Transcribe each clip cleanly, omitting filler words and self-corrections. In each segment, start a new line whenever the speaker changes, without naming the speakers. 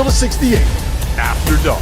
Field of 68 after dark.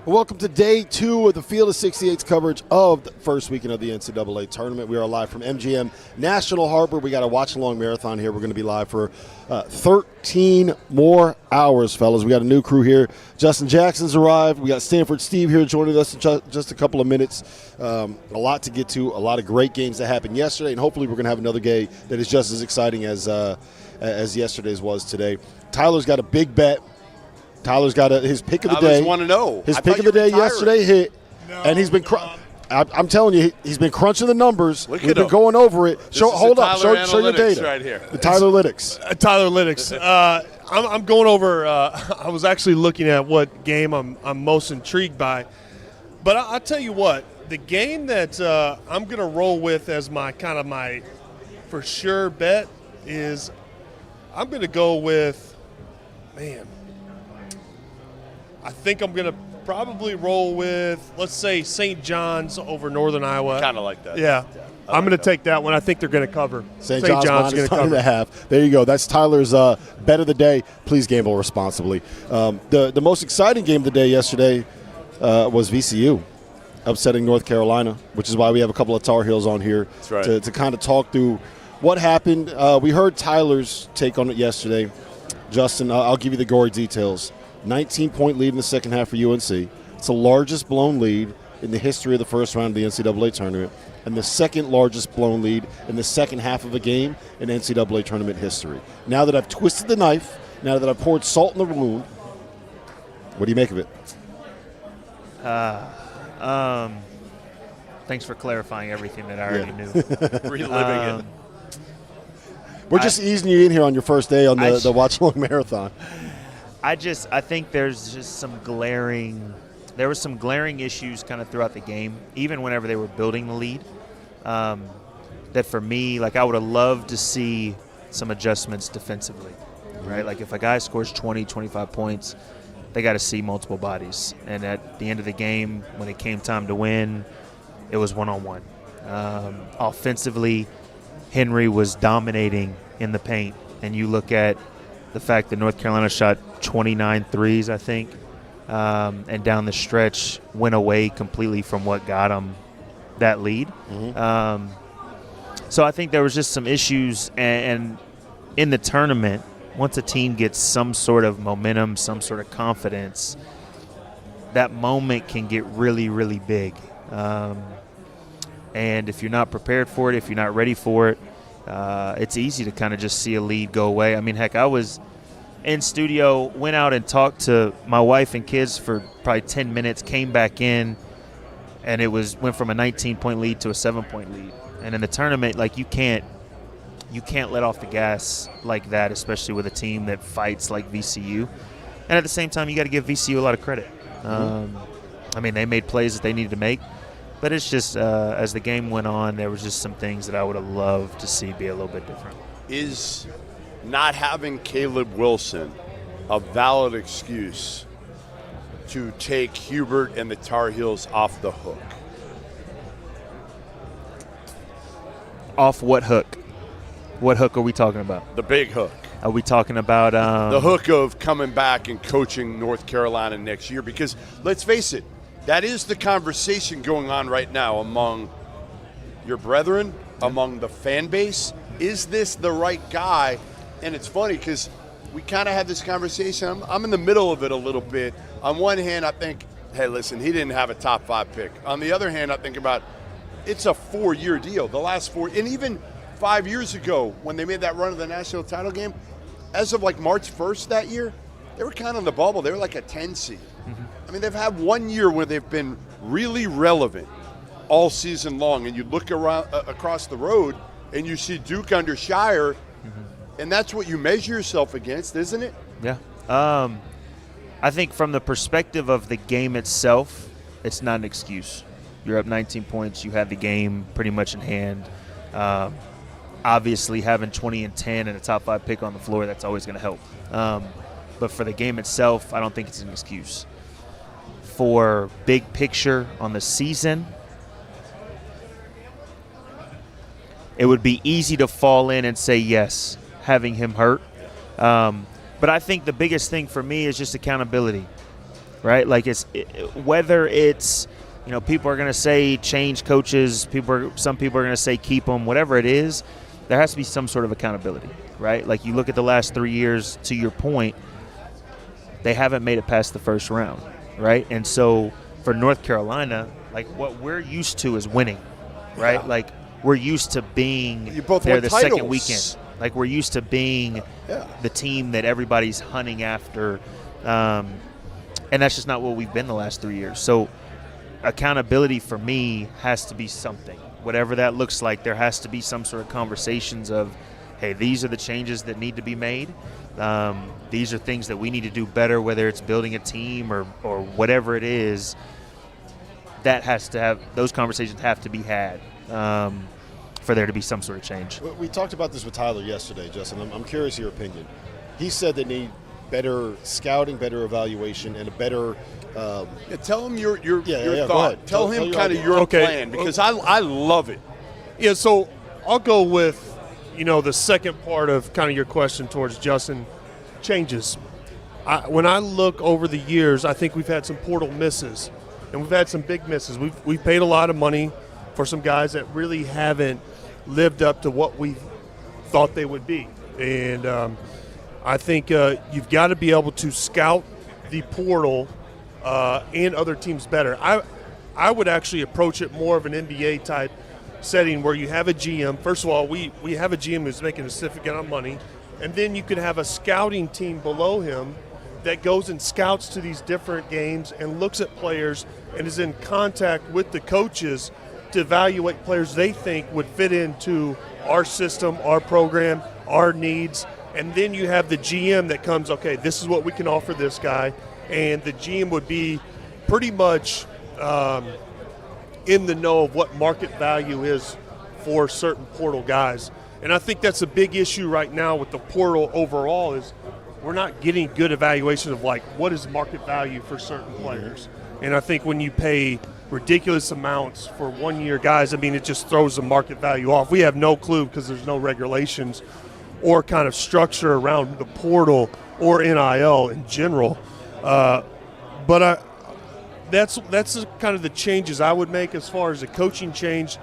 Welcome to day 2 of the Field of 68's coverage of the first weekend of the NCAA tournament. We are live from MGM National Harbor. We got a watch-along marathon here. We're going to be live for 13 more hours, fellas. We got a new crew here. Justin Jackson's arrived. We got Stanford Steve here joining us in just a couple of minutes. A lot to get to, a lot of great games that happened yesterday, and hopefully we're going to have another day that is just as exciting as yesterday's was today. Tyler's got a big bet. Tyler's got his pick of the day.
I want to know.
His pick of the day yesterday hit, and he's been. I'm telling you, he's been crunching the numbers. We've been going over it. Hold up. Show your data. Right here. The Tylerlytics.
Tylerlytics. I'm going over. I was actually looking at what game I'm most intrigued by, but I'll tell you what. The game that I'm going to roll with as my for sure bet is I'm going to go with, I think I'm going to probably roll with, let's say, St. John's over Northern Iowa.
Kind of like that.
Yeah. I'm going to take that one. I think they're going to cover.
St. John's going to cover. 9.5. There you go. That's Tyler's bet of the day. Please gamble responsibly. The most exciting game of the day yesterday was VCU upsetting North Carolina, which is why we have a couple of Tar Heels on here.
That's right.
to kind of talk through what happened. We heard Tyler's take on it yesterday. Justin, I'll give you the gory details. 19-point lead in the second half for UNC. It's the largest blown lead in the history of the first round of the NCAA tournament, and the second largest blown lead in the second half of a game in NCAA tournament history. Now that I've twisted the knife, now that I've poured salt in the wound, what do you make of it?
Thanks for clarifying everything that I already knew.
Reliving it.
We're just easing you in here on your first day on the watch-along marathon.
I think there's just some glaring issues kind of throughout the game, even whenever they were building the lead, that for me, I would have loved to see some adjustments defensively, right? Like if a guy scores 20, 25 points, they got to see multiple bodies. And at the end of the game, when it came time to win, it was one-on-one. Offensively, Henry was dominating in the paint, and you look at the fact that North Carolina shot 29 threes, I think, and down the stretch went away completely from what got them that lead. Mm-hmm. So I think there was just some issues, and in the tournament, once a team gets some sort of momentum, some sort of confidence, that moment can get really, really big. And if you're not prepared for it, if you're not ready for it, it's easy to kind of just see a lead go away. I mean, heck, I was in studio, went out and talked to my wife and kids for probably 10 minutes, came back in, and it went from a 19-point lead to a 7-point lead. And in the tournament, you can't let off the gas like that, especially with a team that fights like VCU. And at the same time, you got to give VCU a lot of credit. They made plays that they needed to make. But it's just, as the game went on, there was just some things that I would have loved to see be a little bit different.
Is not having Caleb Wilson a valid excuse to take Hubert and the Tar Heels off the hook?
Off what hook? What hook are we talking about?
The big hook.
Are we talking about
the hook of coming back and coaching North Carolina next year? Because let's face it, that is the conversation going on right now among your brethren, among the fan base. Is this the right guy? And it's funny because we kind of had this conversation. I'm in the middle of it a little bit. On one hand, I think, hey, listen, he didn't have a top 5 pick. On the other hand, I think about it's a 4-year deal. The last 4, and even 5 years ago when they made that run of the national title game, as of March 1st that year, they were kind of on the bubble. They were like a 10 seed. Mm-hmm. I mean, they've had 1 year where they've been really relevant all season long. And you look around across the road and you see Duke under Shire, and that's what you measure yourself against, isn't it?
Yeah. I think from the perspective of the game itself, it's not an excuse. You're up 19 points. You had the game pretty much in hand. Obviously, having 20 and 10 and a top 5 pick on the floor, that's always going to help. But for the game itself, I don't think it's an excuse. For big picture on the season, it would be easy to fall in and say yes, having him hurt. But I think the biggest thing for me is just accountability, right? Like whether it's, people are going to say change coaches, some people are going to say keep them, whatever it is, there has to be some sort of accountability, right? Like you look at the last 3 years, to your point, they haven't made it past the first round, right? And so for North Carolina, like what we're used to is winning, right?
Yeah.
Like we're used to being
You both
there
won
the
titles.
second weekend. Like we're used to being the team that everybody's hunting after, and that's just not what we've been the last 3 years. So accountability for me has to be something. Whatever that looks like, there has to be some sort of conversations of, hey, these are the changes that need to be made. These are things that we need to do better, whether it's building a team or whatever it is. Those conversations have to be had. For there to be some sort of change.
We talked about this with Tyler yesterday, Justin. I'm curious your opinion. He said they need better scouting, better evaluation, and a better.
Tell him your
go
thought.
ahead.
Tell him kind of your plan, because I love it.
Yeah, so I'll go with, the second part of kind of your question towards Justin, changes. When I look over the years, I think we've had some portal misses, and we've had some big misses. We've paid a lot of money for some guys that really haven't lived up to what we thought they would be. And I think you've got to be able to scout the portal and other teams better. I would actually approach it more of an NBA type setting where you have a GM. First of all, we have a GM who's making a significant amount of money, and then you could have a scouting team below him that goes and scouts to these different games and looks at players and is in contact with the coaches to evaluate players they think would fit into our system, our program, our needs. And then you have the GM that comes, okay, this is what we can offer this guy. And the GM would be pretty much in the know of what market value is for certain portal guys. And I think that's a big issue right now with the portal overall is we're not getting good evaluation of like what is market value for certain players. And I think when you pay ridiculous amounts for 1 year guys, it just throws the market value off. We have no clue because there's no regulations or kind of structure around the portal or NIL in general. But that's kind of the changes I would make as far as the coaching change.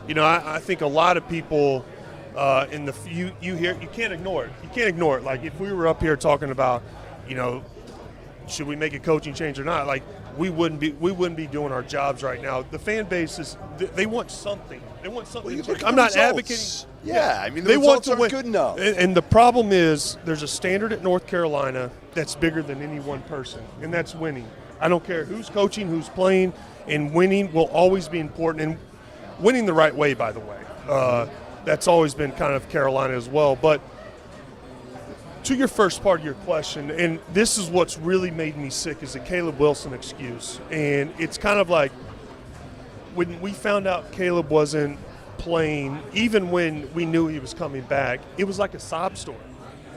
I think a lot of people you can't ignore it. You can't ignore it. Like if we were up here talking about, should we make a coaching change or not? Like we wouldn't be doing our jobs right now. The fan base they want something. They want something. I'm not advocating.
Yeah, the
they
results
want to
aren't good enough.
And the problem is there's a standard at North Carolina that's bigger than any one person, and that's winning. I don't care who's coaching, who's playing, and winning will always be important. And winning the right way, by the way. That's always been kind of Carolina as well. But to your first part of your question, and this is what's really made me sick, is the Caleb Wilson excuse. And it's kind of like when we found out Caleb wasn't playing, even when we knew he was coming back, it was like a sob story.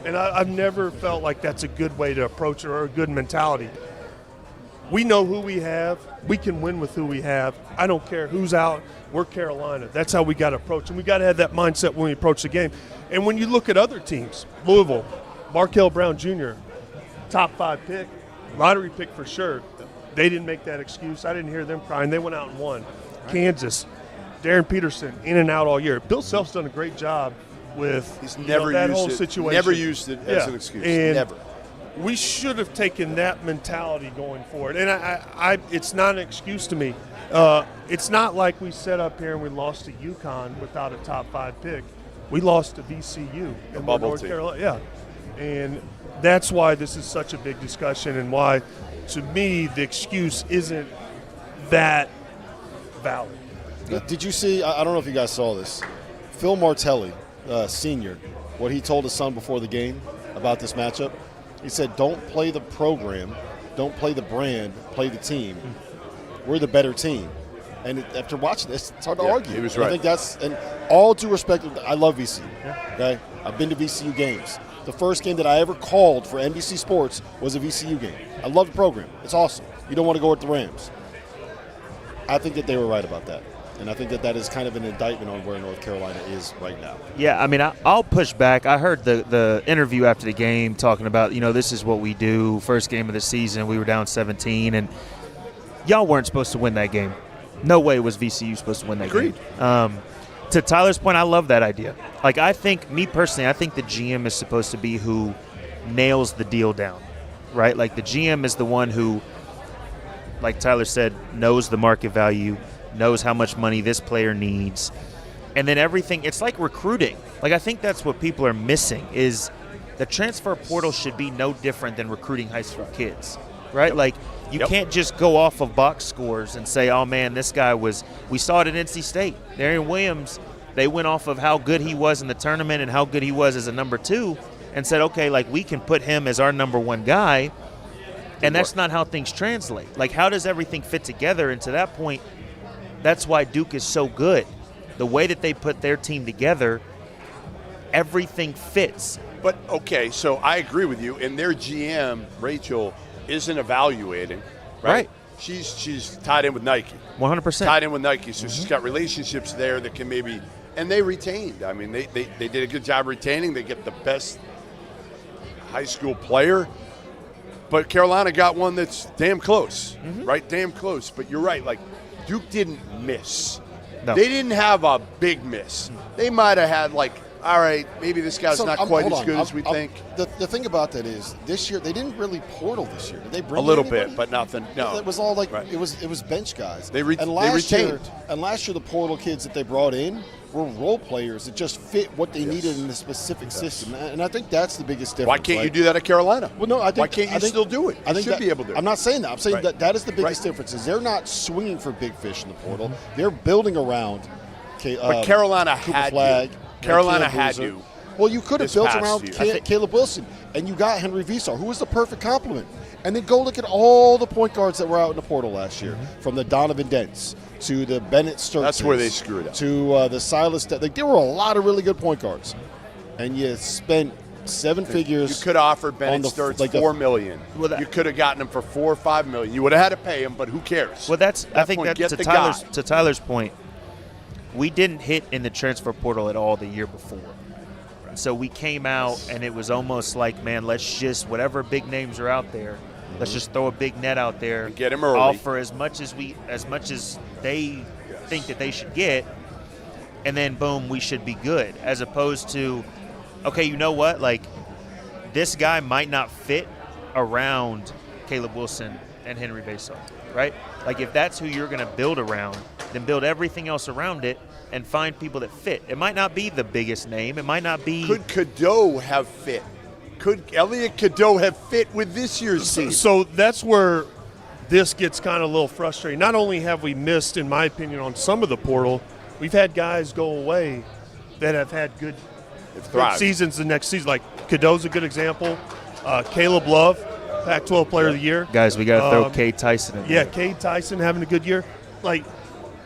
And I've never felt like that's a good way to approach it or a good mentality. We know who we have. We can win with who we have. I don't care who's out. We're Carolina. That's how we got to approach. And we got to have that mindset when we approach the game. And when you look at other teams, Louisville, Markel Brown Jr., top 5 pick, lottery pick for sure. They didn't make that excuse. I didn't hear them crying. They went out and won. Right. Kansas, Darryn Peterson, in and out all year. Bill Self's done a great job with that whole situation.
Never used it as an excuse.
And
never.
We should have taken that mentality going forward. And I it's not an excuse to me. It's not like we set up here and we lost to UConn without a top 5 pick. We lost to VCU in North Carolina. Yeah. And that's why this is such a big discussion and why, to me, the excuse isn't that valid.
Did you see, I don't know if you guys saw this, Phil Martelli, senior, what he told his son before the game about this matchup? He said, don't play the program, don't play the brand, play the team. We're the better team. And after watching this, it's hard to argue.
He was right.
I think that's, and all due respect, I love VCU. Okay, I've been to VCU games. The first game that I ever called for NBC Sports was a VCU game. I love the program. It's awesome. You don't want to go with the Rams. I think that they were right about that. And I think that is kind of an indictment on where North Carolina is right now.
Yeah, I mean, I'll push back. I heard the interview after the game talking about, this is what we do. First game of the season, we were down 17, and y'all weren't supposed to win that game. No way was VCU supposed to win that
Agreed.
game. To Tyler's point, I love that idea. Like, I think the GM is supposed to be who nails the deal down, right? Like, the GM is the one who, like Tyler said, knows the market value, knows how much money this player needs, and then everything. It's like recruiting. Like, I think that's what people are missing is the transfer portal should be no different than recruiting high school kids, right? Like, you can't just go off of box scores and say, oh, man, this guy we saw it at NC State. Darryn Williams, they went off of how good he was in the tournament and how good he was as a number 2 and said, okay, like, we can put him as our number 1 guy, and that's not how things translate. Like, how does everything fit together? And to that point, that's why Duke is so good. The way that they put their team together, everything fits.
But, okay, so I agree with you. And their GM, Rachel, isn't evaluating, right? She's tied in with Nike.
100%.
Tied in with Nike, so she's got relationships there that can maybe – and they retained. I mean, they did a good job retaining. They get the best high school player. But Carolina got one that's damn close, right? Damn close. But you're right, like – Duke didn't miss.
No.
They didn't have a big miss. They might have had, like, all right, maybe this guy's not quite as good as we think.
The thing about that is this year they didn't really portal this year. Did they bring
a little
anybody?
bit, but nothing. No,
it was all like
right.
it was bench guys.
They
and
retained.
Last year the portal kids that they brought in were role players that just fit what they needed in the specific system, and I think that's the biggest difference.
Why can't you do that at Carolina?
Well, no, I think.
Why can't you still do it? You should be able to.
I'm not saying that. I'm saying that is the biggest difference. Is they're not swinging for big fish in the portal. They're building around.
But Carolina had
Flag,
you. Carolina had you.
Well, you could have built around
year.
Caleb Wilson, and you got Henry Visar, who was the perfect complement. And then go look at all the point guards that were out in the portal last year, from the Donovan Dents to the Bennett Sturges.
That's where they screwed up.
To the Silas. Like, there were a lot of really good point guards. And you spent 7 figures.
You could have offered Bennett Sturges $4 million. You could have gotten him for $4 or $5 million. You would have had to pay him, but who cares?
Well, I think that's to Tyler's point. We didn't hit in the transfer portal at all the year before. So we came out, and it was almost like, man, let's just, whatever big names are out there, let's just throw a big net out there
and get them early.
Offer as much as they think that they should get, and then boom, we should be good. As opposed to, okay, you know what? Like, this guy might not fit around Caleb Wilson and Henry Visar, right? Like, if that's who you're going to build around, then build everything else around it and find people that fit. It might not be the biggest name. It might not be.
Could Cadeau have fit? Could Elliot Cadeau have fit with this year's team?
So that's where this gets kind of a little frustrating. Not only have we missed, in my opinion, on some of the portal, we've had guys go away that have had good seasons the next season. Like Cadeau's a good example. Caleb Love, Pac-12 Player of the Year.
Guys, we got to throw Cade Tyson in there.
Yeah, Cade Tyson having a good year. Like,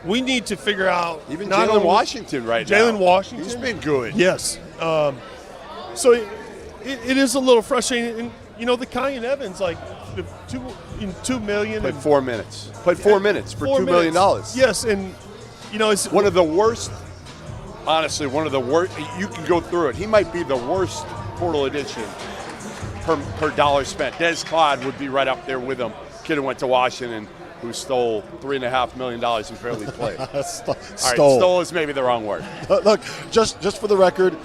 we need to figure out.
Even Jalen Washington now.
Jalen Washington.
He's been good.
Yes. So it is a little frustrating. And, the Kyan Evans, like, $2 million.
Played 4 minutes. Played 4 minutes for $2 million.
Yes, and, it's
one of the worst. Honestly, one of the worst. You can go through it. He might be the worst portal addition per dollar spent. Des Claude would be right up there with him. Kid who went to Washington, who stole $3.5 million and barely played. Stole is maybe the wrong word.
Look, just for the record,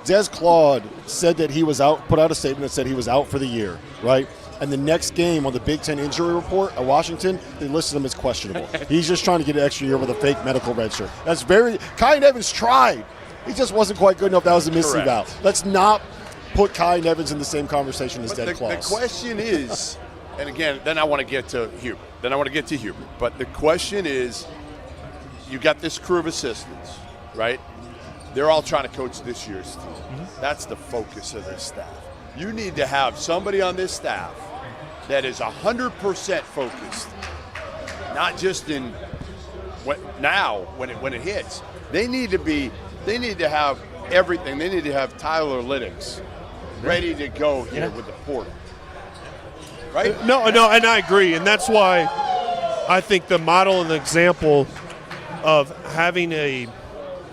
Des Claude said that he was out, put out a statement that said he was out for the year, right? And the next game on the Big Ten injury report at Washington, they listed him as questionable. He's just trying to get an extra year with a fake medical red shirt. That's Kyan Evans tried. He just wasn't quite good enough. That was a miseval. Let's not put Kyan Evans in the same conversation as Des Claude.
The question is, and again, then I want to get to Hubert. But the question is, you got this crew of assistants, right? They're all trying to coach this year's team. That's the focus of this staff. You need to have somebody on this staff that is 100% focused, not just in when it hits. They need to have everything. They need to have Tyler Lytix ready to go here with the portal. Right?
No, and I agree, and that's why I think the model and the example of having a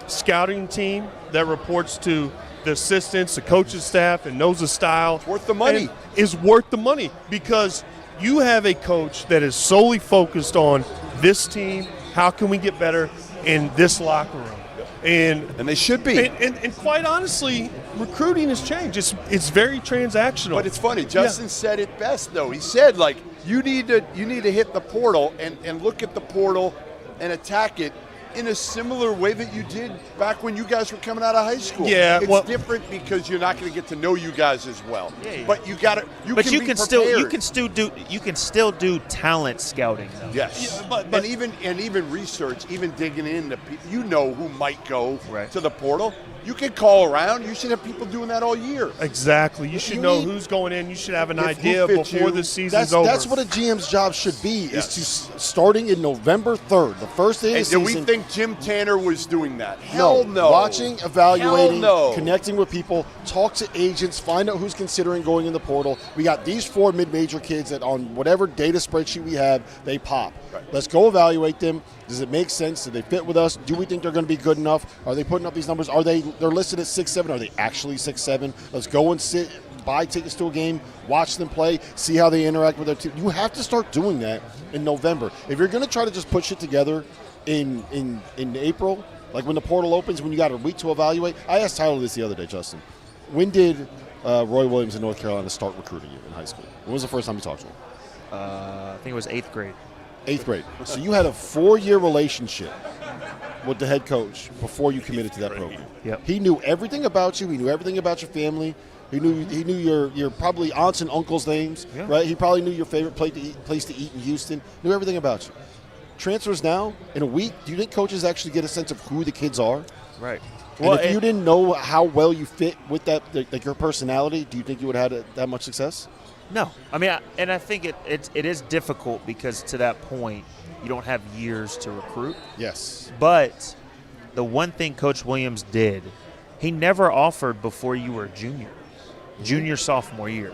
scouting team that reports to the assistants, the coaching staff, and knows the style.
It's worth the money.
Is worth the money because you have a coach that is solely focused on this team. How can we get better in this locker room? And
they should be.
And quite honestly, recruiting has changed. It's very transactional.
But it's funny. Justin said it best, though. He said, like, you need to hit the portal and look at the portal and attack it in a similar way that you did back when you guys were coming out of high school.
Yeah,
it's different because you're not going to get to know you guys as well.
Yeah.
But you got to. You can
still do talent scouting though.
Yes,
yeah, but
and even research, even digging into people, you know who might go to the portal. You can call around. You should have people doing that all year.
Exactly. You should know who's going in. You should have an idea before the season's over.
That's what a GM's job should be, is to starting in November 3rd, the first day of the season.
Do we think Jim Tanner was doing that? Hell no.
Watching, evaluating,
Hell no.
connecting with people, talk to agents, find out who's considering going in the portal. We got these 4 mid-major kids that on whatever data spreadsheet we have, they pop.
Right.
Let's go evaluate them. Does it make sense? Do they fit with us? Do we think they're going to be good enough? Are they putting up these numbers? They're listed at 6'7"? Are they actually 6'7"? Let's go and buy tickets to a game, watch them play, see how they interact with their team. You have to start doing that in November. If you're going to try to just put shit together in April, like when the portal opens, when you got a week to evaluate. I asked Tyler this the other day, Justin. When did Roy Williams in North Carolina start recruiting you in high school? When was the first time you talked to him?
I think it was 8th grade.
8th grade. So you had a 4-year relationship with the head coach before you committed to that program.
Yep.
He knew everything about you. He knew everything about your family. He knew your probably aunts and uncles' names, right? He probably knew your favorite place to eat in Houston. Knew everything about you. Transfers now in a week. Do you think coaches actually get a sense of who the kids are?
Right.
And if you didn't know how well you fit with that, like your personality, do you think you would have had that much success?
No, I mean, I think it is difficult because to that point, you don't have years to recruit.
Yes.
But the one thing Coach Williams did, he never offered before you were a junior, sophomore year.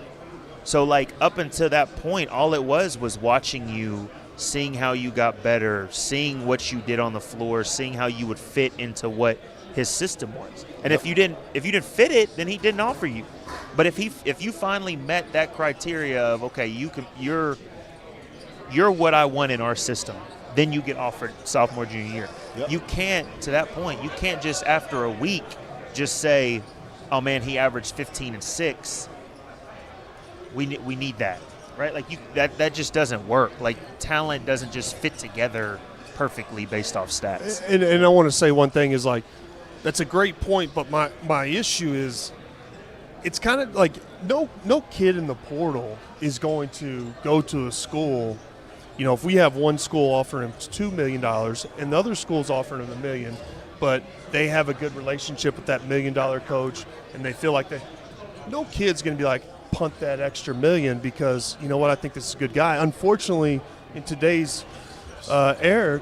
So, like, up until that point, all it was watching you, seeing how you got better, seeing what you did on the floor, seeing how you would fit into what his system was. And if you didn't fit it, then he didn't offer you. But if you finally met that criteria of, okay, you're what I want in our system, then you get offered sophomore, junior year. Yep. You can't, to that point, you can't just after a week just say, oh man, he averaged 15 and 6. We need that, right? Like that just doesn't work. Like talent doesn't just fit together perfectly based off stats.
And I want to say one thing is, like, that's a great point, but my issue is, it's kind of like no kid in the portal is going to go to a school. You know, if we have one school offering him $2 million and the other school's offering him $1 million, but they have a good relationship with that $1 million coach and they feel like no kid's going to be like, punt that extra $1 million because, you know what, I think this is a good guy. Unfortunately, in today's era,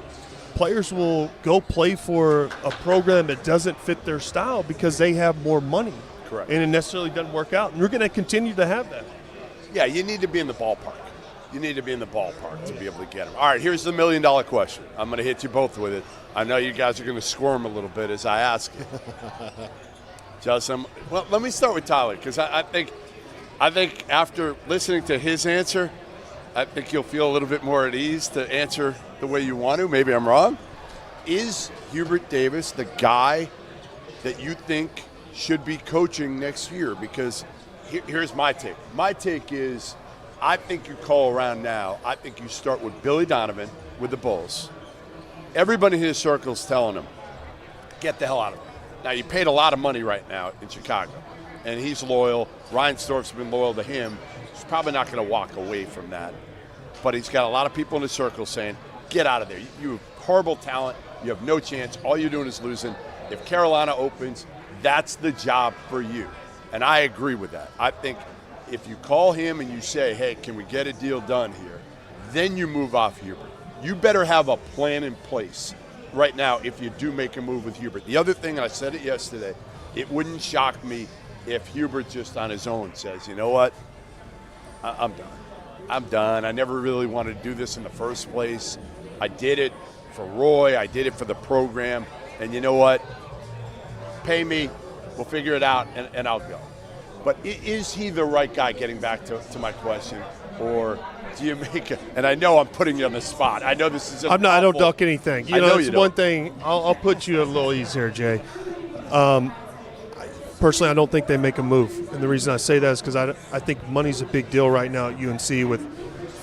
players will go play for a program that doesn't fit their style because they have more money.
Correct.
And it necessarily doesn't work out. And we're going to continue to have that.
Yeah, you need to be in the ballpark. You need to be in the ballpark to be able to get them. All right, here's the $1 million question. I'm going to hit you both with it. I know you guys are going to squirm a little bit as I ask it. Justin, well, let me start with Tyler because I think after listening to his answer, I think you'll feel a little bit more at ease to answer the way you want to. Maybe I'm wrong. Is Hubert Davis the guy that you think should be coaching next year? Because here's my take. My take is I think you call around now. I think you start with Billy Donovan with the Bulls. Everybody in his circle is telling him, get the hell out of here. Now, you paid a lot of money right now in Chicago, and he's loyal. Reinsdorf's been loyal to him. He's probably not going to walk away from that. But he's got a lot of people in his circle saying, get out of there. You have horrible talent. You have no chance. All you're doing is losing. If Carolina opens, that's the job for you. And I agree with that. I think if you call him and you say, hey, can we get a deal done here, then you move off Hubert. You better have a plan in place right now if you do make a move with Hubert. The other thing, and I said it yesterday, it wouldn't shock me if Hubert just on his own says, you know what, I'm done. I'm done. I never really wanted to do this in the first place. I did it. for Roy. I did it for the program. And you know what? Pay me. We'll figure it out, and I'll go. But is he the right guy, getting back to my question? Or do you make it? And I know I'm putting you on the spot. I know this is
I don't duck anything. You know, it's
you
one thing. I'll put you a little easier, Jay. Personally, I don't think they make a move. And the reason I say that is because I think money's a big deal right now at UNC with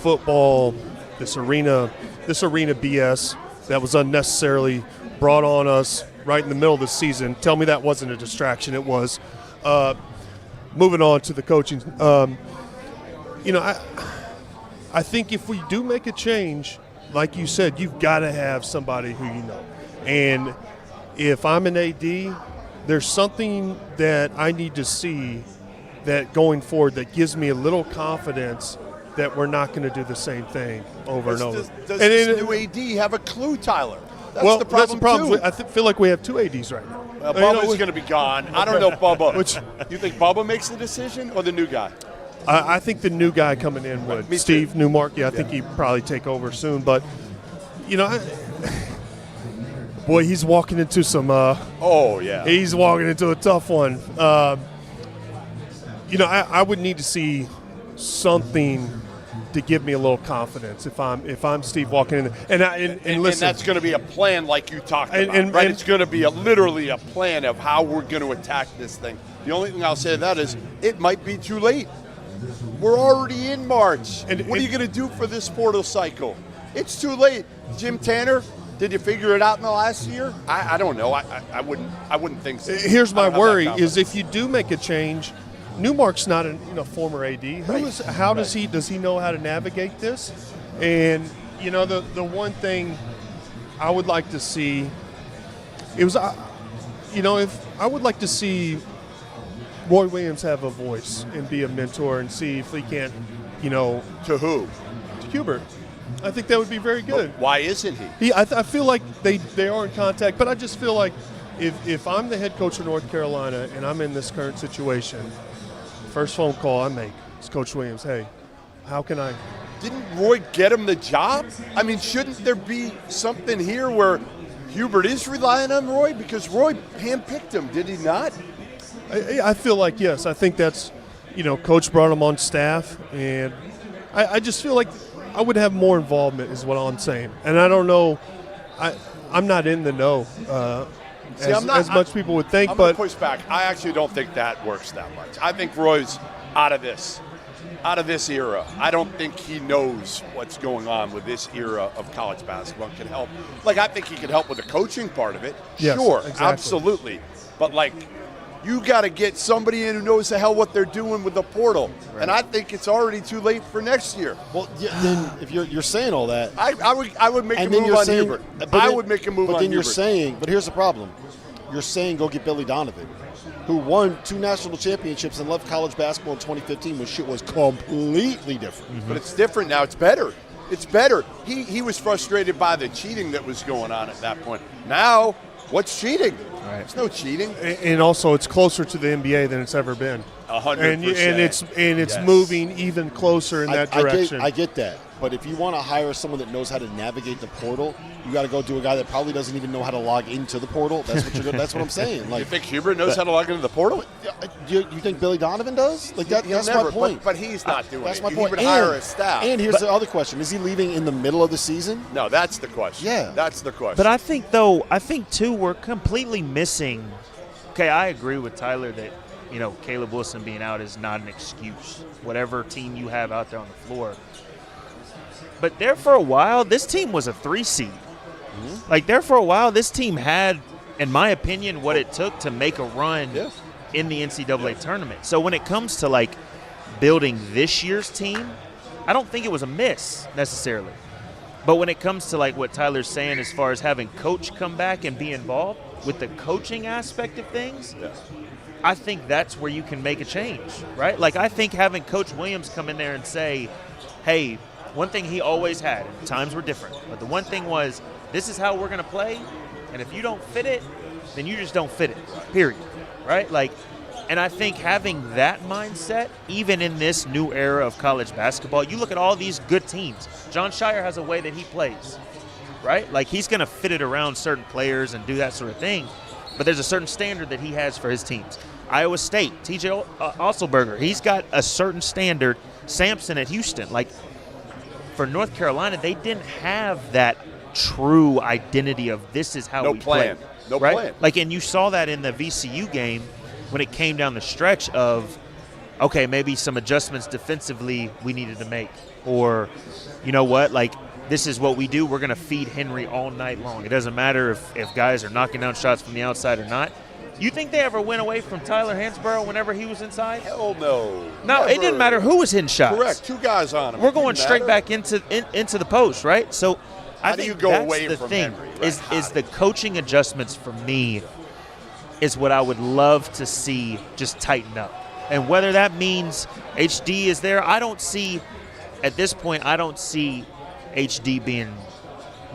football, this arena BS that was unnecessarily brought on us right in the middle of the season. Tell me that wasn't a distraction. It was. Moving on to the coaching. I think if we do make a change, like you said, you've got to have somebody who you know. And if I'm an AD, there's something that I need to see that going forward that gives me a little confidence that we're not going to do the same thing over and over.
Does this new AD have a clue, Tyler?
That's the problem too. I feel like we have two ADs right now.
Bubba's going to be gone. I don't know Bubba. You think Bubba makes the decision or the new guy?
I think the new guy coming in would. Steve Newmark, I think he'd probably take over soon. But, boy, he's walking into some he's walking into a tough one. I would need to see something to give me a little confidence if I'm Steve walking in and listen.
And that's going to be a plan like you talked about, right? It's going to be literally a plan of how we're going to attack this thing. The only thing I'll say to that is it might be too late. We're already in March. What are you going to do for this portal cycle? It's too late. Jim Tanner, did you figure it out in the last year? I don't know. I wouldn't think so.
Here's my worry is if you do make a change, Newmark's not a former AD. Does he know how to navigate this? And the one thing I would like to see if I would like to see Roy Williams have a voice and be a mentor and see if he can't,
to who?
To Hubert. I think that would be very good.
But why isn't he?
I feel like they are in contact, but I just feel like if I'm the head coach of North Carolina and I'm in this current situation, first phone call I make is Coach Williams. Hey, how can I?
Didn't Roy get him the job? I mean, shouldn't there be something here where Hubert is relying on Roy? Because Roy handpicked him, did he not?
I feel like, yes. I think that's, Coach brought him on staff, and I just feel like I would have more involvement is what I'm saying. And I don't know. I'm not in the know as much people would think.
I'm going to push back. I actually don't think that works that much. I think Roy's out of this era. I don't think he knows what's going on with this era of college basketball and can help. I think he can help with the coaching part of it.
Yes,
sure,
exactly.
Absolutely. But, you got to get somebody in who knows the hell what they're doing with the portal. Right. And I think it's already too late for next year.
Well, then if you're saying all that.
I would make a move on Hubert. I would make a move on Hubert.
But then you're saying, but here's the problem. You're saying go get Billy Donovan, who won 2 national championships and left college basketball in 2015 when shit was completely different.
Mm-hmm. But it's different now. It's better. It's better. He was frustrated by the cheating that was going on at that point. Now, what's cheating? Right. There's no cheating.
And also, it's closer to the NBA than it's ever been.
100%.
And it's moving even closer in that direction.
I get that. But if you want to hire someone that knows how to navigate the portal, you got to go to a guy that probably doesn't even know how to log into the portal. That's what I'm saying.
You think Hubert knows how to log into the portal?
You think Billy Donovan does? That's my point.
But he's not doing
that's
it.
My point.
He would hire a staff.
And here's the other question: is he leaving in the middle of the season?
No, that's the question.
Yeah,
that's the question.
But I think too, we're completely missing. Okay, I agree with Tyler that Caleb Wilson being out is not an excuse. Whatever team you have out there on the floor. But there for a while, this team was a 3 seed. Mm-hmm. There for a while, this team had, in my opinion, what it took to make a run in the NCAA tournament. So when it comes to, building this year's team, I don't think it was a miss necessarily. But when it comes to, what Tyler's saying as far as having Coach come back and be involved with the coaching aspect of things, I think that's where you can make a change, right? I think having Coach Williams come in there and say, hey, one thing he always had, and times were different, but the one thing was, this is how we're going to play, and if you don't fit it, then you just don't fit it, period, right? And I think having that mindset, even in this new era of college basketball, you look at all these good teams. John Shire has a way that he plays. right? Like, he's going to fit it around certain players and do that sort of thing, but there's a certain standard that he has for his teams. Iowa State, T.J. Otzelberger, he's got a certain standard. Sampson at Houston. Like, for North Carolina, they didn't have that true identity of this is how we play.
No
right?
plan.
Like, and you saw that in the VCU game when it came down the stretch of, okay, maybe some adjustments defensively we needed to make. Or, you know what, like, this is what we do. We're going to feed Henry all night long. It doesn't matter if guys are knocking down shots from the outside or not. You think they ever went away from Tyler Hansborough whenever he was inside?
Hell no.
No,
Never.
It didn't matter who was hitting shots.
Correct. 2 guys on him.
We're going straight back into the post, right? So I
How do
think
you go
that's
away
the
from
thing
Henry?
is
Right.
the coaching adjustments for me is what I would love to see just tighten up. And whether that means HD is there, I don't see at this point. I don't see HD being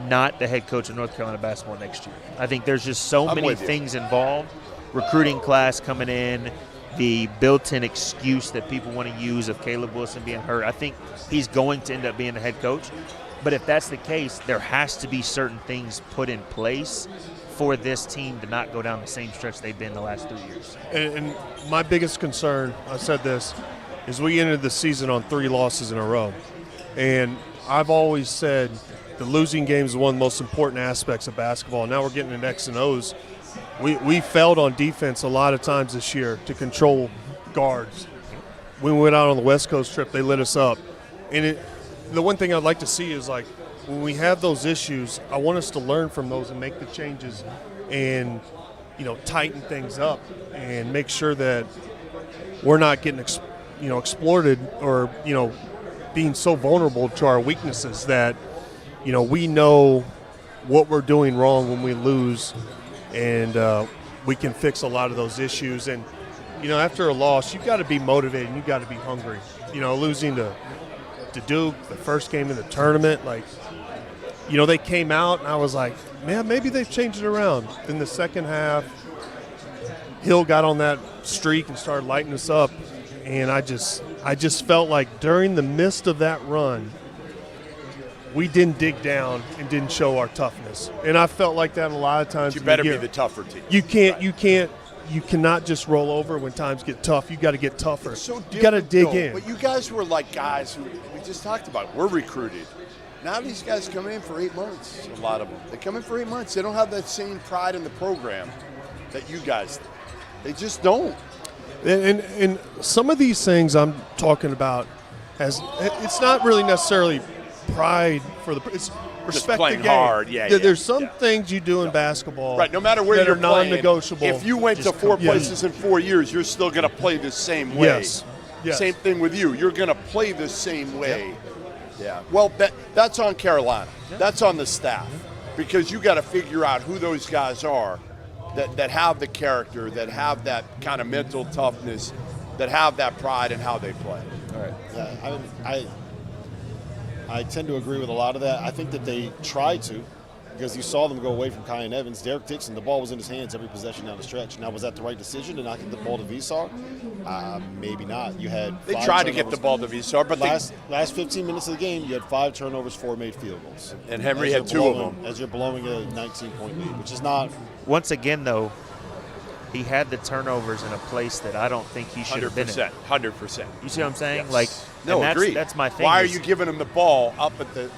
not the head coach of North Carolina basketball next year. I think there's just so
I'm
many
with you.
things involved. Recruiting class coming in, the built-in excuse that people want to use of Caleb Wilson being hurt. I think he's going to end up being the head coach. But if that's the case, there has to be certain things put in place for this team to not go down the same stretch they've been the last 3 years.
And my biggest concern, I said this, is we entered the season on 3 losses in a row. And I've always said the losing game is one of the most important aspects of basketball. Now we're getting into X and O's. We failed on defense a lot of times this year to control guards. When we went out on the West Coast trip, they lit us up. And the one thing I'd like to see is, like, when we have those issues, I want us to learn from those and make the changes and, you know, tighten things up and make sure that we're not getting, exploited or, being so vulnerable to our weaknesses that, we know what we're doing wrong when we lose, and we can fix a lot of those issues. And, after a loss, you've got to be motivated and you've got to be hungry. Losing to Duke, the first game in the tournament, like, they came out and I was like, man, maybe they've changed it around. In the second half, Hill got on that streak and started lighting us up. And I just felt like during the midst of that run, we didn't dig down and didn't show our toughness. And I felt like that a lot of times.
You better be the tougher team.
You cannot just roll over when times get tough. You got to get tougher.
So
you got to dig in.
But you guys were like guys who we just talked about. We're recruited. Now these guys come in for 8 months. A lot of them. They come in for 8 months. They don't have that same pride in the program that you guys do. They just don't.
And some of these things I'm talking about, it's not really necessarily pride for it's respect
playing
the game.
hard. Yeah.
There's some things you do in basketball,
right? No matter where
that
you're
are non-negotiable.
playing, if you went to 4 places in 4 years, you're still going to play the same way.
Yes.
Same thing with you. You're going to play the same way. Yep. Yeah. Well, that's on Carolina. Yep. That's on the staff, because you got to figure out who those guys are that have the character, that have that kind of mental toughness, that have that pride in how they play.
All right. Yeah, I tend to agree with a lot of that. I think that they tried to, because you saw them go away from Kyan Evans. Derek Dixon, the ball was in his hands every possession down the stretch. Now, was that the right decision to not get the ball to Visar? Maybe not.
They tried to get the ball to Visar, but
last 15 minutes of the game, you had 5 turnovers, 4 made field goals.
And Henry had 2 of them.
As you're blowing a 19-point lead, which is not.
Once again, though, he had the turnovers in a place that I don't think he should have been in.
100%.
You see what I'm saying?
Yes.
Like,
agreed.
That's my thing.
Why are you giving him the ball up at the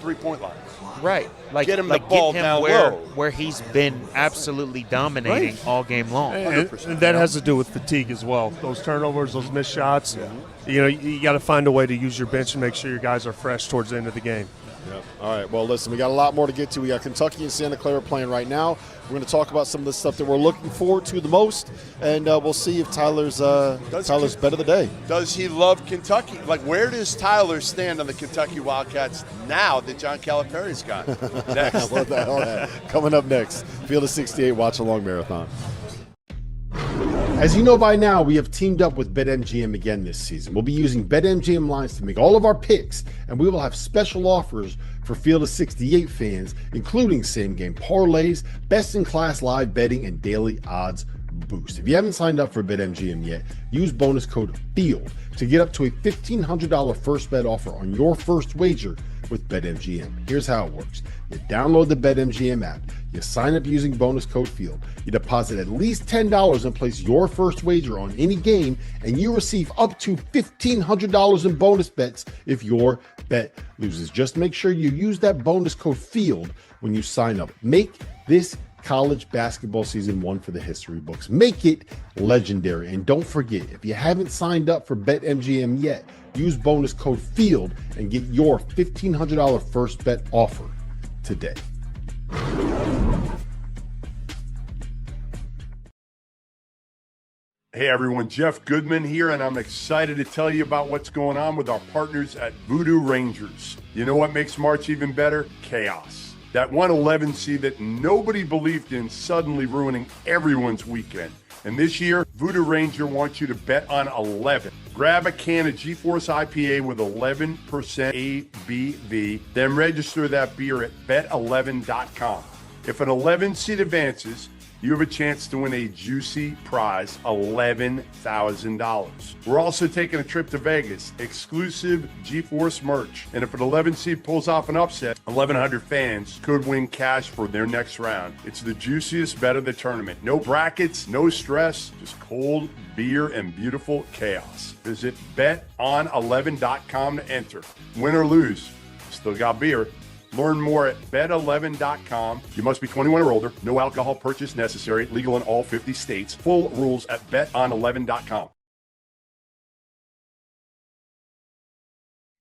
3-point line?
Right. Like,
get him the ball down
low.
low.
Where he's been absolutely dominating all game long.
And that has to do with fatigue as well. Those turnovers, those missed shots. Yeah. You got to find a way to use your bench and make sure your guys are fresh towards the end of the game.
Yep. All right. Well, listen, we got a lot more to get to. We got Kentucky and Santa Clara playing right now. We're going to talk about some of the stuff that we're looking forward to the most, and we'll see if Tyler's bet of the day.
Does he love Kentucky? Like, where does Tyler stand on the Kentucky Wildcats now that John Calipari's gone? Next.
What the hell? Coming up next, Field of 68 Watchalong Marathon. As you know by now, we have teamed up with BetMGM again this season. We'll be using BetMGM lines to make all of our picks, and we will have special offers for Field of 68 fans, including same-game parlays, best-in-class live betting, and daily odds boost. If you haven't signed up for BetMGM yet, use bonus code FIELD to get up to a $1,500 first bet offer on your first wager with BetMGM. Here's how it works. You download the BetMGM app, you sign up using bonus code FIELD, you deposit at least $10 and place your first wager on any game, and you receive up to $1,500 in bonus bets if your bet loses. Just make sure you use that bonus code FIELD when you sign up. Make this college basketball season one for the history books. Make it legendary. And don't forget, if you haven't signed up for BetMGM yet, use bonus code FIELD and get your $1,500 first bet offer today.
Hey everyone, Jeff Goodman here, and I'm excited to tell you about what's going on with our partners at Voodoo Rangers. You know what makes March even better? Chaos. That 111 seed that nobody believed in suddenly ruining everyone's weekend. And this year, Voodoo Ranger wants you to bet on 11. Grab a can of G-Force IPA with 11% ABV, then register that beer at bet11.com. If an 11 seed advances, you have a chance to win a juicy prize, $11,000. We're also taking a trip to Vegas, exclusive G-Force merch. And if an 11 seed pulls off an upset, 1,100 fans could win cash for their next round. It's the juiciest bet of the tournament. No brackets, no stress, just cold beer and beautiful chaos. Visit beton11.com to enter. Win or lose, still got beer. Learn more at bet11.com. You must be 21 or older. No alcohol purchase necessary. Legal in all 50 states. Full rules at beton11.com.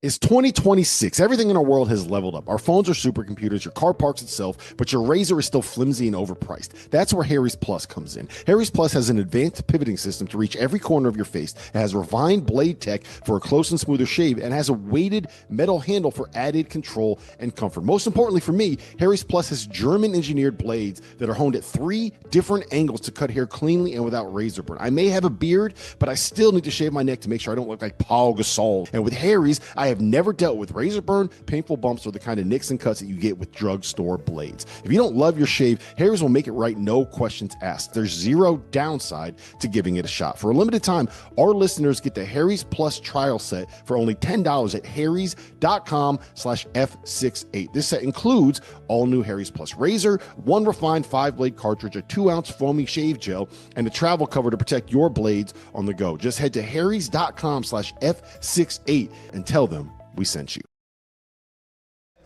It's 2026. Everything in our world has leveled up. Our phones are supercomputers, your car parks itself, but your razor is still flimsy and overpriced. That's where Harry's Plus comes in. Harry's Plus has an advanced pivoting system to reach every corner of your face. It has refined blade tech for a close and smoother shave, and has a weighted metal handle for added control and comfort. Most importantly for me, Harry's Plus has German-engineered blades that are honed at 3 different angles to cut hair cleanly and without razor burn. I may have a beard, but I still need to shave my neck to make sure I don't look like Paul Gasol. And with Harry's, I have never dealt with razor burn, painful bumps, or the kind of nicks and cuts that you get with drugstore blades. If you don't love your shave, Harry's will make it right, no questions asked. There's zero downside to giving it a shot. For a limited time, our listeners get the Harry's Plus trial set for only $10 at harrys.com/F68. This set includes all new Harry's Plus razor, 1 refined 5-blade cartridge, a 2-ounce foamy shave gel, and a travel cover to protect your blades on the go. Just head to harrys.com/F68 and tell them we sent you.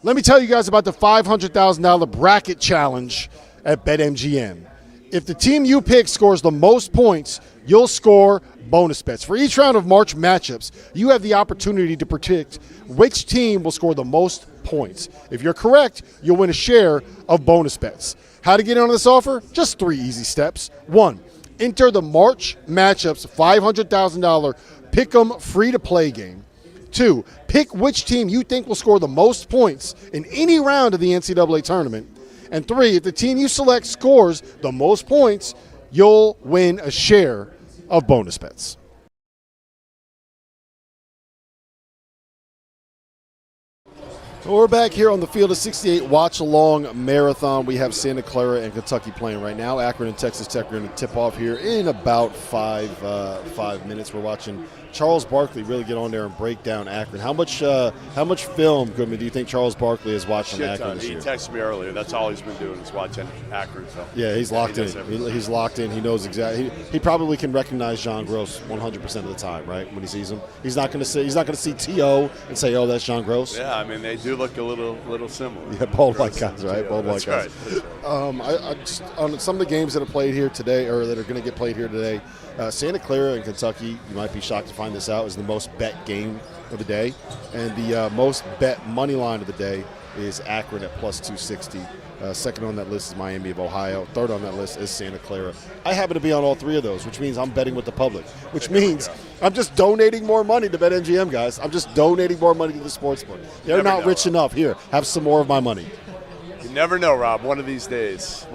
Let me tell you guys about the $500,000 bracket challenge at BetMGM. If the team you pick scores the most points, you'll score bonus bets. For each round of March matchups, you have the opportunity to predict which team will score the most points. If you're correct, you'll win a share of bonus bets. How to get in on this offer? Just 3 easy steps. 1, enter the March matchups $500,000 Pick'em free-to-play game. 2, pick which team you think will score the most points in any round of the NCAA tournament. And 3, if the team you select scores the most points, you'll win a share of bonus bets. So we're back here on the field of 68 Watchalong Marathon. We have Santa Clara and Kentucky playing right now. Akron and Texas Tech are going to tip off here in about five minutes. We're watching Charles Barkley really get on there and break down Akron. How much film, Goodman, do you think Charles Barkley has watched on Akron this year?
He texted me earlier. That's all he's been doing is watching Akron film.
Yeah, he's locked in. He's locked in. He knows exactly. He probably can recognize John Gross 100% of the time, right? When he sees him, he's not going to see T.O. and say, "Oh, that's John Gross."
Yeah, I mean they do look a little similar.
Yeah, bald white guys, right? Bald white guys.
Right.
I just on some of the games that have played here today, or that are going to get played here today, Santa Clara and Kentucky, you might be shocked to find this out, is the most bet game of the day, and the most bet money line of the day is Akron at plus 260. Second on that list is Miami of Ohio. Third on that list is Santa Clara. I happen to be on all 3 of those, which means I'm betting with the public, which means I'm just donating more money to BetMGM, guys. I'm just donating more money to the sportsbook. They're not rich enough. Here, have some more of my money.
You never know, Rob. One of these days,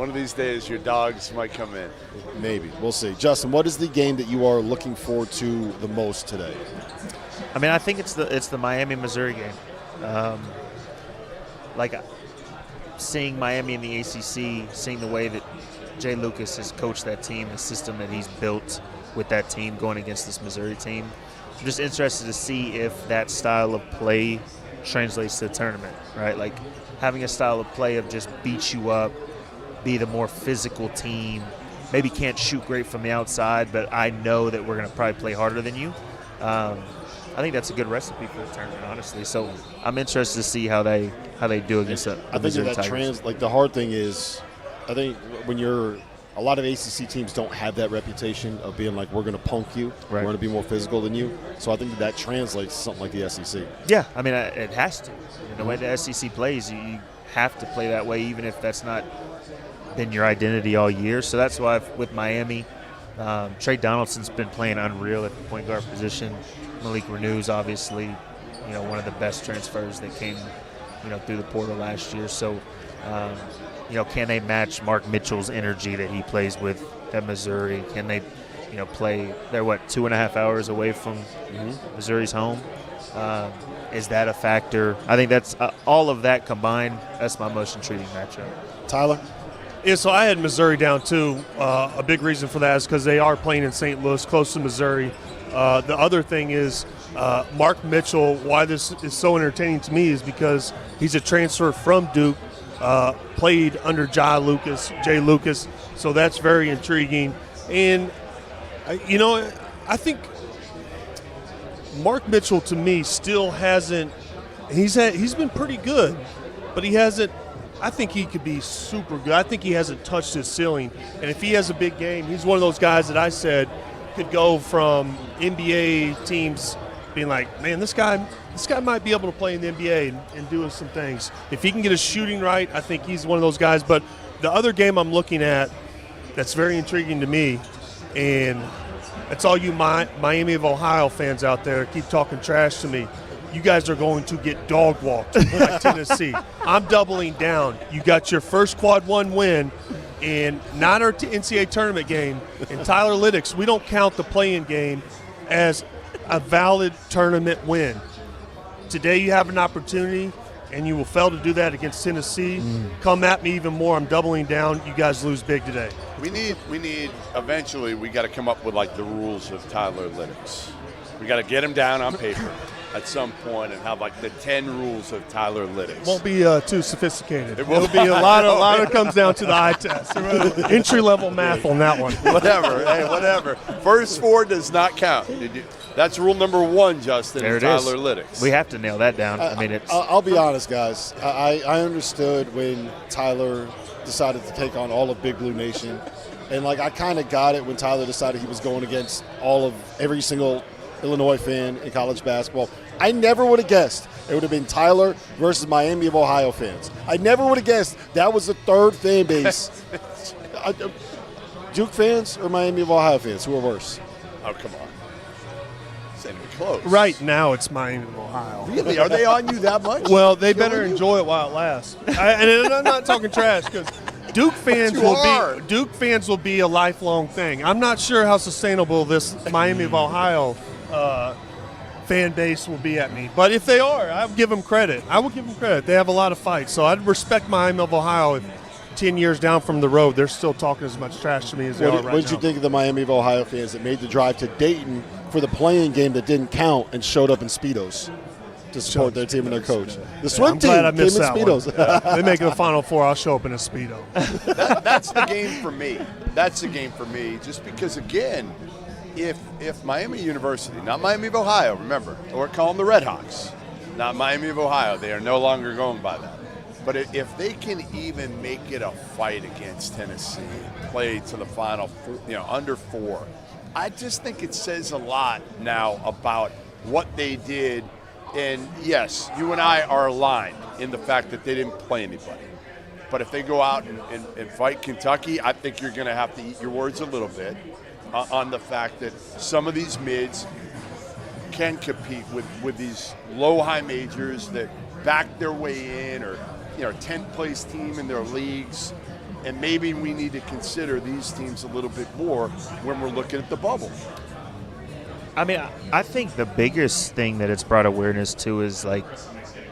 your dogs might come in.
Maybe. We'll see. Justin, what is the game that you are looking forward to the most today?
I mean, I think it's the Miami-Missouri game. Seeing Miami in the ACC, seeing the way that Jay Lucas has coached that team, the system that he's built with that team going against this Missouri team. I'm just interested to see if that style of play translates to the tournament, right? Like having a style of play of just beat you up, be the more physical team. Maybe can't shoot great from the outside, but I know that we're going to probably play harder than you. I think that's a good recipe for the tournament, honestly. So I'm interested to see how they do against the Missouri Tigers.
Like the hard thing is, I think when a lot of ACC teams don't have that reputation of being like, we're going to punk you, we're going to be more physical than you. So I think that translates to something like the SEC.
Yeah, I mean, it has to. The way the SEC plays, you have to play that way, even if that's not been your identity all year. So that's why with Miami, Trey Donaldson's been playing unreal at the point guard position. Malik Renew's obviously, one of the best transfers that came, through the portal last year. So, can they match Mark Mitchell's energy that he plays with at Missouri? Can they, play? They're 2.5 hours away from Missouri's home. Is that a factor? I think that's all of that combined. That's my most intriguing matchup.
Tyler?
Yeah, so I had Missouri down too. A big reason for that is because they are playing in St. Louis, close to Missouri. The other thing is Mark Mitchell. Why this is so entertaining to me is because he's a transfer from Duke, played under Jay Lucas, so that's very intriguing. And, I think Mark Mitchell to me still hasn't – he's been pretty good, but he hasn't – I think he could be super good. I think he hasn't touched his ceiling. And if he has a big game, he's one of those guys that I said could go from NBA teams being like, man, this guy might be able to play in the NBA and do some things. If he can get his shooting right, I think he's one of those guys. But the other game I'm looking at that's very intriguing to me, and it's all you Miami of Ohio fans out there keep talking trash to me. You guys are going to get dog walked by Tennessee. I'm doubling down. You got your first quad one win and not our NCAA tournament game. And Tyler Lydics, we don't count the play-in game as a valid tournament win. Today you have an opportunity, and you will fail to do that against Tennessee. Come at me even more. I'm doubling down. You guys lose big today.
We need eventually we got to come up with the rules of Tyler Lydics. We got to get him down on paper at some point and have the 10 rules of Tyler Lydics.
Won't be too sophisticated. It'll be a lot of comes down to the eye test. Entry-level math on that one.
Whatever. First 4 does not count. That's rule number 1, Justin.
There it
Tyler
is.
Lydics.
We have to nail that down.
I'll be honest, guys. I understood when Tyler decided to take on all of Big Blue Nation. And I kind of got it when Tyler decided he was going against every single Illinois fan in college basketball. I never would have guessed it would have been Tyler versus Miami of Ohio fans. I never would have guessed that was the third fan base. Duke fans or Miami of Ohio fans? Who are worse?
Oh, come on. It's not even close.
Right now it's Miami of Ohio.
Really? Are they on you that much?
Well, they better enjoy it while it lasts. And I'm not talking trash because Duke fans will be a lifelong thing. I'm not sure how sustainable this Miami of Ohio fan base will be at me. But if they are, I would give them credit. They have a lot of fights. So I'd respect Miami of Ohio if 10 years down from the road they're still talking as much trash to me as they are right now.
What did you think of the Miami of Ohio fans that made the drive to Dayton for the playing game that didn't count and showed up in Speedos to support their team and their coach? The swim team came in Speedos.
They make it the Final Four, I'll show up in a Speedo.
That's the game for me. That's the game for me just because, again, if Miami University, not Miami of Ohio, remember, or call them the Red Hawks, not Miami of Ohio, they are no longer going by that. But if they can even make it a fight against Tennessee, play to the Final Four, under 4, I just think it says a lot now about what they did. And yes, you and I are aligned in the fact that they didn't play anybody. But if they go out and fight Kentucky, I think you're going to have to eat your words a little bit on the fact that some of these mids can compete with these low-high majors that back their way in, or 10th place team in their leagues. And maybe we need to consider these teams a little bit more when we're looking at the bubble.
I mean, I think the biggest thing that it's brought awareness to is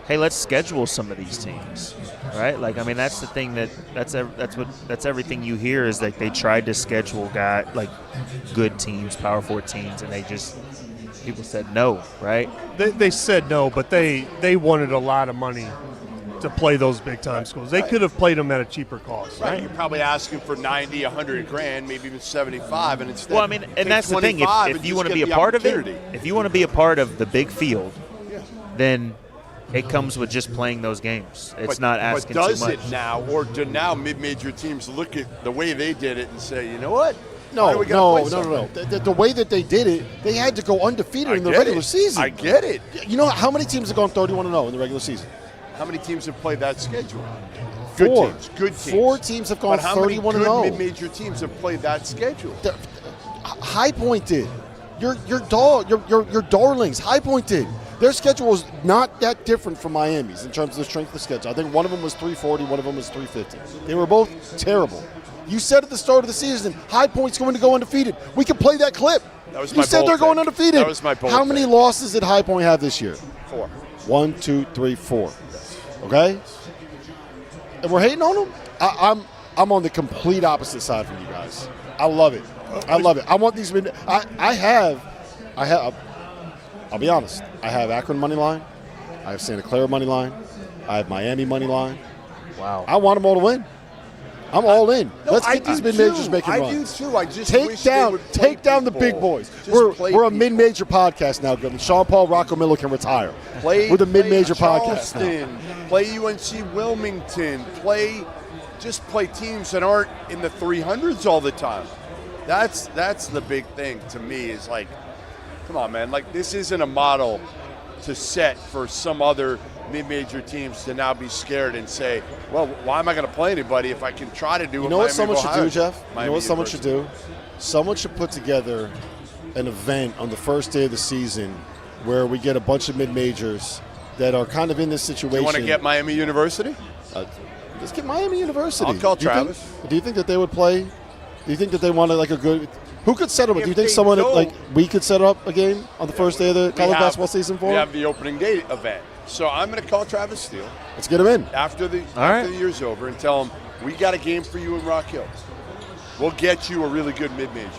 hey, let's schedule some of these teams, right? That's the thing that's everything you hear is they tried to schedule good teams, Power 4 teams, and they just people said no, right?
They said no, but they wanted a lot of money to play those big-time schools. They could have played them at a cheaper cost.
Right. You're probably asking for 90, 100 grand, maybe even 75, and instead.
Well, I mean, and that's the thing. If you want to be a part of it, if you want to be a part of the big field, then it comes with just playing those games. It's not asking too much.
But does it now, or do now mid-major teams look at the way they did it and say, you know what?
No. The way that they did it, they had to go undefeated in the regular season.
I get it.
You know how many teams have gone 31-0 in the regular season?
How many teams have played that schedule?
Four.
Good teams.
4 teams have gone 31-0.
How many good mid-major teams have played that schedule?
High Point did. Your darlings. High Point did. Their schedule was not that different from Miami's in terms of the strength of the schedule. I think one of them was 340, one of them was 350. They were both terrible. You said at the start of the season, High Point's going to go undefeated. We can play that clip.
You
said they're going undefeated.
That was my bold
How many losses did High Point have this year?
4.
1, 2, 3, 4. Okay? And we're hating on them? I'm on the complete opposite side from you guys. I love it. I love it. I want these. I'll be honest. I have Akron money line. I have Santa Clara money line. I have Miami money line.
Wow.
I want them all to win. I'm all in. Let's get these mid-majors making runs.
I do too. I just
take down the big boys. We're a mid-major podcast now, Goodman. Sean Paul, Rocco Miller can retire. We're the mid-major podcast now.
Play UNC Wilmington. Play teams that aren't in the 300s all the time. That's the big thing to me is like, come on, man. Like, this isn't a model to set for some other mid-major teams to now be scared and say, well, why am I going to play anybody if I can try to do
what
Miami
someone should do, Jeff?
Miami
you know what someone
University.
should do? Someone should put together an event on the first day of the season where we get a bunch of mid-majors that are kind of in this situation.
You want to get Miami University?
Just get Miami University.
I'll call Travis.
Do you think that they would play? Do you think that they want like a good? Who could set up? Do you think someone we could set up a game on the first day of the college basketball season for?
We have the opening day event, so I'm going to call Travis Steele.
Let's get him in
after the year's over and tell him we got a game for you in Rock Hill. We'll get you a really good mid-major.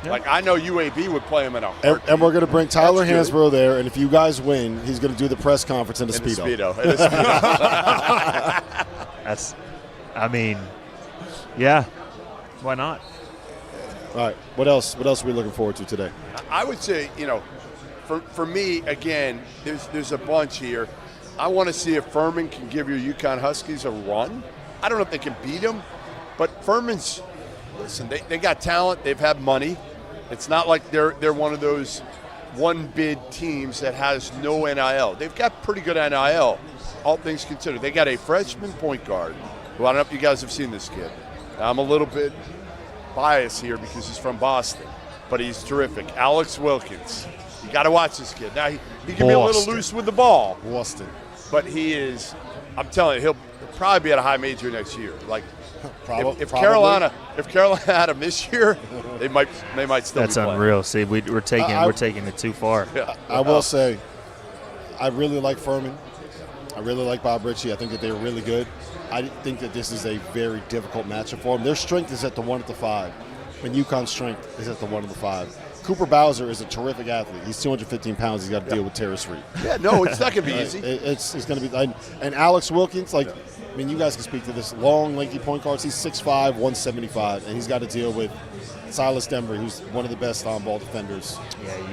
Yeah. Like, I know UAB would play him in a heartbeat.
And we're going to bring Tyler Hansborough there, and if you guys win, he's going to do the press conference in a Speedo.
Yeah, why not?
All right, what else are we looking forward to today?
I would say, for me, again, there's a bunch here. I want to see if Furman can give your UConn Huskies a run. I don't know if they can beat them, but Furman's, listen, they got talent. They've had money. It's not like they're one of those one-bid teams that has no NIL. They've got pretty good NIL, all things considered. They got a freshman point guard who, I don't know if you guys have seen this kid. I'm a little bit biased here because he's from Boston, but he's terrific. Alex Wilkins. You got to watch this kid. Now, he can be a little loose with the ball.
Boston.
But he is, I'm telling you, he'll probably be at a high major next year. Like, if Carolina had him this year, they might still
That's
be playing.
Unreal. See, we're taking it too far.
Yeah.
I will say, I really like Furman. I really like Bob Ritchie. I think that they're really good. I think that this is a very difficult matchup for them. Their strength is at the 1 at the 5, and UConn's strength is at the 1 at the 5. Cooper Bowser is a terrific athlete. He's 215 pounds. He's got to deal with Terrace Reed.
Yeah, no, it's not going to be easy.
It's going to be. And Alex Wilkins, you guys can speak to this. Long, lanky point guards. He's 6'5", 175, and he's got to deal with Silas Demery, who's one of the best on-ball defenders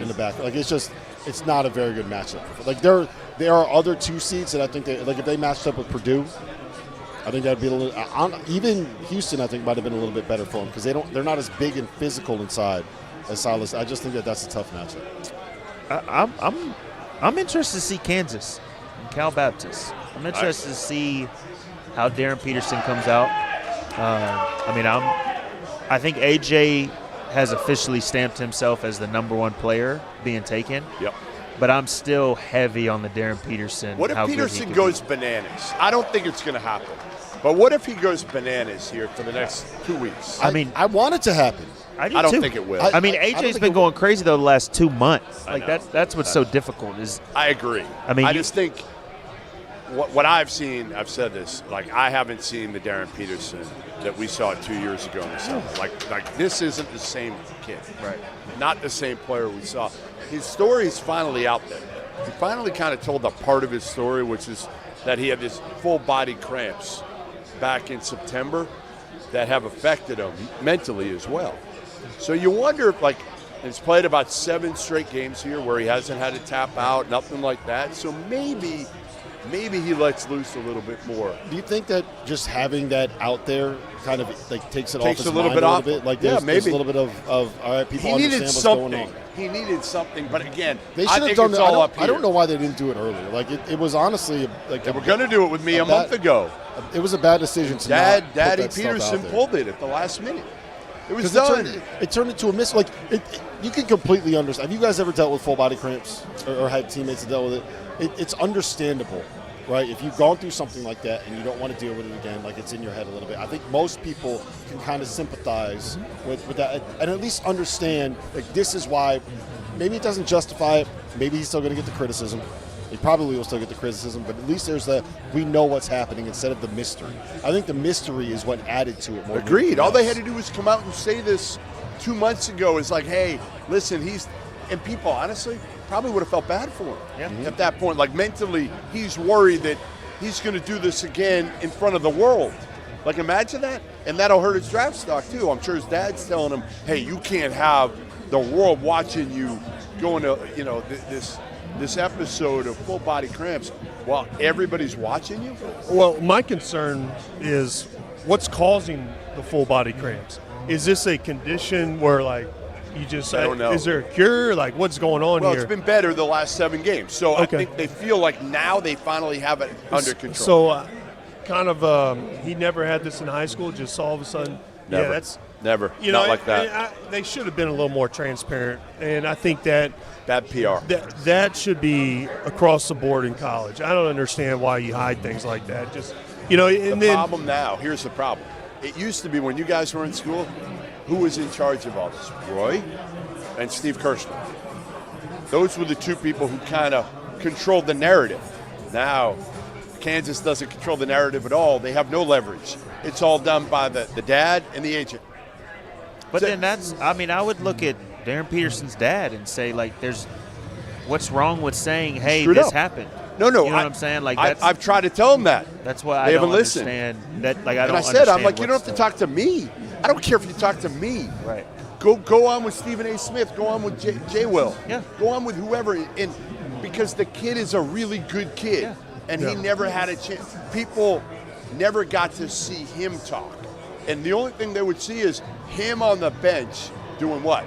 in the back. It's not a very good matchup. There are other 2 seeds that I think if they matched up with Purdue, I think that'd be a little. Even Houston, I think, might have been a little bit better for them because they're not as big and physical inside as Silas. I just think that's a tough matchup.
I'm interested to see Kansas and Cal Baptist. I'm interested to see how Darryn Peterson comes out. I think AJ has officially stamped himself as the number 1 player being taken.
Yep.
But I'm still heavy on the Darryn Peterson.
What if Peterson goes bananas? I don't think it's going to happen. But what if he goes bananas here for the next 2 weeks?
I want it to happen.
I
don't think it will.
AJ's been going crazy though the last 2 months. That's what's so difficult.
I agree.
I mean,
I just think what I've seen, I've said this, like I haven't seen the Darryn Peterson that we saw 2 years ago in the summer. Like this isn't the same kid.
Right.
Not the same player we saw. His story is finally out there. He finally kind of told a part of his story, which is that he had this full body cramps back in September that have affected him mentally as well. So you wonder if, like, he's played about 7 straight games here where he hasn't had to tap out, nothing like that. So maybe he lets loose a little bit more.
Do you think that just having that out there kind of like takes it off his
a little
mind
bit
a
off?
little bit? Like
Yeah,
there's
maybe.
a little bit of all right, people
He
understand
needed
what's
something.
going on.
He needed something, but again,
They
I
should have
think
done
it's
that.
all up here.
I don't know why they didn't do it earlier. Like it was honestly like
They were going to do it with me a month ago.
It was a bad decision to not put
Daddy
that stuff out
Peterson
there.
pulled it at the last minute. It was
'Cause
done.
it turned into a miss. Like you can completely understand. Have you guys ever dealt with full body cramps or had teammates that dealt with it? It's understandable, right? If you've gone through something like that and you don't want to deal with it again, like it's in your head a little bit. I think most people can kind of sympathize with that and at least understand like this is why. Maybe it doesn't justify it. Maybe he's still going to get the criticism. He probably will still get the criticism, but at least there's we know what's happening instead of the mystery. I think the mystery is what added to it more. than
Agreed.
anything
All they
else.
had to do was come out and say this 2 months ago. Is like, hey, listen, and people honestly probably would have felt bad for him at that point. Like mentally, he's worried that he's going to do this again in front of the world. Like imagine that, and that'll hurt his draft stock too. I'm sure his dad's telling him, hey, you can't have the world watching you going to, this episode of full body cramps while everybody's watching you.
Well, my concern is what's causing the full body cramps. Is this a condition where, like, you just
I don't know.
Is there a cure? Like, what's going on
Well,
here?
it's been better the last 7 games. So I
Okay.
think they feel like now they finally have it under control.
So, he never had this in high school. Just all of a sudden,
Never.
yeah, that's
Never.
you know,
Not like that.
they should have been a little more transparent, and I think that
Bad PR.
that should be across the board in college. I don't understand why you hide things like that. Just and
The
then
problem now, here's the problem. It used to be when you guys were in school, who was in charge of all this? Roy and Steve Kirshner. Those were the 2 people who kind of controlled the narrative. Now, Kansas doesn't control the narrative at all. They have no leverage. It's all done by the dad and the agent.
But then I would look at Darryn Peterson's dad and say, like, what's wrong with saying, hey,
Screwed
this
up.
happened?
No,
You know what I'm saying? Like,
I've tried to tell them that.
that's why I
They
don't
haven't listened.
understand that. Like, I
And
don't
I said, I'm
understand
like, you don't
what's
have to talk to me. I don't care if you talk to me.
Right.
Go on with Stephen A. Smith. Go on with J. Will.
Yeah.
Go on with whoever. And because the kid is a really good kid,
Yeah.
and he never had a chance. People never got to see him talk, and the only thing they would see is him on the bench doing what?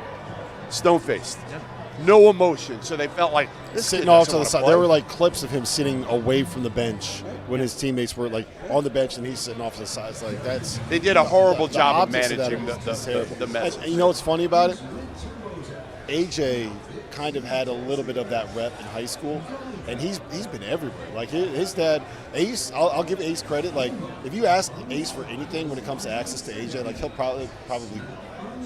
Stone-faced.
Yeah.
No emotion. So they felt like this
Sitting
kid
off
doesn't
to the
wanna
side.
play.
There were like clips of him sitting away from the bench when his teammates were like on the bench and he's sitting off to the side. It's like that's
They did a horrible
the
job of
optics that
managing
is terrible.
the mess.
And you know what's funny about it? AJ kind of had a little bit of that rep in high school, and he's been everywhere. Like his dad, Ace. I'll give Ace credit. Like if you ask Ace for anything when it comes to access to AJ, like he'll probably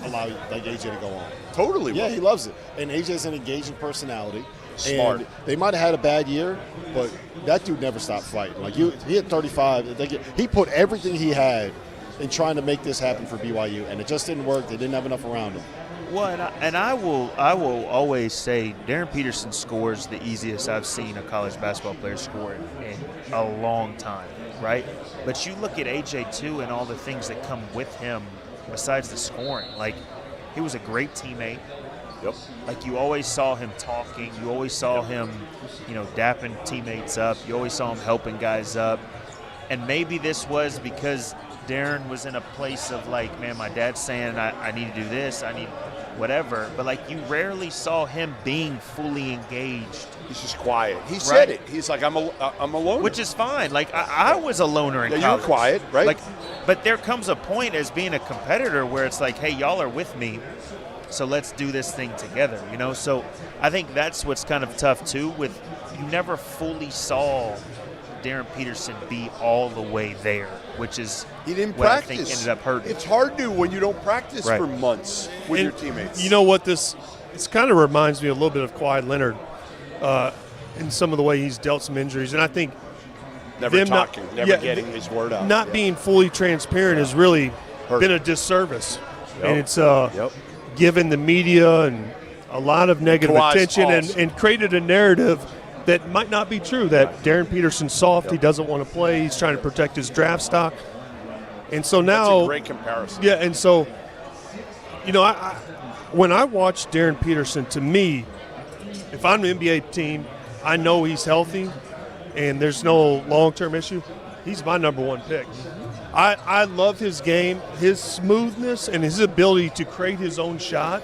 allow like AJ to go on.
Totally.
Yeah, he loves it. And AJ's an engaging personality.
Smart.
And they might have had a bad year, but that dude never stopped fighting. Like he hit 35. He put everything he had in trying to make this happen for BYU, and it just didn't work. They didn't have enough around him.
Well, and I will always say Darryn Peterson scores the easiest I've seen a college basketball player score in a long time, right? But you look at AJ too, and all the things that come with him besides the scoring. Like, he was a great teammate.
Yep.
Like, you always saw him talking. You always saw him, dapping teammates up. You always saw him helping guys up. And maybe this was because Darryn was in a place of like, man, my dad's saying I need to do this, I need whatever. But like, you rarely saw him being fully engaged.
He's just quiet. He said it. He's like, I'm a loner.
Which is fine. Like, I was a loner in
Yeah,
college.
you were quiet, right?
Like, but there comes a point as being a competitor where it's like, hey, y'all are with me, so let's do this thing together, So I think that's what's kind of tough too. With you never fully saw Darryn Peterson be all the way there, which is
he didn't
what
practice.
I think ended up hurting.
It's hard to when you don't practice
Right.
for months with
And
your teammates.
You know what? This kind of reminds me a little bit of Kawhi Leonard in some of the way he's dealt some injuries. And I think
Never talking, never getting his word out.
Not being fully transparent has really been a disservice.
Yep.
And it's given the media and a lot of negative attention and created a narrative that might not be true, that Darryn Peterson's soft, he doesn't want to play, he's trying to protect his draft stock. And so now
that's a great comparison.
Yeah, and so, I when I watch Darryn Peterson, to me, if I'm an NBA team, I know he's healthy and there's no long-term issue. He's my number one pick. I love his game. His smoothness and his ability to create his own shot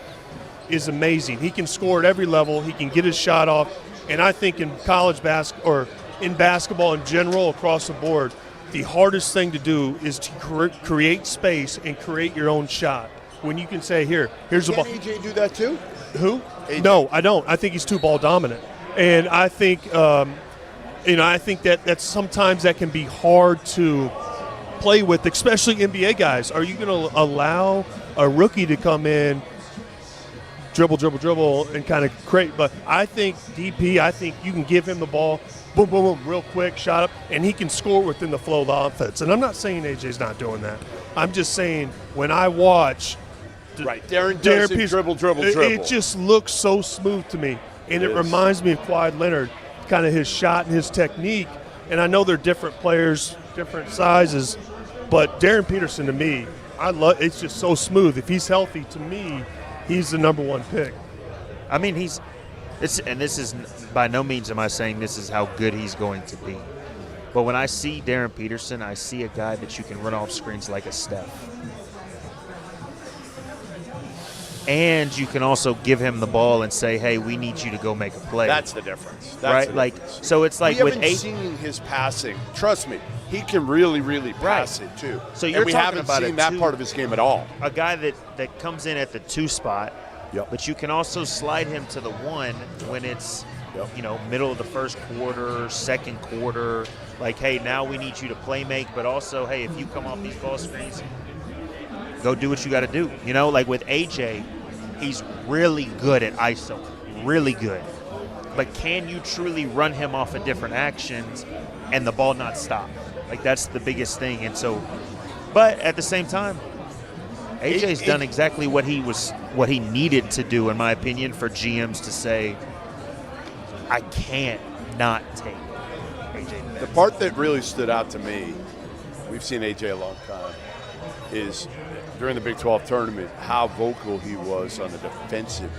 is amazing. He can score at every level. He can get his shot off. And I think in college basketball or in basketball in general across the board, the hardest thing to do is to create space and create your own shot. When you can say, here's the ball.
Can AJ do that too?
Who?
AJ.
No, I don't. I think he's too ball dominant. And I think, I think that sometimes that can be hard to play with, especially NBA guys. Are you going to allow a rookie to come in, dribble, and kind of create? But I think I think you can give him the ball, boom, boom, boom, real quick, shot up, and he can score within the flow of the offense. And I'm not saying AJ's not doing that. I'm just saying when I watch
Darryn does dribble.
It just looks so smooth to me. And it reminds me of Kawhi Leonard, kind of his shot and his technique. And I know they're different players, different sizes, but Darryn Peterson, to me, it's just so smooth. If he's healthy, to me, he's the number one pick.
I mean, and this is by no means am I saying this is how good he's going to be. But when I see Darryn Peterson, I see a guy that you can run off screens like a Steph. And you can also give him the ball and say, hey, we need you to go make a play.
That's the difference.
So it's like
we haven't seen his passing. Trust me, he can really, really pass it too.
So we
haven't seen that part of his game at all.
A guy that comes in at the 2 spot, but you can also slide him to the 1 when it's middle of the first quarter, second quarter. Like, hey, now we need you to play make, but also, hey, if you come off these ball screens, go do what you got to do. Like with AJ, he's really good at ISO, really good. But can you truly run him off of different actions and the ball not stop? Like, that's the biggest thing. And so, but at the same time, AJ's done exactly what he needed to do, in my opinion, for GMs to say, I can't not take AJ.
The part that really stood out to me, we've seen AJ a long time, is during the Big 12 tournament, how vocal he was on the defensive.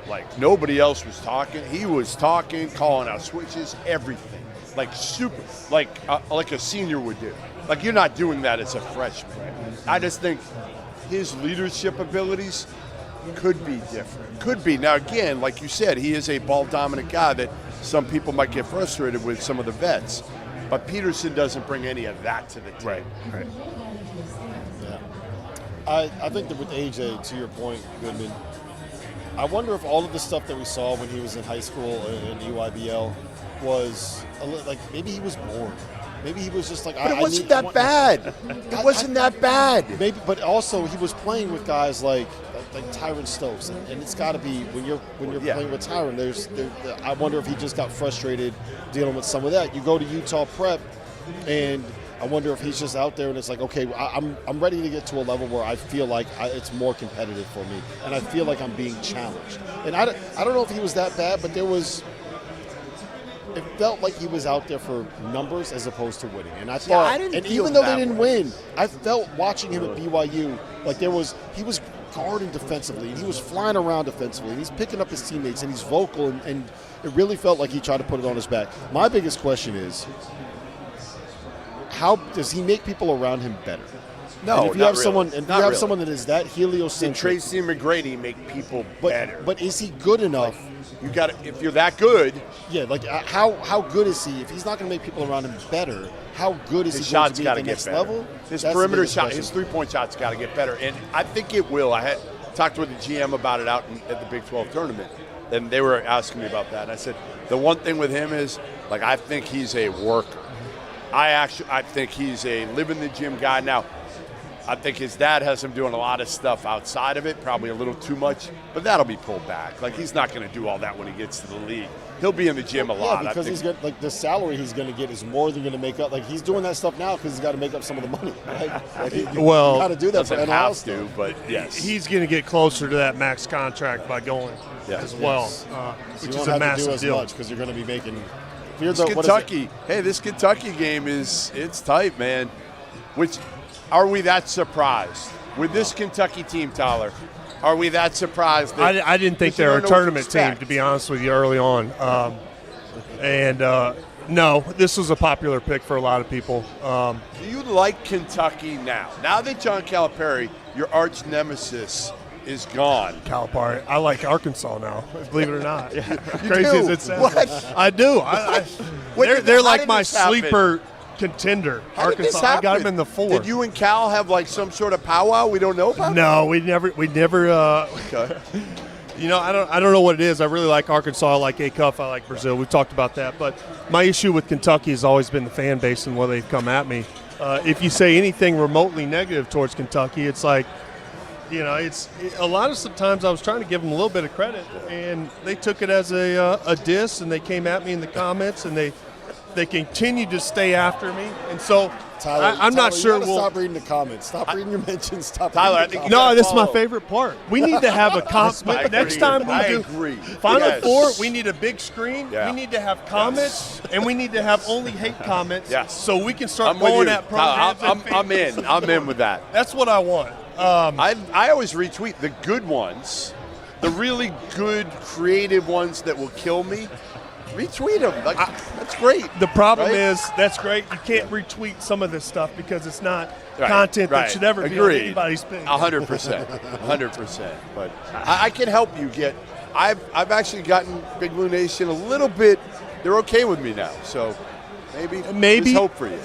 Like, nobody else was talking. He was talking, calling out switches, everything. Like, super, like a senior would do. Like, you're not doing that as a freshman. I just think his leadership abilities could be different. Could be. Now, again, like you said, he is a ball-dominant guy that some people might get frustrated with, some of the vets. But Peterson doesn't bring any of that to the team.
Right.
I think that with AJ, to your point, Goodman, I wonder if all of the stuff that we saw when he was in high school in UIBL was like maybe he was bored. Maybe he was just like,
but it wasn't that bad. It wasn't that bad.
Maybe, but also he was playing with guys like Tyron Stokes, and it's got to be when you're playing with Tyron. I wonder if he just got frustrated dealing with some of that. You go to Utah Prep, and I wonder if he's just out there and it's like, okay, I'm ready to get to a level where I feel like it's more competitive for me, and I feel like I'm being challenged. And I don't know if he was that bad, but it felt like he was out there for numbers as opposed to winning. And I thought, and even though they didn't win, I felt watching him at BYU like he was guarding defensively, and he was flying around defensively, and he's picking up his teammates, and he's vocal, and it really felt like he tried to put it on his back. My biggest question is, how does he make people around him better?
No,
and if you have someone that is that heliocentric,
Tracy McGrady make people better.
But is he good enough?
You got to, if you're that good.
Yeah, like how good is he? If he's not going to make people around him better, how good is he going to be at the next level?
His perimeter shot, his three-point shot's got to get better, and I think it will. I had talked with the GM about it out at the Big 12 tournament, and they were asking me about that. And I said the one thing with him is, like, I think he's a worker. I think he's a live in the gym guy. Now, I think his dad has him doing a lot of stuff outside of it, probably a little too much, but that'll be pulled back. Like, he's not going to do all that when he gets to the league. he'll be in the gym a lot.
Yeah, because he's got like the salary he's going to get is more than going to make up. Like he's doing that stuff now because he's got to make up some of the money. Right? Like, you got to do that for
doesn't
NIL
have
stuff.
to, but yes,
He's going to get closer to that max contract by going as well, which
you
is
won't
a
have to do
massive
as
deal.
much because you're going to be making.
this Kentucky. Hey, this Kentucky game it's tight, man. Are we that surprised with this Kentucky team, Tyler? Are we that surprised? That
I didn't think they were a tournament team, to be honest with you, early on. No, this was a popular pick for a lot of people.
Do you like Kentucky now? Now that John Calipari, your arch nemesis, is gone.
Calipari. I like Arkansas now, believe it or not. Crazy
do?
as it sounds.
What?
I do. They're
how
like
did
my
this happen?
sleeper contender.
How did this
Arkansas. I got
happen?
them in the 4.
Did you and Cal have like some sort of powwow we don't know about?
No, we never.
Okay.
You know, I don't know what it is. I really like Arkansas. I like ACUF. I like Brazil. We've talked about that. But my issue with Kentucky has always been the fan base and where they've come at me. If you say anything remotely negative towards Kentucky, it's like, you know, a lot of sometimes I was trying to give them a little bit of credit, and they took it as a diss, and they came at me in the comments, and they continued to stay after me. And so
Tyler,
I'm not sure
we'll stop reading the comments. Stop reading your mentions. Stop.
Tyler,
reading the
I think
comments.
No, this is my favorite part. We need to have a comment. Next time we do
agree.
Final
Yes.
Four, we need a big screen.
Yeah.
We need to have comments, and we need to have only hate comments,
Yes.
so we can start
I'm with
going
you.
at programs.
Tyler, I'm in. I'm in with that.
That's what I want.
I always retweet the good ones, the really good, creative ones that will kill me. Retweet them. Like, that's great.
The problem
right?
is that's great. You can't retweet some of this stuff because it's not
Right,
content that
right.
should ever be on
Agreed.
anybody's page.
100%. 100%. But I can help you get. I've actually gotten Big Blue Nation a little bit. They're okay with me now. So maybe there's hope for you.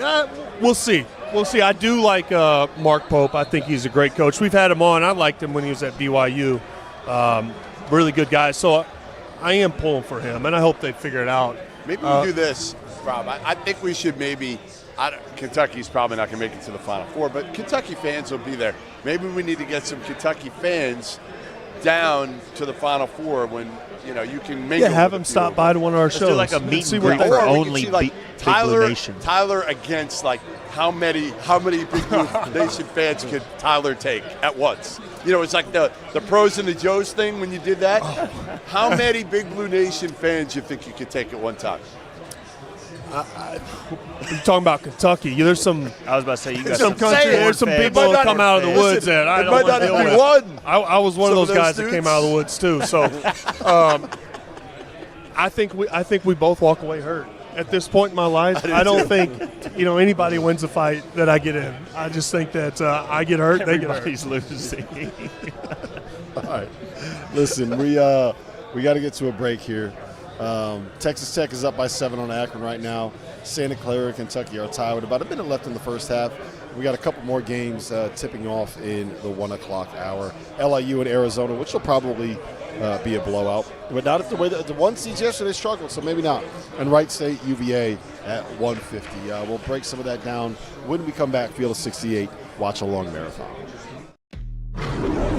We'll see. We'll see. I do like Mark Pope. I think he's a great coach. We've had him on. I liked him when he was at BYU. Really good guy. So I am pulling for him, and I hope they figure it out.
Maybe we do this, Rob. I think we should maybe. Kentucky's probably not going to make it to the Final Four, but Kentucky fans will be there. Maybe we need to get some Kentucky fans down to the Final Four when you can make.
Yeah, have them stop by to one of our shows.
Do like a meet and greet
they
for
think.
only Big Blue Nation.
Tyler against like how many Big Blue Nation fans could Tyler take at once? It's like the pros and the Joes thing when you did that. How many Big Blue Nation fans you think you could take at one time?
You're talking about Kentucky. There's some.
I was about to say you got
Some country. There's some people that come out of the woods that I don't want to deal with.
One.
I was one of those guys that
dudes.
came out of the woods too. So, I think we both walk away hurt. At this point in my life, I don't think anybody wins a fight that I get in. I just think that I get hurt, they get hurt.
Everybody's losing.
All right. Listen, we got to get to a break here. Texas Tech is up by 7 on Akron right now. Santa Clara, Kentucky are tied with about a minute left in the first half. We got a couple more games tipping off in the 1 o'clock hour. LIU and Arizona, which will probably be a blowout, but not at the way that the one seeds yesterday struggled, so maybe not. And Wright State, UVA at 150. We'll break some of that down when we come back. Field of 68, Watchalong Marathon.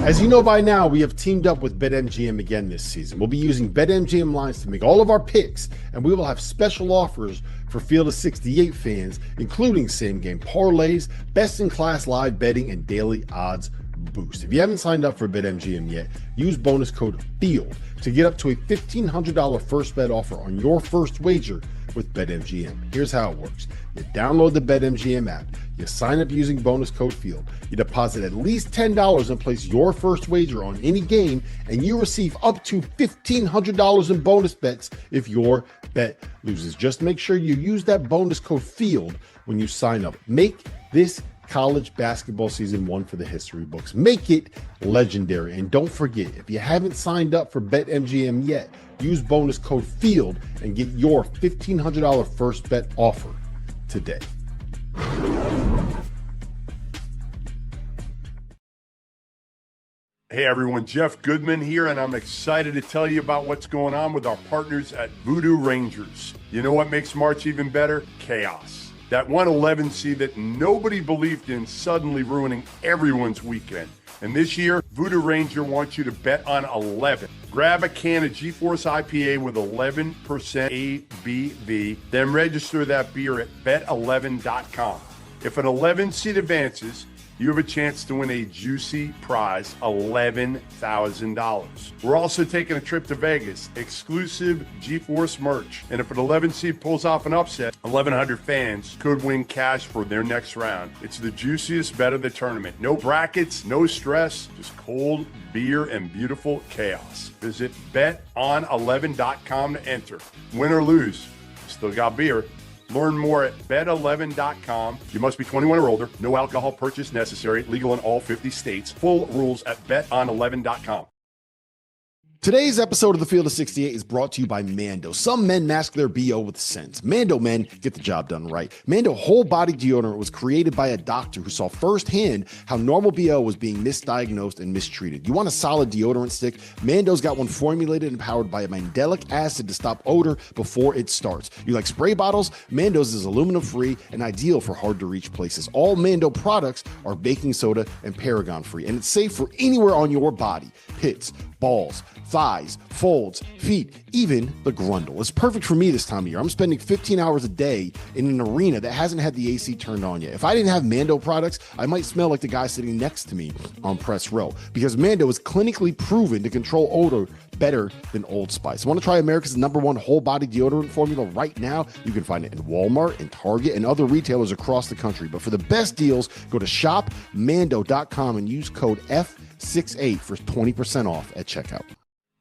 As you know by now, we have teamed up with BetMGM again this season. We'll be using BetMGM lines to make all of our picks, and we will have special offers for Field of 68 fans, including same-game parlays, best-in-class live betting, and daily odds boost. If you haven't signed up for BetMGM yet, use bonus code FIELD to get up to a $1,500 first bet offer on your first wager with BetMGM. Here's how it works. You download the BetMGM app, you sign up using bonus code FIELD, you deposit at least $10 and place your first wager on any game, and you receive up to $1,500 in bonus bets if your bet loses. Just make sure you use that bonus code FIELD when you sign up. Make this college basketball season one for the history books. Make it legendary. And don't forget, if you haven't signed up for BetMGM yet, use bonus code FIELD and get your $1,500 first bet offer today.
Hey everyone, Jeff Goodman here, and I'm excited to tell you about what's going on with our partners at Voodoo Rangers. You know what makes March even better? Chaos. That 111 seed that nobody believed in suddenly ruining everyone's weekend. And this year, Voodoo Ranger wants you to bet on 11. Grab a can of G-Force IPA with 11% ABV, then register that beer at bet11.com. If an 11 seed advances, you have a chance to win a juicy prize, $11,000. We're also taking a trip to Vegas, exclusive G-Force merch. And if an 11 seed pulls off an upset, 1,100 fans could win cash for their next round. It's the juiciest bet of the tournament. No brackets, no stress, just cold beer and beautiful chaos. Visit beton11.com to enter. Win or lose, still got beer. Learn more at bet11.com. You must be 21 or older. No alcohol purchase necessary. Legal in all 50 states. Full rules at beton11.com.
Today's episode of The Field of 68 is brought to you by Mando. Some men mask their BO with scent. Mando men get the job done right. Mando whole body deodorant was created by a doctor who saw firsthand how normal BO was being misdiagnosed and mistreated. You want a solid deodorant stick? Mando's got one formulated and powered by a mandelic acid to stop odor before it starts. You like spray bottles? Mando's is aluminum free and ideal for hard to reach places. All Mando products are baking soda and paragon free, and it's safe for anywhere on your body. Pits, balls, thighs, folds, feet, even the grundle. It's perfect for me this time of year. I'm spending 15 hours a day in an arena that hasn't had the AC turned on yet. If I didn't have Mando products, I might smell like the guy sitting next to me on press row, because Mando is clinically proven to control odor better than Old Spice. Want to try America's #1 whole body deodorant formula right now? You can find it in Walmart and Target and other retailers across the country. But for the best deals, go to shopmando.com and use code F68 for 20% off at checkout.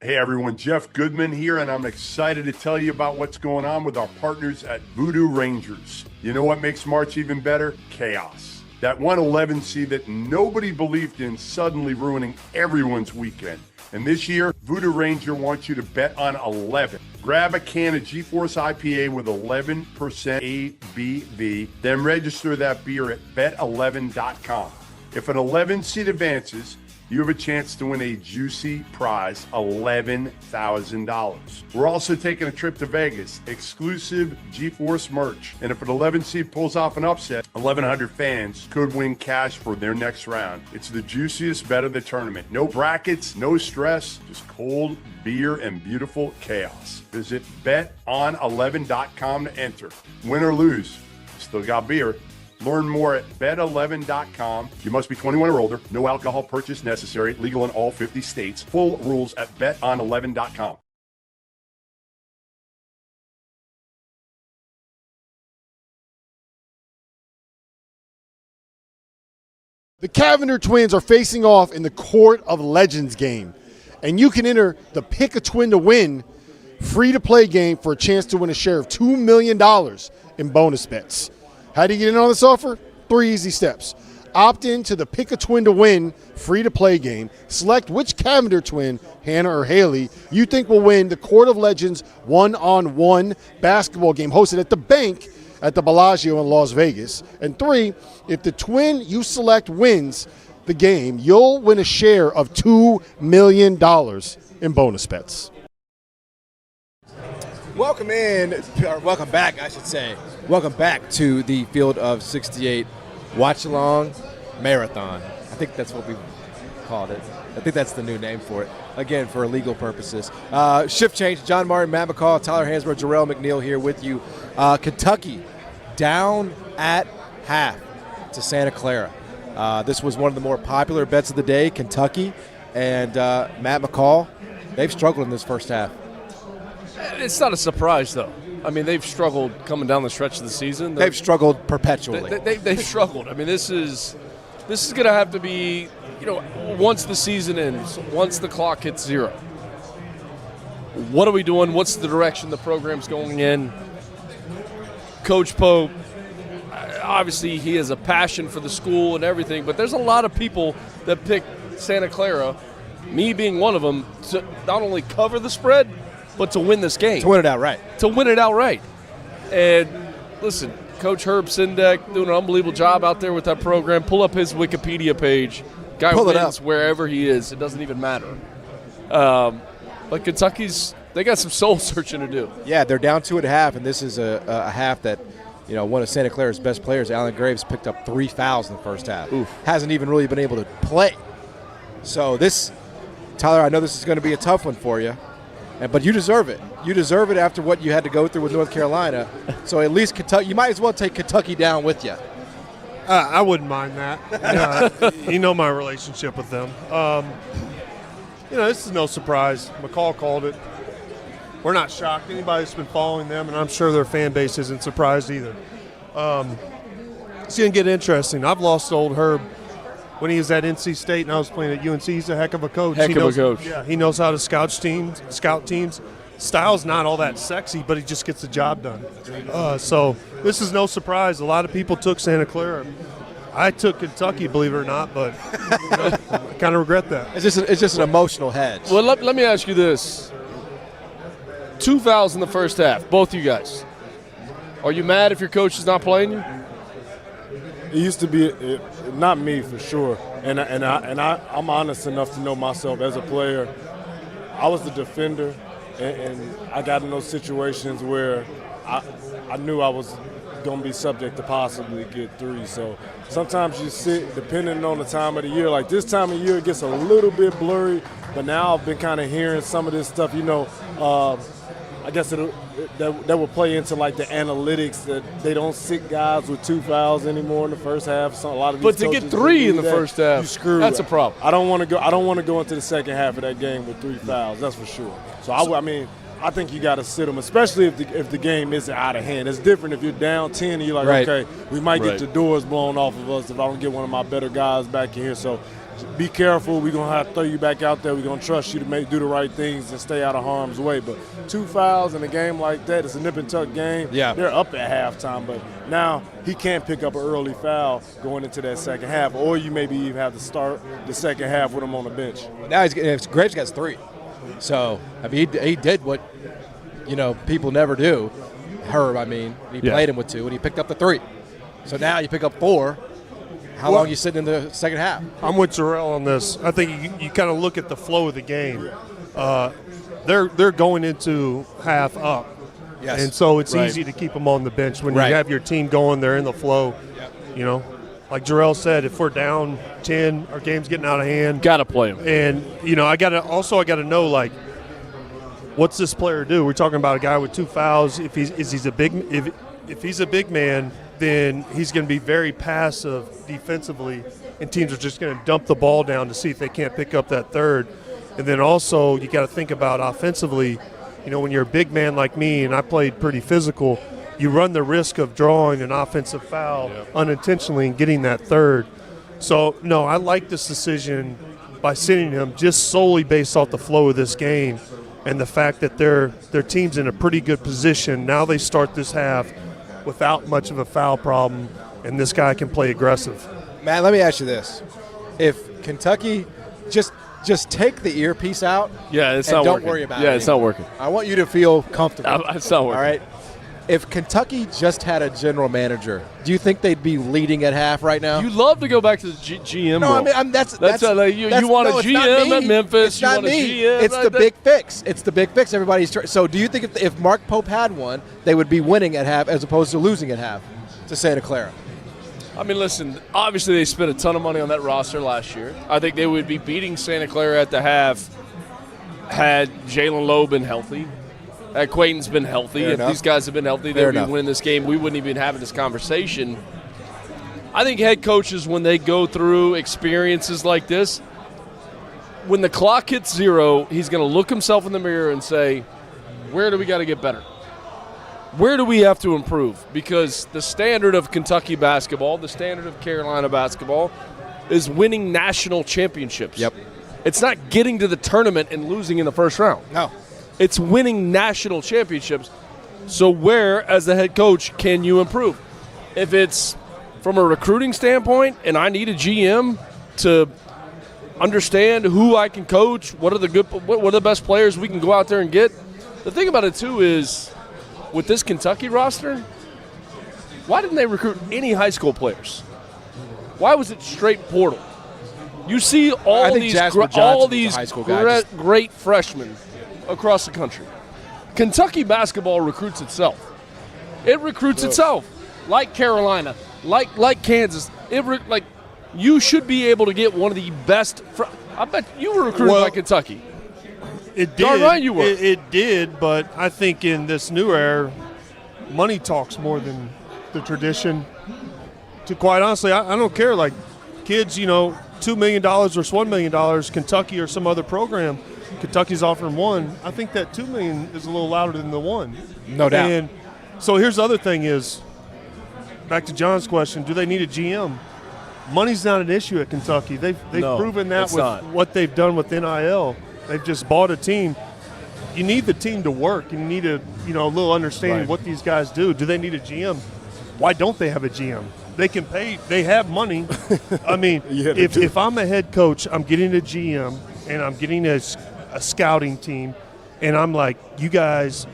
Hey everyone, Jeff Goodman here, and I'm excited to tell you about what's going on with our partners at Voodoo Rangers. You know what makes March even better? Chaos. That 111 seed that nobody believed in suddenly ruining everyone's weekend. And this year, Voodoo Ranger wants you to bet on 11. Grab a can of G-Force IPA with 11% ABV, then register that beer at bet11.com. If an 11 seed advances, you have a chance to win a juicy prize, $11,000. We're also taking a trip to Vegas, exclusive G-Force merch. And if an 11 seed pulls off an upset, 1,100 fans could win cash for their next round. It's the juiciest bet of the tournament. No brackets, no stress, just cold beer and beautiful chaos. Visit beton11.com to enter. Win or lose, still got beer. Learn more at bet11.com. You must be 21 or older. No alcohol purchase necessary. Legal in all 50 states. Full rules at beton11.com.
The Cavender twins are facing off in the Court of Legends game, and you can enter the Pick a Twin to Win free-to-play game for a chance to win a share of $2 million in bonus bets. How do you get in on this offer? 3 easy steps. Opt in to the Pick a Twin to Win free-to-play game. Select which Cavender twin, Hannah or Haley, you think will win the Court of Legends one-on-one basketball game hosted at the Bank at the Bellagio in Las Vegas. And 3, if the twin you select wins the game, you'll win a share of $2 million in bonus bets.
Welcome back, I should say. Welcome back to the Field of 68 Watchalong Marathon. I think that's what we called it. I think that's the new name for it. Again, for legal purposes. Shift change, John Martin, Matt McCall, Tyler Hansbrough, Jarrell McNeil here with you. Kentucky down at half to Santa Clara. This was one of the more popular bets of the day, Kentucky. And Matt McCall, they've struggled in this first half.
It's not a surprise, though. I mean, they've struggled coming down the stretch of the season.
They've struggled perpetually.
They've struggled. I mean, this is going to have to be, once the season ends, once the clock hits 0. What are we doing? What's the direction the program's going in? Coach Pope, obviously he has a passion for the school and everything, but there's a lot of people that pick Santa Clara, me being one of them, to not only cover the spread, but to win this game.
To win it outright.
And listen, Coach Herb Sindek doing an unbelievable job out there with that program. Pull up his Wikipedia page. Guy wins wherever he is. It doesn't even matter. But Kentucky's, they got some soul searching to do.
Yeah, they're down 2 at half, and this is a half that, one of Santa Clara's best players, Alan Graves, picked up 3 fouls in the first half.
Oof.
Hasn't even really been able to play So this, Tyler, I know this is going to be a tough one for you, but you deserve it. You deserve it after what you had to go through with North Carolina. So at least Kentucky, you might as well take Kentucky down with you.
I wouldn't mind that. You know my relationship with them. This is no surprise. McCall called it. We're not shocked. Anybody that's been following them, and I'm sure their fan base isn't surprised either. It's going to get interesting. I've lost to old Herb when he was at NC State and I was playing at UNC. He's a heck of a coach. Yeah, he knows how to scout teams. Style's not all that sexy, but he just gets the job done. So this is no surprise. A lot of people took Santa Clara. I took Kentucky, believe it or not, but I kind of regret that.
It's just an emotional hedge.
Well, let me ask you this. 2 fouls in the first half, both you guys. Are you mad if your coach is not playing you?
It used to be not me for sure, and I'm honest enough to know myself as a player. I was the defender, and I got in those situations where I knew I was going to be subject to possibly get 3. So sometimes you sit, depending on the time of the year. Like this time of year, it gets a little bit blurry, but now I've been kind of hearing some of this stuff. I guess that will play into like the analytics that they don't sit guys with 2 fouls anymore in the first half. So a lot of these
but to get 3 in the first half,
you screw.
That's a problem.
I don't want to go into the second half of that game with 3 fouls. That's for sure. So I think you got to sit them, especially if the game isn't out of hand. It's different if you're down 10 and you're like,
right.
Okay, we might get the doors blown off of us if I don't get one of my better guys back in here. So be careful. We're going to have to throw you back out there. We're going to trust you to do the right things and stay out of harm's way. But 2 fouls in a game like that, it's a nip-and-tuck game.
Yeah.
They're up at halftime, but now he can't pick up an early foul going into that second half, or you maybe even have to start the second half with him on the bench.
Now Greg's got 3. So, he did what, people never do. Herb, he played him with 2, and he picked up the 3. So now you pick up 4. How long are you sitting in the second half?
I'm with Jarrell on this. I think you kind of look at the flow of the game. They're going into half up.
Yes.
And so it's easy to keep them on the bench. When you have your team going, they're in the flow. Yep. Like Jarrell said, if we're down 10, our game's getting out of hand.
Got to play them.
And, I got to know, like, what's this player do? We're talking about a guy with 2 fouls. If he's a big man, then he's going to be very passive defensively, and teams are just going to dump the ball down to see if they can't pick up that third. And then also you got to think about offensively, when you're a big man like me and I played pretty physical, you run the risk of drawing an offensive foul unintentionally and getting that third. So, no, I like this decision by sitting him just solely based off the flow of this game and the fact that their team's in a pretty good position. Now they start this half without much of a foul problem, and this guy can play aggressive.
Matt, let me ask you this. If Kentucky just take the earpiece out
it's
and
not
don't
working.
worry about it.
Yeah, it's not working.
I want you to feel comfortable.
It's not working.
All right? If Kentucky just had a general manager, do you think they'd be leading at half right now?
You love to go back to the GM
No,
role.
you
want a GM at Memphis.
It's not me. It's the big fix. It's the big fix. So do you think if Mark Pope had one, they would be winning at half as opposed to losing at half to Santa Clara?
Listen, obviously they spent a ton of money on that roster last year. I think they would be beating Santa Clara at the half had Jalen Lowe been healthy. Had Quayton's been healthy.
Fair
if
enough.
These guys have been healthy, they would be winning this game. We wouldn't even be having this conversation. I think head coaches, when they go through experiences like this, when the clock hits 0, he's going to look himself in the mirror and say, where do we got to get better? Where do we have to improve? Because the standard of Kentucky basketball, the standard of Carolina basketball, is winning national championships.
Yep.
It's not getting to the tournament and losing in the first round.
No.
It's winning national championships. So where, as the head coach, can you improve? If it's from a recruiting standpoint and I need a GM to understand who I can coach, what are the best players we can go out there and get. The thing about it, too, is with this Kentucky roster, why didn't they recruit any high school players? Why was it straight portal? You see all these great freshmen across the country. Kentucky basketball recruits itself. It recruits itself, like Carolina, like Kansas. You should be able to get one of the best. I bet you were recruited by Kentucky.
It did.
Darn right you were.
It did, but I think in this new era, money talks more than the tradition. To quite honestly, I don't care. Like kids, $2 million versus $1 million, Kentucky or some other program. Kentucky's offering $1 million. I think that $2 million is a little louder than the $1 million.
No doubt.
And so here's the other thing is, back to John's question, do they need a GM? Money's not an issue at Kentucky. They've proven that with what they've done with NIL. They've just bought a team. You need the team to work. You need a little understanding of what these guys do. Do they need a GM? Why don't they have a GM? They can pay. They have money. I mean, if I'm a head coach, I'm getting a GM and I'm getting a scouting team, and I'm like, you guys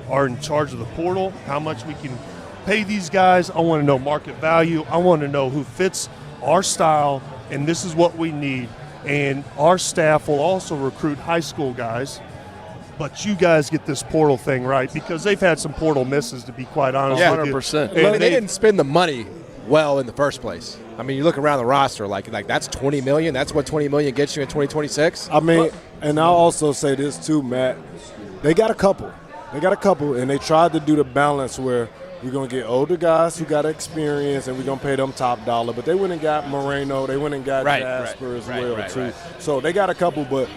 are in charge of the portal, how much we can pay these guys. I want to know market value. I want to know who fits our style, and this is what we need. And our staff will also recruit high school guys. But you guys get this portal thing right, because they've had some portal misses, to be quite honest with you.
100%.
They didn't spend the money well in the first place. I mean, you look around the roster, like that's $20 million. That's what $20 million gets you in 2026.
I mean, and I'll also say this too, Matt. They got a couple, and they tried to do the balance where we're going to get older guys who got experience and we're going to pay them top dollar. But they went and got Moreno. They went and got Jasper as well, too. So they got a couple, but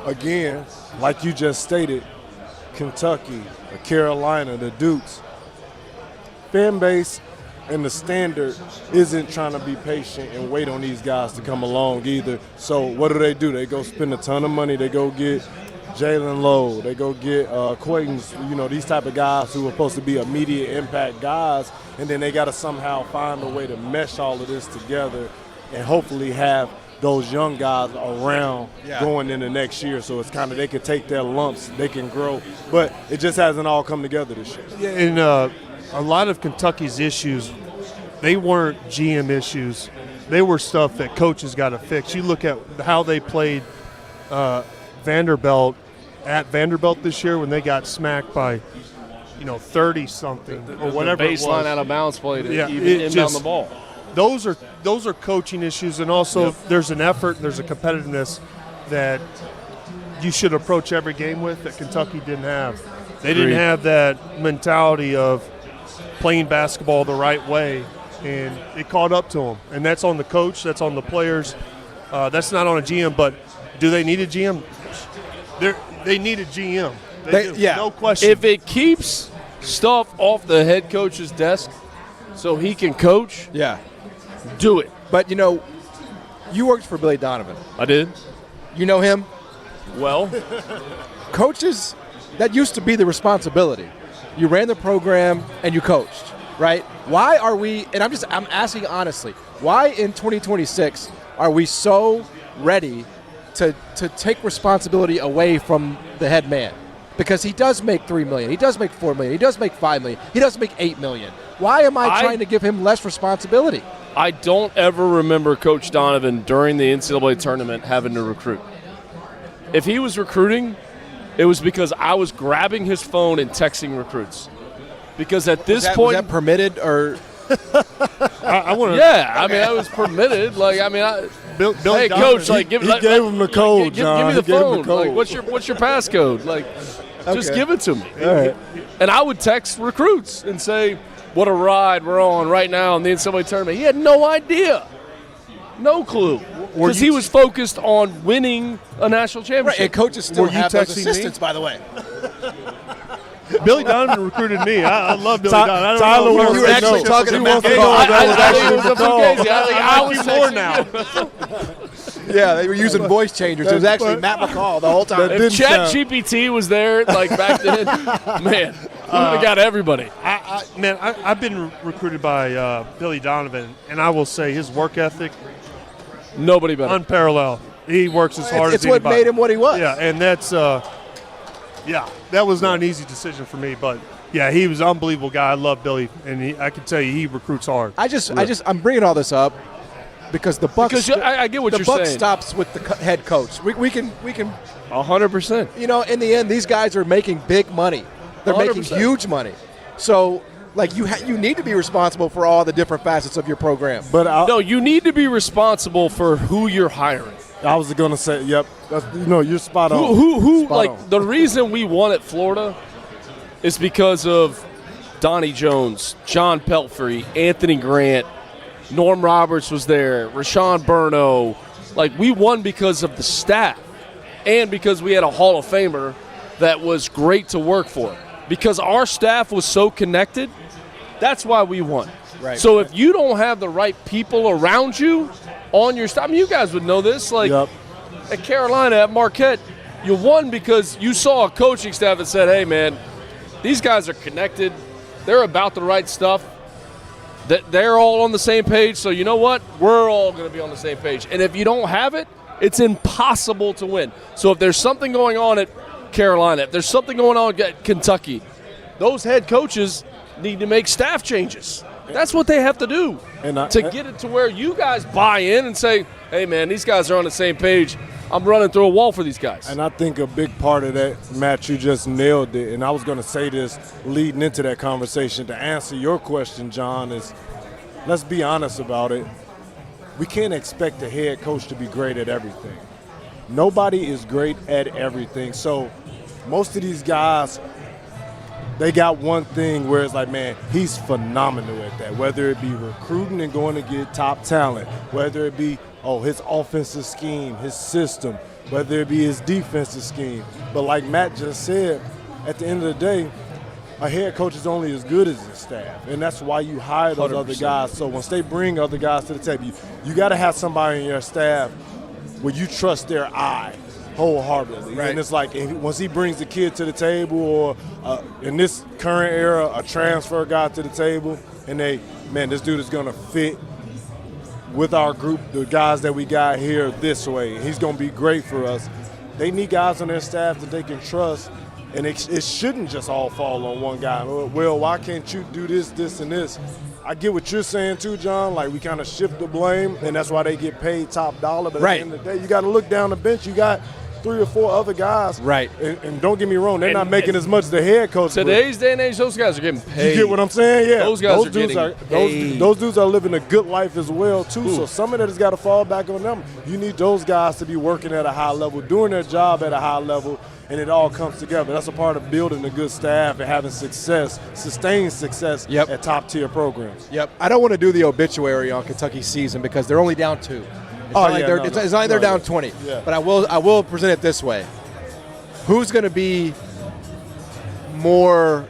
again, like you just stated, Kentucky, Carolina, the Dukes, fan base and the standard isn't trying to be patient and wait on these guys to come along either. So what do? They go spend a ton of money. They go get Jalen Lowe. They go get Quayton's, these type of guys who are supposed to be immediate impact guys, and then they got to somehow find a way to mesh all of this together and hopefully have those young guys around going into next year. So it's kind of they can take their lumps, they can grow, but it just hasn't all come together this year.
Yeah, and a lot of Kentucky's issues, they weren't GM issues. They were stuff that coaches got to fix. You look at how they played Vanderbilt at Vanderbilt this year when they got smacked by 30-something or whatever
the baseline
it was.
Out of bounds play to even inbound
just,
the ball.
Those are coaching issues, and also there's an effort and there's a competitiveness that you should approach every game with that Kentucky didn't have. They didn't have that mentality of playing basketball the right way, and it caught up to them. And that's on the coach, that's on the players, that's not on a GM. But do they need a GM? They need a GM. No question.
If it keeps stuff off the head coach's desk so he can coach, do it.
But, you worked for Billy Donovan.
I did.
You know him?
Well,
coaches, that used to be the responsibility. You ran the program and you coached, right? Why are we, and I'm asking honestly, why in 2026 are we so ready to take responsibility away from the head man? Because he does make $3 million, he does make $4 million, he does make $5 million, he does make $8 million. Why am I trying to give him less responsibility?
I don't ever remember Coach Donovan during the NCAA tournament having to recruit. If he was recruiting, it was because I was grabbing his phone and texting recruits. Because at this point,
was that permitted or?
I want to.
Yeah, I mean, I was permitted.
Billy
hey,
Donovan,
coach,
he gave him the code,
give
John.
me the
He gave him
phone.
the code.
What's your passcode? Just give it to me.
All right.
And I would text recruits and say, what a ride we're on right now in the NCAA tournament. He had no idea. No clue. Because he was focused on winning a national championship.
Right, and coaches still have those
texting me?
assistants, by the way.
Billy Donovan recruited me. I love Billy Donovan. I don't
Tyler
know if
wants
You were
to
actually
know.
talking
He
about
wants to
the
know
call.
if that was
I
actually
was
the
a
call.
fugazi. I was
more
texting
now.
Yeah, they were using voice changers. It was actually Matt McCall the whole time.
That
If
didn't
Chat
sound-
GPT was there back then, man, we would have got everybody.
I've been recruited by Billy Donovan, and I will say his work ethic,
Nobody better.
unparalleled. He works as hard
It's
as
what
anybody.
made him what he was.
Yeah, and that's that was not an easy decision for me, but yeah, he was an unbelievable guy. I love Billy, and I can tell you he recruits hard.
I'm bringing all this up because the Bucks.
Because I get what
the
you're
Bucks
saying.
stops with the head coach. We can
100%.
in the end, these guys are making big money. They're making
100%.
huge money. So, you need to be responsible for all the different facets of your program.
But
No, you need to be responsible for who you're hiring.
I was going to say, yep. That's, you're spot on.
Who
Spot
like
on.
the reason we won at Florida is because of Donnie Jones, John Pelfrey, Anthony Grant, Norm Roberts was there, Rashawn Burno. Like, we won because of the staff and because we had a Hall of Famer that was great to work for. Because our staff was so connected, that's why we won.
Right.
So if you don't have the right people around you on your staff, I mean, you guys would know this. Like,
Yep.
at Carolina, at Marquette, you won because you saw a coaching staff that said, hey, man, these guys are connected. They're about the right stuff. They're all on the same page. So you know what? We're all going to be on the same page. And if you don't have it, it's impossible to win. So if there's something going on at Carolina, if there's something going on at Kentucky, those head coaches need to make staff changes. That's what they have to do to get it to where you guys buy in and say, hey, man, these guys are on the same page. I'm running through a wall for these guys.
And I think a big part of that, Matt, you just nailed it. And I was going to say this leading into that conversation to answer your question, John, is let's be honest about it. We can't expect a head coach to be great at everything. Nobody is great at everything. So most of these guys, they got one thing where it's like, man, he's phenomenal at that. Whether it be recruiting and going to get top talent, whether it be, his offensive scheme, his system, whether it be his defensive scheme. But like Matt just said, at the end of the day, a head coach is only as good as his staff. And that's why you hire those
100%.
other guys. So once they bring other guys to the table, you got to have somebody in your staff where you trust their eye wholeheartedly.
Right.
And it's like once he brings the kid to the table, or in this current era, a transfer guy to the table, and this dude is going to fit with our group, the guys that we got here this way. He's going to be great for us. They need guys on their staff that they can trust, and it shouldn't just all fall on one guy. Well, why can't you do this, this, and this? I get what you're saying too, John. Like, we kind of shift the blame, and that's why they get paid top dollar. But
Right.
at the end of the day, you got to look down the bench. You got 3 or 4 other guys.
Right.
And don't get me wrong, they're not making as much as the head coach.
Today's day and age, those guys are getting paid.
You get what I'm saying? Yeah.
Those guys are
dudes
getting paid.
those dudes are living a good life as well too. So some of that has got to fall back on them. You need those guys to be working at a high level, doing their job at a high level, and it all comes together. That's a part of building a good staff and having success, sustained success at top tier programs.
Yep. I don't want to do the obituary on Kentucky's season because they're only down 2. It's not like they're down 20.
Yeah.
But I will present it this way. Who's going to be more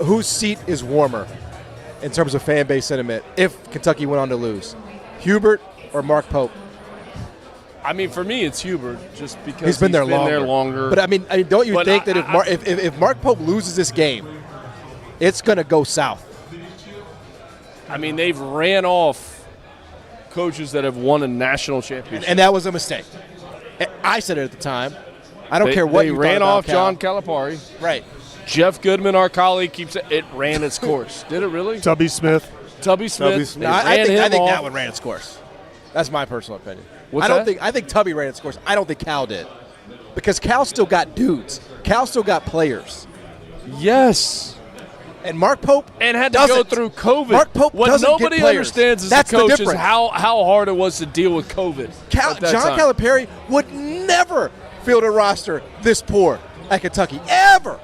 whose seat is warmer in terms of fan base sentiment if Kentucky went on to lose? Hubert or Mark Pope?
I mean, for me, it's Hubert, just because
He's been there
longer.
But I mean, don't you think that if Mark Pope loses this game, it's going to go south?
I mean, they've ran off coaches that have won a national championship.
And that was a mistake. I said it at the time. I don't care what
they
you
ran
thought
off
about
John Calipari.
Right.
Jeff Goodman, our colleague, keeps it ran its course. Did it really?
Tubby Smith.
Tubby Smith.
Smith.
They
No, I
ran
think
him off.
that one ran its course. That's my personal opinion.
What's
I
that?
think Tubby ran its course. I don't think Cal did, because Cal still got dudes. Cal still got players,
Yes.
and Mark Pope
And had to go
doesn't.
through COVID.
Mark Pope
what
doesn't
nobody
get players.
understands as
That's
a
the
coach is
difference.
how hard it was to deal with COVID. at that
John
time.
Calipari would never field a roster this poor at Kentucky, ever.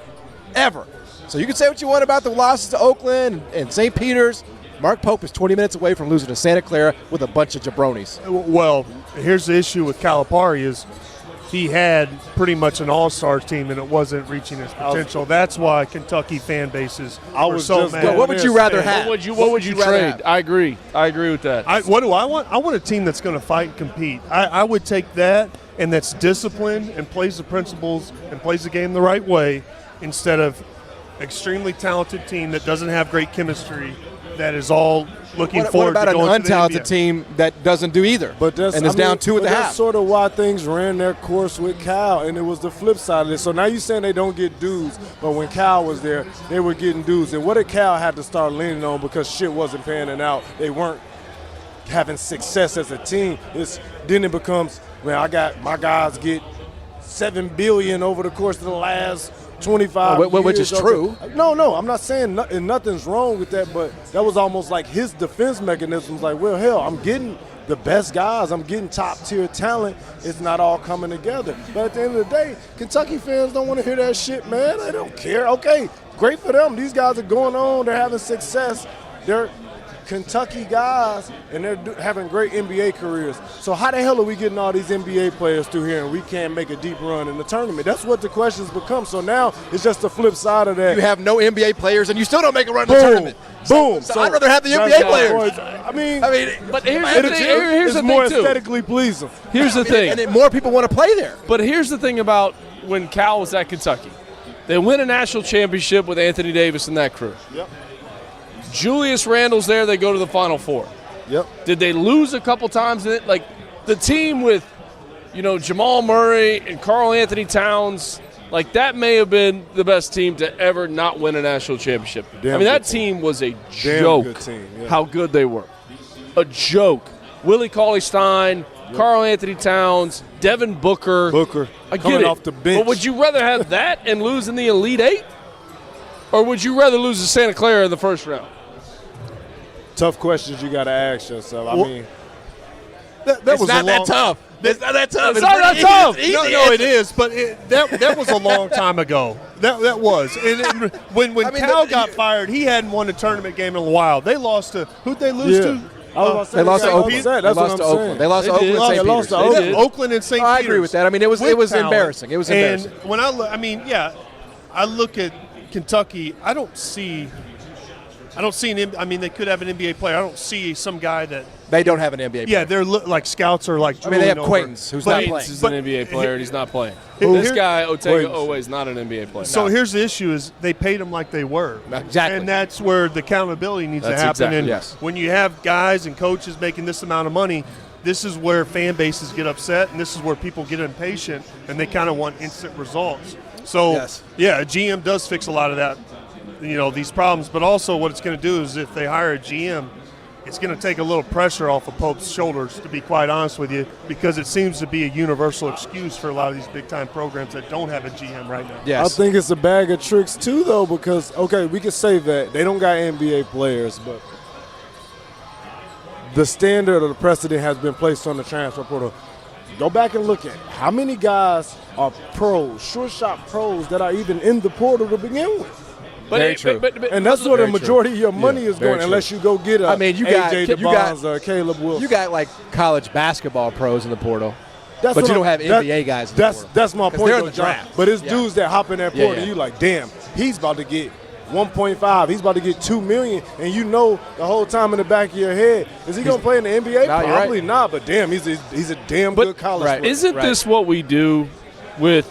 So you can say what you want about the losses to Oakland and St. Peter's. Mark Pope is 20 minutes away from losing to Santa Clara with a bunch of jabronis.
Well, here's the issue with Calipari is he had pretty much an all-star team and it wasn't reaching its potential. That's why Kentucky fan bases were
was
so
just
mad.
going
What would you rather have?
What would you
rather
trade?
have?
I agree with that.
What do I want? I want a team that's going to fight and compete. I would take that and that's disciplined and plays the principles and plays the game the right way instead of extremely talented team that doesn't have great chemistry that is all looking
What
forward
about
to
an
going
untalented
to the NBA.
team that doesn't do either?
But that's
and is down 2 at the
that's
half.
sort of why things ran their course with Cal, and it was the flip side of this. So now you're saying they don't get dudes, but when Cal was there, they were getting dudes. And what did Cal have to start leaning on because shit wasn't panning out? They weren't having success as a team. Then it becomes, man, I got my guys get $7 billion over the course of the last 25
which
years.
is true.
No, I'm not saying nothing's wrong with that, but that was almost like his defense mechanisms. Like, well, hell, I'm getting the best guys. I'm getting top-tier talent. It's not all coming together. But at the end of the day, Kentucky fans don't want to hear that shit, man. They don't care. Okay, great for them. These guys are going on. They're having success. They're Kentucky guys, and they're having great NBA careers. So how the hell are we getting all these NBA players through here and we can't make a deep run in the tournament? That's what the questions become. So now it's just the flip side of that.
You have no NBA players, and you still don't make a run in the tournament.
Boom.
So I'd rather have the NBA players.
I mean,
but here's the thing,
more
too.
aesthetically pleasing.
Here's the thing.
And more people want to play there.
But here's the thing about when Cal was at Kentucky. They win a national championship with Anthony Davis and that crew.
Yep.
Julius Randle's there. They go to the Final Four.
Yep.
Did they lose a couple times in it? Like the team with, Jamal Murray and Karl Anthony Towns, like that may have been the best team to ever not win a national championship. That team was a joke.
Good team, yeah.
How good they were. A joke. Willie Cauley-Stein, Karl Anthony Towns, Devin Booker. I get
coming
it.
off the bench.
But would you rather have that and lose in the Elite Eight? Or would you rather lose to Santa Clara in the first round?
Tough questions you got to ask yourself. I mean,
It's not that tough. It's not that tough.
It's not that tough.
No, it is, but that was a long time ago. That was. And when Cal got fired, he hadn't won a tournament game in a while. They lost to – who'd they lose to?
They lost to Oakland.
That's what I'm saying.
They lost to Oakland and St.
lost to
Peter's.
Oakland.
Oakland and St. Peter's.
I agree with that. I mean, it was embarrassing. It was embarrassing.
And when I look at Kentucky, I don't see they could have an NBA player. I don't see some guy that
They don't have an NBA player.
Yeah, they're like scouts are like.
I mean, they have
over.
Quaintance, who's not
Quaintance
playing.
is an NBA player, and he's not playing.
Who?
This guy, Otega
Quaintance.
Owe, is not an NBA player.
So here's the issue: is they paid them like they were,
Exactly.
and that's where the accountability needs to
That's
happen.
exactly,
and
yes.
when you have guys and coaches making this amount of money, this is where fan bases get upset, and this is where people get impatient, and they kind of want instant results. So
Yes.
yeah, a GM does fix a lot of that, these problems. But also, what it's going to do is if they hire a GM, it's going to take a little pressure off of Pope's shoulders, to be quite honest with you, because it seems to be a universal excuse for a lot of these big-time programs that don't have a GM right now.
Yes.
I think it's a bag of tricks too, though, because we can say that they don't got NBA players, but the standard or the precedent has been placed on the transfer portal. Go back and look at how many guys are pros, short shot pros that are even in the portal to begin with.
Very true.
And that's where the
Very
majority of your money is
very
going,
true.
unless you go get
I mean, you got-
AJ
you got-
DeBonds or Caleb Wilson.
You got like college basketball pros in the portal,
That's
but
what
you don't
I'm-
have
that-
NBA guys in the portal.
That's my
'Cause
point,
they're in
though,
the
John.
draft.
But it's
Yeah.
dudes that hop in that
Yeah,
portal,
yeah.
you like, damn, he's about to get 1.5. He's about to get $2 million, and you know the whole time in the back of your head, is he going to play in the NBA?
No, you're
Probably
right.
not, but damn, he's a damn
But-
good college
Right.
player.
Isn't this what we do with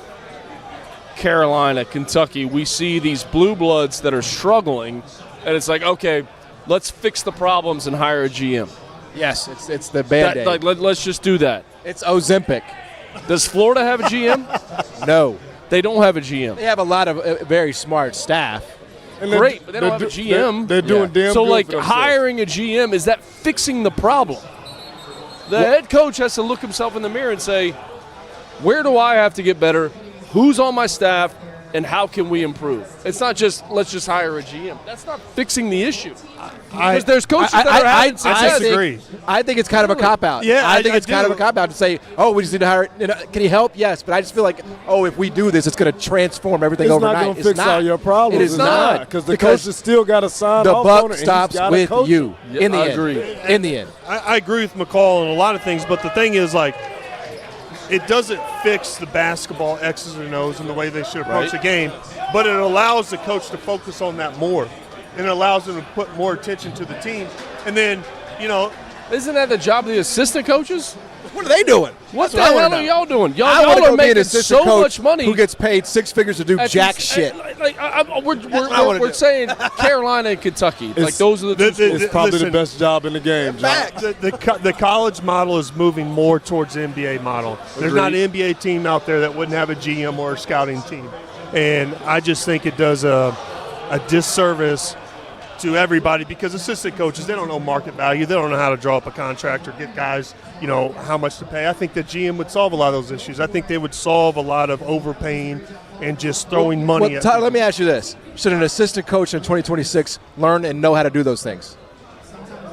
Carolina, Kentucky? We see these blue bloods that are struggling, and it's like, okay, let's fix the problems and hire a GM.
Yes, it's the Band-Aid.
Let's just do that.
It's Ozempic.
Does Florida have a GM?
No.
They don't have a GM.
They have a lot of very smart staff.
And they're-
Great, but they don't have a
they're-
GM.
They're doing damn
So,
good
like,
for themselves.
hiring a GM, is that fixing the problem? The head coach has to look himself in the mirror and say, where do I have to get better? Who's on my staff? And how can we improve? It's not just, let's just hire a GM. That's not fixing the issue. Because there's coaches that are having success.
disagree.
I think it's kind of a cop-out.
Yeah,
I think
I
it's kind of
do.
a cop-out to say, oh, we just need to hire. Can he help? Yes, but I just feel like, oh, if we do this, it's going to transform everything
It's
overnight.
not going to fix all your problems.
It is
It's
not.
Because the coach has still got to sign
the
off on
buck
it, and he's
stops
gotta
with
coach
you
it.
in the
I
end.
agree.
In the end.
I agree with McCall on a lot of things, but the thing is, like, it doesn't fix the basketball X's and O's and the way they should approach
Right.
the game, but it allows the coach to focus on that more, and it allows them to put more attention to the team. And then,
Isn't that the job of the assistant coaches?
What are they doing?
What
That's
the
I wanna
hell
know.
are y'all doing?
I
Y'all
want to
are
go be an
making
assistant
so
coach
much money.
who gets paid six figures to do
at
jack
these-
shit.
We're saying Carolina and Kentucky. Like those are the two schools.
It's probably
Listen,
the best job in the game, John.
the college model is moving more towards the NBA model. There's not an NBA team out there that wouldn't have a GM or a scouting team. And I just think it does a disservice to everybody, because assistant coaches, they don't know market value. They don't know how to draw up a contract or get guys, how much to pay. I think the GM would solve a lot of those issues. I think they would solve a lot of overpaying and just throwing money at
Tyler, let me ask you this. Should an assistant coach in 2026 learn and know how to do those things?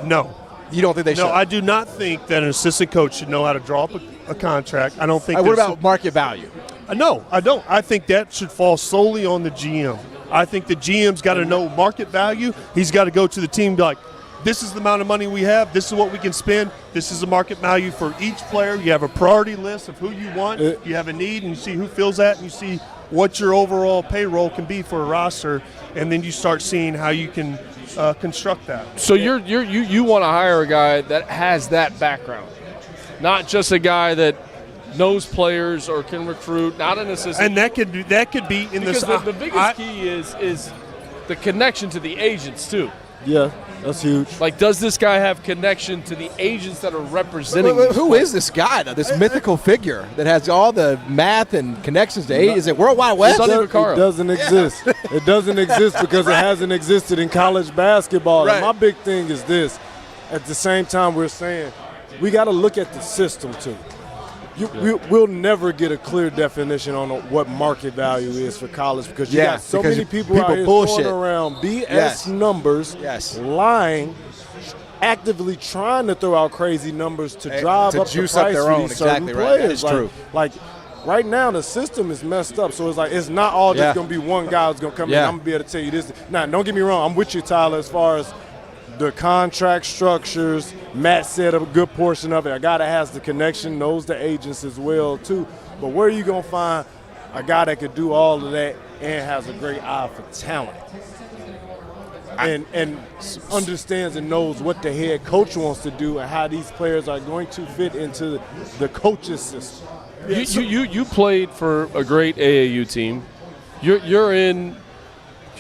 No.
You don't think they should?
No, I do not think that an assistant coach should know how to draw up a contract. I don't think.
What about market value?
No, I don't. I think that should fall solely on the GM. I think the GM's got to know market value. He's got to go to the team and be like, this is the amount of money we have. This is what we can spend. This is the market value for each player. You have a priority list of who you want. You have a need, and you see who fills that, and you see what your overall payroll can be for a roster, and then you start seeing how you can construct that.
So you want to hire a guy that has that background, not just a guy that knows players or can recruit, not an assistant.
And that could be in
because the biggest key is the connection to the agents too.
Yeah, that's huge.
Like, does this guy have connection to the agents that are representing?
Who is this guy, though? This mythical figure that has all the math and connections to agents? Is it World Wide Web?
It doesn't exist. It doesn't exist because it hasn't existed in college basketball.
Right.
And my big thing is this. At the same time, we're saying we got to look at the system too. We'll never get a clear definition on what market value is for college because you got so many people out here throwing around BS numbers, lying, actively trying to throw out crazy numbers to drive up the price for these certain players.
That is true.
Like right now, the system is messed up, so it's like it's not all just going to be one guy who's going to come in. I'm going to be able to tell you this. Now, don't get me wrong. I'm with you, Tyler, as far as the contract structures. Matt said a good portion of it. A guy that has the connection, knows the agents as well, too. But where are you going to find a guy that could do all of that and has a great eye for talent and understands and knows what the head coach wants to do and how these players are going to fit into the coach's system?
You played for a great AAU team. You're in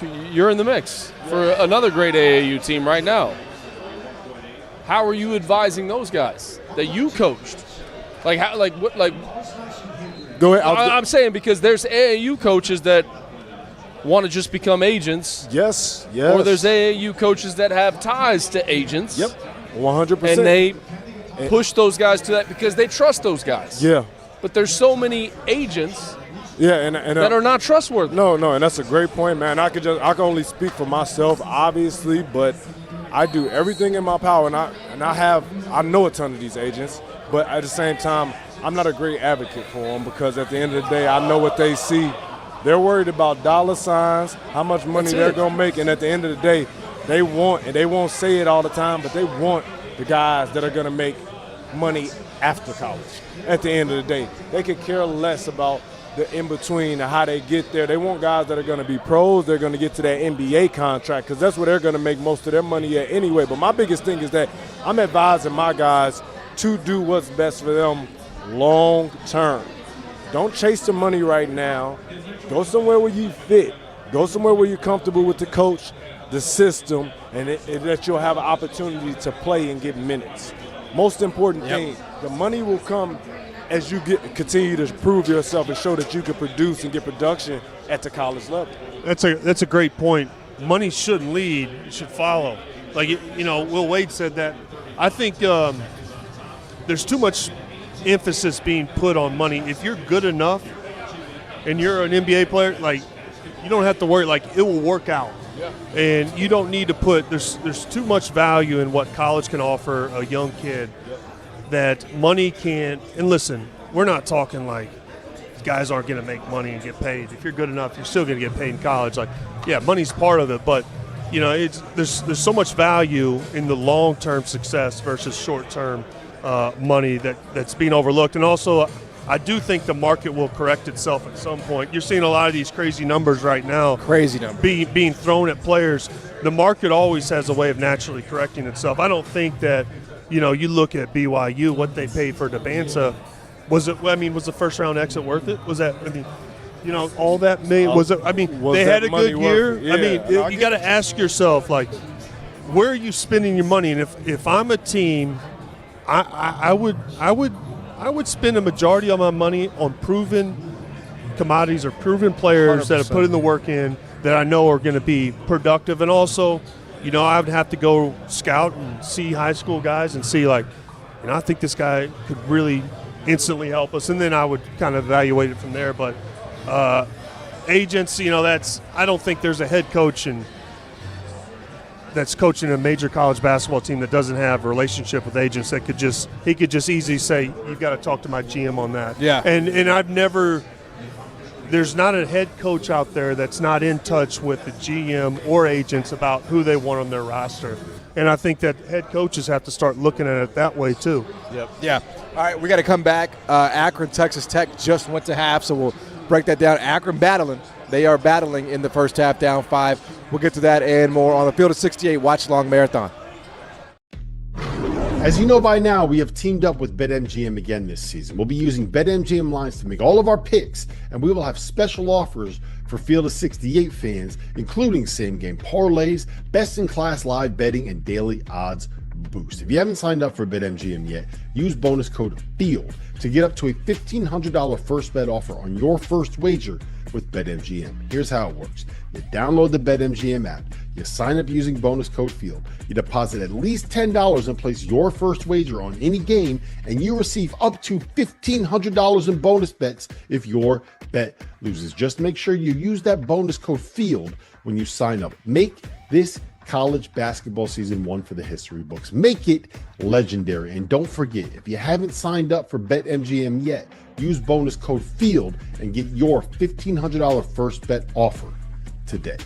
the mix for another great AAU team right now. How are you advising those guys that you coached? Go ahead. I'm saying because there's AAU coaches that want to just become agents.
Yes.
Or there's AAU coaches that have ties to agents.
Yep, 100%.
And they push those guys to that because they trust those guys.
Yeah.
But there's so many agents
that
are not trustworthy.
No, and that's a great point, man. I can only speak for myself, obviously, but I do everything in my power, and I know a ton of these agents, but at the same time, I'm not a great advocate for them because at the end of the day, I know what they see. They're worried about dollar signs, how much money they're going to make, and at the end of the day, they want, and they won't say it all the time, but they want the guys that are going to make money after college. At the end of the day, they could care less about the in-between and how they get there. They want guys that are going to be pros. They're going to get to that NBA contract because that's where they're going to make most of their money at anyway. But my biggest thing is that I'm advising my guys to do what's best for them long term. Don't chase the money right now. Go somewhere where you fit. Go somewhere where you're comfortable with the coach, the system, and that you'll have an opportunity to play and get minutes. Most important thing, the money will come as you continue to prove yourself and show that you can produce and get production at the college level.
That's a great point. Money shouldn't lead; it should follow. Like Will Wade said that. I think there's too much emphasis being put on money. If you're good enough and you're an NBA player, you don't have to worry. It will work out. Yeah. And you don't need to put. There's too much value in what college can offer a young kid. That money can't, and listen, we're not talking guys aren't going to make money and get paid. If you're good enough, you're still going to get paid in college. Money's part of it, but there's so much value in the long-term success versus short-term money that's being overlooked. And also, I do think the market will correct itself at some point. You're seeing a lot of these crazy numbers right now.
Crazy numbers.
Being thrown at players. The market always has a way of naturally correcting itself. I don't think that you look at BYU, what they paid for dybantsa. Was the first round exit worth it? Was that? All that million. Was it? They had a good year.
Yeah,
you got to ask yourself, where are you spending your money? And if I'm a team, I would spend a majority of my money on proven commodities or proven players 100%. That have put in the work in that I know are going to be productive, and also. I would have to go scout and see high school guys and see, like, I think this guy could really instantly help us, and then I would kind of evaluate it from there. But agents, I don't think there's a head coach that's coaching a major college basketball team that doesn't have a relationship with agents that he could just easily say, you've got to talk to my GM on that.
Yeah.
And I've never – there's not a head coach out there that's not in touch with the GM or agents about who they want on their roster. And I think that head coaches have to start looking at it that way too.
Yep. Yeah. All right, we got to come back. Akron, Texas Tech just went to half, so we'll break that down. Akron battling. They are battling in the first half, down 5. We'll get to that and more on the Field of 68 Watchalong Marathon.
As you know by now, we have teamed up with BetMGM again this season. We'll be using BetMGM lines to make all of our picks, and we will have special offers for Field of 68 fans, including same-game parlays, best-in-class live betting, and daily odds boost. If you haven't signed up for BetMGM yet, use bonus code FIELD to get up to a $1,500 first bet offer on your first wager with BetMGM. Here's how it works. You download the BetMGM app, you sign up using bonus code FIELD, you deposit at least $10 and place your first wager on any game, and you receive up to $1,500 in bonus bets if your bet loses. Just make sure you use that bonus code FIELD when you sign up. Make this college basketball season one for the history books. Make it legendary. And don't forget, if you haven't signed up for BetMGM yet, use bonus code FIELD and get your $1,500 first bet offer today.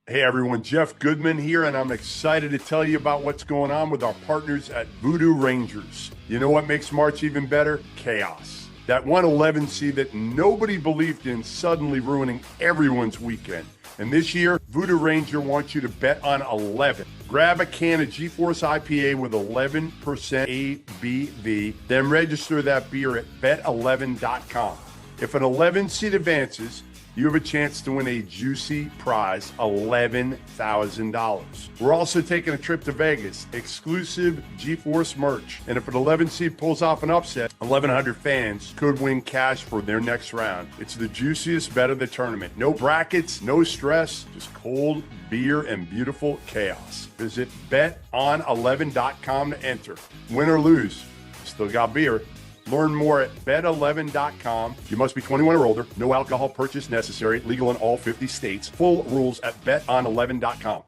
Hey everyone, Jeff Goodman here, and I'm excited to tell you about what's going on with our partners at Voodoo Rangers. You know what makes March even better? Chaos. That 111C that nobody believed in suddenly ruining everyone's weekend. And this year, Voodoo Ranger wants you to bet on 11. Grab a can of GeForce IPA with 11% ABV, then register that beer at bet11.com. If an 11 seed advances, you have a chance to win a juicy prize, $11,000. We're also taking a trip to Vegas, exclusive GeForce merch. And if an 11 seed pulls off an upset, 1,100 fans could win cash for their next round. It's the juiciest bet of the tournament. No brackets, no stress, just cold beer and beautiful chaos. Visit beton11.com to enter. Win or lose, still got beer. Learn more at bet11.com. You must be 21 or older. No alcohol purchase necessary. Legal in all 50 states. Full rules at beton11.com.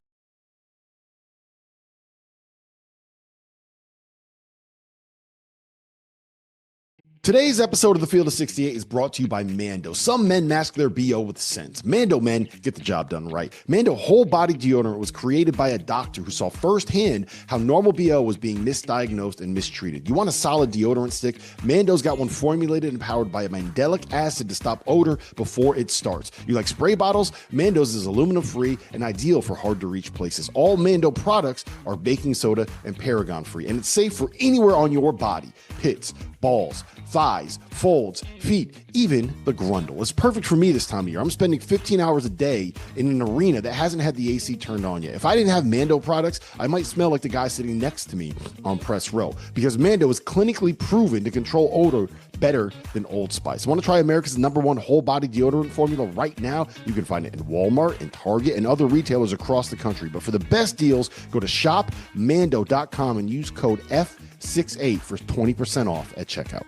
Today's episode of the Field of 68 is brought to you by Mando. Some men mask their BO with scent. Mando men get the job done right. Mando whole body deodorant was created by a doctor who saw firsthand how normal BO was being misdiagnosed and mistreated. You want a solid deodorant stick? Mando's got one formulated and powered by a mandelic acid to stop odor before it starts. You like spray bottles? Mando's is aluminum free and ideal for hard to reach places. All Mando products are baking soda and paragon free, and it's safe for anywhere on your body. Pits, balls, thighs, folds, feet, even the grundle. It's perfect for me this time of year. I'm spending 15 hours a day in an arena that hasn't had the AC turned on yet. If I didn't have Mando products, I might smell like the guy sitting next to me on press row, because Mando is clinically proven to control odor better than Old Spice. Want to try America's #1 whole body deodorant formula right now? You can find it in Walmart and Target and other retailers across the country. But for the best deals, go to shopmando.com and use code F68 for 20% off at checkout.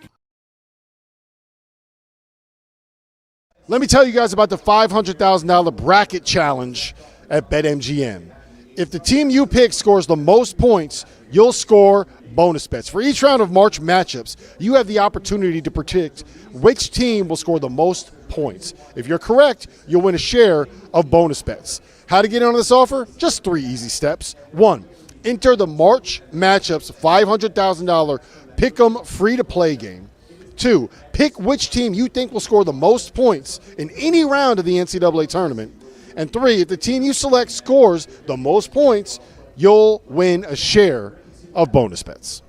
Let me tell you guys about the $500,000 bracket challenge at BetMGM. If the team you pick scores the most points, you'll score bonus bets. For each round of March matchups, you have the opportunity to predict which team will score the most points. If you're correct, you'll win a share of bonus bets. How to get in on this offer? Just 3 easy steps. 1, enter the March matchups $500,000 Pick'em free-to-play game. 2, pick which team you think will score the most points in any round of the NCAA tournament. And 3, if the team you select scores the most points, you'll win a share of bonus bets.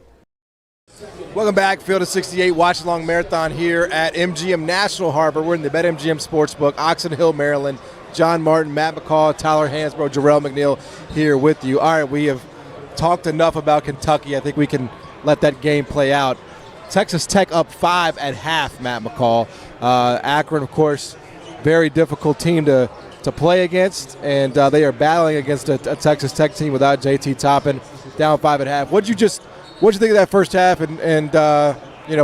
Welcome back, Field of 68 Watchalong Marathon here at MGM National Harbor. We're in the BetMGM Sportsbook, Oxon Hill, Maryland. John Martin, Matt McCall, Tyler Hansbrough, Jarrell McNeil here with you. All right, we have talked enough about Kentucky. I think we can let that game play out. Texas Tech up 5 at half, Matt McCall. Akron, of course, very difficult team to play against, and they are battling against a Texas Tech team without JT Toppin, down 5 at half. What'd you think of that first half, and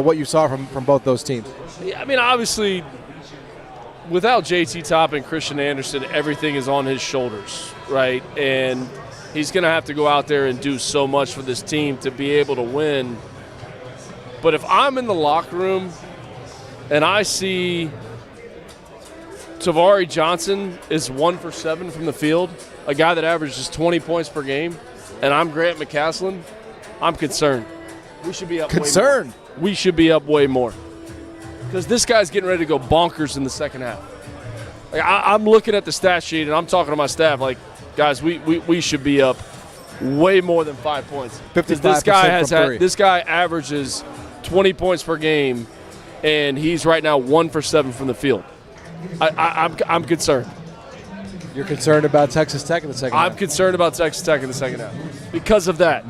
what you saw from both those teams?
Yeah, I mean, obviously, without JT Toppin, Christian Anderson, everything is on his shoulders, right? And he's going to have to go out there and do so much for this team to be able to win. But if I'm in the locker room and I see Tavari Johnson is 1 for 7 from the field, a guy that averages 20 points per game, and I'm Grant McCaslin, I'm concerned. We should be up way more. We should be up way more. Because this guy's getting ready to go bonkers in the second half. Like, I'm looking at the stat sheet, and I'm talking to my staff like, guys, we should be up way more than 5 points.
55%
this guy averages 20 points per game, and he's right now 1 for 7 from the field. I'm concerned.
You're concerned about Texas Tech in the second half?
I'm concerned about Texas Tech in the second half because of that.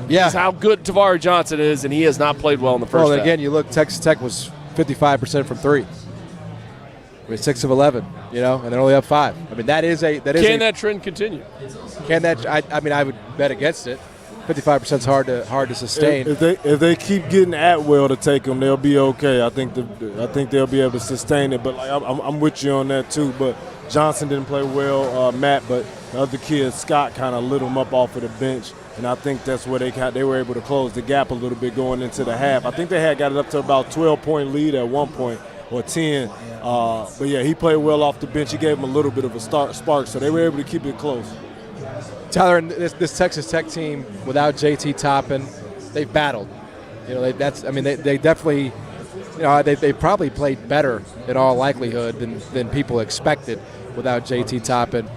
Yeah.
Because how good Tavari Johnson is, and he has not played well in the first half.
Well, again, you look, Texas Tech was 55% from 3. I mean, 6 of 11, and they're only up 5. I mean, Can
that trend continue?
I would bet against it. 55% is hard to sustain.
If they keep getting Atwell to take them, they'll be okay. I think they'll be able to sustain it. But I'm with you on that too. But Johnson didn't play well, Matt. But the other kid, Scott, kind of lit him up off of the bench, and I think that's where they were able to close the gap a little bit going into the half. I think they had got it up to about 12-point lead at one point, or 10. But yeah, he played well off the bench. He gave him a little bit of a spark, so they were able to keep it close.
Tyler, and this Texas Tech team without JT Toppin, they've battled. They definitely, they probably played better in all likelihood than people expected without JT Toppin.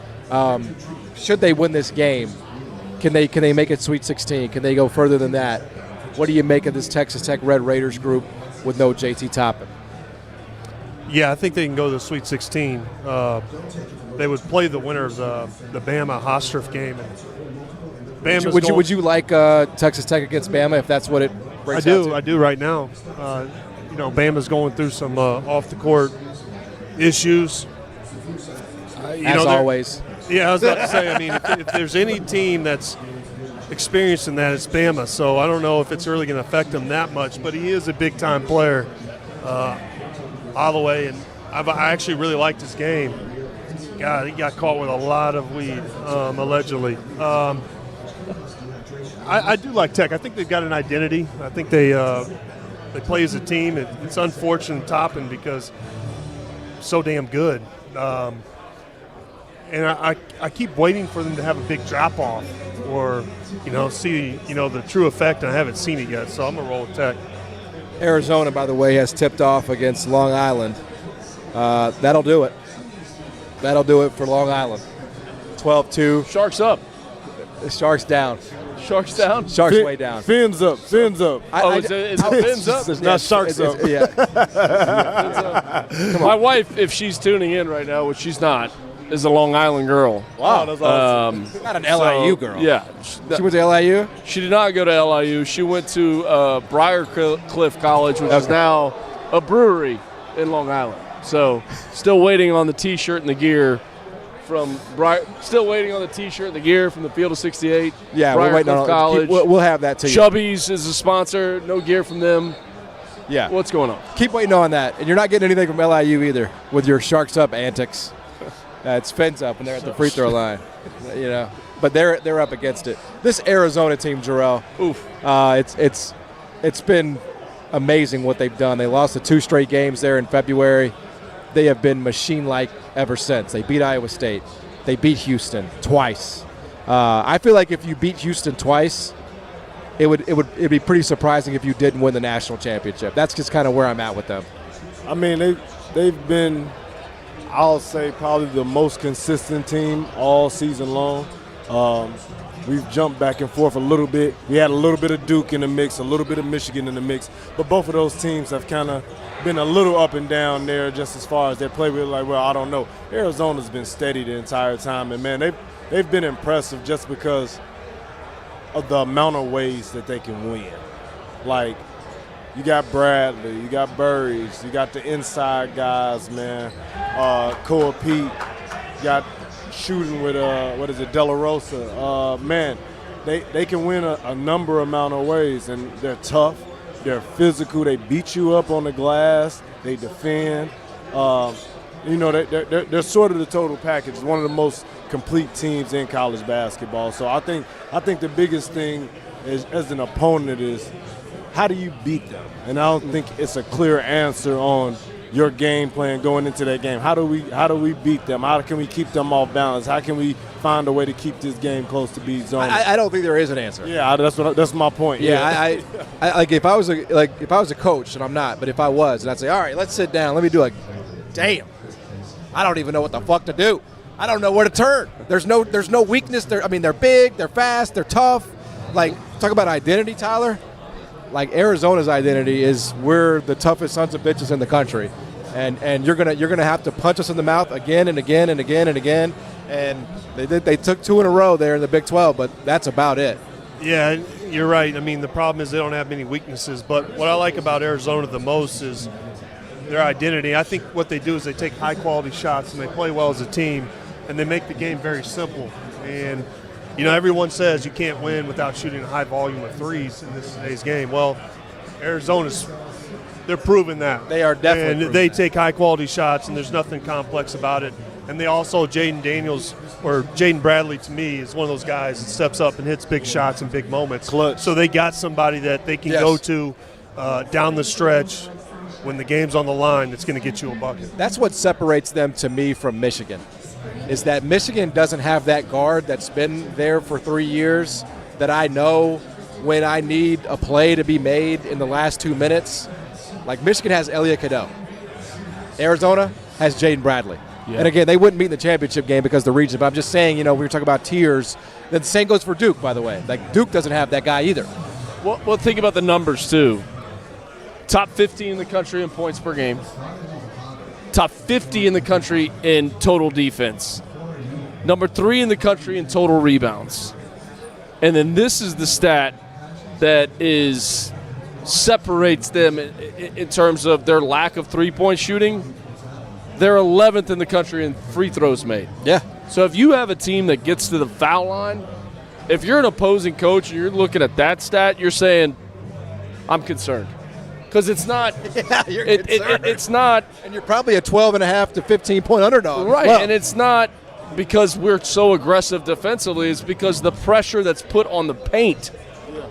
Should they win this game, can they make it Sweet 16? Can they go further than that? What do you make of this Texas Tech Red Raiders group with no JT Toppin?
Yeah, I think they can go to the Sweet 16. They would play the winner of the Bama-Hostroff game. And
would you like Texas Tech against Bama if that's what it breaks out to?
I do right now. Bama's going through some off-the-court issues.
As always.
Yeah, I was about to say, if there's any team that's experiencing that, it's Bama. So I don't know if it's really going to affect him that much, but he is a big-time player all the way, and I actually really liked his game. God, he got caught with a lot of weed, allegedly. I do like Tech. I think they've got an identity. I think they play as a team. It's unfortunate Toppin because so damn good. And I keep waiting for them to have a big drop-off or, see, the true effect, and I haven't seen it yet, so I'm going to roll with Tech.
Arizona, by the way, has tipped off against Long Island. That'll do it. That'll do it for Long Island. 12-2.
Sharks up.
Sharks down.
Sharks down?
Sharks way down.
Fins up. Fins up.
Is it fins up?
It's not sharks up.
Yeah.
My wife, if she's tuning in right now, which she's not, is a Long Island girl.
Wow, that's awesome.
Not an LIU girl.
Yeah.
She went to LIU?
She did not go to LIU. She went to Briarcliff College, which is now a brewery in Long Island. So, still waiting on the T-shirt and the gear from still waiting on the T-shirt and the gear from the Field of 68.
Yeah, we're waiting on
College.
We'll have that to you.
Chubby's is a sponsor. No gear from them.
Yeah.
What's going on?
Keep waiting on that, and you're not getting anything from LIU either with your Sharks up antics. It's fins up, and they're at the free throw line. But they're up against it. This Arizona team, Jarrell.
Oof.
It's been amazing what they've done. They lost the 2 straight games there in February. They have been machine-like ever since. They beat Iowa State. They beat Houston twice. I feel like if you beat Houston twice, it'd be pretty surprising if you didn't win the national championship. That's just kind of where I'm at with them.
I mean, they've been, I'll say, probably the most consistent team all season long. We've jumped back and forth a little bit. We had a little bit of Duke in the mix, a little bit of Michigan in the mix, but both of those teams have kind of been a little up and down there just as far as their play. We're like, well, I don't know. Arizona's been steady the entire time, and, man, they've been impressive just because of the amount of ways that they can win. Like, You got Bradley, you got Burries, you got the inside guys, man. Cole Pete, you got shooting with De La Rosa. Man, they can win a number amount of ways, and they're tough, they're physical, they beat you up on the glass, they defend. They're sort of the total package. It's one of the most complete teams in college basketball. So I think the biggest thing as an opponent is, how do you beat them? And I don't think it's a clear answer on your game plan going into that game. How do we beat them? How can we keep them off balance? How can we find a way to keep this game close to beat zone?
I don't think there is an answer.
Yeah, that's my point.
Yeah, I like if I was a coach, and I'm not, but if I was, and I'd say, all right, let's sit down. Let me do a damn. I don't even know what the fuck to do. I don't know where to turn. There's no weakness. They're big, they're fast, they're tough. Like, talk about identity, Tyler. Like, Arizona's identity is we're the toughest sons of bitches in the country, and you're gonna have to punch us in the mouth again and again and again and again. And they took 2 in a row there in the Big 12, but that's about it.
Yeah, you're right. I mean, the problem is they don't have many weaknesses. But what I like about Arizona the most is their identity. I think what they do is they take high-quality shots and they play well as a team, and they make the game very simple. And everyone says you can't win without shooting a high volume of threes in today's game. Well, they're proving that.
They are definitely.
And they take high-quality shots, and there's nothing complex about it. And they also, Jaden Bradley, to me, is one of those guys that steps up and hits big shots in big moments.
Clutch.
So they got somebody that they can go to down the stretch when the game's on the line that's going to get you a bucket.
That's what separates them to me from Michigan, is that Michigan doesn't have that guard that's been there for 3 years that I know when I need a play to be made in the last 2 minutes. Like, Michigan has Elliot Cadeau. Arizona has Jaden Bradley. Yeah. And again, they wouldn't meet in the championship game because of the region, but I'm just saying, we were talking about tiers. Then the same goes for Duke, by the way. Like, Duke doesn't have that guy either.
Well, think about the numbers, too. Top 50 in the country in points per game. Top 50 in the country in total defense. Number 3 in the country in total rebounds. And then this is the stat that separates them in terms of their lack of three-point shooting. They're 11th in the country in free throws made.
Yeah.
So if you have a team that gets to the foul line, if you're an opposing coach and you're looking at that stat, you're saying, I'm concerned. Because it's not.
Yeah, you're concerned.
It's not.
And you're probably a 12.5 to 15-point underdog.
Right,
well.
And it's not because we're so aggressive defensively. It's because the pressure that's put on the paint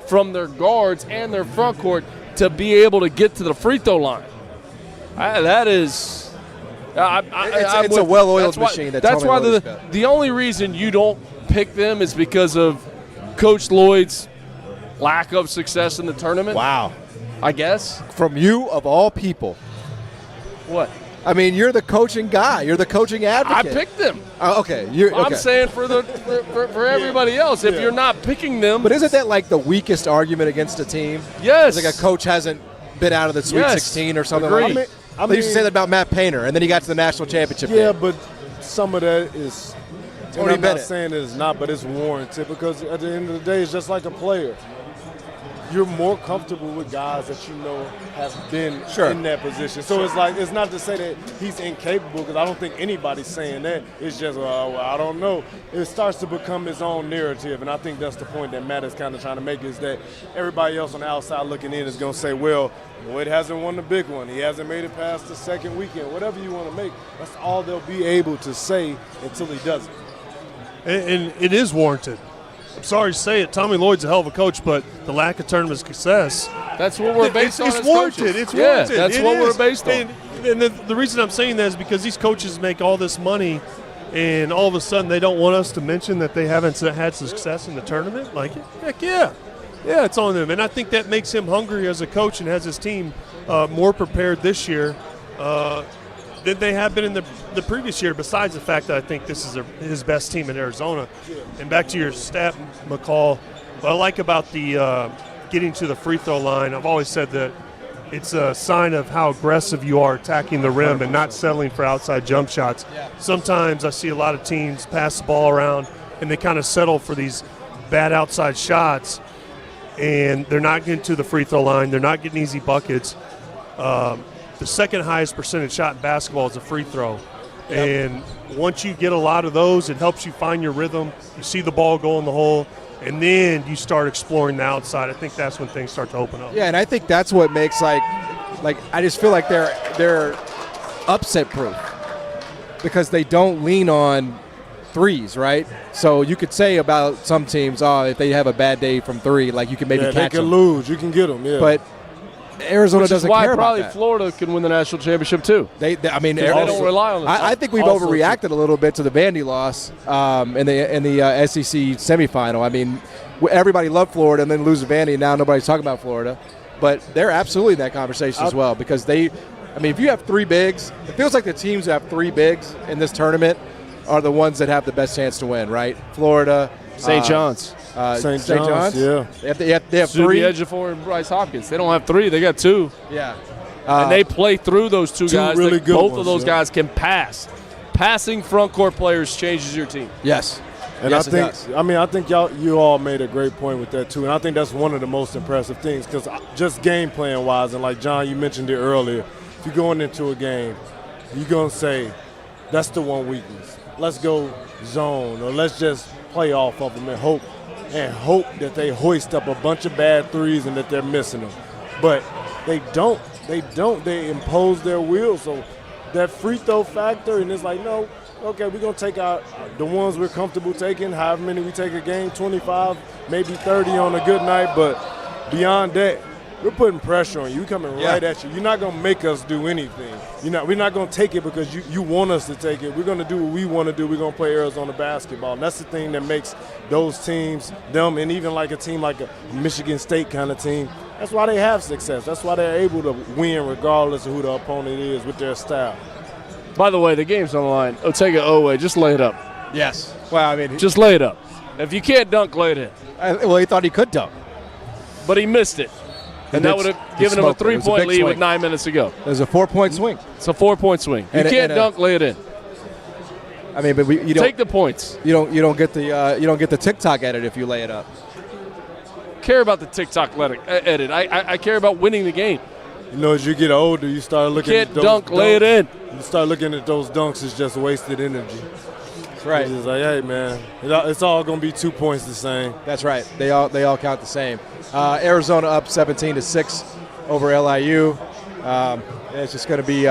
from their guards and their front court to be able to get to the free throw line. That is.
It's a well-oiled machine.
That's why the only reason you don't pick them is because of Coach Lloyd's lack of success in the tournament.
Wow.
I guess.
From you, of all people.
What?
I mean, you're the coaching guy. You're the coaching advocate.
I picked them.
Okay.
I'm saying for everybody else, if you're not picking them.
But isn't that like the weakest argument against a team?
Yes.
It's like a coach hasn't been out of the Sweet 16 or something like that. They used to say that about Matt Painter, and then he got to the national championship game.
Yeah, but some of that is – I'm not saying it's not, but it's warranted because at the end of the day, it's just like a player. You're more comfortable with guys that you know have been in that position. So it's like, it's not to say that he's incapable, because I don't think anybody's saying that. It's just, I don't know. It starts to become his own narrative, and I think that's the point that Matt is kind of trying to make, is that everybody else on the outside looking in is going to say, well, Lloyd hasn't won the big one. He hasn't made it past the second weekend. Whatever you want to make, that's all they'll be able to say until he does it.
And it is warranted. I'm sorry to say it, Tommy Lloyd's a hell of a coach, but the lack of tournament success.
That's what we're based on.
It's warranted. It's warranted.
That's what we're based on.
And the reason I'm saying that is because these coaches make all this money, and all of a sudden they don't want us to mention that they haven't had success in the tournament. Like, heck yeah. Yeah, it's on them. And I think that makes him hungry as a coach and has his team more prepared this year than they have been in the previous year, besides the fact that I think this is his best team in Arizona. And back to your stat, McCall, what I like about the getting to the free throw line, I've always said that it's a sign of how aggressive you are attacking the rim and not settling for outside jump shots. Sometimes I see a lot of teams pass the ball around and they kind of settle for these bad outside shots. and they're not getting to the free throw line. They're not getting easy buckets. The second highest percentage shot in basketball is a free throw. Yep. And once you get a lot of those, it helps you find your rhythm. You see the ball go in the hole, and then you start exploring the outside. I think that's when things start to open up.
Yeah, and I think that's what makes like I just feel like they're upset proof because they don't lean on threes, right? So you could say about some teams, if they have a bad day from three, like you can maybe catch them.
They can lose. You can get them, yeah.
But Arizona doesn't care about that.
Probably Florida can win the national championship too.
They
don't rely on it.
I think we've overreacted a little bit to the Vandy loss in the SEC semifinal. I mean, everybody loved Florida and then lose to Vandy, and now nobody's talking about Florida. But they're absolutely in that conversation as well because if you have three bigs, it feels like the teams that have three bigs in this tournament are the ones that have the best chance to win, right? Florida,
St. John's.
St. John's, yeah.
They have three.
Ejiofor and Bryce Hopkins. They don't have three. They got two.
Yeah.
And they play through those two guys.
Really good
both
ones,
of those guys can pass. Passing front court players changes your team.
Yes.
And
yes,
I think you all made a great point with that too. And I think that's one of the most impressive things because just game plan wise, and like John, you mentioned it earlier, if you're going into a game, you're going to say, that's the one weakness. Let's go zone, or let's just play off of them and hope that they hoist up a bunch of bad threes and that they're missing them. But they don't. They impose their will. So that free throw factor, and it's like, no, okay, we're going to take the ones we're comfortable taking, however many we take a game, 25, maybe 30 on a good night. But beyond that, we're putting pressure on you. We're coming right at you. You're not going to make us do anything. We're not going to take it because you want us to take it. We're going to do what we want to do. We're going to play Arizona basketball. And that's the thing that makes those teams, them, and even like a team like a Michigan State kind of team, that's why they have success. That's why they're able to win regardless of who the opponent is with their style.
By the way, the game's on the line. Otega Owe, just lay it up.
Yes. Well, I mean,
just lay it up. If you can't dunk, lay it in.
He thought he could dunk.
But he missed it. And that would have given him a 3-point lead with 9 minutes to go.
There's a 4-point swing.
It's a 4-point swing. You can't dunk, lay it in.
I mean, but you don't
take the points.
You don't get the TikTok edit if you lay it up.
Care about the TikTok edit. I care about winning the game.
As you get older, you start looking
at those
dunk,
dunks. Lay it in.
You start looking at those dunks as just wasted energy.
That's right.
It's like, hey, man, it's all going to be 2 points the same.
That's right. They all count the same. Arizona up 17-6 over LIU. It's just going to be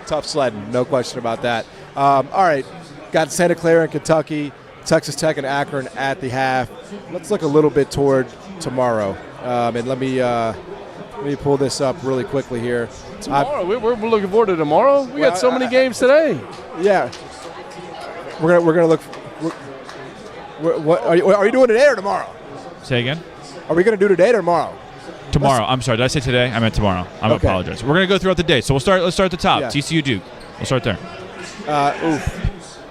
tough sledding, no question about that. All right, got Santa Clara and Kentucky, Texas Tech and Akron at the half. Let's look a little bit toward tomorrow. And let me pull this up really quickly here.
Tomorrow, we're looking forward to tomorrow. We got so many games today.
Yeah, we're gonna look. What are you doing today or tomorrow?
Say again.
Are we gonna do today or tomorrow?
Tomorrow. I'm sorry. Did I say today? I meant tomorrow. I apologize. We're gonna go throughout the day. So let's start at the top. Yeah. TCU Duke. We'll start there.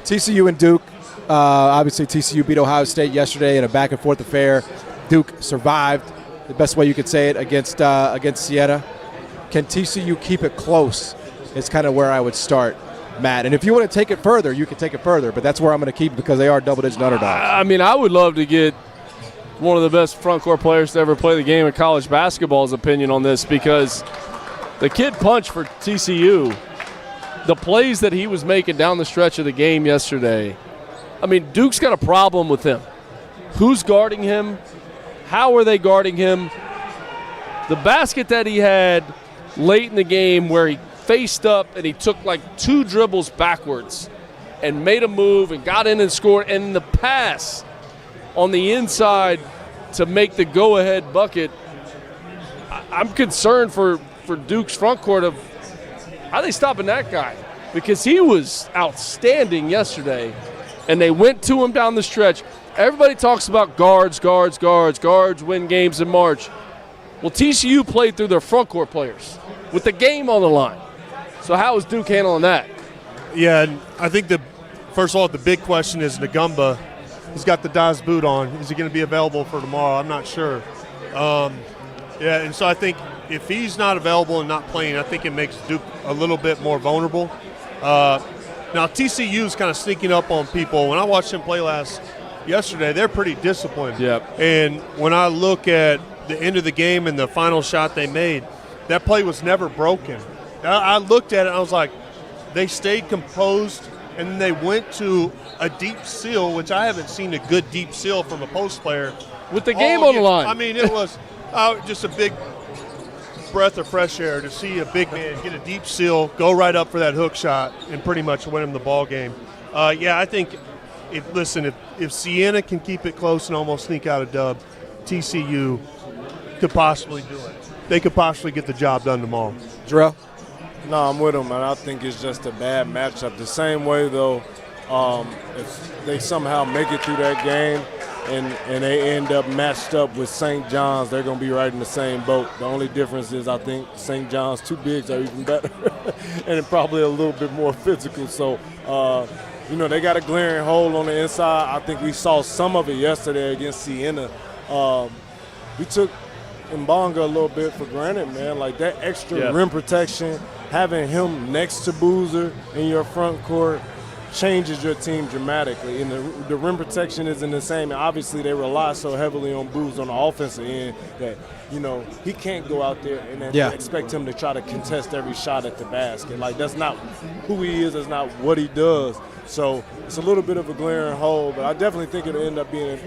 TCU and Duke. Obviously, TCU beat Ohio State yesterday in a back-and-forth affair. Duke survived, the best way you could say it, against Siena. Can TCU keep it close? Is kind of where I would start, Matt. And if you want to take it further, you can take it further. But that's where I'm going to keep it because they are double-digit underdogs.
I mean, I would love to get one of the best front-court players to ever play the game in college basketball's opinion on this because the kid punched for TCU. The plays that he was making down the stretch of the game yesterday, I mean, Duke's got a problem with him. Who's guarding him? How are they guarding him? The basket that he had late in the game where he faced up and he took like 2 dribbles backwards and made a move and got in and scored, and the pass on the inside to make the go-ahead bucket, I'm concerned for Duke's front court of how are they stopping that guy? Because he was outstanding yesterday, and they went to him down the stretch. Everybody talks about guards win games in March. Well, TCU played through their front court players with the game on the line. So how is Duke handling that?
Yeah, and I think first of all, the big question is Ngumba. He's got the Daz boot on. Is he going to be available for tomorrow? I'm not sure. And so I think if he's not available and not playing, I think it makes Duke a little bit more vulnerable. Now, TCU is kind of sneaking up on people. When I watched him play last yesterday, they're pretty disciplined.
Yep.
And when I look at the end of the game and the final shot they made, that play was never broken. I looked at it and I was like, they stayed composed, and then they went to a deep seal, which I haven't seen a good deep seal from a post player.
With the game on the line.
I mean, it was just a big breath of fresh air to see a big man get a deep seal, go right up for that hook shot, and pretty much win him the ball game. I think if Siena can keep it close and almost sneak out a dub, TCU could possibly do it. They could possibly get the job done tomorrow.
Jarrell?
No, I'm with him, and I think it's just a bad matchup. The same way, though, if they somehow make it through that game and they end up matched up with St. John's, they're going to be right in the same boat. The only difference is I think St. John's 2 bigs are even better and probably a little bit more physical. So, they got a glaring hole on the inside. I think we saw some of it yesterday against Siena. We took Mbonga a little bit for granted, man. Like that extra rim protection, having him next to Boozer in your front court changes your team dramatically. And the rim protection isn't the same. And obviously, they rely so heavily on Boozer on the offensive end that, he can't go out there and expect him to try to contest every shot at the basket. Like, that's not who he is. That's not what he does. So it's a little bit of a glaring hole, but I definitely think it'll end up being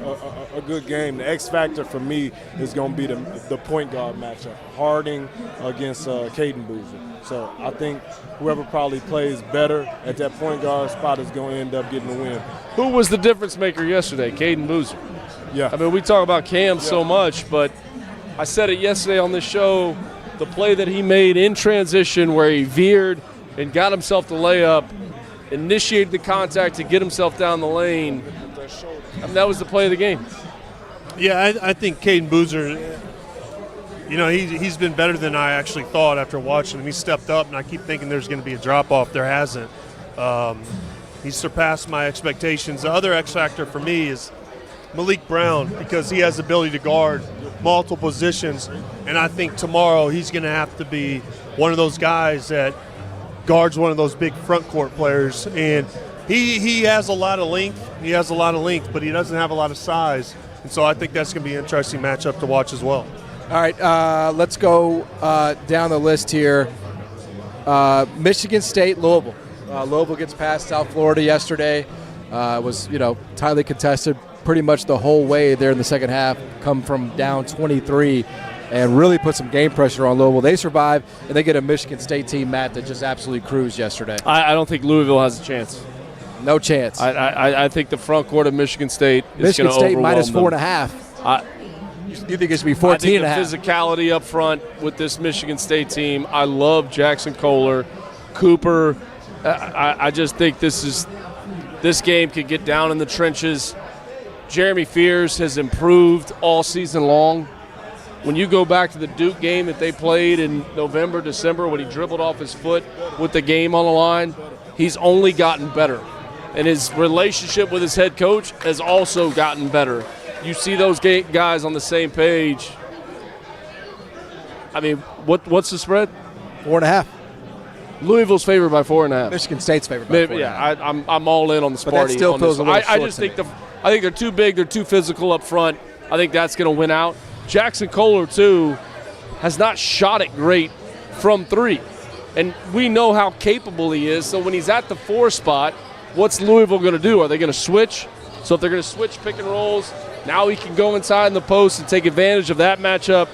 a good game. The X factor for me is going to be the point guard matchup, Harding against Caden Boozer. So I think whoever probably plays better at that point guard spot is going to end up getting the win.
Who was the difference maker yesterday? Caden Boozer.
Yeah.
I mean, we talk about Cam so much, but I said it yesterday on the show, the play that he made in transition where he veered and got himself the layup, initiated the contact to get himself down the lane. I mean, that was the play of the game.
Yeah, I think Caden Boozer, he's been better than I actually thought after watching him. He stepped up, and I keep thinking there's going to be a drop-off. There hasn't. He's surpassed my expectations. The other X factor for me is Malik Brown, because he has the ability to guard multiple positions, and I think tomorrow he's going to have to be one of those guys that guards one of those big front court players, and he has a lot of length. But he doesn't have a lot of size, and so I think that's going to be an interesting matchup to watch as well.
All right, let's go down the list here. Michigan State, Louisville. Louisville gets past South Florida yesterday. It was tightly contested pretty much the whole way there in the second half. Come from down 23. And really put some game pressure on Louisville. They survive, and they get a Michigan State team, Matt, that just absolutely cruised yesterday.
I don't think Louisville has a chance.
No chance.
I think the front court of Michigan State is going to overwhelm
minus
them.
4.5. You think it should be 14 and a half?
I think the physicality up front with this Michigan State team. I love Jackson Kohler, Cooper. I just think this game could get down in the trenches. Jeremy Fears has improved all season long. When you go back to the Duke game that they played in November, December, when he dribbled off his foot with the game on the line, he's only gotten better. And his relationship with his head coach has also gotten better. You see those guys on the same page. I mean, what's the spread?
4.5.
Louisville's favored by 4.5.
Michigan State's favored by 4.5.
Yeah, I'm all in on the Sparty.
But that still feels a little short.
I just think I think they're too big. They're too physical up front. I think that's going to win out. Jackson Kohler, too, has not shot it great from three. And we know how capable he is. So when he's at the 4 spot, what's Louisville going to do? Are they going to switch? So if they're going to switch pick and rolls, now he can go inside in the post and take advantage of that matchup.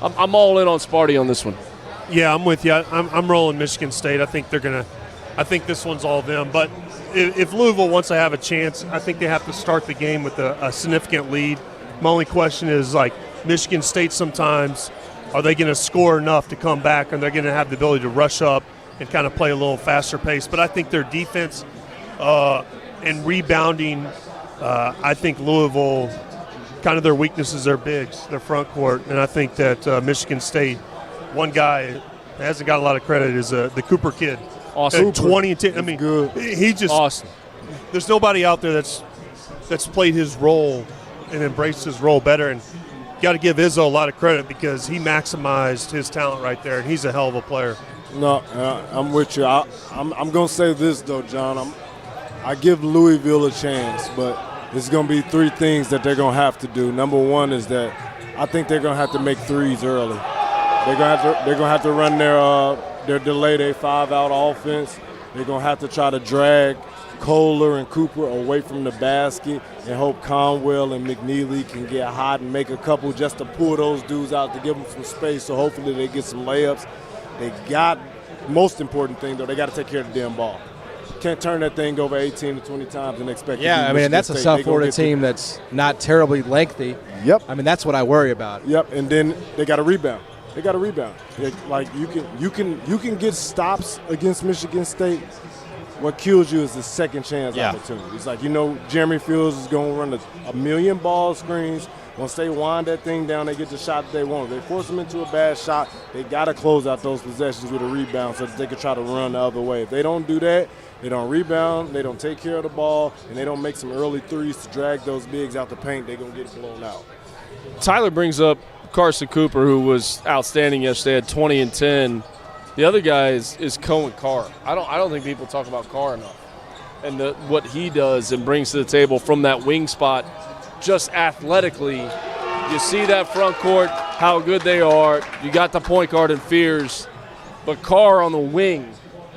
I'm all in on Sparty on this one.
Yeah, I'm with you. I'm rolling Michigan State. I think this one's all them. But if Louisville wants to have a chance, I think they have to start the game with a significant lead. My only question is, Michigan State sometimes, are they going to score enough to come back, and they're going to have the ability to rush up and kind of play a little faster pace? But I think their defense and rebounding, I think Louisville, kind of their weaknesses are bigs, their front court. And I think that Michigan State, one guy that hasn't got a lot of credit is the Cooper kid.
Awesome.
20 and 10. I mean,
good.
He just
awesome.
There's nobody out there that's played his role and embraced his role better. And got to give Izzo a lot of credit because he maximized his talent right there, and he's a hell of a player.
No, I'm with you. I'm going to say this, though, John. I give Louisville a chance, but it's going to be three things that they're going to have to do. Number one is that I think they're going to have to make threes early. They're going to have to run their delay, their 5-out offense. They're going to have to try to drag Kohler and Cooper away from the basket and hope Conwell and McNeely can get hot and make a couple just to pull those dudes out to give them some space, so hopefully they get some layups. They got, most important thing, though, they got to take care of the damn ball. Can't turn that thing over 18 to 20 times and expect
Yeah,
to
I mean, and that's a South Florida team that's not terribly lengthy.
Yep.
I mean, that's what I worry about.
Yep, and then they got to rebound. They got to rebound. Like you can get stops against Michigan State. What kills you is the second chance opportunity. It's like, Jeremy Fields is going to run a million ball screens. Once they wind that thing down, they get the shot that they want. If they force them into a bad shot, they got to close out those possessions with a rebound so that they can try to run the other way. If they don't do that, they don't rebound, they don't take care of the ball, and they don't make some early threes to drag those bigs out the paint, they're going to get blown out.
Tyler brings up Carson Cooper, who was outstanding yesterday, had 20 and 10. The other guy is Cohen Carr. I don't think people talk about Carr enough, and what he does and brings to the table from that wing spot, just athletically. You see that front court, how good they are. You got the point guard in Fears, but Carr on the wing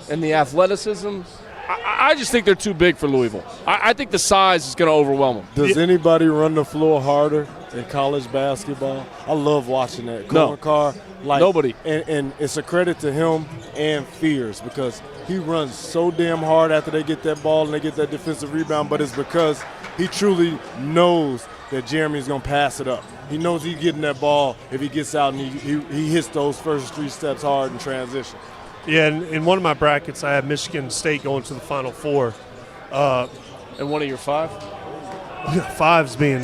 and the athleticism, I just think they're too big for Louisville. I think the size is going to overwhelm them.
Does anybody run the floor harder in college basketball? I love watching that. Cohen Carr,
nobody.
And it's a credit to him and Fears because he runs so damn hard after they get that ball and they get that defensive rebound, but it's because he truly knows that Jeremy's going to pass it up. He knows he's getting that ball if he gets out and he hits those first 3 steps hard in transition.
Yeah, in one of my brackets, I have Michigan State going to the Final Four.
And one of your 5?
Five's being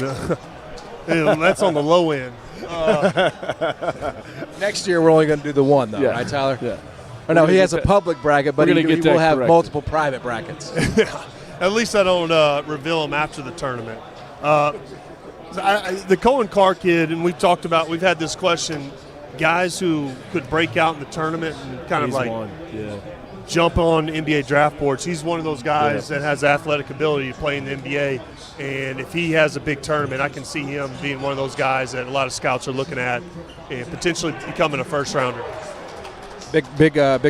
that's on the low end.
Next year, we're only going to do the one, though, right, Tyler?
Yeah.
Or no, he has a public bracket, but he will have
corrected.
multiple private brackets.
At least I don't reveal them after the tournament. The Cohen Carr kid, and we've had this question, guys who could break out in the tournament and kind of jump on NBA draft boards. He's one of those guys that has athletic ability to play in the NBA, and if he has a big tournament, I can see him being one of those guys that a lot of scouts are looking at and potentially becoming a first-rounder.
Big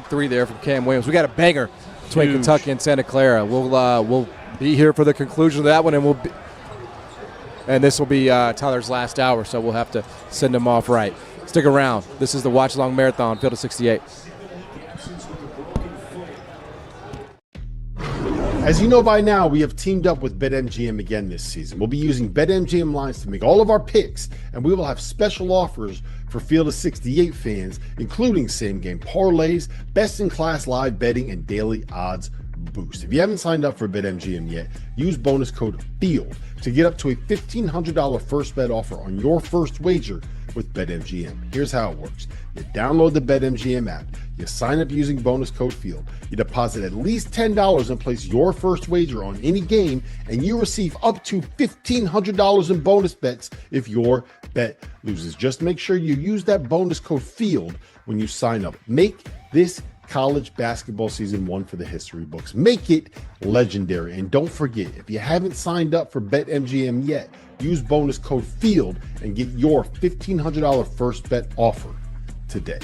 three there from Cam Williams. We got a banger between Kentucky and Santa Clara. We'll be here for the conclusion of that one, and this will be Tyler's last hour, so we'll have to send him off right. Stick around. This is the Watchalong Marathon, Field of 68.
As you know by now, we have teamed up with BetMGM again this season. We'll be using BetMGM lines to make all of our picks, and we will have special offers for Field of 68 fans, including same-game parlays, best-in-class live betting, and daily odds boost. If you haven't signed up for BetMGM yet, use bonus code FIELD to get up to a $1,500 first bet offer on your first wager with BetMGM. Here's how it works. You download the BetMGM app, you sign up using bonus code FIELD, you deposit at least $10 and place your first wager on any game, and you receive up to $1,500 in bonus bets if your bet loses. Just make sure you use that bonus code FIELD when you sign up. Make this college basketball season one for the history books. Make it legendary. And don't forget, if you haven't signed up for BetMGM yet, use bonus code FIELD and get your $1,500 first bet offer today.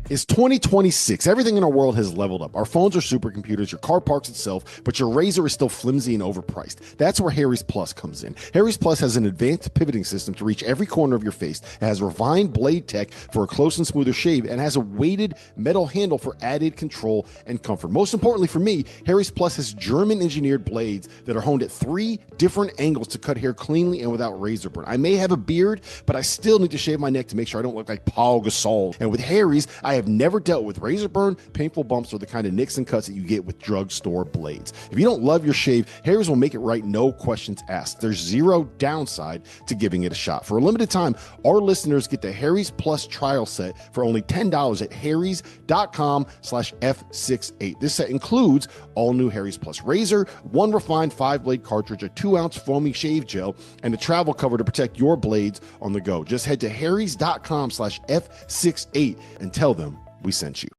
It's 2026. Everything in our world has leveled up. Our phones are supercomputers, your car parks itself, but your razor is still flimsy and overpriced. That's where Harry's Plus comes in. Harry's Plus has an advanced pivoting system to reach every corner of your face. It has refined blade tech for a close and smoother shave, and has a weighted metal handle for added control and comfort. Most importantly for me, Harry's Plus has German-engineered blades that are honed at 3 different angles to cut hair cleanly and without razor burn. I may have a beard, but I still need to shave my neck to make sure I don't look like Paul Gasol. And with Harry's, I have never dealt with razor burn, painful bumps, or the kind of nicks and cuts that you get with drugstore blades. If you don't love your shave, Harry's will make it right, no questions asked. There's zero downside to giving it a shot. For a limited time, our listeners get the Harry's Plus trial set for only $10 at harrys.com/F68. This set includes all new Harry's Plus razor, 1 refined 5-blade cartridge, a 2-ounce foamy shave gel, and a travel cover to protect your blades on the go. Just head to harrys.com/F68 and tell them we sent you.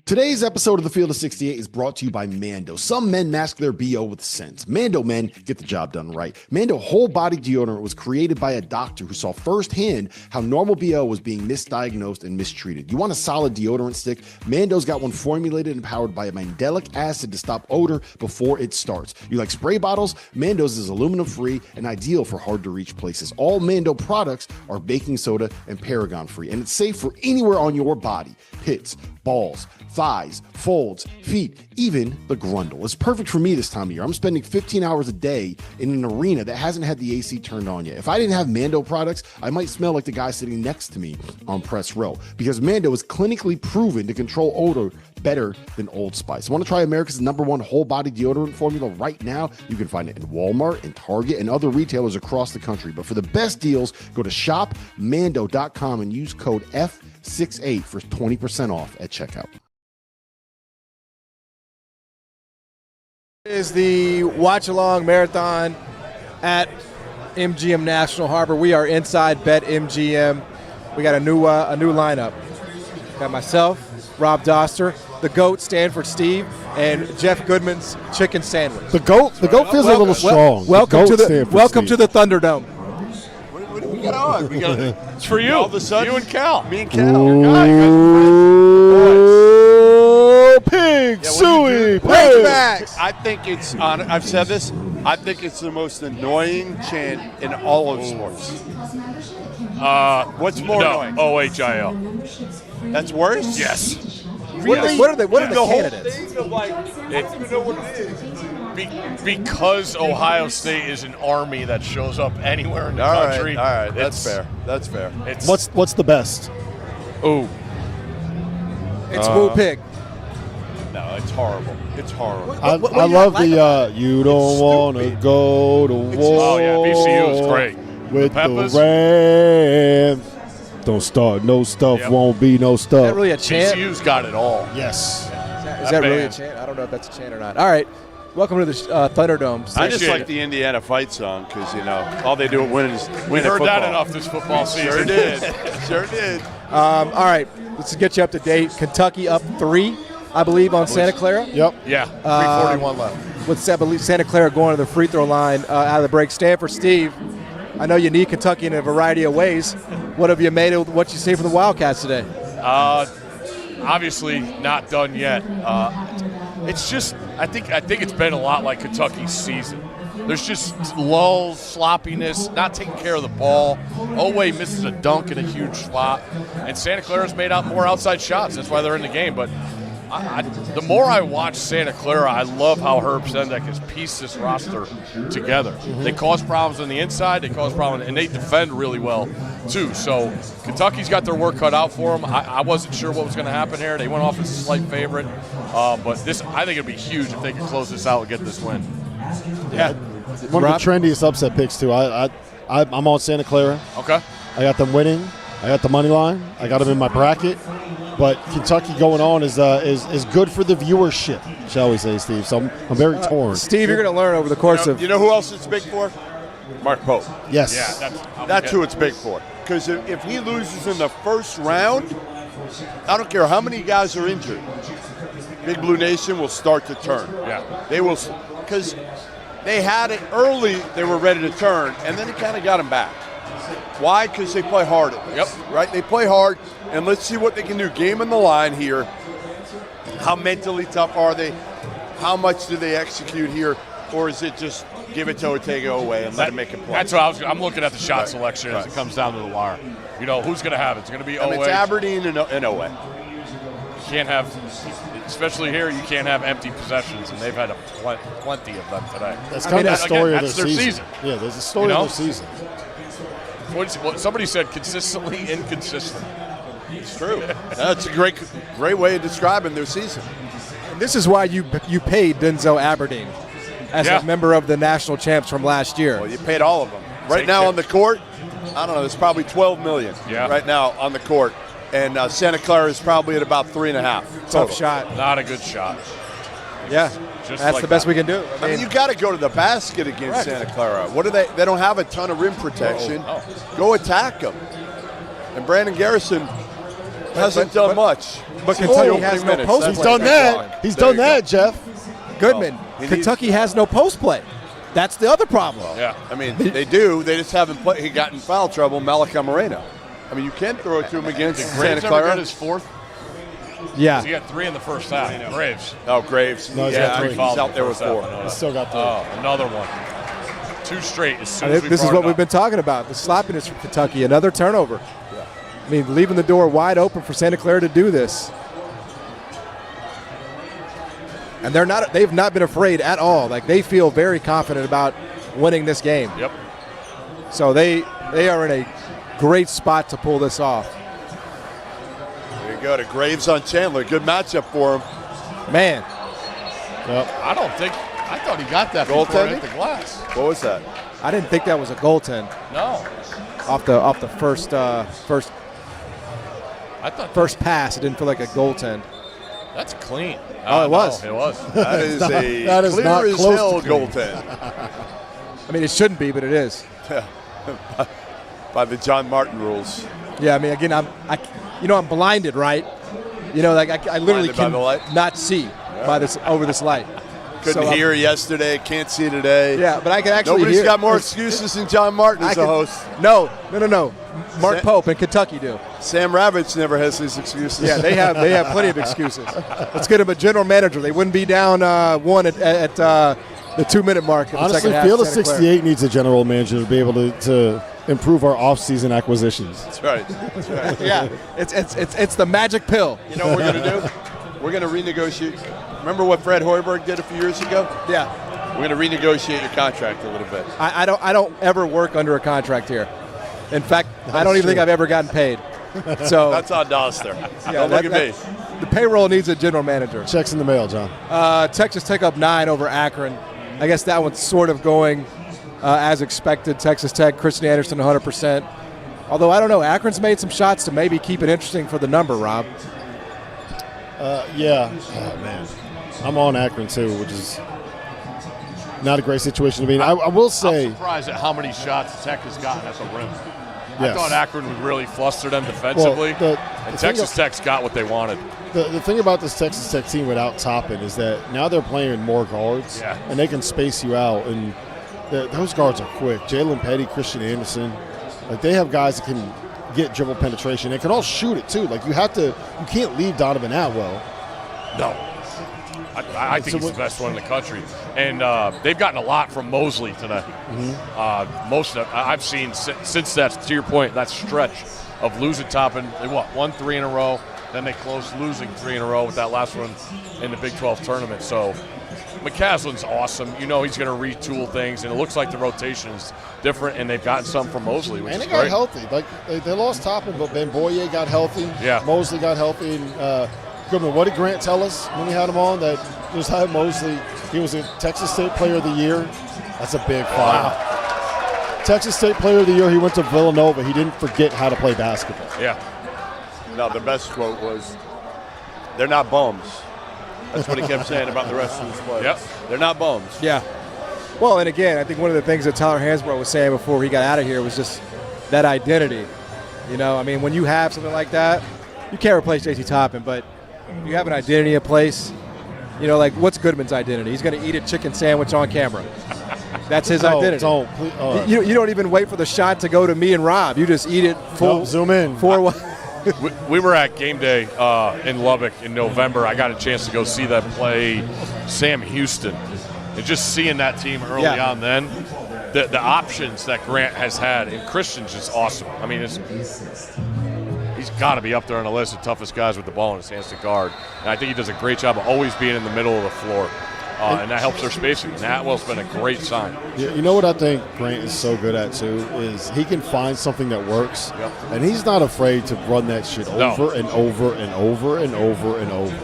Today's episode of the Field of 68 is brought to you by Mando. Some men mask their BO with scents. Mando men get the job done right. Mando whole body deodorant was created by a doctor who saw firsthand how normal BO was being misdiagnosed and mistreated. You want a solid deodorant stick? Mando's got one formulated and powered by a mandelic acid to stop odor before it starts. You like spray bottles? Mando's is aluminum free and ideal for hard to reach places. All Mando products are baking soda and paragon free, and it's safe for anywhere on your body. Pits, balls, thighs, folds, feet, even the grundle. It's perfect for me this time of year. I'm spending 15 hours a day in an arena that hasn't had the AC turned on yet. If I didn't have Mando products, I might smell like the guy sitting next to me on press row, because Mando is clinically proven to control odor better than Old Spice. Want to try America's #1 whole body deodorant formula right now? You can find it in Walmart and Target and other retailers across the country. But for the best deals, go to shopmando.com and use code F68 for 20% off at checkout.
Is the Watchalong Marathon at MGM National Harbor. We are inside Bet MGM. We got a new lineup. Got myself, Rob Dauster, the GOAT Stanford Steve, and Jeff Goodman's chicken sandwich.
The goat feels a little strong.
Welcome to the Thunderdome.
What do we got on? We got
It's for you.
all of a sudden,
You and Cal.
Me and Cal. Your guy, you
Pig,
guys are
suey,
friends.
pig.
I think it's on. I've said this. I think it's the most annoying chant in all of sports. What's more annoying?
OHIL.
That's worse.
Yes.
What are the candidates?
Because Ohio State is an army that shows up anywhere in the country.
All right. That's fair. That's fair.
It's
What's the best?
It's Woo Pig.
No, it's horrible. It's horrible.
I love the you don't want to go to war.
Oh yeah, VCU is great.
With
Peppers.
the Rams. Don't start no stuff,
Yep.
won't be no
Is
stuff.
that really a chant?
VCU's got it all.
Yes.
Is that really a chant? I don't know if that's a chant or not. All right. Welcome to the Thunderdome.
I just
Appreciate
like
it.
the Indiana fight song because, all they do at win is win at
Heard
football.
that enough this football season.
Sure did. Sure did.
All right. Let's get you up to date. Kentucky up 3, I believe, on Santa Clara.
Yep.
Yeah, 3:41 left.
With I believe Santa Clara going to the free throw line out of the break. Stanford Steve, I know you need Kentucky in a variety of ways. What have you made of what you see from the Wildcats today?
Obviously not done yet. It's just I think it's been a lot like Kentucky's season. There's just lulls, sloppiness, not taking care of the ball. Oweh misses a dunk in a huge spot, and Santa Clara's made out more outside shots. That's why they're in the game. But the more I watch Santa Clara, I love how Herb Sendek has pieced this roster together. They cause problems on the inside, they cause problems, and they defend really well too. So Kentucky's got their work cut out for them. I wasn't sure what was going to happen here. They went off as a slight favorite, but this I think it'd be huge if they could close this out and get this win.
Yeah. One of the trendiest upset picks too. I'm on Santa Clara.
Okay.
I got them winning. I got the money line. I got them in my bracket. But Kentucky going on is good for the viewership, shall we say, Steve? So I'm very torn.
Steve, you're going to learn over the course of.
You know who else it's big for? Mark Pope.
Yes.
Yeah,
That's who it's big for. Because if he loses in the first round, I don't care how many guys are injured, Big Blue Nation will start to turn.
Yeah.
They will, because they had it early, they were ready to turn, and then it kind of got them back. Why? Because they play hard at this, right? They play hard, and let's see what they can do. Game on the line here. How mentally tough are they? How much do they execute here? Or is it just give it to Ortega away and let him make a play?
That's what I'm looking at the shot selection as it comes down to the wire. Who's going to have it? It's going to be Oweh.
It's Aberdeen and Oweh.
You can't have, especially here, you can't have empty possessions, and they've had plenty of them today.
That's kind of the story of
that's
their season. Yeah, there's a story of their season.
Somebody said consistently inconsistent.
It's true. That's a great way of describing their season.
And this is why you paid Denzel Aberdeen as a member of the national champs from last year.
Well, you paid all of them. Right now on the court, I don't know, there's probably $12 million right now on the court. And Santa Clara is probably at about 3.5.
Tough shot.
Not a good shot.
Yeah. That's the best we can do.
I mean, you got to go to the basket against Santa Clara. What do they? They don't have a ton of rim protection. Go attack them. And Brandon Garrison, Hasn't done much.
But
Since
Kentucky
the
has
opening
no
minutes.
post
That's
He's
play.
done that. He's
There
done
you go.
that, Jeff.
Goodman,
He
Kentucky has no post play. That's the other problem.
Yeah.
I mean, they do. They just haven't played. He got in foul trouble, Malachi Moreno. I mean, you can throw it to him against Santa
Graves ever
Clara.
got his fourth?
Yeah.
He got 3 in the first half. Graves.
Oh, Graves.
No, he's
yeah,
got 3.
he's
Fouls in
out
the
there with
first half,
4.
I know
He's
that.
still got 3.
Oh, another one. 2 straight as soon as we
This is
brought
what
it
we've
up.
been talking about, the sloppiness from Kentucky. Another turnover. I mean, leaving the door wide open for Santa Clara to do this. And they've not been afraid at all. Like, they feel very confident about winning this game.
Yep.
So they are in a great spot to pull this off.
There you go to Graves on Chandler. Good matchup for him.
Man,
I thought he got that before it
Goaltending?
hit the glass.
What was that?
I didn't think that was a goaltend
No.
off the first pass. It didn't feel like a goaltend.
That's clean.
Oh, it was.
It was.
That is a
that is
clear
not
as
close
hell
to clean.
goaltend
I mean, it shouldn't be, but it is.
by the John Martin rules.
Yeah, I mean, again, I'm blinded, right? You know, like I literally
Blinded by the light?
cannot see by this over this light.
Couldn't
So,
hear yesterday. Can't see today.
Yeah, but I can actually
Nobody's
hear.
got more excuses than John Martin
I
as a
can-
host.
No. Mark
Sa-
Pope in Kentucky do.
Sam Ravitch never has these excuses.
Yeah, they have plenty of excuses. Let's get him a general manager. They wouldn't be down 1 at the 2-minute mark. In the
Honestly,
second half,
Field of
Santa Clara.
68 needs a general manager to be able to improve our off-season acquisitions.
That's right. That's right.
Yeah, it's the magic pill.
You know what we're going to do? We're going to renegotiate. Remember what Fred Hoiberg did a few years ago?
Yeah,
We're going to renegotiate your contract a little bit.
I don't ever work under a contract here. In fact, I don't even
true.
think I've ever gotten paid. So
That's on dauster.
yeah,
Don't look at me.
The payroll needs a general manager.
Checks in the mail, John.
Texas Tech up 9 over Akron. I guess that one's sort of going as expected. Texas Tech, Christian Anderson 100%. Although I don't know, Akron's made some shots to maybe keep it interesting for the number, Rob.
Yeah. Oh, man. I'm on Akron, too, which is not a great situation to be in. I will say.
I'm surprised at how many shots Tech has gotten at the rim. I
Yes.
thought Akron would really fluster them defensively,
Well,
and
the thing
Texas Tech's got what they wanted.
The thing about this Texas Tech team without Toppin is that now they're playing more guards,
Yeah.
and they can space you out. And those guards are quick. Jalen Petty, Christian Anderson, like they have guys that can get dribble penetration. They can all shoot it too. Like you can't leave Donovan Atwell.
No. I think he's the best one in the country. And they've gotten a lot from Mosley tonight. Most of I've seen since that, to your point, that stretch of losing Toppin. They won 3 in a row. Then they closed losing 3 in a row with that last one in the Big 12 tournament. So McCaslin's awesome. You know he's going to retool things, and it looks like the rotation is different, and they've gotten some from Mosley, which
And
is
they got
great.
healthy. Like they lost Toppin, but Ben Boye got healthy.
Yeah.
Mosley got healthy. And Goodman, what did Grant tell us when we had him on? That just had Mosley. He was a Texas State Player of the Year. That's a big fire.
Wow.
Texas State Player of the Year. He went to Villanova. He didn't forget how to play basketball.
Yeah.
No, the best quote was, "They're not bums." That's what he kept saying about the rest of his players.
Yep.
They're not bums.
Yeah. Well, and again, I think one of the things that Tyler Hansbrough was saying before he got out of here was just that identity. You know, I mean, when you have something like that, you can't replace J.C. Toppin, but you have an identity in place. You know, like what's Goodman's identity? He's going to eat a chicken sandwich on camera. That's his identity.
Don't. Please,
You don't even wait for the shot to go to me and Rob. You just eat it full.
Nope, zoom in.
We were at game day in Lubbock in November. I got a chance to go see them play Sam Houston. And just seeing that team early on then, the options that Grant has had, and Christian's just awesome. I mean, he's got to be up there on the list of toughest guys with the ball in his hands to guard. And I think he does a great job of always being in the middle of the floor. And that helps their spacing. And Atwell's been a great sign.
You know what I think Grant is so good at too is he can find something that works, and he's not afraid to run that shit over and over and over and over and over.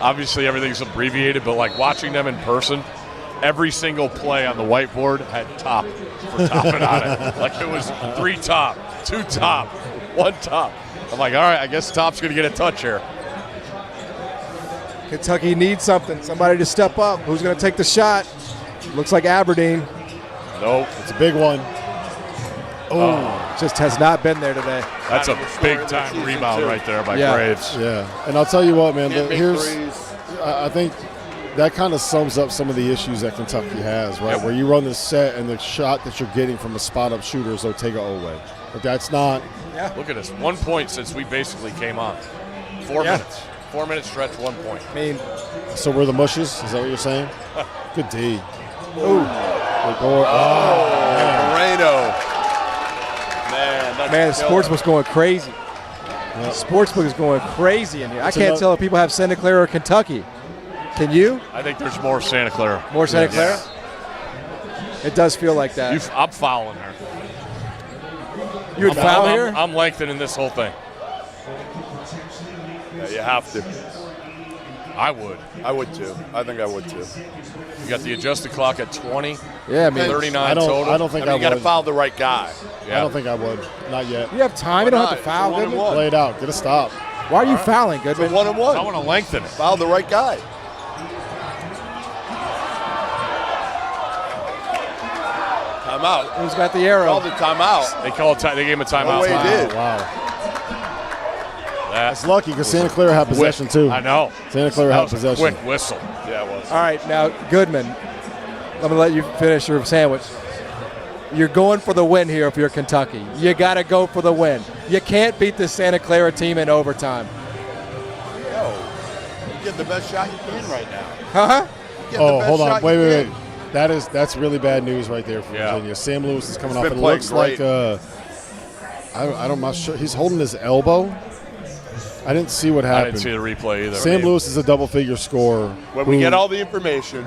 Obviously everything's abbreviated, but like watching them in person, every single play on the whiteboard had top for Toppin on it. Like it was 3 top, 2 top, 1 top. I'm like, all right, I guess Top's going to get a touch here.
Kentucky needs something. Somebody to step up. Who's going to take the shot? Looks like Aberdeen.
Nope.
It's a big one. Oh.
just has not been there today.
That's a big-time rebound right there by Graves.
Yeah, and I'll tell you what, man.
Can't make threes.
I think that kind of sums up some of the issues that Kentucky has, right? Where you run the set and the shot that you're getting from a spot-up shooter is Otega Oweh. But that's not.
Yeah. Look at this. 1 point since we basically came on. 4 minutes. 4 minute stretch, 1 point.
I mean,
so we're the mushes? Is that what you're saying? Good D.
Ooh. Moreno.
Man, the sportsbook's going crazy. The sportsbook is going crazy in here. I can't tell if people have Santa Clara or Kentucky. Can you?
I think there's more Santa Clara.
More Santa Clara? It does feel like that.
I'm fouling her.
You would foul here?
I'm lengthening this whole thing.
Yeah, you have to.
I would.
I would too. I think I would too.
You got the adjusted clock at 20.
Yeah, I mean,
39 total.
I don't think I would.
You got to foul the right guy.
Yeah.
I don't think I would. Not yet.
You have time. You don't have to foul.
It's a 1-and-1.
Play it out. Get a stop.
Why are you fouling, Goodman?
It's a 1-and-1.
I want to lengthen it.
Foul the right guy. Timeout.
Who's got the arrow?
Called the timeout.
They gave him a timeout.
No way he did.
Wow. That's lucky because Santa Clara had possession too.
I know.
Santa Clara
That
had
was a
possession.
quick whistle.
Yeah, it was.
All right, now, Goodman, I'm going to let you finish your sandwich. You're going for the win here if you're Kentucky. You got to go for the win. You can't beat the Santa Clara team in overtime.
Yo, you get the best shot you can right now.
Huh?
Oh,
Hold on. Wait. That's really bad news right there for Virginia. Sam Lewis is coming off. It looks like I'm not sure. He's holding his elbow. I didn't see what happened.
I didn't see the replay either.
Sam Lewis is a double-figure scorer.
When we get all the information,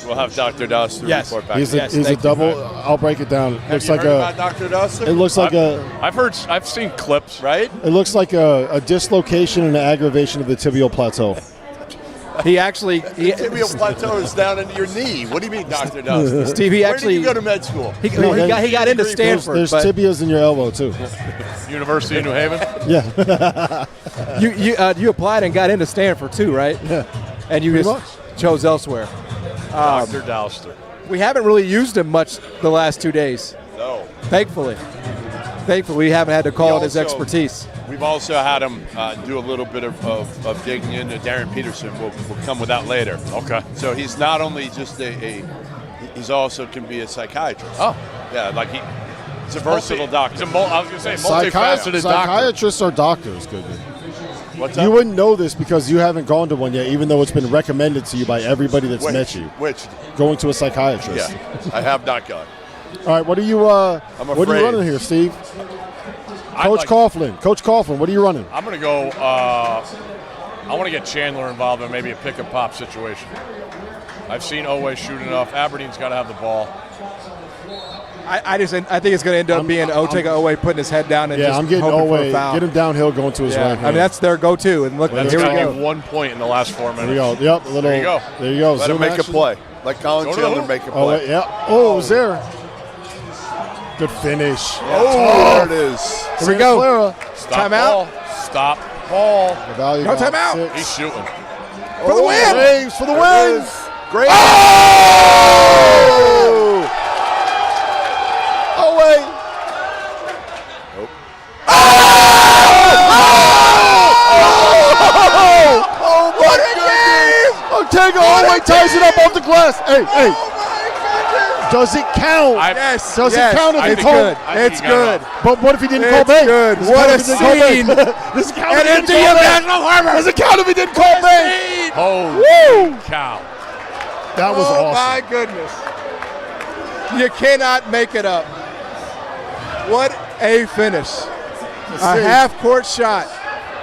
we'll have Dr. Dauster report back.
He's a double. I'll break it down.
Have you heard about Dr. Dauster?
It looks like
I've seen clips.
Right?
It looks like a dislocation and an aggravation of the tibial plateau.
He actually.
The tibial plateau is down into your knee. What do you mean, Dr. Dauster?
Steve, he actually.
Where did you go to med school?
He got into Stanford.
There's tibias in your elbow, too.
University of New Haven?
Yeah.
You applied and got into Stanford, too, right? Yeah. And you just chose elsewhere.
Dr. Dauster.
We haven't really used him much the last 2 days.
No.
Thankfully, we haven't had to call it his expertise.
We've also had him do a little bit of digging into Darryn Peterson. We'll come with that later.
Okay.
So he's not only just he's also can be a psychiatrist.
Oh.
Yeah, like he's a versatile doctor.
I was going to say multifaceted doctor.
Psychiatrists are doctors, Goodman.
What's
You
up?
wouldn't know this because you haven't gone to one yet, even though it's been recommended to you by everybody that's met you.
Which?
Going to a psychiatrist.
Yeah, I have not gone.
All right, what are you? What are you running here, Steve? Coach Coughlin, what are you running?
I'm going to go. I want to get Chandler involved in maybe a pick and pop situation. I've seen Oweh shoot enough. Aberdeen's got to have the ball.
I think it's going to end up being Otega Oweh putting his head down and just
I'm getting
hoping for a
Oweh.
foul.
Get him downhill, going to his right hand.
I mean, that's their go-to. And look,
That's
here we
going to
go.
give 1 point in the last 4 minutes.
There you go. Yep.
There you go.
There you go.
Let him make a play. Let Colin
Go to the
Chandler
hoop.
make a play.
Oh, yeah. Oh, it was there. Good finish.
Oh, there it is.
Here we go.
Stop
Timeout.
ball. Stop ball.
The value
No
ball,
timeout.
6.
He's shooting.
For the win.
Graves for the
There it
win.
is. Great.
Oweh.
Oh, what a game!
Otega Oweh ties it up off the glass. Hey. Does it count?
Yes.
Does
yes.
it count if
I
they
think
call?
good.
I think
It's
he got
good.
it
But what if he didn't call
It's
Bay?
good.
Does it
What
count
a
if he didn't call
scene.
Bay? Does it count if
And
he
into
didn't
your
call Bay?
national harbor.
Does it count if he didn't call Bay?
Holy
Woo!
cow.
That was
Oh,
awesome.
my goodness. You cannot make it up. What a finish. A half-court shot.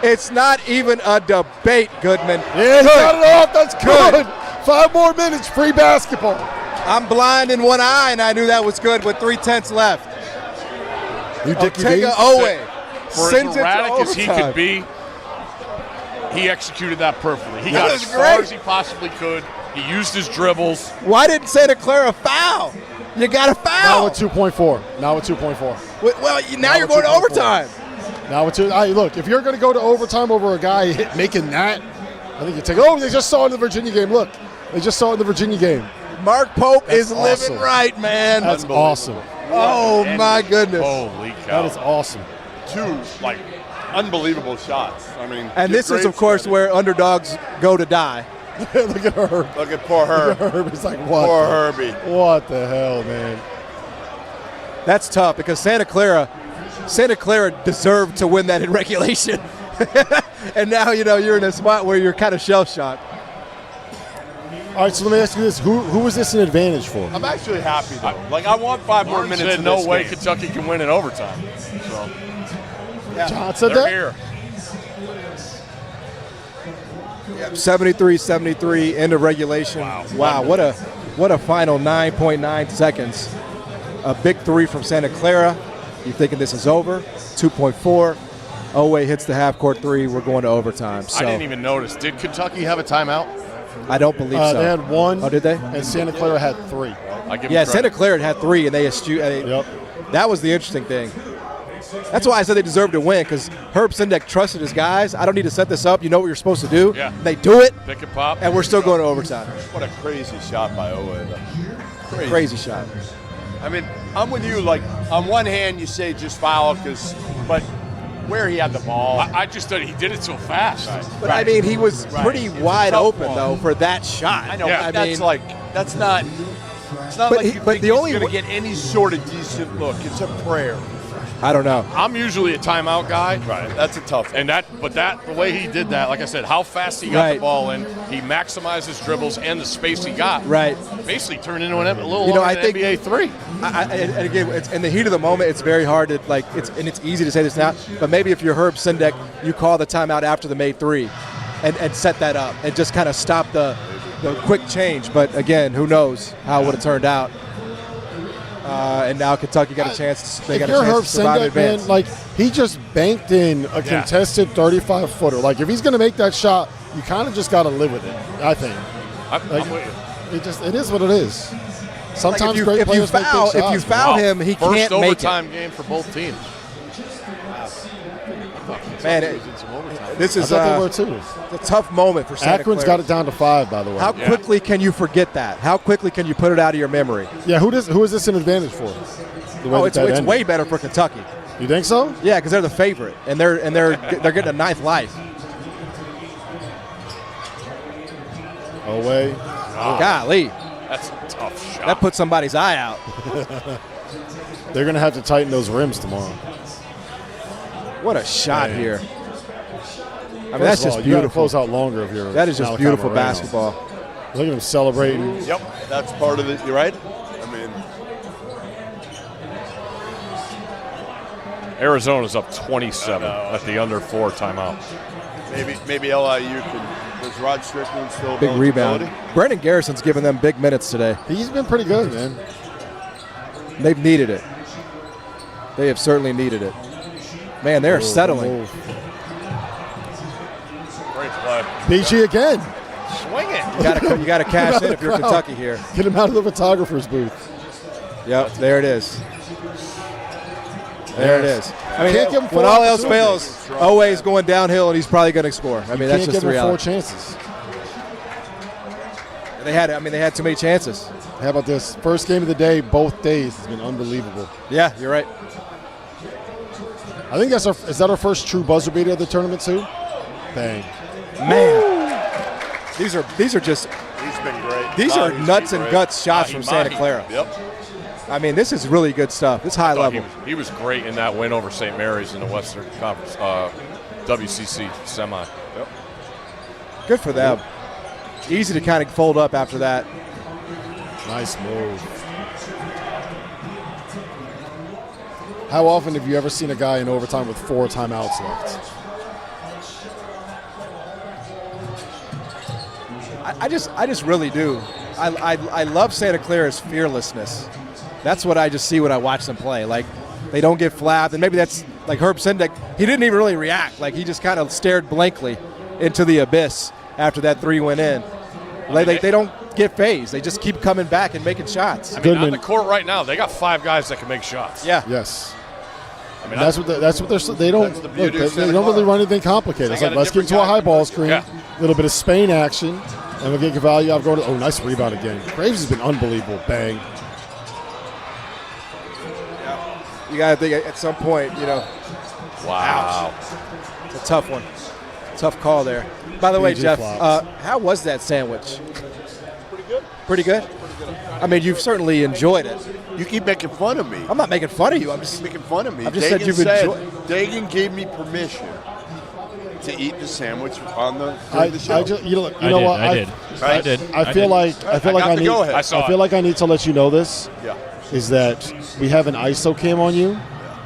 It's not even a debate, Goodman.
Yeah, he got it off. That's
Good.
good. 5 more minutes, free basketball.
I'm blind in one eye, and I knew that was good with 3/10 left.
You
Otega Oweh
For as
sends it to
erratic as he
overtime.
could be, he executed that perfectly. He
That
got
was
as far
great.
as he possibly could. He used his dribbles.
Why didn't Santa Clara foul? You got to
Now
foul.
with 2.4. Now with 2.4.
Well, now you're
with
going to
2.4.
overtime.
Now with 2. Look, if you're going to go to overtime over a guy making that, I think you take. Oh, they just saw it in the Virginia game. Look, they just saw it in the Virginia game.
Mark Pope
That's
is living
awesome.
right, man.
That's awesome.
Oh, my goodness.
Holy cow.
That is awesome.
2, like, unbelievable shots. I mean,
And this is, of course, where underdogs go to die.
Look at Herb.
Look at poor Herb.
Herbie's like, what?
Poor Herbie.
What the hell, man?
That's tough because Santa Clara deserved to win that in regulation. And now, you're in a spot where you're kind of shell-shocked.
All right, so let me ask you this. Who was this an advantage for?
I'm actually happy, though. Like, I want 5 more
Martin
minutes
said
in
no
this
way
game.
Kentucky can win in overtime. So
John said
they're
that?
here.
73-73 end of regulation. Wow, what a final 9.9 seconds. A big 3 from Santa Clara. You thinking this is over? 2.4. Oway hits the half-court 3. We're going to overtime. So
I didn't even notice. Did Kentucky have a timeout?
I don't believe so.
They had 1.
Oh, did they?
And Santa Clara had 3.
I give
Yeah,
them
Santa
credit.
Clara had 3, and they eschewed.
Yep.
That was the interesting thing. That's why I said they deserved to win, because Herb Sendek trusted his guys. I don't need to set this up. You know what you're supposed to do.
Yeah.
They do it,
Pick and pop.
and we're still going to overtime.
What a crazy shot by Owe, though.
Crazy shot.
I mean, I'm with you. Like, on one hand, you say just foul, but where he had the ball.
I just thought he did it so fast.
But, I mean, he was pretty
It was a
wide
tough
open,
one.
though, for that shot.
I know,
Yeah.
but that's not. It's not
But
like
he-
you
but
think
the
he's
only
going to
wa-
get any sort of decent look. It's a prayer.
I don't know.
I'm usually a timeout guy.
Right. That's a tough one.
And the way he did that, like I said, how fast he got
Right.
the ball in, he maximized his dribbles and the space he got.
Right.
Basically turned into a little
You know,
longer
I
than
think-
NBA 3.
And again, it's in the heat of the moment. It's very hard to it's easy to say this now. But maybe if you're Herb Sendek, you call the timeout after the made 3, and set that up and just kind of stop the quick change. But again, who knows how it would have turned out? And now Kentucky got a chance. They
If
got a
you're
chance
Herb
to survive and
Sendek, man,
advance.
like, he just banked in a contested 35-footer. Like, if he's going to make that shot, you kind of just got to live with it, I think.
I'm with you.
It is what it is. Sometimes
if
great
you
players make big shots.
if you foul him, he
First
can't make it.
overtime game for both teams.
Man, this
I
is
thought they were too.
a tough moment for Santa
Akron's
Clara.
got it down to 5, by the way.
How quickly can you forget that? How quickly can you put it out of your memory?
Yeah, who is this an advantage for? The way
Oh,
that
it's
ended.
way better for Kentucky.
You think so?
Yeah, because they're the favorite, and they're getting a ninth life.
Away.
Golly,
That's a tough shot.
that put somebody's eye out.
They're going to have to tighten those rims tomorrow.
What a shot
Man.
here! I mean,
First
that's
of all,
just
you gotta
beautiful.
close out longer if you're
That is just
Malachi
beautiful
Moreno.
basketball.
Look at him celebrating.
Yep, that's part of it. You're right. I mean,
Arizona's up 27 at the under 4 timeout.
maybe LIU can. Does Rod Strickland still have
Big rebound.
eligibility?
Brandon Garrison's given them big minutes today.
He's been pretty good, man.
They've needed it. They have certainly needed it. Man, they're settling.
Great play.
BG again.
Swing it.
You got to cash in if you're
Crowd.
Kentucky here.
Get him out of the photographer's booth.
Yep, there it is. There it is. I mean,
Can't give him
when
four
all else
opportunities.
fails, Oway's going downhill and he's probably going to score. I mean, that's
Can't
just
give
the
him 4
reality.
chances.
They had too many chances.
How about this? First game of the day, both days has been unbelievable.
Yeah, you're right.
I think is that our first true buzzer beater of the tournament too? Bang.
Man, these are just
He's been great.
these
Oh,
are
he's
nuts
been
and
great.
guts shots from Santa Clara.
Yep.
I mean, this is really good stuff. It's high level.
He was great in that win over St. Mary's in the Western Conference WCC semi. Yep.
Good for them. Easy to kind of fold up after that.
Nice move. How often have you ever seen a guy in overtime with 4 timeouts left?
I just really do. I love Santa Clara's fearlessness. That's what I just see when I watch them play. Like, they don't get flapped, and maybe that's like Herb Sendek. He didn't even really react. Like, he just kind of stared blankly into the abyss after that 3 went in. They don't get phased. They just keep coming back and making shots.
I mean, on the court right now, they got 5 guys that can make shots.
Yeah.
Yes.
I mean,
That's what they're. They don't.
That's the
Look,
beauty of
they
Santa
don't really
Clara.
run anything complicated.
They
It's
got
like,
a
let's get
different
into a
guy
high
who
ball
can-
screen,
Yeah.
a little bit of Spain action, and we'll get value. I've going to. Oh, nice rebound again. Graves has been unbelievable. Bang.
You got to think at some point,
Wow.
it's a tough one. Tough call there. By the way,
BJ
Jeff,
flops.
how was that sandwich? Pretty good? I mean, you've certainly enjoyed it.
You keep making fun of me.
I'm not making fun of you. I'm just
Making fun of me.
I've just said
Dagan
you've enjoyed.
Dagan gave me permission to eat the sandwich on the
I
show.
just, you know
I
what?
did. I did.
I feel like I
got the
need.
go-ahead.
I saw
I feel like I need to let you know this.
Yeah.
Is that we have an ISO cam on you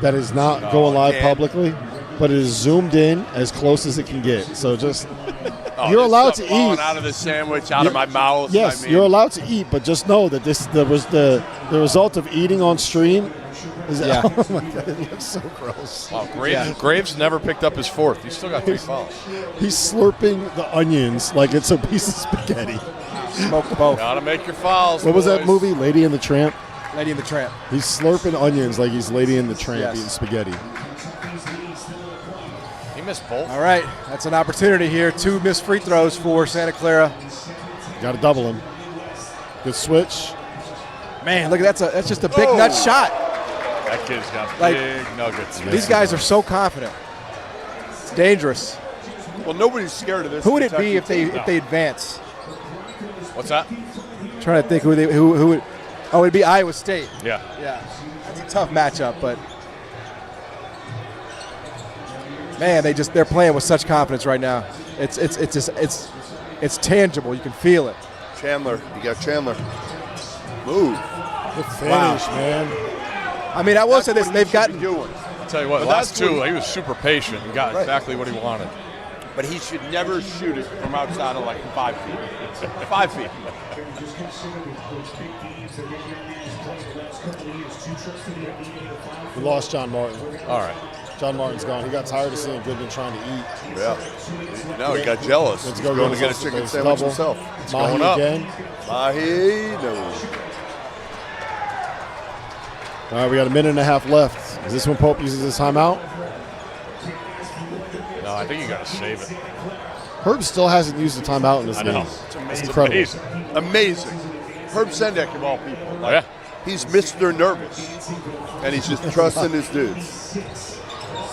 that is not going live
again.
publicly, but it is zoomed in as close as it can get. So just
Oh,
you're
there's
allowed
stuff
to
falling
eat.
out of the sandwich, out of my mouth.
Yes,
I mean,
you're allowed to eat, but just know that the result of eating on stream is
Yeah.
oh my God, it looks so gross.
Wow, Graves never picked up his fourth. He's still got 3 fouls.
He's slurping the onions like it's a piece of spaghetti.
Smoked both.
Gotta make your fouls.
What was that
boys.
movie, Lady and the Tramp?
Lady and the Tramp.
He's slurping onions like he's Lady and the Tramp
Yes.
eating spaghetti.
He missed both.
All right, that's an opportunity here. 2 missed free throws for Santa Clara.
Got to double him. Good switch.
Man, look at that's just a big nut shot.
That kid's got
Like,
big nuggets.
These guys are so confident. It's dangerous.
well, nobody's scared of this.
Who would it
Kentucky
be if
team.
they advance?
What's that?
Trying to think who would. Oh, it'd be Iowa State.
Yeah.
Yeah, that's a tough matchup, but man, they're playing with such confidence right now. It's tangible. You can feel it.
Chandler. You got Chandler. Move.
Good finish, man.
I mean, I will
That's
say this:
what
they've
he should
gotten.
be doing.
I'll tell you what,
But
last
that's
two,
what-
he was super patient and got exactly what he wanted.
But he should never shoot it from outside of like 5 feet. 5 feet.
We lost John Martin.
All right.
John Martin's gone. He got tired of seeing Goodman trying to eat.
Yeah. No, he got jealous.
Let's
He's
go
going to
get
get a chicken
face.
sandwich
Double.
himself.
Mahi
going up.
again.
Mahi, no.
All right, we got a minute and a half left. Is this when Pope uses his timeout?
No, I think you got to save it.
Herb still hasn't used the timeout in this
I
game.
know.
It's incredible.
Amazing.
Amazing. Herb Sendek of all people.
Oh, yeah.
He's Mr. Nervous. And he's just trusting his dudes.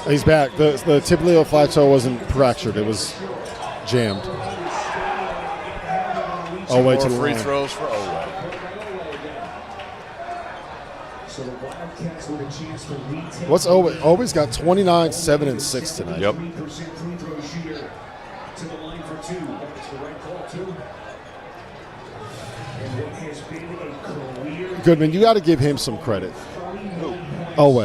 He's back. The tibial plateau wasn't fractured. It was jammed. Oh, wait
More
to the
free
line.
throws for Owe.
What's Owe? Owe's got 29, 7, and 6 tonight.
Yep.
Goodman, you got to give him some credit. Owe.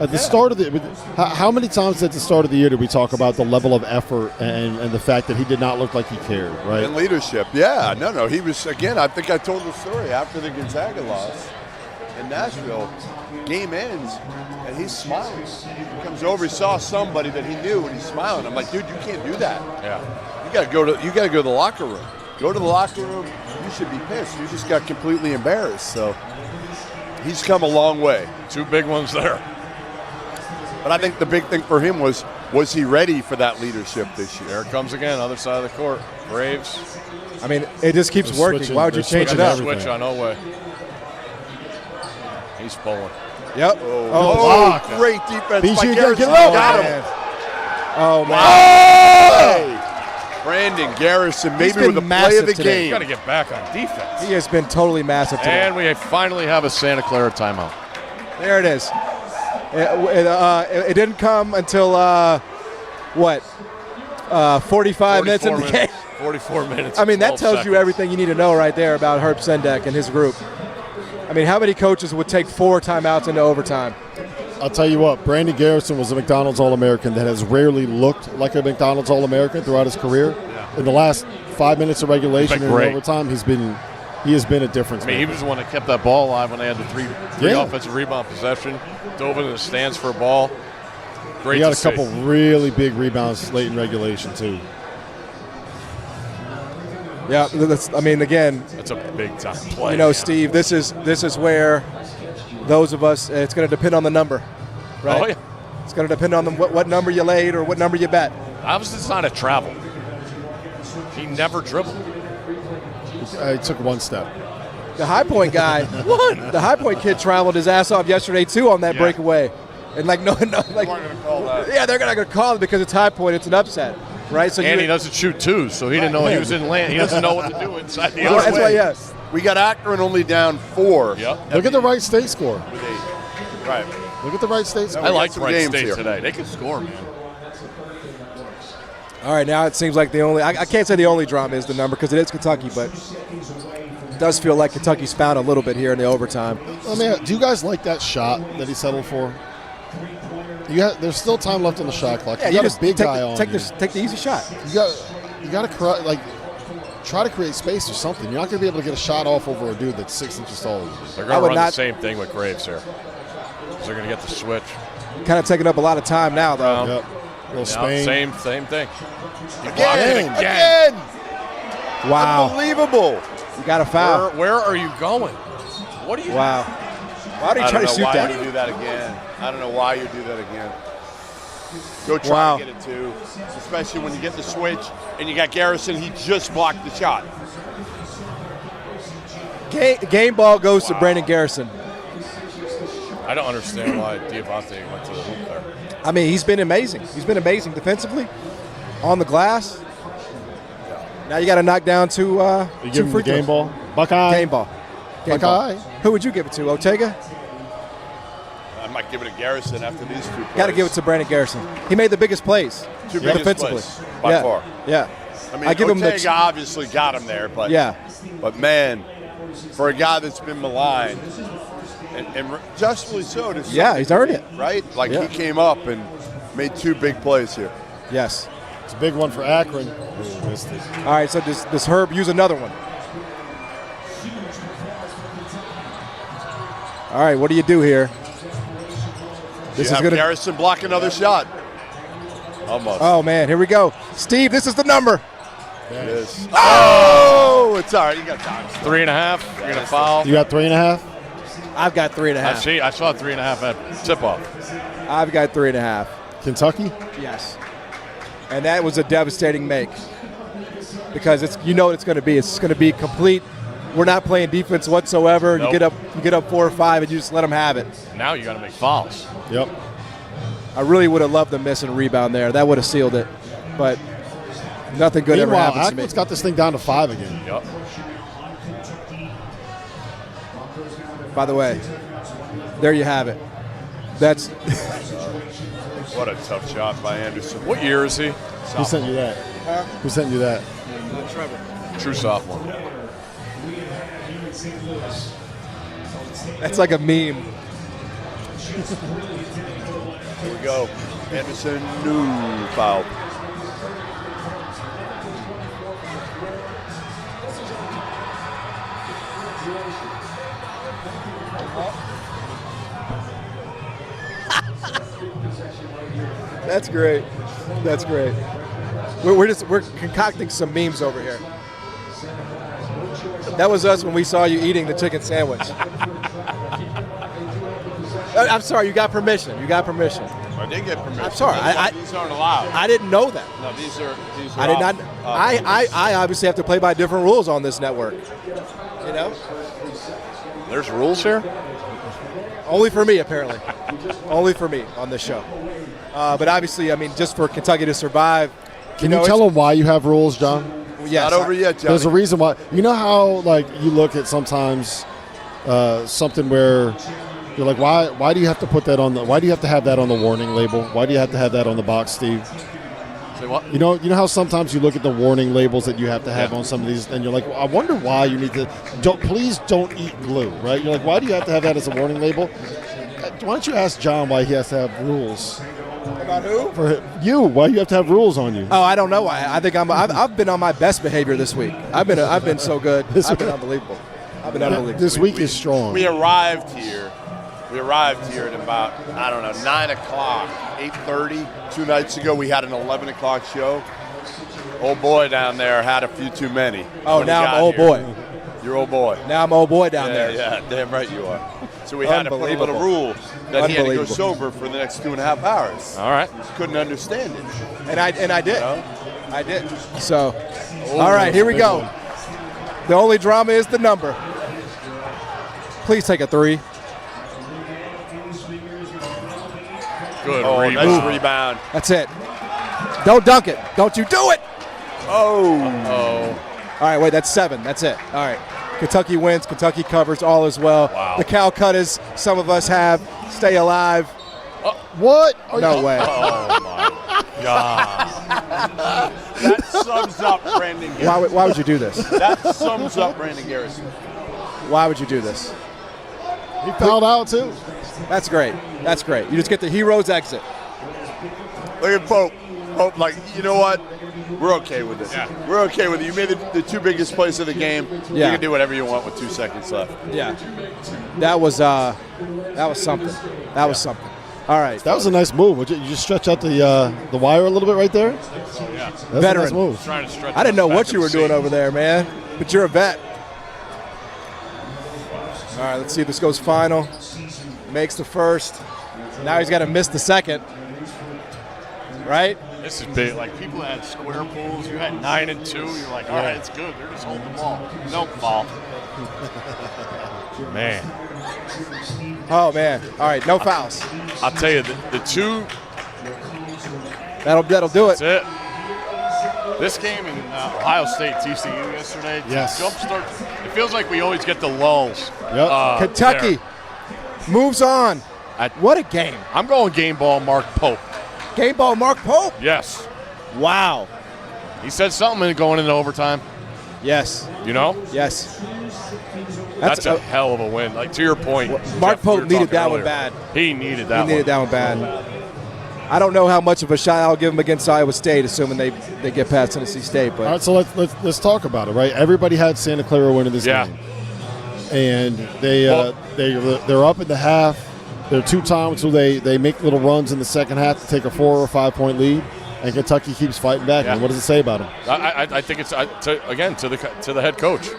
At the start of the, how many times at the start of the year did we talk about the level of effort and the fact that he did not look like he cared, right?
And leadership. Yeah, no. He was, again, I think I told the story after the Gonzaga loss in Nashville. Game ends, and he's smiling. He comes over, he saw somebody that he knew, and he's smiling. I'm like, dude, you can't do that.
Yeah.
You got to go to the locker room. Go to the locker room. You should be pissed. You just got completely embarrassed. So he's come a long way.
2 big ones there.
But I think the big thing for him was he ready for that leadership this year?
There it comes again, other side of the court. Braves.
I mean, it just keeps
They're
working.
switching-
Why would you
they're
change it
switching
up?
everything.
Switch on Owe. He's bowling.
Yep.
Oh,
block.
great defense
BG,
by
get
Garrison.
it over.
Got him.
Man. Oh man.
Brandon Garrison,
He's
maybe
been
with the play
massive
of the
today.
You got to
game.
get back on defense.
He has been totally massive today.
And we finally have a Santa Clara timeout.
There it is. It didn't come until 45 minutes in the game.
44 minutes.
I mean, that
12
tells you
seconds.
everything you need to know right there about Herb Sendek and his group. I mean, how many coaches would take 4 timeouts into overtime?
I'll tell you what, Brandon Garrison was a McDonald's All-American that has rarely looked like a McDonald's All-American throughout his career. In the last 5 minutes of regulation
He's
and
been great.
overtime, he has been a difference
I mean, he
maker.
was the one that kept that ball alive when they had the three
Yeah.
offensive rebound possession. Dove into the stands for a ball. Great
He got
to
a
see.
couple really big rebounds late in regulation, too.
Yeah, I mean, again,
That's a big time play.
you know, Steve, this is where those of us, it's going to depend on the number, right?
Oh, yeah.
It's going to depend on what number you laid or what number you bet.
Obviously, it's not a travel. He never dribbled.
He took one step.
The High Point guy, the High Point kid traveled his ass off yesterday, too, on that
Yeah.
breakaway. And like no, like
They weren't going to call that.
yeah, they're not going to call it because it's high point. It's an upset, right? So
And he doesn't shoot twos, so he didn't know he was in land. He doesn't know what to do inside the
Well,
other
that's
way.
why, yes.
We got Akron only down 4.
Yep.
Look at the Wright State score.
With 8. Right.
Look at the Wright State score.
I like
some
Wright
games
State
here.
today. They can score, man.
All right, now it seems like the only – I can't say the only drama is the number because it is Kentucky, but it does feel like Kentucky's found a little bit here in the overtime.
Do you guys like that shot that he settled for? There's still time left on the shot clock.
Yeah,
you got
just
a big
take
guy
the,
on
take
you.
the easy shot.
You got to try to create space or something. You're not going to be able to get a shot off over a dude that's 6 inches taller than you.
They're going to run the same thing with Graves here. They're going to get the switch.
Kind of taking up a lot of time now, though.
Yep. Little Spain.
Same thing.
Again.
Wow.
Unbelievable.
You got a foul.
Where are you going? What are you?
Wow. Why do you try to shoot
why
that?
you do that again. I don't know why you do that again. Go try
Wow.
to get it too, especially when you get the switch and you got Garrison. He just blocked the shot.
Game ball goes to Brandon Garrison.
I don't understand why dybantsa went to the hoop there.
I mean, he's been amazing. He's been amazing defensively, on the glass. Now you got to knock down two
You give him
free
the game
throws.
ball. Buckeye.
Game ball. Game
Buckeye.
ball. Who would you give it to? Ortega?
I might give it to Garrison after these 2 plays.
Got to give it to Brandon Garrison. He made the biggest plays.
Two biggest
defensively.
plays, by
yeah.
far.
Yeah.
I mean,
give him
Ortega
the
obviously got him there, but man, for a guy that's been maligned, and justly so, to
he's earned it.
right? Like
Yeah.
he came up and made 2 big plays here.
Yes.
It's a big one for Akron. Ooh, missed it.
All right, so does Herb use another one? All right, what do you do here? This is going to.
Garrison block another shot. Almost.
Oh man, here we go. Steve, this is the number.
It is. Oh, it's all right. You got time.
3.5. You're going to foul.
You got 3.5?
I've got 3.5.
I saw 3.5 at tip-off.
I've got 3.5.
Kentucky?
Yes. And that was a devastating make because it's it's going to be. It's going to be complete. We're not playing defense whatsoever.
Nope.
You get up 4 or 5, and you just let them have it.
Now you got to make fouls.
Yep.
I really would have loved the miss and rebound there. That would have sealed it, but nothing good ever
Meanwhile,
happens to me.
Akron's got this thing down to 5 again.
Yep.
By the way, there you have it. That's
What a tough shot by Anderson.
What year is he?
Who sent you that? Who sent you that?
True sophomore.
that's like a meme.
Here we go. Anderson, new foul.
That's great. That's great. We're concocting some memes over here. That was us when we saw you eating the chicken sandwich. I'm sorry, you got permission. You got permission.
I did get permission.
I'm sorry.
These aren't allowed.
I didn't know that.
No, these are
I did not.
off.
I obviously have to play by different rules on this network. You know,
There's rules here?
only for me apparently. Only for me on this show. But obviously, I mean, just for Kentucky to survive.
Can you tell them why you have rules, John?
Yes,
Not over yet, Johnny.
There's a reason why. You know how you look at sometimes something where you're like, why do you have to put that on the? Why do you have to have that on the warning label? Why do you have to have that on the box, Steve?
Say what?
You know how sometimes you look at the warning labels that you have to have on some of these, and you're like, I wonder why you need to. Please don't eat glue, right? You're like, why do you have to have that as a warning label? Why don't you ask John why he has to have rules?
About who?
For you, why you have to have rules on you?
Oh, I don't know why. I think I've been on my best behavior this week. I've been so good. I've been unbelievable. I've been unbelievable.
This week is strong.
We arrived here at about, 9 o'clock, 8:30. 2 nights ago, we had an 11 o'clock show. Old boy down there had a few too many.
Oh,
when he
now I'm
got
old
here.
boy.
You're old boy.
Now I'm old boy down there.
Yeah, damn right you are. So we had to put a little
Unbelievable.
rule that he had to go
Unbelievable.
sober for the next 2.5 hours.
All right.
Couldn't understand it.
And I did.
You know?
I did. So, all right, here we go. The only drama is the number. Please take a 3.
Good
Oh,
rebound.
nice rebound.
That's it. Don't dunk it. Don't you do it.
Oh.
All right, wait, that's 7. That's it. All right. Kentucky wins. Kentucky covers all as well.
Wow.
The Calcuttas, some of us have, stay alive.
What?
No way.
Oh, my God.
That sums up Brandon Garrison.
Why would you do this?
That sums up Brandon Garrison.
Why would you do this?
He fouled out too.
That's great. That's great. You just get the hero's exit.
Look at Pope. Pope, like, you know what? We're okay with this.
Yeah.
We're okay with it. You made the 2 biggest plays of the game.
Yeah.
You can do whatever you want with 2 seconds left.
Yeah. That was something. That was something. All right.
That was a nice move. Would you just stretch out the wire a little bit right there?
Oh, yeah.
That's a
Veteran.
nice move.
Trying to stretch
I didn't know
back
what
in
you
the
were doing
seat.
over there, man. But you're a vet. All right, let's see if this goes final. Makes the first. Now he's got to miss the second. Right?
This is big. Like, people that had square pools, you had 9 and 2. You're like, all right, it's good. They're just holding the ball. Nope, foul. Man.
Oh, man. All right, no fouls.
I'll tell you, the 2,
That'll do it.
that's it. This game in Ohio State TCU yesterday,
Yes.
jumpstart. It feels like we always get the lulls.
Yep.
Kentucky
there.
moves on. What a game.
I'm going game ball Mark Pope.
Game ball Mark Pope.
Yes.
Wow.
He said something going into overtime.
Yes.
You know?
Yes.
That's a hell of a win. Like, to your point,
Mark
Jeff,
Pope
we were
needed
talking
that one
earlier.
bad.
He needed that
He needed that one bad. I don't know how much of a shot I'll give him against Iowa State, assuming they get past Tennessee State. But
All right, so let's talk about it, right? Everybody had Santa Clara winning this
Yeah.
game, and they're up in the half. There are 2 times where they make little runs in the second half to take a 4 or 5 point lead, and Kentucky keeps fighting back.
Yeah.
And what does it say about them?
I think it's to the head coach.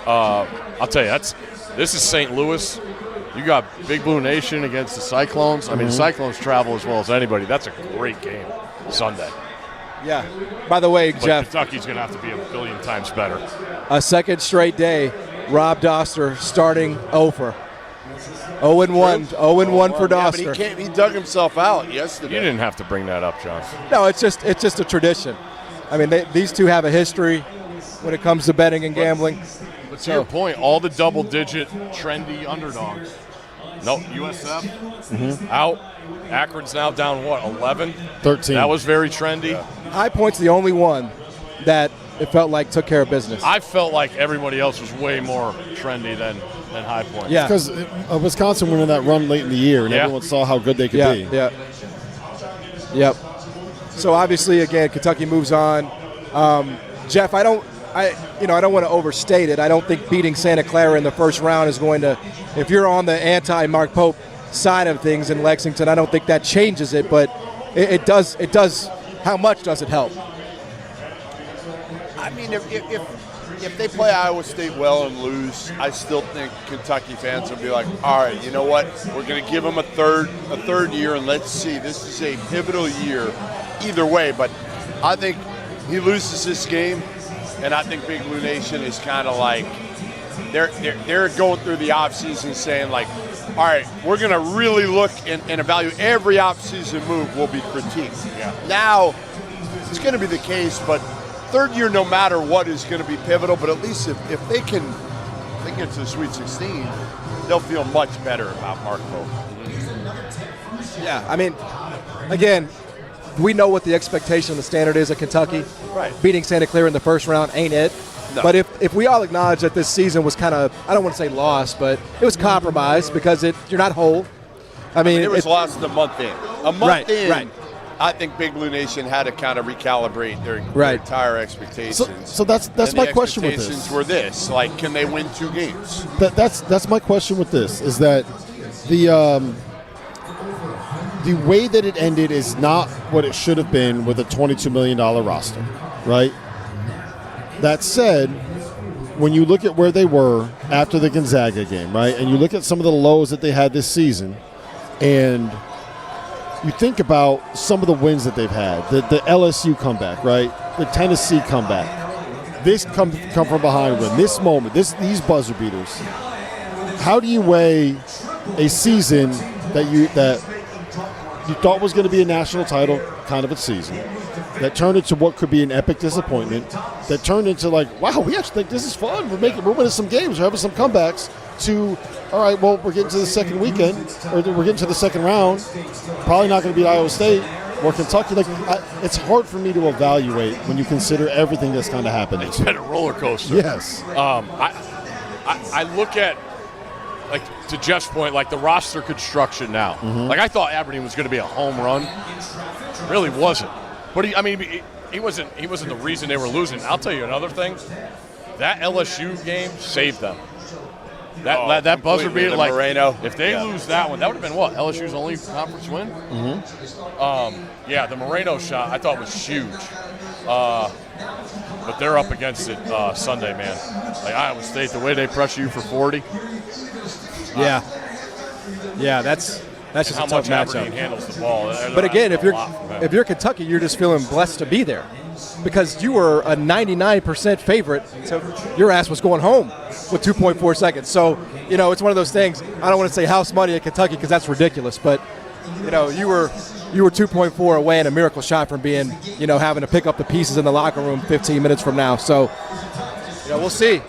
I'll tell you, this is St. Louis. You got Big Blue Nation against the Cyclones. I mean, the Cyclones travel as well as anybody. That's a great game Sunday.
yeah. By the way,
But
Jeff,
Kentucky's going to have to be a billion times better.
a second straight day, Rob Dauster starting over. 0-1. 0-1 for
Yeah, but
Dauster.
he dug himself out yesterday.
You didn't have to bring that up, John.
No, it's just a tradition. I mean, these two have a history when it comes to betting and gambling.
But to your point, all the double-digit trendy underdogs. No, USF out. Akron's now down, 11?
13.
That was very trendy.
High Point's the only one that it felt like took care of business.
I felt like everybody else was way more trendy than High Point.
Yeah.
Because Wisconsin went on that run late in the year, and
Yeah.
everyone saw how good they could
Yeah,
be.
yeah. Yep. So obviously, again, Kentucky moves on. Jeff, I don't want to overstate it. I don't think beating Santa Clara in the first round is going to, if you're on the anti-Mark Pope side of things in Lexington, I don't think that changes it, but it does. How much does it help?
I mean, if they play Iowa State well and lose, I still think Kentucky fans will be like, all right, you know what? We're going to give them a third year, and let's see. This is a pivotal year either way. But I think he loses this game, and I think Big Blue Nation is kind of like they're going through the offseason saying, like, all right, we're going to really look and evaluate every offseason move will be critiqued.
Yeah.
Now, it's going to be the case, but third year, no matter what, is going to be pivotal. But at least if they get to the Sweet 16, they'll feel much better about Mark Pope.
Yeah, I mean, again, we know what the expectation, the standard is at Kentucky.
Right.
Beating Santa Clara in the first round ain't it.
No.
But if we all acknowledge that this season was kind of, I don't want to say lost, but it was compromised because you're not whole. I mean,
It was lost a month in. A month in,
right.
I think Big Blue Nation had to kind of recalibrate their
Right.
entire expectations.
So that's
And
my
the
question with
expectations
this.
were this: like, can they win 2 games?
That's my question with this, is that the way that it ended is not what it should have been with a $22 million roster, right? That said, when you look at where they were after the Gonzaga game, right, and you look at some of the lows that they had this season, and you think about some of the wins that they've had, the LSU comeback, right, the Tennessee comeback, this come from behind win, this moment, these buzzer beaters. How do you weigh a season that you thought was going to be a national title kind of a season, that turned into what could be an epic disappointment, that turned into like, wow, we actually think this is fun. We're winning some games, we're having some comebacks, to, all right, well, we're getting to the second weekend, or we're getting to the second round, probably not going to beat Iowa State or Kentucky. Like, it's hard for me to evaluate when you consider everything that's kind of happened.
It's been a roller coaster.
Yes.
I look at, like, to Jeff's point, like the roster construction now. Like, I thought Aberdeen was going to be a home run. Really wasn't. But he wasn't the reason they were losing. I'll tell you another thing. That LSU game saved them. That buzzer beater, like,
Moreno.
If they lose that one, that would have been what? LSU's only conference win? Yeah, the Moreno shot I thought was huge. But they're up against it Sunday, man. Like, Iowa State, the way they pressure you for 40.
Yeah, that's just
How
a tough
much Aberdeen
matchup.
handles the ball.
But again, if you're Kentucky, you're just feeling blessed to be there, because you were a 99% favorite, so your ass was going home with 2.4 seconds. So, it's one of those things. I don't want to say house money at Kentucky because that's ridiculous, but you were 2.4 away and a miracle shot from being, having to pick up the pieces in the locker room 15 minutes from now. So, we'll see.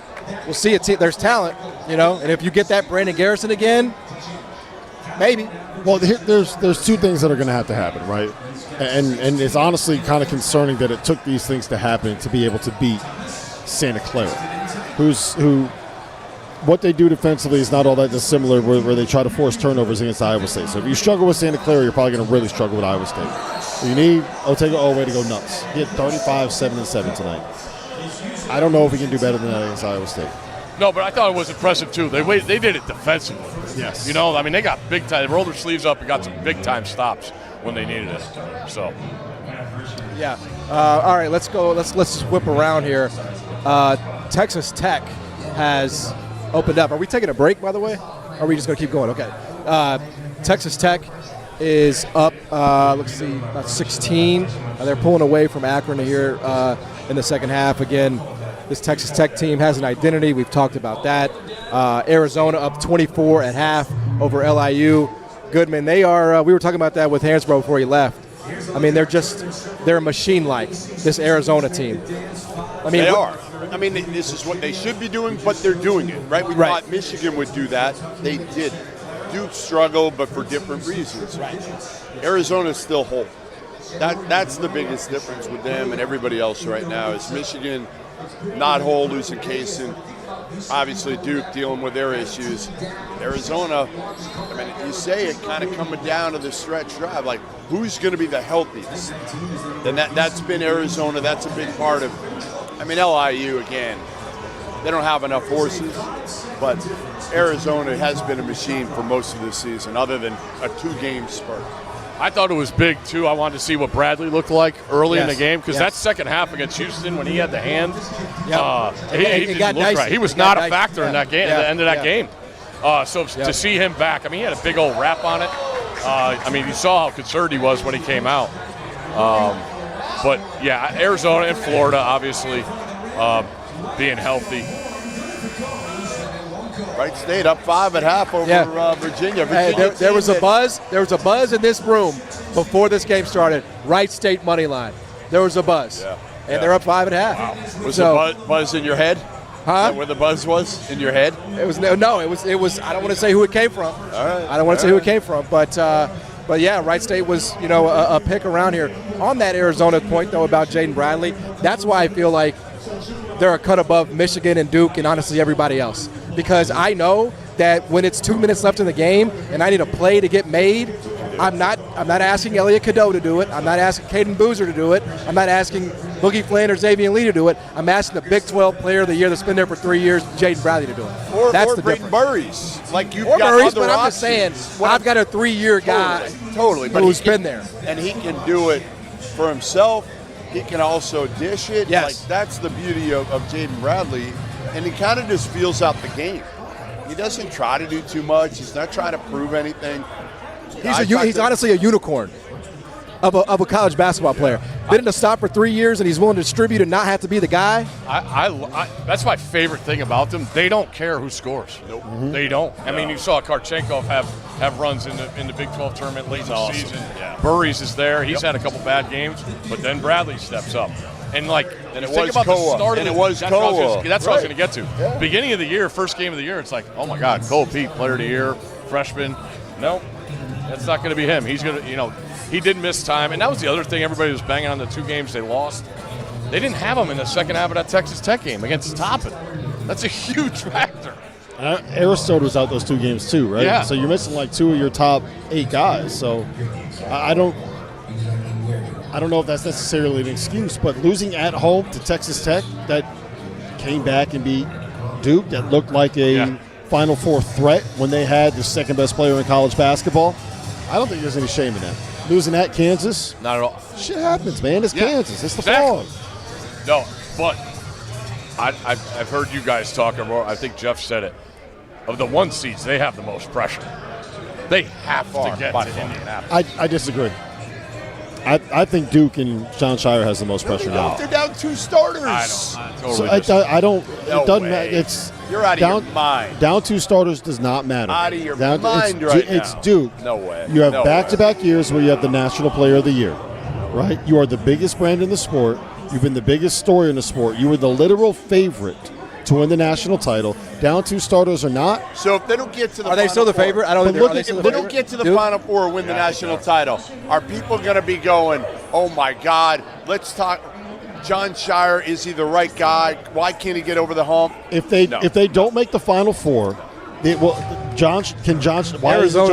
We'll see. There's talent, and if you get that Brandon Garrison again, maybe.
Well, there's two things that are going to have to happen, right? And it's honestly kind of concerning that it took these things to happen to be able to beat Santa Clara, who what they do defensively is not all that dissimilar, where they try to force turnovers against Iowa State. So if you struggle with Santa Clara, you're probably going to really struggle with Iowa State. You need Otega Oweh to go nuts. He had 35, 7, and 7 tonight. I don't know if we can do better than that against Iowa State.
No, but I thought it was impressive, too. They did it defensively.
Yes.
They got big time. They rolled their sleeves up and got some big time stops when they needed it. So.
Yeah. All right, let's go. Let's just whip around here. Texas Tech has opened up. Are we taking a break, by the way? Or are we just going to keep going? Okay. Texas Tech is up, let's see, about 16. They're pulling away from Akron here in the second half. Again, this Texas Tech team has an identity. We've talked about that. Arizona up 24 at half over LIU. Goodman, they are, we were talking about that with Hansbrough before he left. They're a machine-like, this Arizona team.
They are. This is what they should be doing, but they're doing it, right? We thought Michigan would do that. They did. Duke struggled, but for different reasons. Right. Arizona's still whole. That's the biggest difference with them and everybody else right now is Michigan not whole, losing Kaysen. Obviously, Duke dealing with their issues. Arizona, you say it kind of coming down to the stretch drive, like who's going to be the healthiest? And that's been Arizona. That's a big part of LIU, again, they don't have enough horses, but Arizona has been a machine for most of the season, other than a 2-game spurt.
I thought it was big, too. I wanted to see what Bradley looked like early in the game, because that second half against Houston, when he had the hand, he didn't look right. He was not a factor in that game, at the end of that game. To see him back, he had a big old wrap on it. You saw how concerned he was when he came out. But, yeah, Arizona and Florida, obviously, being healthy.
Wright State up 5 at half over Virginia.
There was a buzz. There was a buzz in this room before this game started. Wright State money line. There was a buzz, and they're up 5 at half.
Wow. Was the buzz in your head?
Huh?
Is that where the buzz was in your head?
It was no. It was. I don't want to say who it came from.
All right.
I don't want to say who it came from, but yeah, Wright State was a pick around here. On that Arizona point though about Jaden Bradley, that's why I feel like they're a cut above Michigan and Duke and honestly everybody else. Because I know that when it's 2 minutes left in the game and I need a play to get made, I'm not asking Elliot Cadeau to do it. I'm not asking Caden Boozer to do it. I'm not asking Boogie Flynn or Xavier Lee to do it. I'm asking the Big 12 Player of the Year that's been there for 3 years, Jaden Bradley, to do it.
Or
the
Brayton Murray's. Like you've
or
got
Murray's,
other
but I'm
options.
just saying, I've got a 3-year guy
but
who's been there.
And he can do it for himself. He can also dish it.
Yes.
Like that's the beauty of Jaden Bradley. And he kind of just feels out the game. He doesn't try to do too much. He's not trying to prove anything.
He's honestly a unicorn. of a college basketball player. Been in the stop for 3 years, and he's willing to distribute and not have to be the guy.
That's my favorite thing about them. They don't care who scores. Nope. They don't. I mean, you saw Karchenkov have runs in the Big 12 tournament late in the season. Yeah. Burries is there. He's had a couple bad games, but then Bradley steps up. And
and it was Koa.
That's what I was going to get to. Yeah. Beginning of the year, first game of the year, it's like, oh my God, Cole Pete, player of the year, freshman. Nope, that's not going to be him. He's going to, he didn't miss time. And that was the other thing. Everybody was banging on the 2 games they lost. They didn't have him in the second half of that Texas Tech game against Toppin. That's a huge factor.
Aristotle was out those 2 games too, right?
Yeah.
So you're missing like 2 of your top 8 guys. So I don't know if that's necessarily an excuse, but losing at home to Texas Tech that came back and beat Duke, that looked like a Final Four threat when they had the second best player in college basketball, I don't think there's any shame in that. Losing at Kansas,
not at all.
Shit happens, man. It's Kansas. It's the fog.
No, but I've heard you guys talking more. I think Jeff said it. Of the 1 seeds, they have the most pressure. They have to get to Indianapolis.
I disagree. I think Duke and John Shire has the most pressure now.
They're down 2 starters.
I know.
So I don't.
No
it doesn't
way.
matter. It's
You're out of
down,
your mind.
Down 2 starters does not matter.
Out of your
mind
right now.
It's Duke.
No way.
You have
No
back-to-back years where you have the National Player of the Year, right? You are the biggest brand in the sport. You've been the biggest story in the sport. You were the literal favorite to win the national title. Down 2 starters or not.
So if they don't get to the
Are they still the favorite? I don't think
if they don't get to the Final Four or win the national title, are people going to be going, oh my God, let's talk John Shire, is he the right guy? Why can't he get over the hump?
If they don't make the Final Four, why isn't John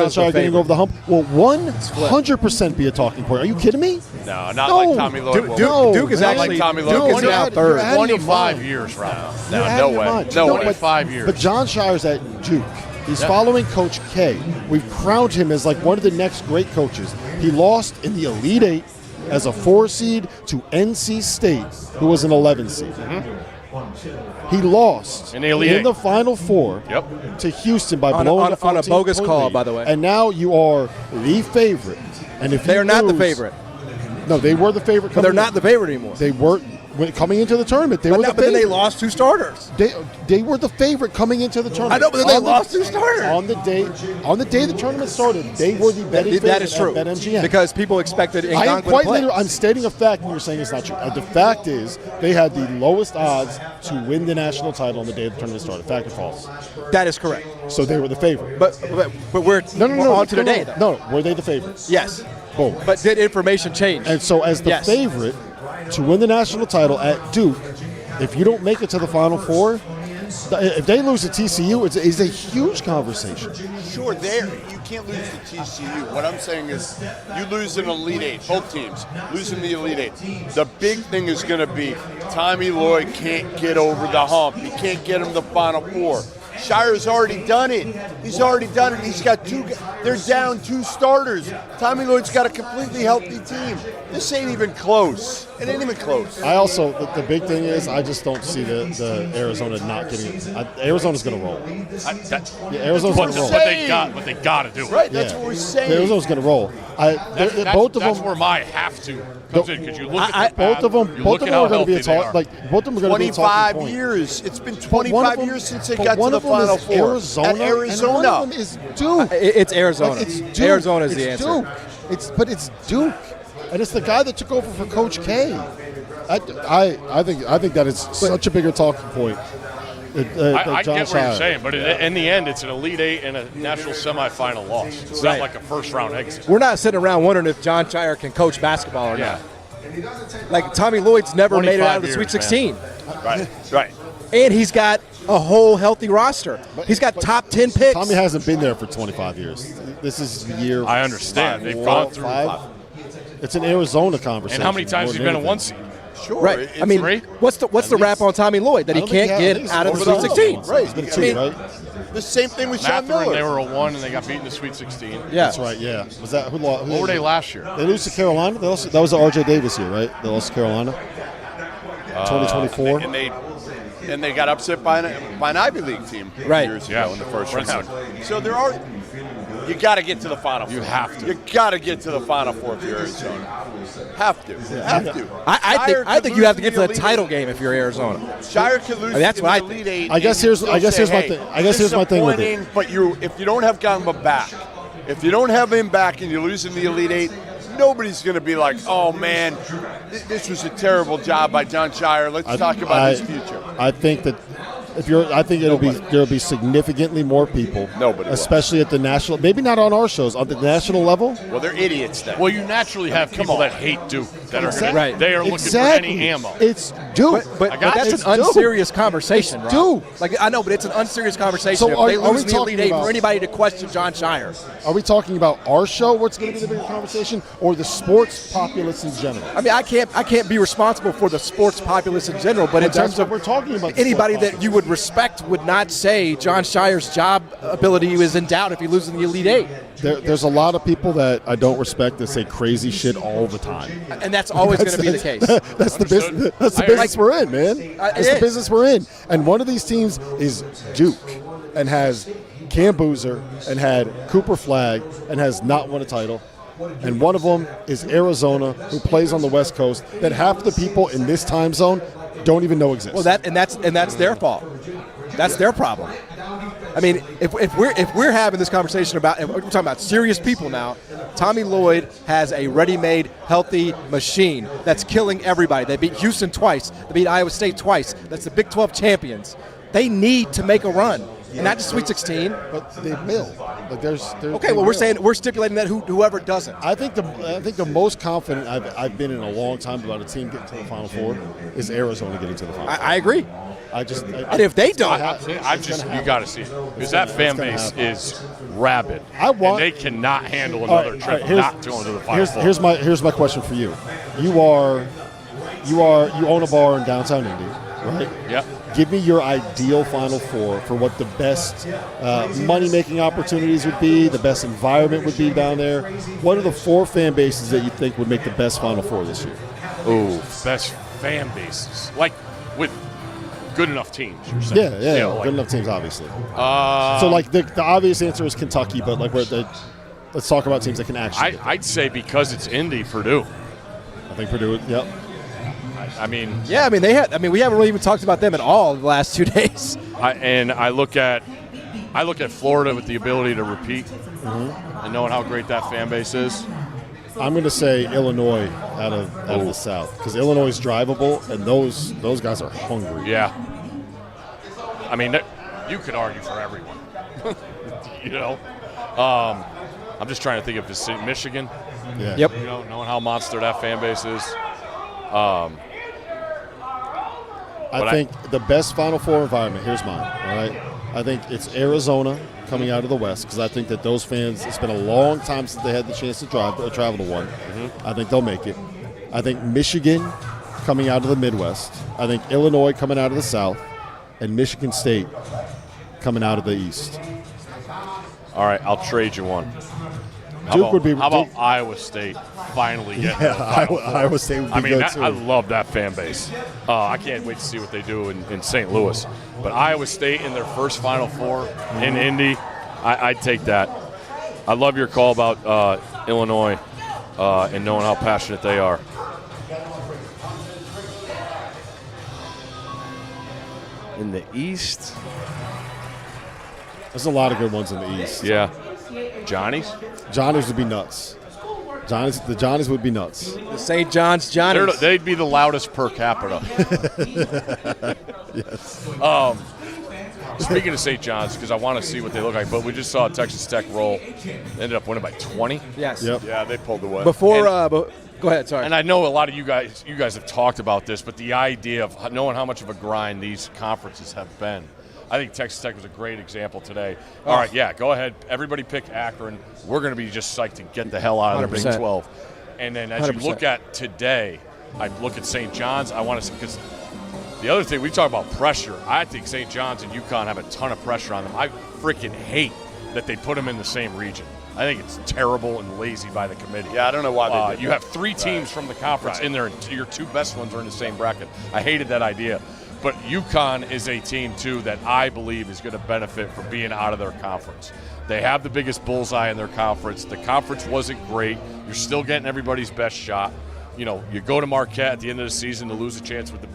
Shire getting over the hump? Will 100% be a talking point? Are you kidding me?
No, not like Tommy Lloyd.
Duke is actually
like Tommy Lloyd.
Duke is now third.
25 years, Rob.
No way. No way.
25 years.
But John Shire's at Duke. He's following Coach K. We've crowned him as like one of the next great coaches. He lost in the Elite 8 as a 4 seed to NC State, who was an 11 seed. He lost
in the
Final Four to Houston by blowing
on a bogus call, by the way.
And now you are the favorite. And if
they're not the favorite.
No, they were the favorite.
But they're not the favorite anymore.
They were coming into the tournament. They were the favorite.
But then they lost 2 starters.
They were the favorite coming into the tournament.
I know, but then they lost 2 starters.
On the day the tournament started, they were the betting favorite.
That is true.
At BetMGM.
Because people expected Ngong to play.
I'm stating a fact, and you're saying it's not true. The fact is, they had the lowest odds to win the national title on the day the tournament started. Fact or false?
That is correct.
So they were the favorite.
But we're on to the day, though.
No, were they the favorites?
Yes.
Boom.
But did information change?
And so as the favorite to win the national title at Duke, if you don't make it to the Final Four, if they lose to TCU, it's a huge conversation.
Sure, you can't lose to TCU. What I'm saying is you lose an Elite 8, both teams, losing the Elite 8. The big thing is going to be Tommy Lloyd can't get over the hump. He can't get him to the Final Four. Shire's already done it. He's already done it. He's got 2. They're down 2 starters. Tommy Lloyd's got a completely healthy team. This ain't even close. It ain't even close.
I also, the big thing is, I just don't see the Arizona not getting it. Arizona's going to roll. Arizona's going to roll.
But they got to do it.
Right, that's what we're saying.
Arizona's going to roll.
That's where my have to comes in, because you look at
both of them are going to be a talk. Both of them are going to be a talking point.
25 years. It's been 25 years since they got to the Final Four.
Arizona,
at Arizona.
And one of them is Duke.
It's Arizona.
It's Duke.
Arizona is the answer.
Duke. It's Duke, and it's the guy that took over for Coach K. I think that is such a bigger talking point.
I get what you're saying, but in the end, it's an Elite 8 and a national semifinal loss. It's not like a first-round exit.
We're not sitting around wondering if John Shire can coach basketball or not. Like, Tommy Lloyd's never made it out of the Sweet 16.
Right.
And he's got a whole healthy roster. He's got top 10 picks.
Tommy hasn't been there for 25 years. This is year.
I understand. They've gone through
5. It's an Arizona conversation.
And how many times has he been a 1 seed?
Sure.
Right. I mean, what's the rap on Tommy Lloyd that he can't get out of the Sweet 16?
Right.
It's been 2, right?
The same thing with Sean
Mathurin,
Miller.
they were a 1 and they got beat in the Sweet 16.
Yeah.
That's right, yeah. Was that who lost?
What were they last year?
They lose to Carolina? That was the RJ Davis year, right? They lost to Carolina? 2024?
And they got upset by an Ivy League team years ago in the first round. So there are You got to get to the Final Four.
You have to.
You got to get to the Final Four if you're Arizona. Have to.
I think you have to get to the title game if you're Arizona.
Shire could lose
that's
in
what
the Elite Eight.
I guess here's my thing. I guess here's my thing with it.
But if you don't have Gamba back, if you don't have him back and you lose in the Elite Eight, nobody's going to be like, oh man, this was a terrible job by John Shire. Let's talk about his future.
I think that there'll be significantly more people.
Nobody will.
Especially at the national, maybe not on our shows, on the national level.
Well, they're idiots then.
Well, you naturally have people that hate Duke that are gonna,
Right.
they are looking for any ammo.
It's Duke.
But that's an unserious conversation, Rob.
Duke.
Like I know, but it's an unserious conversation.
So
if they
are
lose
we
in the Elite
talking
Eight
about-
for anybody to question John Shire.
Are we talking about our show, what's going to be the bigger conversation, or the sports populace in general?
I mean, I can't be responsible for the sports populace in general, but in terms of
we're talking about,
anybody that you would respect would not say John Shire's job ability is in doubt if he loses in the Elite Eight.
There's a lot of people that I don't respect that say crazy shit all the time.
And that's always going to be the case.
That's the business. That's the business we're in, man. That's the business we're in. And one of these teams is Duke, and has Cam Boozer, and had Cooper Flagg, and has not won a title. And one of them is Arizona, who plays on the West Coast, that half the people in this time zone don't even know exists.
Well, that's their fault. That's their problem. I mean, if we're having this conversation about, we're talking about serious people now. Tommy Lloyd has a ready-made, healthy machine that's killing everybody. They beat Houston twice. They beat Iowa State twice. That's the Big 12 champions. They need to make a run, and not just Sweet 16.
But they will. Like there's
okay. Well, we're stipulating that whoever doesn't.
I think the most confident I've been in a long time about a team getting to the Final Four is Arizona getting to the Final Four.
I agree. And if they don't,
you got to see it because that fan base is rabid. And they cannot handle another trip not going to the Final Four.
Here's my question for you. You own a bar in downtown Indy, right?
Yep.
Give me your ideal Final Four for what the best money-making opportunities would be, the best environment would be down there. What are the 4 fan bases that you think would make the best Final Four this year?
Oh, best fan bases. Like with good enough teams, you're saying?
Yeah, good enough teams, obviously. So, like, the obvious answer is Kentucky, but, like, let's talk about teams that can actually
I'd say because it's Indy, Purdue.
I think Purdue, yep.
we haven't really even talked about them at all the last 2 days.
I look at Florida with the ability to repeat and knowing how great that fan base is.
I'm going to say Illinois out of the South because Illinois is drivable and those guys are hungry.
Yeah. I mean, you could argue for everyone. You know, I'm just trying to think of the city, Michigan.
Yeah.
Yep.
You know, knowing how monster that fan base is.
I think the best Final Four environment, here's mine, all right? I think it's Arizona coming out of the West because I think that those fans, it's been a long time since they had the chance to travel to one. I think they'll make it. I think Michigan coming out of the Midwest. I think Illinois coming out of the South. And Michigan State coming out of the East.
All right, I'll trade you one.
How
about Iowa State finally getting to the Final Four?
Iowa State would be good too.
I love that fan base. I can't wait to see what they do in St. Louis. But Iowa State in their first Final Four in Indy, I'd take that. I love your call about Illinois and knowing how passionate they are. In the East?
There's a lot of good ones in the East.
Yeah. Johnny's
would be nuts. The Johnny's would be nuts.
The St. John's Johnny's.
They'd be the loudest per capita.
Yes.
Speaking of St. John's, because I want to see what they look like, but we just saw Texas Tech roll. They ended up winning by 20.
Yes.
Yep.
Yeah, they pulled away.
Go ahead, sorry.
And I know a lot of you guys have talked about this, but the idea of knowing how much of a grind these conferences have been. I think Texas Tech was a great example today. All right, yeah, go ahead. Everybody pick Akron. We're going to be just psyched to get the hell out of the Big 12. And then as 100%. You look at today, I look at St. John's. I want to see, because the other thing, we talk about pressure. I think St. John's and UConn have a ton of pressure on them. I freaking hate that they put them in the same region. I think it's terrible and lazy by the committee.
Yeah, I don't know why they did
You have 3 teams from the conference in there, and your 2 best ones are in the same bracket. I hated that idea. But UConn is a team, too, that I believe is going to benefit from being out of their conference. They have the biggest bullseye in their conference. The conference wasn't great. You're still getting everybody's best shot. You know, you go to Marquette at the end of the season to lose a chance with the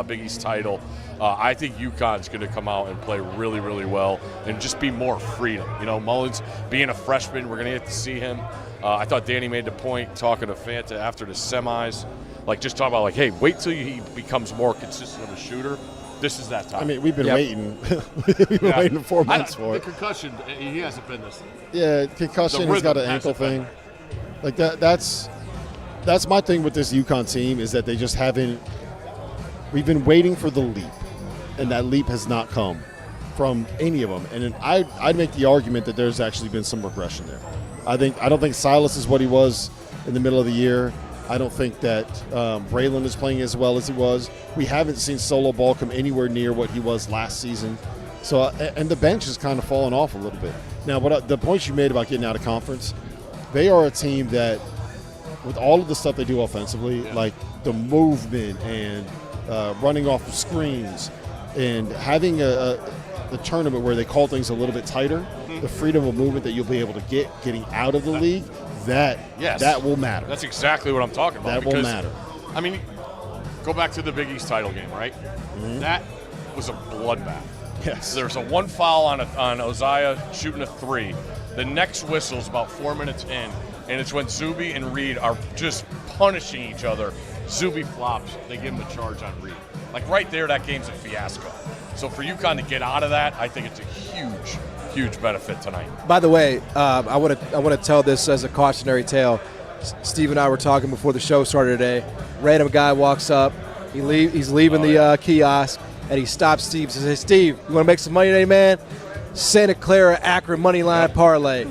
Big East title. I think UConn's going to come out and play really, really well and just be more freedom. You know, Mullins being a freshman, we're going to get to see him. I thought Danny made the point talking to Fanta after the semis, like just talking about like, hey, wait till he becomes more consistent of a shooter. This is that time.
I mean, we've been waiting. We've been waiting 4 months for it.
The concussion, he hasn't been this.
Yeah, concussion. He's got an ankle thing. Like that's my thing with this UConn team is that they just haven't. We've been waiting for the leap, and that leap has not come from any of them. And I'd make the argument that there's actually been some regression there. I don't think Silas is what he was in the middle of the year. I don't think that Braylon is playing as well as he was. We haven't seen Solo Ball come anywhere near what he was last season. So, and the bench has kind of fallen off a little bit. Now, the points you made about getting out of conference, they are a team that, with all of the stuff they do offensively, like the movement and running off of screens and having the tournament where they call things a little bit tighter, the freedom of movement that you'll be able to getting out of the league, that will matter.
That's exactly what I'm talking about.
That will matter.
I mean, go back to the Big East title game, right? Mm-hmm. That was a bloodbath.
Yes.
There's a one foul on Oziah shooting a three. The next whistle is about 4 minutes in, and it's when Zuby and Reed are just punishing each other. Zuby flops. They give him the charge on Reed. Like right there, that game's a fiasco. So for UConn to get out of that, I think it's a huge, huge benefit tonight.
By the way, I want to tell this as a cautionary tale. Steve and I were talking before the show started today. Random guy walks up. He's leaving the kiosk, and he stops Steve and says, "Hey, Steve, you want to make some money today, man? Santa Clara Akron money line parlay."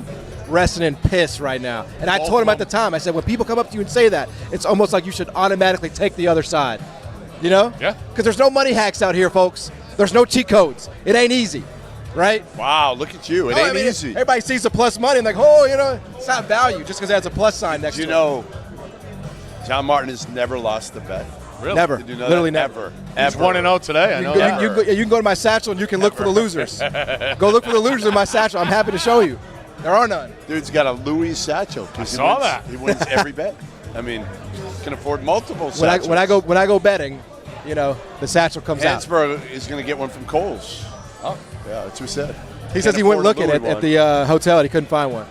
Resting in piss right now. And I told him at the time, I said, when people come up to you and say that, it's almost like you should automatically take the other side. You know?
Yeah.
Because there's no money hacks out here, folks. There's no cheat codes. It ain't easy. Right?
Wow, look at you. It ain't easy.
Everybody sees the plus money and like, oh, you know, it's not value just because it has a plus sign next to it.
You know, John Martin has never lost a bet.
Really?
Never.
Did you know
Literally
that?
never.
He's 1-0 today. I know that.
You can go to my satchel and you can look for the losers. Go look for the losers in my satchel. I'm happy to show you. There are none.
Dude's got a Louis satchel.
I saw that.
He wins every bet. I mean, can afford multiple satchels.
When I go betting, you know, the satchel comes out.
Hansberg is going to get one from Kohl's. Oh, yeah, that's who said.
He says he went looking at the hotel and he couldn't find one.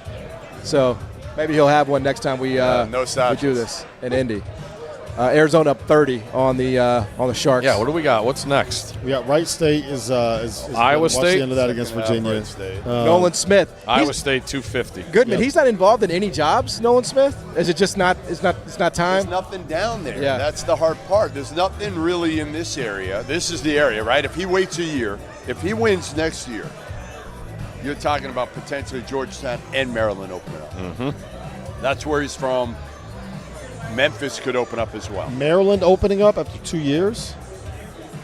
So maybe he'll have one next time we do this in Indy. Arizona up 30 on the Sharks.
Yeah, what do we got? What's next?
We got Wright State is
Iowa
watch
State.
the end of that against Virginia.
Nolan Smith.
Iowa State 250.
Goodman.
Yep.
He's not involved in any jobs. Nolan Smith. Is it just not? It's not time.
There's nothing down there.
Yeah.
That's the hard part. There's nothing really in this area. This is the area, right? If he waits a year, if he wins next year, you're talking about potentially Georgetown and Maryland opening up.
Mm-hmm.
That's where he's from. Memphis could open up as well.
Maryland opening up after 2 years.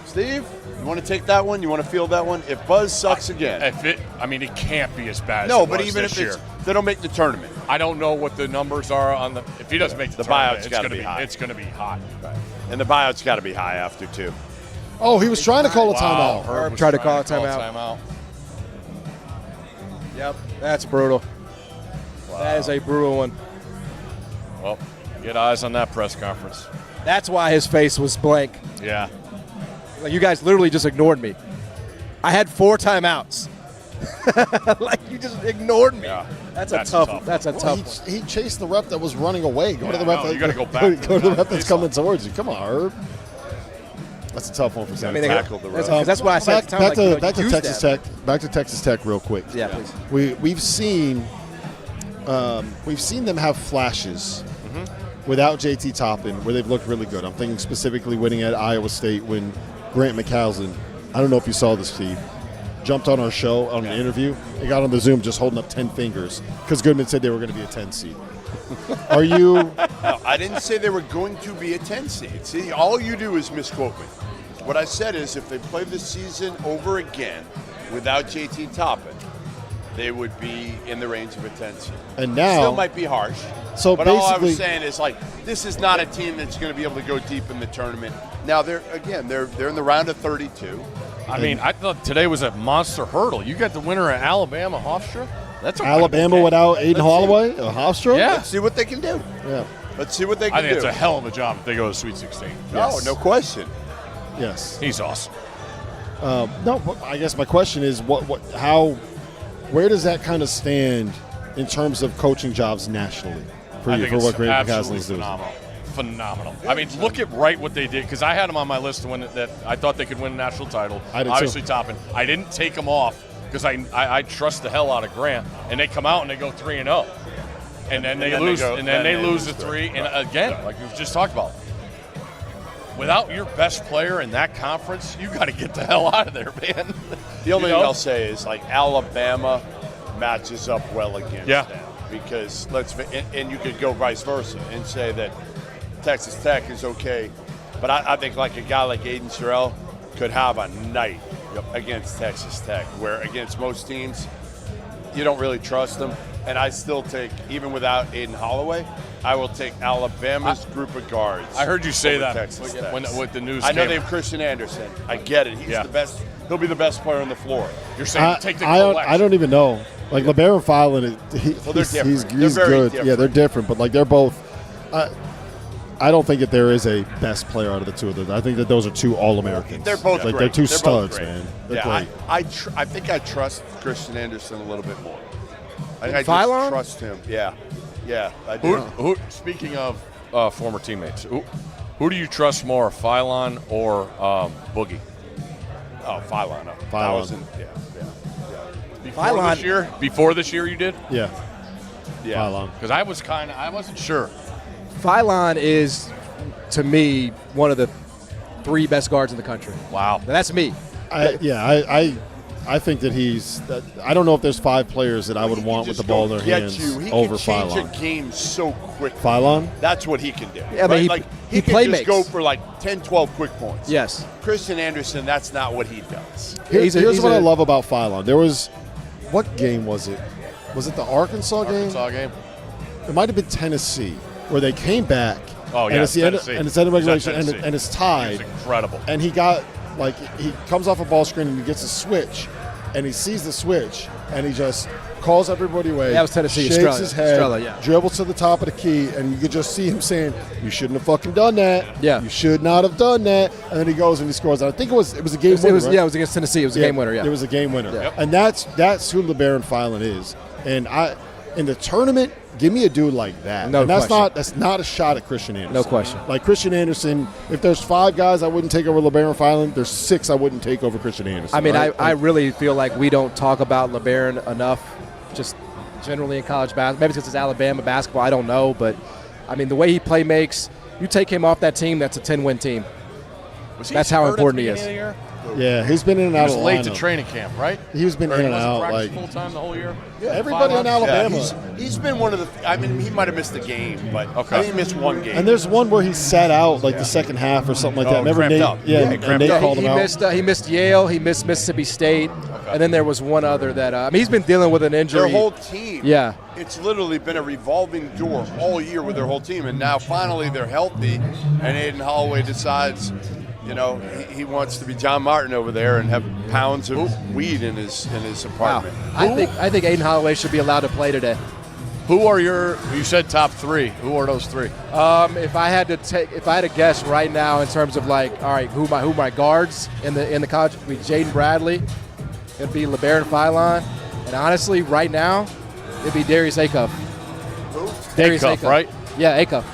Steve, you want to take that one? You want to field that one? If Buzz sucks again.
It can't be as bad as
No,
it
but
was
even
this
if
year.
they don't make the tournament.
I don't know what the numbers are on if he doesn't make the
buyout's
tournament,
gotta be high.
It's going to be hot.
Right. And the buyout's got to be high after, too.
Oh, he was trying to call a timeout.
Herb was
tried to
trying
call a timeout. Yep, that's brutal. Wow. That is a brutal one.
Well, get eyes on that press conference.
That's why his face was blank.
Yeah.
Like, you guys literally just ignored me. I had 4 timeouts. Like, you just ignored me.
Yeah.
That's a tough one.
He chased the rep that was running away. Go to the rep.
You got to go back.
Go to the rep that's coming towards you. Come on, Herb. That's a tough one for Sam.
Tackle the rep.
That's what I said at the time.
Back to Texas Tech. Back to Texas Tech real quick.
Yeah, please.
We've seen them have flashes without JT Toppin where they've looked really good. I'm thinking specifically winning at Iowa State when Grant McCausland, I don't know if you saw this, Steve, jumped on our show on an interview. He got on the Zoom just holding up 10 fingers because Goodman said they were going to be a 10 seed. Are you?
No, I didn't say they were going to be a 10 seed. See, all you do is misquote me. What I said is if they play this season over again without JT Toppin, they would be in the range of a 10 seed.
And now,
still might be harsh.
So
but all I
basically,
was saying is, like, this is not a team that's going to be able to go deep in the tournament Now they're in the round of 32.
I mean, I thought today was a monster hurdle. You got the winner at Alabama, Hofstra. That's a
Alabama without Aiden Holloway, Hofstra.
Yeah.
Let's see what they can do.
Yeah.
Let's see what they can
I
do.
think it's a hell of a job if they go to Sweet 16.
Oh, no question.
Yes.
He's awesome.
No, but I guess my question is, where does that kind of stand in terms of coaching jobs nationally for
I
you,
think
for
it's
what Greg
absolutely
McCasley's doing?
Phenomenal. I mean, look at what they did, because I had them on my list to win that. I thought they could win a national title.
I did
Obviously
too.
topping. I didn't take them off because I trust the hell out of Grant, and they come out and they go 3-0, and then they lose the 3, and again, like we just talked about. Without your best player in that conference, you got to get the hell out of there, man.
The only thing I'll say is, like, Alabama matches up well against them. Because and you could go vice versa and say that Texas Tech is okay. But I think like a guy like Aiden Sherrill could have a night against Texas Tech, where against most teams, you don't really trust them. And I still take, even without Aiden Holloway, I will take Alabama's group of guards.
I heard you say that
Texas Tech.
with the news.
I know
came.
they have Christian Anderson. I get it. He's the best. He'll be the best player on the floor.
You're saying take the collection.
I don't even know. Like LeBaron Filan,
they're different.
he's
They're very
good.
different.
Yeah, they're different, but like they're both. I don't think that there is a best player out of the two of them. I think that those are two All-Americans.
They're both
like
great.
they're two
They're
studs,
both great.
man. They're
Yeah,
great.
I think I trust Christian Anderson a little bit more. I just
Phylon?
trust him. Yeah, I do.
Who, speaking of former teammates, who do you trust more, Phylon or Boogie?
Oh, Phylon.
Phylon.
Before this year you did?
Yeah.
Yeah.
Because I wasn't sure.
Phylon is, to me, one of the 3 best guards in the country.
Wow.
Now, that's me.
I think that I don't know if there's 5 players that I would want with the ball in their hands over
He can
Phylon.
change a game so quickly.
Phylon?
That's what he can do.
Yeah, but
right?
he
can
play
just
makes.
go for like 10, 12 quick points.
Yes.
Christian Anderson, that's not what he does.
Here's what I love about Phylon. There was, what game was it? Was it the Arkansas game? It might have been Tennessee, where they came back.
Oh, yeah,
and it's the end of,
Tennessee.
and it's end of regulation,
Tennessee.
and it's tied.
He was incredible.
And he comes off a ball screen and he gets a switch, and he sees the switch, and he just calls everybody away.
That was Tennessee.
Shakes
Estrella.
his head,
Estrella, yeah.
dribbles to the top of the key, and you could just see him saying, "You shouldn't have fucking done that.
Yeah.
You should not have done that." And then he goes and he scores. I think it was a game winner. Right?
Yeah, it was against Tennessee. It was a game winner. Yeah,
It was a game winner.
Yeah.
And that's who LeBaron Filan is. And in the tournament, give me a dude like that.
No
and that's
question.
that's not a shot at Christian Anderson.
No question.
Like Christian Anderson, if there's 5 guys I wouldn't take over LeBaron Filan, there's 6 I wouldn't take over Christian Anderson.
I mean,
right?
I really feel like we don't talk about LeBaron enough, just generally in college basketball. Maybe it's because it's Alabama basketball. I don't know, but I mean, the way he play makes, you take him off that team, that's a 10-win team. That's how important he is.
Yeah, he's been in and
He
out
was
of
late to
lineup.
training camp, right?
He's been
Or
in
he
and
wasn't
out.
practicing
Like
full time the whole year.
everybody in Alabama.
He's been one of the. I mean, he might have missed a game, but I think he missed one game.
And there's one where he sat out like the second half or something like that. Remember
cramped
Nate?
up.
Yeah,
Yeah,
and
cramped
Nate
up.
called him out.
He missed Yale. He missed Mississippi State. And then there was one other that I mean, he's been dealing with an injury.
Their whole team.
Yeah.
It's literally been a revolving door all year with their whole team, and now finally they're healthy, and Aiden Holloway decides, he wants to be John Martin over there and have pounds of weed in his apartment.
Wow. I think Aiden Holloway should be allowed to play today.
Who are you said top 3. Who are those 3?
If I had to guess right now in terms of like, all right, who my guards in the college would be Jaden Bradley, it'd be LeBaron Filan, and honestly, right now, it'd be Darius Acuff.
Who?
Darius
Acuff, right?
Yeah, Acuff.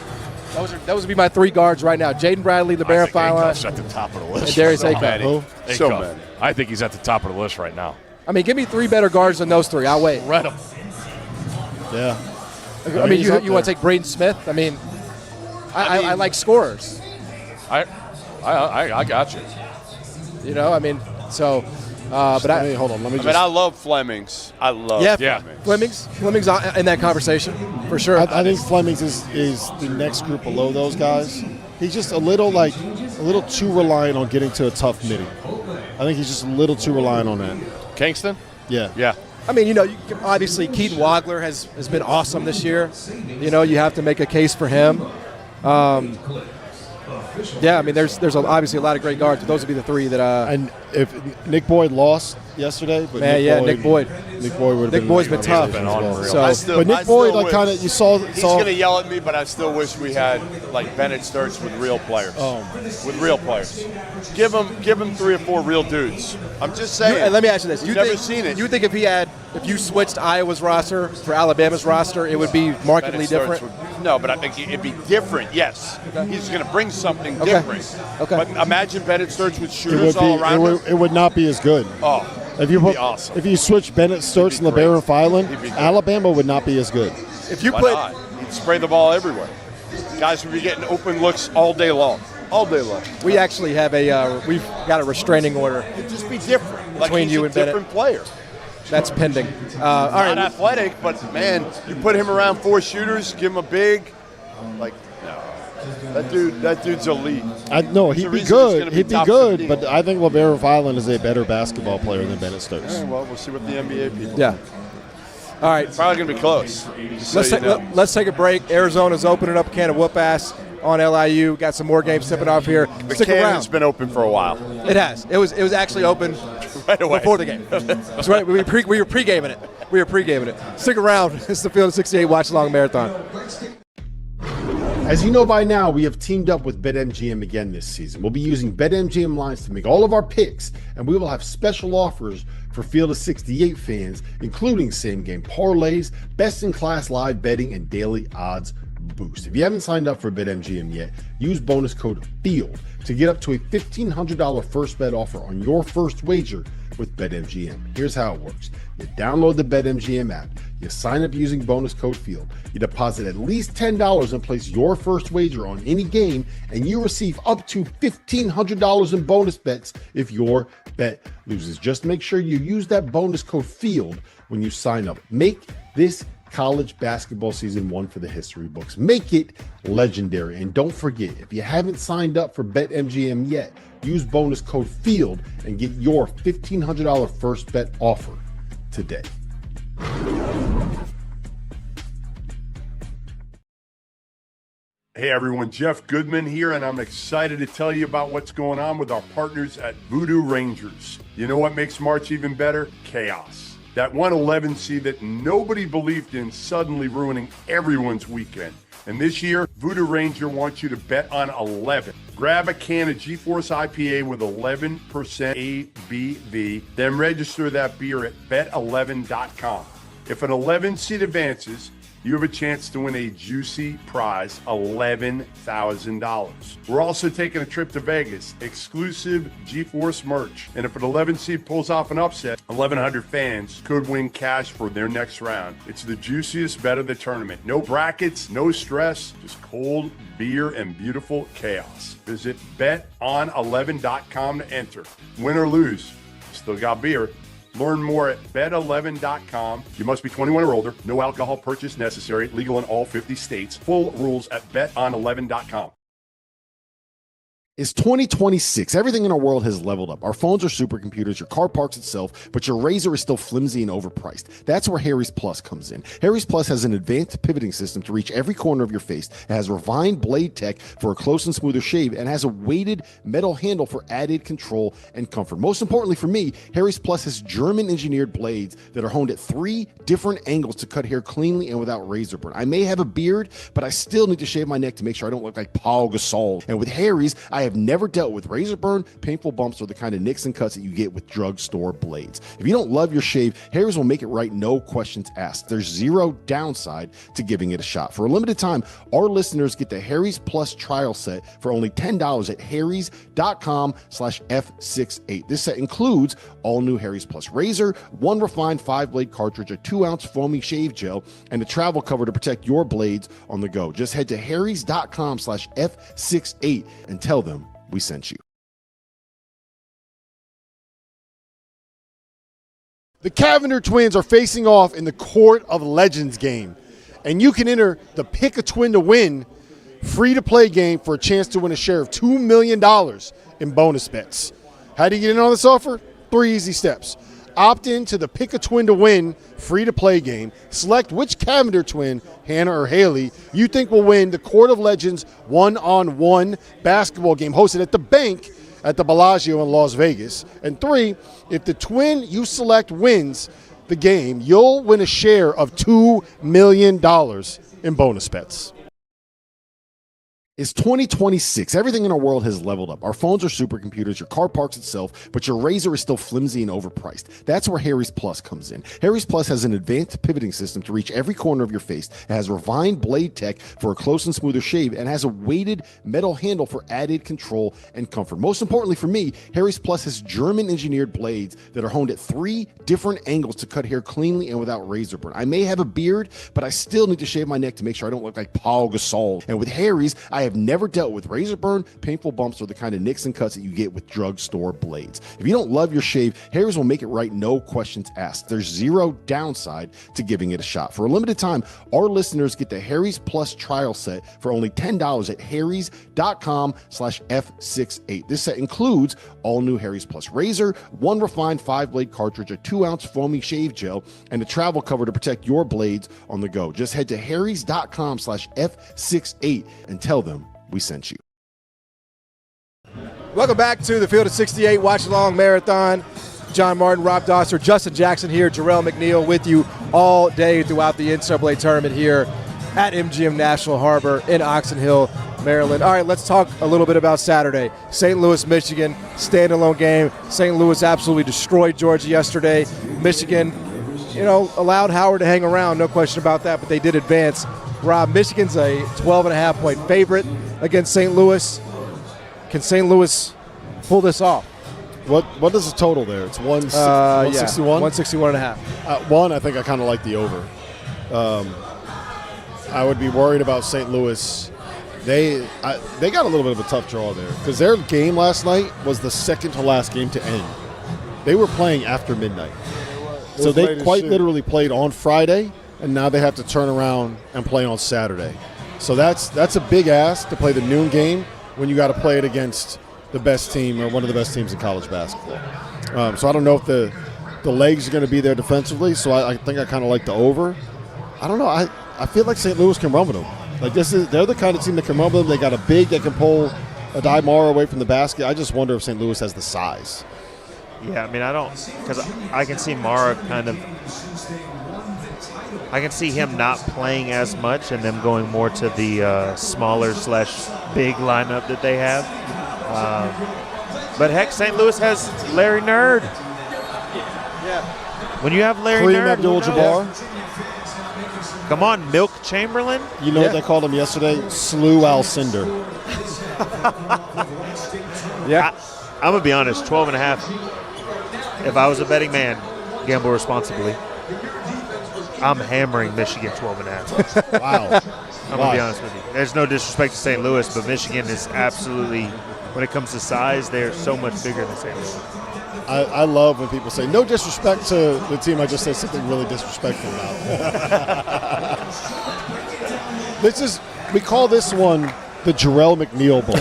Those would be my 3 guards right now: Jaden Bradley, LeBaron
Acuff's
Filan,
at the top of the list.
and Darius
right
Acuff.
now.
Who? So
Acuff.
many.
I think he's at the top of the list right now.
I mean, give me 3 better guards than those 3. I'll wait.
Read him.
Yeah.
I mean,
he's
you
up
want to
there.
take Braden Smith? I mean, I like scorers.
I got you.
I mean, so. But
hold on. Let me just.
I love Flemings. I love Flemings.
Fleming's in that conversation for sure.
I think Flemings is the next group below those guys. He's just a little too reliant on getting to a tough midi. I think he's just a little too reliant on that.
Kingston?
Yeah.
Yeah.
I mean, obviously Keaton Wagler has been awesome this year. You have to make a case for him. Yeah, I mean, there's obviously a lot of great guards, but those would be the three that.
And if Nick Boyd lost yesterday, but
Nick Boyd
would have
Boyd's been tough.
So, but Nick Boyd, like, kind of, you saw.
He's going to yell at me, but I still wish we had like Bennett starts with real players. With real players, give him 3 or 4 real dudes. I'm just saying.
And let me ask you this:
You've never seen it.
You think if you switched Iowa's roster for Alabama's roster, it would be markedly different?
No, but I think it'd be different. Yes, he's going to bring something different.
Okay.
But imagine Bennett starts with shooters all around him.
It would not be as good.
Oh,
if you
it'd be awesome.
If you switch Bennett Sturts and LeBaron Filan, Alabama would not be as good.
If you
Why not? He'd spray the ball everywhere. Guys would be getting open looks all day long. All day long.
We actually have we've got a restraining order.
It'd just be different.
Between you and Bennett.
Different player.
That's pending. All right.
Not athletic, but man, you put him around 4 shooters, give him a big, like, no. That dude's elite.
No, he'd be good. He'd be good, but I think LeBaron Filan is a better basketball player than Bennett Sturts.
Right, well, we'll see what the NBA people.
Yeah. All right.
Probably going to be close.
Let's take a break. Arizona's opening up a can of whoop ass on LIU. Got some more games tipping off here. Stick around.
It's been open for a while.
It has. It was actually open
right away
before the game. That's right. We were pre-gaming it. Stick around. It's the Field of 68 Watchalong Marathon.
As you know by now, we have teamed up with BetMGM again this season. We'll be using BetMGM lines to make all of our picks, and we will have special offers for Field of 68 fans, including same-game parlays, best-in-class live betting, and daily odds boost. If you haven't signed up for BetMGM yet, use bonus code FIELD to get up to a $1,500 first bet offer on your first wager with BetMGM. Here's how it works. You download the BetMGM app, you sign up using bonus code FIELD, you deposit at least $10 and place your first wager on any game, and you receive up to $1,500 in bonus bets if your bet loses. Just make sure you use that bonus code FIELD when you sign up. Make this college basketball season one for the history books. Make it legendary. And don't forget, if you haven't signed up for BetMGM yet, use bonus code FIELD and get your $1,500 first bet offer today.
Hey everyone, Jeff Goodman here, and I'm excited to tell you about what's going on with our partners at Voodoo Rangers. You know what makes March even better? Chaos. That 111 seed that nobody believed in suddenly ruining everyone's weekend. And this year, Voodoo Ranger wants you to bet on 11. Grab a can of G-Force IPA with 11% ABV, then register that beer at bet11.com. If an 11 seed advances, you have a chance to win a juicy prize, $11,000. We're also taking a trip to Vegas, exclusive G-Force merch. And if an 11 seed pulls off an upset, 1,100 fans could win cash for their next round. It's the juiciest bet of the tournament. No brackets, no stress, just cold beer and beautiful chaos. Visit beton11.com to enter. Win or lose, still got beer. Learn more at bet11.com. You must be 21 or older. No alcohol purchase necessary. Legal in all 50 states. Full rules at beton11.com.
It's 2026. Everything in our world has leveled up. Our phones are supercomputers, your car parks itself, but your razor is still flimsy and overpriced. That's where Harry's Plus comes in. Harry's Plus has an advanced pivoting system to reach every corner of your face. It has refined blade tech for a close and smoother shave, and has a weighted metal handle for added control and comfort. Most importantly for me, Harry's Plus has German-engineered blades that are honed at 3 different angles to cut hair cleanly and without razor burn. I may have a beard, but I still need to shave my neck to make sure I don't look like Paul Gasol. And with Harry's, I have never dealt with razor burn, painful bumps, or the kind of nicks and cuts that you get with drugstore blades. If you don't love your shave, Harry's will make it right, no questions asked. There's zero downside to giving it a shot. For a limited time, our listeners get the Harry's Plus trial set for only $10 at harrys.com/F68. This set includes all new Harry's Plus razor, 1 refined 5-blade cartridge, a 2-ounce foamy shave gel, and a travel cover to protect your blades on the go. Just head to harrys.com/F68 and tell them we sent you. The Cavender twins are facing off in the Court of Legends game, and you can enter the Pick a Twin to Win free-to-play game for a chance to win a share of $2 million in bonus bets. How do you get in on this offer? 3 easy steps. Opt in to the Pick a Twin to Win free-to-play game. Select which Cavender twin, Hannah or Haley, you think will win the Court of Legends one-on-one basketball game hosted at the Bank at the Bellagio in Las Vegas. And 3, if the twin you select wins the game, you'll win a share of $2 million in bonus bets. It's 2026. Everything in our world has leveled up. Our phones are supercomputers, your car parks itself, but your razor is still flimsy and overpriced. That's where Harry's Plus comes in. Harry's Plus has an advanced pivoting system to reach every corner of your face. It has refined blade tech for a close and smoother shave, and has a weighted metal handle for added control and comfort. Most importantly for me, Harry's Plus has German-engineered blades that are honed at 3 different angles to cut hair cleanly and without razor burn. I may have a beard, but I still need to shave my neck to make sure I don't look like Paul Gasol. And with Harry's, I have never dealt with razor burn, painful bumps, or the kind of nicks and cuts that you get with drugstore blades. If you don't love your shave, Harry's will make it right, no questions asked. There's zero downside to giving it a shot. For a limited time, our listeners get the Harry's Plus trial set for only $10 at harrys.com/F68. This set includes all new Harry's Plus razor, 1 refined 5-blade cartridge, a 2-ounce foamy shave gel, and a travel cover to protect your blades on the go. Just head to harrys.com/F68 and tell them we sent you.
Welcome back to the Field of 68 Watchalong Marathon. John Martin, Rob Dauster, Justin Jackson here, Jarrell McNeil with you all day throughout the NCAA tournament here at MGM National Harbor in Oxon Hill, Maryland. All right, let's talk a little bit about Saturday. St. Louis, Michigan, standalone game. St. Louis absolutely destroyed Georgia yesterday. Michigan, allowed Howard to hang around, no question about that, but they did advance. Rob, Michigan's a 12.5-point favorite against St. Louis. Can St. Louis pull this off?
What is the total there? It's 161?
161.5.
I think I kind of like the over. I would be worried about St. Louis. They got a little bit of a tough draw there because their game last night was the second to last game to end. They were playing after midnight. So they quite literally played on Friday, and now they have to turn around and play on Saturday. So that's a big ask to play the noon game when you got to play it against the best team or one of the best teams in college basketball. So I don't know if the legs are going to be there defensively, so I think I kind of like the over. I don't know. I feel like St. Louis can run with them. Like they're the kind of team that can run with them. They got a big that can pull a Dymara away from the basket. I just wonder if St. Louis has the size.
Yeah, I mean, I don't, because I can see Mara I can see him not playing as much and them going more to the smaller/big lineup that they have. But heck, St. Louis has Larry Nerd.
Yeah.
When you have Larry
Kareem
Nerd,
Abdul-Jabbar.
Come on, Milk Chamberlain.
You know what they called him yesterday? Slew Alcindor.
Yeah.
I'm going to be honest, 12.5. If I was a betting man, gamble responsibly. I'm hammering Michigan 12.5.
Wow.
I'm going to be honest with you. There's no disrespect to St. Louis, but Michigan is absolutely, when it comes to size, they're so much bigger than St. Louis.
I love when people say, no disrespect to the team. I just said something really disrespectful about. We call this one the Jarrell McNeil Bowl.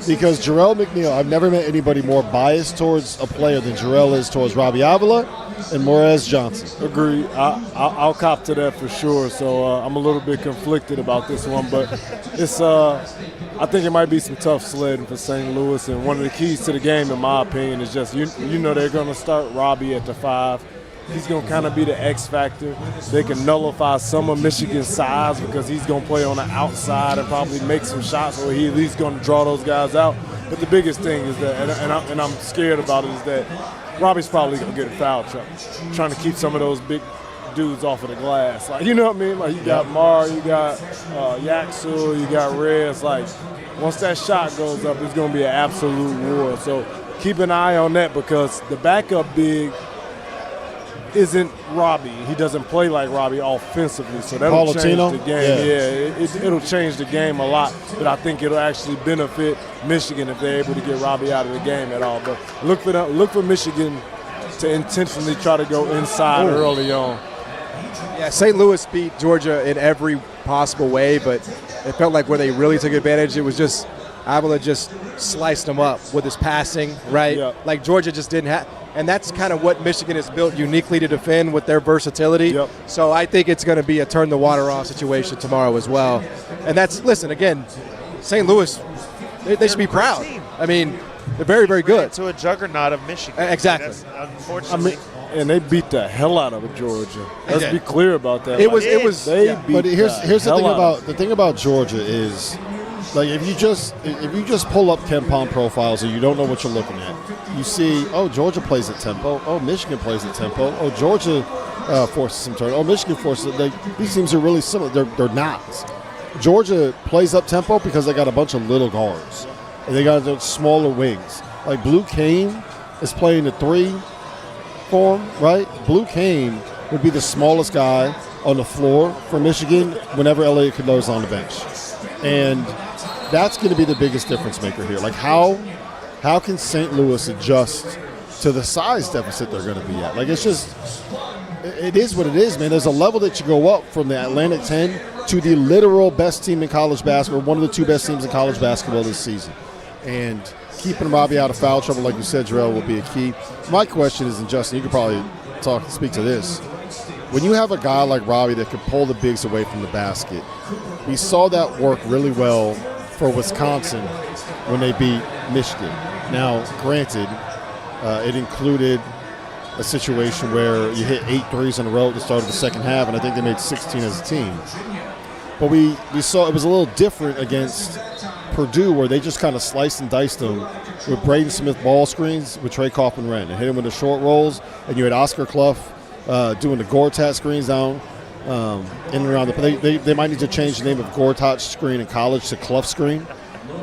Because Jarrell McNeil, I've never met anybody more biased towards a player than Jarrell is towards Robbie Avila and Morez Johnson.
Agreed. I'll cop to that for sure. So I'm a little bit conflicted about this one, but it's I think it might be some tough sledding for St. Louis. And one of the keys to the game, in my opinion, is just they're going to start Robbie at the 5. He's going to kind of be the X factor. They can nullify some of Michigan's size because he's going to play on the outside and probably make some shots, or he's at least going to draw those guys out. But the biggest thing is that, and I'm scared about it, is that Robbie's probably going to get a foul trouble, trying to keep some of those big dudes off of the glass. Like, you know what I mean? Like, you got Mar, you got Yaxul, you got Reyes. Like, once that shot goes up, it's going to be an absolute war. So keep an eye on that because the backup big isn't Robbie. He doesn't play like Robbie offensively, so that'll change the game. Yeah, it'll change the game a lot, but I think it'll actually benefit Michigan if they're able to get Robbie out of the game at all. But look for Michigan to intentionally try to go inside early on.
Yeah, St. Louis beat Georgia in every possible way, but it felt like where they really took advantage, it was just Avila just sliced them up with his passing, right?
Yeah.
Like Georgia just didn't have – And that's kind of what Michigan is built uniquely to defend with their versatility.
Yep.
So I think it's going to be a turn the water off situation tomorrow as well. And that's, listen, again, St. Louis, they should be proud. I mean, they're very, very good.
To a juggernaut of Michigan.
Exactly.
Unfortunately.
And they beat the hell out of Georgia. Let's be clear about that.
It was.
They beat
But here's the
hell
thing
out
about
of
the thing about Georgia is, like, if you just pull up KenPom profiles and you don't know what you're looking at, you see, oh, Georgia plays at tempo. Oh, Michigan plays at tempo. Oh, Georgia forces some turn. Oh, Michigan forces. These teams are really similar. They're not. Georgia plays up tempo because they got a bunch of little guards and they got those smaller wings. Like Blue Cane is playing the 3 form, right? Blue Cane would be the smallest guy on the floor for Michigan whenever Elliott Cadeau's on the bench. And that's going to be the biggest difference maker here. Like, how can St. Louis adjust to the size deficit they're going to be at? Like, it's just, it is what it is, man. There's a level that you go up from the Atlantic 10 to the literal best team in college basketball, one of the 2 best teams in college basketball this season. And keeping Robbie out of foul trouble, like you said, Jarrell, will be a key. My question is, and Justin, you could probably speak to this. When you have a guy like Robbie that can pull the bigs away from the basket, we saw that work really well for Wisconsin when they beat Michigan. Now, granted, it included a situation where you hit 8 threes in a row at the start of the second half, and I think they made 16 as a team. But we saw it was a little different against Purdue, where they just kind of sliced and diced them with Braden Smith ball screens with Trey Kaufman-Renn and hit him with the short rolls, and you had Oscar Clough doing the Gortat screens down in and around they might need to change the name of Gortat screen in college to Clough screen.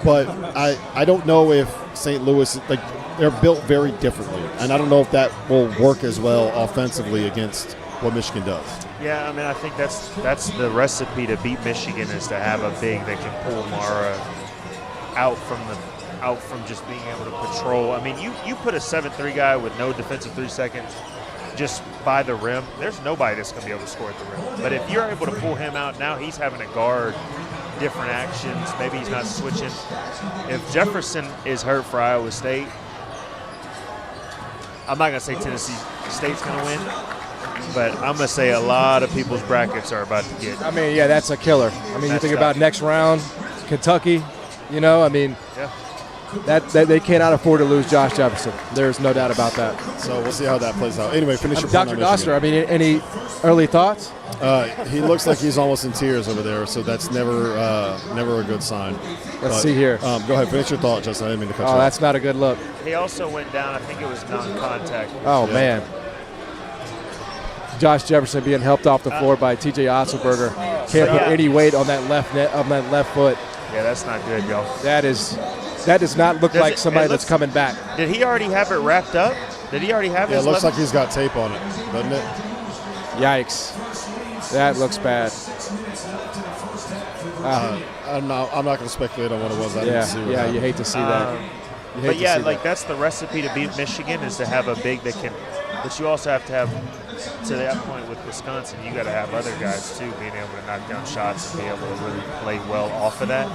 But I don't know if St. Louis, like, they're built very differently, and I don't know if that will work as well offensively against what Michigan does.
Yeah, I mean, I think that's the recipe to beat Michigan, is to have a big that can pull Mara out from just being able to patrol. I mean, you put a 7'3" guy with no defensive 3 seconds just by the rim, there's nobody that's going to be able to score at the rim. But if you're able to pull him out, now he's having to guard different actions. Maybe he's not switching. If Jefferson is hurt for Iowa State, I'm not going to say Tennessee State's going to win, but I'm going to say a lot of people's brackets are about to get.
I mean, yeah, that's a killer. I mean, you think about next round, Kentucky, I mean,
yeah.
That they cannot afford to lose Josh Jefferson. There's no doubt about that.
So we'll see how that plays out. Anyway, finish your point
Dr.
on
Dauster, I
Michigan.
mean, any early thoughts?
He looks like he's almost in tears over there, so that's never a good sign.
Let's see here.
Go ahead, finish your thought, Justin. I didn't mean to cut you off.
That's not a good look.
He also went down, I think it was non-contact.
Oh, man. Josh Jefferson being helped off the floor by T.J. Otzelberger. Can't put any weight on that left foot.
Yeah, that's not good, y'all.
That does not look like somebody that's coming back.
Did he already have it wrapped up? Did he already have it?
Yeah, it looks like he's got tape on it, doesn't it?
Yikes. That looks bad.
I'm not going to speculate on what it was. I didn't see what happened.
You hate to see that.
But yeah, like that's the recipe to beat Michigan, is to have a big that can. But you also have to have, to that point with Wisconsin, you got to have other guys too being able to knock down shots and be able to really play well off of that.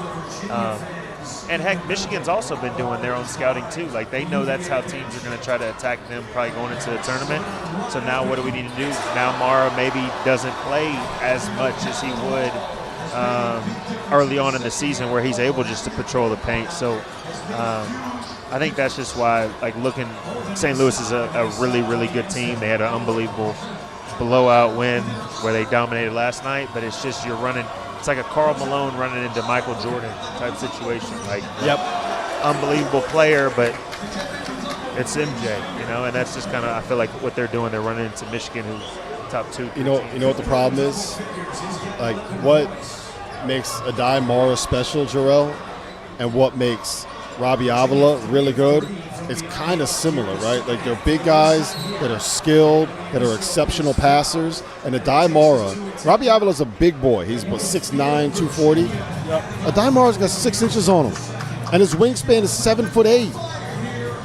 And heck, Michigan's also been doing their own scouting too. Like, they know that's how teams are going to try to attack them, probably going into the tournament. So now what do we need to do? Now Mara maybe doesn't play as much as he would early on in the season, where he's able just to patrol the paint. So I think that's just why, like, St. Louis is a really, really good team. They had an unbelievable blowout win where they dominated last night, but it's just it's like a Karl Malone running into Michael Jordan type situation. Like, unbelievable player, but it's MJ, and that's just kind of, I feel like what they're doing. They're running into Michigan, who's top 2.
You know what the problem is? Like, what makes Adai Mara special, Jarrell, and what makes Robbie Avila really good, it's kind of similar, right? Like, they're big guys that are skilled, that are exceptional passers. And Adai Mara, Robbie Avila's a big boy. He's 6'9", 240. Adai Mara's got 6 inches on him, and his wingspan is 7'8".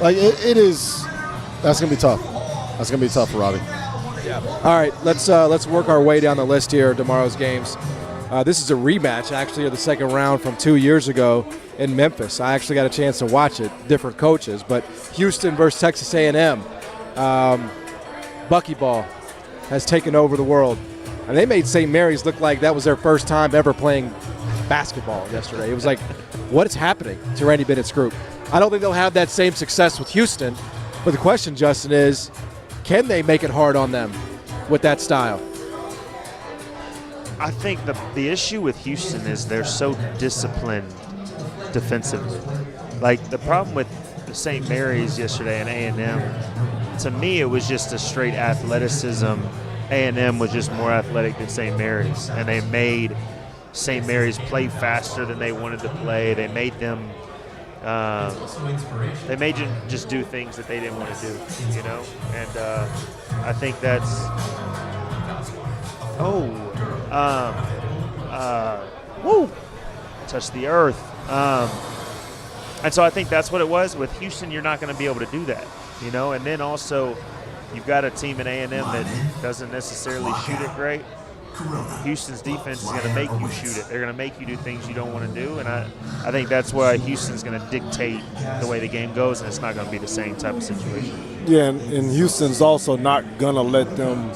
Like, it is. That's gonna be tough. That's gonna be tough for Robbie.
Yeah. All right, let's work our way down the list here of tomorrow's games. This is a rematch, actually, of the second round from 2 years ago in Memphis. I actually got a chance to watch it, different coaches, but Houston versus Texas A&M. Buckyball has taken over the world. And they made St. Mary's look like that was their first time ever playing basketball yesterday. It was like, what is happening to Randy Bennett's group? I don't think they'll have that same success with Houston. But the question, Justin, is can they make it hard on them with that style?
I think the issue with Houston is they're so disciplined defensively. Like the problem with St. Mary's yesterday and A&M, to me it was just a straight athleticism. A&M was just more athletic than St. Mary's, and they made St. Mary's play faster than they wanted to play. They made them just do things that they didn't want to do, you know? And I think that's touch the earth. And so I think that's what it was. With Houston, you're not going to be able to do that, you know? And then also you've got a team in A&M that doesn't necessarily shoot it great. Houston's defense is going to make you shoot it. They're going to make you do things you don't want to do, and I think that's why Houston's going to dictate the way the game goes, and it's not going to be the same type of situation.
Yeah, and Houston's also not going to let them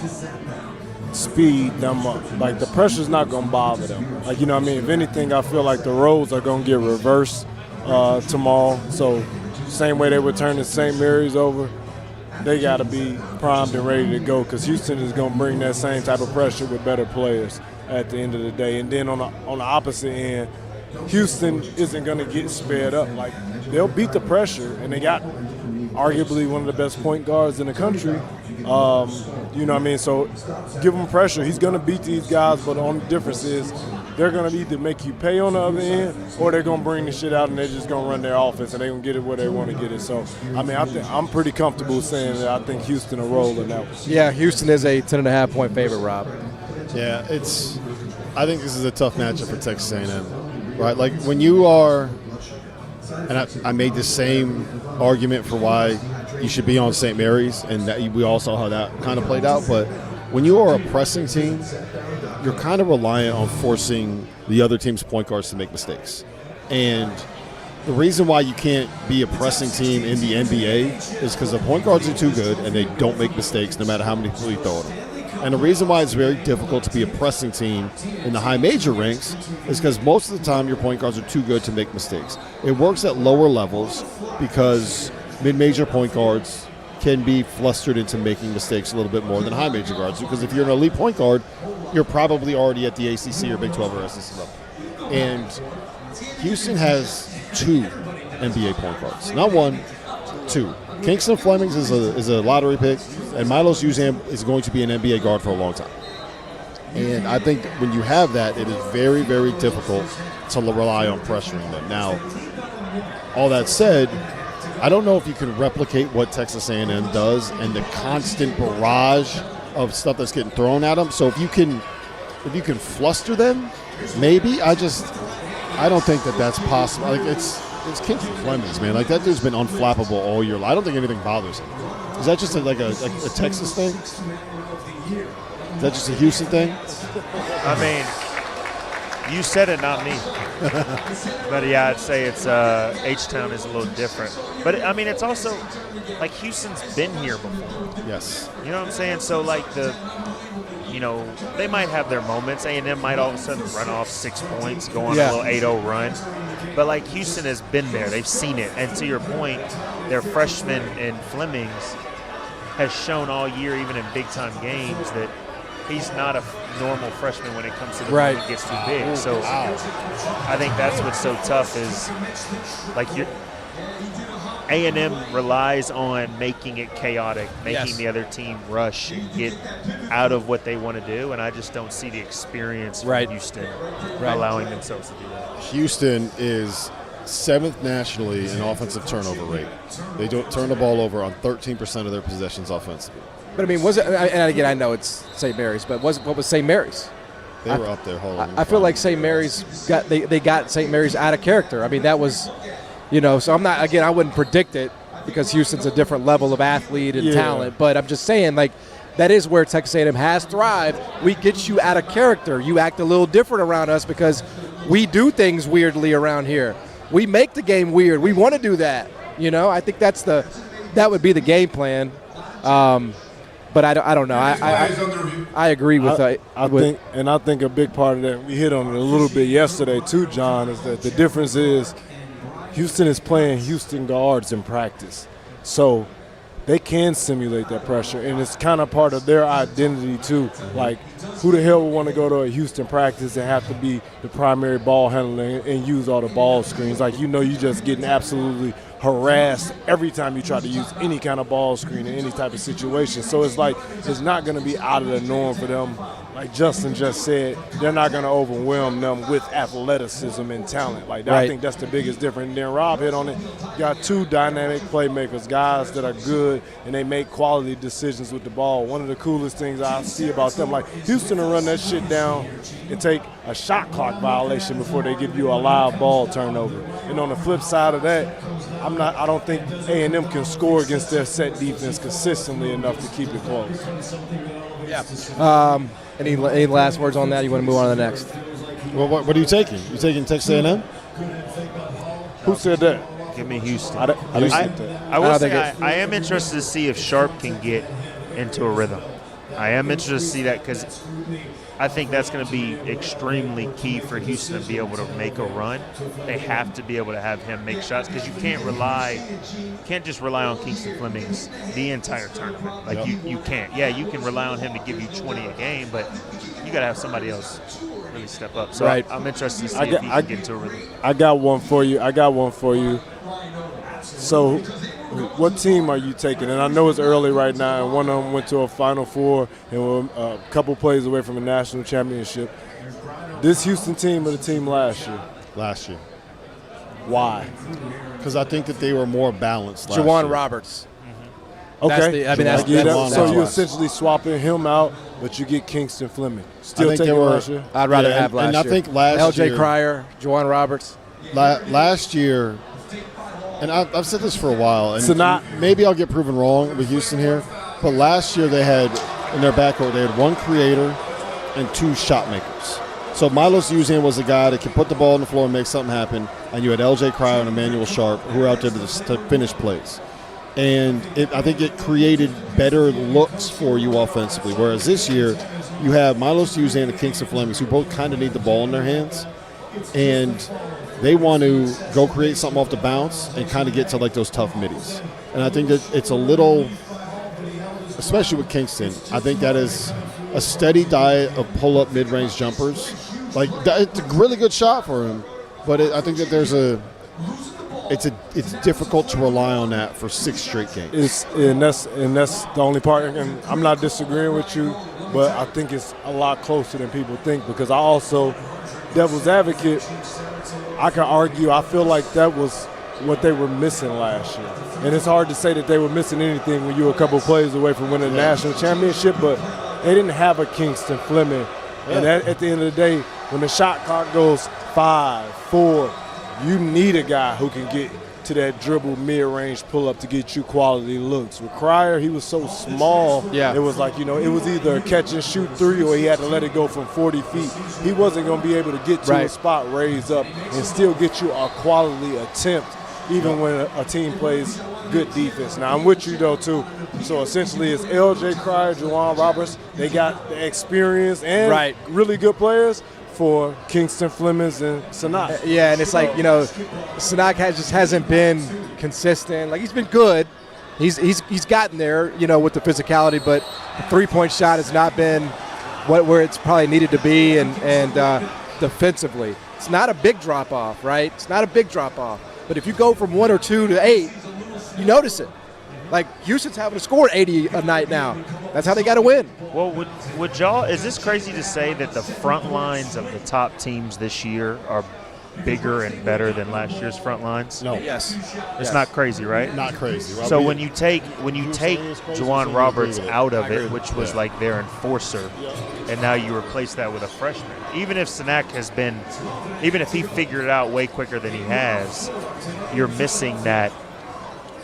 speed them up. Like, the pressure's not going to bother them. Like, you know what I mean? If anything, I feel like the roles are going to get reversed tomorrow. So same way they were turning St. Mary's over, they got to be primed and ready to go because Houston is going to bring that same type of pressure with better players at the end of the day. And then on the opposite end, Houston isn't going to get sped up. Like, they'll beat the pressure, and they got arguably one of the best point guards in the country. You know what I mean? So give him pressure. He's going to beat these guys, but the only difference is they're going to either make you pay on the other end or they're going to bring the shit out and they're just going to run their offense and they're going to get it where they want to get it. So, I mean, I'm pretty comfortable saying that I think Houston will roll in that one.
Yeah, Houston is a 10.5-point favorite, Rob.
Yeah, I think this is a tough matchup for Texas A&M, right? Like, when you are – and I made the same argument for why you should be on St. Mary's, and that we all saw how that kind of played out. But when you are a pressing team, you're kind of reliant on forcing the other team's point guards to make mistakes. And the reason why you can't be a pressing team in the NBA is because the point guards are too good and they don't make mistakes no matter how many people you throw at them. And the reason why it's very difficult to be a pressing team in the high major ranks is because most of the time your point guards are too good to make mistakes. It works at lower levels because mid-major point guards can be flustered into making mistakes a little bit more than high major guards, because if you're an elite point guard, you're probably already at the ACC or Big 12 or SEC level. And Houston has 2 NBA point guards. Not 1, 2. Kingston Flemings is a lottery pick, and Milos Uzam is going to be an NBA guard for a long time. And I think when you have that, it is very, very difficult to rely on pressuring them. Now, all that said, I don't know if you can replicate what Texas A&M does and the constant barrage of stuff that's getting thrown at them. So if you can fluster them, maybe. I don't think that that's possible. Like, it's Kingston Flemings, man. Like, that dude's been unflappable all year. I don't think anything bothers him. Is that just a Texas thing? Is that just a Houston thing?
I mean, you said it, not me. But yeah, I'd say it's H-Town is a little different. But I mean, it's also like Houston's been here before.
Yes.
You know what I'm saying? So like they might have their moments. A&M might all of a sudden run off 6 points, go on a little 8-0 run. But like Houston has been there, they've seen it. And to your point, their freshman in Flemings has shown all year, even in big time games, that he's not a normal freshman when it comes to the point it gets too big. So I think that's what's so tough is like A&M relies on making it chaotic, making the other team rush and get out of what they want to do, and I just don't see the experience from Houston allowing themselves to do that.
Houston is 7th nationally in offensive turnover rate. They don't turn the ball over on 13% of their possessions offensively.
But I mean, was it? And again, I know it's St. Mary's, but what was St. Mary's?
They were up there.
I feel like St. Mary's got St. Mary's out of character. I mean, that was, so I'm not. Again, I wouldn't predict it because Houston's a different level of athlete and talent. But I'm just saying, like, that is where Texas A&M has thrived. We get you out of character. You act a little different around us because we do things weirdly around here. We make the game weird. We want to do that. I think that would be the game plan. But I don't know. I agree with
I think a big part of that, we hit on it a little bit yesterday too, John, is that the difference is Houston is playing Houston guards in practice. So they can simulate that pressure, and it's kind of part of their identity too. Like, who the hell would want to go to a Houston practice and have to be the primary ball handler and use all the ball screens? Like, you just getting absolutely harassed every time you try to use any kind of ball screen in any type of situation. So it's like it's not going to be out of the norm for them. Like Justin just said, they're not going to overwhelm them with athleticism and talent. Like, I think that's the biggest difference. And then Rob hit on it. You got two dynamic playmakers, guys that are good and they make quality decisions with the ball. One of the coolest things I see about them, like Houston will run that shit down and take a shot clock violation before they give you a live ball turnover. And on the flip side of that, I don't think A&M can score against their set defense consistently enough to keep it close.
Yeah. Any last words on that? You want to move on to the next?
Well, what are you taking? You taking Texas A&M?
Who said that?
Give me Houston.
I
will say I am interested to see if Sharp can get into a rhythm. I am interested to see that because I think that's going to be extremely key for Houston to be able to make a run. They have to be able to have him make shots because you can't just rely on Kingston Fleming's the entire tournament. Like you can't. Yeah, you can rely on him to give you 20 a game, but you got to have somebody else really step up. So I'm interested to see if he can get into a rhythm.
I got one for you. So what team are you taking? And I know it's early right now, and one of them went to a Final Four and were a couple plays away from a national championship. This Houston team or the team last year?
Last year.
Why?
Because I think that they were more balanced last
Juwan
year.
Roberts.
Okay.
That's
so you're essentially swapping him out, but you get Kingston Fleming. Still taking last year?
I'd rather have last year.
And I think last
year.
LJ
Cryer, Juwan Roberts.
Last year, and I've said this for a while, and maybe I'll get proven wrong with Houston here, but last year they had, in their backcourt, they had one creator and two shot makers. So Milos Uzan was the guy that could put the ball on the floor and make something happen, and you had LJ Cryer and Emmanuel Sharp who were out there to finish plays. And I think it created better looks for you offensively, whereas this year you have Milos Uzan and Kingston Fleming, who both kind of need the ball in their hands, and they want to go create something off the bounce and kind of get to like those tough middies. And I think that it's a little, especially with Kingston, I think that is a steady diet of pull-up mid-range jumpers. Like, it's a really good shot for him, but I think that it's difficult to rely on that for 6 straight games.
And that's the only part. And I'm not disagreeing with you, but I think it's a lot closer than people think, because I also, devil's advocate, I can argue, I feel like that was what they were missing last year. And it's hard to say that they were missing anything when you were a couple plays away from winning a national championship, but they didn't have a Kingston Fleming. And at the end of the day, when the shot clock goes 5, 4, you need a guy who can get to that dribble mid-range pull-up to get you quality looks. With Cryer, he was so small, it was like, it was either a catch-and-shoot 3 or he had to let it go from 40 feet. He wasn't going to be able to get to a spot, raise up, and still get you a quality attempt, even when a team plays good defense. Now, I'm with you, though, too. So, essentially, it's LJ Cryer, Juwan Roberts. They got the experience and really good players for Kingston Flemings and Sanak.
Yeah, and it's like, Sanak just hasn't been consistent. Like, he's been good. He's gotten there, with the physicality, but the three-point shot has not been where it's probably needed to be, and defensively. It's not a big drop-off, right? It's not a big drop-off. But if you go from 1 or 2 to 8, you notice it. Like, Houston's having to score 80 a night now. That's how they got to win.
Well, would y'all, is this crazy to say that the front lines of the top teams this year are bigger and better than last year's front lines?
No.
Yes.
It's not crazy, right?
Not crazy.
So when you take Juwan Roberts out of it, which was like their enforcer, and now you replace that with a freshman, even if Sanak even if he figured it out way quicker than he has, you're missing that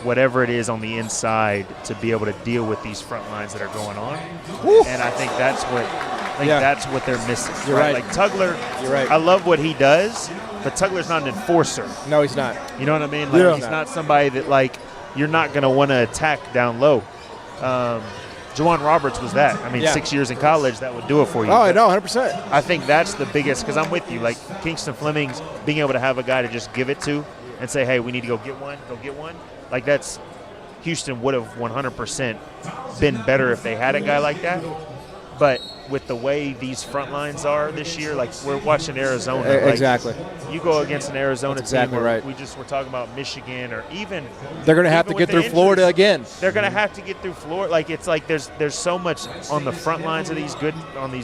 whatever it is on the inside to be able to deal with these front lines that are going on. Woo. And I think that's what they're missing.
You're right.
Like Tugler,
you're right.
I love what he does, but Tugler's not an enforcer.
No, he's not.
You know what I mean? Like, he's not somebody that, like, you're not going to want to attack down low. Juwan Roberts was that. I mean, 6 years in college, that would do it for you.
Oh, I know, 100%.
I think that's the biggest, because I'm with you. Like, Kingston Fleming's being able to have a guy to just give it to and say, hey, we need to go get one. Like, that's Houston would have 100% been better if they had a guy like that. But with the way these front lines are this year, like we're watching Arizona.
Exactly.
Like, you go against an Arizona team where
right.
we just were talking about Michigan, or even
they're going to have to get through Florida again.
They're going to have to get through Florida. Like, it's like there's so much on the front lines of these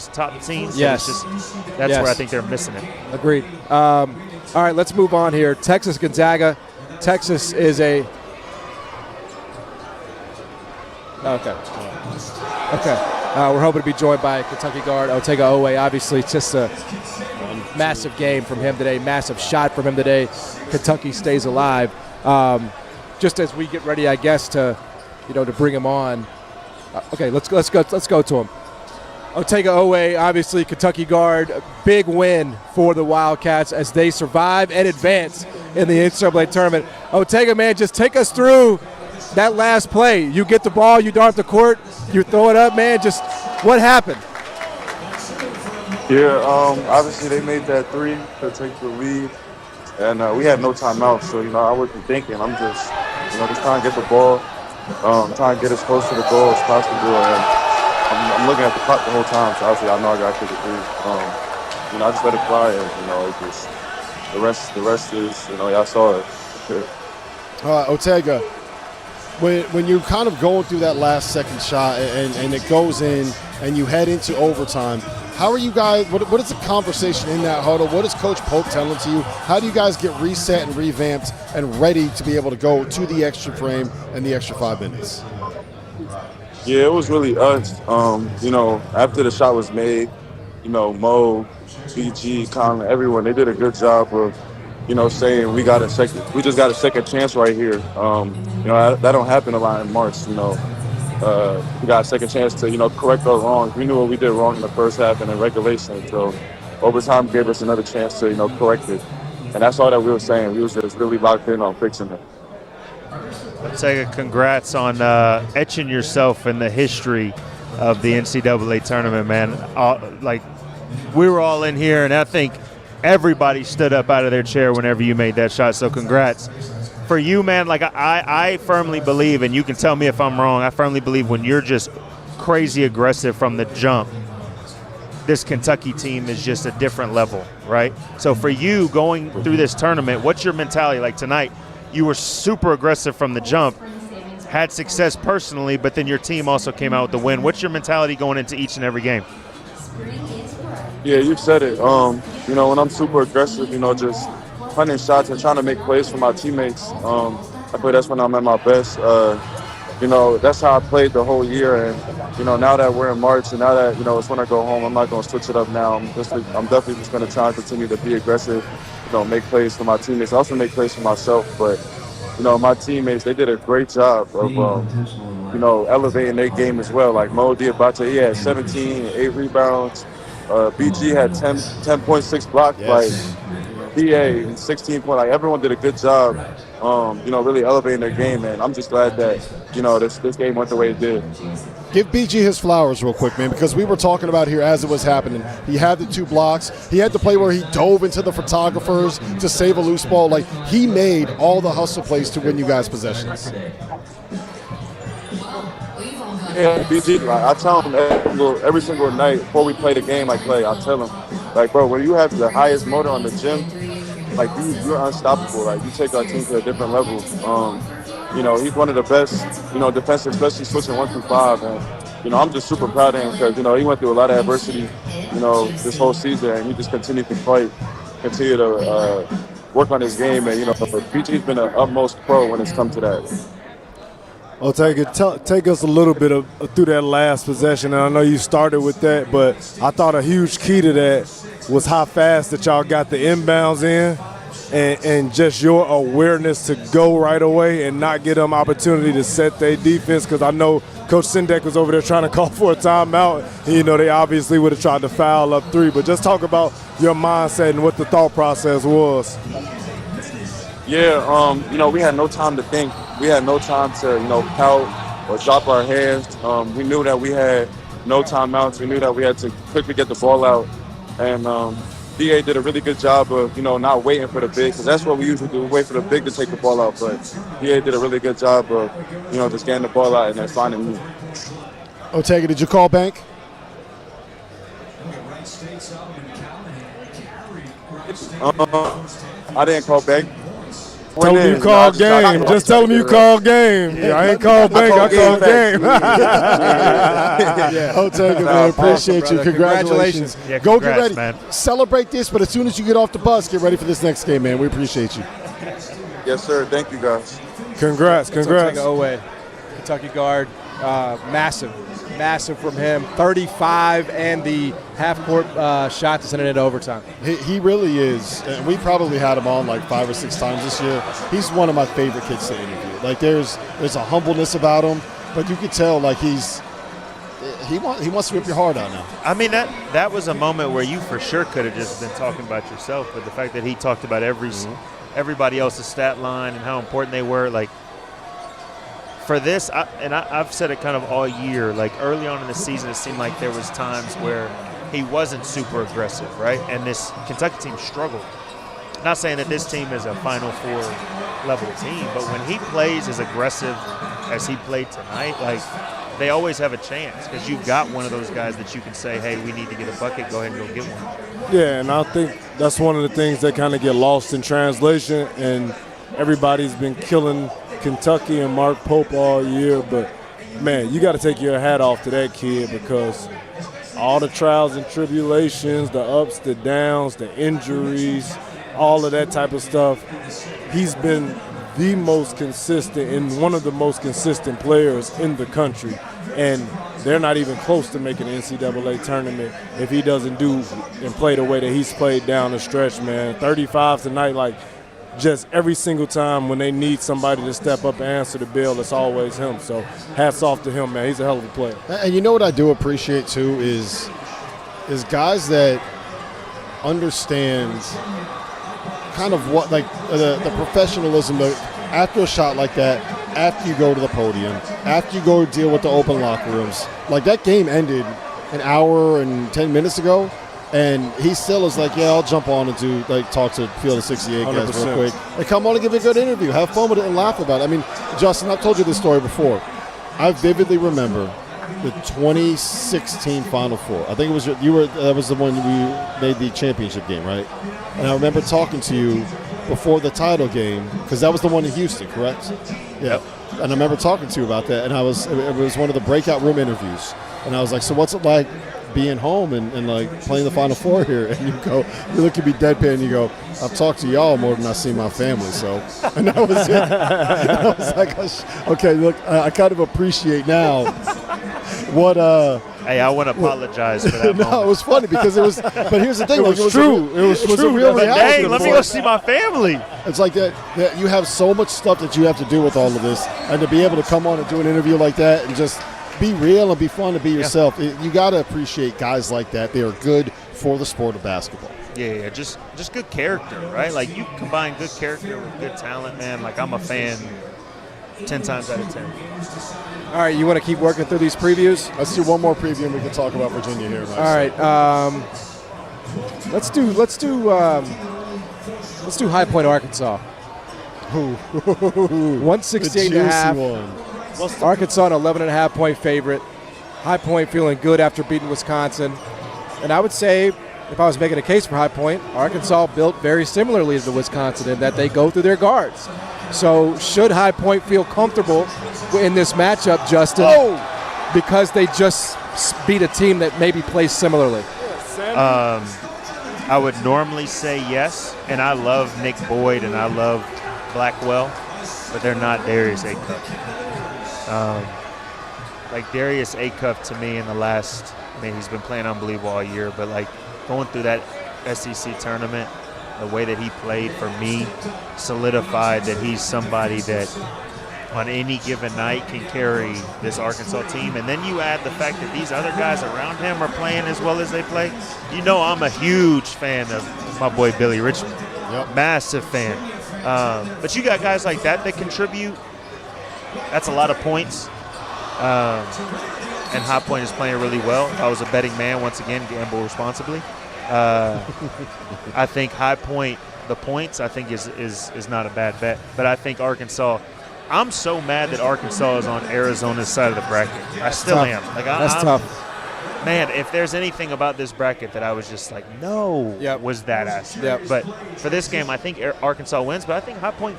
top teams.
Yes.
That's where I think they're missing it.
Agreed. All right, let's move on here. Texas Gonzaga. Texas is a Okay. We're hoping to be joined by Kentucky guard Otega Owe. Obviously, just a massive game from him today, massive shot from him today. Kentucky stays alive. Just as we get ready, I guess, to bring him on. Okay, let's go to him. Otega Owe, obviously Kentucky guard, a big win for the Wildcats as they survive and advance in the NCAA tournament. Otega, man, just take us through that last play. You get the ball, you dart the court, you throw it up, man. Just what happened?
Yeah, obviously they made that three to take the lead, and we had no timeout. So I wasn't thinking. I'm just trying to get the ball, trying to get as close to the goal as possible. And I'm looking at the clock the whole time. So obviously I know I got to take a three. I just let it fly, and it just the rest is y'all saw it.
Otega, when you're kind of going through that last second shot and it goes in and you head into overtime, how are you guys, what is the conversation in that huddle? What is Coach Pope telling to you? How do you guys get reset and revamped and ready to be able to go to the extra frame and the extra 5 minutes?
Yeah, it was really us. After the shot was made, Mo, BG, Colin, everyone, they did a good job of saying we just got a second chance right here. That don't happen a lot in March. We got a second chance to correct our wrongs. We knew what we did wrong in the first half and in regulation. So overtime gave us another chance to correct it. And that's all that we were saying. We was just really locked in on fixing it.
Let's say congrats on etching yourself in the history of the NCAA tournament, man. We were all in here, and I think everybody stood up out of their chair whenever you made that shot, so congrats. For you, man, I firmly believe, and you can tell me if I'm wrong, I firmly believe when you're just crazy aggressive from the jump, this Kentucky team is just a different level, right? So for you going through this tournament, what's your mentality? Like tonight, you were super aggressive from the jump, had success personally, but then your team also came out with the win. What's your mentality going into each and every game?
Yeah, you said it. When I'm super aggressive, just hunting shots and trying to make plays for my teammates, I feel that's when I'm at my best. That's how I played the whole year. And, now that we're in March and now that, it's when I go home, I'm not going to switch it up now. I'm definitely just going to try and continue to be aggressive, make plays for my teammates. I also make plays for myself. But, my teammates, they did a great job of, elevating their game as well. Like Mo dybantsa, he had 17, 8 rebounds. BG had 10.6 blocks.
Yes.
PA 16 point. Everyone did a good job, really elevating their game, and I'm just glad that this game went the way it did.
Give BG his flowers real quick, man, because we were talking about here as it was happening. He had the 2 blocks. He had the play where he dove into the photographers to save a loose ball. He made all the hustle plays to win you guys possessions.
Yeah, BG, I tell him every single night before we play the game I tell him, bro, when you have the highest motor on the gym, you're unstoppable. You take our team to a different level. He's one of the best, defensive, especially switching 1 through 5. And, I'm just super proud of him because, he went through a lot of adversity, this whole season, and he just continued to fight, continue to work on his game. And, BG's been an utmost pro when it's come to that.
Take us a little bit through that last possession. And I know you started with that, but I thought a huge key to that was how fast that y'all got the inbounds in and just your awareness to go right away and not get them opportunity to set their defense, because I know Coach Sindek was over there trying to call for a timeout. They obviously would have tried to foul up 3. But just talk about your mindset and what the thought process was.
Yeah, we had no time to think. We had no time to, pout. or drop our hands. We knew that we had no timeouts. We knew that we had to quickly get the ball out. And DA did a really good job of, not waiting for the big, because that's what we usually do. We wait for the big to take the ball out. But DA did a really good job of, just getting the ball out and then finding me.
Otega, did you call bank?
I didn't call bank.
Tell him you called game. Just tell him you called game. Yeah, I ain't called bank. I called game.
Otega, man, appreciate you. Congratulations.
Yeah,
Go get ready.
man.
Celebrate this, but as soon as you get off the bus, get ready for this next game, man. We appreciate you.
Yes, sir. Thank you, guys.
Congrats.
Otega Owe, Kentucky guard, massive from him. 35 and the half-court shot to send it into overtime.
He really is, and we probably had him on like 5 or 6 times this year. He's one of my favorite kids to interview. Like there's a humbleness about him, but you could tell like he wants to rip your heart out now.
I mean, that was a moment where you for sure could have just been talking about yourself, but the fact that he talked about everybody else's stat line and how important they were, like for this, I've said it kind of all year, like early on in the season, it seemed like there was times where he wasn't super aggressive, right? And this Kentucky team struggled. Not saying that this team is a Final Four level team, but when he plays as aggressive as he played tonight, like they always have a chance because you've got one of those guys that you can say, hey, we need to get a bucket, go ahead and go get one.
Yeah, and I think that's one of the things that kind of get lost in translation, and everybody's been killing Kentucky and Mark Pope all year, but man, you got to take your hat off to that kid because all the trials and tribulations, the ups, the downs, the injuries, all of that type of stuff, he's been the most consistent and one of the most consistent players in the country, and they're not even close to making the NCAA tournament if he doesn't do and play the way that he's played down the stretch, man. 35 tonight, like just every single time when they need somebody to step up and answer the bell, it's always him. So hats off to him, man. He's a hell of a player.
And you know what I do appreciate too is guys that understand kind of what, like the professionalism that after a shot like that, after you go to the podium, after you go deal with the open locker rooms, like that game ended an hour and 10 minutes ago. And he still is like, yeah, I'll jump on and talk to Field of 68 guys
100%.
real quick. And come on and give a good interview. Have fun with it and laugh about it. I mean, Justin, I've told you this story before. I vividly remember the 2016 Final Four. I think it was that was the one we made the championship game, right? And I remember talking to you before the title game because that was the one in Houston, correct? Yeah. And I remember talking to you about that, and it was one of the breakout room interviews. And I was like, so what's it like being home and like playing the Final Four here? And you look at me deadpan and you go, I've talked to y'all more than I see my family. So, and that was it. And I was like, okay, look, I kind of appreciate now what.
Hey, I want to apologize for that.
No, it was funny because it was. But here's the thing:
it was true. It was
a real reality.
Dang, let me go see my family.
It's like that you have so much stuff that you have to do with all of this, and to be able to come on and do an interview like that and just be real and be fun to be yourself. You got to appreciate guys like that. They are good for the sport of basketball.
Yeah, just good character, right? Like you combine good character with good talent, man. Like I'm a fan 10 times out of 10.
All right, you want to keep working through these previews?
Let's do one more preview and we can talk about Virginia here.
All right, let's do High Point, Arkansas. 168.5. Arkansas, an 11.5-point favorite. High Point feeling good after beating Wisconsin. And I would say, if I was making a case for High Point, Arkansas built very similarly to Wisconsin in that they go through their guards. So should High Point feel comfortable in this matchup, Justin? Because they just beat a team that maybe plays similarly.
I would normally say yes, and I love Nick Boyd and I love Blackwell, but they're not Darius Acuff. Like Darius Acuff to me in the last, he's been playing unbelievable all year, but like going through that SEC tournament, the way that he played for me solidified that he's somebody that on any given night can carry this Arkansas team. And then you add the fact that these other guys around him are playing as well as they play. You know I'm a huge fan of my boy Billy Richmond.
Yep.
Massive fan. But you got guys like that contribute. That's a lot of points. And High Point is playing really well. If I was a betting man, once again, gamble responsibly. I think High Point, the points, I think is not a bad bet. But I think Arkansas, I'm so mad that Arkansas is on Arizona's side of the bracket. I still am.
That's tough.
Man, if there's anything about this bracket that I was just like, no, was that ass.
Yep.
But for this game, I think Arkansas wins. But I think High Point,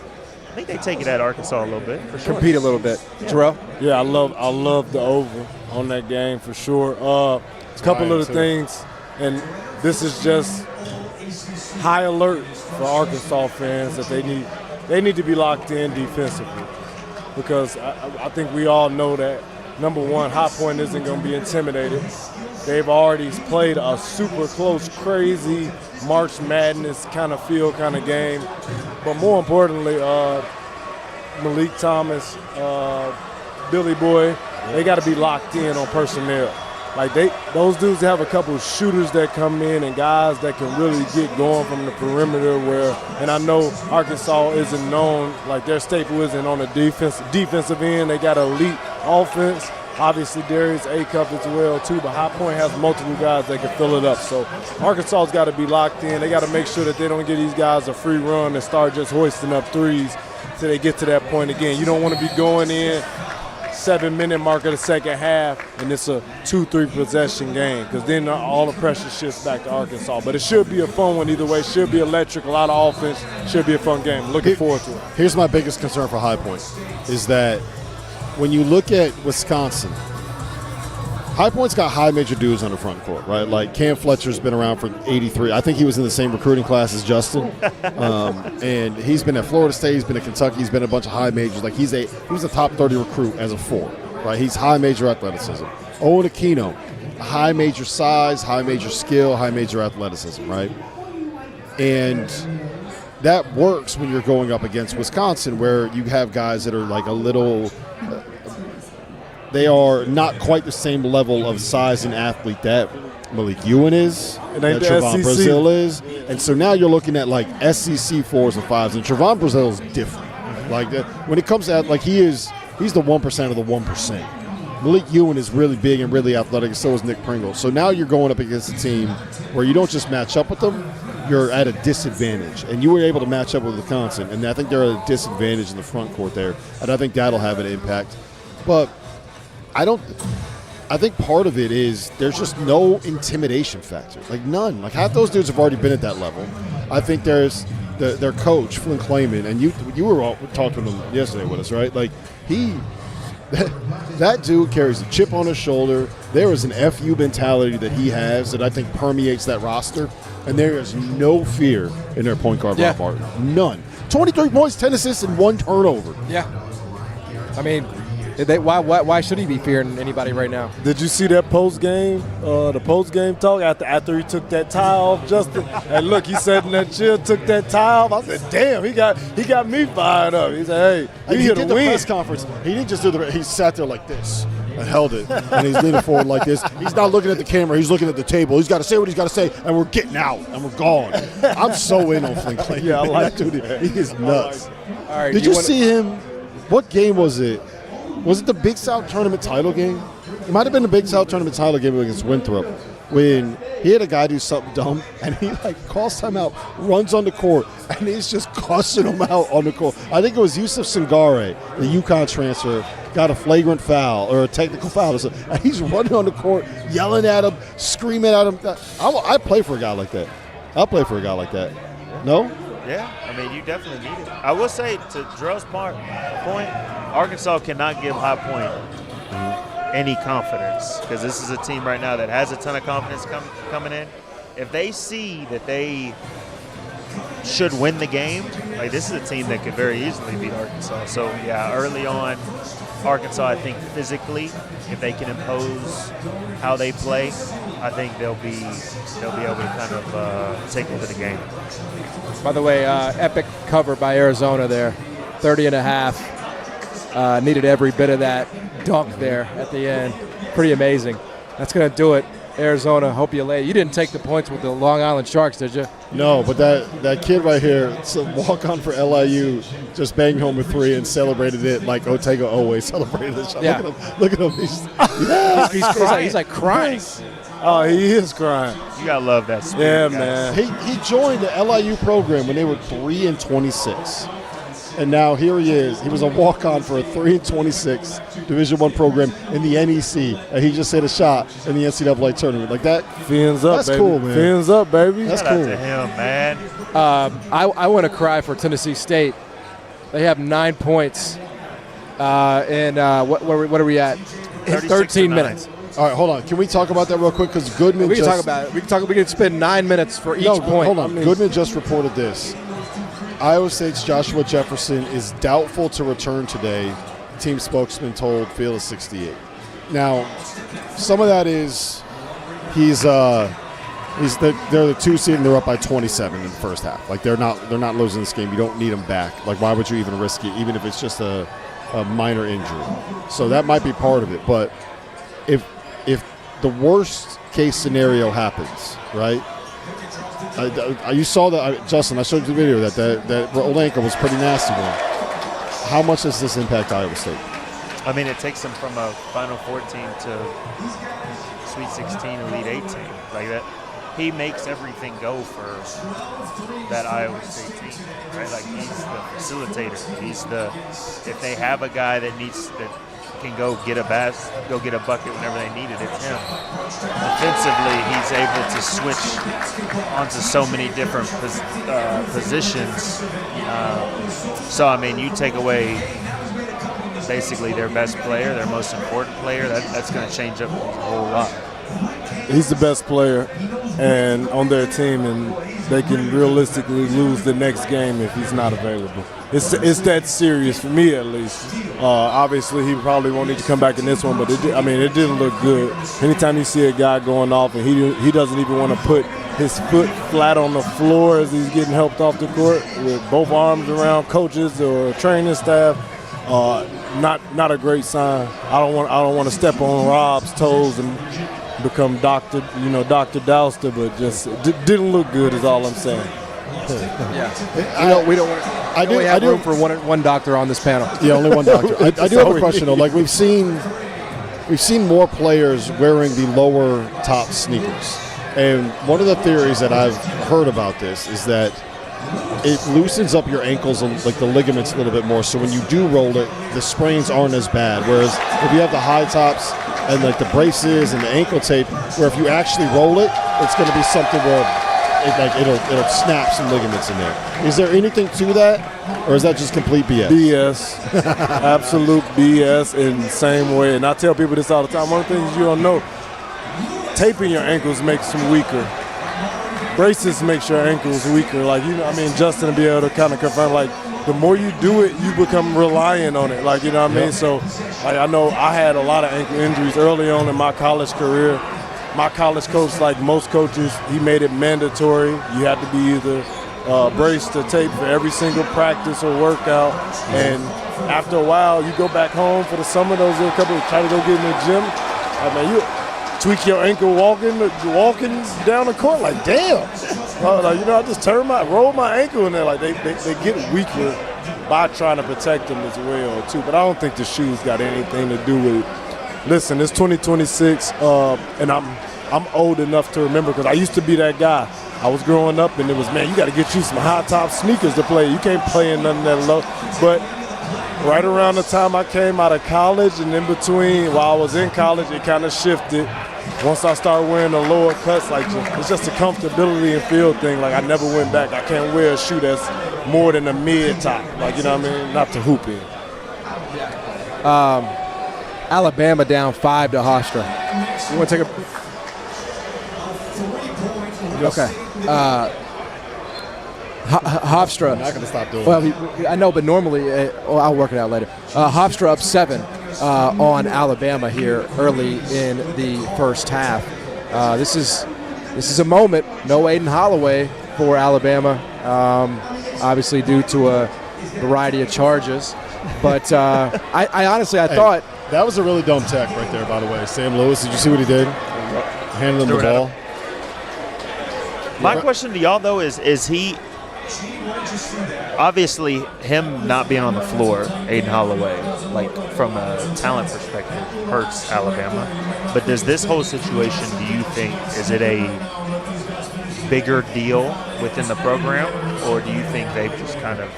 I think they take it at Arkansas a little bit. For sure.
Compete a little bit. Terrell?
Yeah, I love the over on that game for sure. A couple of the things, and this is just high alert for Arkansas fans that they need to be locked in defensively, because I think we all know that, number one, High Point isn't going to be intimidated. They've already played a super close, crazy March Madness kind of field kind of game. But more importantly, Malik Thomas, Billy Boy, they got to be locked in on personnel. Like those dudes have a couple of shooters that come in and guys that can really get going from the perimeter and I know Arkansas isn't known, like their staple isn't on the defensive end. They got elite offense. Obviously, Darius A-Cup as well, too, but High Point has multiple guys that can fill it up. So Arkansas's got to be locked in. They got to make sure that they don't give these guys a free run and start just hoisting up threes till they get to that point again. You don't want to be going in 7-minute mark of the second half and it's a 2-3 possession game, because then all the pressure shifts back to Arkansas. But it should be a fun one either way. Should be electric, a lot of offense. Should be a fun game. Looking forward to it.
Here's my biggest concern for High Point is that when you look at Wisconsin, High Point's got high major dudes on the front court, right? Like Cam Fletcher's been around for 83. I think he was in the same recruiting class as Justin. And he's been at Florida State, he's been at Kentucky, he's been at a bunch of high majors. Like he was a top 30 recruit as a 4, right? He's high major athleticism. Owen Aquino, high major size, high major skill, high major athleticism, right? And that works when you're going up against Wisconsin, where you have guys that are like a little they are not quite the same level of size and athlete that Malik Ewan is, that Trevon Brazile is. And so now you're looking at like SEC 4s and 5s, and Trevon Brazile is different. Like when it comes to like he's the 1% of the 1%. Malik Ewan is really big and really athletic, and so is Nick Pringle. So now you're going up against a team where you don't just match up with them, you're at a disadvantage. And you were able to match up with Wisconsin, and I think they're at a disadvantage in the front court there, and I think that'll have an impact. But I think part of it is there's just no intimidation factor, like none. Like half those dudes have already been at that level. I think there's their coach, Flynn Clayman, and you were all talking to him yesterday with us, right? Like that dude carries a chip on his shoulder. There is an FU mentality that he has that I think permeates that roster, and there is no fear in their point guard, Bob Barton. None. 23 points, 10 assists, and 1 turnover.
Yeah. I mean, why should he be fearing anybody right now?
Did you see that the post-game talk after he took that tie off, Justin? And look, he sat in that chair, took that tie off. I said, damn, he got me fired up. He said, hey,
he did the press conference. He didn't just do he sat there like this and held it, and he's leaning forward like this. He's not looking at the camera. He's looking at the table. He's got to say what he's got to say, and we're getting out, and we're gone. I'm so in on Flynn Clayman.
Yeah, I like
that dude. He is nuts.
All right,
Did you see him? What game was it? Was it the Big South Tournament title game? It might have been the Big South Tournament title game against Winthrop, when he had a guy do something dumb, and he calls timeout, runs on the court, and he's just cussing him out on the court. I think it was Yusuf Singare, the UConn transfer, got a flagrant foul or a technical foul or something, and he's running on the court, yelling at him, screaming at him. I play for a guy like that. I'll play for a guy like that. No?
Yeah, I mean, you definitely need it. I will say, to Drell's point, Arkansas cannot give High Point any confidence, because this is a team right now that has a ton of confidence coming in. If they see that they should win the game, like this is a team that could very easily beat Arkansas. So, yeah, early on, Arkansas, I think physically, if they can impose how they play, I think they'll be able to kind of take over the game.
By the way, epic cover by Arizona there, 30.5. Needed every bit of that dunk there at the end. Pretty amazing. That's going to do it Arizona. Hope you lay. You didn't take the points with the Long Island Sharks, did you?
No, but that kid right here, it's a walk-on for LIU, just banged home a 3 and celebrated it like Otega always celebrated it.
Yeah.
Look at him.
He's like crying.
Oh, he is crying.
You gotta love that spirit,
Yeah,
guys.
man.
He joined the LIU program when they were 3-26. And now here he is. He was a walk-on for a 3-26 Division I program in the NEC, and he just hit a shot in the NCAA tournament. Like that,
Fins up,
that's
baby.
cool, man.
Fins up, baby.
That's
Shout out
cool.
to him, man.
I want to cry for Tennessee State. They have 9 points. And what are we at? 13
9.
minutes.
All right, hold on. Can we talk about that real quick? Because Goodman
We can
just
talk about it. We can spend 9 minutes for each
no,
point.
hold on. Goodman just reported this. Iowa State's Joshua Jefferson is doubtful to return today. Team spokesman told Field of 68. Now, some of that is they're the 2 seed and they're up by 27 in the first half. Like they're not losing this game. You don't need them back. Like why would you even risk it, even if it's just a minor injury? So that might be part of it. But if the worst case scenario happens, right? You saw that, Justin. I showed you the video that old ankle was pretty nasty one. How much does this impact Iowa State?
I mean, it takes them from a Final Four team to Sweet 16, Elite 8 team. Like that, he makes everything go for that Iowa State team, right? Like he's the facilitator. He's if they have a guy that can go get a bucket whenever they need it, it's him. Offensively, he's able to switch onto so many different positions. So, I mean, you take away basically their best player, their most important player, that's going to change up a whole lot.
He's the best player and on their team, and they can realistically lose the next game if he's not available. It's that serious for me, at least. Obviously, he probably won't need to come back in this one, but it didn't look good. Anytime you see a guy going off and he doesn't even want to put his foot flat on the floor as he's getting helped off the court with both arms around coaches or training staff, not a great sign. I don't want to step on Rob's toes and become Dr. Dauster, but just didn't look good is all I'm saying.
Yeah. We don't want to. I have room for one doctor on this panel.
Yeah, only one doctor. I do have a question though. Like we've seen more players wearing the lower top sneakers, and one of the theories that I've heard about this is that it loosens up your ankles and like the ligaments a little bit more. So when you do roll it, the sprains aren't as bad. Whereas if you have the high tops and like the braces and the ankle tape, where if you actually roll it, it's going to be something where it'll snap some ligaments in there. Is there anything to that, or is that just complete BS?
BS, absolute BS in the same way. And I tell people this all the time. One of the things you don't know, taping your ankles makes them weaker. Braces makes your ankles weaker. Like, Justin will be able to kind of confirm, like, the more you do it, you become reliant on it. Like, you know what I mean? So, like, I know I had a lot of ankle injuries early on in my college career. My college coach, like most coaches, he made it mandatory. You had to be either braced or taped for every single practice or workout. And after a while, you go back home for the summer. Those are a couple try to go get in the gym. I mean, you tweak your ankle walking down the court. Like, damn. I just roll my ankle in there. Like they get weaker by trying to protect them as well too. But I don't think the shoes got anything to do with it. Listen, it's 2026, and I'm old enough to remember because I used to be that guy. I was growing up, and it was, man, you got to get you some high-top sneakers to play. You can't play in nothing that low. But right around the time I came out of college and in between, while I was in college, it kind of shifted. Once I started wearing the lower cuts, like it's just a comfortability and feel thing. Like I never went back. I can't wear a shoe that's more than a mid-top. Like, you know what I mean? Not to hoop in.
Alabama down 5 to Hofstra. You want to take a? Okay. Hofstra.
I'm not going to stop doing
Well, I know, but normally, I'll work it out later. Hofstra up 7 on Alabama here early in the first half. This is a moment. No Aiden Holloway for Alabama, obviously due to a variety of charges. But I honestly thought.
That was a really dumb tech right there, by the way. Sam Lewis, did you see what he did? handling the ball.
My question to y'all, though, is he – obviously, him not being on the floor, Aiden Holloway, like from a talent perspective, hurts Alabama. But does this whole situation, do you think, is it a bigger deal within the program, or do you think they've just kind of,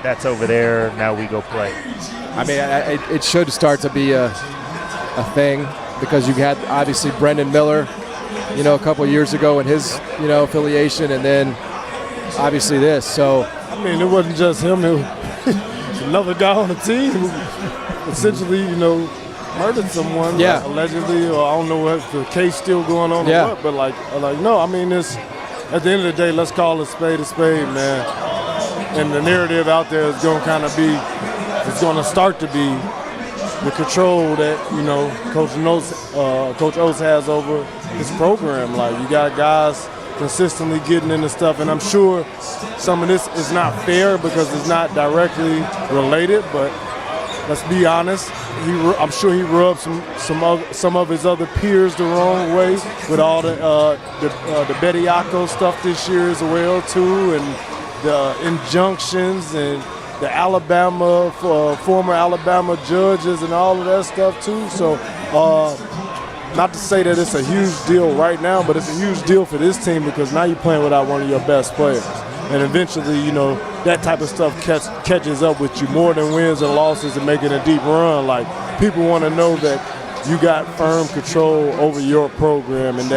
that's over there, now we go play?
I mean, it should start to be a thing, because you had obviously Brendan Miller, a couple of years ago in his, affiliation, and then obviously this. So
I mean, it wasn't just him. It was another guy on the team who essentially, murdered someone,
Yeah.
like, allegedly, or I don't know if the case still going on
Yeah.
or what. But like no. I mean, it's at the end of the day, let's call a spade, man. And the narrative out there is going to kind of be, it's going to start to be the control that Coach Oates has over his program. Like, you got guys consistently getting into stuff, and I'm sure some of this is not fair because it's not directly related. But let's be honest, I'm sure he rubbed some of his other peers the wrong way with all the Bediako stuff this year as well too, and the injunctions and the former Alabama judges and all of that stuff too. So not to say that it's a huge deal right now, but it's a huge deal for this team because now you're playing without one of your best players. And eventually, that type of stuff catches up with you more than wins and losses and making a deep run. Like, people want to know that you got firm control over your program, and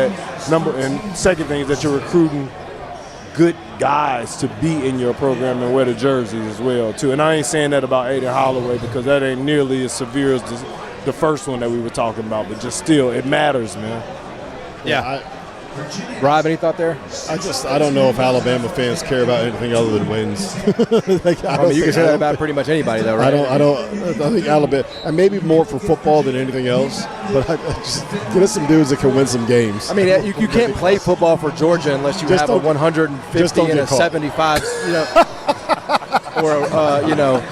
second thing is that you're recruiting good guys to be in your program and wear the jerseys as well too. And I ain't saying that about Aiden Holloway because that ain't nearly as severe as the first one that we were talking about, but just still, it matters, man.
Yeah. Rob, any thought there?
I don't know if Alabama fans care about anything other than wins.
You can say that about pretty much anybody, though, right?
I think Alabama, and maybe more for football than anything else, but just get us some dudes that can win some games.
I mean, you can't play football for Georgia unless you have a 150 and a 75, or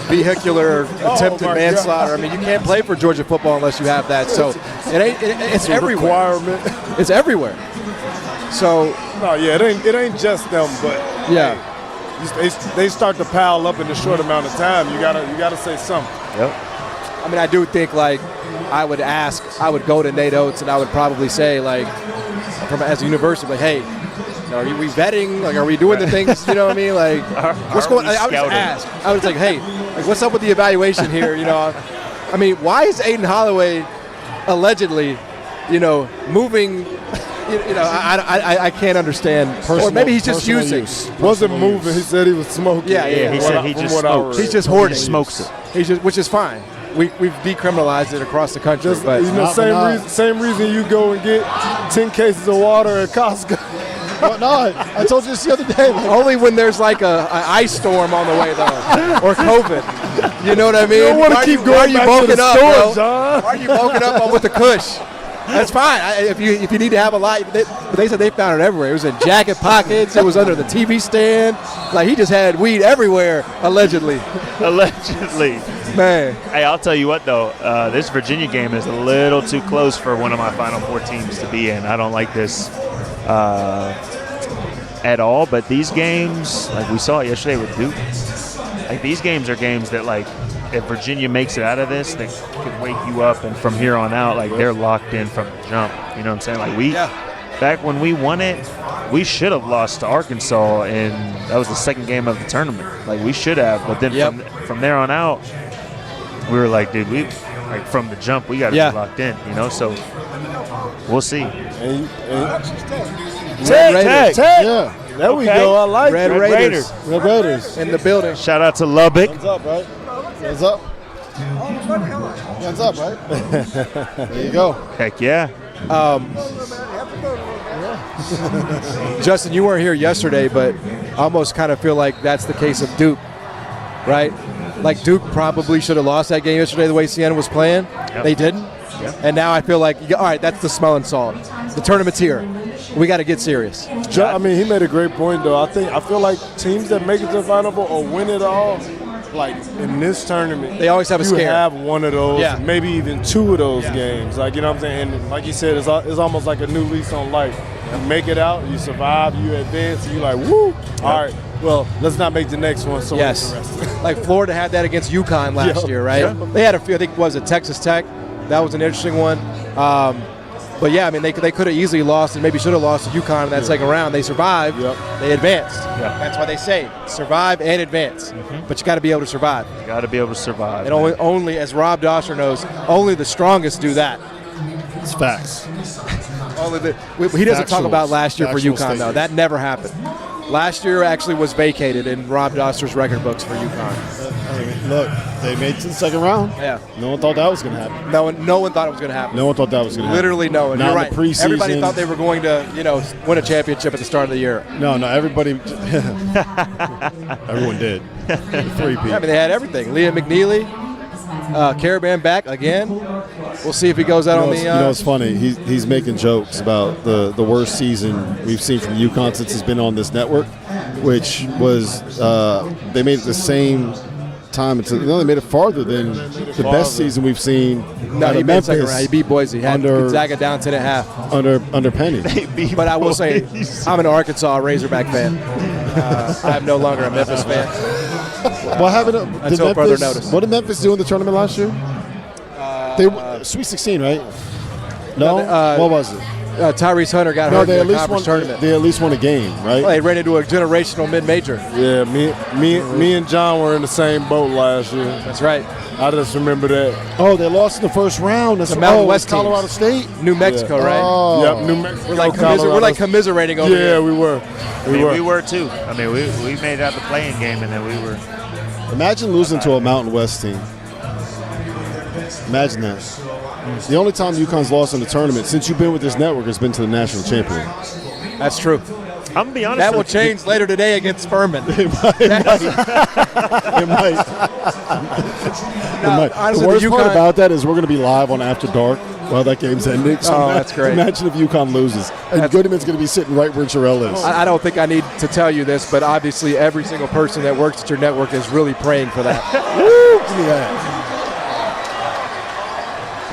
vehicular attempted manslaughter. I mean, you can't play for Georgia football unless you have that. So it's everywhere.
Requirement.
It's everywhere. So
no, yeah, it ain't just them, but
yeah,
they start to pile up in a short amount of time. You gotta say something.
Yep. I mean, I do think I would go to Nate Oates and I would probably say as a university, hey, are we vetting? Are we doing the things? You know what I mean? What's going on? I would just ask. I would say, hey, what's up with the evaluation here? I mean, why is Aiden Holloway allegedly, moving? I can't understand. Or maybe he's just using.
Wasn't moving. He said he was smoking.
Yeah. He said he just smokes.
He's just hoarding.
He smokes it.
Which is fine. We've decriminalized it across the country.
Same reason you go and get 10 cases of water at Costco.
Well, no, I told you this the other day.
Only when there's an ice storm on the way, though, or COVID. You know what I mean?
You don't want to keep going back to the store, John.
Why are you bulking up with the Kush? That's fine. If you need to have a lot, they said they found it everywhere. It was in jacket pockets. It was under the TV stand. He just had weed everywhere, allegedly.
Allegedly.
Man.
Hey, I'll tell you what, though. This Virginia game is a little too close for one of my Final Four teams to be in. I don't like this at all. But these games, like we saw yesterday with Duke, these games are games that, if Virginia makes it out of this, they could wake you up, and from here on out, they're locked in from the jump. You know what I'm saying? Back when we won it, we should have lost to Arkansas, and that was the second game of the tournament. We should have, but then from there on out, we were dude, from the jump, we got to be locked in. So we'll see.
Tag. Yeah. There we go. I like
Red
it.
Raiders.
Red Raiders
In the building.
Shout out to Lubbock.
Hands up, right? Hands up. Hands up, right? There you go.
Heck yeah.
Justin, you weren't here yesterday, but I almost kind of feel like that's the case of Duke, right? Duke probably should have lost that game yesterday the way Siena was playing. Yep. They didn't. Yep. And now I feel all right, that's the smelling salt. The tournament's here. We got to get serious.
I mean, he made a great point, though. I feel like teams that make it to the Final Four or win it all, like in this tournament,
They always have a
you
scare.
have one of those,
Yeah.
maybe even two of those games. Like, you know what I'm saying? And like you said, it's almost like a new lease on life. You make it out, you survive, you advance, and you're like, woo! All right, well, let's not make the next one so
Yes.
interesting.
Like Florida had that against UConn last year, right?
Yeah.
They had a few. I think was it Texas Tech? That was an interesting one. But yeah, I mean, they could have easily lost and maybe should have lost to UConn in that second round. They survived.
Yep.
They advanced.
Yep.
That's why they say survive and advance. But you got to be able to survive.
Got to be able to survive.
And only, as Rob Dauster knows, only the strongest do that.
It's facts.
He doesn't talk
Factual-
about last year for
factual
UConn, though.
statements.
That never happened. Last year actually was vacated in Rob Dauster's record books for UConn.
I mean, look, they made it to the second round.
Yeah.
No one thought that was going to happen.
No one thought it was going to happen.
No one thought that was going to happen.
Literally no one.
Not
You're
in
right.
the preseason.
Everybody thought they were going to, win a championship at the start of the year.
No, everybody. Everyone did. Three-peat.
I mean, they had everything. Liam McNeely, Caravan back again. We'll see if he goes out on the.
It's funny. He's making jokes about the worst season we've seen from UConn since he's been on this network, which was they made it the same time. They made it farther than the best season we've seen.
No, he made second
Memphis
round. He beat Boise. Had Gonzaga down 10.5.
under Penny.
But I will say, I'm an Arkansas Razorback fan. I'm no longer a Memphis fan.
What happened?
Until further notice.
What did Memphis do in the tournament last year? They Sweet 16, right? No. What was it?
Tyrese Hunter got hurt in the conference tournament.
They at least won a game, right?
Well, they ran into a generational mid-major.
Yeah, me and John were in the same boat last year.
That's right.
I just remember that.
Oh, they lost in the first round. That's
The Mountain West
Colorado
teams.
State,
New Mexico, right?
Oh.
Yep, New Mexico.
We're like commiserating over
Yeah,
here.
we were.
We were too. I mean, we made it out the playing game, and then we were.
Imagine losing to a Mountain West team. Imagine that. The only time UConn's lost in the tournament since you've been with this network has been to the national champion.
That's true.
I'm gonna be honest.
That will change later today against Furman.
It might.
honestly,
The worst
the
part
UConn
about that is we're going to be live on After Dark while that game's ending. So
that's great.
Imagine if UConn loses. And Goodman's going to be sitting right where Jarrell is.
I don't think I need to tell you this, but obviously every single person that works at your network is really praying for that.
Woo! Give me that.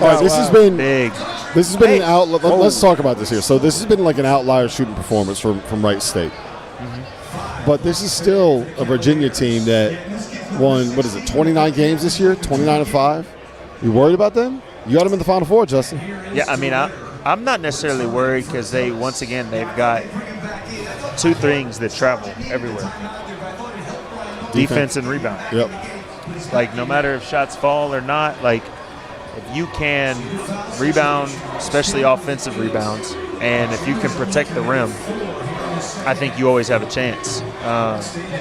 All right, this has been
big.
This has been an outlier. Let's talk about this here. So this has been like an outlier shooting performance from Wright State. But this is still a Virginia team that won, 29 games this year, 29-5. You worried about them? You got them in the Final Four, Justin.
Yeah, I mean, I'm not necessarily worried because they've got two things that travel everywhere. Defense and rebound.
Yep.
Like, no matter if shots fall or not, like, if you can rebound, especially offensive rebounds, and if you can protect the rim, I think you always have a chance.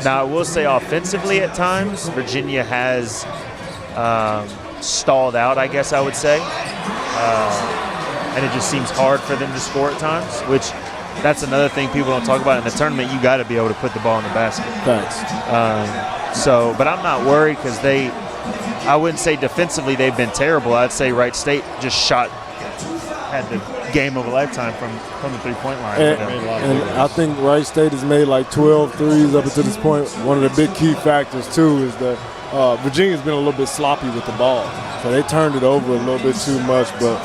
Now, I will say offensively at times, Virginia has stalled out, I guess I would say. And it just seems hard for them to score at times, which that's another thing people don't talk about. In the tournament, you got to be able to put the ball in the basket.
Thanks.
But I'm not worried because I wouldn't say defensively they've been terrible. I'd say Wright State just had the game of a lifetime from the three-point line.
And I think Wright State has made like 12 threes up until this point. One of the big key factors, too, is that Virginia's been a little bit sloppy with the ball. So they turned it over a little bit too much, but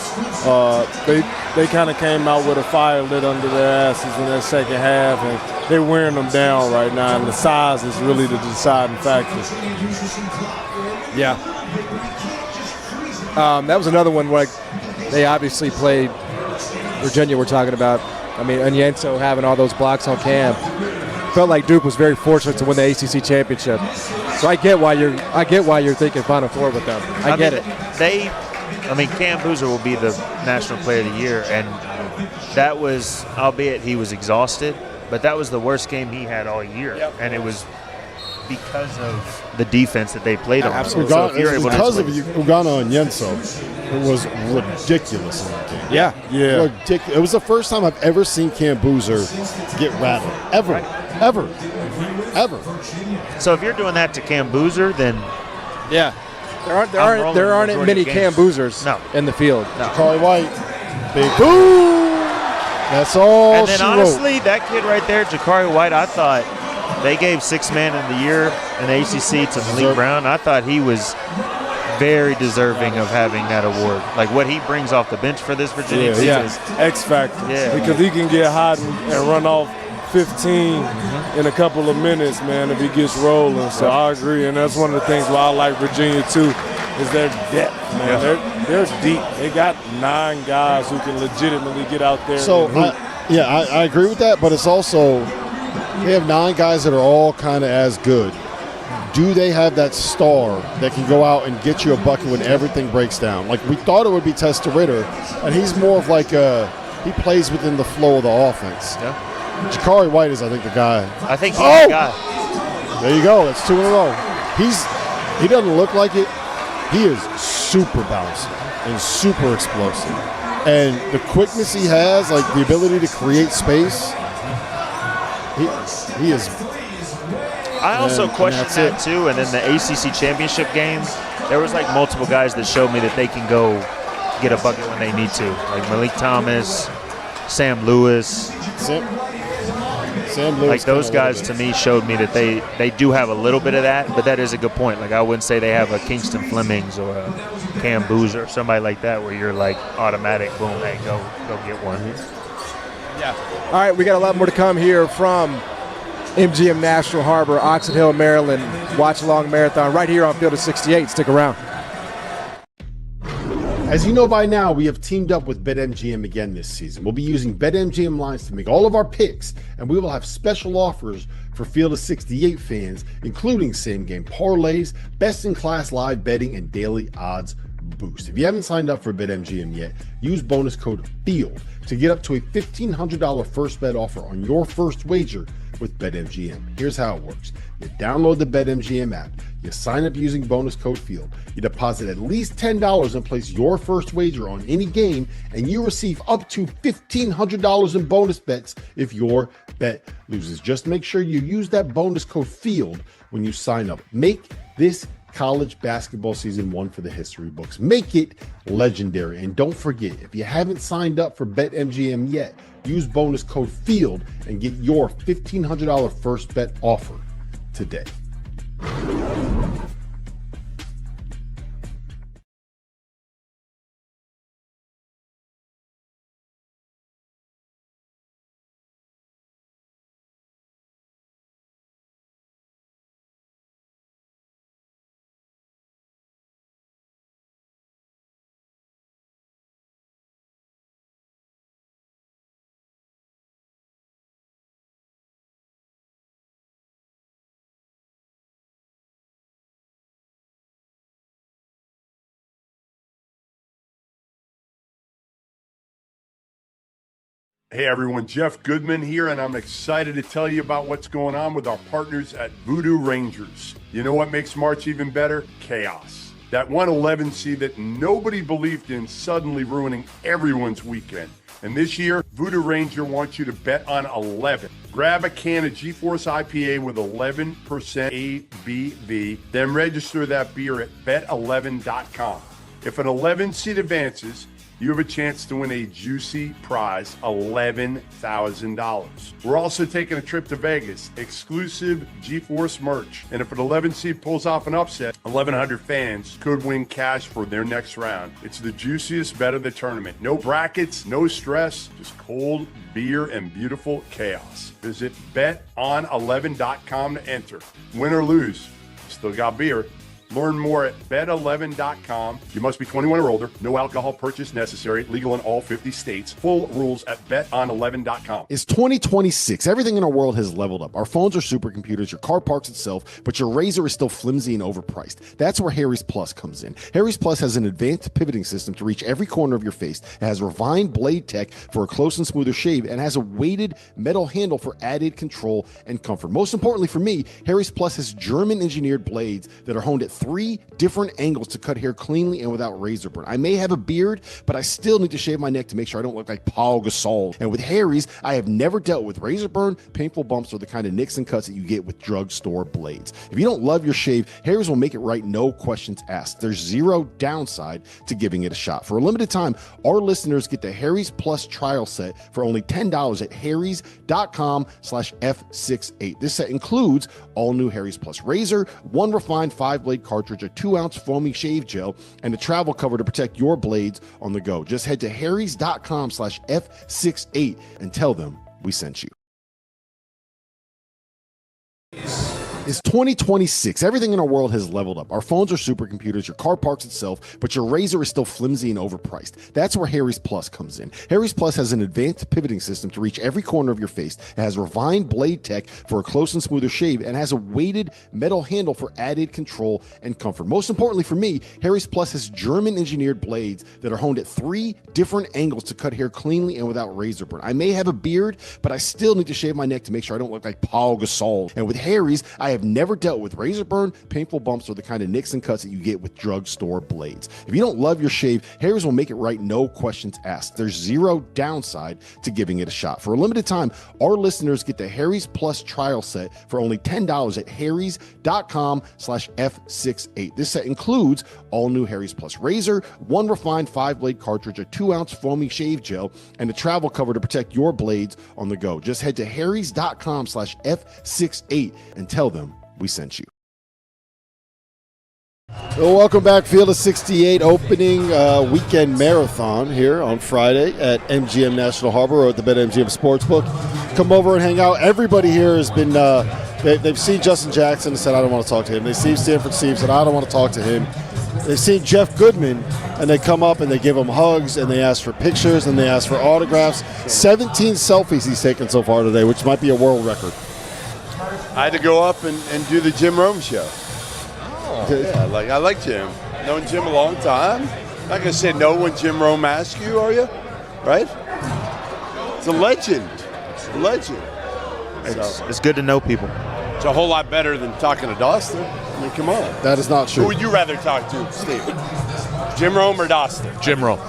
they kind of came out with a fire lit under their asses in that second half, and they're wearing them down right now, and the size is really the deciding factor.
Yeah. That was another one where they obviously played Virginia we're talking about. I mean, Onyenso having all those blocks on Cam. Felt like Duke was very fortunate to win the ACC championship. So I get why you're thinking Final Four with them. I get it.
Cam Boozer will be the National Player of the Year, and that was, albeit he was exhausted, but that was the worst game he had all year. Yep. And it was because of the defense that they played on.
Absolutely.
So if you're able
because
to
of Ugana and Yenso, it was ridiculous in that game.
Yeah.
Ridiculous. It was the first time I've ever seen Cam Boozer get rattled. Ever.
Right.
Ever.
So if you're doing that to Cam Boozer, then
yeah, there aren't many Cam Boozers in the field.
Jakari White, big boom. That's all.
And then
she
honestly,
wrote.
that kid right there, Jakari White, I thought they gave Sixth Man of the Year in the ACC to Malik Brown. I thought he was very deserving of having that award. Like what he brings off the bench for this Virginia team is
X factor.
Yeah.
Because he can get hot and run off 15 in a couple of minutes, man, if he gets rolling. So I agree, and that's one of the things why I like Virginia too, is their depth, man. They're deep. They got 9 guys who can legitimately get out there.
So I agree with that, but it's also they have 9 guys that are all kind of as good. Do they have that star that can go out and get you a bucket when everything breaks down? Like we thought it would be Testa Ritter, and he's more of like he plays within the flow of the offense.
Yeah.
Jakari White is, I think, the guy.
I think he's the guy.
There you go. That's 2 in a row. He doesn't look like it. He is super bouncy and super explosive. And the quickness he has, like the ability to create space, he is.
I also questioned that too. And then the ACC championship game, there was like multiple guys that showed me that they can go get a bucket when they need to. Like Malik Thomas, Sam Lewis.
Sam Lewis,
like those guys to me showed me that they do have a little bit of that, but that is a good point. Like I wouldn't say they have a Kingston Flemings or a Cam Boozer or somebody like that where you're like automatic, boom, hey, go get one.
Yeah. All right, we got a lot more to come here from MGM National Harbor, Oxon Hill, Maryland, Watchalong Marathon right here on Field of 68. Stick around.
As you know by now, we have teamed up with BetMGM again this season. We'll be using BetMGM lines to make all of our picks, and we will have special offers for Field of 68 fans, including same-game parlays, best-in-class live betting, and daily odds boost. If you haven't signed up for BetMGM yet, use bonus code FIELD to get up to a $1,500 first bet offer on your first wager with BetMGM. Here's how it works. You download the BetMGM app, you sign up using bonus code FIELD, you deposit at least $10 and place your first wager on any game, and you receive up to $1,500 in bonus bets if your bet loses. Just make sure you use that bonus code FIELD when you sign up. Make this college basketball season one for the history books. Make it legendary. And don't forget, if you haven't signed up for BetMGM yet, use bonus code FIELD and get your $1,500 first bet offer today.
Hey everyone, Jeff Goodman here, and I'm excited to tell you about what's going on with our partners at Voodoo Rangers. You know what makes March even better? Chaos. That 111 seed that nobody believed in suddenly ruining everyone's weekend. And this year, Voodoo Ranger wants you to bet on 11. Grab a can of GeForce IPA with 11% ABV, then register that beer at bet11.com. If an 11 seed advances, you have a chance to win a juicy prize, $11,000. We're also taking a trip to Vegas, exclusive GeForce merch. And if an 11 seed pulls off an upset, 1,100 fans could win cash for their next round. It's the juiciest bet of the tournament. No brackets, no stress, just cold beer and beautiful chaos. Visit beton11.com to enter. Win or lose, still got beer. Learn more at bet11.com. You must be 21 or older. No alcohol purchase necessary. Legal in all 50 states. Full rules at beton11.com.
It's 2026. Everything in our world has leveled up. Our phones are supercomputers. Your car parks itself, but your razor is still flimsy and overpriced. That's where Harry's Plus comes in. Harry's Plus has an advanced pivoting system to reach every corner of your face. It has refined blade tech for a close and smoother shave, and has a weighted metal handle for added control and comfort. Most importantly for me, Harry's Plus has German-engineered blades that are honed at 3 different angles to cut hair cleanly and without razor burn. I may have a beard, but I still need to shave my neck to make sure I don't look like Paul Gasol. And with Harry's, I have never dealt with razor burn, painful bumps, or the kind of nicks and cuts that you get with drugstore blades. If you don't love your shave, Harry's will make it right, no questions asked. There's zero downside to giving it a shot. For a limited time, our listeners get the Harry's Plus trial set for only $10 at harrys.com/F68. This set includes all new Harry's Plus razor, 1 refined 5-blade cartridge, a 2-ounce foamy shave gel, and a travel cover to protect your blades on the go. Just head to harrys.com/F68 and tell them we sent you. It's 2026. Everything in our world has leveled up. Our phones are supercomputers, your car parks itself, but your razor is still flimsy and overpriced. That's where Harry's Plus comes in. Harry's Plus has an advanced pivoting system to reach every corner of your face. It has refined blade tech for a close and smoother shave, and has a weighted metal handle for added control and comfort. Most importantly for me, Harry's Plus has German-engineered blades that are honed at 3 different angles to cut hair cleanly and without razor burn. I may have a beard, but I still need to shave my neck to make sure I don't look like Paul Gasol. And with Harry's, I have never dealt with razor burn, painful bumps, or the kind of nicks and cuts that you get with drugstore blades. If you don't love your shave, Harry's will make it right, no questions asked. There's zero downside to giving it a shot. For a limited time, our listeners get the Harry's Plus trial set for only $10 at harrys.com/F68. This set includes all new Harry's Plus razor, 1 refined 5-blade cartridge, a 2-ounce foamy shave gel, and a travel cover to protect your blades on the go. Just head to harrys.com/F68 and tell them we sent you. Well, welcome back. Field of 68 opening weekend marathon here on Friday at MGM National Harbor or at the BetMGM Sportsbook. Come over and hang out. Everybody here has been, they've seen Justin Jackson and said, I don't want to talk to him. They've seen Stanford Steve and said, I don't want to talk to him. They've seen Jeff Goodman, and they come up and they give him hugs, and they ask for pictures, and they ask for autographs. 17 selfies he's taken so far today, which might be a world record.
I had to go up and do the Jim Rome show. Oh, yeah, I like Jim. Known Jim a long time. Not gonna say no when Jim Rome asks you, are you? Right? It's a legend. It's a legend.
It's good to know people.
It's a whole lot better than talking to dauster. I mean, come on.
That is not true.
Who would you rather talk to, Steve? Jim Rome or dauster?
Jim Rome.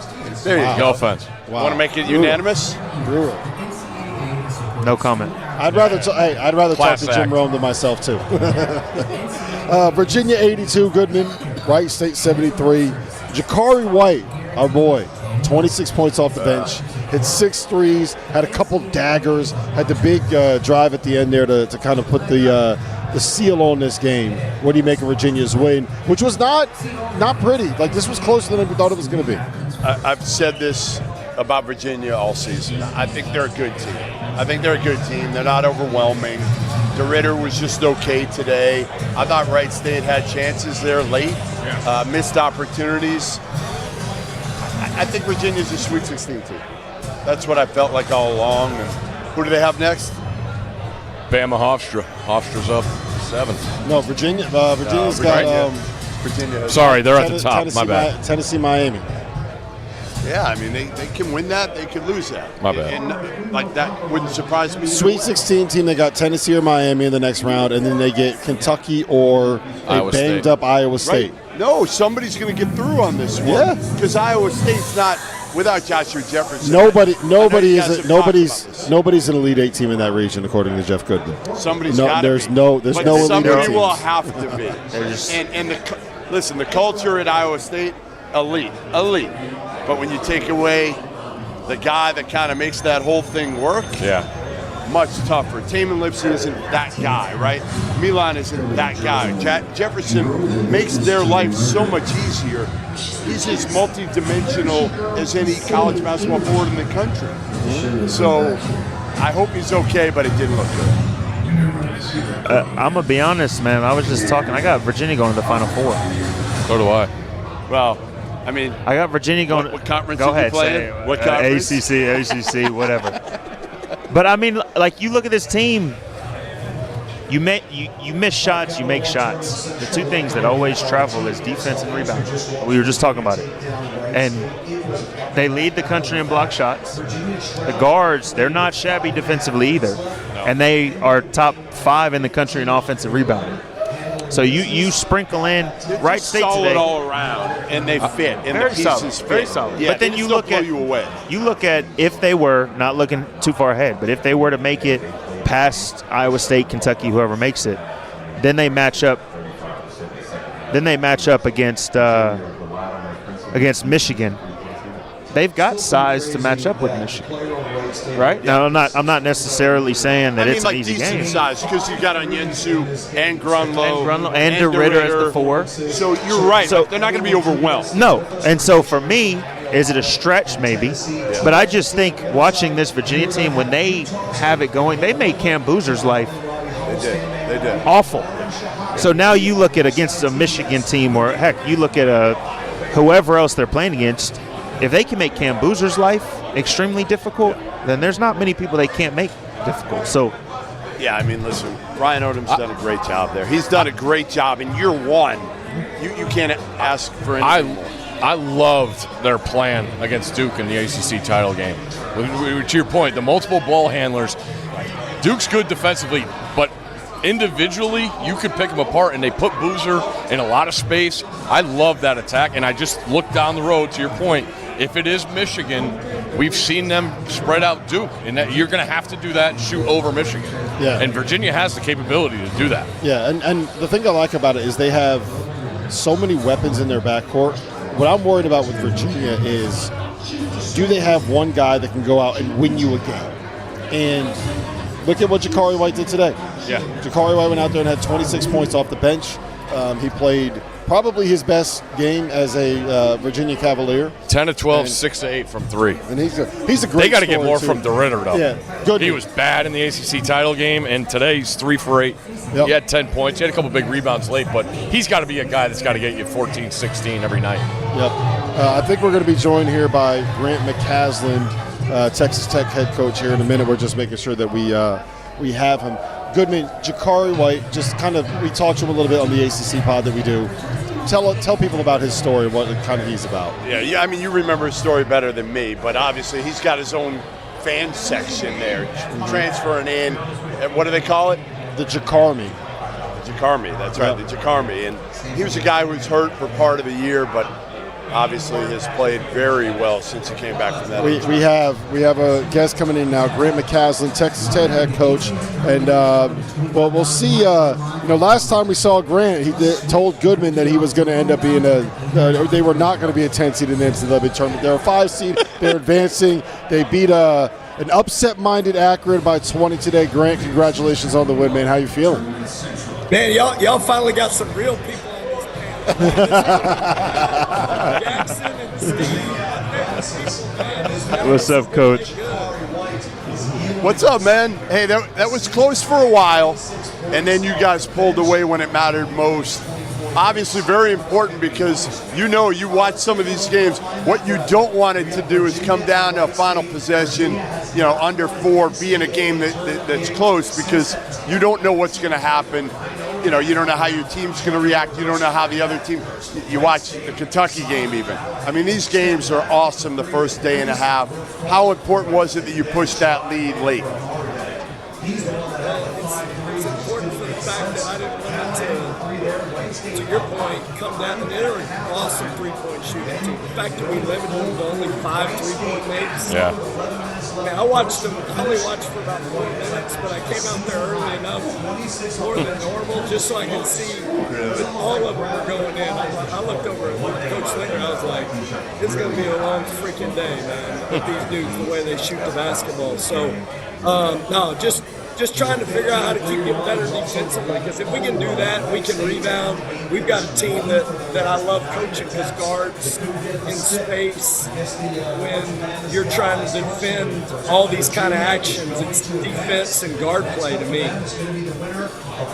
There you go.
No offense.
Wow.
Want to make it unanimous?
Brutal.
No comment.
I'd rather talk to Jim Rome than myself too. Virginia 82, Goodman, Wright State 73. Jakari White, our boy, 26 points off the bench, hit 6 threes, had a couple daggers, had the big drive at the end there to kind of put the seal on this game. What do you make of Virginia's win, which was not pretty? Like, this was closer than we thought it was going to be.
I've said this about Virginia all season. I think they're a good team. They're not overwhelming. DeRitter was just okay today. I thought Wright State had chances there late, missed opportunities. I think Virginia's a Sweet 16 team. That's what I felt like all along. And who do they have next?
Bama Hofstra. Hofstra's up 7.
No, Virginia's got
Virginia.
Sorry, they're at the top. My bad.
Tennessee, Miami.
Yeah, I mean, they can win that. They could lose that.
My bad.
And like, that wouldn't surprise me.
Sweet 16 team, they got Tennessee or Miami in the next round, and then they get Kentucky or a banged-up Iowa State.
Right. No, somebody's going to get through on this one.
Yeah.
Because Iowa State's not without Joshua Jefferson.
Nobody's an Elite 8 team in that region, according to Jeff Goodman.
Somebody's got to be.
There's no Elite 8 teams.
Somebody will have to be. Listen, the culture at Iowa State, elite. But when you take away the guy that kind of makes that whole thing work, much tougher. Taman Lipsey isn't that guy, right? Milan isn't that guy. Jefferson makes their life so much easier. He's as multi-dimensional as any college basketball forward in the country. So I hope he's okay, but it didn't look good.
I'm going to be honest, man. I was just talking. I got Virginia going to the Final Four.
So do I.
Well, I mean,
I got Virginia going.
What conference
go
did
ahead,
you play
say
in? What conference?
ACC, whatever. But I mean, like, you look at this team. You miss shots, you make shots. The two things that always travel is defense and rebound. We were just talking about it. And they lead the country in block shots. The guards, they're not shabby defensively either. And they are top 5 in the country in offensive rebounding. So you sprinkle in Wright State
solid
today.
all around, and they fit, and the
very
pieces
solid,
fit.
very solid.
Yeah,
But then
they
you
still
look
blow
at
you away.
You look at if they were not looking too far ahead, but if they were to make it past Iowa State, Kentucky, whoever makes it, then they match up. Then they match up against Michigan. They've got size to match up with Michigan, right? Now I'm not necessarily saying that it's an easy
decent
game.
size because you got Onyensu and Grunlow
And DeRitter as the 4.
So you're right.
So-
they're not going to be overwhelmed.
No, and so for me, is it a stretch? Maybe, but I just think watching this Virginia team when they have it going, they made Cam Boozer's life
They did.
awful. So now you look at against a Michigan team, or heck, you look at whoever else they're playing against. If they can make Cam Boozer's life extremely difficult, then there's not many people they can't make difficult. So,
Yeah, I mean, listen, Ryan Odom's done a great job there. He's done a great job in year one. You can't ask for anything more.
I loved their plan against Duke in the ACC title game. To your point, the multiple ball handlers, Duke's good defensively, but individually, you could pick them apart, and they put Boozer in a lot of space. I love that attack, and I just look down the road, to your point. If it is Michigan, we've seen them spread out Duke, and that you're going to have to do that and shoot over Michigan.
Yeah.
And Virginia has the capability to do that.
Yeah, and the thing I like about it is they have so many weapons in their backcourt. What I'm worried about with Virginia is, do they have one guy that can go out and win you a game? And look at what Jakari White did today.
Yeah.
Jakari White went out there and had 26 points off the bench. He played probably his best game as a Virginia Cavalier.
10 to 12, 6 to 8 from 3.
And he's a great
They got to get
scorer,
more
too.
from DeRitter, though.
Yeah, good.
He was bad in the ACC title game, and today he's 3 for 8.
Yep.
He had 10 points. He had a couple big rebounds late, but he's got to be a guy that's got to get you 14, 16 every night.
Yep. I think we're going to be joined here by Grant McCasland, Texas Tech head coach here in a minute. We're just making sure that we have him. Goodman, Jakari White, just kind of, we talked to him a little bit on the ACC pod that we do. Tell people about his story, what kind of he's about.
Yeah, I mean, you remember his story better than me, but obviously he's got his own fan section there, transferring in, what do they call it?
The Jakarmi.
Jakarmi, that's right, the Jakarmi. And he was a guy who was hurt for part of the year, but obviously has played very well since he came back from that.
We have a guest coming in now, Grant McCasland, Texas Tech head coach, and well, we'll see. Last time we saw Grant, he told Goodman that he was going to end up being they were not going to be a 10 seed in the NCAA tournament. They're a 5 seed. They're advancing. They beat an upset-minded Akron by 20 today. Grant, congratulations on the win, man. How you feeling?
Man, y'all finally got some real people. Jackson and Steve.
what's up, Coach?
What's up, man? Hey, that was close for a while, and then you guys pulled away when it mattered most. Obviously very important because you watch some of these games. What you don't want it to do is come down to a final possession, under 4, be in a game that's close because you don't know what's going to happen. You don't know how your team's going to react. You don't know how the other team. You watch the Kentucky game even. I mean, these games are awesome the first day and a half. How important was it that you pushed that lead late?
It's important for the fact that I didn't want it to your point, come down and they're an awesome three-point shooting team. The fact that we limited them to only 5 3-point makes.
Yeah.
I mean, I only watched for about 4 minutes, but I came out there early enough, more than normal, just so I could see that all of them were going in. I looked over at Coach Slinger, I was like, it's going to be a long freaking day, man, with these dudes, the way they shoot the basketball. So, no, just trying to figure out how to keep getting better defensively, because if we can do that, we can rebound. We've got a team that I love coaching because guards in space, when you're trying to defend all these kind of actions, it's defense and guard play to me.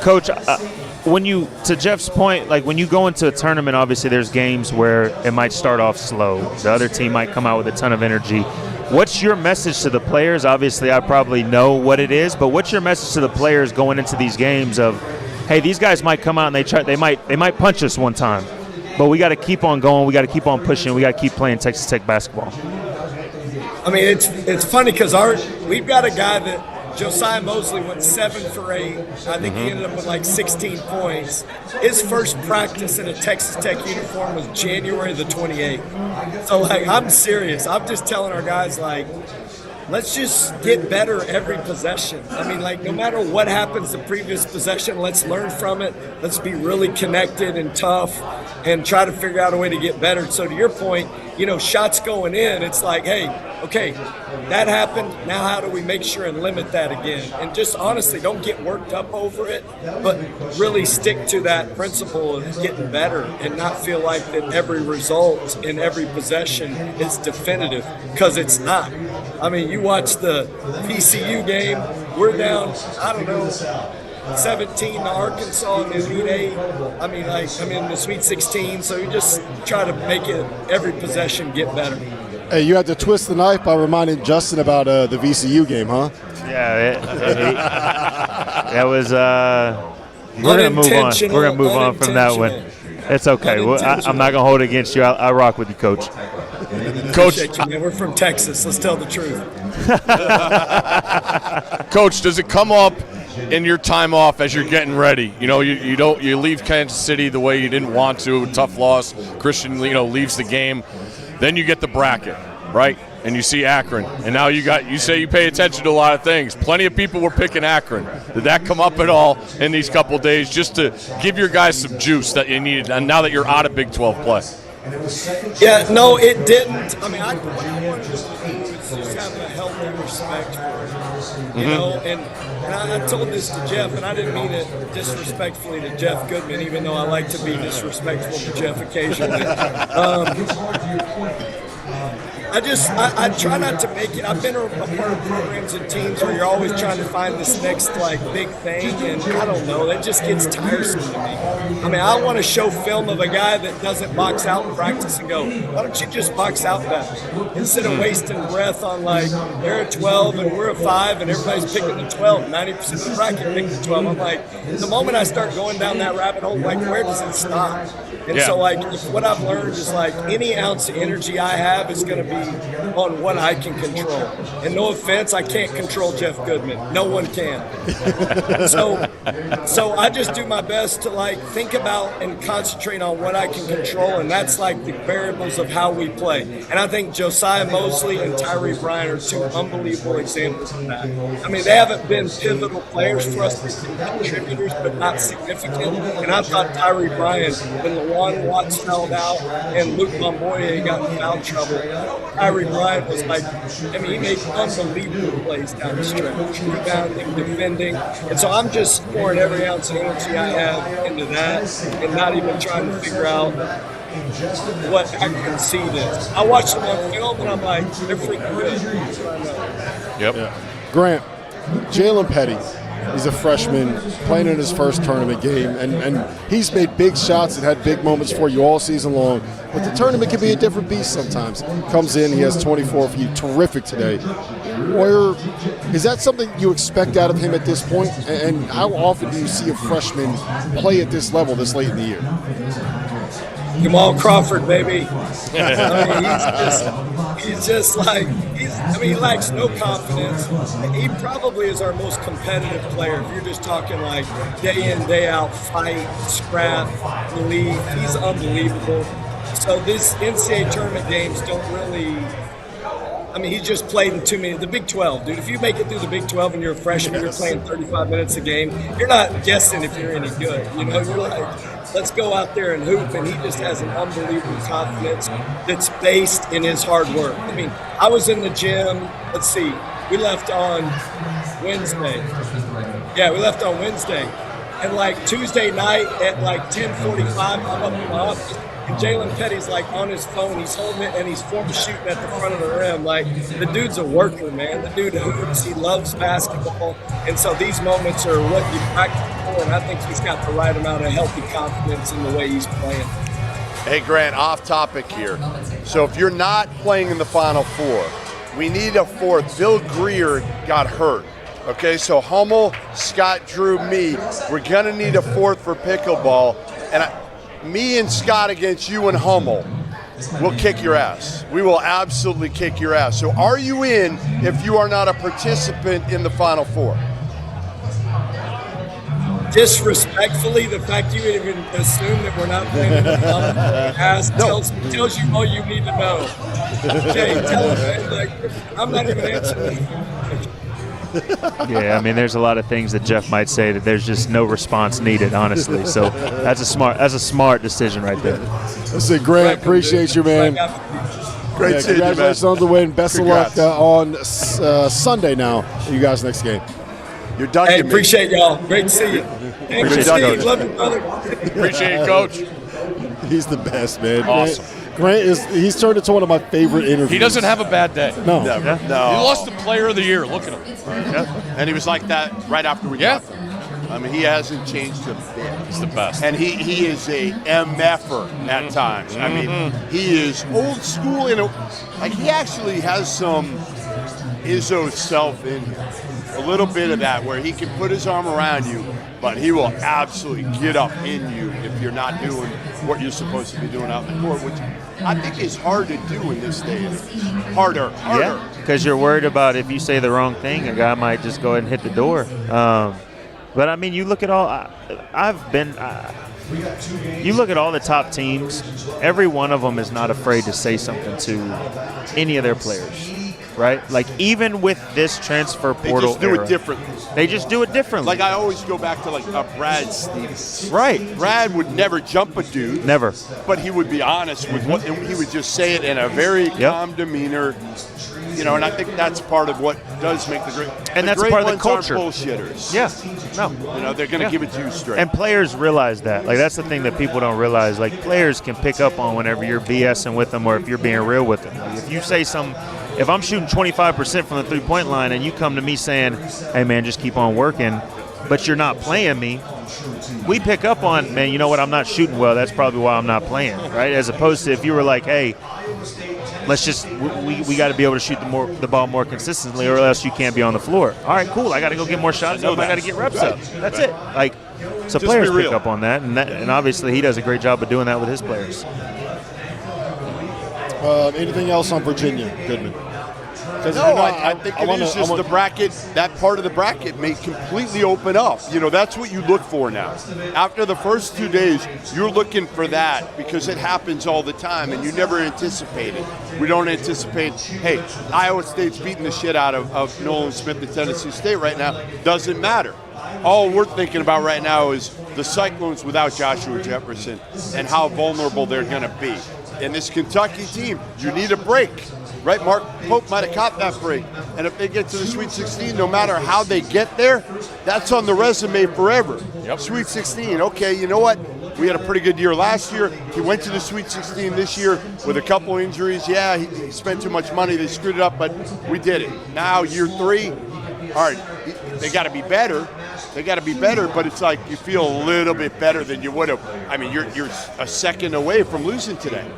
Coach, to Jeff's point, like when you go into a tournament, obviously there's games where it might start off slow. The other team might come out with a ton of energy. What's your message to the players? Obviously, I probably know what it is, but what's your message to the players going into these games of, hey, these guys might come out and they might punch us one time, but we got to keep on going, we got to keep on pushing, we got to keep playing Texas Tech basketball.
I mean, it's funny because we've got a guy that Josiah Mosley went 7 for 8. I think he ended up with like 16 points. His first practice in a Texas Tech uniform was January the 28th. So, like, I'm serious. I'm just telling our guys, like, let's just get better every possession. I mean, like, no matter what happens the previous possession, let's learn from it. Let's be really connected and tough and try to figure out a way to get better. So to your point, shots going in, it's like, hey, okay, that happened. Now how do we make sure and limit that again? And just honestly, don't get worked up over it, but really stick to that principle of getting better and not feel like that every result in every possession is definitive, because it's not. I mean, you watch the VCU game, we're down, I don't know, 17 to Arkansas in the Elite Eight. I mean, in the Sweet 16. So you just try to make it every possession get better.
Hey, you had to twist the knife by reminding Justin about the VCU game, huh?
Yeah, that was. We're gonna move on. We're gonna move on from that one. It's okay. I'm not gonna hold it against you. I rock with you, Coach.
Coach, you, man. We're from Texas. Let's tell the truth.
Coach, does it come up in your time off as you're getting ready? You leave Kansas City the way you didn't want to, tough loss. Christian, leaves the game. Then you get the bracket, right? And you see Akron. And now you say you pay attention to a lot of things. Plenty of people were picking Akron. Did that come up at all in these couple days just to give your guys some juice that you needed, and now that you're out of Big 12 play?
Yeah, no, it didn't. I mean, what I wanted to do is just have a healthy respect for it, And I told this to Jeff, and I didn't mean it disrespectfully to Jeff Goodman, even though I like to be disrespectful to Jeff occasionally. I try not to make it. I've been a part of programs and teams where you're always trying to find this next big thing, and I don't know, that just gets tiresome to me. I mean, I want to show film of a guy that doesn't box out in practice and go, why don't you just box out better? Instead of wasting breath on they're a 12 and we're a 5 and everybody's picking the 12, 90% of the bracket picked the 12. I'm like, the moment I start going down that rabbit hole, where does it stop? And so what I've learned is any ounce of energy I have is going to be on what I can control. And no offense, I can't control Jeff Goodman. No one can. So I just do my best to think about and concentrate on what I can control, and that's the variables of how we play. And I think Josiah Mosley and Tyree Bryant are two unbelievable examples of that. I mean, they haven't been pivotal players for us to be contributors, but not significant. And I thought Tyree Bryant, when Lawan Watts fouled out and Luke Momboye got in foul trouble, Tyree Bryant was he made unbelievable plays down the stretch, rebounding, defending. And so I'm just pouring every ounce of energy I have into that and not even trying to figure out what Akron seed is. I watch them on film and I'm like, they're freaking good. That's what I know.
Yep.
Yeah. Grant, Jalen Petty, he's a freshman playing in his first tournament game, and he's made big shots and had big moments for you all season long. But the tournament can be a different beast sometimes. Comes in, he has 24 for you, terrific today. Is that something you expect out of him at this point? And how often do you see a freshman play at this level this late in the year?
Jamal Crawford, baby. He lacks no confidence. He probably is our most competitive player. If you're just talking day in, day out, fight, scrap, belief, he's unbelievable. So these NCAA tournament games don't really. He just played in too many. The Big 12, dude. If you make it through the Big 12 and you're a freshman, you're playing 35 minutes a game. You're not guessing if you're any good. You're let's go out there and hoop. And he just has an unbelievable confidence that's based in his hard work. I was in the gym. Let's see. We left on Wednesday. Yeah, we left on Wednesday. And Tuesday night at 10:45, I'm up in my office. And Jalen Petty's on his phone, he's holding it, and he's form shooting at the front of the rim. The dude's a worker, man. The dude hoops, he loves basketball. And so these moments are what you practice for, and I think he's got the right amount of healthy confidence in the way he's playing.
Hey, Grant, off topic here. So if you're not playing in the Final Four, we need a fourth. Bill Greer got hurt. Okay, so Hummel, Scott, Drew, me. We're going to need a fourth for pickleball. And me and Scott against you and Hummel. we'll kick your ass. We will absolutely kick your ass. So are you in if you are not a participant in the Final Four?
Disrespectfully, the fact you even assume that we're not playing in the Final Four tells you all you need to know. Jay, tell him, like, I'm not even answering.
Yeah, I mean, there's a lot of things that Jeff might say that there's just no response needed, honestly. So that's a smart decision right there.
Listen, Grant, appreciate you, man.
Great seeing you, man.
Congratulations on the win. Best
Congrats.
of luck on Sunday now. You guys next game.
You're done.
Hey, appreciate y'all. Great to see you. Hey,
Appreciate
Steve,
you,
love you, brother.
Appreciate it, Coach.
He's the best, man.
Awesome.
He's turned into one of my favorite interviews.
He doesn't have a bad day.
No.
Never. No.
He lost the Player of the Year. Look at him.
And he was like that right after we got there. I mean, he hasn't changed a bit.
He's the best.
And he is a MFer at times. I mean, he is old school. Like, he actually has some Izzo self in him. A little bit of that where he can put his arm around you, but he will absolutely get up in you if you're not doing what you're supposed to be doing out in the court, which I think is hard to do in this day and age. Harder.
Yeah, because you're worried about if you say the wrong thing, a guy might just go ahead and hit the door. But I mean, you look at all. You look at all the top teams. Every one of them is not afraid to say something to any of their players, right? Like, even with this transfer portal,
they just do
era,
it differently.
They just do it differently.
Like, I always go back to like Brad Stevens.
Right.
Brad would never jump a dude.
Never.
But he would be honest with what, and he would just say it in a very calm demeanor. You know, and I think that's part of what does make the great.
And that's
great
part of the
ones
culture.
aren't bullshitters.
Yeah. No.
You know, they're going to give it to you straight.
And players realize that. Like, that's the thing that people don't realize. Like, players can pick up on whenever you're BSing with them or if you're being real with them. Like, if you say if I'm shooting 25% from the three-point line and you come to me saying, hey, man, just keep on working, but you're not playing me, we pick up on, man, you know what, I'm not shooting well. That's probably why I'm not playing, right? As opposed to if you were like, hey, let's just we got to be able to shoot the ball more consistently, or else you can't be on the floor. All right, cool. I got to go get more shots up. I got to get reps up. That's it. Like, so players pick up on that, and obviously he does a great job of doing that with his players.
Anything else on Virginia, Goodman?
No, I think it is just the bracket. That part of the bracket may completely open up. You know, that's what you look for now. After the first 2 days, you're looking for that because it happens all the time, and you never anticipate it. We don't anticipate, hey, Iowa State's beating the shit out of Nolan Smith at Tennessee State right now. Doesn't matter. All we're thinking about right now is the Cyclones without Joshua Jefferson and how vulnerable they're going to be. And this Kentucky team, you need a break. Right, Mark Pope might have caught that break. And if they get to the Sweet 16, no matter how they get there, that's on the resume forever.
Yep.
Sweet 16, okay, you know what? We had a pretty good year last year. He went to the Sweet 16 this year with a couple injuries. Yeah, he spent too much money. They screwed it up, but we did it. Now, year 3, all right, they got to be better. They got to be better, but it's like you feel a little bit better than you would have. I mean, you're a second away from losing today.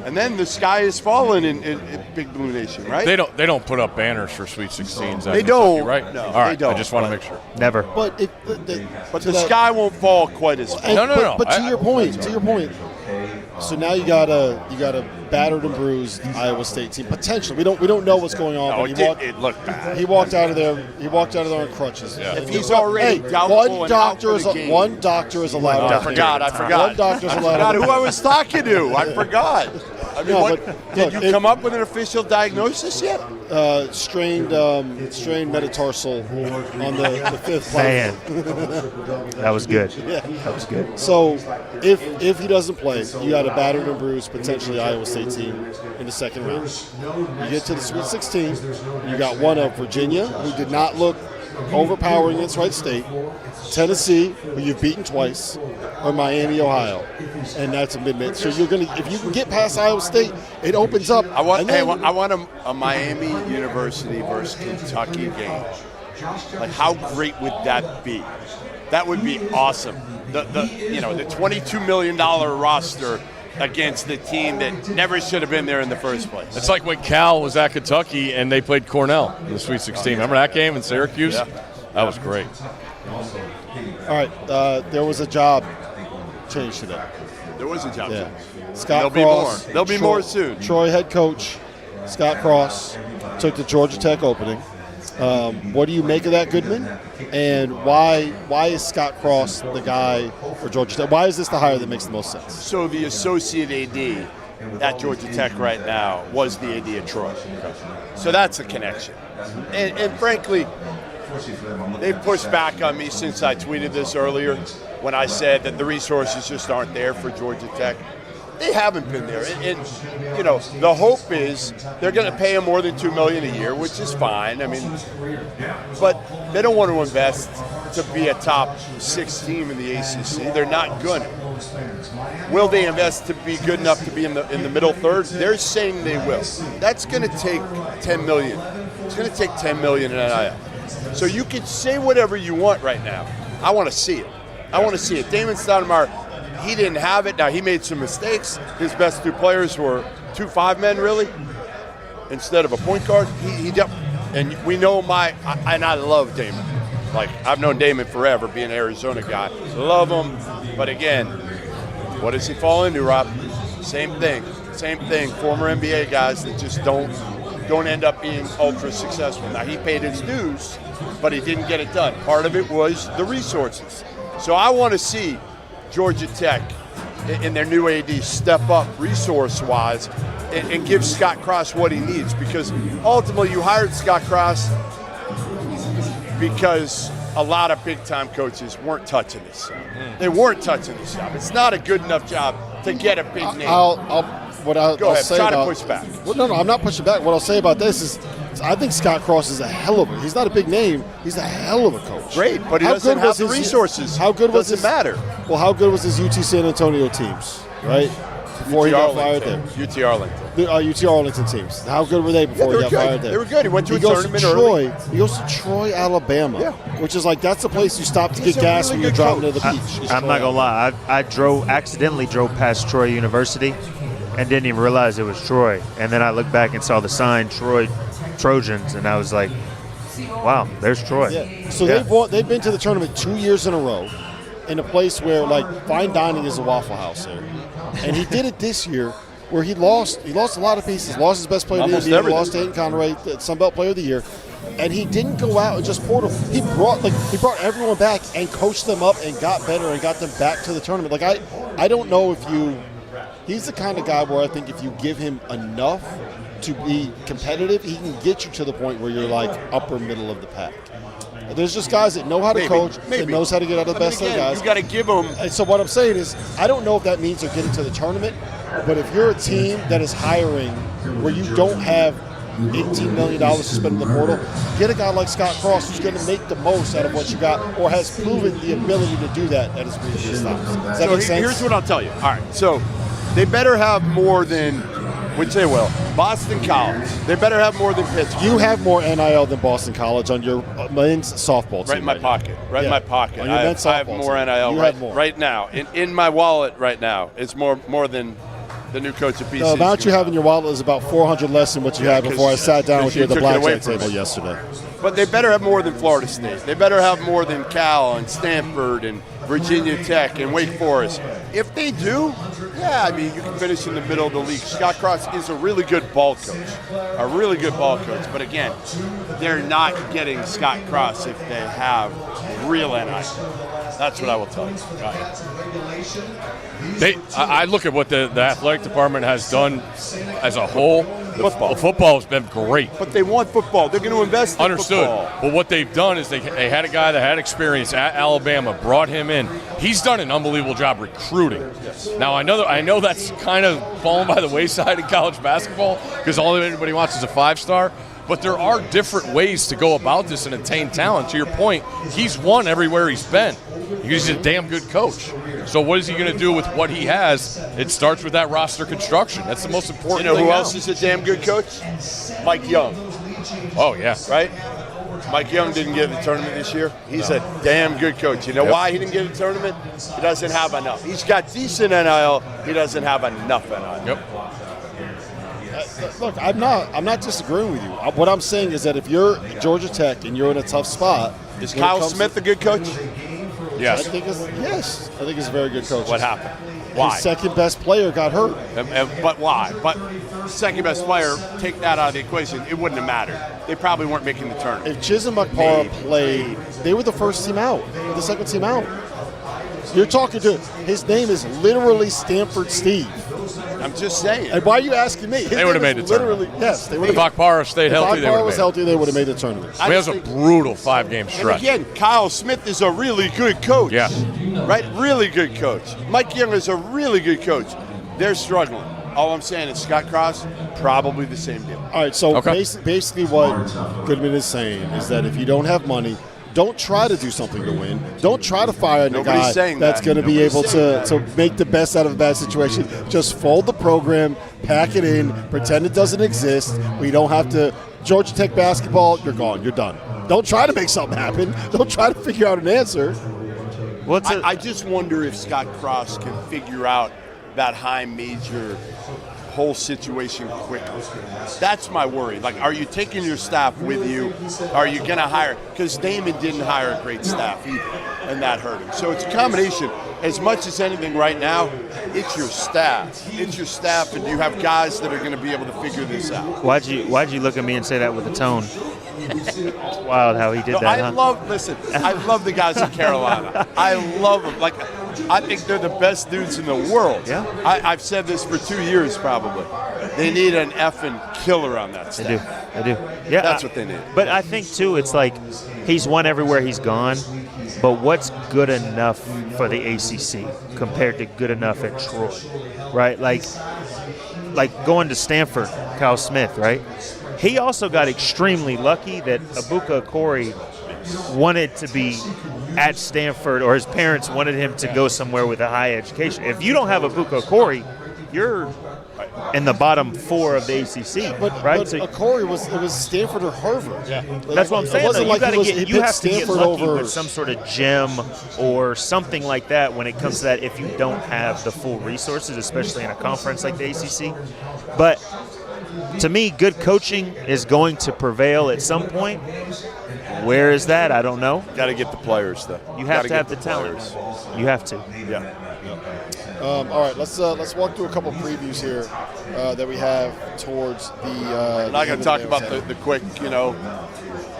And then the sky is falling in Big Blue Nation, right?
They don't put up banners for Sweet 16s.
They don't,
right?
no,
All right,
they don't,
I just want to make sure.
Never.
But
the sky won't fall quite as far.
No.
But to your point. So now you got a battered and bruised Iowa State team potentially. We don't know what's going on.
No,
but
it looked bad.
He walked out of there. He walked out of there on crutches.
Yeah.
If he's already doubtful
one doctor is allowed.
I forgot.
One doctor's allowed.
I forgot who I was talking to. I forgot. I mean,
No,
did you come up with an official diagnosis yet?
Strained metatarsal on the fifth
Man,
platform.
that was good.
Yeah.
That was good.
So if he doesn't play, you got a battered and bruised potentially Iowa State team in the second round. You get to the Sweet 16, you got one of Virginia, who did not look overpowering against Wright State, Tennessee, who you've beaten twice, or Miami, Ohio, and that's a mid-mid. So you're gonna, if you can get past Iowa State, it opens up.
I want a Miami University versus Kentucky game. Like, how great would that be? That would be awesome. The $22 million roster against the team that never should have been there in the first place.
It's like when Cal was at Kentucky and they played Cornell in the Sweet 16. Remember that game in Syracuse?
Yeah.
That was great.
All right, there was a job changed today.
There was a job change.
Scott
There'll
Cross.
be more. There'll be more soon.
Troy head coach Scott Cross took the Georgia Tech opening. What do you make of that, Goodman? And why is Scott Cross the guy for Georgia Tech? Why is this the hire that makes the most sense?
So the associate AD at Georgia Tech right now was the AD at Troy. So that's a connection. And frankly, they've pushed back on me since I tweeted this earlier when I said that the resources just aren't there for Georgia Tech. They haven't been there. And you know, the hope is they're going to pay him more than $2 million a year, which is fine. I mean, but they don't want to invest to be a top 6 team in the ACC. They're not going to. Will they invest to be good enough to be in the middle third? They're saying they will. That's going to take $10 million. It's going to take $10 million in NIL. So you can say whatever you want right now. I want to see it. I want to see it. Damon Stoudemire, he didn't have it. Now, he made some mistakes. His best 2 players were 2 5-men, really, instead of a point guard. And we know and I love Damon. Like, I've known Damon forever, being an Arizona guy. Love him. But again, what does he fall into, Rob? Same thing. Former NBA guys that just don't end up being ultra successful. Now, he paid his dues, but he didn't get it done. Part of it was the resources. So I want to see Georgia Tech in their new AD step up resource-wise and give Scott Cross what he needs, because ultimately you hired Scott Cross because a lot of big-time coaches weren't touching this job. They weren't touching this job. It's not a good enough job to get a big name.
Go ahead.
Try to push back.
Well, no, I'm not pushing back. What I'll say about this is I think Scott Cross is a hell of a – he's not a big name. He's a hell of a coach.
Great, but he doesn't have the resources.
How good was
doesn't matter.
Well, how good was his UT San Antonio teams, right? Before he got fired there.
UT Arlington.
The UT Arlington teams. How good were they before he got fired there?
They were good. He went to a tournament early.
He goes to Troy, Alabama, which is like that's the place you stop to get gas when you're driving to the beach.
I'm not going to lie. I accidentally drove past Troy University and didn't even realize it was Troy. And then I looked back and saw the sign, Troy Trojans, and I was like, wow, there's Troy.
Yeah. So they've been to the tournament 2 years in a row in a place where like fine dining is a Waffle House there. And he did it this year where he lost a lot of pieces, lost his best player of the year, lost to Hayden Conway, the Sun Belt Player of the Year. And he didn't go out and just pour them. He brought everyone back and coached them up and got better and got them back to the tournament. Like I don't know if he's the kind of guy where I think if you give him enough to be competitive, he can get you to the point where you're like upper middle of the pack. There's just guys that know how to coach, that knows how to get out of the best of the guys.
You got to give them.
And so what I'm saying is, I don't know if that means they're getting to the tournament, but if you're a team that is hiring where you don't have $18 million to spend in the portal, get a guy like Scott Cross who's going to make the most out of what you got or has proven the ability to do that at his previous times. Does that make sense?
Here's what I'll tell you. All right, so they better have more than, which they will, Boston College. They better have more than Pittsburgh.
You have more NIL than Boston College on your men's softball team.
Right in my pocket. Right in my pocket.
On your men's softball
I have more NIL right now. In my wallet right now, it's more than the new coach of BC.
The amount you have in your wallet is about 400 less than what you had before I sat down with you at the blackjack table yesterday.
But they better have more than Florida State. They better have more than Cal and Stanford and Virginia Tech and Wake Forest. If they do, yeah, I mean, you can finish in the middle of the league. Scott Cross is a really good ball coach. But again, they're not getting Scott Cross if they have real NIL. That's what I will tell you.
I look at what the athletic department has done as a whole. Football has been great.
But they want football. They're going to invest in football.
But what they've done is they had a guy that had experience at Alabama, brought him in. He's done an unbelievable job recruiting. Yes. Now, I know that's kind of fallen by the wayside in college basketball because all anybody wants is a 5-star. But there are different ways to go about this and attain talent. To your point, he's won everywhere he's been. He's a damn good coach. So what is he going to do with what he has? It starts with that roster construction. That's the most important thing.
You know who else is a damn good coach? Mike Young.
Oh, yeah.
Right? Mike Young didn't get the tournament this year. He's a damn good coach. You know why he didn't get the tournament? He doesn't have enough. He's got decent NIL. He doesn't have enough NIL.
Yep.
Look, I'm not disagreeing with you. What I'm saying is that if you're Georgia Tech and you're in a tough spot,
is Kyle Smith a good coach?
Yes.
I think it's a very good coach.
What happened? Why?
His second best player got hurt.
But why? But second best player, take that out of the equation, it wouldn't have mattered. They probably weren't making the tournament.
If Chizimakpara played, they were the first team out, the second team out. You're talking to, his name is literally Stanford Steve.
I'm just saying.
And why are you asking me?
They would have made the tournament.
Yes, they would
If
have.
Akpara stayed healthy, they would have
was
made
healthy, they would have made the tournament.
it. It was a brutal 5-game
And
stretch.
again, Kyle Smith is a really good coach.
Yeah.
Right? Really good coach. Mike Young is a really good coach. They're struggling. All I'm saying is Scott Cross, probably the same deal.
All right, so
Okay.
basically what Goodman is saying is that if you don't have money, don't try to do something to win. Don't try to fire the
Nobody's
guy
saying
that's
that.
going to be able
Nobody's saying
to make the best out of a bad situation. Just fold the program, pack it in, pretend it doesn't exist. We don't have to. Georgia Tech basketball, you're gone. You're done. Don't try to make something happen. Don't try to figure out an answer.
I just wonder if Scott Cross can figure out that high major whole situation quickly. That's my worry. Like, are you taking your staff with you? Are you going to hire? Because Damon didn't hire a great staff either, and that hurt him. So it's a combination. As much as anything right now, it's your staff. It's your staff, and you have guys that are going to be able to figure this out.
Why'd you look at me and say that with a tone? It's wild how he did that.
I love the guys in Carolina. I love them. Like, I think they're the best dudes in the world.
Yeah.
I've said this for 2 years probably. They need an effing killer on that staff.
They do. Yeah,
That's what they need.
But I think too, it's like he's won everywhere he's gone. But what's good enough for the ACC compared to good enough at Troy, right? Like going to Stanford, Kyle Smith, right? He also got extremely lucky that Abuka Okori wanted to be at Stanford, or his parents wanted him to go somewhere with a high education. If you don't have Abuka Okori, you're in the bottom 4 of the ACC, right?
But Okori it was Stanford or Harvard. Yeah,
that's what I'm saying. Though. You have to get lucky
over
with some sort of gem or something like that when it comes to that. If you don't have the full resources, especially in a conference like the ACC, but to me, good coaching is going to prevail at some point. Where is that? I don't know.
Got to get the players, though.
You have to have the talent. You have to.
Yeah.
All right, let's walk through a couple previews here that we have towards the.
I'm not going to talk about the quick,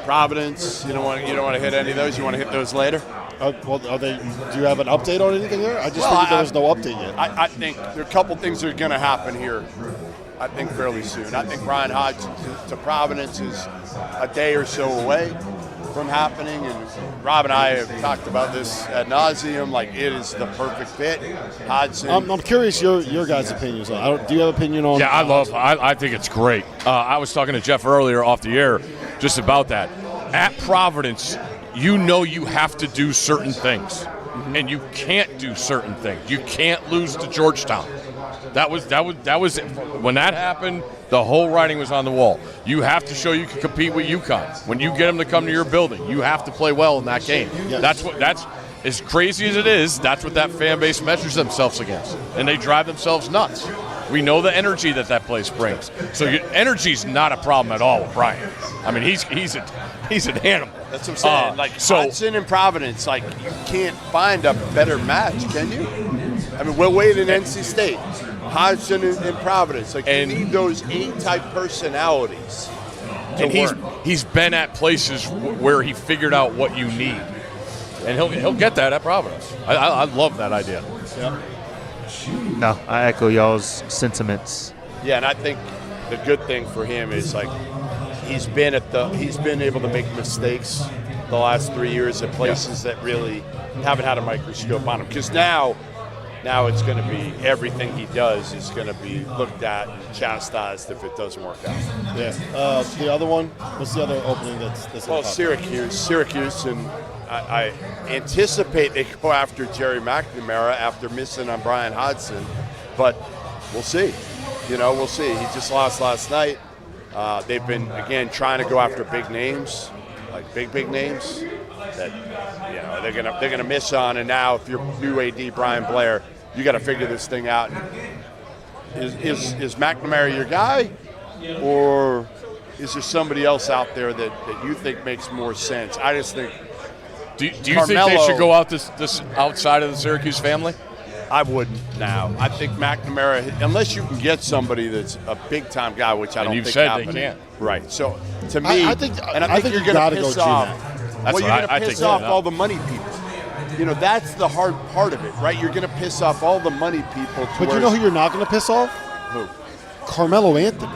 Providence. You don't want to hit any of those. You want to hit those later.
Well, do you have an update on anything there? I just figured there was no update yet.
I think there are a couple things that are going to happen here. I think fairly soon. I think Brian Hodgson to Providence is a day or so away from happening, and Rob and I have talked about this ad nauseum. Like, it is the perfect fit. Hodgson.
I'm curious your guys' opinions on it. Do you have an opinion on?
Yeah, I think it's great. I was talking to Jeff earlier off the air just about that. At Providence, you have to do certain things, and you can't do certain things. You can't lose to Georgetown. That was when that happened. The whole writing was on the wall. You have to show you can compete with UConn. When you get them to come to your building, you have to play well in that game. Yes. That's as crazy as it is. That's what that fan base measures themselves against, and they drive themselves nuts. We know the energy that place brings. So energy's not a problem at all with Brian. I mean, he's an animal.
That's what I'm saying. Hodgson and Providence, you can't find a better match, can you? I mean, we'll wait in NC State. Hodgson and Providence. You need those A-type personalities.
And he's been at places where he figured out what you need. And he'll get that at Providence. I love that idea.
Yeah.
No, I echo y'all's sentiments.
Yeah, and I think the good thing for him is he's been able to make mistakes the last 3 years at places that really haven't had a microscope on him. Because now it's going to be everything he does is going to be looked at and chastised if it doesn't work out.
Yeah. The other one, what's the other opening that's
well, Syracuse, and I anticipate they go after Jerry McNamara after missing on Brian Hodgson, but we'll see. We'll see. He just lost last night. They've been, again, trying to go after big names, big names that they're gonna miss on. And now, if you're new AD Brian Blair, you got to figure this thing out. Is McNamara your guy, or is there somebody else out there that you think makes more sense? I just think
Do you think they should go out this outside of the Syracuse family?
I wouldn't now. I think McNamara, unless you can get somebody that's a big-time guy, which I don't think happening.
They can't.
Right. So, to me, I think you're
you
going to
go
piss off.
That's
Well, you're going to
I
piss
think
off
so.
all the money people. You know, that's the hard part of it, right? You're going to piss off all the money people.
But you know who you're not going to piss off?
Who?
Carmelo Anthony.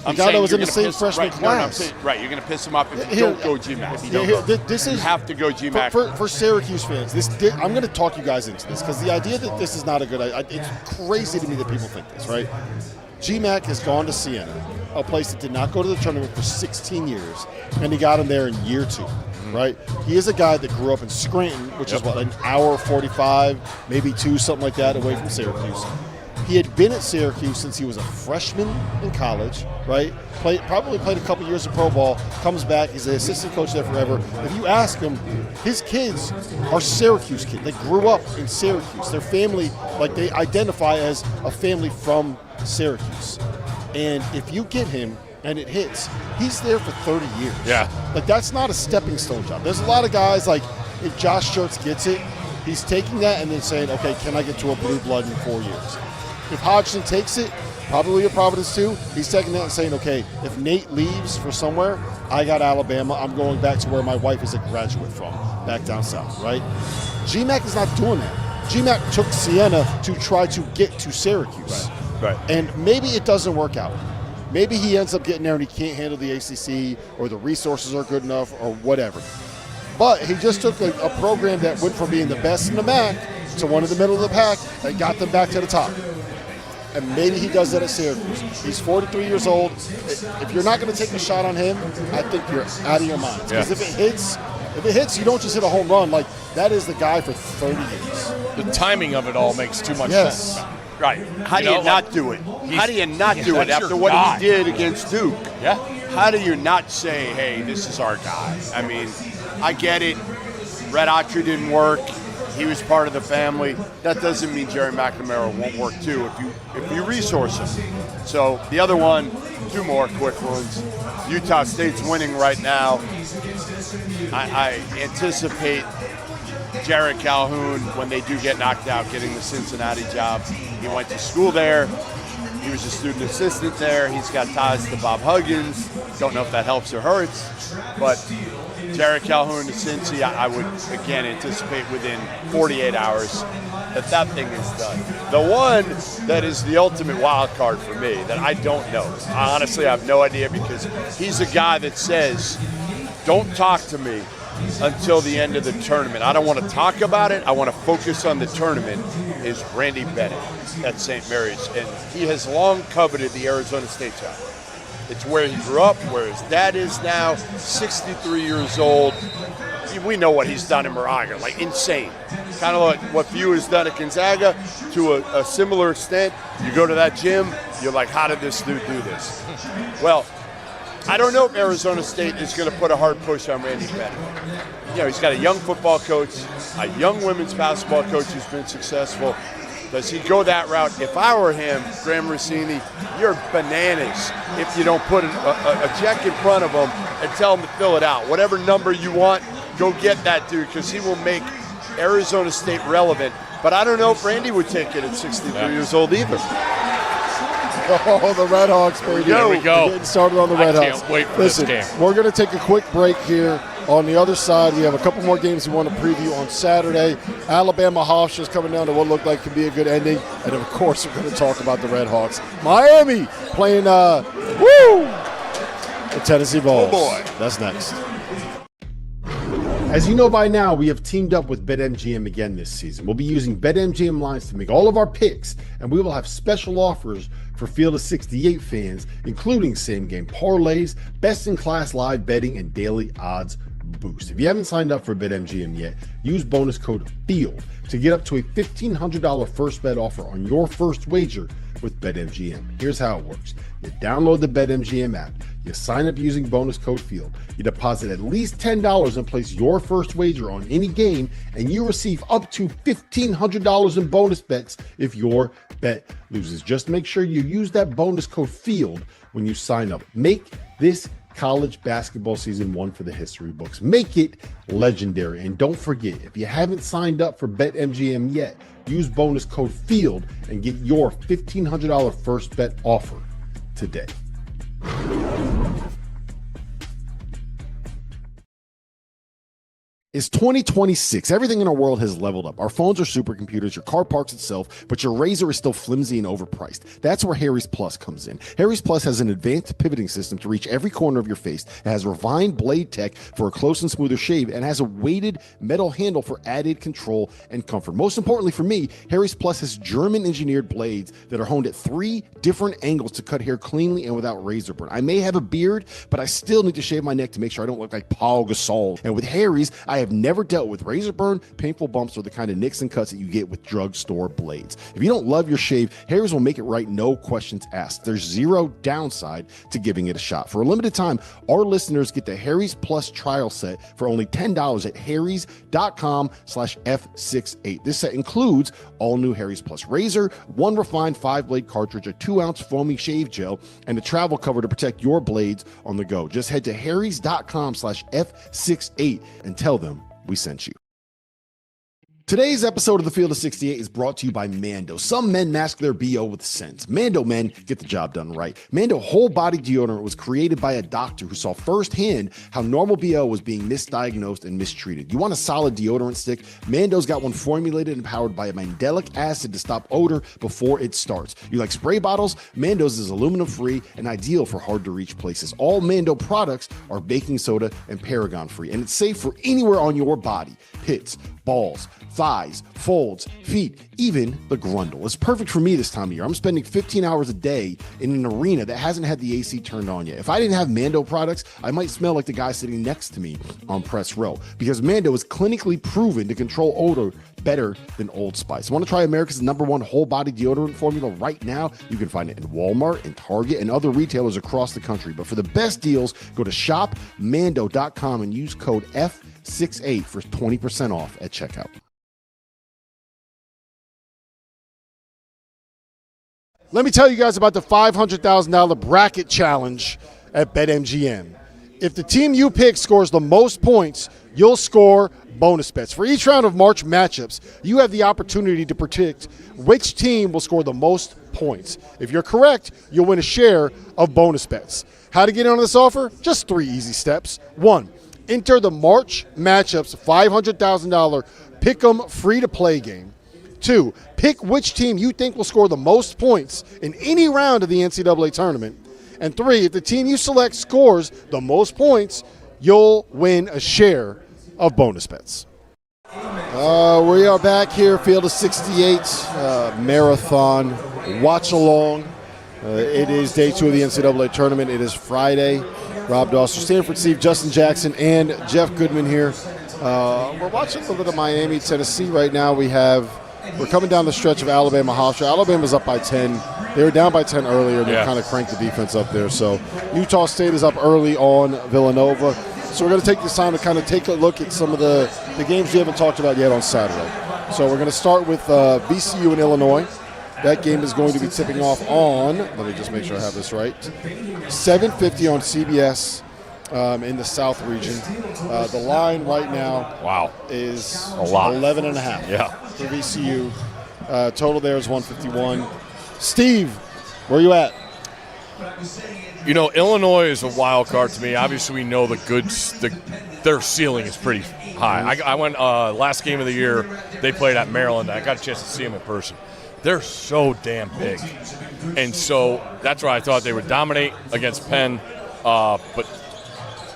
The guy that was in the same freshman class.
You're going to piss him off if you don't go GMAC. You have to go GMAC.
For Syracuse fans, I'm going to talk you guys into this because the idea that this is not a good idea, it's crazy to me that people think this, right? GMAC has gone to Siena, a place that did not go to the tournament for 16 years, and he got him there in year 2, right? He is a guy that grew up in Scranton, which is an hour 45, maybe 2, something like that, away from Syracuse. He had been at Syracuse since he was a freshman in college, right? Probably played a couple years of pro ball, comes back, he's the assistant coach there forever. If you ask him, his kids are Syracuse kids. They grew up in Syracuse. Their family, they identify as a family from Syracuse. And if you get him and it hits, he's there for 30 years.
Yeah.
That's not a stepping stone job. There's a lot of guys, if Josh Schertz gets it, he's taking that and then saying, okay, can I get to a blue blood in 4 years? If Hodgson takes it, probably a Providence too, he's taking that and saying, okay, if Nate leaves for somewhere, I got Alabama. I'm going back to where my wife is a graduate from, back down south, right? GMAC is not doing that. GMAC took Siena to try to get to Syracuse.
Right.
And maybe it doesn't work out. Maybe he ends up getting there and he can't handle the ACC or the resources are good enough or whatever. But he just took a program that went from being the best in the MAC to one in the middle of the pack and got them back to the top. And maybe he does that at Syracuse. He's 43 years old. If you're not going to take a shot on him, I think you're out of your mind. Because if it hits, you don't just hit a home run. That is the guy for 30 years.
The timing of it all makes too much sense.
Right. How do you not do it? How do you not do it after what he did against Duke?
Yeah.
How do you not say, hey, this is our guy? I mean, I get it. Red Autry didn't work. He was part of the family. That doesn't mean Jerry McNamara won't work too if you resource him. So the other one, 2 more quick ones. Utah State's winning right now. I anticipate Jared Calhoun, when they do get knocked out, getting the Cincinnati job. He went to school there. He was a student assistant there. He's got ties to Bob Huggins. Don't know if that helps or hurts, but Jared Calhoun to Cincy, I would, again, anticipate within 48 hours that thing is done. The one that is the ultimate wild card for me that I don't know. I honestly have no idea because he's a guy that says, don't talk to me until the end of the tournament. I don't want to talk about it. I want to focus on the tournament, is Randy Bennett at St. Mary's. And he has long coveted the Arizona State job. It's where he grew up, where his dad is now, 63 years old. We know what he's done in Moraga, insane. Kind of like what Few has done at Gonzaga to a similar extent. You go to that gym, you're like, how did this dude do this? Well, I don't know if Arizona State is going to put a hard push on Randy Bennett. He's got a young football coach, a young women's basketball coach who's been successful. Does he go that route? If I were him, Graham Rossini, you're bananas if you don't put a check in front of him and tell him to fill it out. Whatever number you want, go get that dude because he will make Arizona State relevant. But I don't know if Randy would take it at 63 years old either.
Oh, the Red Hawks, baby.
Here we go.
We're getting started on the Red Hawks.
I can't wait for
this
game.
We're going to take a quick break here. On the other side, we have a couple more games we want to preview on Saturday. Alabama Hofstra's coming down to what looked like could be a good ending. And, of course, we're going to talk about the Red Hawks. Miami playing, the Tennessee Vols.
Oh, boy.
That's next. As you know by now, we have teamed up with BetMGM again this season. We'll be using BetMGM lines to make all of our picks, and we will have special offers for Field of 68 fans, including same-game parlays, best-in-class live betting, and daily odds boost. If you haven't signed up for BetMGM yet, use bonus code FIELD to get up to a $1,500 first bet offer on your first wager with BetMGM. Here's how it works. You download the BetMGM app. You sign up using bonus code FIELD. You deposit at least $10 and place your first wager on any game, and you receive up to $1,500 in bonus bets if your bet loses. Just make sure you use that bonus code FIELD when you sign up. Make this college basketball season 1 for the history books. Make it legendary. And don't forget, if you haven't signed up for BetMGM yet, use bonus code FIELD and get your $1,500 first bet offer today. It's 2026. Everything in our world has leveled up. Our phones are supercomputers, your car parks itself, but your razor is still flimsy and overpriced. That's where Harry's Plus comes in. Harry's Plus has an advanced pivoting system to reach every corner of your face. It has refined blade tech for a close and smoother shave, and has a weighted metal handle for added control and comfort. Most importantly for me, Harry's Plus has German-engineered blades that are honed at 3 different angles to cut hair cleanly and without razor burn. I may have a beard, but I still need to shave my neck to make sure I don't look like Paul Gasol. And with Harry's, I have never dealt with razor burn, painful bumps, or the kind of nicks and cuts that you get with drugstore blades. If you don't love your shave, Harry's will make it right, no questions asked. There's zero downside to giving it a shot. For a limited time, our listeners get the Harry's Plus trial set for only $10 at harrys.com/F68. This set includes all new Harry's Plus razor, 1 refined 5-blade cartridge, a 2-ounce foamy shave gel, and a travel cover to protect your blades on the go. Just head to harrys.com/F68 and tell them we sent you. Today's episode of The Field of 68 is brought to you by Mando. Some men mask their BO with sense. Mando men get the job done right. Mando whole body deodorant was created by a doctor who saw firsthand how normal BO was being misdiagnosed and mistreated. You want a solid deodorant stick? Mando's got one formulated and powered by a mandelic acid to stop odor before it starts. You like spray bottles? Mando's is aluminum free and ideal for hard to reach places. All Mando products are baking soda and paragon free, and it's safe for anywhere on your body. Pits, balls, thighs, folds, feet, even the grundle. It's perfect for me this time of year. I'm spending 15 hours a day in an arena that hasn't had the AC turned on yet. If I didn't have Mando products, I might smell like the guy sitting next to me on press row, because Mando is clinically proven to control odor better than Old Spice. Want to try America's #1 whole body deodorant formula right now? You can find it in Walmart and Target and other retailers across the country. But for the best deals, go to shopmando.com and use code F68 for 20% off at checkout. Let me tell you guys about the $500,000 bracket challenge at BetMGM. If the team you pick scores the most points, you'll score bonus bets. For each round of March matchups, you have the opportunity to predict which team will score the most points. If you're correct, you'll win a share of bonus bets. How to get in on this offer? Just 3 easy steps. 1, enter the March matchups $500,000 Pick'em free-to-play game. 2, pick which team you think will score the most points in any round of the NCAA tournament. And 3, if the team you select scores the most points, you'll win a share of bonus bets. We are back here, Field of 68, marathon, watch-along. It is day 2 of the NCAA tournament. It is Friday. Rob Dauster, Stanford Steve, Justin Jackson, and Jeff Goodman here. We're watching a little bit of Miami, Tennessee right now. We're coming down the stretch of Alabama Hofstra. Alabama's up by 10. They were down by 10 earlier. They kind of cranked the defense up there. So Utah State is up early on Villanova. So we're going to take this time to kind of take a look at some of the games we haven't talked about yet on Saturday. So we're going to start with VCU and Illinois. That game is going to be tipping off on, let me just make sure I have this right, 7:50 on CBS in the South region. The line right now is 11.5 for VCU. Total there is 151. Steve, where are you at?
You know, Illinois is a wild card to me. Obviously, we know their ceiling is pretty high. I went last game of the year. They played at Maryland. I got a chance to see them in person. They're so damn big, and so that's why I thought they would dominate against Penn. But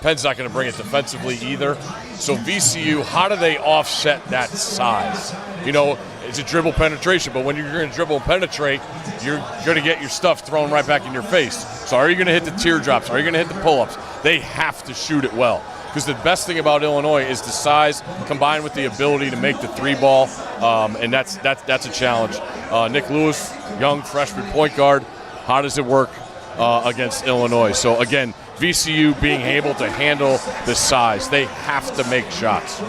Penn's not going to bring it defensively either. So VCU, how do they offset that size? You know, it's a dribble penetration, but when you're going to dribble and penetrate, you're going to get your stuff thrown right back in your face. So are you going to hit the teardrops? Are you going to hit the pull-ups? They have to shoot it well. Because the best thing about Illinois is the size combined with the ability to make the 3-ball, and that's a challenge. Nick Lewis, young freshman point guard, how does it work against Illinois? So again, VCU being able to handle the size, they have to make shots.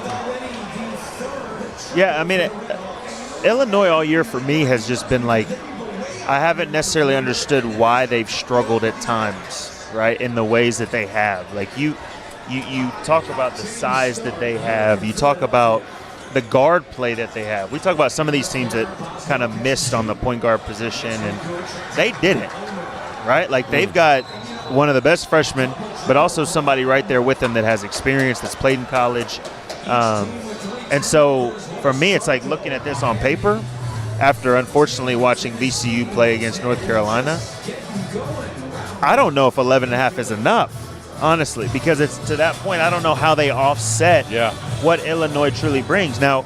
Yeah, I mean, Illinois all year for me has just been like, I haven't necessarily understood why they've struggled at times. right, in the ways that they have. Like you talk about the size that they have. You talk about the guard play that they have. We talk about some of these teams that kind of missed on the point guard position, and they didn't, right? Like they've got one of the best freshmen, but also somebody right there with them that has experience, that's played in college. And so for me, it's like looking at this on paper after unfortunately watching VCU play against North Carolina. I don't know if 11.5 is enough, honestly, because it's to that point, I don't know how they offset what Illinois truly brings. Now,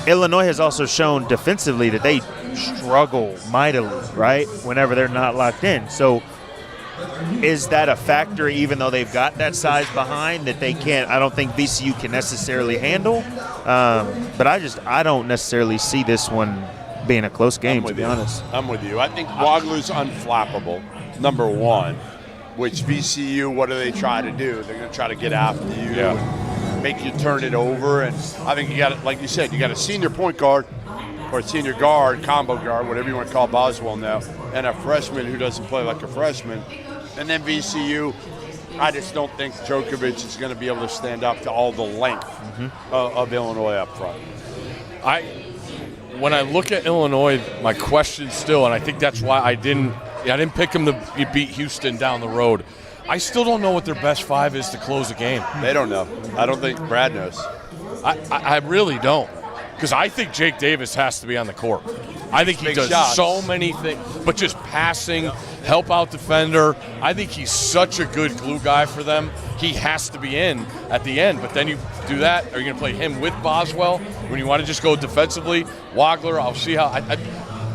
Illinois has also shown defensively that they struggle mightily, right, whenever they're not locked in. So is that a factor, even though they've got that size behind, that they can't, I don't think VCU can necessarily handle? But I don't necessarily see this one being a close game, to be honest.
I'm with you. I think Wagler's unflappable, number one, which VCU, what do they try to do? They're going to try to get after you and make you turn it over. And I think you got, like you said, you got a senior point guard or a senior guard, combo guard, whatever you want to call Boswell now, and a freshman who doesn't play like a freshman. And then VCU, I just don't think Djokovic is going to be able to stand up to all the length of Illinois up front.
When I look at Illinois, my question still, and I think that's why I didn't pick them to beat Houston down the road. I still don't know what their best five is to close the game.
They don't know. I don't think Brad knows.
I really don't, because I think Jake Davis has to be on the court. I think he does
shots.
so many things, but just passing, help out defender. I think he's such a good glue guy for them. He has to be in at the end, but then you do that. Are you going to play him with Boswell when you want to just go defensively? Wagler, I'll see how.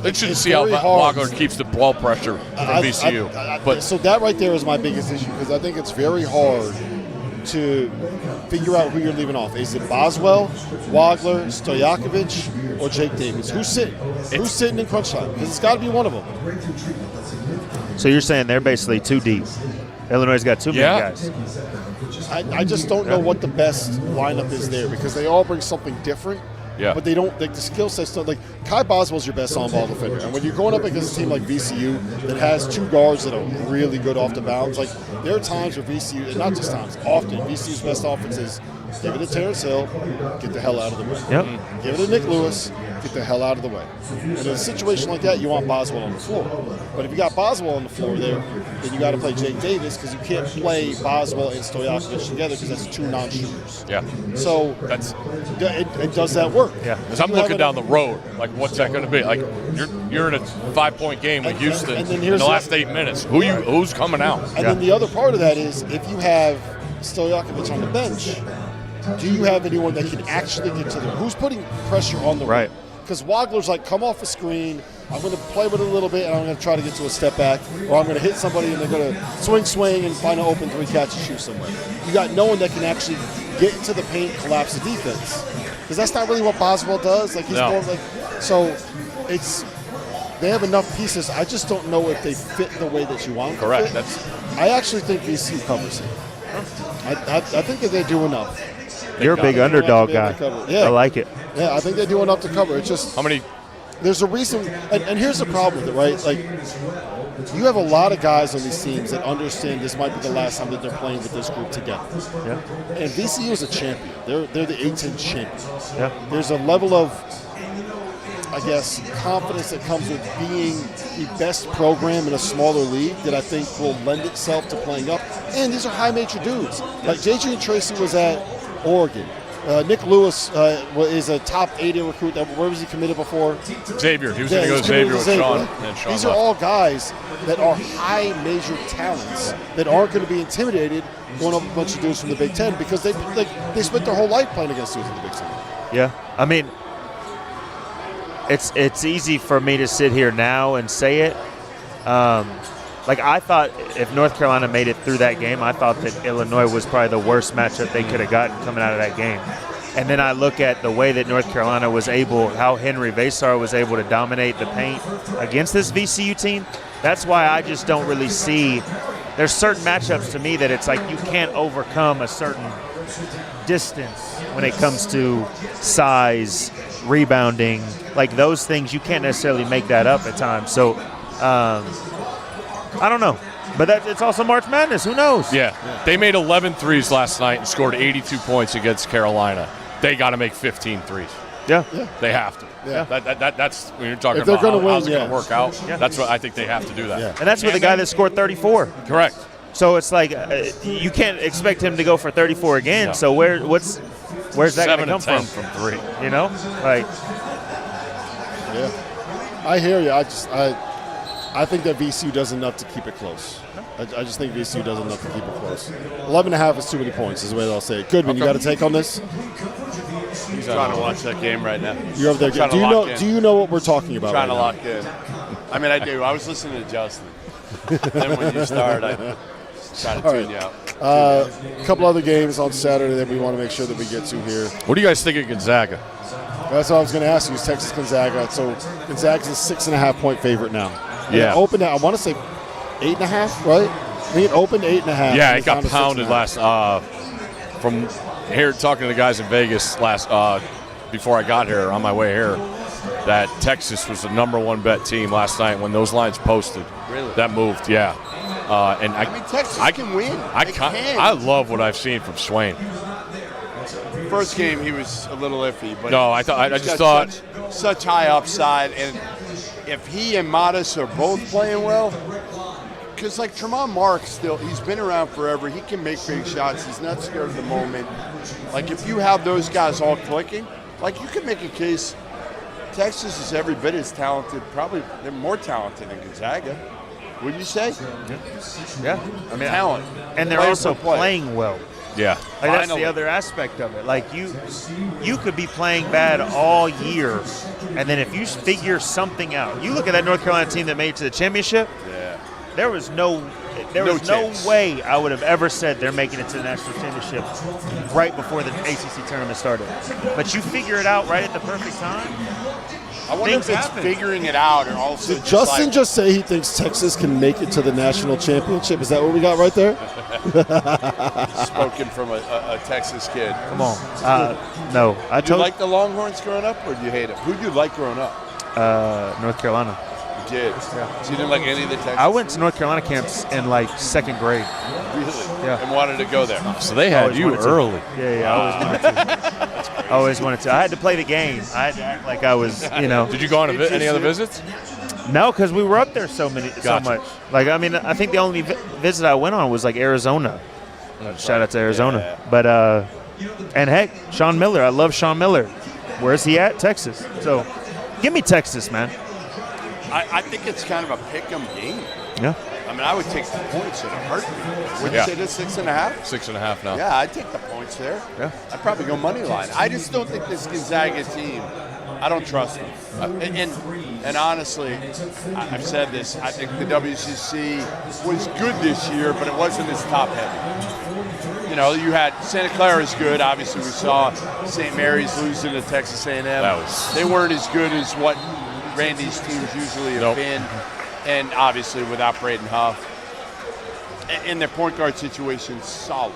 Let's just see how Wagler keeps the ball pressure from VCU.
But so that right there is my biggest issue, because I think it's very hard to figure out who you're leaving off. Is it Boswell, Wagler, Stojakovic, or Jake Davis? Who's sitting? Who's sitting in crunch time? Because it's got to be one of them.
So you're saying they're basically too deep. Illinois' got too many guys.
I just don't know what the best lineup is there, because they all bring something different.
Yeah.
But they don't, like, the skill sets don't, like, Kai Boswell's your best on-ball defender. And when you're going up against a team like VCU that has two guards that are really good off the bounce, like, there are times where VCU, and not just times, often, VCU's best offense is give it to Terrence Hill, get the hell out of the way.
Yep.
Give it to Nick Lewis, get the hell out of the way. And in a situation like that, you want Boswell on the floor. But if you got Boswell on the floor there, then you got to play Jake Davis, because you can't play Boswell and Stojakovic together, because that's two non-shooters.
Yeah.
So it does that work?
Yeah. Because I'm looking down the road, like, what's that going to be? Like, you're in a 5-point game with Houston in the last 8 minutes. Who's coming out?
And then the other part of that is, if you have Stojakovic on the bench, do you have anyone that can actually get to them? Who's putting pressure on the rim? Because Wagler's like, come off a screen, I'm going to play with it a little bit, and I'm going to try to get to a step back, or I'm going to hit somebody and they're going to swing, and find an open three, catch and shoot somewhere. You got no one that can actually get into the paint, collapse the defense. Because that's not really what Boswell does. Like, he's more like, so it's, they have enough pieces. I just don't know if they fit the way that you want them to fit. I actually think VCU covers it. I think that they do enough.
You're a big underdog guy.
Yeah.
I like it.
Yeah, I think they do enough to cover. It's just
how many?
There's a reason, and here's the problem with it, right? Like, you have a lot of guys on these teams that understand this might be the last time that they're playing with this group together.
Yeah.
And VCU is a champion. They're the A-10 champions.
Yeah.
There's a level of, I guess, confidence that comes with being the best program in a smaller league that I think will lend itself to playing up. And these are high major dudes. Like, JJ and Tracy was at Oregon. Nick Lewis is a top 80 recruit. Where was he committed before?
Xavier. He was going to go to Xavier with Sean. And Sean
These
left.
are all guys that are high major talents that aren't going to be intimidated going up a bunch of dudes from the Big Ten, because they spent their whole life playing against dudes in the Big Ten.
Yeah. I mean, it's easy for me to sit here now and say it. Like, I thought if North Carolina made it through that game, I thought that Illinois was probably the worst matchup they could have gotten coming out of that game. And then I look at the way that North Carolina was able, how Henry Vasar was able to dominate the paint against this VCU team. That's why I just don't really see – there's certain matchups to me that it's like you can't overcome a certain distance when it comes to size, rebounding. Like, those things, you can't necessarily make that up at times. So, I don't know. But it's also March Madness. Who knows?
Yeah. They made 11 threes last night and scored 82 points against Carolina. They got to make 15 threes.
Yeah.
They have to.
Yeah.
That's when you're talking
If they're
about
gonna win,
how's it going
yeah.
to work out.
Yeah.
That's what I think they have to do that.
Yeah.
And that's with the guy that scored 34.
Correct.
So it's like you can't expect him to go for 34 again.
No.
So where's that going to
7
come
and 10
from?
3.
You know, like
Yeah. I hear you. I think that VCU does enough to keep it close. I just think VCU does enough to keep it close. 11.5 is too many points, is the way they'll say it. Goodman, you got a take on this?
He's trying to watch that game right now.
You're over there.
Trying to lock in.
Do you know what we're talking about?
Trying to
right
lock in. I mean, I do. I was listening to Justin. Then when you start, I try to tune you out.
A couple other games on Saturday that we want to make sure that we get to here.
What do you guys think of Gonzaga?
That's what I was going to ask you. Is Texas Gonzaga? So Gonzaga's a 6.5 point favorite now. And
Yeah.
it opened at, I want to say 8.5, right? I think it opened 8.5.
Yeah,
and
it got
down to
pounded
6.5.
last. From here, talking to the guys in Vegas before I got here, on my way here, that Texas was the #1 bet team last night when those lines posted.
Really?
That moved, yeah. And
I mean, Texas can win. They can.
I love what I've seen from Swain.
First game, he was a little iffy, but
No, I
he's
just
got
thought
such high upside, and if he and Modest are both playing well, because like Tremont Marks, he's been around forever. He can make big shots. He's not scared of the moment. Like if you have those guys all clicking, like you can make a case. Texas is every bit as talented. Probably they're more talented than Gonzaga. Wouldn't you say?
yeah, I mean
Talent,
and they're
player
also
for player.
playing well.
yeah.
Like that's
Finally.
the other aspect of it. Like you could be playing bad all year, and then if you figure something out, you look at that North Carolina team that made it to the championship.
Yeah.
There was no
chance.
way I would have ever said they're making it to the national championship right before the ACC tournament started. But you figure it out right at the perfect time.
I wonder if
Things
it's
happen.
figuring it out or also
Did Justin just say he thinks Texas can make it to the national championship? Is that what we got right there?
spoken from a Texas kid.
Come on. No. I
Did you
told
like the Longhorns growing up, or do you hate them? Who did you like growing up?
North Carolina.
You did. Yeah. So you didn't like any of the Texas?
I went to North Carolina camps in like second grade.
Really?
Yeah.
And wanted to go there.
So they had
Always
you
wanted to.
early.
Yeah, I always wanted to. I always wanted to. I had to play the game. I had to act like I was,
Did you go on any other visits?
No, because we were up there so
Gotcha.
much. Like, I mean, I think the only visit I went on was like Arizona. Shout out to Arizona.
Yeah.
But and heck, Sean Miller. I love Sean Miller. Where's he at? Texas. So, give me Texas, man.
I think it's kind of a pick-em game.
Yeah.
I mean, I would take the points in a heartbeat. Would
Yeah.
you say this 6.5?
6.5 now.
Yeah, I'd take the points there.
Yeah.
I'd probably go money line. I just don't think this Gonzaga team, I don't trust them. And honestly, I've said this, I think the WCC was good this year, but it wasn't as top-heavy. You know, you had Santa Clara is good. Obviously, we saw St. Mary's losing to Texas A&M. They weren't as good as what Randy's teams usually have been. And obviously, without Braden Huff. And their point guard situation, solid.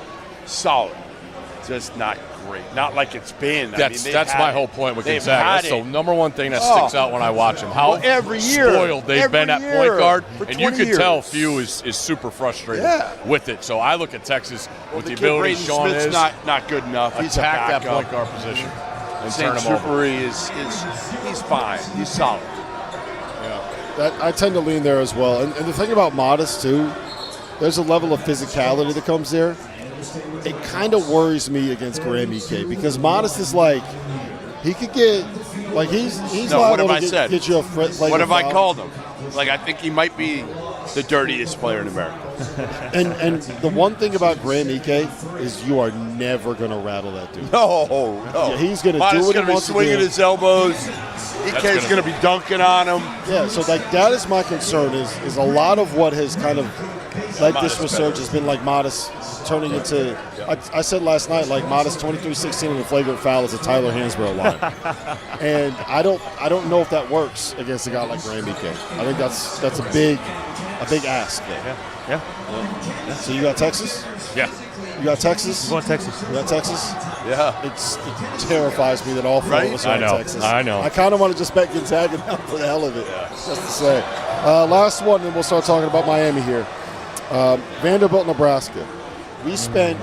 Just not great. Not like it's been.
That's my whole point with
They've
Gonzaga.
had
That's the
it.
number one thing that sticks out when I watch them. How
every year,
spoiled they've been at
every
point guard.
year, for
And you
20
can tell
years.
Few is super frustrated
Yeah.
with it. So I look at Texas with the
kid
ability
Braden
Sean
Smith's
is.
not good enough. He's a
attack that
backup.
point guard position and turn
St.
him over.
Superi is he's fine. He's solid.
I tend to lean there as well. And the thing about Modest, too, there's a level of physicality that comes there. It kind of worries me against Graham Ike because Modest is like, he could get, like he's
No, what
liable
have I
to
said?
get you a flagrant
What have I
foul.
called him? Like, I think he might be the dirtiest player in America.
And the one thing about Graham Ike is you are never going to rattle that dude.
No.
Yeah, he's going to do
Modest's
what he
gonna be
wants to
swinging
do.
his elbows. Ike's going to be dunking on him.
Yeah, so like that is my concern is a lot of what has kind of led this
Modest
resurgence has been like Modest turning into I said last night like Modest 23-16 in the flagrant foul is a Tyler Hansbrough line. And I don't know if that works against a guy like Graham Ike. I think that's a big ask.
Yeah.
So you got Texas?
Yeah.
You got Texas?
I'm going Texas.
You got Texas?
Yeah.
It terrifies me that all four of us are
I
in
know.
Texas.
I know.
I kind of want to just bet Gonzaga now for the hell of it, just to say. Last one, and we'll start talking about Miami here. Vanderbilt, Nebraska. We spent,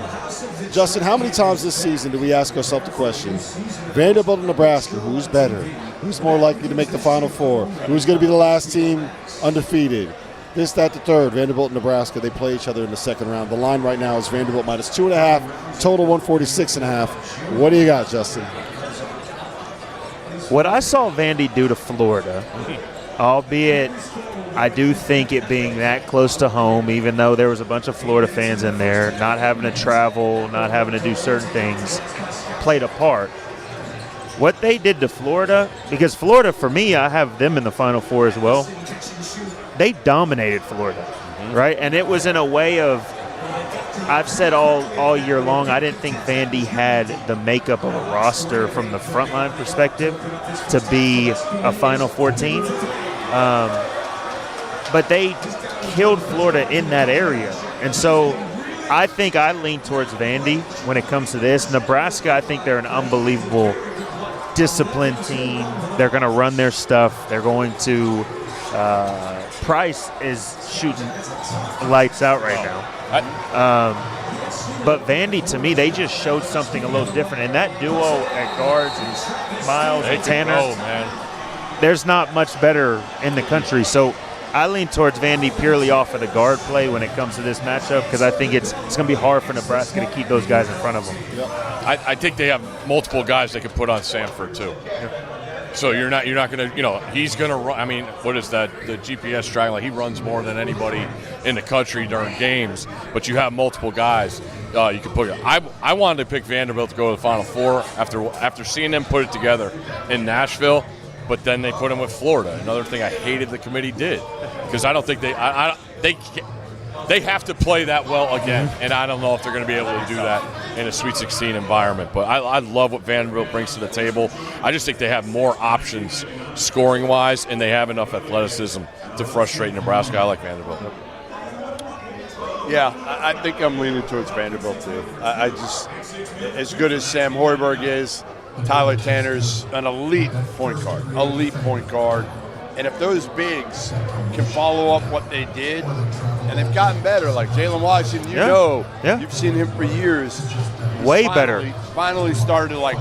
Justin, how many times this season do we ask ourselves the question, Vanderbilt and Nebraska, who's better? Who's more likely to make the Final Four? Who's going to be the last team undefeated? This, that, the third. Vanderbilt and Nebraska, they play each other in the second round. The line right now is Vanderbilt minus 2.5, total 146.5. What do you got, Justin?
What I saw Vandy do to Florida, albeit I do think it being that close to home, even though there was a bunch of Florida fans in there, not having to travel, not having to do certain things, played a part. What they did to Florida, because Florida, for me, I have them in the Final Four as well, they dominated Florida, right? And it was in a way of, I've said all year long, I didn't think Vandy had the makeup of a roster from the frontline perspective to be a Final Four team. But they killed Florida in that area. And so I think I lean towards Vandy when it comes to this. Nebraska, I think they're an unbelievable disciplined team. They're going to run their stuff. They're going to Price is shooting lights out right now. But Vandy, to me, they just showed something a little different. And that duo at guards and Miles and Tanner, there's not much better in the country. So I lean towards Vandy purely off of the guard play when it comes to this matchup because I think it's going to be hard for Nebraska to keep those guys in front of them.
Yep. I think they have multiple guys they can put on Sanford too. Yep. So you're not going to, he's going to run. I mean, what is that? The GPS track, like he runs more than anybody in the country during games. But you have multiple guys you can put. I wanted to pick Vanderbilt to go to the Final Four after seeing them put it together in Nashville. But then they put him with Florida. Another thing I hated the committee did because I don't think they have to play that well again, and I don't know if they're going to be able to do that in a Sweet 16 environment. But I love what Vanderbilt brings to the table. I just think they have more options scoring-wise, and they have enough athleticism to frustrate Nebraska. I like Vanderbilt.
Yeah, I think I'm leaning towards Vanderbilt too. I just, as good as Sam Hoiberg is, Tyler Tanner's an elite point guard. And if those bigs can follow up what they did, and they've gotten better, like Jalen Washington, you've seen him for years.
Way better.
Finally started to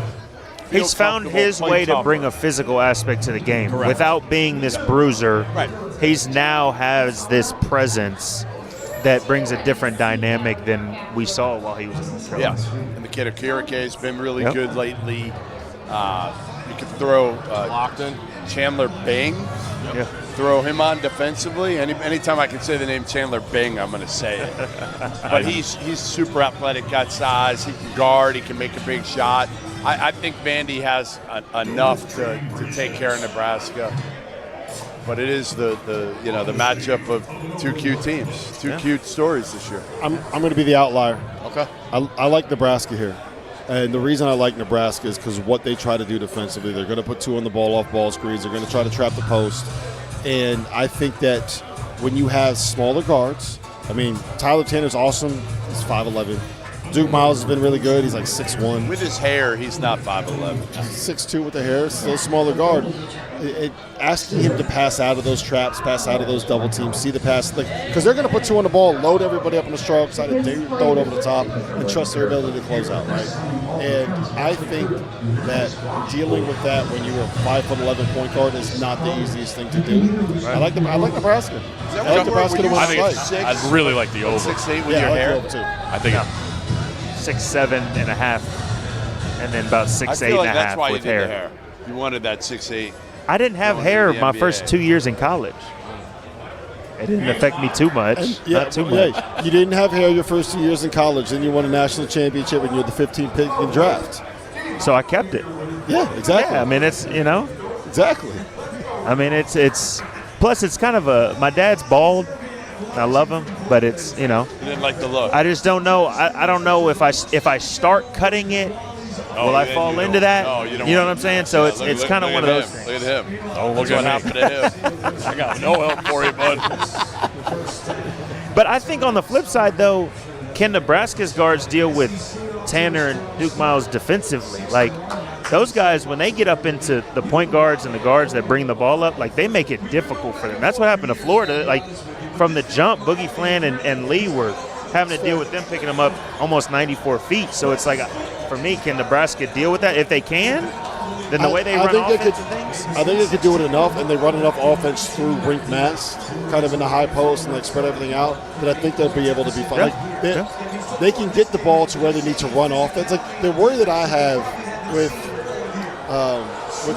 he's found his way to bring a physical aspect to the game. Correct. Without being this bruiser.
Right.
He's now has this presence that brings a different dynamic than we saw while he was in North Carolina.
Yeah, and the kid Akirike has been really good lately. You could throw Chandler Bing.
Yeah.
Throw him on defensively. Anytime I can say the name Chandler Bing, I'm going to say it. But he's super athletic, got size. He can guard. He can make a big shot. I think Vandy has enough to take care of Nebraska. But it is the matchup of two cute teams, two cute stories this year.
I'm going to be the outlier.
Okay.
I like Nebraska here. And the reason I like Nebraska is because what they try to do defensively. They're going to put two on the ball off ball screens. They're going to try to trap the post. And I think that when you have smaller guards, I mean, Tyler Tanner's awesome. He's 5'11". Duke Miles has been really good. He's like 6'1".
With his hair, he's not 5'11".
6'2" with the hair, still a smaller guard. Asking him to pass out of those traps, pass out of those double teams, see the pass, because they're going to put two on the ball, load everybody up on the strong side, and throw it over the top, and trust their ability to close out, right? And I think that dealing with that when you're a 5'11" point guard is not the easiest thing to do. Right. I like Nebraska. I like Nebraska to win the fight.
I really like the over.
6'8" with your hair.
I
think
6'7.5", and then about 6'8.5" with hair.
You wanted that 6'8".
I didn't have hair my first 2 years in college. It didn't affect me too much. Not too much.
You didn't have hair your first 2 years in college, then you won a national championship and you're the 15th pick in the draft.
So I kept it.
Yeah, exactly.
Yeah, I mean, it's,
Exactly.
I mean, it's plus it's kind of my dad's bald. I love him, but it's,
You didn't like the look.
I just don't know. I don't know if I start cutting it, will I fall into that?
No, you don't.
You know what I'm saying? So it's kind of one of those things.
Look at him.
Oh, look
what
at
happened to him.
I got no help for you, bud.
But I think on the flip side, though, can Nebraska's guards deal with Tanner and Duke Miles defensively? Like, those guys, when they get up into the point guards and the guards that bring the ball up, like, they make it difficult for them. That's what happened to Florida. Like, from the jump, Boogie Flan and Lee were having to deal with them picking them up almost 94 feet. So it's like, for me, can Nebraska deal with that? If they can, then the way they run offense and things.
I think they could do it enough, and they run enough offense through rink mats, kind of in the high post, and like spread everything out, that I think they'll be able to be fine.
Yeah.
Like, they can get the ball to where they need to run offense. Like, the worry that I have with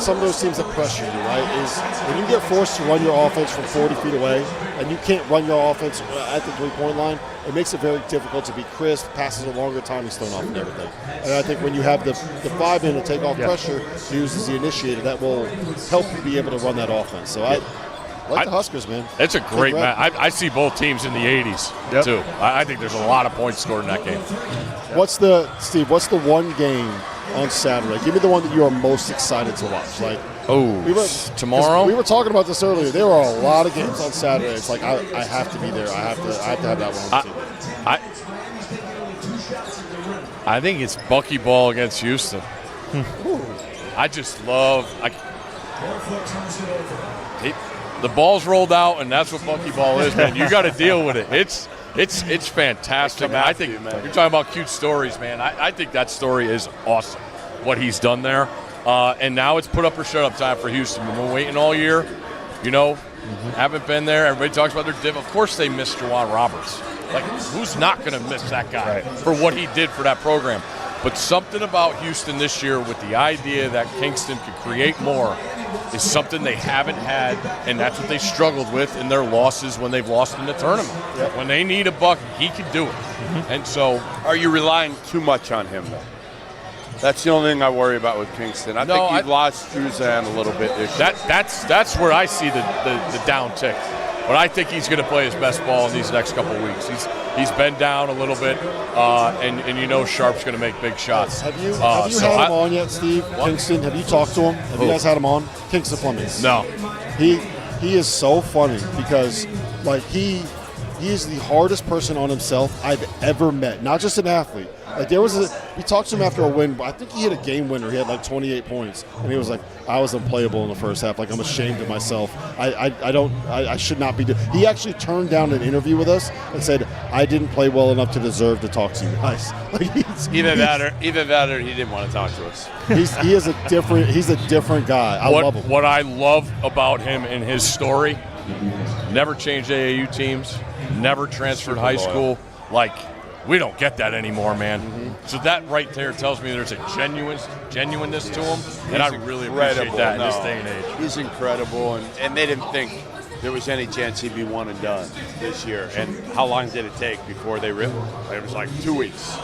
some of those teams that pressure you, right, is when you get forced to run your offense from 40 feet away and you can't run your offense at the three-point line, it makes it very difficult to be crisp, passes a longer time, he's thrown off and everything. And I think when you have the 5-in to take off pressure, used as the initiator, that will help you be able to run that offense. So I like the Huskers, man.
It's a great match. I see both teams in the 80s, too. I think there's a lot of points scored in that game.
What's the one game on Saturday? Give me the one that you are most excited to watch. Like,
tomorrow?
We were talking about this earlier. There are a lot of games on Saturday. It's like I have to be there. I have to have that one on the TV.
I think it's Buckyball against Houston. I just love the ball's rolled out, and that's what Buckyball is, man. You got to deal with it. It's fantastic. I think you're talking about cute stories, man. I think that story is awesome, what he's done there. And now it's put up or shut up time for Houston. We've been waiting all year, haven't been there. Everybody talks about their div. Of course they miss Juwan Roberts. Like, who's not going to miss that guy for what he did for that program? But something about Houston this year with the idea that Kingston could create more is something they haven't had, and that's what they struggled with in their losses when they've lost in the tournament. Yep. When they need a buck, he can do it. And so,
are you relying too much on him, though? That's the only thing I worry about with Kingston. I think you've lost Juzan a little bit this year.
That's where I see the down tick. But I think he's going to play his best ball in these next couple of weeks. He's been down a little bit, and Sharp's going to make big shots.
Have you had him on yet, Steve? Kingston, have you talked to him? Have you guys had him on? Kingston Flemings.
No.
He is so funny because, like, he is the hardest person on himself I've ever met. Not just an athlete. Like, we talked to him after a win, but I think he hit a game winner. He had like 28 points, and he was like, "I was unplayable in the first half. Like, I'm ashamed of myself. I should not be." He actually turned down an interview with us and said, "I didn't play well enough to deserve to talk to you guys." Like,
either that or he didn't want to talk to us.
He's a different guy. I love him.
What I love about him and his story: never changed AAU teams, never transferred high school. Like, we don't get that anymore, man. Mm-hmm. So that right there tells me there's a genuineness to him, and I really appreciate that in this day and age.
He's incredible, and they didn't think there was any chance he'd be one and done this year. And how long did it take before they ripped him? It was like 2 weeks.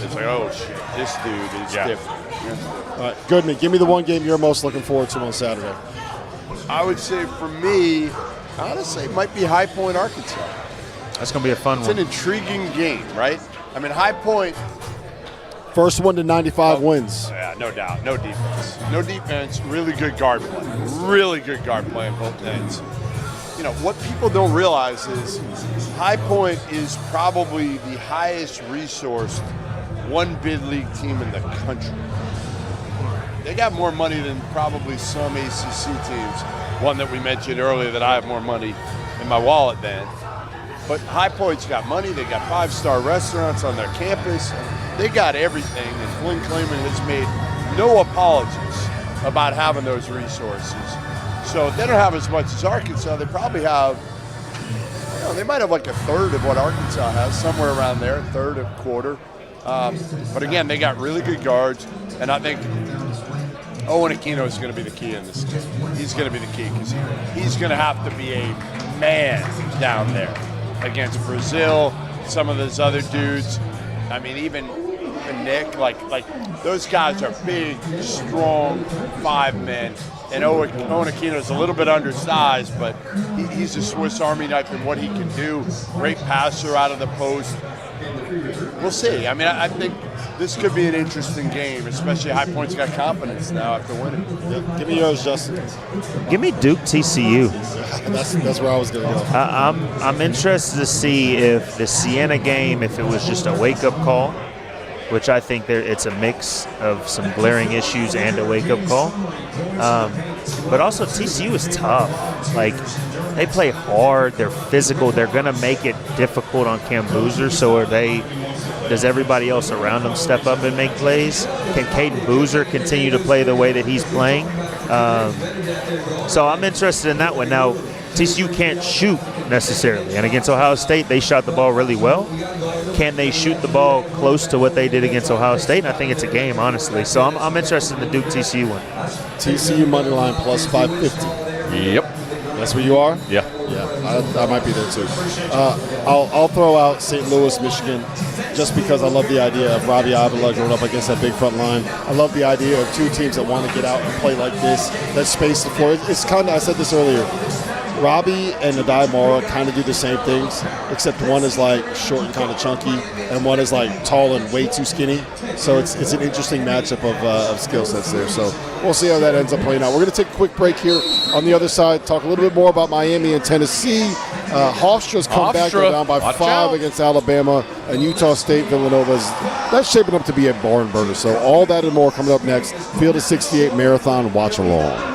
It's like, oh, shit, this dude is different.
All right, Goodman, give me the one game you're most looking forward to on Saturday.
I would say for me, honestly, it might be High Point, Arkansas.
That's going to be a fun one.
It's an intriguing game, right? I mean, High Point.
First one to 95 wins.
Yeah, no doubt. No defense. No defense. Really good guard play. Really good guard play on both ends. What people don't realize is High Point is probably the highest resourced one bid league team in the country. They got more money than probably some ACC teams. One that we mentioned earlier that I have more money in my wallet than. But High Point's got money. They got 5-star restaurants on their campus. They got everything. And Flynn Clayman has made no apologies about having those resources. So they don't have as much as Arkansas. They probably have, they might have like a third of what Arkansas has, somewhere around there, a third, a quarter. But again, they got really good guards. And I think Owen Aquino is going to be the key in this game. He's going to be the key because he's going to have to be a man down there against Brazil, some of those other dudes. I mean, even Nick, like those guys are big, strong 5 men. And Owen Aquino is a little bit undersized, but he's a Swiss Army knife in what he can do. Great passer out of the post. We'll see. I mean, I think this could be an interesting game, especially High Point's got confidence now after winning.
Yeah, give me yours, Justin.
Give me Duke TCU.
That's where I was going to go.
I'm interested to see if the Siena game, if it was just a wake-up call, which I think it's a mix of some glaring issues and a wake-up call. But also TCU is tough. Like, they play hard. They're physical. They're going to make it difficult on Cam Boozer. So does everybody else around him step up and make plays? Can Caden Boozer continue to play the way that he's playing? So I'm interested in that one. Now, TCU can't shoot necessarily. And against Ohio State, they shot the ball really well. Can they shoot the ball close to what they did against Ohio State? And I think it's a game, honestly. So I'm interested in the Duke-TCU one.
TCU money line plus 550.
Yep.
That's where you are?
Yeah.
Yeah, I might be there too. I'll throw out St. Louis, Michigan, just because I love the idea of Robbie Avila going up against that big front line. I love the idea of two teams that want to get out and play like this, that space the floor. It's kind of, I said this earlier, Robbie and Adai Mara kind of do the same things, except one is like short and kind of chunky, and one is like tall and way too skinny. So it's an interesting matchup of skill sets there. So we'll see how that ends up playing out. We're going to take a quick break here. On the other side, talk a little bit more about Miami and Tennessee. Hofstra's come back, they're down by 5 against Alabama, and Utah State, Villanova's, that's shaping up to be a barn burner. So all that and more coming up next. Field of 68 Marathon Watchalong.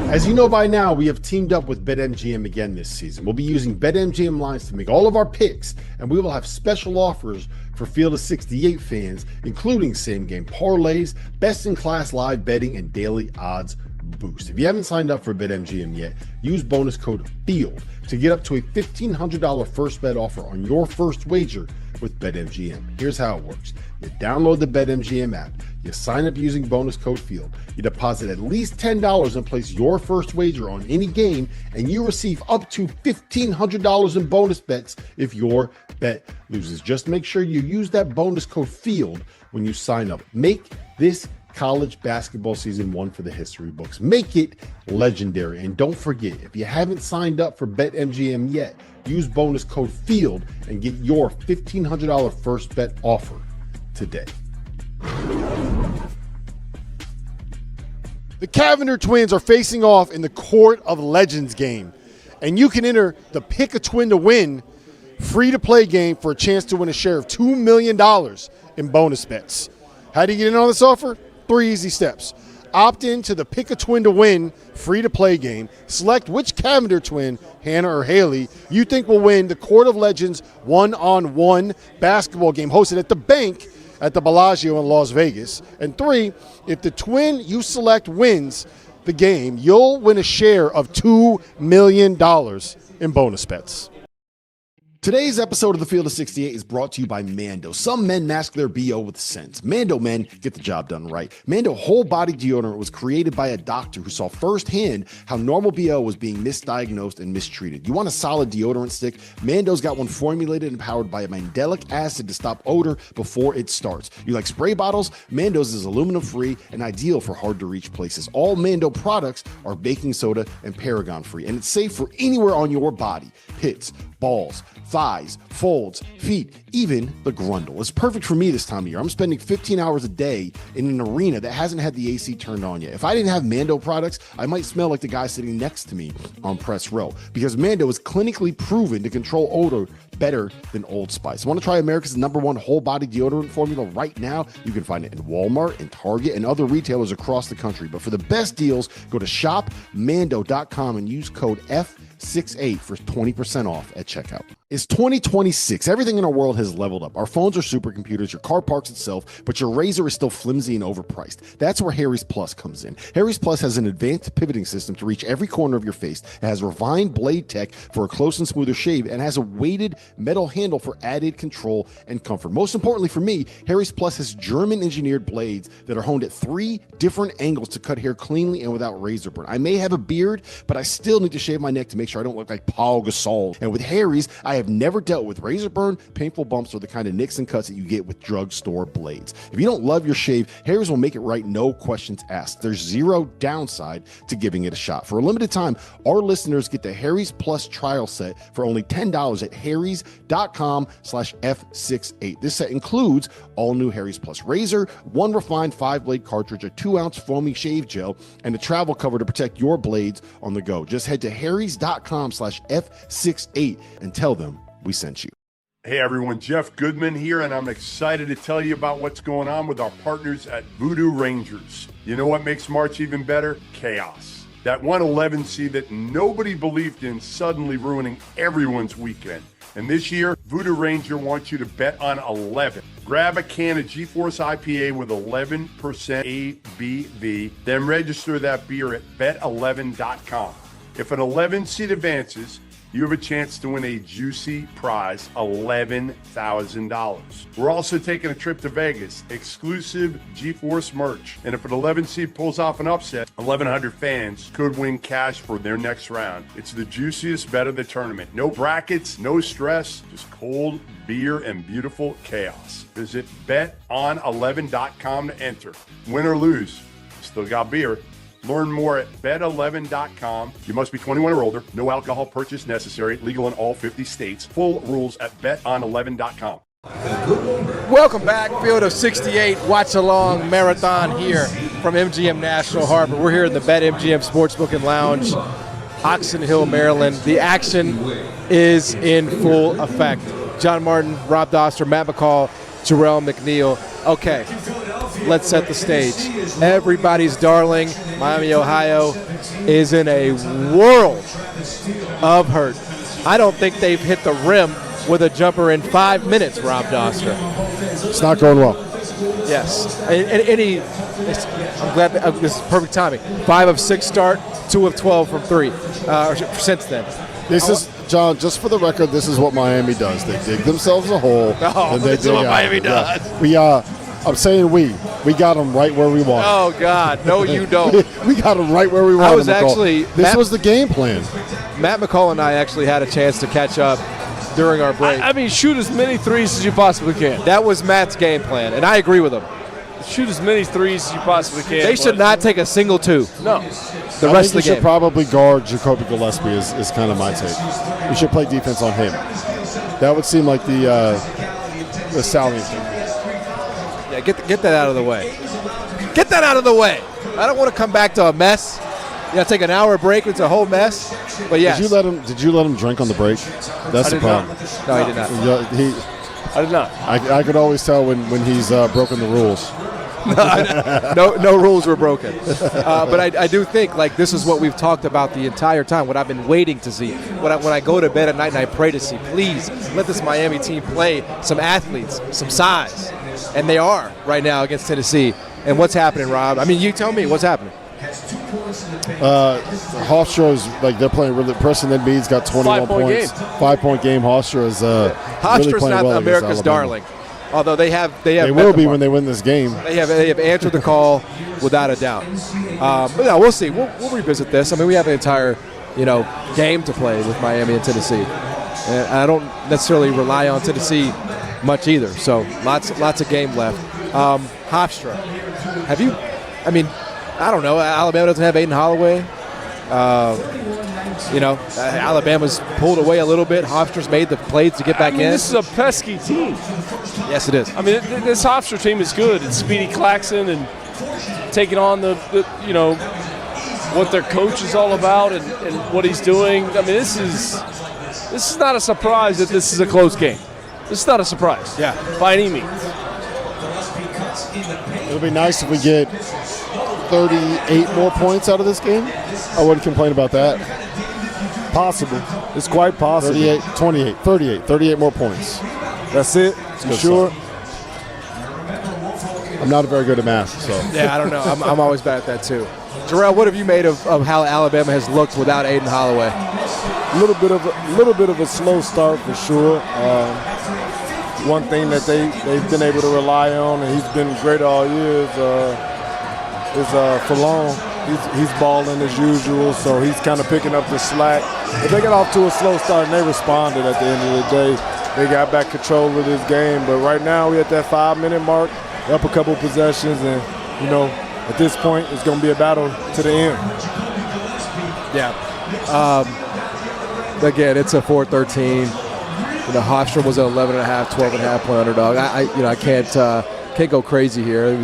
As you know by now, we have teamed up with BetMGM again this season. We'll be using BetMGM lines to make all of our picks, and we will have special offers for Field of 68 fans, including same-game parlays, best-in-class live betting, and daily odds boost. If you haven't signed up for BetMGM yet, use bonus code FIELD to get up to a $1,500 first bet offer on your first wager with BetMGM. Here's how it works. You download the BetMGM app. You sign up using bonus code FIELD. You deposit at least $10 and place your first wager on any game, and you receive up to $1,500 in bonus bets if your bet loses. Just make sure you use that bonus code FIELD when you sign up. Make this college basketball season one for the history books. Make it legendary. And don't forget, if you haven't signed up for BetMGM yet, use bonus code FIELD and get your $1,500 first bet offer today. The Cavender twins are facing off in the Court of Legends game, and you can enter the Pick a Twin to Win free-to-play game for a chance to win a share of $2 million in bonus bets. How do you get in on this offer? 3 easy steps. Opt in to the Pick a Twin to Win free-to-play game. Select which Cavender twin, Hannah or Haley, you think will win the Court of Legends one-on-one basketball game hosted at the Bank at the Bellagio in Las Vegas. And 3, if the twin you select wins the game, you'll win a share of $2 million in bonus bets. Today's episode of the Field of 68 is brought to you by Mando. Some men mask their BO with sense. Mando men get the job done right. Mando whole body deodorant was created by a doctor who saw firsthand how normal BO was being misdiagnosed and mistreated. You want a solid deodorant stick? Mando's got one formulated and powered by a mandelic acid to stop odor before it starts. You like spray bottles? Mando's is aluminum free and ideal for hard to reach places. All Mando products are baking soda and paragon free, and it's safe for anywhere on your body. Pits, balls, thighs, folds, feet, even the grundle. It's perfect for me this time of year. I'm spending 15 hours a day in an arena that hasn't had the AC turned on yet. If I didn't have Mando products, I might smell like the guy sitting next to me on press row, because Mando is clinically proven to control odor better than Old Spice. Want to try America's #1 whole body deodorant formula right now? You can find it in Walmart and Target and other retailers across the country. But for the best deals, go to shopmando.com and use code F68 for 20% off at checkout. It's 2026. Everything in our world has leveled up. Our phones are supercomputers, your car parks itself, but your razor is still flimsy and overpriced. That's where Harry's Plus comes in. Harry's Plus has an advanced pivoting system to reach every corner of your face. It has refined blade tech for a close and smoother shave, and has a weighted metal handle for added control and comfort. Most importantly for me, Harry's Plus has German-engineered blades that are honed at 3 different angles to cut hair cleanly and without razor burn. I may have a beard, but I still need to shave my neck to make sure I don't look like Paul Gasol. And with Harry's, I have never dealt with razor burn, painful bumps, or the kind of nicks and cuts that you get with drugstore blades. If you don't love your shave, Harry's will make it right, no questions asked. There's zero downside to giving it a shot. For a limited time, our listeners get the Harry's Plus trial set for only $10 at harrys.com/F68. This set includes all new Harry's Plus razor, 1 refined 5-blade cartridge, a 2-ounce foamy shave gel, and a travel cover to protect your blades on the go. Just head to harrys.com/F68 and tell them we sent you.
Hey everyone, Jeff Goodman here, and I'm excited to tell you about what's going on with our partners at Voodoo Rangers. You know what makes March even better? Chaos. That 111 seed that nobody believed in suddenly ruining everyone's weekend. And this year, Voodoo Ranger wants you to bet on 11. Grab a can of G-Force IPA with 11% ABV, then register that beer at bet11.com. If an 11 seed advances, you have a chance to win a juicy prize, $11,000. We're also taking a trip to Vegas, exclusive G-Force merch. And if an 11 seed pulls off an upset, 1,100 fans could win cash for their next round. It's the juiciest bet of the tournament. No brackets, no stress, just cold beer and beautiful chaos. Visit beton11.com to enter. Win or lose, still got beer. Learn more at bet11.com. You must be 21 or older. No alcohol purchase necessary. Legal in all 50 states. Full rules at beton11.com.
Welcome back, Field of 68 Watchalong Marathon here from MGM National Harbor. We're here in the BetMGM Sportsbook and Lounge, Oxon Hill, Maryland. The action is in full effect. John Martin, Rob Dauster, Matt McCall, Jarrell McNeil. Okay, let's set the stage. Everybody's darling, Miami, Ohio, is in a world of hurt. I don't think they've hit the rim with a jumper in 5 minutes, Rob Dauster.
It's not going well.
Yes. I'm glad this is perfect timing. 5 of 6 start, 2 of 12 from 3 since then.
This is, John, just for the record, this is what Miami does. They dig themselves a hole.
Oh,
and they
this is what Miami does.
Yeah. I'm saying we got them right where we want.
Oh, God. No, you don't.
We got them right where we want.
I was actually.
This was the game plan.
Matt McCall and I actually had a chance to catch up during our break.
I mean, shoot as many threes as you possibly can.
That was Matt's game plan, and I agree with him.
Shoot as many threes as you possibly can.
They should not take a single 2.
No.
The rest of the game.
should probably guard Jacoby Gillespie is kind of my take. We should play defense on him. That would seem like the salient thing.
Yeah, get that out of the way. Get that out of the way. I don't want to come back to a mess. You got to take an hour break. It's a whole mess. But yes.
Did you let him drink on the break? That's the problem.
No, he did not.
I did not.
I could always tell when he's broken the rules.
No rules were broken. But I do think like this is what we've talked about the entire time. What I've been waiting to see. When I go to bed at night and I pray to see, please let this Miami team play some athletes, some size, and they are right now against Tennessee. And what's happening, Rob? I mean, you tell me what's happening.
Hofstra's like they're playing really. Preston Edmead's got 21 points. 5-point game. Hofstra is
Hofstra's
really playing
not
well
America's darling. Although they
will be when they win this game.
They have answered the call without a doubt. But no, we'll see. We'll revisit this. I mean, we have an entire game to play with Miami and Tennessee, and I don't necessarily rely on Tennessee much either. So lots of game left. Hofstra, have you? I mean, I don't know. Alabama doesn't have Aiden Holloway. Alabama's pulled away a little bit. Hofstra's made the plays to get back in.
This is a pesky team.
Yes, it is.
I mean, this Hofstra team is good. It's Speedy Claxton and taking on the what their coach is all about and what he's doing. I mean, this is not a surprise that this is a close game. This is not a surprise.
Yeah.
By any means.
It'll be nice if we get 38 more points out of this game. I wouldn't complain about that.
Possible. It's quite possible.
38 more points.
That's it? You sure?
I'm not very good at math, so.
Yeah, I don't know. I'm always bad at that, too. Jarrell, what have you made of how Alabama has looked without Aiden Holloway?
A little bit of a slow start for sure. One thing that they've been able to rely on, and he's been great all year, is Falon. He's balling as usual, so he's kind of picking up the slack. But they got off to a slow start, and they responded at the end of the day. They got back control of this game. But right now, we're at that 5-minute mark, up a couple possessions, and, at this point, it's going to be a battle to the end.
Yeah. Again, it's a 4-13. Hofstra was an 11.5, 12.5 point underdog. I can't go crazy here.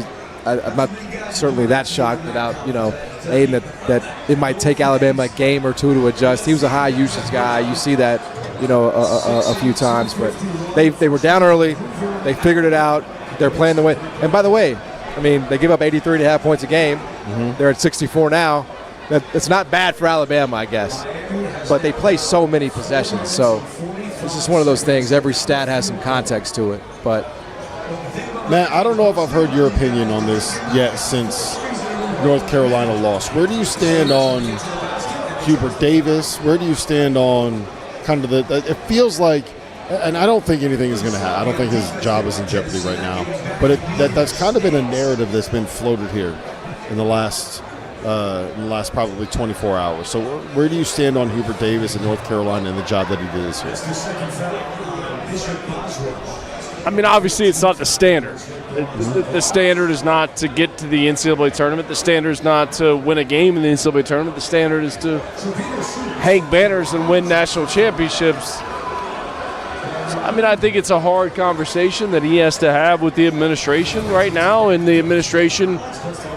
I'm not certainly that shocked without Aiden, that it might take Alabama a game or two to adjust. He was a high usage guy. You see that, a few times. But they were down early. They figured it out. They're playing the way. And by the way, they give up 83.5 points a game. They're at 64 now. It's not bad for Alabama, I guess. But they play so many possessions. So it's just one of those things. Every stat has some context to it. But
Matt, I don't know if I've heard your opinion on this yet since North Carolina lost. Where do you stand on Hubert Davis? Where do you stand on kind of it feels like, and I don't think anything is going to happen. I don't think his job is in jeopardy right now. But that's kind of been a narrative that's been floated here in the last probably 24 hours. So where do you stand on Hubert Davis in North Carolina and the job that he did this year?
Obviously it's not the standard. The standard is not to get to the NCAA tournament. The standard is not to win a game in the NCAA tournament. The standard is to hang banners and win national championships. So, I think it's a hard conversation that he has to have with the administration right now. And the administration,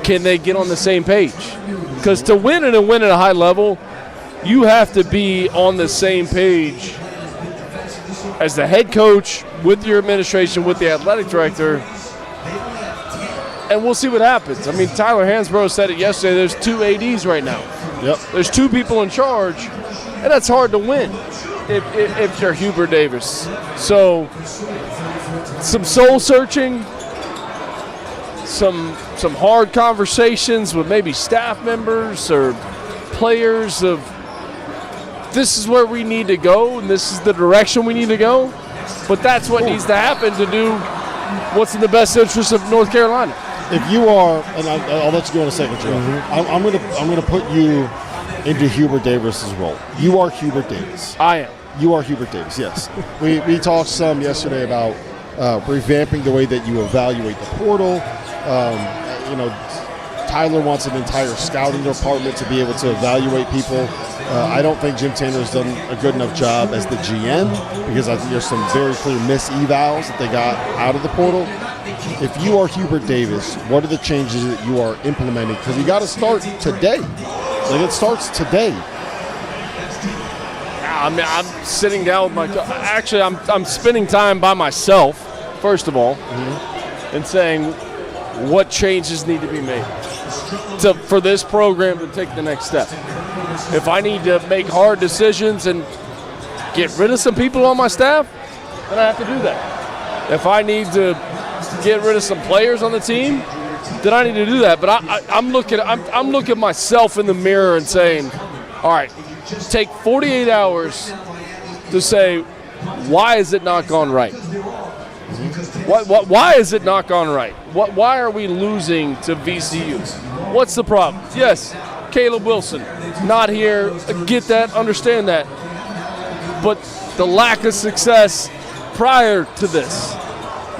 can they get on the same page? Because to win and win at a high level, you have to be on the same page as the head coach, with your administration, with the athletic director, and we'll see what happens. Tyler Hansbrough said it yesterday. There's 2 ADs right now.
Yep.
There's 2 people in charge, and that's hard to win if you're Hubert Davis. So some soul searching, some hard conversations with maybe staff members or players of, this is where we need to go, and this is the direction we need to go. But that's what needs to happen to do what's in the best interest of North Carolina.
If you are, and I'll let you go in a second, Joe. I'm gonna put you into Hubert Davis's role. You are Hubert Davis.
I am.
You are Hubert Davis. Yes. We talked some yesterday about revamping the way that you evaluate the portal. Tyler wants an entire scouting department to be able to evaluate people. I don't think Jim Tanner has done a good enough job as the GM, because I think there's some very clear mis-evals that they got out of the portal. If you are Hubert Davis, what are the changes that you are implementing? Because you got to start today. It starts today.
I'm sitting down with I'm spending time by myself, first of all, and saying what changes need to be made for this program to take the next step. If I need to make hard decisions and get rid of some people on my staff, then I have to do that. If I need to get rid of some players on the team, then I need to do that. But I'm looking myself in the mirror and saying, all right, take 48 hours to say, why is it not gone right? Why is it not gone right? Why are we losing to VCU? What's the problem? Yes, Caleb Wilson, not here. Get that, understand that. But the lack of success prior to this,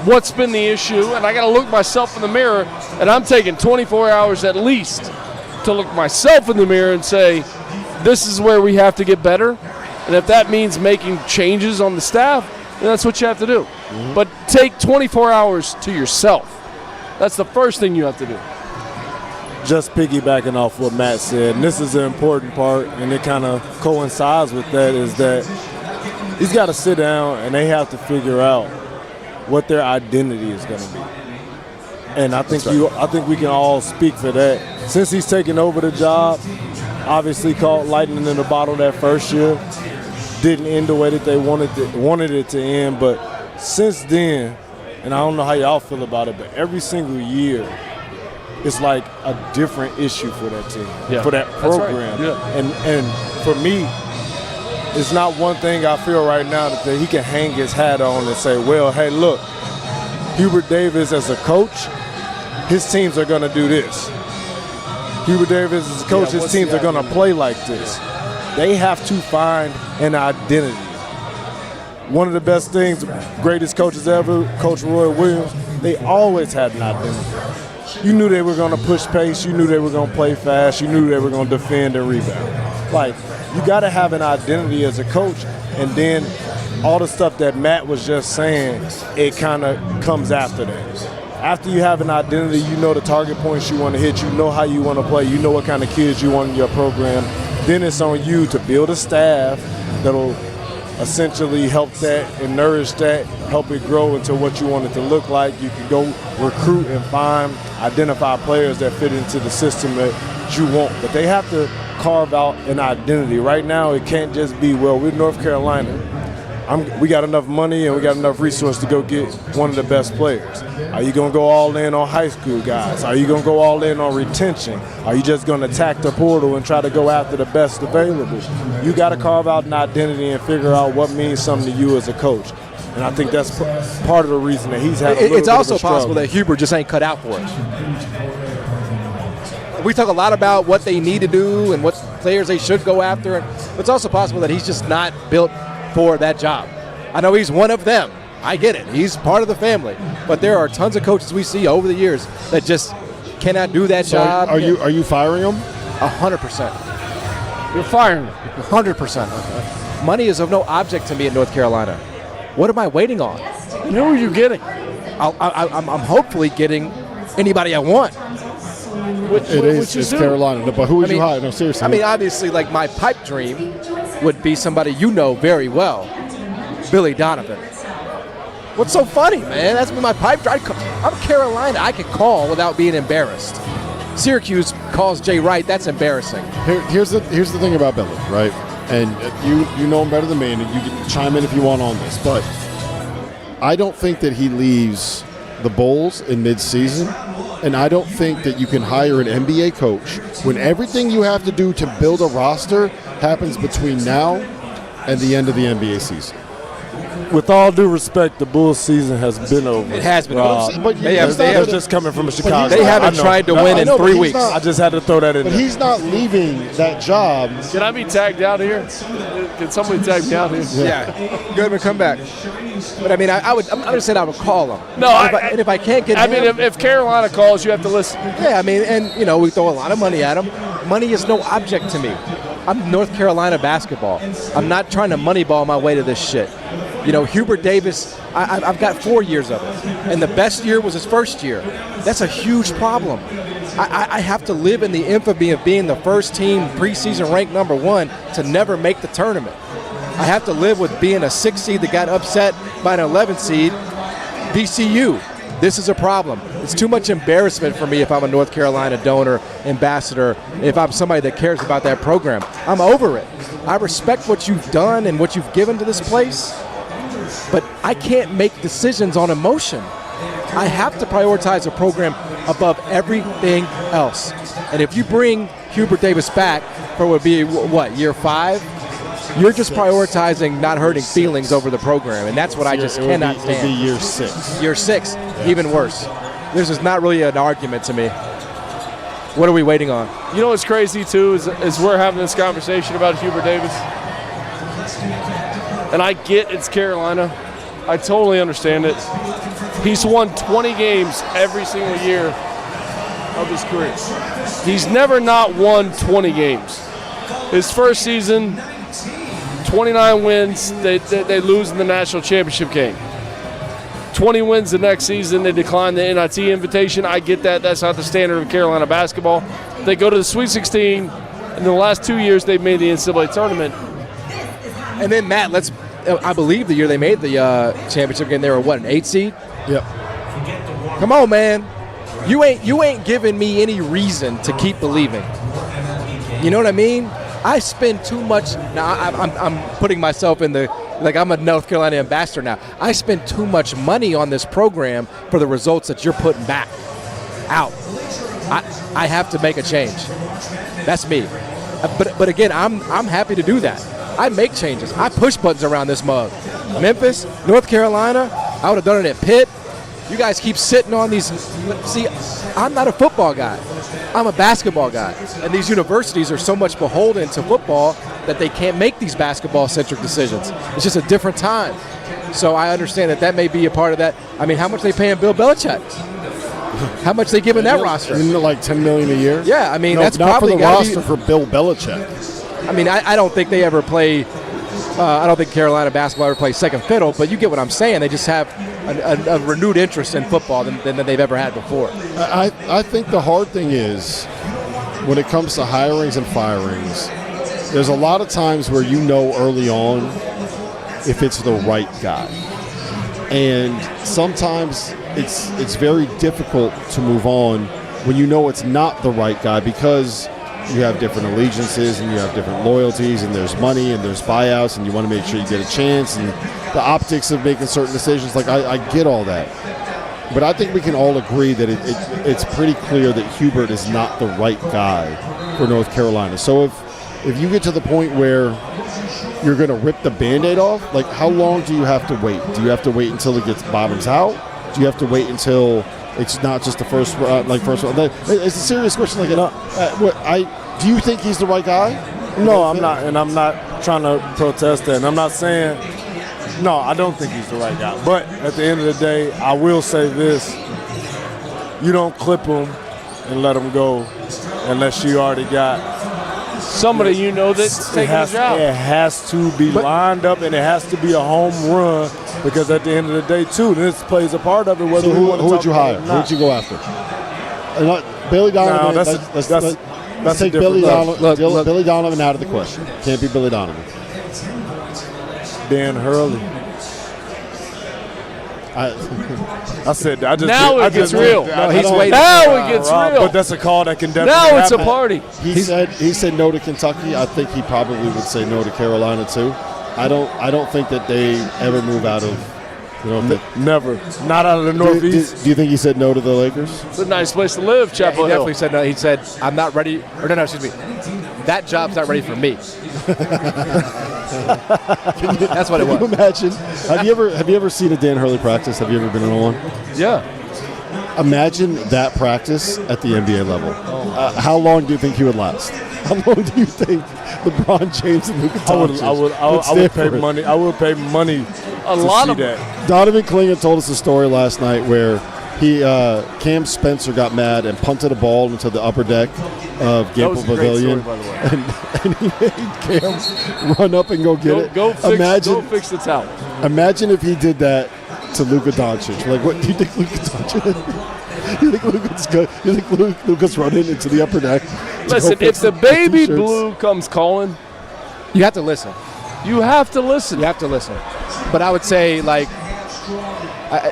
what's been the issue? And I got to look myself in the mirror, and I'm taking 24 hours at least to look myself in the mirror and say, this is where we have to get better. And if that means making changes on the staff, then that's what you have to do. But take 24 hours to yourself. That's the first thing you have to do.
Just piggybacking off what Matt said, and this is an important part, and it kind of coincides with that, is that he's got to sit down and they have to figure out what their identity is going to be. And I think we can all speak for that. Since he's taken over the job, obviously caught lightning in the bottle that first year, didn't end the way that they wanted it to end. But since then, and I don't know how y'all feel about it, but every single year, it's like a different issue for that team, for that program. Right. And for me, it's not one thing I feel right now that he can hang his hat on and say, well, hey, look, Hubert Davis as a coach, his teams are going to do this. Hubert Davis as a coach, his teams are going to play like this. They have to find an identity. One of the best things, greatest coaches ever, Coach Roy Williams, they always had an identity. You knew they were going to push pace. You knew they were going to play fast. You knew they were going to defend and rebound. Like, you got to have an identity as a coach. And then all the stuff that Matt was just saying, it kind of comes after that. after you have an identity, you know the target points you want to hit, you know how you want to play, you know what kind of kids you want in your program. Then it's on you to build a staff that'll essentially help that and nourish that, help it grow into what you want it to look like. You can go recruit and identify players that fit into the system that you want. But they have to carve out an identity. Right now, it can't just be, well, we're North Carolina. We got enough money and we got enough resources to go get one of the best players. Are you going to go all in on high school guys? Are you going to go all in on retention? Are you just going to attack the portal and try to go after the best available? You got to carve out an identity and figure out what means something to you as a coach. And I think that's part of the reason that he's had a little
It's
bit
also
of a struggle.
possible that Hubert just ain't cut out for it. We talk a lot about what they need to do and what players they should go after. But it's also possible that he's just not built for that job. I know he's one of them. I get it. He's part of the family. But there are tons of coaches we see over the years that just cannot do that job.
Are you firing him?
100%.
You're firing him.
100%. Money is of no object to me in North Carolina. What am I waiting on?
And who are you getting?
I'm hopefully getting anybody I want.
It's Carolina. But who would you hire? No, seriously.
I mean, obviously, like my pipe dream would be somebody you know very well, Billy Donovan. What's so funny, man? That's been my pipe dream. I'm Carolina. I can call without being embarrassed. Syracuse calls Jay Wright. That's embarrassing.
Here's the thing about Billy, right? And you know him better than me, and you can chime in if you want on this. But I don't think that he leaves the Bulls in midseason. And I don't think that you can hire an NBA coach when everything you have to do to build a roster happens between now and the end of the NBA season.
With all due respect, the Bulls season has been over.
It has been over.
But
they have just coming from Chicago.
They haven't tried to win in 3 weeks.
I just had to throw that in there.
But he's not leaving that job.
Can I be tagged out here? Can somebody tag me out here?
Yeah. Goodman, come back. But I mean, I'm just saying I would call him.
No,
if I can't get him.
I mean, if Carolina calls, you have to listen.
Yeah, I mean, and we throw a lot of money at him. Money is no object to me. I'm North Carolina basketball. I'm not trying to moneyball my way to this shit. Hubert Davis, I've got 4 years of it. And the best year was his first year. That's a huge problem. I have to live in the infamy of being the first team preseason ranked number 1 to never make the tournament. I have to live with being a 6 seed that got upset by an 11 seed, VCU. This is a problem. It's too much embarrassment for me if I'm a North Carolina donor, ambassador, if I'm somebody that cares about that program. I'm over it. I respect what you've done and what you've given to this place, but I can't make decisions on emotion. I have to prioritize a program above everything else. And if you bring Hubert Davis back for what would be, year 5? You're just prioritizing not hurting feelings over the program, and that's what I just cannot stand.
It would be year 6.
Year 6, even worse. This is not really an argument to me. What are we waiting on?
You know what's crazy, too, is we're having this conversation about Hubert Davis. And I get it's Carolina. I totally understand it. He's won 20 games every single year of his career. He's never not won 20 games. His first season, 29 wins, they lose in the national championship game. 20 wins the next season, they decline the NIT invitation. I get that. That's not the standard of Carolina basketball. They go to the Sweet 16, and in the last 2 years, they've made the NCAA tournament.
And then, Matt, I believe the year they made the championship game, they were, an 8 seed?
Yep.
Come on, man. You ain't giving me any reason to keep believing. You know what I mean? I spend too much. Now, I'm putting myself in I'm a North Carolina ambassador now. I spend too much money on this program for the results that you're putting back out. I have to make a change. That's me. But again, I'm happy to do that. I make changes. I push buttons around this mug. Memphis, North Carolina, I would have done it at Pitt. You guys keep sitting on these. See, I'm not a football guy. I'm a basketball guy. And these universities are so much beholden to football that they can't make these basketball-centric decisions. It's just a different time. So I understand that may be a part of that. I mean, how much they paying Bill Belichick? How much they giving that roster?
Isn't it like $10 million a year?
Yeah, I mean,
no,
that's
not
probably
for the roster for Bill Belichick.
I mean, I don't think they ever play. I don't think Carolina basketball ever plays second fiddle, but you get what I'm saying. They just have a renewed interest in football than they've ever had before.
I think the hard thing is when it comes to hirings and firings, there's a lot of times where you know early on if it's the right guy. And sometimes it's very difficult to move on when you know it's not the right guy because you have different allegiances and you have different loyalties and there's money and there's buyouts and you want to make sure you get a chance and the optics of making certain decisions. Like, I get all that. But I think we can all agree that it's pretty clear that Hubert is not the right guy for North Carolina. So if you get to the point where you're going to rip the Band-Aid off, like, how long do you have to wait? Do you have to wait until it gets bottoms out? Do you have to wait until it's not just the first round? It's a serious question. Do you think he's the right guy?
No, I'm not, and I'm not trying to protest that. And I'm not saying, no, I don't think he's the right guy. But at the end of the day, I will say this. You don't clip him and let him go unless you already got
somebody that's taking the job.
It has to be lined up, and it has to be a home run because at the end of the day, too, this plays a part of it. Whether
so who would you hire? Who would you go after? Billy Donovan.
No,
let's take Billy Donovan. Billy Donovan out of the question. Can't be Billy Donovan.
Dan Hurley. I said I just
now it gets real.
No, he's waiting.
Now it gets real.
But that's a call that can definitely
now it's
happen.
a party.
He said no to Kentucky. I think he probably would say no to Carolina too. I don't think that they ever move out of.
Never. Not out of the Northeast.
Do you think he said no to the Lakers?
It's a nice place to live, Chapel
Hill.
Hill.
Definitely said no. He said, I'm not ready. Or no, excuse me. That job's not ready for me. That's what it was.
Can you imagine? Have you ever seen a Dan Hurley practice? Have you ever been in one?
Yeah.
Imagine that practice at the NBA level. How long do you think he would last? How long do you think LeBron James and Luka Doncic
I would pay money. I would pay money
a lot of
that.
Donovan Clingan told us a story last night where Cam Spencer got mad and punted a ball into the upper deck of Gamble Pavilion,
story, by the way.
and he made Cam run up and go get it.
Go fix the towel.
Imagine if he did that to Luka Doncic. Like, what do you think Luka Doncic? You think Luka's good? You think Luka's running into the upper deck?
Listen, if the baby blue comes calling,
you have to listen.
You have to listen.
You have to listen. But I would say,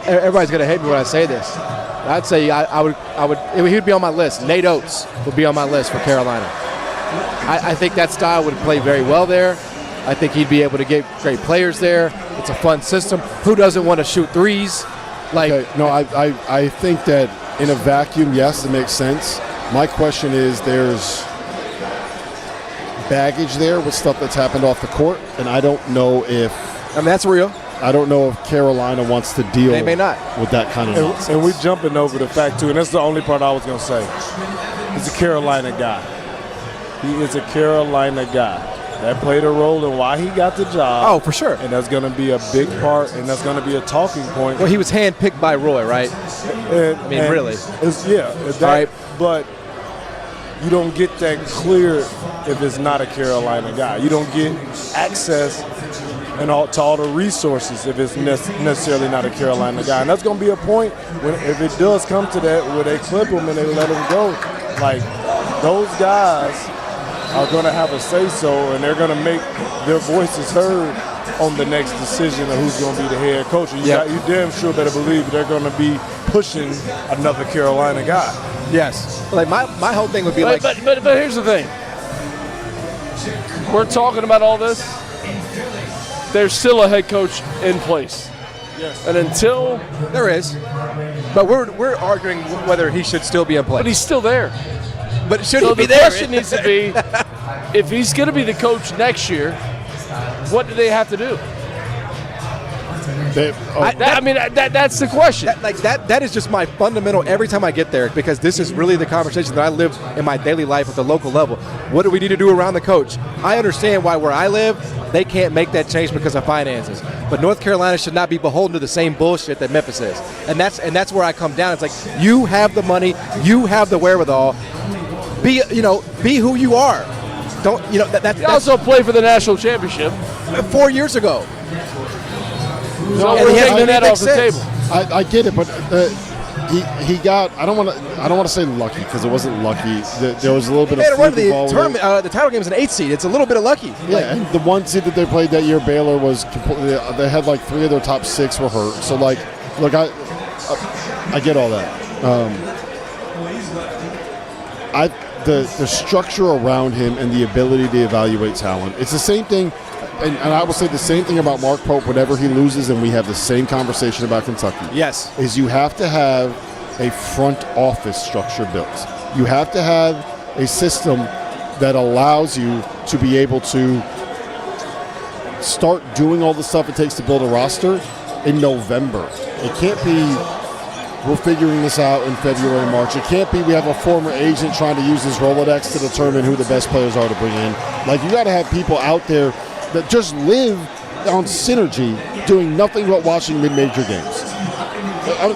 everybody's gonna hate me when I say this. I'd say he would be on my list. Nate Oates would be on my list for Carolina. I think that style would play very well there. I think he'd be able to get great players there. It's a fun system. Who doesn't want to shoot threes?
I think that in a vacuum, yes, it makes sense. My question is, there's baggage there with stuff that's happened off the court, and I don't know if.
That's real.
I don't know if Carolina wants to deal
they may not.
with that kind of nonsense.
And we're jumping over the fact, too, and that's the only part I was going to say. He's a Carolina guy. He is a Carolina guy. That played a role in why he got the job.
Oh, for sure.
And that's going to be a big part, and that's going to be a talking point.
Well, he was handpicked by Roy, right? Really.
Right. But you don't get that clear if it's not a Carolina guy. You don't get access to all the resources if it's necessarily not a Carolina guy. And that's going to be a point if it does come to that where they clip him and they let him go. Like, those guys are going to have a say-so, and they're going to make their voices heard on the next decision of who's going to be the head coach. You damn sure better believe they're going to be pushing another Carolina guy.
Yes. Like my whole thing would be
but here's the thing. We're talking about all this. There's still a head coach in place.
Yes.
And until
there is, but we're arguing whether he should still be in place.
But he's still there.
But should he be there?
The question needs to be, if he's going to be the coach next year, what do they have to do? That's the question.
That is just my fundamental every time I get there, because this is really the conversation that I live in my daily life at the local level. What do we need to do around the coach? I understand why where I live, they can't make that change because of finances. But North Carolina should not be beholden to the same bullshit that Memphis is. And that's where I come down. It's like, you have the money, you have the wherewithal. Be who you are. Don't
He also played for the national championship
4 years ago.
So we're taking that off the table.
I get it, but he got. I don't want to say lucky because it wasn't lucky. There was a little bit
They had
of
to run the
involvement.
tournament. The title game is an 8 seed. It's a little bit of lucky.
Yeah, and the 1 seed that they played that year, Baylor, was completely. They had like 3 of their top 6 were hurt. So like, look, I get all that. The structure around him and the ability to evaluate talent. It's the same thing. And I will say the same thing about Mark Pope whenever he loses, and we have the same conversation about Kentucky.
Yes.
Is you have to have a front office structure built. You have to have a system that allows you to be able to start doing all the stuff it takes to build a roster in November. It can't be we're figuring this out in February and March. It can't be we have a former agent trying to use his Rolodex to determine who the best players are to bring in. Like, you got to have people out there that just live on synergy, doing nothing but watching mid-major games.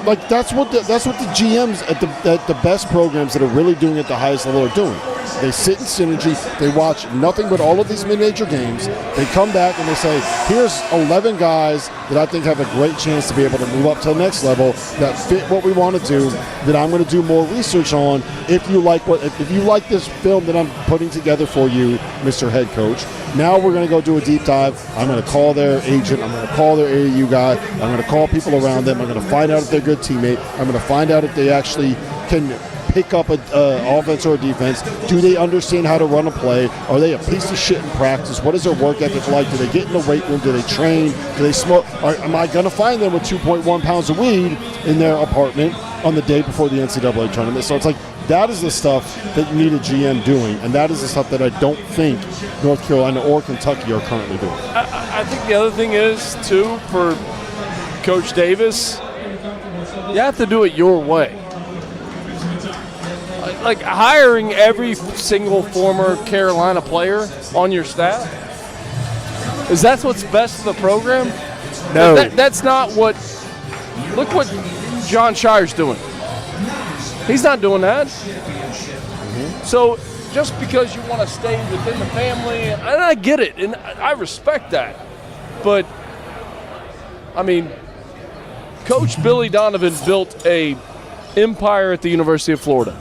Like, that's what the GMs at the best programs that are really doing it at the highest level are doing. They sit in synergy. They watch nothing but all of these mid-major games. They come back and they say, here's 11 guys that I think have a great chance to be able to move up to the next level that fit what we want to do, that I'm going to do more research on. If you like this film that I'm putting together for you, Mr. Head Coach, now we're going to go do a deep dive. I'm going to call their agent. I'm going to call their AAU guy. I'm going to call people around them. I'm going to find out if they're a good teammate. I'm going to find out if they actually can pick up an offense or a defense. Do they understand how to run a play? Are they a piece of shit in practice? What is their work ethic like? Do they get in the weight room? Do they train? Do they smoke? Am I going to find them with 2.1 pounds of weed in their apartment on the day before the NCAA tournament? So it's like, that is the stuff that you need a GM doing, and that is the stuff that I don't think North Carolina or Kentucky are currently doing.
I think the other thing is, too, for Coach Davis, you have to do it your way. Like hiring every single former Carolina player on your staff, is that what's best for the program?
No.
That's not what – look what Jon Scheyer's doing. He's not doing that. Mm-hmm. So just because you want to stay within the family, and I get it, and I respect that. But, I mean, Coach Billy Donovan built a empire at the University of Florida.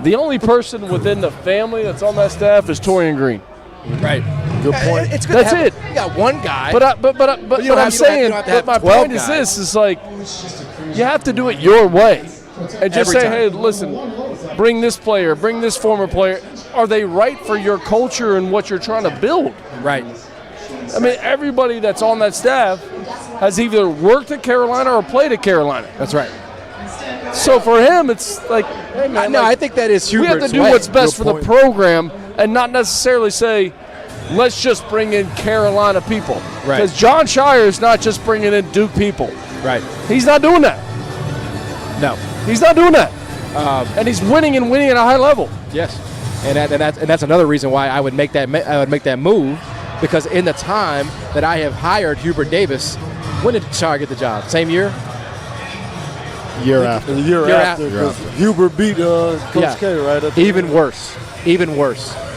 The only person within the family that's on that staff is Torian Green.
Right.
Good point.
It's good.
That's it.
You got one guy.
But I'm saying, my point is this: is like you have to do it your way, and just say, hey, listen, bring this player, bring this former player. Are they right for your culture and what you're trying to build?
Right.
I mean, everybody that's on that staff has either worked at Carolina or played at Carolina.
That's right.
So for him, it's like, hey man,
no, I think that is Hubert's
we have to do
way.
what's best
Good
for
point.
the program, and not necessarily say, let's just bring in Carolina people.
Right.
Because Jon Scheyer is not just bringing in Duke people.
Right.
He's not doing that.
No.
He's not doing that. And he's winning at a high level.
Yes. And that's another reason why I would make that move, because in the time that I have hired Hubert Davis, when did Scheyer get the job? Same year?
Year after.
The year after. Hubert beat Coach K, right?
Even worse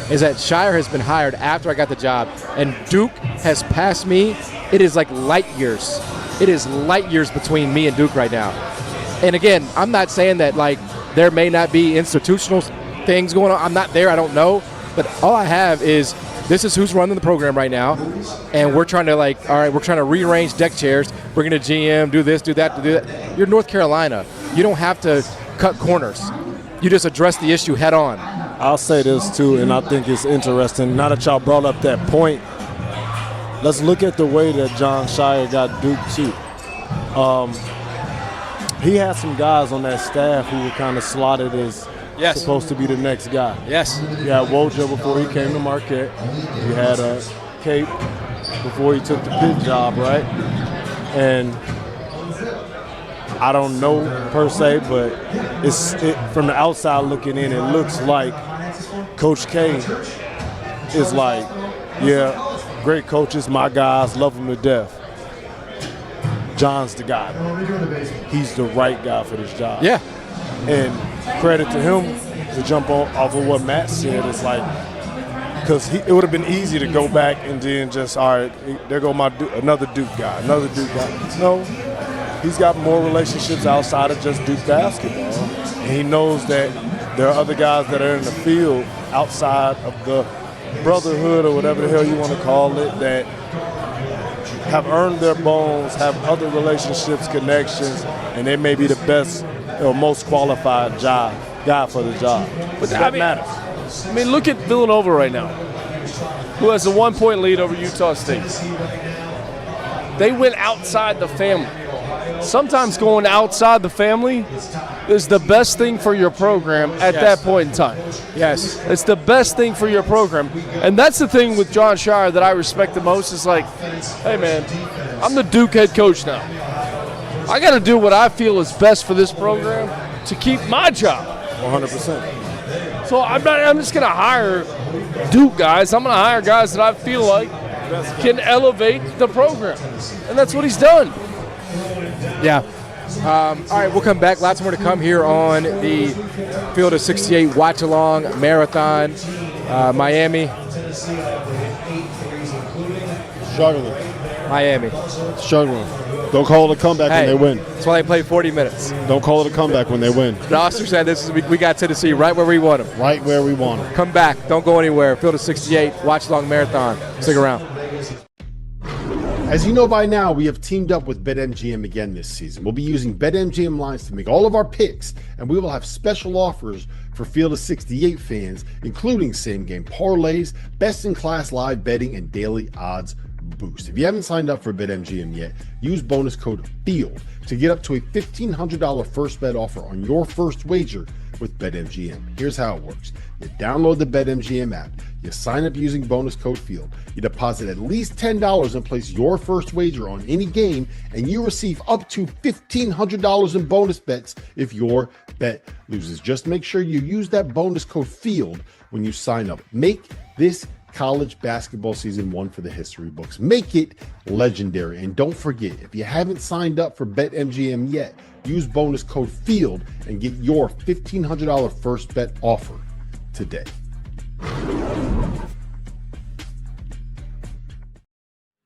is that Scheyer has been hired after I got the job, and Duke has passed me. It is like light years. It is light years between me and Duke right now. And again, I'm not saying that like there may not be institutional things going on. I'm not there. I don't know. But all I have is this is who's running the program right now, and we're trying to we're trying to rearrange deck chairs. We're going to GM, do this, do that, do that. You're North Carolina. You don't have to cut corners. You just address the issue head on.
I'll say this too, and I think it's interesting. Now that y'all brought up that point, let's look at the way that Jon Scheyer got Duke too. He had some guys on that staff who were kind of slotted as supposed to be the next guy.
Yes.
You had Woj before he came to Marquette. You had Cape before he took the Pitt job, right? And I don't know per se, but from the outside looking in, it looks like Coach K is like, yeah, great coaches, my guys, love them to death. John's the guy. He's the right guy for this job.
Yeah.
And credit to him to jump off of what Matt said. It's like, because it would have been easy to go back and then just, all right, there go another Duke guy. No, he's got more relationships outside of just Duke basketball. And he knows that there are other guys that are in the field outside of the brotherhood or whatever the hell you want to call it that have earned their bones, have other relationships, connections, and they may be the best or most qualified guy for the job.
But
that matters.
I mean, look at Villanova right now, who has a 1-point lead over Utah State. They went outside the family. Sometimes going outside the family is the best thing for your program at that point in time.
Yes.
It's the best thing for your program. And that's the thing with John Shire that I respect the most is like, hey, man, I'm the Duke head coach now. I got to do what I feel is best for this program to keep my job.
100%.
So I'm just going to hire Duke guys. I'm going to hire guys that I feel like can elevate the program. And that's what he's done.
Yeah. All right, we'll come back. Lots more to come here on the Field of 68 Watchalong Marathon. Miami.
Struggling.
Miami.
Struggling. Don't call it a comeback when they win.
That's why they play 40 minutes.
Don't call it a comeback when they win.
Dauster said we got Tennessee right where we want them.
Right where we want them.
Come back. Don't go anywhere. Field of 68 Watchalong Marathon. Stick around.
As you know by now, we have teamed up with BetMGM again this season. We'll be using BetMGM lines to make all of our picks, and we will have special offers for Field of 68 fans, including same-game parlays, best-in-class live betting, and daily odds boost. If you haven't signed up for BetMGM yet, use bonus code FIELD to get up to a $1,500 first bet offer on your first wager with BetMGM. Here's how it works. You download the BetMGM app, you sign up using bonus code FIELD, you deposit at least $10 and place your first wager on any game, and you receive up to $1,500 in bonus bets if your bet loses. Just make sure you use that bonus code FIELD when you sign up. Make this college basketball season one for the history books. Make it legendary. And don't forget, if you haven't signed up for BetMGM yet, use bonus code FIELD and get your $1,500 first bet offer today.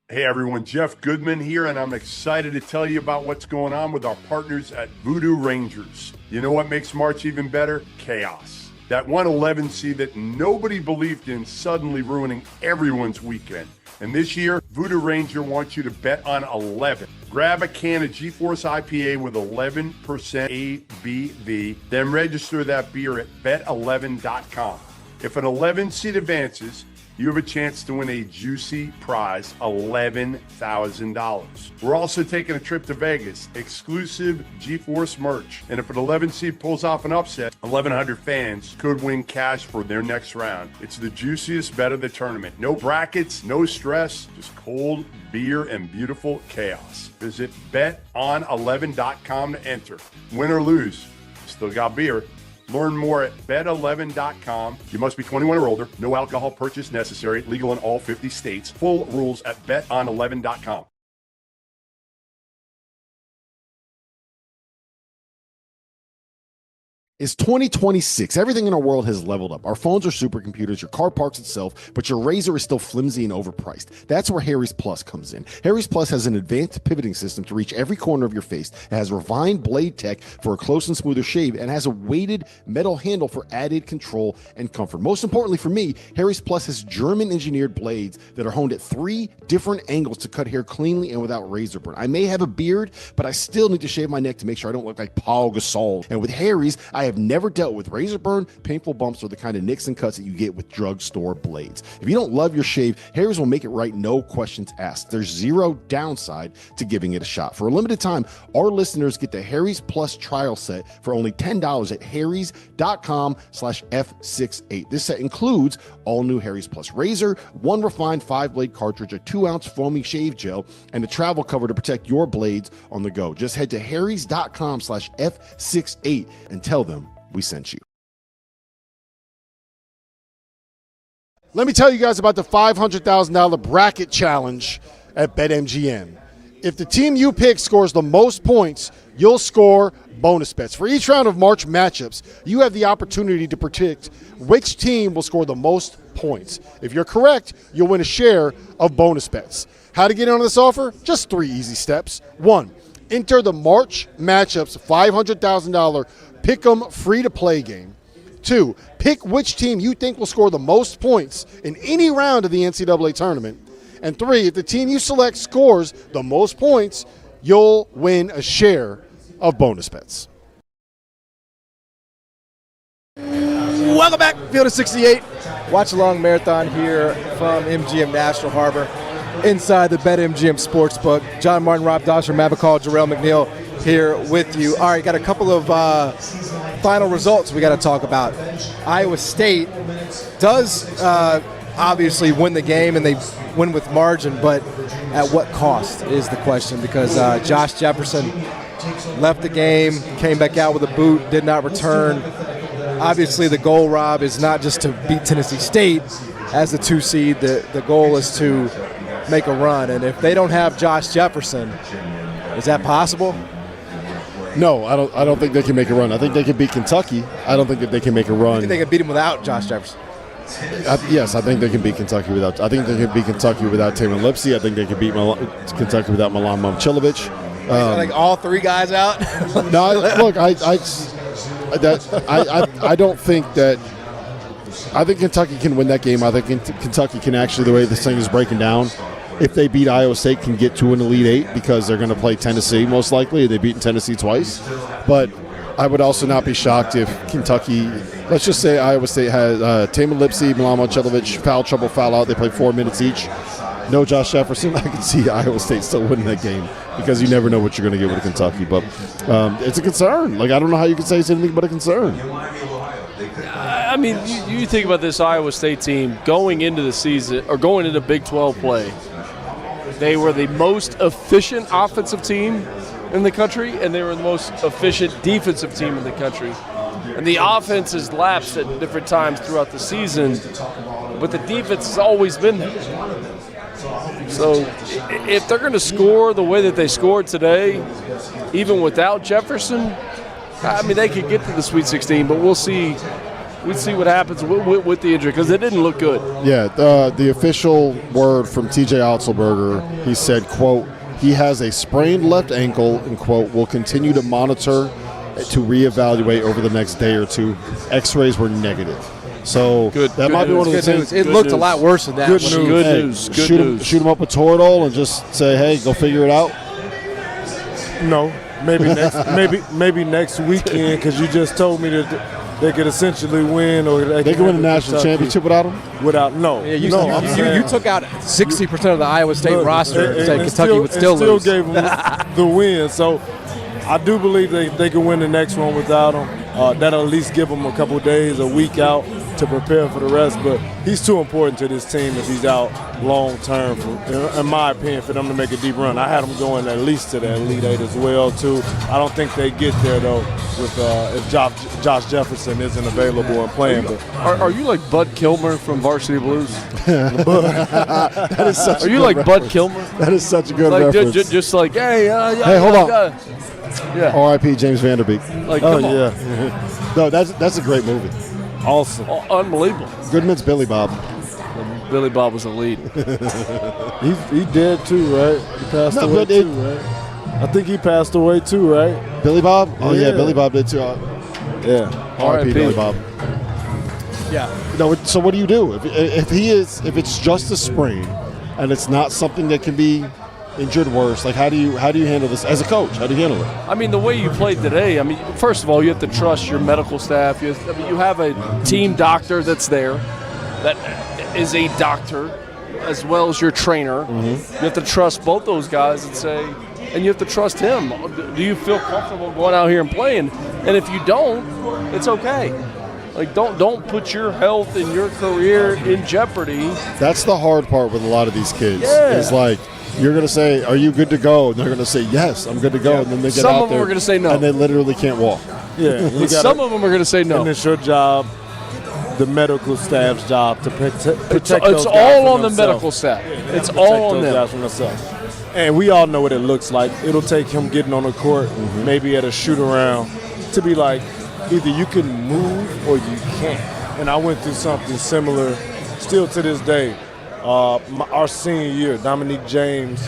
Hey everyone, Jeff Goodman here, and I'm excited to tell you about what's going on with our partners at Voodoo Rangers. You know what makes March even better? Chaos. That 111C that nobody believed in suddenly ruining everyone's weekend. And this year, Voodoo Ranger wants you to bet on 11. Grab a can of GeForce IPA with 11% ABV, then register that beer at bet11.com. If an 11 seed advances, you have a chance to win a juicy prize, $11,000. We're also taking a trip to Vegas, exclusive GeForce merch. And if an 11 seed pulls off an upset, 1,100 fans could win cash for their next round. It's the juiciest bet of the tournament. No brackets, no stress, just cold beer and beautiful chaos. Visit beton11.com to enter. Win or lose, still got beer. Learn more at bet11.com. You must be 21 or older. No alcohol purchase necessary. Legal in all 50 states. Full rules at beton11.com.
It's 2026. Everything in our world has leveled up. Our phones are supercomputers, your car parks itself, but your razor is still flimsy and overpriced. That's where Harry's Plus comes in. Harry's Plus has an advanced pivoting system to reach every corner of your face. It has refined blade tech for a close and smoother shave, and has a weighted metal handle for added control and comfort. Most importantly for me, Harry's Plus has German-engineered blades that are honed at 3 different angles to cut hair cleanly and without razor burn. I may have a beard, but I still need to shave my neck to make sure I don't look like Paul Gasol. And with Harry's, I have never dealt with razor burn, painful bumps, or the kind of nicks and cuts that you get with drugstore blades. If you don't love your shave, Harry's will make it right, no questions asked. There's zero downside to giving it a shot. For a limited time, our listeners get the Harry's Plus trial set for only $10 at harrys.com/F68. This set includes all new Harry's Plus razor, 1 refined 5-blade cartridge, a 2-ounce foamy shave gel, and a travel cover to protect your blades on the go. Just head to harrys.com/F68 and tell them we sent you. Let me tell you guys about the $500,000 bracket challenge at BetMGM. If the team you pick scores the most points, you'll score bonus bets. For each round of March matchups, you have the opportunity to predict which team will score the most points. If you're correct, you'll win a share of bonus bets. How to get in on this offer? Just 3 easy steps. 1. Enter the March Matchups $500,000 Pick'em free-to-play game. 2, pick which team you think will score the most points in any round of the NCAA tournament. And 3, if the team you select scores the most points, you'll win a share of bonus bets.
Welcome back, Field of 68. Watchalong Marathon here from MGM National Harbor, inside the BetMGM Sportsbook. John Martin, Rob Dauster, Matt McCall, Jarrell McNeil here with you. All right, got a couple of final results we got to talk about. Iowa State does obviously win the game, and they win with margin, but at what cost is the question, because Josh Jefferson left the game, came back out with a boot, did not return. Obviously, the goal, Rob, is not just to beat Tennessee State as the 2 seed. The goal is to make a run. And if they don't have Josh Jefferson, is that possible?
No, I don't think they can make a run. I think they can beat Kentucky. I don't think that they can make a run.
I think they can beat him without Josh Jefferson.
Yes, I think they can beat Kentucky without. I think they can beat Kentucky without Taylor Lipsey. I think they can beat Kentucky without Milan Momcilovic.
Like all 3 guys out.
No, look, I don't think that. I think Kentucky can win that game. I think Kentucky can actually, the way this thing is breaking down, if they beat Iowa State, can get to an Elite Eight, because they're going to play Tennessee most likely. They've beaten Tennessee twice. But I would also not be shocked if Kentucky, let's just say Iowa State has Taylor Lipsey, Milan Momcilovic, foul trouble, foul out. They play 4 minutes each. No Josh Jefferson. I can see Iowa State still winning that game, because you never know what you're going to get with Kentucky. But it's a concern. Like, I don't know how you can say it's anything but a concern.
I mean, you think about this Iowa State team going into the season, or going into Big 12 play. They were the most efficient offensive team in the country, and they were the most efficient defensive team in the country. And the offense has lapsed at different times throughout the season, but the defense has always been there. So if they're going to score the way that they scored today, even without Jefferson, I mean, they could get to the Sweet 16, but we'll see. We'll see what happens with the injury, because it didn't look good. Yeah,
the official word from TJ Otzelberger, he said, quote, he has a sprained left ankle, and quote, will continue to monitor to reevaluate over the next day or 2. X-rays were negative. So that might be one of the things.
It looked a lot worse than that.
Good news. Shoot him up with Toradol and just say, hey, go figure it out.
No, maybe next weekend, because you just told me that they could essentially win, or
they could win a national championship without him.
No.
Yeah, you took out 60% of the Iowa State roster and said Kentucky would still lose.
Still gave them the win. So I do believe they can win the next one without him. That'll at least give him a couple of days, a week out to prepare for the rest. But he's too important to this team if he's out long term, in my opinion, for them to make a deep run. I had them going at least to the Elite Eight as well, too. I don't think they get there, though, with if Josh Jefferson isn't available and playing. But
are you like Bud Kilmer from Varsity Blues?
That is such
Are you like Bud Kilmer?
That is such a good
like,
reference.
Just like, hey,
hold on.
Yeah.
R.I.P. James Vanderbeek.
Like, come on.
Yeah. No, that's a great movie.
Awesome.
Unbelievable.
Goodman's Billy Bob.
Billy Bob was the lead.
He dead too, right? He passed away too, right? I think he passed away too, right?
Billy Bob? Oh yeah, Billy Bob did too.
Yeah.
R.I.P. Billy Bob.
Yeah.
No. So what do you do if it's just a sprain and it's not something that can be injured worse? Like, how do you handle this as a coach? How do you handle it?
I mean, the way you played today, I mean, first of all, you have to trust your medical staff. You have a team doctor that's there that is a doctor as well as your trainer. Mm-hmm. You have to trust both those guys and you have to trust him. Do you feel comfortable going out here and playing? And if you don't, it's okay. Like, don't put your health and your career in jeopardy.
That's the hard part with a lot of these kids.
Yeah.
It's like, you're going to say, are you good to go? And they're going to say, yes, I'm good to go. Yeah. And then they get
Some
out
of them
there
are going to say no.
And they literally can't walk.
Yeah.
Some of them are going to say no.
And it's your job, the medical staff's job, to protect
it's
those guys
all on the
themselves.
medical staff. It's
Protect
all on
those
them.
guys from themselves. And we all know what it looks like. It'll take him getting on the court, maybe at a shoot-around, to be like, either you can move or you can't. And I went through something similar still to this day. Our senior year, Dominique James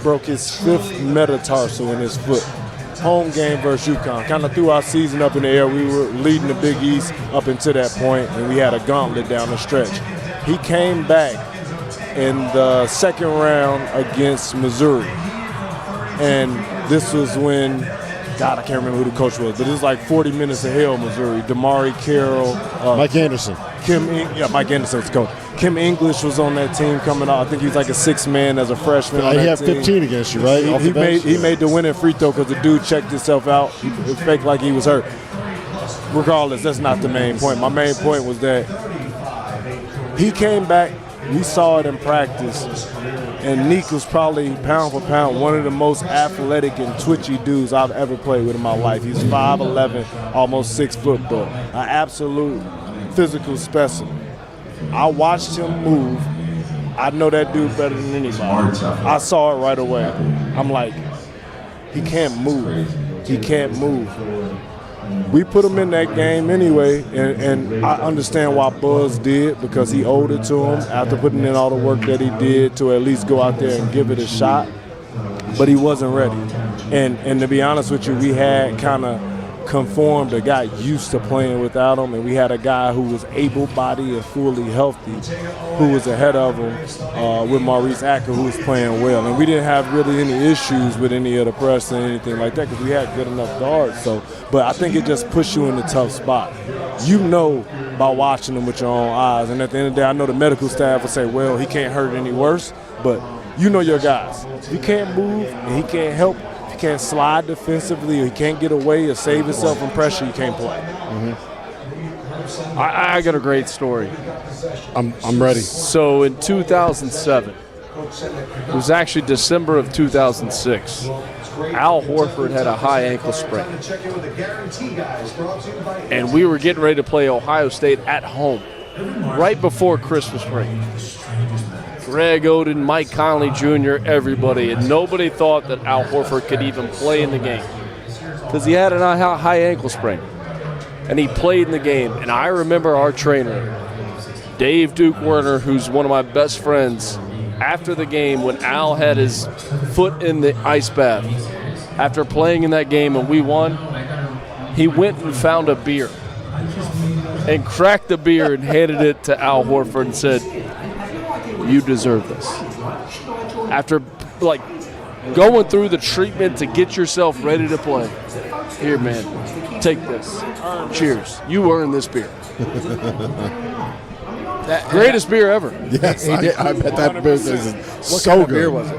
broke his 5th metatarsal in his foot. Home game versus UConn. Kind of threw our season up in the air. We were leading the Big East up until that point, and we had a gauntlet down the stretch. He came back in the second round against Missouri. And this was when, God, I can't remember who the coach was, but it was like 40 minutes of hell, Missouri. Damari Carroll.
Mike Anderson.
Mike Anderson was the coach. Kim English was on that team coming out. I think he was like a 6th man as a freshman.
He had 15 against you, right?
He made the winning free throw because the dude checked himself out. He faked like he was hurt. Regardless, that's not the main point. My main point was that he came back. We saw it in practice. And Nick was probably, pound for pound, one of the most athletic and twitchy dudes I've ever played with in my life. He's 5'11", almost 6 foot, but an absolute physical specimen. I watched him move. I know that dude better than anybody. I saw it right away. I'm like, he can't move. He can't move. We put him in that game anyway, and I understand why Buzz did, because he owed it to him after putting in all the work that he did to at least go out there and give it a shot. But he wasn't ready. And to be honest with you, we had kind of conformed or got used to playing without him, and we had a guy who was able-bodied and fully healthy who was ahead of him with Maurice Acker, who was playing well. And we didn't have really any issues with any of the press or anything like that because we had good enough guards. But I think it just puts you in a tough spot. You know by watching him with your own eyes. And at the end of the day, I know the medical staff will say, well, he can't hurt any worse, but you know your guys. If he can't move and he can't help, can't slide defensively, or he can't get away or save himself from pressure, you can't play.
Mm-hmm. I got a great story.
I'm ready.
So in 2007, it was actually December of 2006, Al Horford had a high ankle sprain. And we were getting ready to play Ohio State at home right before Christmas break. Greg Oden, Mike Conley Jr., everybody, and nobody thought that Al Horford could even play in the game because he had a high ankle sprain, and he played in the game. And I remember our trainer, Dave Duke Werner, who's one of my best friends, after the game when Al had his foot in the ice bath, after playing in that game and we won, he went and found a beer and cracked the beer and handed it to Al Horford and said, "You deserve this." After going through the treatment to get yourself ready to play, here, man, take this. Cheers. You earned this beer. Greatest beer ever.
Yes, I bet that beer is
What
so
kind of
good.
beer was it?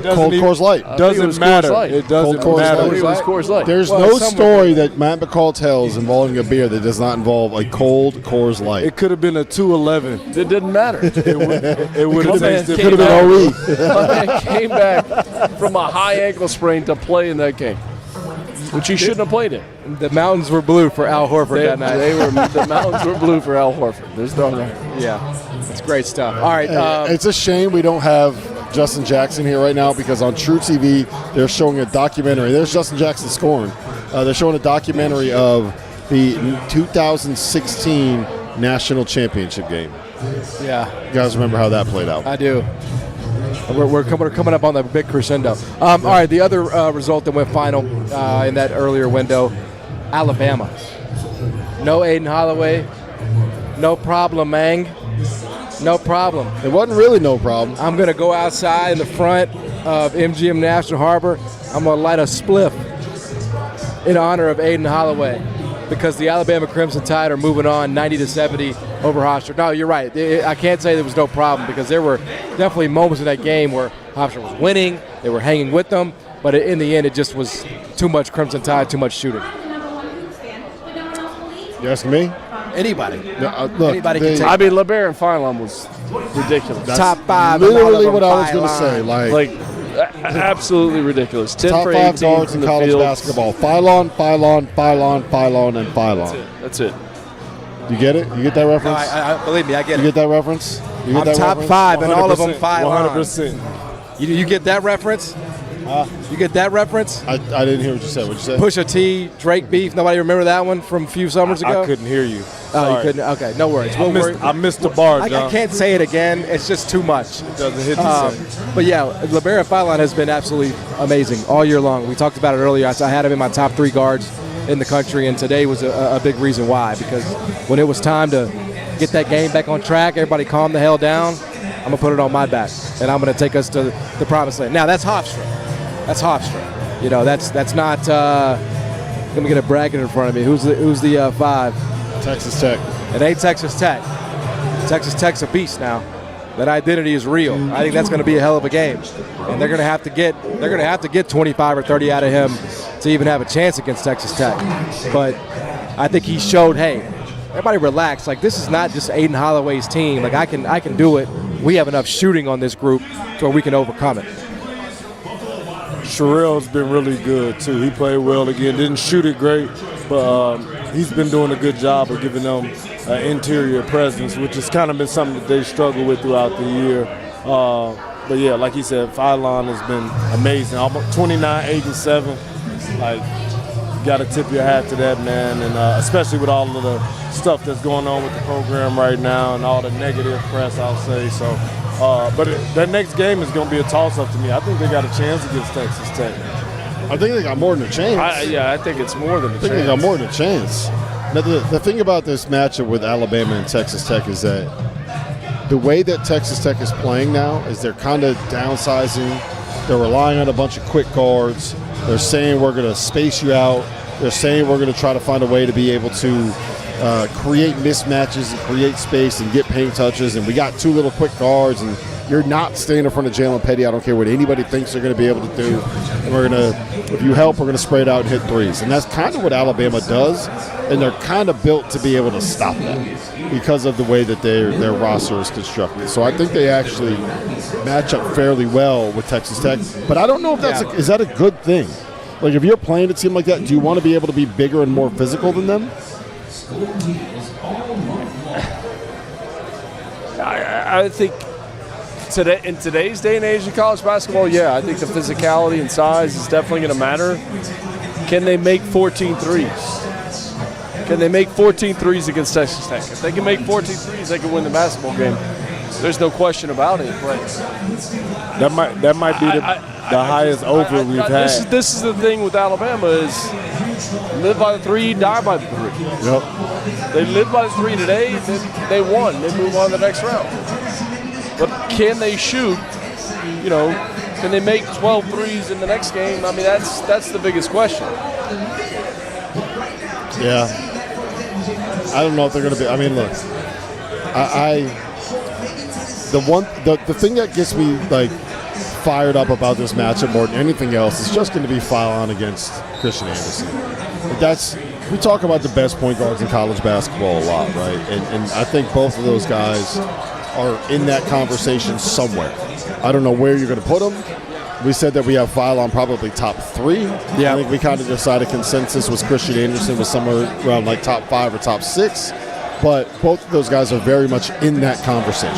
Cold Coors Light.
Doesn't matter. It doesn't
Cold Coors
matter.
Light.
It was Coors Light.
There's no story that Matt McCall tells involving a beer that does not involve a cold Coors Light.
It could have been a 211.
It didn't matter.
It would have tasted.
It could have been OE.
My man came back from a high ankle sprain to play in that game, which he shouldn't have played in.
The mountains were blue for Al Horford that night.
The mountains were blue for Al Horford. There's no right.
Yeah, it's great stuff. All right.
It's a shame we don't have Justin Jackson here right now because on True TV they're showing a documentary. There's Justin Jackson scoring. They're showing a documentary of the 2016 National Championship game.
Yeah.
You guys remember how that played out?
I do. We're coming up on the big crescendo. All right, the other result that went final in that earlier window, Alabama. No Aiden Holloway. No problem, Mang. No problem.
It wasn't really no problem.
I'm going to go outside in the front of MGM National Harbor. I'm going to light a spliff in honor of Aiden Holloway because the Alabama Crimson Tide are moving on 90-70 over Hofstra. No, you're right. I can't say there was no problem because there were definitely moments in that game where Hofstra was winning. They were hanging with them. But in the end, it just was too much Crimson Tide, too much shooting.
You asking me?
Anybody.
Look,
Anybody can take
I mean, LeBaron Philon was ridiculous.
top five.
Literally what I was going to say.
Like, absolutely ridiculous. 10
top
for
5
18
guards
from
in
the
college
field.
basketball. Philon, Philon, Philon, Philon, and Philon.
That's it.
You get it? You get that reference?
I believe me, I get
You
it.
get that reference? You get
I'm
that
top
reference?
5 and all of them
100%.
You get that reference? You get that reference?
I didn't hear what you said. What'd you say?
Pusha T, Drake beef. Nobody remember that one from a few summers ago?
I couldn't hear you.
Oh,
Sorry.
you couldn't? Okay, no worries.
I missed the bar, John.
I can't say it again. It's just too much.
It doesn't hit the same.
But yeah, Libera Filon has been absolutely amazing all year long. We talked about it earlier. I had him in my top 3 guards in the country, and today was a big reason why. Because when it was time to get that game back on track, everybody calm the hell down. I'm going to put it on my back, and I'm going to take us to the promised land. Now, that's Hofstra. That's Hofstra. You know, that's not let me get a bracket in front of me. Who's the 5?
Texas Tech.
It ain't Texas Tech. Texas Tech's a beast now. That identity is real. I think that's going to be a hell of a game, and they're going to have to get 25 or 30 out of him to even have a chance against Texas Tech. But I think he showed, hey, everybody relax. Like, this is not just Aiden Holloway's team. Like, I can do it. We have enough shooting on this group to where we can overcome it.
Sherrill's been really good, too. He played well again. Didn't shoot it great, but he's been doing a good job of giving them interior presence, which has kind of been something that they struggled with throughout the year. But, yeah, like he said, Filon has been amazing. Almost 29, 8, and 7. Like, you got to tip your hat to that, man, and especially with all of the stuff that's going on with the program right now and all the negative press, I'll say. So, but that next game is going to be a toss-up to me. I think they got a chance against Texas Tech.
I think they got more than a chance.
I think it's more than a chance.
I think they got more than a chance. Now, the thing about this matchup with Alabama and Texas Tech is that the way that Texas Tech is playing now is they're kind of downsizing. They're relying on a bunch of quick guards. They're saying we're going to space you out. They're saying we're going to try to find a way to be able to create mismatches and create space and get paint touches. And we got 2 little quick guards, and you're not staying in front of Jalen Petty. I don't care what anybody thinks they're going to be able to do. And we're going to, if you help, we're going to spray it out and hit threes. And that's kind of what Alabama does, and they're kind of built to be able to stop that because of the way that their roster is constructed. So I think they actually match up fairly well with Texas Tech. But I don't know if is that a good thing? Like, if you're playing a team like that, do you want to be able to be bigger and more physical than them?
I think in today's day and age of college basketball, I think the physicality and size is definitely going to matter. Can they make 14 threes? Can they make 14 threes against Texas Tech? If they can make 14 threes, they can win the basketball game. There's no question about it. But
that might be the highest over we've had.
This is the thing with Alabama is live by the 3, die by the 3.
Yep.
They live by the 3 today, then they won. They move on to the next round. But can they shoot? You know, can they make 12 threes in the next game? I mean, that's the biggest question.
Yeah. I don't know if they're going to be. I mean, look, the thing that gets me like fired up about this matchup more than anything else is just going to be Filon against Christian Anderson. We talk about the best point guards in college basketball a lot, right? And I think both of those guys are in that conversation somewhere. I don't know where you're going to put them. We said that we have Filon probably top 3. Yeah. I think we kind of decided consensus was Christian Anderson was somewhere around like top 5 or top 6. But both of those guys are very much in that conversation.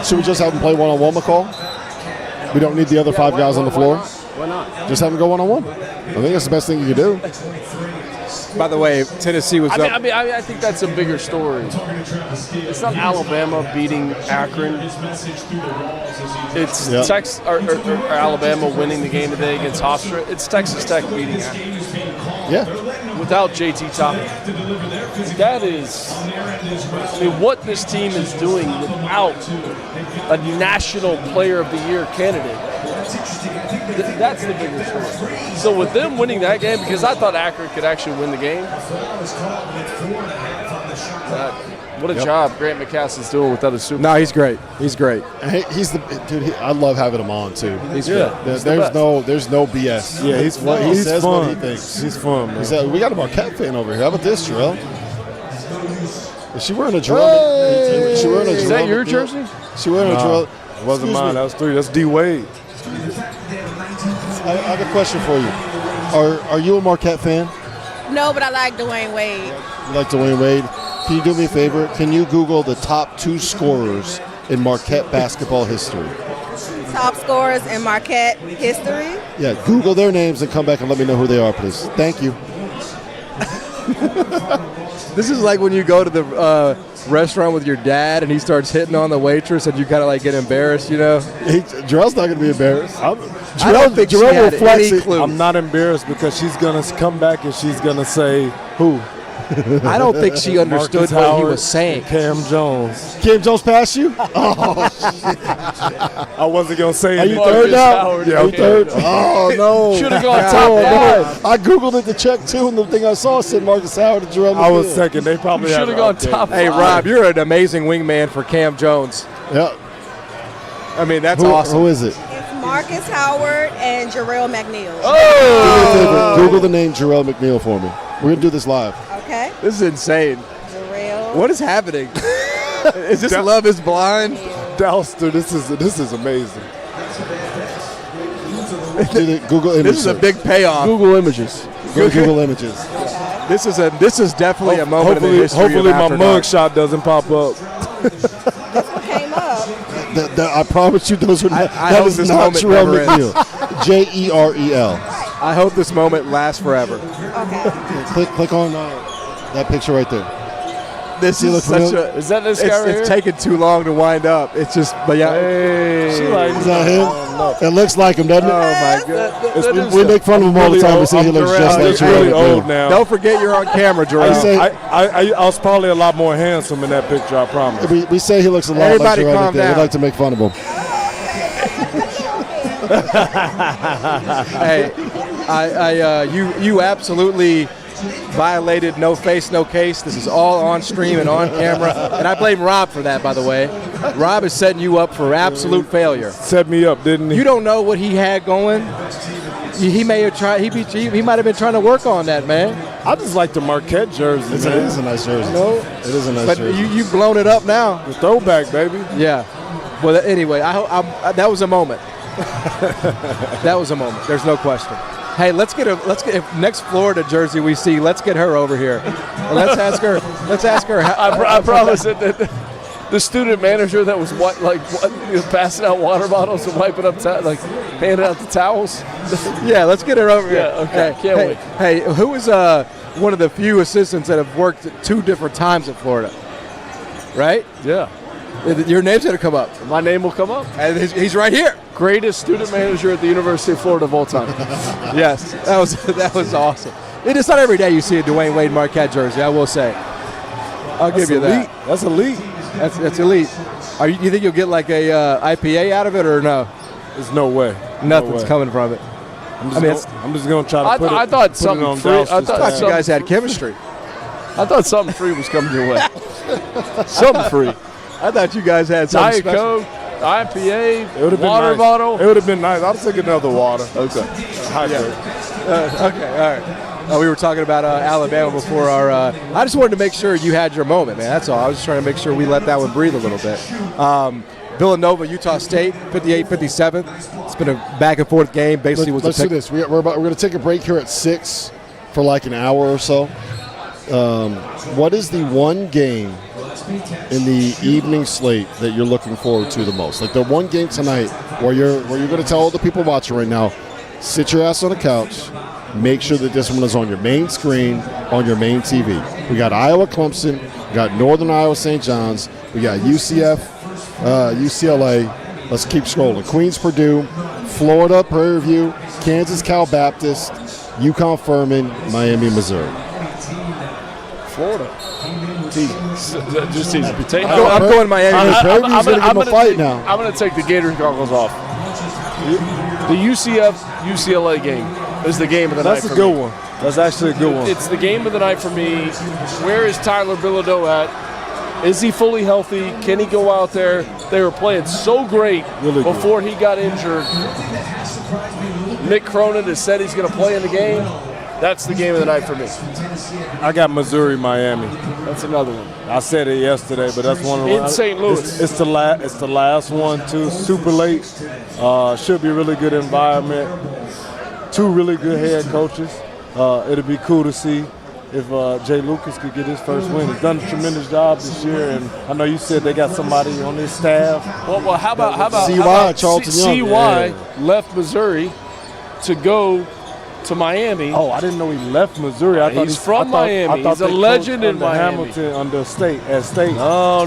Should we just have them play one-on-one, McCall? We don't need the other 5 guys on the floor?
Why not?
Just have them go one-on-one. I think that's the best thing you can do.
By the way, Tennessee was up.
I think that's a bigger story. It's not Alabama beating Akron. It's Texas or Alabama winning the game today against Hofstra. It's Texas Tech beating Akron.
Yeah.
Without JT Thompson. That is, I mean, what this team is doing without a National Player of the Year candidate. That's the biggest story. So with them winning that game, because I thought Akron could actually win the game. What a job Grant McCaskey's doing without a super.
No, he's great. He's great.
He's the dude. I love having him on too.
He's great.
There's no BS.
Yeah, he's fun.
He says
fun.
what he thinks.
He's fun, man.
He said, we got a Marquette fan over here. How about this, Jarrell? Is she wearing a Jarrell?
Hey!
Is she wearing a Jarrell?
Is that your jersey?
She wearing a Jarrell?
It wasn't mine. That was 3. That's D Wade.
I have a question for you. Are you a Marquette fan?
No, but I like Dwayne Wade.
You like Dwayne Wade? Can you do me a favor? Can you Google the top 2 scorers in Marquette basketball history?
top scorers in Marquette history.
Yeah, Google their names and come back and let me know who they are, please. Thank you.
This is like when you go to the restaurant with your dad and he starts hitting on the waitress and you kind of like get embarrassed, you know?
Jarrell's not going to be embarrassed.
I don't think she had any clue.
I'm not embarrassed because she's going to come back and she's going to say, who?
I don't think she understood what he was saying.
Cam Jones.
Cam Jones passed you? Oh,
I wasn't going to say
Are you
anything.
third now?
Howard.
Yeah, I'm third. Oh, no.
Should have gone
God.
top five.
I Googled it to check, too, and the thing I saw said Marcus Howard and Jarrell McGill.
I was second. They probably
Should have gone top
Hey,
five.
Rob, you're an amazing wingman for Cam Jones.
Yeah.
I mean, that's
Who
awesome.
is it?
It's Marcus Howard and Jarrell McNeil.
Do me a favor. Google the name Jarrell McNeil for me. We're going to do this live.
Okay.
This is insane.
Jarrell.
What is happening? Is this Love is Blind?
Dauster, this is amazing.
Google images.
This is a big payoff.
Google Images.
Google images.
This is definitely a moment in the history
Hopefully
of
my
After
mug
Dark.
shot doesn't pop up.
Came up.
I promise you those are not,
I
that
hope
is
this
not
moment
Jarrell
never ends.
McNeil. Jerel.
I hope this moment lasts forever.
Okay.
Click on that picture right there.
This
You
is
look
such
familiar?
a.
Is that this guy right
It's
here?
taking too long to wind up. It's just, but yeah.
She like,
Is that him? It looks like him, doesn't it?
Oh my god!
We make fun of him all the time. We say he looks just like
It's really
Jarrell
old
McNeil.
now.
Don't forget you're on camera,
I
Jarrell.
say-
I was probably a lot more handsome in that picture, I promise.
We say he looks a lot
Everybody
like Jarrell
calm
McNeil.
down.
We like to make fun of him.
Hey, you absolutely violated no face, no case. This is all on stream and on camera, and I blame Rob for that, by the way. Rob is setting you up for absolute failure.
Set me up, didn't he?
You don't know what he had going. He may have tried. He might have been trying to work on that, man.
I just like the Marquette jersey.
It
man.
is a nice jersey.
No,
It is a nice
but
jersey.
you've blown it up now.
The throwback, baby.
Yeah. Well, anyway, that was a moment. That was a moment. There's no question. Hey, let's get if next Florida jersey we see. Let's get her over here. And let's ask her.
I promise that the student manager that was passing out water bottles and wiping up, handing out the towels.
Yeah, let's get her over here.
Yeah, okay, can't wait.
Hey, who is one of the few assistants that have worked at 2 different times at Florida? Right?
Yeah.
Your name's gonna come up,
My name will come up.
and he's right here.
Greatest student manager at the University of Florida of all time.
Yes, that was awesome. It's not every day you see a Dwayne Wade Marquette jersey. I will say. I'll give you that.
That's elite.
That's elite. You think you'll get like a IPA out of it or no?
There's no way.
Nothing's coming from it.
I'm just going to try to
I
put
thought
it on
something free.
Dauster's
I thought
tab.
You guys had chemistry.
I thought something free was coming your way. Something free.
I thought you guys had something
Diet
special.
Coke, IPA,
It would have been
water
nice.
bottle.
It would have been nice. I'll take another water.
Okay.
Hydrate.
Okay, all right. We were talking about Alabama before our. I just wanted to make sure you had your moment, man. That's all. I was just trying to make sure we let that one breathe a little bit. Villanova, Utah State, 58-57. It's been a back and forth game. Basically,
Let's do this. We're going to take a break here at 6 for like an hour or so. What is the one game in the evening slate that you're looking forward to the most? Like the one game tonight where you're going to tell all the people watching right now, sit your ass on the couch, make sure that this one is on your main screen, on your main TV. We got Iowa Clemson, we got Northern Iowa St. John's, we got UCF, UCLA. Let's keep scrolling. Queens Purdue, Florida Prairie View, Kansas Cal Baptist, UConn Furman, Miami Missouri.
Florida. Just easy.
I'm going Miami.
Prairie View's going to give them a fight now.
I'm going to take the Gators goggles off. The UCF-UCLA game is the game of the night
That's
for
a good
me.
one. That's actually a good one.
It's the game of the night for me. Where is Tyler Bilodeau at? Is he fully healthy? Can he go out there? They were playing so great
Really good.
before he got injured. Mick Cronin has said he's going to play in the game. That's the game of the night for me.
I got Missouri, Miami.
That's another one.
I said it yesterday, but that's one of
In St. Louis.
It's the last one too. Super late. Should be a really good environment. 2 really good head coaches. It'll be cool to see. if Jay Lucas could get his first win. He's done a tremendous job this year, and I know you said they got somebody on his staff.
Well, how about
CY, Charlton Young.
CY left Missouri to go to Miami.
Oh, I didn't know he left Missouri. I thought
He's from Miami. He's a legend in Miami.
Hamilton under State at State.
No.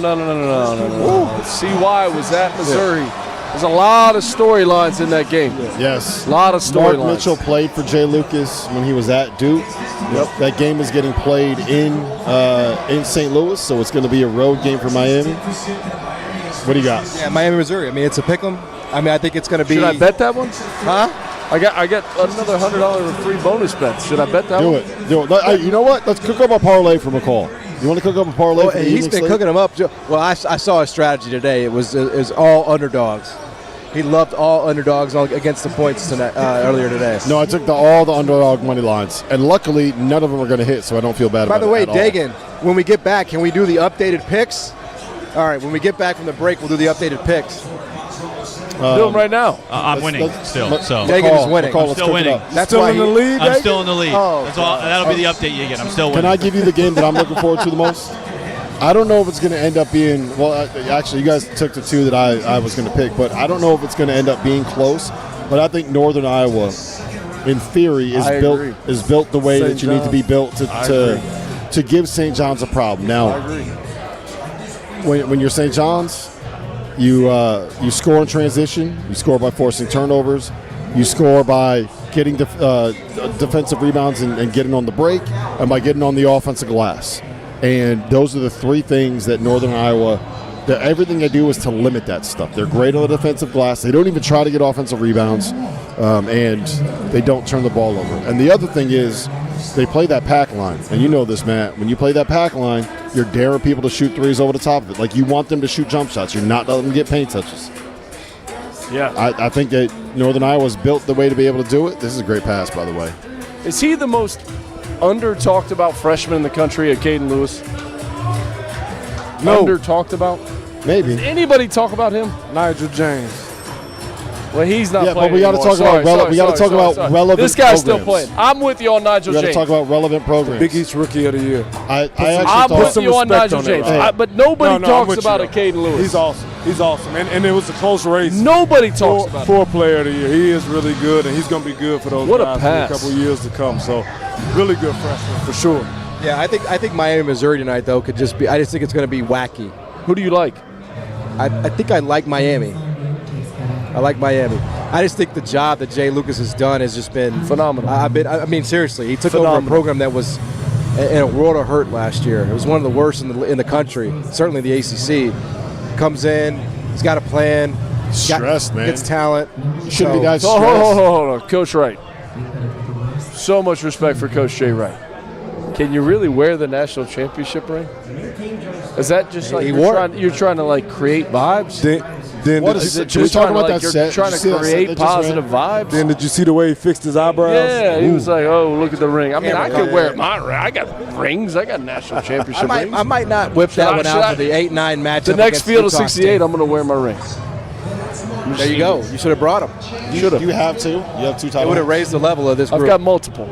CY was at Missouri. There's a lot of storylines in that game.
Yes.
A lot of storylines.
Mark Mitchell played for Jay Lucas when he was at Duke. Yep. That game is getting played in St. Louis, so it's going to be a road game for Miami. What do you got?
Yeah, Miami, Missouri. I mean, it's a pick 'em. I mean, I think it's going to be.
Should I bet that one?
Huh?
I got another $100 free bonus bet. Should I bet that one?
Do it. Hey, you know what? Let's cook up a parlay for McCall. You want to cook up a parlay for the
He's been cooking them up. Well, I saw his strategy today. It was all underdogs. He loved all underdogs against the points tonight, earlier today.
No, I took all the underdog money lines, and luckily none of them are going to hit, so I don't feel bad about it.
By the way,
at all.
Dagan, when we get back, can we do the updated picks? All right, when we get back from the break, we'll do the updated picks.
Do them right now.
I'm winning still. So
Dagan is winning.
I'm still winning.
That's
still
why
in the lead.
I'm still in the lead.
Oh,
That's all. That'll be the update you get. I'm still winning.
Can I give you the game that I'm looking forward to the most? I don't know if it's going to end up being, well, actually, you guys took the two that I was going to pick, but I don't know if it's going to end up being close. But I think Northern Iowa, in theory, is built the way that you need to be built to give St. John's a problem. Now, when you're St. John's, you score in transition, you score by forcing turnovers, you score by getting defensive rebounds and getting on the break, and by getting on the offensive glass. And those are the three things that Northern Iowa, everything they do is to limit that stuff. They're great on the defensive glass. They don't even try to get offensive rebounds, and they don't turn the ball over. And the other thing is they play that pack line. And you know this, Matt. When you play that pack line, you're daring people to shoot threes over the top of it. Like, you want them to shoot jump shots. You're not letting them get paint touches.
Yeah.
I think that Northern Iowa's built the way to be able to do it. This is a great pass, by the way.
Is he the most under-talked about freshman in the country, Caden Lewis?
No.
Under-talked about?
Maybe.
Did anybody talk about him?
Nigel James.
Well, he's not playing
but we got to
anymore.
talk about relevant.
This guy's still
programs.
playing. I'm with you on Nigel
We got
James.
to talk about relevant programs.
Big East Rookie of the Year.
I'm with you on Nigel James. But nobody talks about Caden Lewis.
He's awesome. He's awesome. And it was a close race.
Nobody talks about him.
For Player of the Year. He is really good, and he's going to be good for those guys for a couple of years to come. So, really good freshman for sure.
Yeah, I think Miami, Missouri tonight, though, could just be – I just think it's going to be wacky.
Who do you like?
I think I like Miami. I just think the job that Jay Lucas has done has just been
phenomenal.
I mean, seriously, he took over a program that was in a world of hurt last year. It was one of the worst in the country, certainly the ACC. Comes in, he's got a plan.
Stressed, man.
Gets talent.
Shouldn't be that stressed.
Hold on. Coach Wright. So much respect for Coach Jay Wright. Can you really wear the national championship ring? Is that just like you're trying to like create vibes?
What is it? Should we talk about that set?
You're trying to create positive vibes?
Then did you see the way he fixed his eyebrows?
Yeah, he was like, oh, look at the ring. I mean, I could wear my ring. I got rings. I got national championship rings.
I might not whip that one out for the 8-9 matchup.
The next field of 68, I'm going to wear my ring.
There you go. You should have brought him.
You have two. You have two titles.
It would have raised the level of this group.
I've got multiple.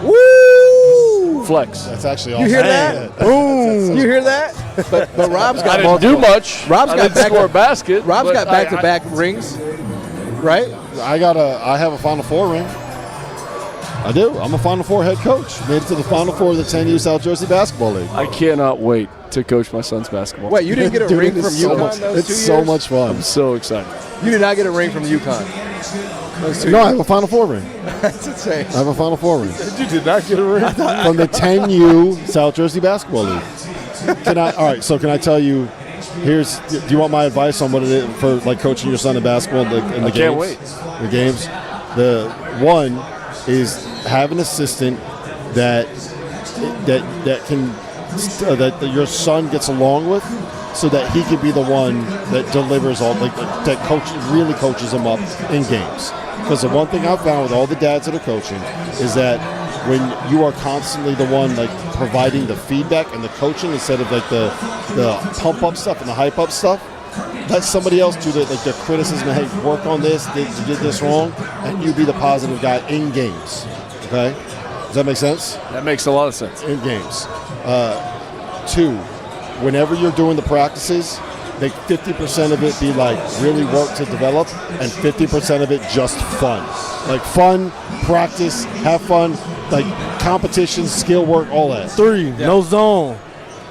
Woo!
Flex.
That's actually awesome.
You hear that? Boom! You hear that? But Rob's got
I didn't do much.
Rob's got
score a basket.
Rob's got back-to-back rings, right?
I have a Final Four ring. I do. I'm a Final Four head coach. Made it to the Final Four of the 10U South Jersey Basketball League.
I cannot wait to coach my son's basketball.
Wait, you didn't get a ring from UConn those 2 years?
It's so much fun.
I'm so excited.
You did not get a ring from UConn.
No, I have a Final Four ring.
That's insane.
I have a Final Four ring.
You did not get a ring?
From the 10U South Jersey Basketball League. Can I tell you, do you want my advice on what it is for like coaching your son in basketball in the games?
Can't wait.
The games. The one is have an assistant that your son gets along with, so that he could be the one that delivers all, like that really coaches him up in games. Because the one thing I've found with all the dads that are coaching is that when you are constantly the one like providing the feedback and the coaching instead of like the pump up stuff and the hype up stuff, let somebody else do the criticism. Hey, work on this. You did this wrong, and you be the positive guy in games. Okay. Does that make sense?
That makes a lot of sense.
In games. 2, whenever you're doing the practices, make 50% of it be like really work to develop and 50% of it just fun. Like fun, practice, have fun, like competition, skill work, all that.
3, no zone.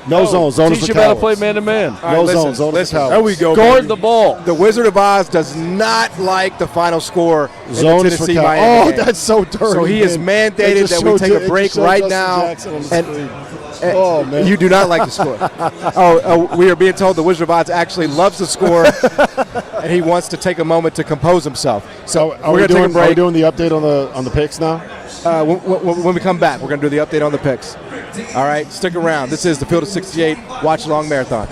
No zone. Zone is
Teach
for
him how to
cowards.
play man-to-man.
No zone. Zone is for cowards.
There we go.
Guard
baby.
the ball.
The Wizard of Oz does not like the final score
Zone
in the
is for
Tennessee
cowards.
Miami
Oh,
game.
that's so dirty.
So he is
man. They
mandated
just
that we
showed
take
you-
a break
showed
right
Justin
now.
Jackson on the screen. Oh, man.
You do not like the score. We are being told the Wizard of Oz actually loves the score, and he wants to take a moment to compose himself. So
Are
we're
we
going to take a
doing
break.
the update on the picks now?
When we come back, we're going to do the update on the picks. All right, stick around. This is the Field of 68 Watch-Along Marathon.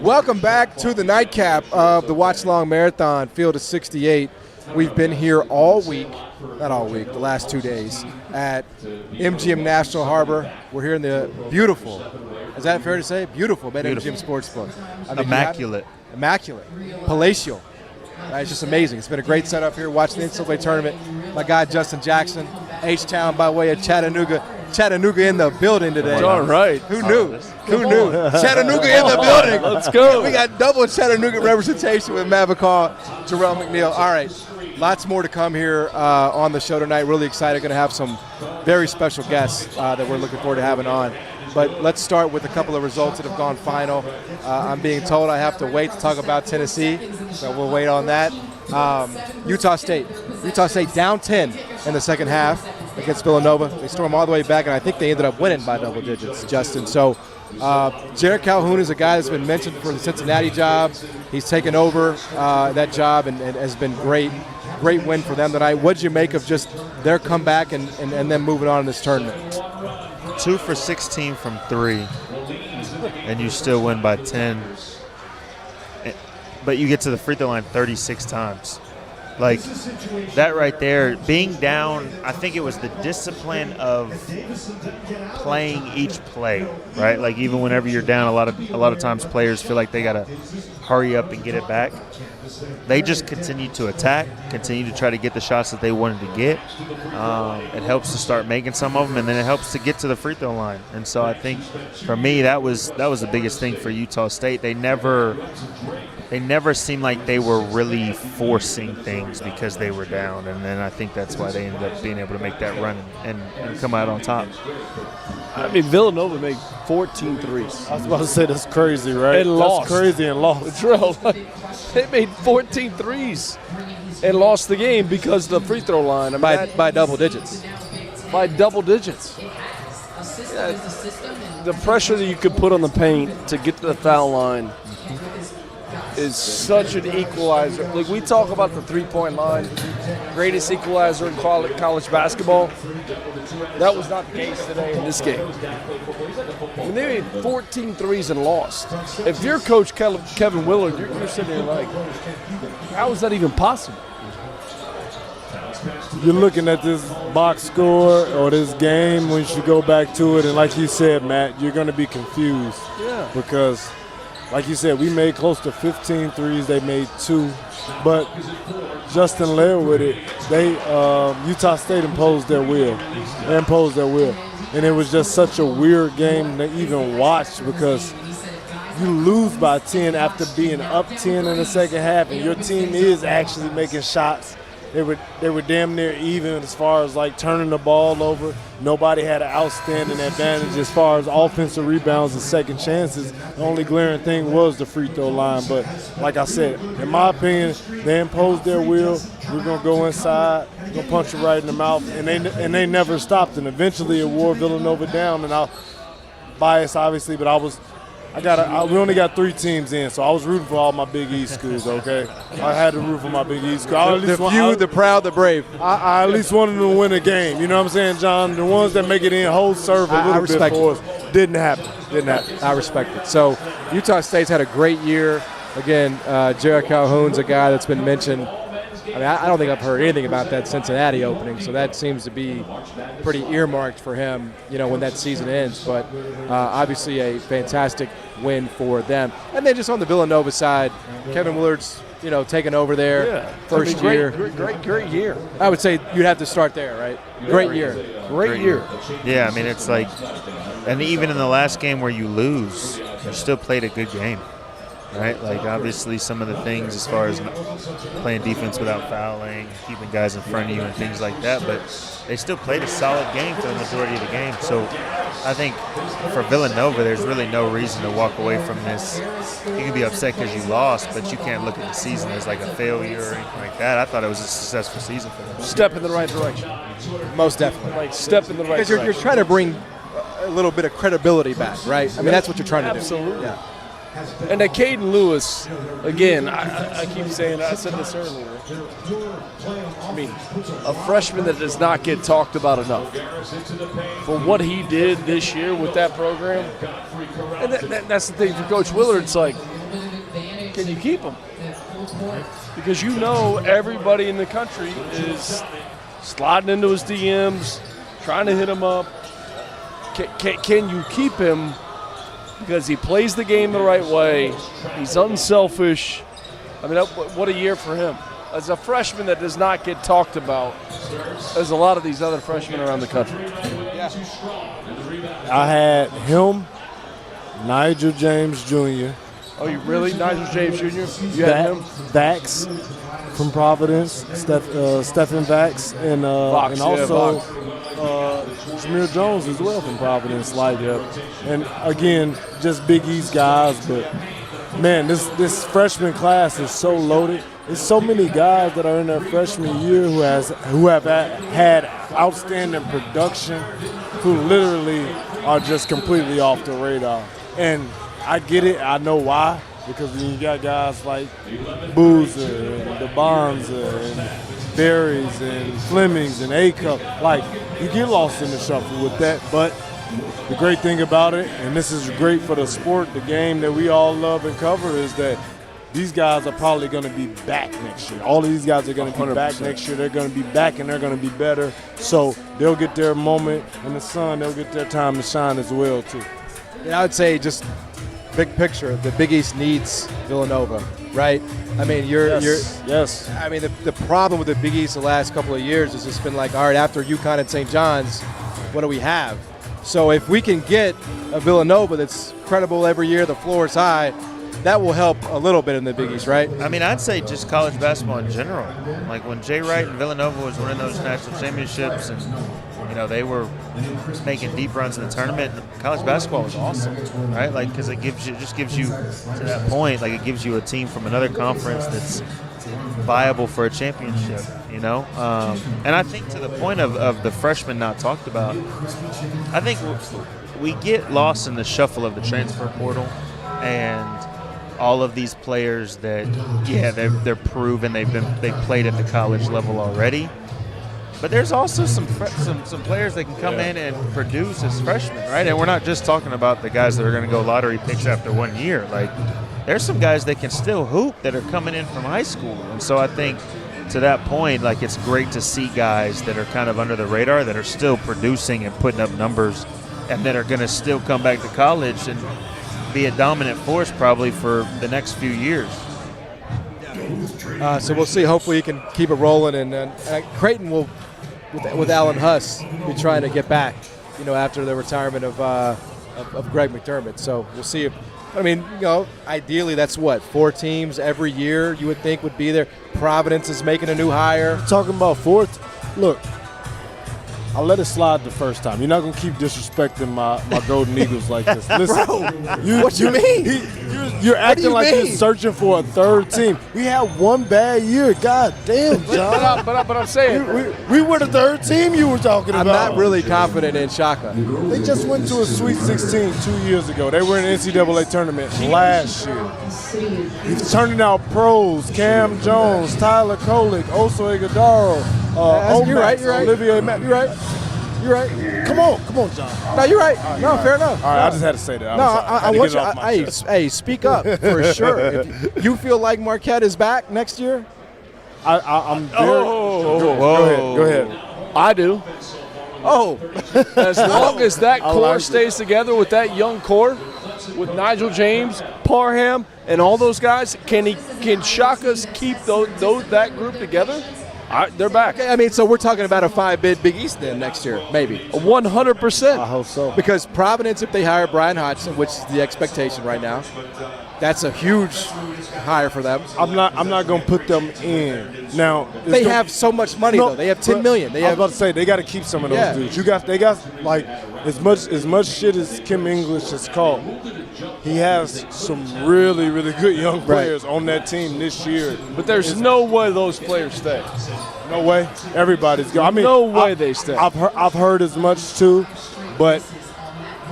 Welcome back to the nightcap of the Watchalong Marathon, Field of 68. We've been here all week, not all week, the last 2 days, at MGM National Harbor. We're here in the beautiful, is that fair to say? Beautiful MGM Sportsbook. I mean, immaculate, palatial. It's just amazing. It's been a great setup here watching the NCAA tournament. My guy Justin Jackson, H-Town by way of Chattanooga. Chattanooga in the building today.
All right.
Who knew? Who knew? Chattanooga in the building.
Let's go.
We got double Chattanooga representation with Matt McCall, Jarrell McNeil. All right. Lots more to come here on the show tonight. Really excited. Going to have some very special guests that we're looking forward to having on. But let's start with a couple of results that have gone final. I'm being told I have to wait to talk about Tennessee, so we'll wait on that. Utah State down 10 in the second half against Villanova. They stormed all the way back, and I think they ended up winning by double digits, Justin. So Jared Calhoun is a guy that's been mentioned for the Cincinnati job. He's taken over that job and has been great. Great win for them tonight. What did you make of just their comeback and then moving on in this tournament?
2 for 16 from 3, and you still win by 10. But you get to the free throw line 36 times. Like, that right there, being down, I think it was the discipline of playing each play, right? Like, even whenever you're down, a lot of times players feel like they got to hurry up and get it back. They just continue to attack, continue to try to get the shots that they wanted to get. It helps to start making some of them, and then it helps to get to the free throw line. And so I think for me that was the biggest thing for Utah State. They never seemed like they were really forcing things because they were down, and then I think that's why they ended up being able to make that run and come out on top.
I mean, Villanova made 14 threes.
I was about to say that's crazy, right?
And lost.
That's crazy and lost.
Drill. They made 14 threes and lost the game because of the free throw line. I mean,
By double digits.
By double digits. Yeah, the pressure that you could put on the paint to get to the foul line is such an equalizer. Like, we talk about the three-point line, greatest equalizer in college basketball. That was not the case today in this game. I mean, they made 14 threes and lost. If you're Coach Kevin Willard, you're sitting there like, how is that even possible?
You're looking at this box score or this game when you should go back to it, and like you said, Matt, you're going to be confused.
Yeah.
Because, like you said, we made close to 15 threes. They made 2. But Justin led with it. Utah State imposed their will. They imposed their will. And it was just such a weird game to even watch because you lose by 10 after being up 10 in the second half, and your team is actually making shots. They were damn near even as far as like turning the ball over. Nobody had an outstanding advantage as far as offensive rebounds and second chances. The only glaring thing was the free throw line. But like I said, in my opinion, they imposed their will. We're gonna go inside, we're gonna punch it right in the mouth, and they never stopped. And eventually it wore Villanova down. And I'll bias obviously, but we only got 3 teams in, so I was rooting for all my Big East schools, okay? I had to root for my Big East schools.
The few, the proud, the brave.
I at least wanted them to win a game. You know what I'm saying, John? The ones that make it in hold serve a little bit for us. Didn't happen.
I respect it. So Utah State's had a great year. Again, Jared Calhoun's a guy that's been mentioned. I mean, I don't think I've heard anything about that Cincinnati opening, so that seems to be pretty earmarked for him, when that season ends. But obviously a fantastic win for them. And then just on the Villanova side, Kevin Willard's, taking over there.
Yeah.
First year.
Great year.
I would say you'd have to start there, right? Great year.
Great year.
Yeah, I mean, it's like, and even in the last game where you lose, you still played a good game. Right, like obviously some of the things as far as playing defense without fouling, keeping guys in front of you and things like that, but they still played a solid game for the majority of the game. So I think for Villanova, there's really no reason to walk away from this. You can be upset because you lost, but you can't look at the season as like a failure or anything like that. I thought it was a successful season for them.
Step in the right direction.
Most definitely.
Like, step in the right direction.
Because you're trying to bring a little bit of credibility back, right? I mean, that's what you're trying to do.
Absolutely.
Yeah.
And that Caden Lewis, again, I keep saying, I said this earlier. I mean, a freshman that does not get talked about enough for what he did this year with that program. And that's the thing for Coach Willard. It's like, can you keep him? Because you know everybody in the country is sliding into his DMs, trying to hit him up. Can you keep him? Because he plays the game the right way. He's unselfish. I mean, what a year for him. As a freshman that does not get talked about as a lot of these other freshmen around the country.
Yeah. I had him, Nigel James Jr.
Oh, you really? Nigel James Jr.? You had him?
Vax from Providence, Stephen Vax, and also Jameer Jones as well from Providence. And again, just Big East guys. But man, this freshman class is so loaded. There's so many guys that are in their freshman year who have had outstanding production, who literally are just completely off the radar. And I get it. I know why. Because when you got guys like Boozer and dybantsa and Berries and Flemings and A-Cup, like, you get lost in the shuffle with that. But the great thing about it, and this is great for the sport, the game that we all love and cover, is that these guys are probably going to be back next year. All of these guys are going to be 100%. Back next year. They're going to be back, and they're going to be better. So they'll get their moment in the sun. They'll get their time to shine as well, too.
Yeah, I would say just big picture, the Big East needs Villanova, right? I mean,
yes.
I mean, the problem with the Big East the last couple of years has just been like, all right, after UConn and St. John's, what do we have? So if we can get a Villanova that's credible every year, the floor is high, that will help a little bit in the Big East, right?
I mean, I'd say just college basketball in general. Like when Jay Wright and Villanova was winning those national championships and, you know, they were making deep runs in the tournament, college basketball was awesome, right? Like, because it just gives you, to that point, like it gives you a team from another conference that's viable for a championship, you know? And I think to the point of the freshmen not talked about, I think we get lost in the shuffle of the transfer portal and all of these players that, yeah, they're proven, they've played at the college level already. But there's also some players that can come in and produce as freshmen, right? And we're not just talking about the guys that are going to go lottery picks after 1 year. Like, there's some guys that can still hoop that are coming in from high school. And so I think to that point, like, it's great to see guys that are kind of under the radar that are still producing and putting up numbers and that are going to still come back to college and be a dominant force probably for the next few years.
So we'll see. Hopefully he can keep it rolling. And Creighton will, with Alan Huss, be trying to get back, you know, after the retirement of Greg McDermott. So we'll see if, I mean, you know, ideally that's what, 4 teams every year you would think would be there. Providence is making a new hire.
Talking about 4th, look, I'll let it slide the first time. You're not going to keep disrespecting my Golden Eagles like this. Listen,
Bro, what you mean?
You're acting like you're searching for a 3rd team. We had one bad year. God damn, John.
But I'm saying.
We were the 3rd team you were talking about.
I'm not really confident in Shaka.
They just went to a Sweet 16 2 years ago. They were in the NCAA tournament last year. He's turning out pros. Cam Jones, Tyler Kolick, Oso Iguodaro,
you're right.
Olivier Matt. You're right. You're right. Come on, John.
No, you're right. No, fair enough.
All right, I just had to say that.
I want you. Hey, speak up for sure. If you feel like Marquette is back next year,
I'm very.
Go ahead. I do. Oh, as long as that core stays together with that young core, with Nigel James, Parham, and all those guys, can Shaka's keep that group together? They're back.
I mean, so we're talking about a 5-bid Big East then next year, maybe.
100%.
I hope so.
Because Providence, if they hire Brian Hodgson, which is the expectation right now, that's a huge hire for them.
I'm not going to put them in. Now
they have so much money though. They have $10 million. I
was about to say they got to keep some of those dudes. They got like as much shit as Kim English has called. He has some really, really good young players on that team this year.
But there's no way those players stay.
No way. Everybody's going. I mean,
no way they stay.
I've heard as much too, but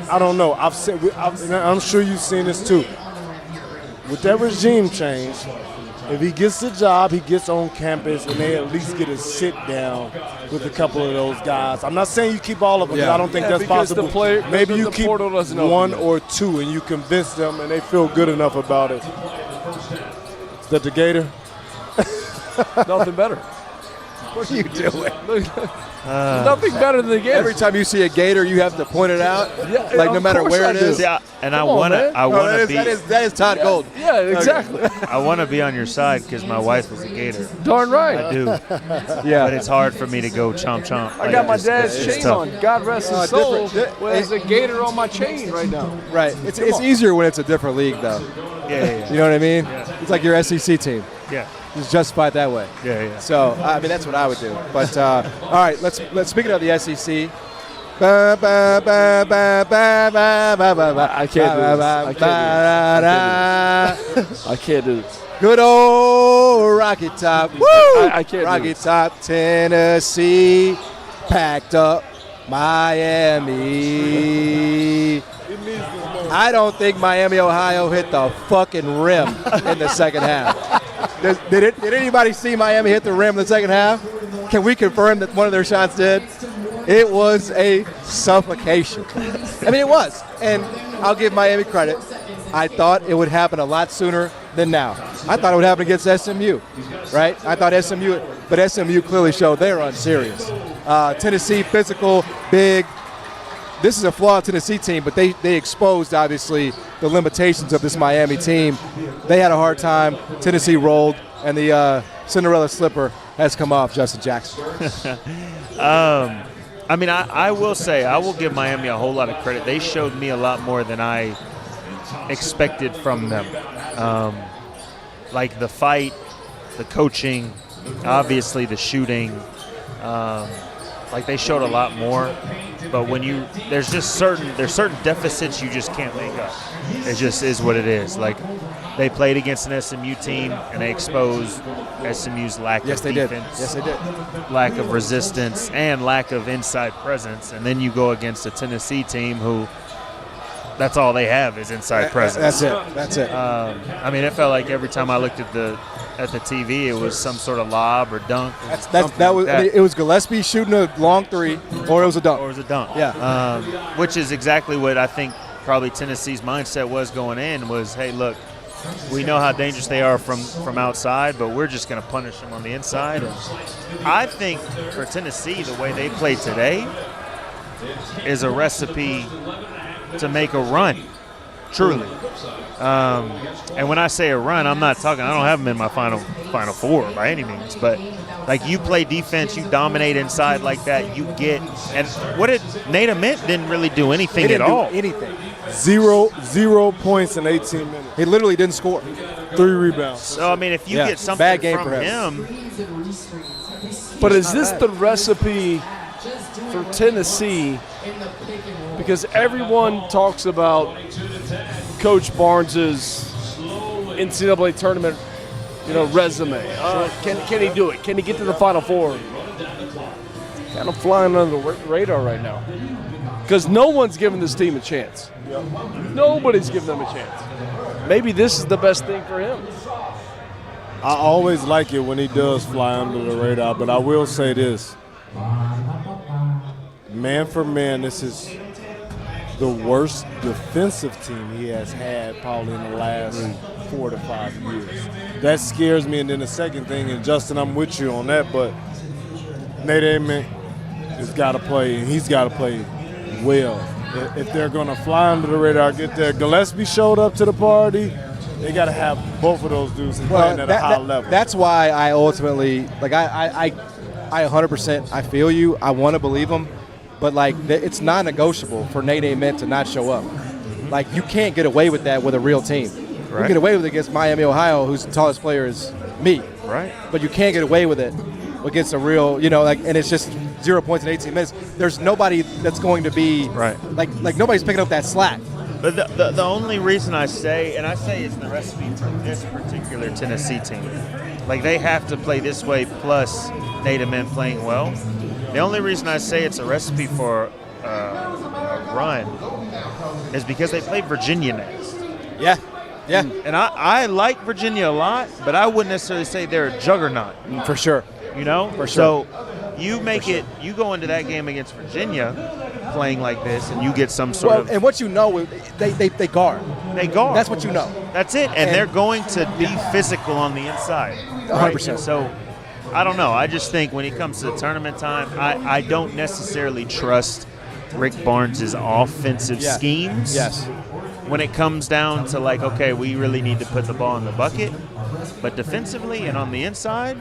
I don't know. I'm sure you've seen this too. with that regime change, if he gets the job, he gets on campus, and they at least get a sit down with a couple of those guys. I'm not saying you keep all of them.
Yeah.
I don't think that's
because
possible.
the
Maybe you keep
portal doesn't open
one
yet.
or two, and you convince them, and they feel good enough about it. Is that the Gator?
Nothing better.
What are you doing?
Nothing better than the Gator.
Every time you see a gator, you have to point it out.
Yeah,
like no
of
matter
course
where
I
it
do.
is.
Yeah, and I
Come on,
want to.
man.
I want to be.
That is Todd Gold.
Yeah, exactly.
I want to be on your side because my wife is a Gator.
Darn right.
I do.
Yeah.
But it's hard for me to go chomp chomp.
I got my dad's
it's
chain
tough.
on. God rest his soul.
different.
There's a Gator on my chain right now.
Right. It's easier when it's a different league, though.
Yeah.
You know what I mean?
Yeah.
It's like your SEC team.
Yeah.
It's justified that way.
Yeah.
So I mean, that's what I would do. But all right, let's speaking of the SEC. I
can't do this. I can't do this.
Good old Rocky Top. Woo!
I can't do
Rocky
this.
Top, Tennessee, packed up Miami. I don't think Miami, Ohio hit the fucking rim in the second half. Did anybody see Miami hit the rim in the second half? Can we confirm that one of their shots did? It was a suffocation. I mean, it was. And I'll give Miami credit. I thought it would happen a lot sooner than now. I thought it would happen against SMU, right? I thought but SMU clearly showed they were unserious. Tennessee, physical, big. This is a flawed Tennessee team, but they exposed, obviously, the limitations of this Miami team. They had a hard time. Tennessee rolled, and the Cinderella slipper has come off Justin Jackson.
I mean, I will say, I will give Miami a whole lot of credit. They showed me a lot more than I expected from them. Like the fight, the coaching, obviously the shooting. Like they showed a lot more. But when there's certain deficits you just can't make up. It just is what it is. Like they played against an SMU team and they exposed SMU's lack of defense.
Yes, they did.
Lack of resistance and lack of inside presence. And then you go against a Tennessee team who that's all they have is inside presence.
That's it.
I mean, it felt like every time I looked at the TV, it was some sort of lob or dunk.
It was Gillespie shooting a long three, or it was a dunk.
Yeah. Which is exactly what I think probably Tennessee's mindset was going in was, hey, look, we know how dangerous they are from outside, but we're just going to punish them on the inside. And I think for Tennessee, the way they play today is a recipe to make a run, truly. And when I say a run, I'm not talking, I don't have them in my final four by any means, but like you play defense, you dominate inside like that, you get, and what did Nate Ament didn't really do anything at all.
Anything.
Zero points in 18 minutes.
He literally didn't score.
3 rebounds.
So, I mean, if you get something
bad game
from
for him.
But is this the recipe for Tennessee? Because everyone talks about Coach Barnes's NCAA tournament, resume. Can he do it? Can he get to the Final Four? Kind of flying under the radar right now. Because no one's giving this team a chance. Nobody's giving them a chance. Maybe this is the best thing for him.
I always like it when he does fly under the radar, but I will say this. Man for man, this is the worst defensive team he has had probably in the last 4 to 5 years. That scares me. And then the second thing, and Justin, I'm with you on that, but Nate Ament has got to play, and he's got to play well. If they're going to fly under the radar, get there. Gillespie showed up to the party. They got to have both of those dudes playing at a high level.
That's why I ultimately, like, I 100%, I feel you. I want to believe him. But, like, it's non-negotiable for Nate Ament to not show up. Like, you can't get away with that with a real team. Right. You can get away with it against Miami, Ohio, whose tallest player is me.
Right.
But you can't get away with it against a real, and it's just 0 points in 18 minutes. There's nobody that's going to be, like nobody's picking up that slack.
But the only reason I say it's the recipe for this particular Tennessee team. Like, they have to play this way plus Nate Ament playing well. The only reason I say it's a recipe for a run is because they play Virginia next.
Yeah. Yeah.
And I like Virginia a lot, but I wouldn't necessarily say they're a juggernaut.
For sure.
You know?
For sure.
So you make it, you go into that game against Virginia playing like this, and you get some sort of.
And what you know, they guard.
They guard.
That's what you know.
That's it. And they're going to be physical on the inside.
100%.
So I don't know. I just think when it comes to tournament time, I don't necessarily trust Rick Barnes' offensive schemes.
Yes.
When it comes down to like, okay, we really need to put the ball in the bucket. But defensively and on the inside.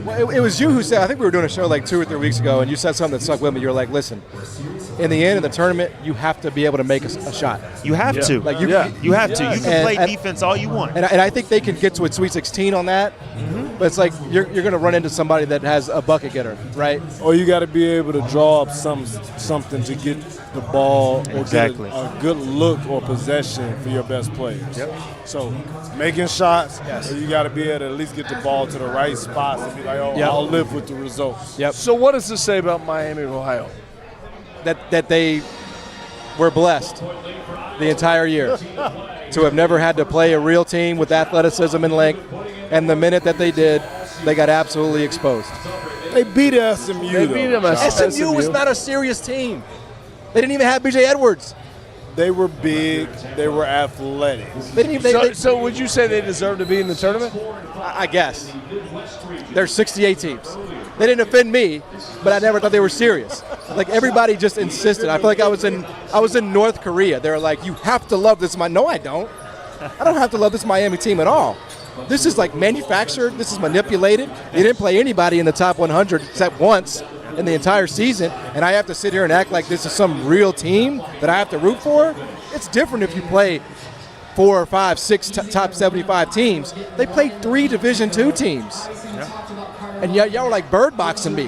Well, it was you who said, I think we were doing a show like 2 or 3 weeks ago, and you said something that stuck with me. You were like, listen, in the end of the tournament, you have to be able to make a shot.
You have to.
Like
you have to. You can play defense all you want.
And I think they can get to a Sweet 16 on that. Mm-hmm. But it's like you're going to run into somebody that has a bucket getter, right?
Or you got to be able to draw up something to get the ball or get a good look or possession for your best players.
Yep.
So making shots, you got to be able to at least get the ball to the right spots and be like, I'll live with the results.
Yep.
So what does this say about Miami of Ohio?
That they were blessed the entire year to have never had to play a real team with athleticism and length, and the minute that they did, they got absolutely exposed.
They beat SMU.
They beat them.
SMU was not a serious team. They didn't even have B.J. Edwards.
They were big. They were athletic.
They didn't even,
so would you say they deserve to be in the tournament?
I guess. There's 68 teams. They didn't offend me, but I never thought they were serious. Like everybody just insisted. I feel like I was in North Korea. They were like, you have to love this. No, I don't. I don't have to love this Miami team at all. This is like manufactured. This is manipulated. They didn't play anybody in the top 100 except once in the entire season, and I have to sit here and act like this is some real team that I have to root for. It's different if you play 4 or 5, 6 top 75 teams. They played 3 Division II teams. Yeah. And y'all were like bird boxing me.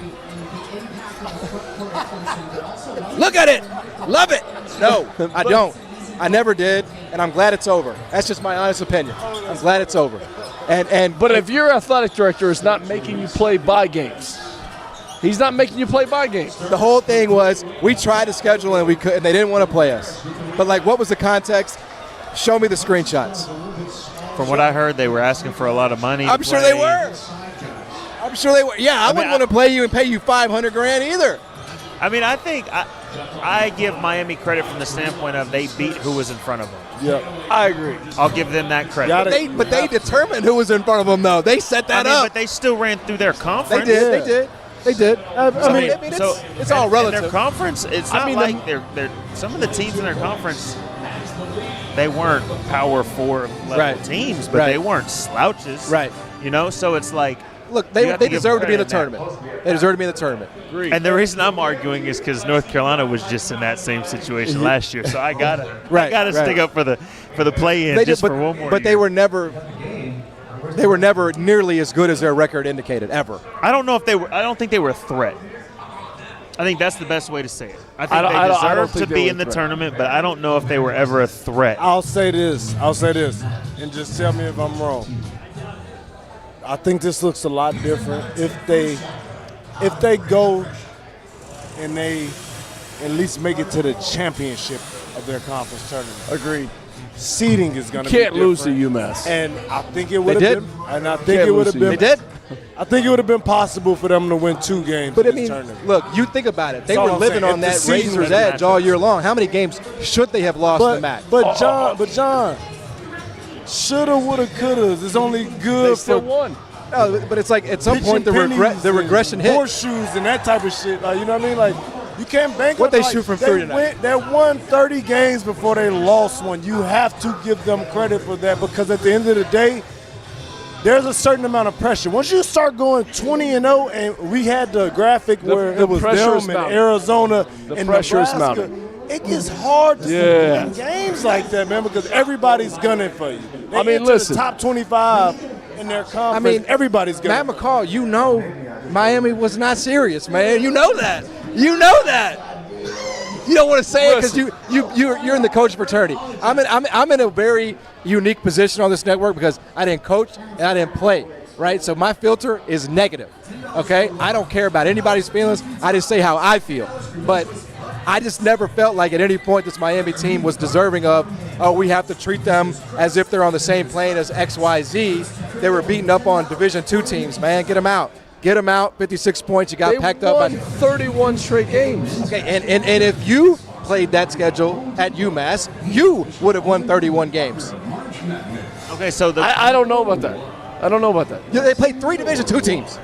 Look at it. Love it. No, I don't. I never did, and I'm glad it's over. That's just my honest opinion. I'm glad it's over.
But if your athletic director is not making you play by games, he's not making you play by games.
The whole thing was we tried to schedule and we couldn't. And they didn't want to play us. But like, what was the context? Show me the screenshots.
From what I heard, they were asking for a lot of money.
I'm sure they were. I'm sure they were. Yeah, I wouldn't want to play you and pay you $500,000 either.
I mean, I think I give Miami credit from the standpoint of they beat who was in front of them.
Yeah,
I agree.
I'll give them that credit.
But they determined who was in front of them, though. They set that up.
But they still ran through their conference.
They did. It's all relative.
In their conference, it's not like they're some of the teams in their conference, they weren't Power 4 level teams, but they weren't slouches.
Right.
You know, so it's like,
look, they deserve to be in the tournament. They deserve to be in the tournament.
Agreed.
And the reason I'm arguing is because North Carolina was just in that same situation last year, so I gotta stick up for the play-in for one more.
But
year.
They were never nearly as good as their record indicated ever.
I don't think they were a threat. I think that's the best way to say it. I think they deserve to be in the tournament, but I don't know if they were ever a threat.
I'll say this, and just tell me if I'm wrong. I think this looks a lot different if they go and they at least make it to the championship of their conference tournament.
Agreed.
Seeding is going to be different.
Can't lose to UMass.
And I think it would have been. And I think it would have been.
They did.
I think it would have been possible for them to win 2 games.
But
in
I mean,
this tournament.
look, you think about it. They
That's
were
all I'm
living
saying.
on
If the
that
season
razor's
was
edge all year long. How many games should they have lost in the match?
But John, shoulda, woulda, coulda is only good
They still
for
won.
No, but it's like at some point the regression hit.
Horseshoes and that type of shit. Like, you know what I mean? Like, you can't bank
What
on
they
like,
shoot from 3 tonight.
They won 30 games before they lost one. You have to give them credit for that because at the end of the day, there's a certain amount of pressure. Once you start going 20-0, and we had the graphic where it was them in Arizona and Nebraska, it gets hard to win games like that, man, because everybody's gunning for you. They listen, the top 25 in their conference. I mean, everybody's gunning.
Matt McCall, you know Miami was not serious, man. You know that. You know that. You don't want to say it because you're in the coach fraternity. I'm in a very unique position on this network because I didn't coach and I didn't play, right? So my filter is negative, okay? I don't care about anybody's feelings. I just say how I feel. But I just never felt like at any point this Miami team was deserving of oh, we have to treat them as if they're on the same plane as XYZ. They were beating up on Division II teams, man. Get them out. Get them out. 56 points. You got packed up.
They won 31 straight games.
Okay, and if you played that schedule at UMass, you would have won 31 games.
Okay, so
I don't know about that.
Yeah, they played 3 Division II teams.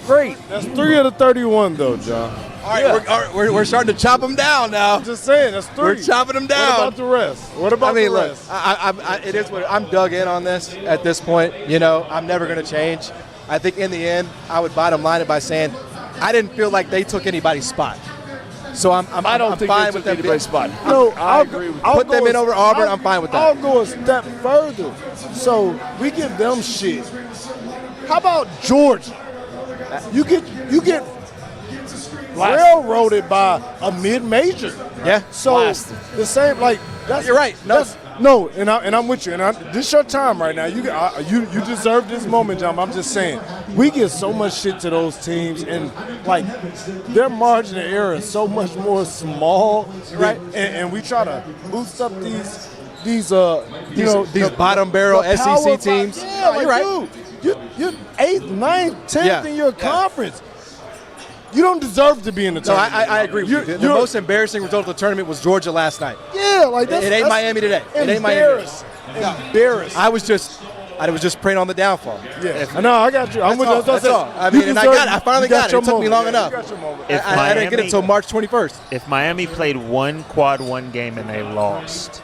Great.
That's 3 of the 31, though, John.
All right, we're starting to chop them down now.
I'm just saying, that's 3.
We're chopping them down.
What about the rest? What about the rest?
Look, it is what I'm dug in on this at this point. You know, I'm never going to change. I think in the end, I would bottom line it by saying I didn't feel like they took anybody's spot. So I'm fine with them being spot.
No,
I agree with you. Put them in over Auburn, I'm fine with that.
I'll go a step further. So we give them shit. How about Georgia? You get railroaded by a mid-major.
Yeah.
So the same, like that's.
You're right.
No, and I'm with you. And this is your time right now. You deserve this moment, John. I'm just saying, we give so much shit to those teams, and like their margin of error is so much more small,
right?
And we try to boost up these
bottom barrel SEC teams.
Yeah, like,
you're right.
Dude, you're 8th, 9th, 10th in your conference. You don't deserve to be in the tournament.
I agree with you. The most embarrassing result of the tournament was Georgia last night.
Yeah, like that's,
it ain't Miami today. It ain't Miami.
Embarrassed.
I was just preying on the downfall.
Yeah, no, I got you. I'm with you.
That's all. I mean, I finally got it. It took me long enough. I didn't get it until March 21st.
If Miami played one quad 1 game and they lost,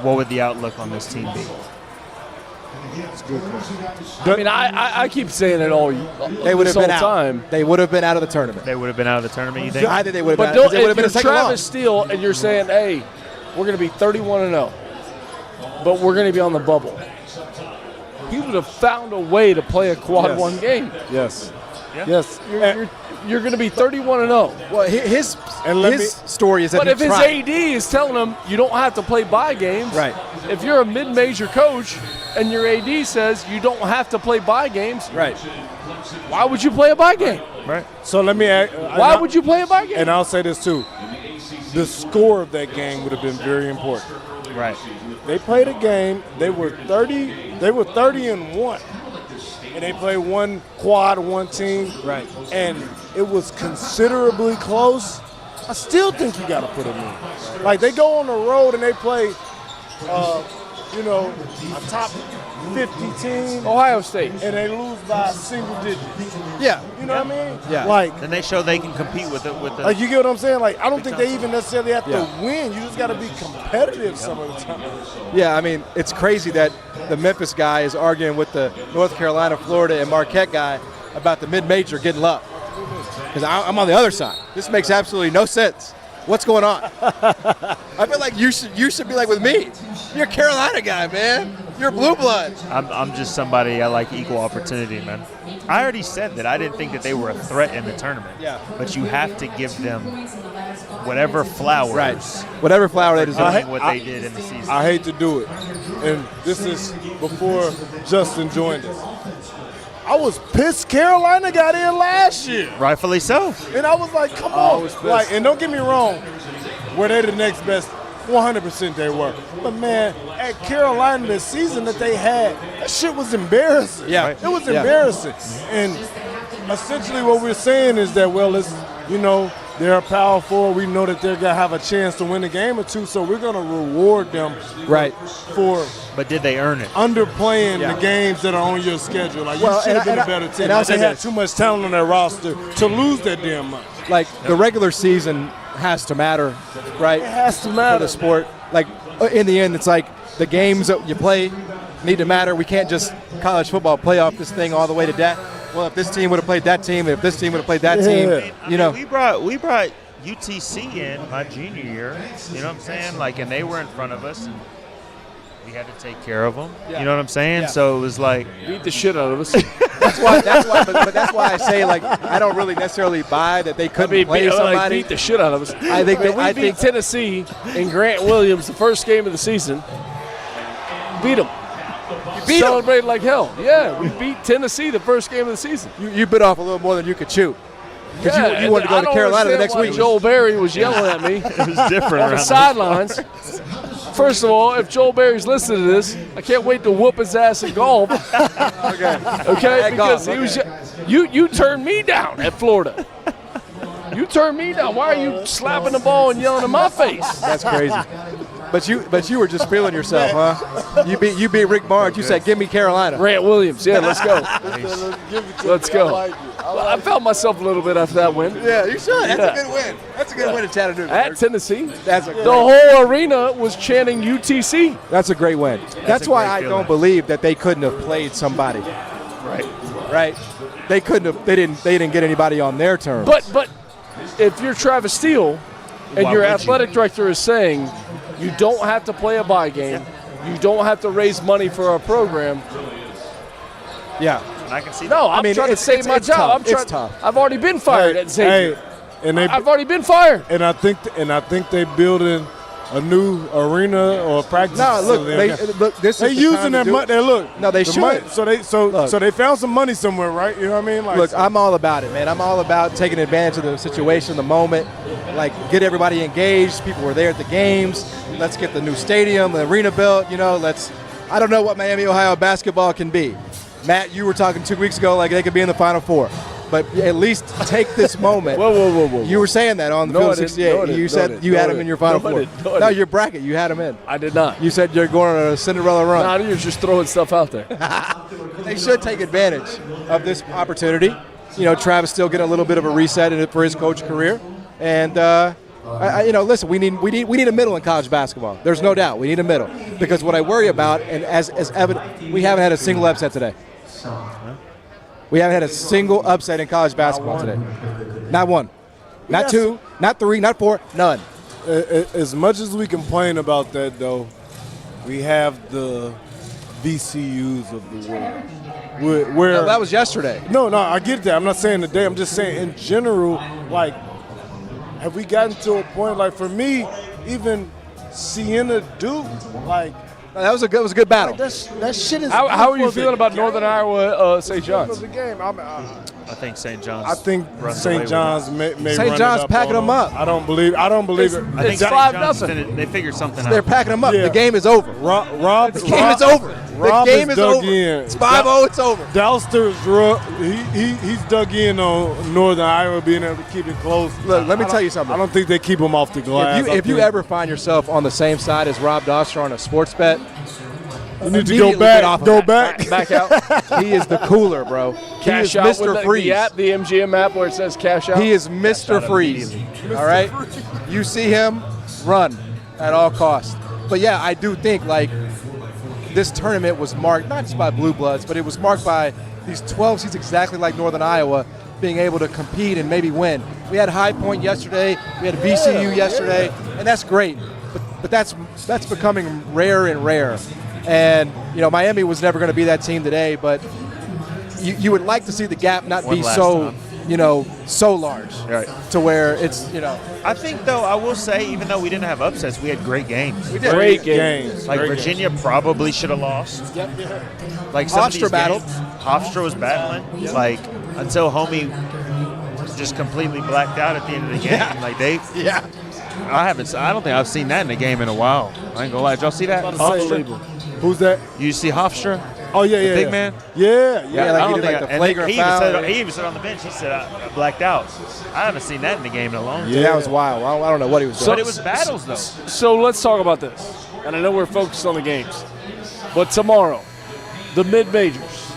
what would the outlook on this team be?
I mean, I keep saying it all.
They would have been
time.
Out. They would have been out of the tournament.
They would have been out of the tournament. You think?
I think they would have
been.
But if
you're Travis Steele and you're saying, "Hey, we're going to be 31-0, but we're going to be on the bubble," he would have found a way to play a quad 1 game.
Yes.
Yeah.
Yes.
You're going to be 31-0.
Well, his story is that
But
he
if his
tried.
AD is telling him you don't have to play bye games,
right?
If you're a mid-major coach and your AD says you don't have to play bye games,
right?
Why would you play a bye game?
Right.
So let me ask.
Why would you play a bye game?
And I'll say this too: the score of that game would have been very important.
Right.
They played a game. They were 30. They were 30-1. And they played one quad, 1 team.
Right.
And it was considerably close. I still think you got to put them in. Like, they go on the road and they play, a top 50 team.
Ohio State.
And they lose by single digits.
Yeah.
You know what I mean?
Yeah.
Like,
Then they show they can compete with it.
like, you get what I'm saying? Like, I don't think they even necessarily have to win. You just got to be competitive some of the time.
Yeah, I mean, it's crazy that the Memphis guy is arguing with the North Carolina, Florida, and Marquette guy about the mid-major getting love. Because I'm on the other side. This makes absolutely no sense. What's going on? I feel like you should be like with me. You're a Carolina guy, man. You're blue blood.
I'm just somebody, I like equal opportunity, man. I already said that I didn't think that they were a threat in the tournament.
Yeah.
But you have to give them whatever flowers.
Right. Whatever flower they deserve.
Doing what they did in the season.
I hate to do it. And this is before Justin joined us. I was pissed Carolina got in last year.
Rightfully so.
And I was like, come on. Like, and don't get me wrong, were they the next best? 100% they were. But, man, at Carolina, the season that they had, that shit was embarrassing.
Yeah.
It was embarrassing. And essentially what we're saying is that, well, it's, they're a power forward. We know that they're going to have a chance to win a game or two, so we're going to reward them for
But did they earn it?
Underplaying the games that are on your schedule. Like, you should have been a better team. They had too much talent on their roster to lose that damn much.
Like, the regular season has to matter, right?
It has to matter.
For the sport. Like, in the end, it's like the games that you play need to matter. We can't just college football play off this thing all the way to death. Well, if this team would have played that team, if this team would have played that team,
We brought UTC in my junior year. You know what I'm saying? Like, and they were in front of us, and we had to take care of them.
Yeah.
You know what I'm saying?
Yeah.
So it was like
beat the shit out of us.
That's why I say, like, I don't really necessarily buy that they couldn't play somebody.
Beat the shit out of us.
I think
we beat Tennessee in Grant Williams the first game of the season. Beat them. Celebrated like hell. Yeah, we beat Tennessee the first game of the season.
You bit off a little more than you could chew. Because you wanted to go to Carolina the next week.
Joel Berry was yelling at me.
It was different
on the sidelines. First of all, if Joel Berry's listening to this, I can't wait to whoop his ass in golf. Okay, because he was. You turned me down at Florida. You turned me down. Why are you slapping the ball and yelling in my face?
That's crazy. But you were just feeling yourself, huh? You beat Rick Barnes. You said, "Give me Carolina."
Grant Williams. Yeah, let's go. Let's go. I felt myself a little bit after that win.
Yeah, you should. That's a good win. That's a good win in Chattanooga.
At Tennessee.
The
whole arena was chanting UTC.
That's a great win. That's why I don't believe that they couldn't have played somebody. Right. They couldn't have. They didn't get anybody on their terms.
But if you're Travis Steele and your athletic director is saying you don't have to play a bye game, you don't have to raise money for a program.
Yeah.
I can see that.
No, I'm trying to save my job.
It's tough.
I've already been fired at Xavier.
I've
already been fired.
And I think they building a new arena or practice.
No,
facility.
look. This is
they using that money. Look,
no, they should.
So they found some money somewhere, right? You know what I mean? Like,
look, I'm all about it, man. I'm all about taking advantage of the situation, the moment. Like, get everybody engaged. People were there at the games. Let's get the new stadium, the arena built. I don't know what Miami, Ohio basketball can be. Matt, you were talking 2 weeks ago like they could be in the Final Four. But at least take this moment.
Whoa.
You were saying that on the Field 68. You said you had them in your Final Four. No, your bracket, you had them in.
I did not.
You said you're going on a Cinderella run.
No, you're just throwing stuff out there.
They should take advantage of this opportunity. Travis still getting a little bit of a reset for his coach career. And, listen, we need a middle in college basketball. There's no doubt. We need a middle. Because what I worry about, and as evident, we haven't had a single upset today. We haven't had a single upset in college basketball today. Not one. Not two. Not three. Not four. None.
As much as we complain about that, though, we have the VCUs of the world. Where
that was yesterday.
No, I get that. I'm not saying today. I'm just saying in general, like, have we gotten to a point, like, for me, even Siena Duke, like,
that was a good battle.
That shit is.
How are you feeling about Northern Iowa, St. John's?
I think St. John's.
I think St. John's may
St. John's packing them up.
I don't believe it.
I think
it's 5-0.
They figured something out.
They're packing them up.
Yeah.
The game is over.
The
game is over. The game is over. It's 5-0. It's over.
Dauster's he's dug in on Northern Iowa being able to keep it close.
Look, let me tell you something.
I don't think they keep him off the glass.
If you ever find yourself on the same side as Rob Dauster on a sports bet,
you need to go back.
Back out. He is the cooler, bro.
Cash
he is
out
Mr.
with
Freeze.
the MGM app where it says cash out.
He is Mr. Freeze. All right? You see him, run at all costs. But, yeah, I do think, like, this tournament was marked not just by Blue Bloods, but it was marked by these 12 seeds exactly like Northern Iowa being able to compete and maybe win. We had High Point yesterday. We had VCU yesterday. And that's great. But that's becoming rare and rare. And, Miami was never going to be that team today, but you would like to see the gap not be so, so large to where it's,
I think, though, I will say, even though we didn't have upsets, we had great games.
We did.
Great games.
Like, Virginia probably should have lost.
Yep.
Like, some of
Hofstra
these
battled.
games, Hofstra was battling. Yep. Like, until Homie just completely blacked out at the end of the game.
Yeah.
Like, I don't think I've seen that in a game in a while. I ain't gonna lie. Did y'all see that?
Who's that?
You see Hofstra?
Oh, yeah,
the big man?
Yeah.
Like he did like the flagrant foul.
He even said on the bench, he said, I blacked out. I haven't seen that in the game in a long time.
Yeah, that was wild. I don't know what he was doing.
So
But it was battles, though.
So let's talk about this. And I know we're focused on the games. But tomorrow, the mid-majors,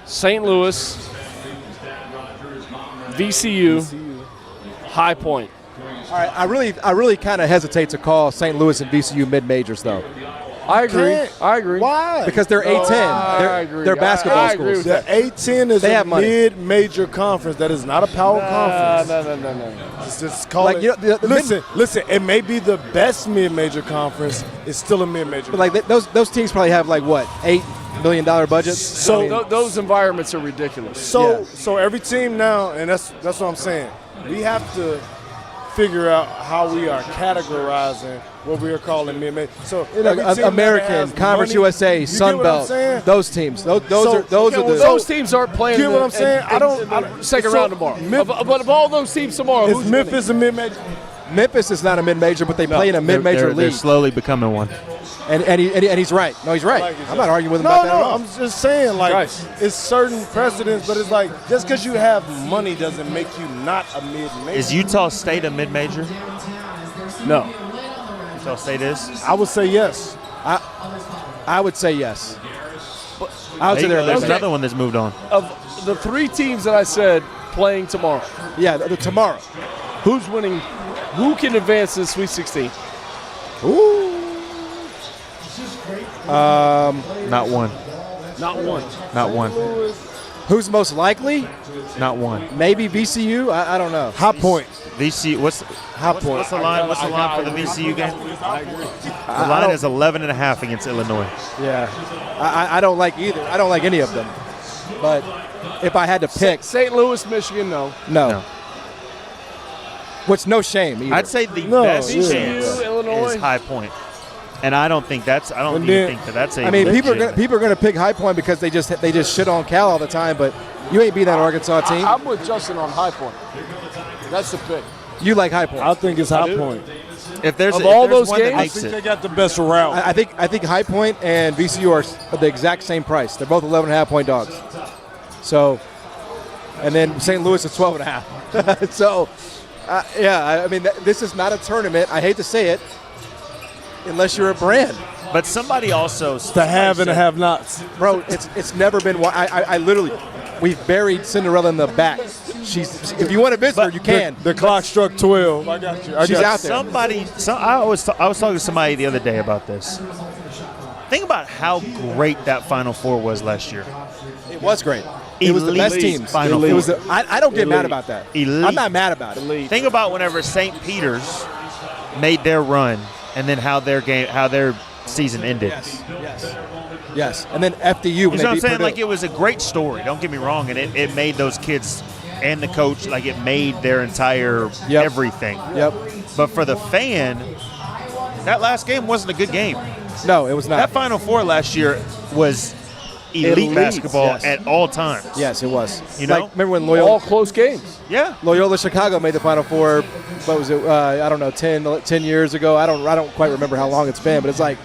St. Louis, VCU, High Point.
All right, I really kind of hesitate to call St. Louis and VCU mid-majors, though.
I agree.
Why?
Because they're A-10.
I agree.
They're basketball
I agree
schools.
with
The A-10 is
They
a
have money.
mid-major conference. That is not a power conference.
No.
It's just call
Like,
it.
the
Listen. It may be the best mid-major conference. It's still a mid-major.
But like those teams probably have like what, $8 million budgets.
So
those environments are ridiculous.
So every team now, and that's what I'm saying. We have to figure out how we are categorizing what we are calling mid-major. So every team that
American,
has
Conference
money,
USA,
you
Sun
get what I'm
Belt,
saying?
those teams. Those are
those teams aren't playing.
You get what I'm saying? I don't.
Second
so
round tomorrow. But of all those teams tomorrow,
Is
who's
Memphis a mid-major?
Memphis is not a mid-major, but they play in a mid-major
They're
league.
slowly becoming one.
And he's right. No, he's right.
Like you
I'm
said.
not arguing with him about that at all.
I'm just saying, like,
Guys.
it's certain precedents, but it's like, just because you have money doesn't make you not a mid-major.
Is Utah State a mid-major?
No.
Utah State is?
I would say yes.
I would say yes. I would say
There's
they're
another one that's moved on.
of the 3 teams that I said playing tomorrow?
Yeah, tomorrow.
Who's winning? Who can advance to the Sweet 16?
Ooh.
Not one.
Not one.
Not one.
Who's most likely?
Not one.
Maybe VCU. I don't know.
High Point.
VCU. What's the line? What's the line for the VCU game? The line is 11.5 against Illinois.
Yeah, I don't like either. I don't like any of them. But if I had to pick,
St. Louis, Michigan, no.
no. Which no shame either.
I'd say the
No,
best
yeah.
chance
Illinois.
is High Point, and I don't think that's. I don't
And
even
then-
think that's a.
I mean, people
legit-
are gonna pick High Point because they just shit on Cal all the time. But you ain't beat that Arkansas team.
I'm with Justin on High Point. That's the pick.
You like High Point.
I think it's High Point.
If there's
Of all those
one that
games,
I
makes
think
it,
they got the best route.
I think High Point and VCU are the exact same price. They're both 11.5 point dogs. So, and then St. Louis is 12.5. So, yeah, I mean, this is not a tournament. I hate to say it, unless you're a brand.
but somebody also
The have and the have-nots.
Bro, it's never been. I literally, we've buried Cinderella in the back. If you want to visit her, you can.
The clock struck 12. I got you.
She's out there.
I was talking to somebody the other day about this. Think about how great that Final Four was last year.
It was great. It was the best
Elite
teams.
Final
It was.
Four.
I don't get mad about that.
Elite.
I'm not mad about it.
Think about whenever St. Peter's made their run, and then how their season ended.
Yes. And then FDU.
You know
When
what
they
I'm
beat
saying?
Purdue.
Like, it was a great story. Don't get me wrong, and it made those kids and the coach, like, it made their entire everything.
Yep.
But for the fan, that last game wasn't a good game.
No, it was not.
That Final Four last year was elite basketball
yes.
at all times.
Yes, it was.
You know?
Like, remember when
All close games.
Yeah.
Loyola Chicago made the Final Four? What was it? I don't know, 10 years ago. I don't quite remember how long it's been, but it's like,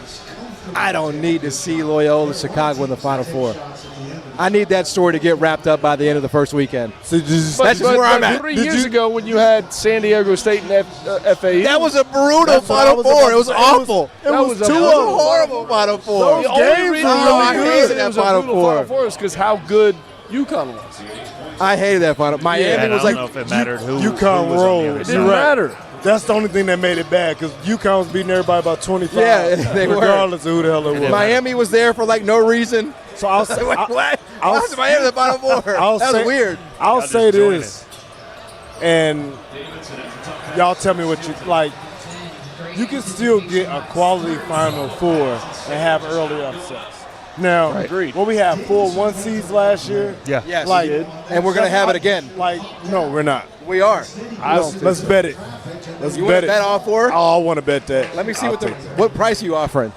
I don't need to see Loyola Chicago in the Final Four. I need that story to get wrapped up by the end of the first weekend.
But
That's where I'm at.
3 years ago when you had San Diego State and FAU.
That was a brutal
That's what I
Final
was
Four.
about
It was
to say. It was-
awful.
it was
two
two
of
of
them.
them.
Horrible Final Four.
The only reason
I
really
hated
it
that
was a
Final
brutal
Four.
Final Four is because how good UConn was.
I hated that Final. Miami
And I
was
don't
like,
know if it mattered who
UConn
was on the
rolled.
other
It
side.
didn't matter.
That's the only thing that made it bad because UConn was beating everybody by 25.
Yeah, they were.
regardless of who the hell it was.
Miami was there for like no reason.
So I'll say,
Like, what?
I'll-
Why was Miami in the Final Four? That was weird.
I'll say
just join
this, and y'all tell me what you like. You can still get a quality Final Four and have early upsets. Now, when we had 4 1 seeds last year,
Yeah.
Yes,
like,
and we're gonna have it again.
Like, no, we're not.
We are.
Let's bet it. Let's
You
bet
want to
it.
bet all four?
Oh, I want to bet that.
Let me see
I'll
what
take it.
what price are you offering?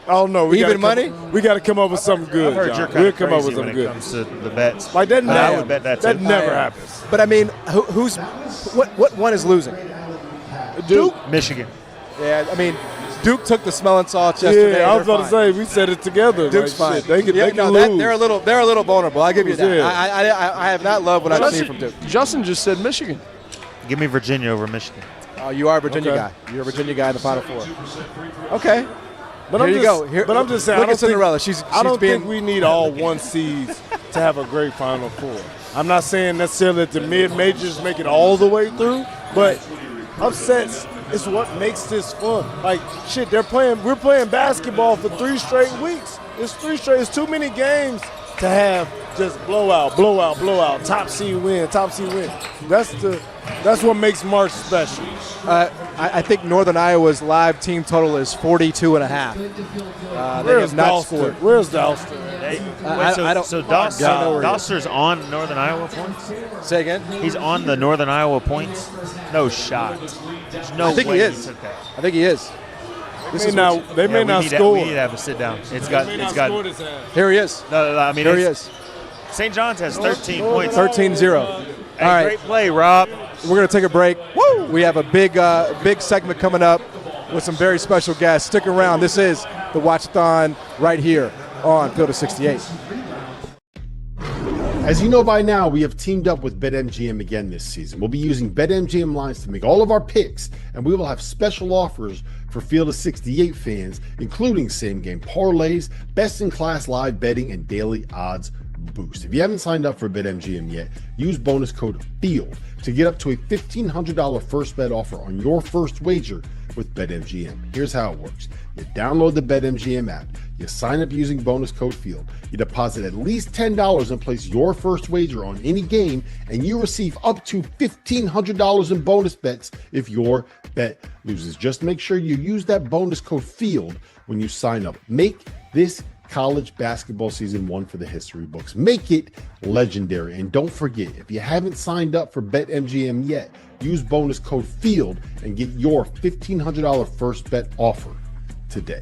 Oh no,
Even money?
We got to come up with something good.
I've heard
John.
you're kind
We'll
of
come up
crazy
with
when
something
it
good.
comes to the bets.
Like that
I
never.
would bet that
that
too.
never
I am.
happens.
But I mean, who's what one is losing?
Duke.
Michigan.
Yeah, I mean, Duke took the smelling salts yesterday.
Yeah, I was
They're
about to
fine.
say we said it together.
Duke's
like,
fine.
shit, They can,
Yeah,
they can
no,
lose.
they're a little vulnerable. I'll give you that.
Yeah.
I have not loved what I've seen from Duke.
Justin just said Michigan.
Give me Virginia over Michigan.
Oh, you are a Virginia
Okay.
guy. You're a Virginia guy in the Final Four. Okay.
But
Here
I'm
you
just,
go. Here-
but I'm just saying.
look
I don't
at Cinderella.
Think,
She's
I don't
being-
think we need all 1 seeds to have a great Final Four. I'm not saying necessarily that the mid majors make it all the way through, but upsets is what makes this fun. Like shit, we're playing basketball for 3 straight weeks. It's 3 straight. It's too many games to have just blowout, blowout, blowout. Top seed win, top seed win. That's what makes March special.
I think Northern Iowa's live team total is 42.5. They have not scored.
Where's Dauster?
Dauster's on Northern Iowa points?
Say again?
He's on the Northern Iowa points? No shot. There's no
I think
way
he is. I think he is.
They may not score.
We need to have a sit down.
Here he is.
I mean,
here he is.
St. John's has 13 points.
13-0. All right.
Great play, Rob.
We're going to take a break. Woo! We have a big segment coming up with some very special guests. Stick around. This is the Watchathon right here on Field of 68.
As you know by now, we have teamed up with BetMGM again this season. We'll be using BetMGM lines to make all of our picks, and we will have special offers for Field of 68 fans, including same-game parlays, best-in-class live betting, and daily odds boost. If you haven't signed up for BetMGM yet, use bonus code FIELD to get up to a $1,500 first bet offer on your first wager with BetMGM. Here's how it works. You download the BetMGM app, you sign up using bonus code FIELD, you deposit at least $10 and place your first wager on any game, and you receive up to $1,500 in bonus bets if your bet loses. Just make sure you use that bonus code FIELD when you sign up. Make this college basketball season one for the history books. Make it legendary. And don't forget, if you haven't signed up for BetMGM yet, use bonus code FIELD and get your $1,500 first bet offer today.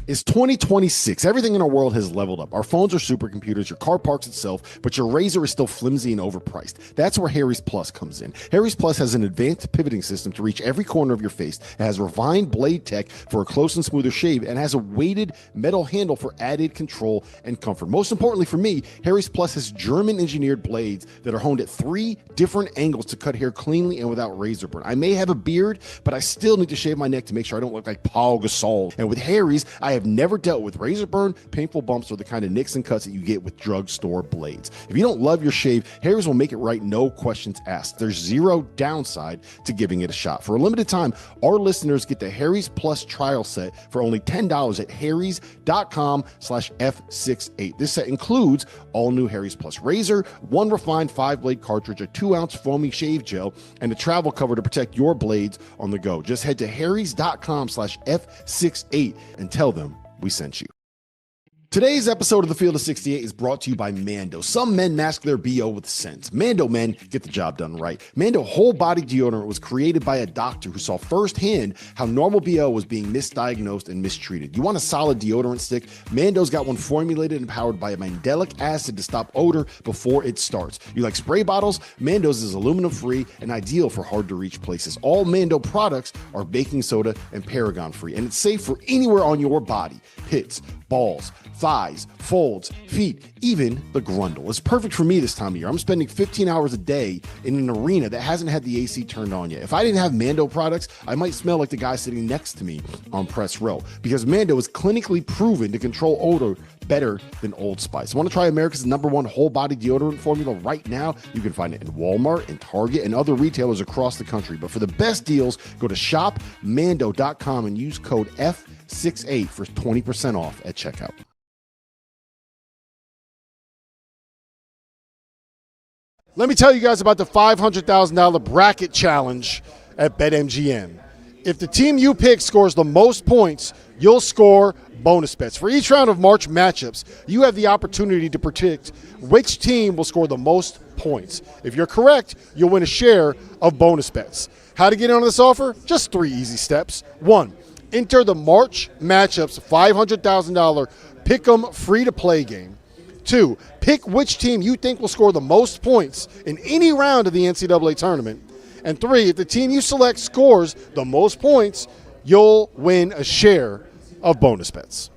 It's 2026. Everything in our world has leveled up. Our phones are supercomputers, your car parks itself, but your razor is still flimsy and overpriced. That's where Harry's Plus comes in. Harry's Plus has an advanced pivoting system to reach every corner of your face. It has refined blade tech for a close and smoother shave, and has a weighted metal handle for added control and comfort. Most importantly for me, Harry's Plus has German-engineered blades that are honed at 3 different angles to cut hair cleanly and without razor burn. I may have a beard, but I still need to shave my neck to make sure I don't look like Paul Gasol. And with Harry's, I have never dealt with razor burn, painful bumps, or the kind of nicks and cuts that you get with drugstore blades. If you don't love your shave, Harry's will make it right, no questions asked. There's zero downside to giving it a shot. For a limited time, our listeners get the Harry's Plus trial set for only $10 at harrys.com/F68. This set includes all new Harry's Plus razor, 1 refined 5-blade cartridge, a 2-ounce foamy shave gel, and a travel cover to protect your blades on the go. Just head to harrys.com/F68 and tell them we sent you. Today's episode of the Field of 68 is brought to you by Mando. Some men mask their BO with sense. Mando men get the job done right. Mando whole body deodorant was created by a doctor who saw firsthand how normal BO was being misdiagnosed and mistreated. You want a solid deodorant stick? Mando's got one formulated and powered by a mandelic acid to stop odor before it starts. You like spray bottles? Mando's is aluminum free and ideal for hard to reach places. All Mando products are baking soda and paragon free, and it's safe for anywhere on your body. Pits, balls, thighs, folds, feet, even the grundle. It's perfect for me this time of year. I'm spending 15 hours a day in an arena that hasn't had the AC turned on yet. If I didn't have Mando products, I might smell like the guy sitting next to me on press row, because Mando is clinically proven to control odor better than Old Spice. Want to try America's #1 whole body deodorant formula right now? You can find it in Walmart and Target and other retailers across the country. But for the best deals, go to shopmando.com and use code F68 for 20% off at checkout. Let me tell you guys about the $500,000 bracket challenge at BetMGM. If the team you pick scores the most points, you'll score bonus bets. For each round of March matchups, you have the opportunity to predict which team will score the most points. If you're correct, you'll win a share of bonus bets. How to get in on this offer? Just 3 easy steps. 1, enter the March matchups $500,000 Pick'em free-to-play game. 2, pick which team you think will score the most points in any round of the NCAA tournament. And 3, if the team you select scores the most points, you'll win a share of bonus bets.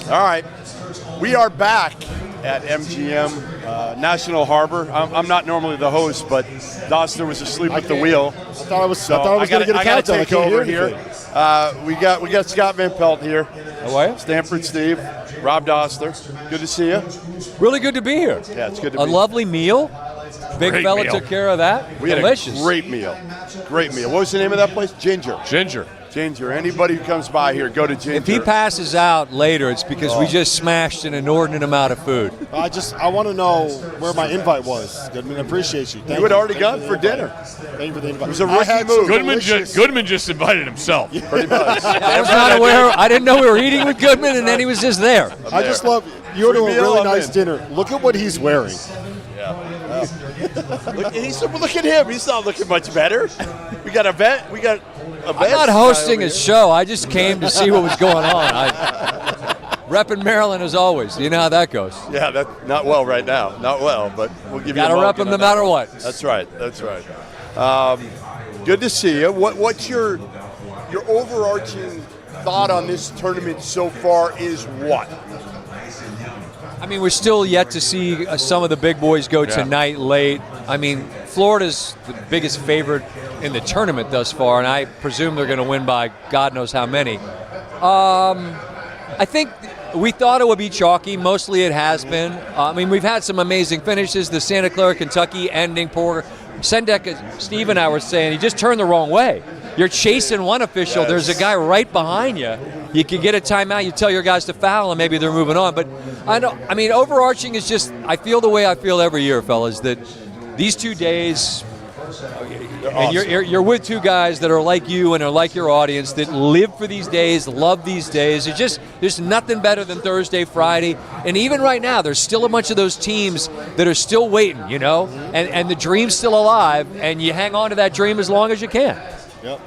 All right, we are back at MGM National Harbor. I'm not normally the host, but Dauster was asleep at the wheel.
I thought I was going to get a countdown.
Take over here. We got Scott Van Pelt here.
How are you?
Stanford Steve, Rob Dauster. Good to see you.
Really good to be here.
Yeah, it's good to be here.
A lovely meal. Big fella took care of that.
We
Delicious.
had a great meal. Great meal. What was the name of that place? Ginger.
Ginger.
Ginger, anybody who comes by here, go to Ginger.
If he passes out later, it's because we just smashed an inordinate amount of food.
I want to know where my invite was. Goodman, I appreciate you.
You had already gone for dinner.
Thank you for the invite.
It was a rookie move.
Goodman just invited himself.
Pretty much.
I was not aware. I didn't know we were eating with Goodman, and then he was just there.
I just love you. You're doing a really nice dinner. Look at what he's wearing.
Yeah. Look at him. He's not looking much better. We got a vet.
I'm not hosting a show. I just came to see what was going on. Repping Maryland as always. You know how that goes.
Yeah, that's not well right now. Not well, but we'll give you.
Got to rep them no matter what.
That's right. Good to see you. What's your overarching thought on this tournament so far? Is what?
I mean, we're still yet to see some of the big boys go tonight late. I mean, Florida's the biggest favorite in the tournament thus far, and I presume they're going to win by God knows how many. I think we thought it would be chalky. Mostly it has been. I mean, we've had some amazing finishes. The Santa Clara, Kentucky ending, poor Sendek, Steve and I were saying, he just turned the wrong way. You're chasing one official. Yes. There's a guy right behind you. You can get a timeout. You tell your guys to foul, and maybe they're moving on. But I mean, overarching is just, I feel the way I feel every year, fellas, that these 2 days, and you're with two guys that are like you and are like your audience that live for these days, love these days. There's nothing better than Thursday, Friday, and even right now, there's still a bunch of those teams that are still waiting, you know, and the dream's still alive, and you hang on to that dream as long as you can.
Yep.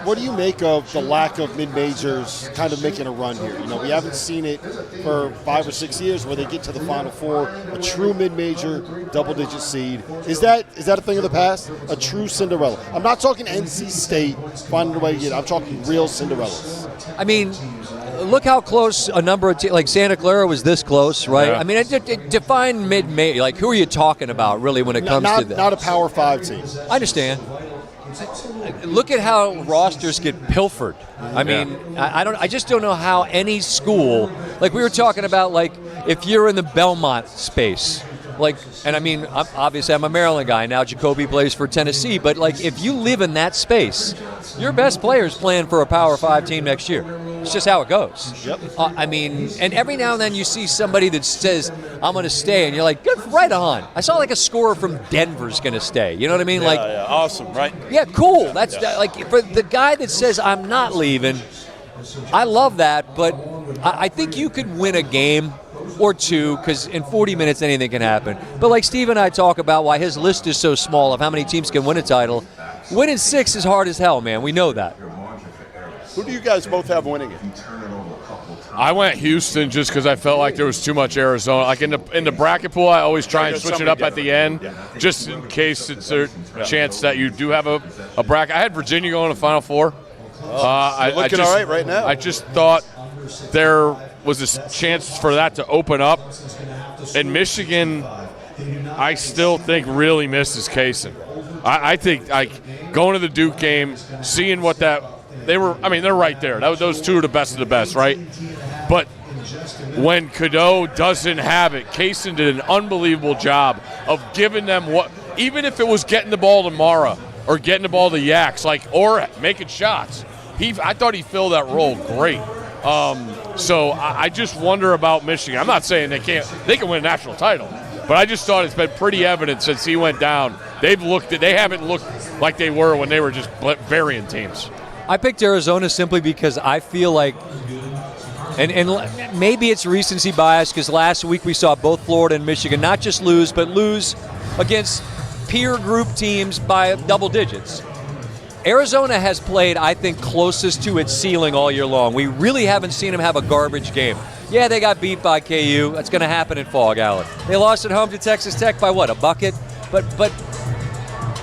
What do you make of the lack of mid-majors kind of making a run here? You know, we haven't seen it for 5 or 6 years where they get to the Final Four, a true mid-major, double-digit seed. Is that a thing of the past? A true Cinderella? I'm not talking NC State finding a way to get it. I'm talking real Cinderellas.
I mean, look how close a number of teams, like Santa Clara was this close, right? Yeah. I mean, define mid-major. Like, who are you talking about, really, when it comes to that?
Not a Power 5 team.
I understand. Look at how rosters get pilfered. I mean, I just don't know how any school, like we were talking about, like if you're in the Belmont space, like, and I mean, obviously I'm a Maryland guy now. Jacoby plays for Tennessee, but like if you live in that space, your best player's playing for a Power 5 team next year. It's just how it goes.
Yep.
I mean, and every now and then you see somebody that says, I'm going to stay, and you're like, good, right on. I saw like a scorer from Denver's going to stay. You know what I mean?
Yeah, awesome, right?
Yeah, cool. That's like for the guy that says, I'm not leaving, I love that, but I think you could win a game or two, because in 40 minutes anything can happen. But like Steve and I talk about why his list is so small of how many teams can win a title, winning 6 is hard as hell, man. We know that.
Who do you guys both have winning it?
I went Houston just because I felt like there was too much Arizona. Like in the bracket pool, I always try and switch it up at the end, just in case it's a chance that you do have a bracket. I had Virginia going to Final Four.
Looking all right now.
I just thought there was a chance for that to open up. And Michigan, I still think really misses Kaysen. I think like going to the Duke game, seeing what that they're right there. Those two are the best of the best, right? But when Cadeau doesn't have it, Kaysen did an unbelievable job of giving them what, even if it was getting the ball to Mara or getting the ball to Yaks, or making shots. I thought he filled that role great. So I just wonder about Michigan. I'm not saying they can win a national title, but I just thought it's been pretty evident since he went down. They haven't looked like they were when they were just burying teams.
I picked Arizona simply because I feel like, and maybe it's recency bias, because last week we saw both Florida and Michigan not just lose, but lose against peer group teams by double digits. Arizona has played, I think, closest to its ceiling all year long. We really haven't seen them have a garbage game. Yeah, they got beat by KU. That's going to happen in Fog Alley. They lost at home to Texas Tech by what, a bucket? But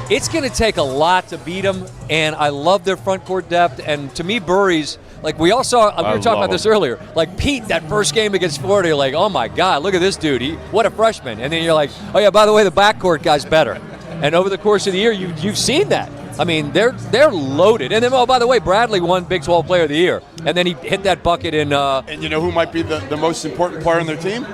it's going to take a lot to beat them, and I love their front court depth. And to me, Burry's, like we all saw, we were talking about this earlier, like Pete, that first game against Florida, you're like, oh my God, look at this dude. What a freshman. And then you're like, oh yeah, by the way, the backcourt guy's better. And over the course of the year, you've seen that. I mean, they're loaded. And then, oh, by the way, Bradley won Big 12 Player of the Year. And then he hit that bucket in...
and you know who might be the most important player on their team?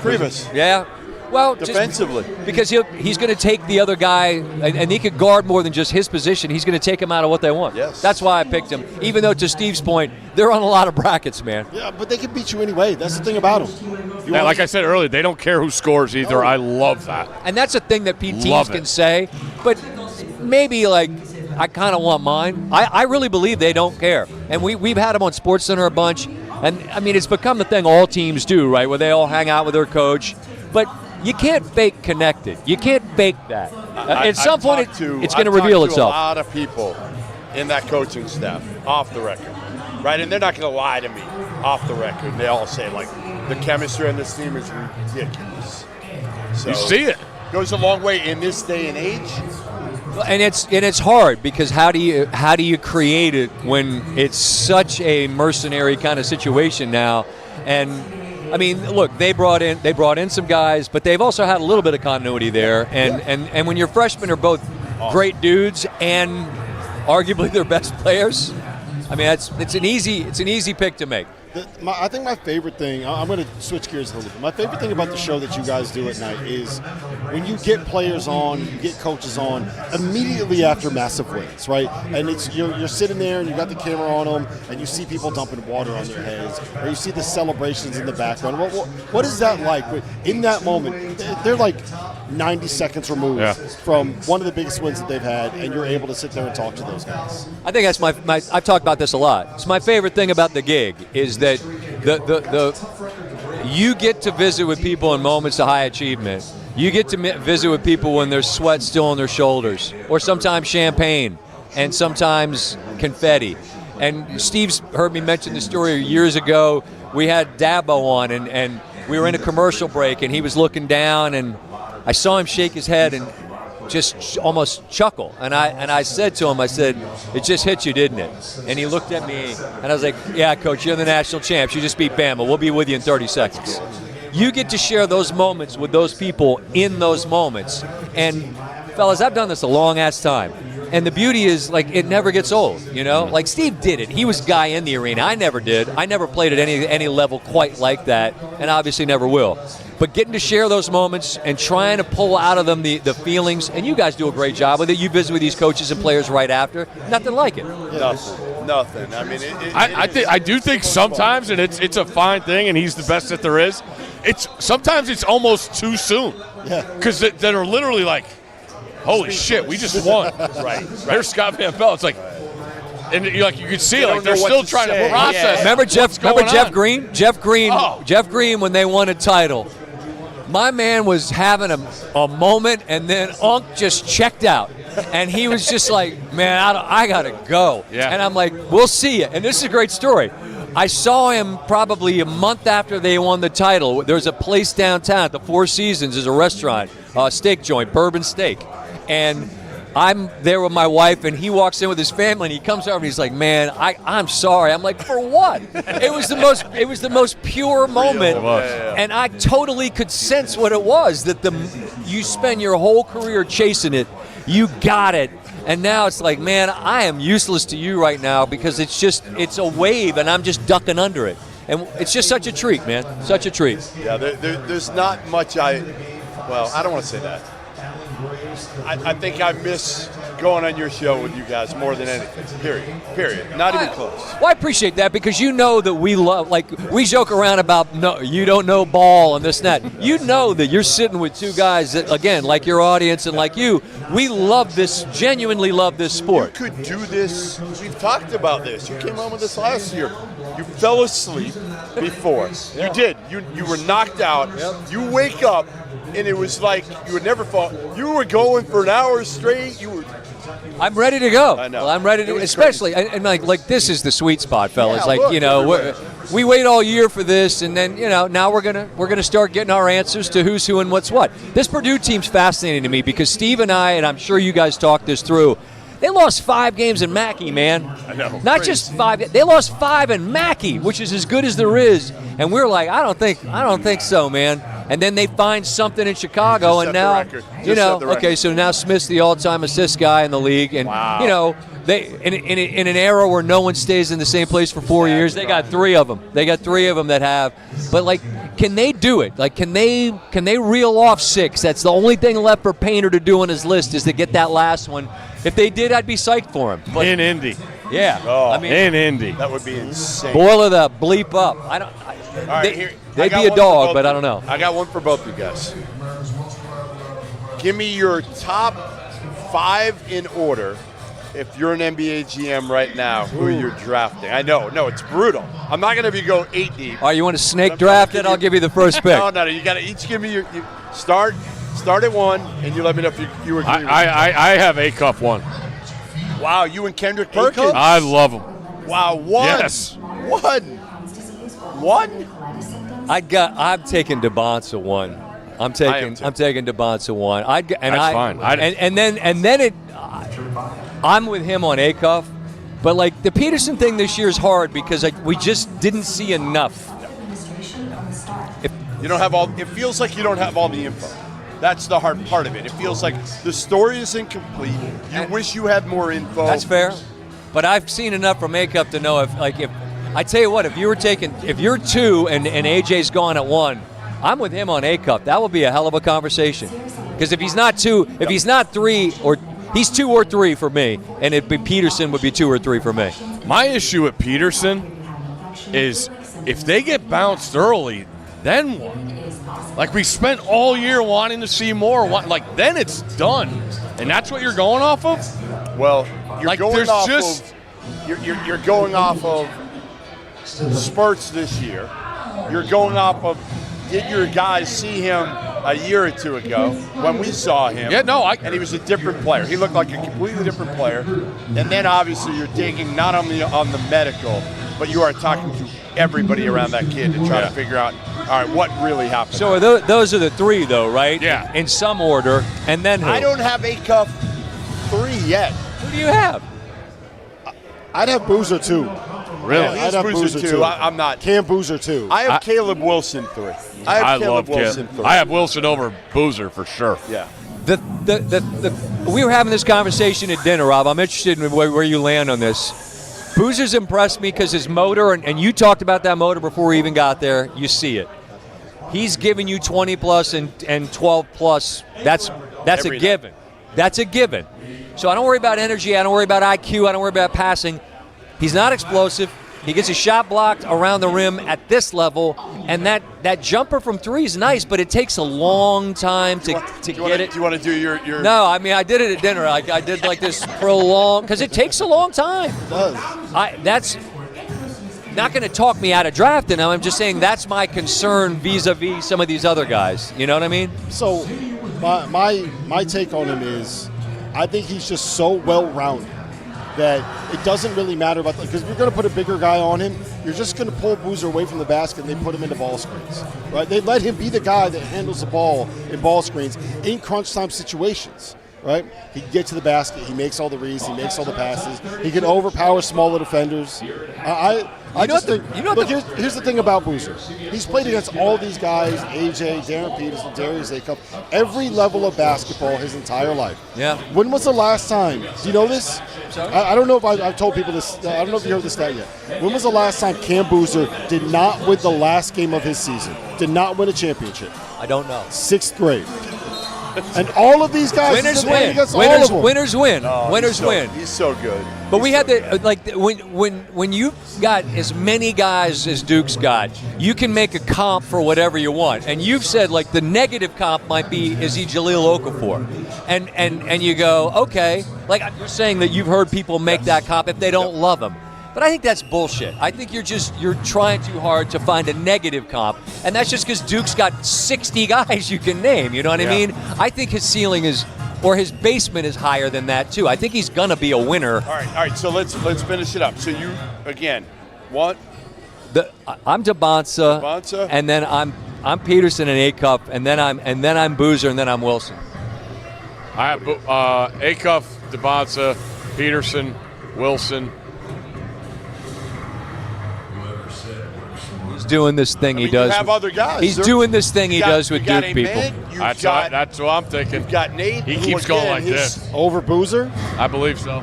Krivas.
Yeah. Well,
defensively.
Because he's going to take the other guy, and he could guard more than just his position. He's going to take him out of what they want.
Yes.
That's why I picked him. Even though, to Steve's point, they're on a lot of brackets, man.
Yeah, but they can beat you anyway. That's the thing about them.
Yeah, like I said earlier, they don't care who scores either. I love that.
And that's a thing that teams
Love
can
it.
say, but maybe like I kind of want mine. I really believe they don't care. And we've had them on SportsCenter a bunch. And, I mean, it's become the thing all teams do, right, where they all hang out with their coach. But you can't fake connected. You can't fake that. At some point, it's going to reveal itself.
A lot of people in that coaching staff off the record, right? And they're not going to lie to me off the record. They all say, like, the chemistry on this team is ridiculous. So
You see it.
Goes a long way in this day and age.
And it's hard because how do you create it when it's such a mercenary kind of situation now? And I mean, look, they brought in some guys, but they've also had a little bit of continuity there. And when your freshmen are both great dudes and arguably their best players, I mean, it's an easy pick to make.
I think my favorite thing, I'm going to switch gears a little bit. My favorite thing about the show that you guys do at night is when you get players on, you get coaches on immediately after massive wins, right? And it's you're sitting there and you got the camera on them and you see people dumping water on their heads or you see the celebrations in the background. What is that like? In that moment, they're like 90 seconds removed from one of the biggest wins that they've had, and you're able to sit there and talk to those guys.
I think that's my I've talked about this a lot. It's my favorite thing about the gig is that you get to visit with people in moments of high achievement. You get to visit with people when there's sweat still on their shoulders, or sometimes champagne, and sometimes confetti. And Steve's heard me mention the story years ago. We had Dabo on, and we were in a commercial break, and he was looking down, and I saw him shake his head and just almost chuckle. And I said to him, I said, "It just hit you, didn't it?" And he looked at me, and I was like, "Yeah, Coach, you're the national champs. You just beat Bama. We'll be with you in 30 seconds." You get to share those moments with those people in those moments. And, fellas, I've done this a long-ass time. And the beauty is, like, it never gets old, you know? Like, Steve did it. He was guy in the arena. I never did. I never played at any level quite like that, and obviously never will. But getting to share those moments and trying to pull out of them the feelings, and you guys do a great job with it. You visit with these coaches and players right after. Nothing like it.
Nothing. I mean,
I do think sometimes, and it's a fine thing, and he's the best that there is. Sometimes it's almost too soon.
Yeah.
Because they're literally like, holy shit, we just won. Right. There's Scott Van Pelt. It's like, and you could see like they're still trying to process.
Remember Jeff Green? Jeff Green when they won a title. My man was having a moment, and then Unc just checked out. And he was just like, man, I got to go.
Yeah.
And I'm like, we'll see you. And this is a great story. I saw him probably a month after they won the title. There's a place downtown at the Four Seasons. There's a restaurant, a steak joint, Bourbon Steak. And I'm there with my wife, and he walks in with his family, and he comes over and he's like, "Man, I'm sorry." I'm like, "For what?" It was the most pure moment, and I totally could sense what it was. That you spend your whole career chasing it, you got it, and now it's like, man, I am useless to you right now because it's a wave, and I'm just ducking under it, and it's just such a treat, man, such a treat.
Yeah, there's not much I don't want to say that. I think I miss going on your show with you guys more than anything. Period. Not even close.
Well, I appreciate that because you know that we love, like, we joke around about, no, you don't know ball and this and that. You know that you're sitting with two guys that, again, like your audience and like you, we love this, genuinely love this sport.
You could do this. We've talked about this. You came on with us last year. You fell asleep before. You did. You were knocked out. You wake up, and it was like you would never fall. You were going for an hour straight.
I'm ready to go.
I know.
Well, I'm ready to, especially, and like this is the sweet spot, fellas. We wait all year for this, and then now we're gonna start getting our answers to who's who and what's what. This Purdue team's fascinating to me because Steve and I, and I'm sure you guys talked this through. They lost 5 games in Mackey, man.
I know.
Not just 5. They lost 5 in Mackey, which is as good as there is. And we're like, I don't think so, man. And then they find something in Chicago, and now, okay, so now Smith's the all-time assist guy in the league, and they in an era where no one stays in the same place for 4 years, they got 3 of them. They got 3 of them that have. But like, Can they do it? Like, can they reel off 6? That's the only thing left for Painter to do on his list is to get that last one. If they did, I'd be psyched for him. But,
in Indy.
Yeah.
Oh,
I mean,
In Indy.
That would be insane.
boil the bleep up. I don't.
All right, here, I
they'd
got
be a
one for
dog,
both
but
of
I don't
you.
know.
I got one for both you guys. Give me your top 5 in order. If you're an NBA GM right now, who you're drafting. I know, no, it's brutal. I'm not going to go 8 deep.
All right, you want to snake draft it? I'll give you the first pick.
No, you got to each give me your start at 1, and you let me know if you agree.
I have Acuff 1.
Wow, you and Kendrick Perkins?
I love him.
Wow, 1.
Yes.
1.
I'm taking dybantsa 1. I'm taking dybantsa 1.
That's fine.
And then I'm with him on Acuff, but like the Peterson thing this year is hard because we just didn't see enough.
You don't have all. It feels like you don't have all the info. That's the hard part of it. It feels like the story is incomplete. You wish you had more info.
That's fair, but I've seen enough from Acuff to know if I tell you what, if you're 2 and AJ's gone at 1, I'm with him on Acuff. That will be a hell of a conversation. Because if he's not 2, if he's not 3, or he's 2 or 3 for me, and Peterson would be 2 or 3 for me.
My issue with Peterson is if they get bounced early, then what? Like, we spent all year wanting to see more. Then it's done. And that's what you're going off of?
Well, you're going off of spurts this year. You're going off of, did your guys see him a year or 2 ago when we saw him?
Yeah, no,
and he was a different player. He looked like a completely different player. And then obviously you're digging not on the medical, but you are talking to everybody around that kid to try to figure out, all right, what really happened.
So those are the 3, though, right?
Yeah.
In some order, and then who?
I don't have Acuff 3 yet.
Who do you have?
I'd have Boozer 2.
Really?
Yeah, I'd have Boozer 2.
I'm not.
Cam Boozer 2.
I have Caleb Wilson 3. I
love Wilson 3. I have Wilson over Boozer for sure.
Yeah.
We were having this conversation at dinner, Rob. I'm interested in where you land on this. Boozer's impressed me because his motor, and you talked about that motor before we even got there. You see it. He's giving you 20 plus and 12 plus. That's a given. That's a given. So I don't worry about energy. I don't worry about IQ. I don't worry about passing. He's not explosive. He gets his shot blocked around the rim at this level, and that jumper from 3 is nice, but it takes a long time to get it.
Do you want to do your?
No, I mean I did it at dinner. I did like this prolonged because it takes a long time.
It does.
That's not going to talk me out of drafting him. I'm just saying that's my concern vis-a-vis some of these other guys. You know what I mean?
So my take on him is I think he's just so well-rounded that it doesn't really matter about because if you're going to put a bigger guy on him, you're just going to pull Boozer away from the basket and they put him into ball screens, right? They let him be the guy that handles the ball in ball screens in crunch time situations, right? He can get to the basket, he makes all the reads, he makes all the passes, he can overpower smaller defenders. Here's the thing about Boozer. He's played against all these guys, AJ, Darryn Peterson, Darius Acuff, every level of basketball his entire life.
Yeah.
When was the last time? Do you know this? I don't know if I've told people this. I don't know if you heard this stat yet. When was the last time Cam Boozer did not win the last game of his season? Did not win a championship?
I don't know.
6th grade. And all of these guys
winners
win.
Winners win. Winners win.
He's so good.
But we had when you got as many guys as Duke's got, you can make a comp for whatever you want. And you've said like the negative comp might be is he Jahlil Okafor, and you go okay. Like you're saying that you've heard people make that comp if they don't love him. But I think that's bullshit. I think you're trying too hard to find a negative comp, and that's just because Duke's got 60 guys you can name. You know what I mean? I think his ceiling is, or his basement is higher than that too. I think he's gonna be a winner.
All right. So let's finish it up. So you again, what?
I'm dybantsa, and then I'm Peterson and Acuff, and then I'm Boozer, and then I'm Wilson.
I have Acuff, dybantsa, Peterson, Wilson.
Doing this thing he does.
You have other guys.
He's doing this thing he does with Duke people.
That's what I'm thinking.
You've got Nate.
He keeps going like this.
Over Boozer?
I believe so.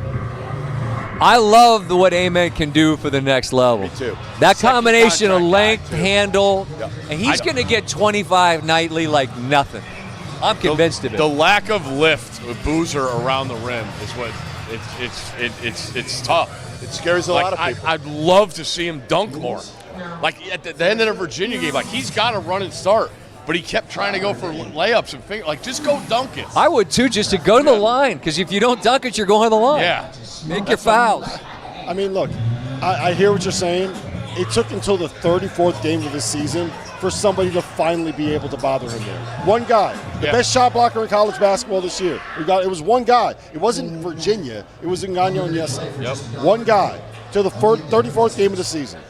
I love what Amen can do for the next level.
Me too.
That
Second
combination of
contract
length,
guy, too.
handle,
Yep.
and he's going to get 25 nightly like nothing. I'm convinced of it.
The lack of lift with Boozer around the rim is what it's tough.
It scares a lot of people.
I'd love to see him dunk more. Like at the end of the Virginia game, like he's got to run and start, but he kept trying to go for layups and finger. Like just go dunk it.
I would too, just to go to the line, because if you don't dunk it, you're going to the line.
Yeah.
Make your fouls.
I mean, look, I hear what you're saying. It took until the 34th game of the season for somebody to finally be able to bother him there. One guy, the best shot blocker in college basketball this year. It was one guy. It wasn't Virginia. It was Ngano and Yesa.
Yep.
One guy till the 34th game of the season.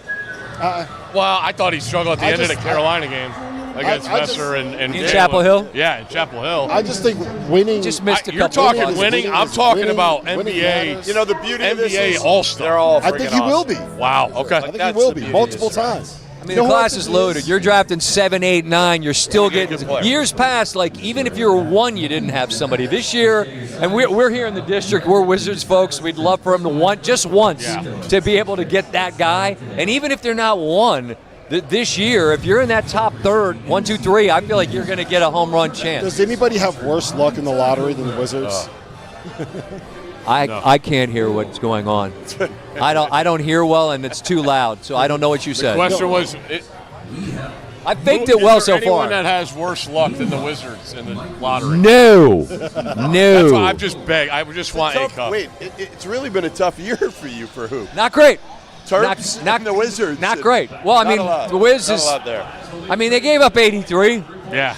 Well, I thought he struggled at the end of the Carolina game against Messer and
in Chapel Hill.
Yeah, in Chapel Hill.
I just think winning.
Just missed a
You're
couple.
talking
of
winning. I'm talking about NBA.
You know, the beauty of this
NBA
is
All-Star.
they're all
I think he will be.
Wow. Okay.
I think he will be multiple times.
I mean, the class is loaded. You're drafting 7, 8, 9. You're still getting
player.
years past. Like even if you're 1, you didn't have somebody this year. And we're here in the district. We're Wizards folks. We'd love for him to just once to be able to get that guy. And even if they're not 1. This year, if you're in that top third, 1, 2, 3, I feel like you're going to get a home run chance.
Does anybody have worse luck in the lottery than the Wizards?
I can't hear what's going on. I don't hear well, and it's too loud, so I don't know what you said.
The question was,
I faked it well so
anyone
far.
that has worse luck than the Wizards in the lottery?
No.
That's why I'm just beg. I just want a cup.
Wait, it's really been a tough year for you for who?
Not great.
Terps
Not
and the Wizards.
Not great. Well, I mean, the Wiz is.
Not a lot there.
I mean, they gave up 83.
Yeah.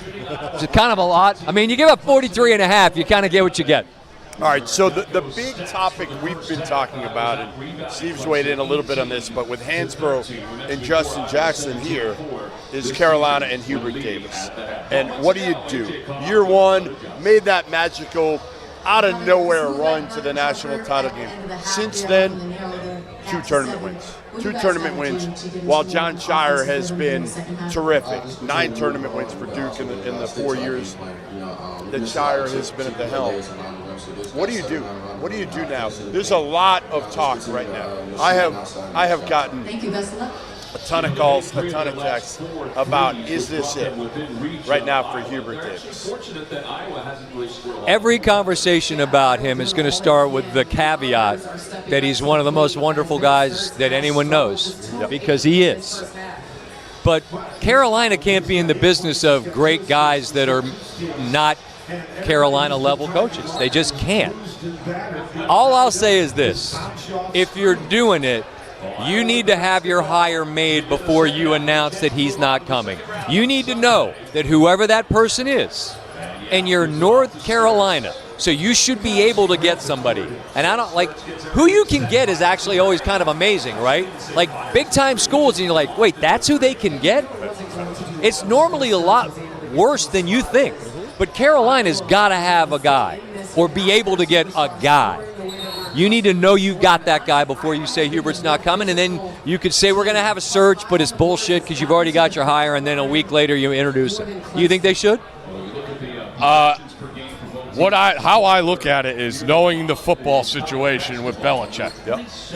It's kind of a lot. I mean, you give up 43 and a half, you kind of get what you get.
All right, so the big topic we've been talking about, and Steve's weighed in a little bit on this, but with Hansbrough and Justin Jackson here, is Carolina and Hubert Davis. And what do? Year one, made that magical, out-of-nowhere run to the national title game. Since then, 2 tournament wins. 2 tournament wins, while John Shire has been terrific. 9 tournament wins for Duke in the 4 years that Shire has been at the helm. What do you do? What do you do now? There's a lot of talk right now. I have gotten a ton of calls, a ton of texts about, is this it right now for Hubert Davis?
Every conversation about him is going to start with the caveat that he's one of the most wonderful guys that anyone knows, because he is. But Carolina can't be in the business of great guys that are not Carolina-level coaches. They just can't. All I'll say is this. If you're doing it, you need to have your hire made before you announce that he's not coming. You need to know that whoever that person is, and you're North Carolina, so you should be able to get somebody. And I don't like who you can get is actually always kind of amazing, right? Like big time schools, and you're like, wait, that's who they can get? It's normally a lot worse than you think. But Carolina's got to have a guy or be able to get a guy. You need to know you've got that guy before you say Hubert's not coming, and then you could say we're going to have a search, but it's bullshit because you've already got your hire, and then a week later you introduce him. You think they should?
How I look at it is knowing the football situation with Belichick.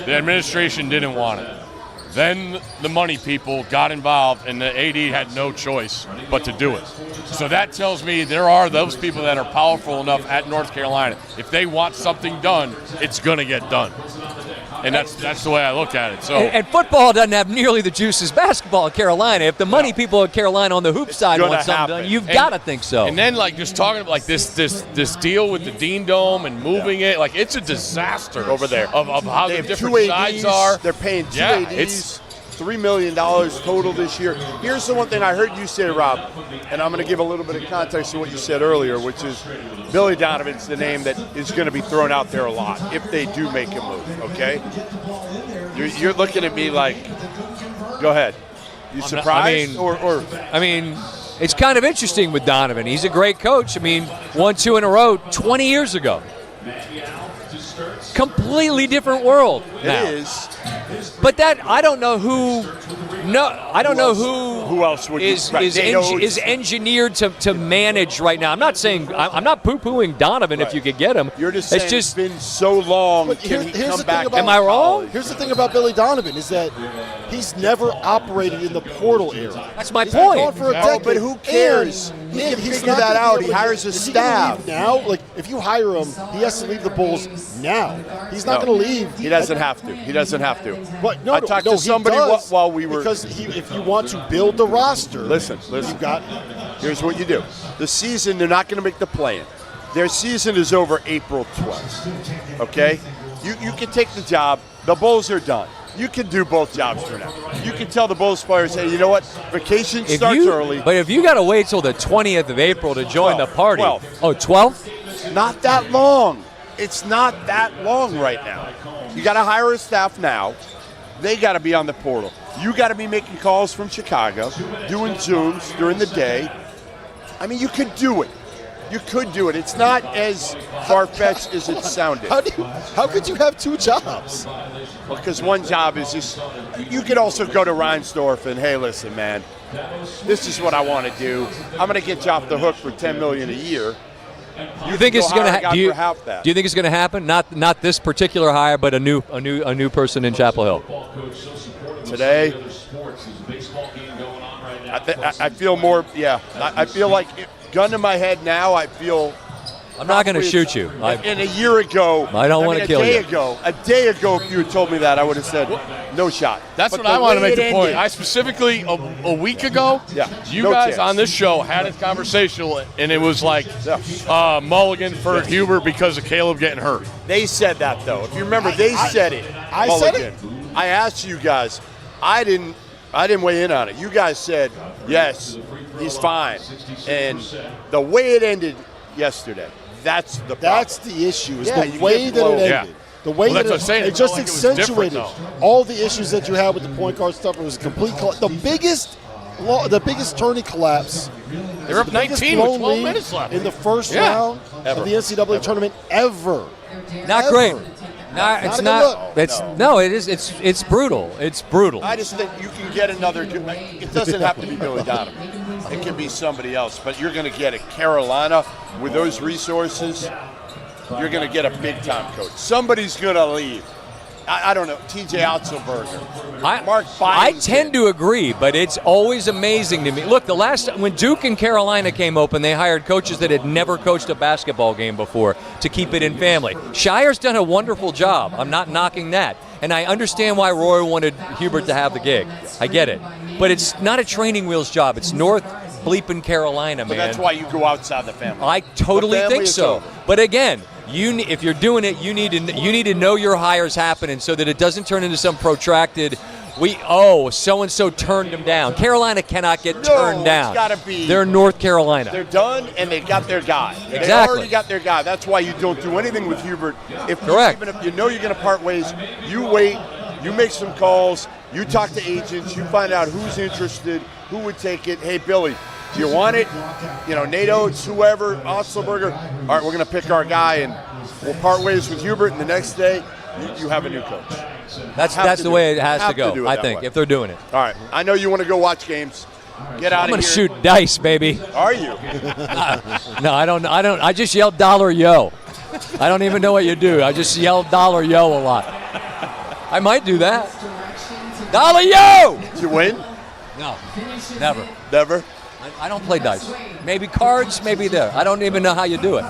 The administration didn't want it. Then the money people got involved, and the AD had no choice but to do it. So that tells me there are those people that are powerful enough at North Carolina. If they want something done, it's going to get done. And that's the way I look at it. So
and football doesn't have nearly the juice as basketball at Carolina. If the money people at Carolina on the hoop side want something done, you've got to think so.
And then like just talking about like this deal with the Dean Dome and moving it, like it's a disaster
over there
of how
they
the
have
different
2
sides
ADs,
are.
They're paying 2
Yeah,
ADs. $3 million total this year. Here's the one thing I heard you say, Rob, and I'm going to give a little bit of context to what you said earlier, which is Billy Donovan's the name that is going to be thrown out there a lot if they do make a move, okay? You're looking at me like, go ahead. You surprised?
I mean, it's kind of interesting with Donovan. He's a great coach. I mean, 1, 2 in a row 20 years ago. Completely different world now.
It is.
But that I don't know who No, I don't know who
else would
is
is
engineered to manage right now. I'm not saying I'm not poo-pooing Donovan if you could get him.
You're just saying it's been so long.
But
Can he come
the
back?
thing about,
Am I wrong?
Here's the thing about Billy Donovan is that he's never operated in the portal era.
That's my
He's been
point.
gone for a
No,
decade.
but who cares?
And
He can
he's
figure
not
that
gonna
out.
be
He
able to-
hires a
is he gonna
staff.
leave now. Like if you hire him, he has to leave the Bulls now. He's not
No,
going to leave.
He doesn't have to. He doesn't have to.
But
I talked to somebody while we were.
Because if you want to build the roster,
Listen.
you've got.
Here's what you do. The season, they're not going to make the play-in. Their season is over April 12th. Okay? You can take the job. The Bulls are done. You can do both jobs for now. You can tell the Bulls players, hey, you know what? Vacation starts early.
But if you got to wait till the 20th of April to join the party.
12th.
Oh, 12th?
Not that long. It's not that long right now. You got to hire a staff now. They got to be on the portal. You got to be making calls from Chicago, doing Zooms during the day. I mean, you could do it. You could do it. It's not as far-fetched as it sounded.
How could you have two jobs?
Well, because one job is just, you could also go to Reinsdorf and, hey, listen, man, this is what I want to do. I'm going to get you off the hook for $10 million a year.
You think it's going to
do you
think it's going to happen? Not this particular hire, but a new person in Chapel Hill.
Today, I feel more. Yeah, I feel like gun to my head now. I feel.
I'm not going to shoot you.
And a year ago,
I don't want to kill you.
A day ago, if you had told me that, I would have said no shot.
That's
But
what I want to make the point.
ended-
I specifically, a week ago, you
no
guys
chance.
on this show had a conversation, and it was like mulligan for Hubert because of Caleb getting hurt.
They said that though. If you remember, they said it.
I said it?
I asked you guys. I didn't weigh in on it. You guys said yes, he's fine, and the way it ended yesterday. That's the problem.
That's the issue. Is
Yeah,
the
you
way
get
that it
blown.
ended.
Yeah.
The way
Well, that's
that
what I'm saying.
it
It
just
felt like it was different,
accentuated
though.
all the issues that you had with the point guard stuff. It was a complete the biggest tourney collapse.
They're up
the biggest
19 with
blown
12
lead
minutes left.
in the first
Yeah.
round of the NCAA tournament ever.
Not
Ever.
great. It's
a good
not.
look.
It's no. It is. It's brutal. It's brutal.
I just think you can get another. It doesn't have to be Billy Donovan. It can be somebody else. But you're going to get a Carolina with those resources. You're going to get a big-time coach. Somebody's going to leave. I don't know. T.J. Otzelberger. Mark
I
Byington.
tend to agree, but it's always amazing to me. Look, the last when Duke and Carolina came open, they hired coaches that had never coached a basketball game before to keep it in family. Shire's done a wonderful job. I'm not knocking that. And I understand why Roy wanted Hubert to have the gig. I get it. But it's not a training wheels job. It's North bleeping Carolina, man.
But that's why you go outside the family.
I totally
The family
think
is
so.
over.
But again, if you're doing it, you need to know your hires happening so that it doesn't turn into some protracted. So and so turned them down. Carolina cannot get turned down.
It's got to be.
They're North Carolina.
They're done, and they got their guy. They
Exactly.
already got their guy. That's why you don't do anything with Hubert.
Correct.
Even if you know you're going to part ways, you wait. You make some calls. You talk to agents. You find out who's interested, who would take it. Hey, Billy, do you want it? Nate Oates, whoever, Otzelberger. All right, we're going to pick our guy, and we'll part ways with Hubert, and the next day you have a new coach.
That's the way it has to
Have
go,
do it
I
that
think,
way.
if they're doing it.
All right. I know you want to go watch games. Get out
I'm
of
going
here.
to shoot dice, baby.
Are you?
No, I don't. I just yelled $, yo. I don't even know what you do. I just yelled $, yo a lot. I might do that. $, yo!
Did you win?
No, never.
Never?
I don't play dice. Maybe cards, maybe there. I don't even know how you do it.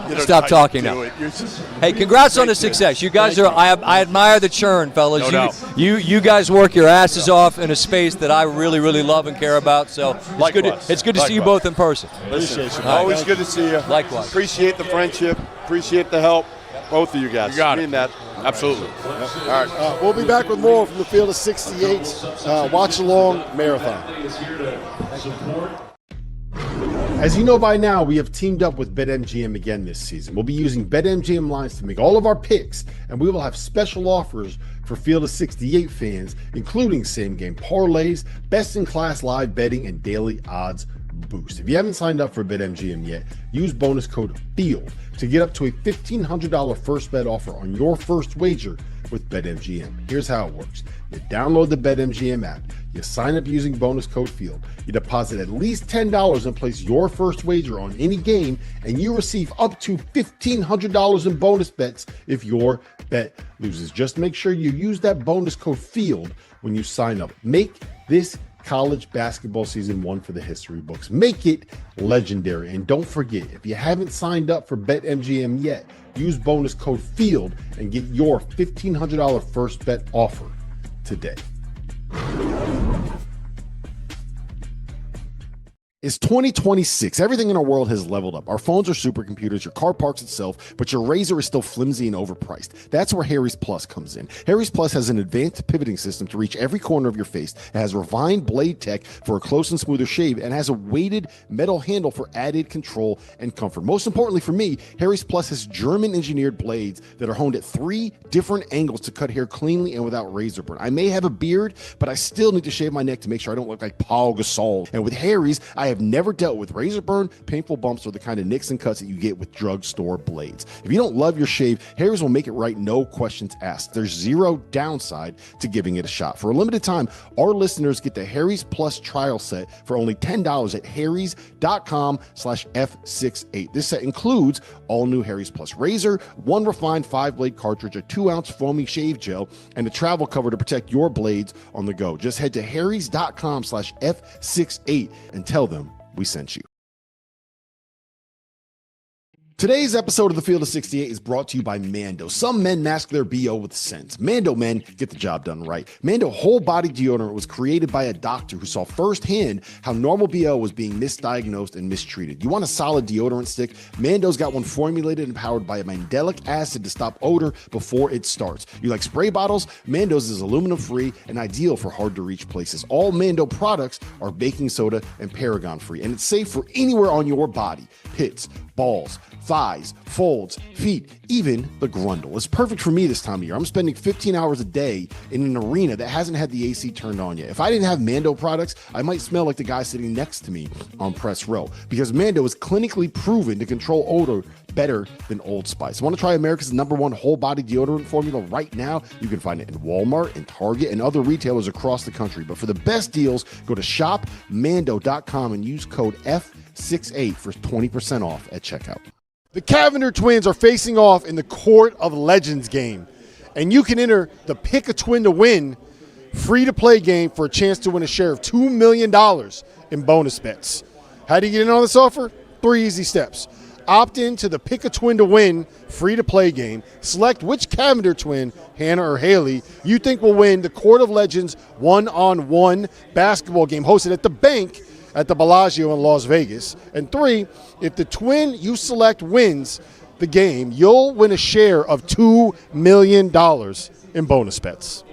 You don't
Stop
know how you
talking
do
now.
it. You're just-
Hey, congrats on the
Thank you.
success. You guys
Thank
are. I admire the churn, fellas.
No doubt.
You guys work your asses off in a space that I really, really love and care about. So it's good.
Likewise.
It's good to see you
Likewise.
both in person.
Listen,
Appreciate you.
always good to see you.
Likewise.
Appreciate the friendship. Appreciate the help. Both of you guys.
You got
I
it.
mean that.
Absolutely.
All right.
We'll be back with more from the Field of 68 Watchalong Marathon. As you know by now, we have teamed up with BetMGM again this season. We'll be using BetMGM lines to make all of our picks, and we will have special offers for Field of 68 fans, including same-game parlays, best-in-class live betting, and daily odds boost. If you haven't signed up for BetMGM yet, use bonus code FIELD to get up to a $1,500 first bet offer on your first wager with BetMGM. Here's how it works. You download the BetMGM app. You sign up using bonus code FIELD. You deposit at least $10 and place your first wager on any game, and you receive up to $1,500 in bonus bets if your bet loses. Just make sure you use that bonus code FIELD when you sign up. Make this college basketball season one for the history books. Make it legendary. And don't forget, if you haven't signed up for BetMGM yet, use bonus code FIELD and get your $1,500 first bet offer today. It's 2026. Everything in our world has leveled up. Our phones are supercomputers, your car parks itself, but your razor is still flimsy and overpriced. That's where Harry's Plus comes in. Harry's Plus has an advanced pivoting system to reach every corner of your face. It has refined blade tech for a close and smoother shave, and has a weighted metal handle for added control and comfort. Most importantly for me, Harry's Plus has German-engineered blades that are honed at 3 different angles to cut hair cleanly and without razor burn. I may have a beard, but I still need to shave my neck to make sure I don't look like Paul Gasol. And with Harry's, I have never dealt with razor burn, painful bumps, or the kind of nicks and cuts that you get with drugstore blades. If you don't love your shave, Harry's will make it right, no questions asked. There's zero downside to giving it a shot. For a limited time, our listeners get the Harry's Plus trial set for only $10 at harrys.com/F68. This set includes all new Harry's Plus razor, 1 refined 5-blade cartridge, a 2-ounce foamy shave gel, and a travel cover to protect your blades on the go. Just head to harrys.com/F68 and tell them we sent you. Today's episode of The Field of 68 is brought to you by Mando. Some men mask their BO with sense. Mando men get the job done right. Mando whole body deodorant was created by a doctor who saw firsthand how normal BO was being misdiagnosed and mistreated. You want a solid deodorant stick? Mando's got one formulated and powered by a mandelic acid to stop odor before it starts. You like spray bottles? Mando's is aluminum free and ideal for hard to reach places. All Mando products are baking soda and paragon free, and it's safe for anywhere on your body. Pits, balls, thighs, folds, feet, even the grundle. It's perfect for me this time of year. I'm spending 15 hours a day in an arena that hasn't had the AC turned on yet. If I didn't have Mando products, I might smell like the guy sitting next to me on press row, because Mando is clinically proven to control odor better than Old Spice. Want to try America's #1 whole body deodorant formula right now? You can find it in Walmart and Target and other retailers across the country. But for the best deals, go to shopmando.com and use code F68 for 20% off at checkout. The Cavender twins are facing off in the Court of Legends game, and you can enter the Pick a Twin to Win free-to-play game for a chance to win a share of $2 million in bonus bets. How do you get in on this offer? 3 easy steps. Opt in to the Pick a Twin to Win free-to-play game. Select which Cavender twin, Hannah or Haley, you think will win the Court of Legends one-on-one basketball game hosted at the Bank at the Bellagio in Las Vegas. And 3, if the twin you select wins the game, you'll win a share of $2 million in bonus bets.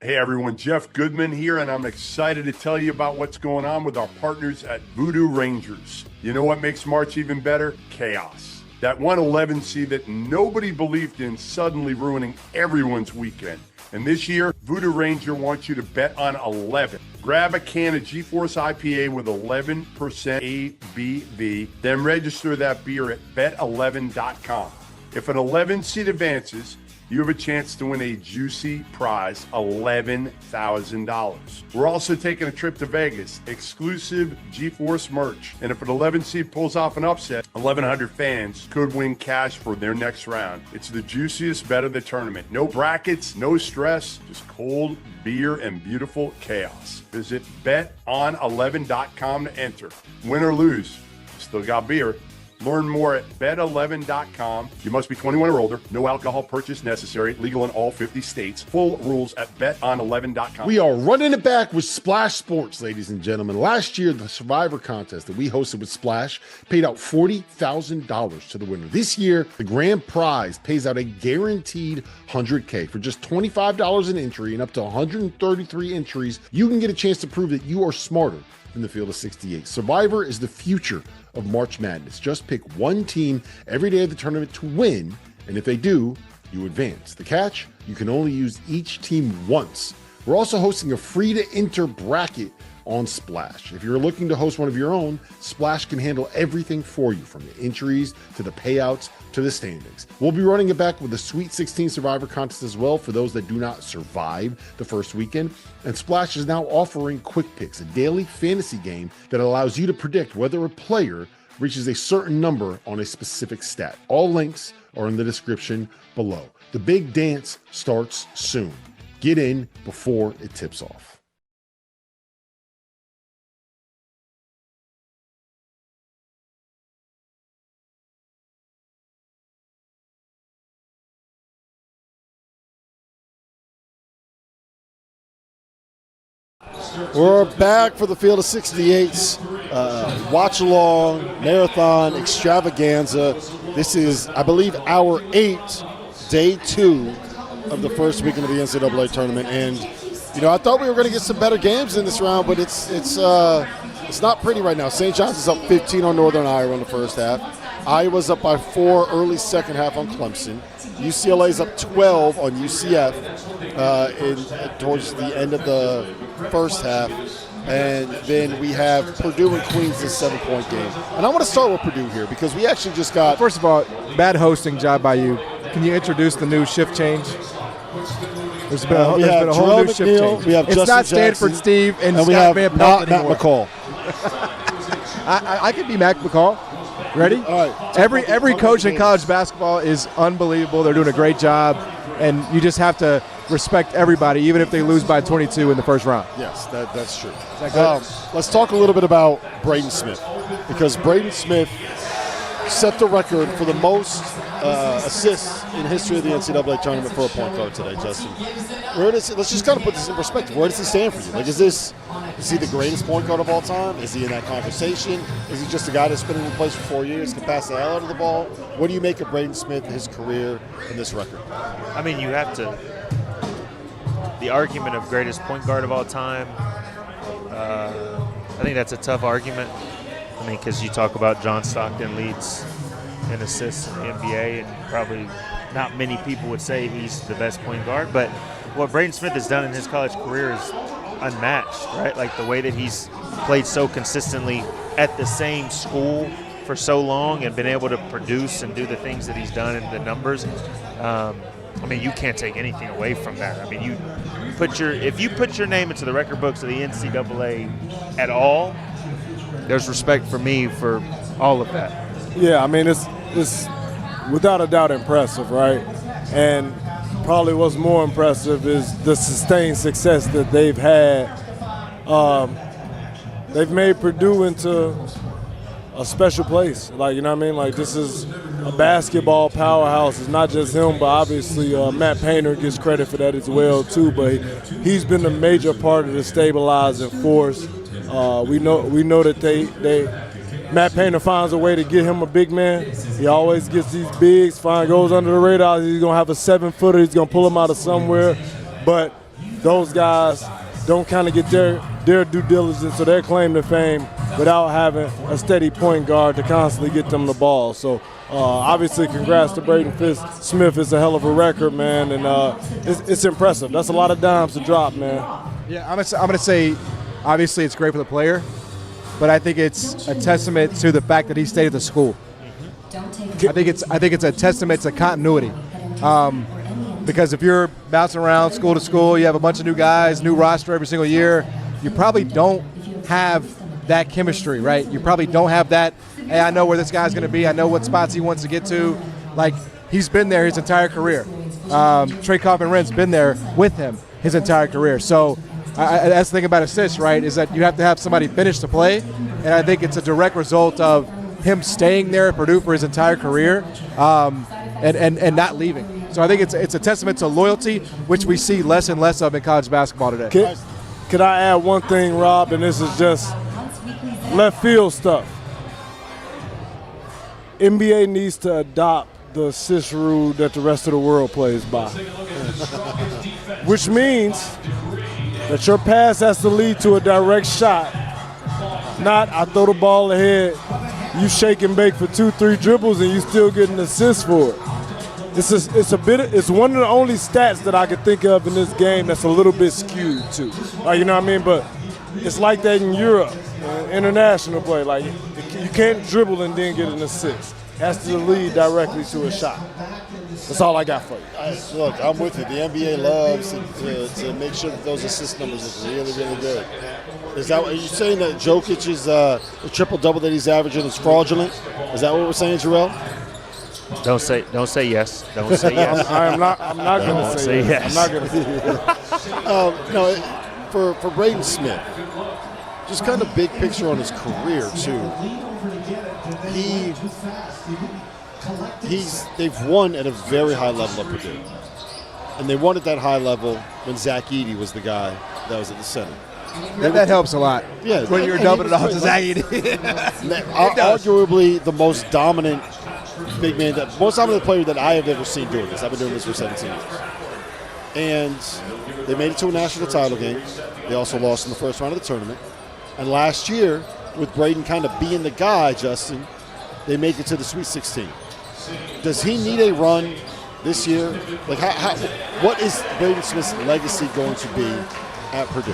Hey everyone, Jeff Goodman here, and I'm excited to tell you about what's going on with our partners at Voodoo Rangers. You know what makes March even better? Chaos. That 111C that nobody believed in suddenly ruining everyone's weekend. And this year, Voodoo Ranger wants you to bet on 11. Grab a can of G-Force IPA with 11% ABV, then register that beer at bet11.com. If an 11 seed advances, you have a chance to win a juicy prize, $11,000. We're also taking a trip to Vegas, exclusive G-Force merch. And if an 11 seed pulls off an upset, 1,100 fans could win cash for their next round. It's the juiciest bet of the tournament. No brackets, no stress, just cold beer and beautiful chaos. Visit beton11.com to enter. Win or lose, still got beer. Learn more at bet11.com. You must be 21 or older. No alcohol purchase necessary. Legal in all 50 states. Full rules at beton11.com.
We are running it back with Splash Sports, ladies and gentlemen. Last year, the Survivor contest that we hosted with Splash paid out $40,000 to the winner. This year, the grand prize pays out a guaranteed $100K. For just $25 an entry and up to 133 entries, you can get a chance to prove that you are smarter than the Field of 68. Survivor is the future of March Madness. Just pick one team every day of the tournament to win, and if they do, you advance. The catch? You can only use each team once. We're also hosting a free-to-enter bracket on Splash. If you're looking to host one of your own, Splash can handle everything for you, from the entries to the payouts to the standings. We'll be running it back with the Sweet 16 Survivor contest as well for those that do not survive the first weekend. And Splash is now offering Quick Picks, a daily fantasy game that allows you to predict whether a player reaches a certain number on a specific stat. All links are in the description below. The big dance starts soon. Get in before it tips off. We're back for the Field of 68's Watchalong Marathon Extravaganza. This is, I believe, hour 8, day 2 of the first weekend of the NCAA tournament. And, you know, I thought we were going to get some better games in this round, but it's not pretty right now. St. John's is up 15 on Northern Iowa in the first half. Iowa's up by 4 early second half on Clemson. UCLA's up 12 on UCF towards the end of the first half. And then we have Purdue and Queens, this 7-point game. And I want to start with Purdue here because we actually just got...
First of all, bad hosting job by you. Can you introduce the new shift change? There's been a whole new shift change.
We have
it's
Justin
not Stanford
Jackson,
Steve and
we
Scott
have
Van Pelt
Matt
anymore.
McCall.
I could be Mac McCall. Ready?
All right.
Every coach in college basketball is unbelievable. They're doing a great job, and you just have to respect everybody, even if they lose by 22 in the first round.
Yes, that's true. Let's talk a little bit about Braden Smith, because Braden Smith set the record for the most assists in history of the NCAA tournament for a point guard today, Justin. Let's just kind of put this in perspective. Where does he stand for you? Like, is he the greatest point guard of all time? Is he in that conversation? Is he just a guy that's been in the place for 4 years, can pass the hell out of the ball? What do you make of Braden Smith, his career, and this record?
I mean, you have to. The argument of greatest point guard of all time, I think that's a tough argument. I mean, because you talk about John Stockton leads in assists in the NBA, and probably not many people would say he's the best point guard. But what Braden Smith has done in his college career is unmatched, right? Like the way that he's played so consistently at the same school for so long and been able to produce and do the things that he's done and the numbers. I mean, you can't take anything away from that. I mean, if you put your name into the record books of the NCAA at all, there's respect for me for all of that.
Yeah, I mean, it's without a doubt impressive, right? And probably what's more impressive is the sustained success that they've had. They've made Purdue into a special place. Like, you know what I mean? Like, this is a basketball powerhouse. It's not just him, but obviously Matt Painter gets credit for that as well, too. But he's been a major part of the stabilizing force. We know that Matt Painter finds a way to get him a big man. He always gets these bigs, goes under the radar. He's going to have a 7-footer. He's going to pull him out of somewhere. But those guys don't kind of get their due diligence or their claim to fame without having a steady point guard to constantly get them the ball. So obviously, congrats to Braden Smith. It's a hell of a record, man, and it's impressive. That's a lot of dimes to drop, man.
Yeah, I'm gonna say, obviously, it's great for the player, but I think it's a testament to the fact that he stayed at the school. I think it's a testament to continuity. Because if you're bouncing around school to school, you have a bunch of new guys, new roster every single year, you probably don't have that chemistry, right? You probably don't have that, hey, I know where this guy's going to be. I know what spots he wants to get to. Like, he's been there his entire career. Trey Coffin-Wren's been there with him his entire career. So that's the thing about assists, right, is that you have to have somebody finish the play. And I think it's a direct result of him staying there at Purdue for his entire career and not leaving. So I think it's a testament to loyalty, which we see less and less of in college basketball today.
Could I add one thing, Rob, and this is just left field stuff. NBA needs to adopt the assist rule that the rest of the world plays by, which means that your pass has to lead to a direct shot, not I throw the ball ahead, you shake and bake for 2-3 dribbles and you still get an assist for it. It's one of the only stats that I could think of in this game that's a little bit skewed too. You know what I mean? But it's like that in Europe, international play. Like you can't dribble and then get an assist. It has to lead directly to a shot. That's all I got for you.
Look, I'm with you. The NBA loves to make sure that those assist numbers look really, really good. Are you saying that Jokic's the triple-double that he's averaging is fraudulent? Is that what we're saying, Jarrell?
Don't say yes. Don't say yes.
I'm not going to say yes. I'm not going to say yes.
No, for Braden Smith, just kind of big picture on his career too. They've won at a very high level at Purdue, and they won at that high level when Zach Edey was the guy that was at the center.
That helps a lot.
Yeah,
when you're dumping it off to Zach Edey.
Arguably the most dominant big man, most dominant player that I have ever seen doing this. I've been doing this for 17 years. And they made it to a national title game. They also lost in the first round of the tournament. And last year, with Braden kind of being the guy, Justin, they make it to the Sweet 16. Does he need a run this year? Like, what is Braden Smith's legacy going to be at Purdue?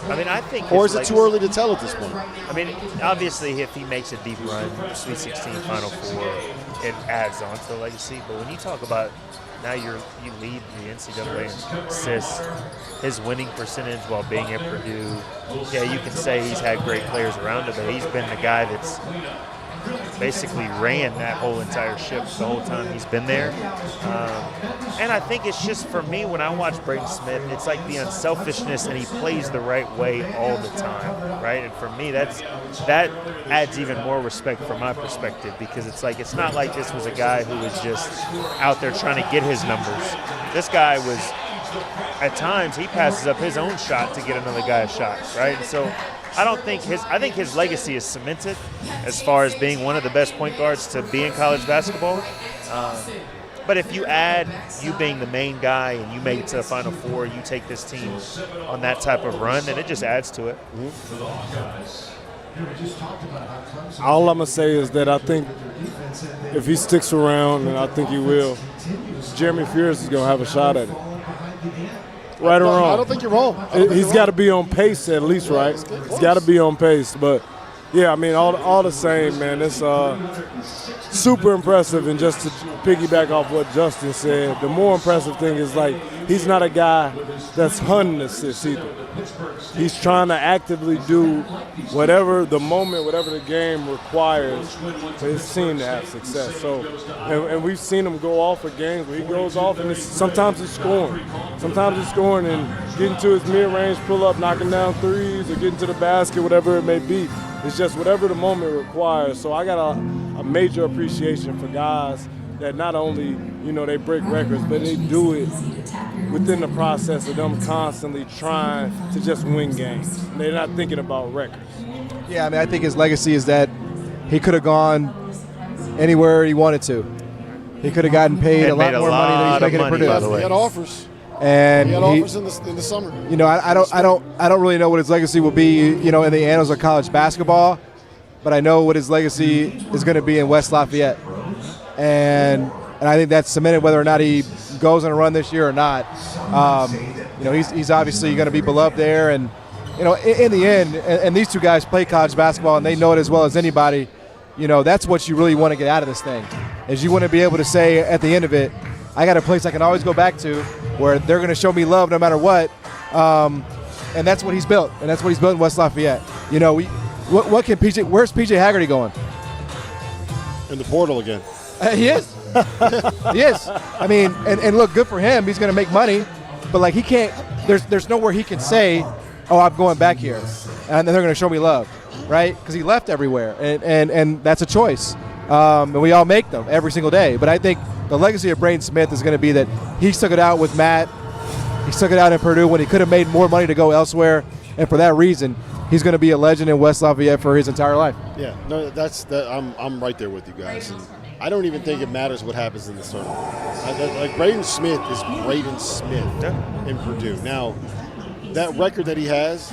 I mean, I think.
Or is it too early to tell at this point?
I mean, obviously, if he makes a deep run, Sweet 16, Final Four, it adds on to the legacy. But when you talk about now you lead the NCAA in assists, his winning percentage while being at Purdue, yeah, you can say he's had great players around him, but he's been the guy that's basically ran that whole entire ship the whole time he's been there. And I think it's just, for me, when I watch Braden Smith, it's like the unselfishness, and he plays the right way all the time, right? And for me, that adds even more respect from my perspective, because it's like, it's not like this was a guy who was just out there trying to get his numbers. This guy was, at times, he passes up his own shot to get another guy a shot, right? And so I think his legacy is cemented as far as being one of the best point guards to be in college basketball. But if you add you being the main guy and you make it to the Final Four, you take this team on that type of run, then it just adds to it.
All I'm going to say is that I think if he sticks around, and I think he will, Jeremy Fears is going to have a shot at it. Right or wrong?
I don't think you're wrong.
He's got to be on pace at least, right? He's got to be on pace. But, yeah, I mean, all the same, man, it's super impressive. And just to piggyback off what Justin said, the more impressive thing is, like, he's not a guy that's hunting assists either. He's trying to actively do whatever the moment, whatever the game requires for his team to have success. So, and we've seen him go off of games where he goes off, and sometimes he's scoring. Sometimes he's scoring and getting to his mid-range pull-up, knocking down threes, or getting to the basket, whatever it may be. It's just whatever the moment requires. So I got a major appreciation for guys that not only, they break records, but they do it within the process of them constantly trying to just win games. And they're not thinking about records.
Yeah, I mean, I think his legacy is that he could have gone anywhere he wanted to. He could have gotten paid a lot more money than he's making at Purdue.
He had offers.
And
he had offers in the summer.
I don't really know what his legacy will be, in the annals of college basketball, but I know what his legacy is going to be in West Lafayette. And I think that's cemented whether or not he goes on a run this year or not. He's obviously going to be beloved there. And, in the end, and these two guys play college basketball, and they know it as well as anybody, that's what you really want to get out of this thing, is you want to be able to say at the end of it, I got a place I can always go back to where they're going to show me love no matter what. And that's what he's built. And that's what he's built in West Lafayette. What can where's PJ Haggerty going?
In the portal again.
He is. He is. I mean, and look, good for him. He's going to make money, but like he can't. There's nowhere he can say, "Oh, I'm going back here," and then they're going to show me love, right? Because he left everywhere, and that's a choice. And we all make them every single day. But I think the legacy of Braden Smith is going to be that he stuck it out with Matt. He stuck it out in Purdue when he could have made more money to go elsewhere, and for that reason, he's going to be a legend in West Lafayette for his entire life.
Yeah, no, I'm right there with you guys. And I don't even think it matters what happens in this tournament. Like Braden Smith is Braden Smith in Purdue. Now, that record that he has,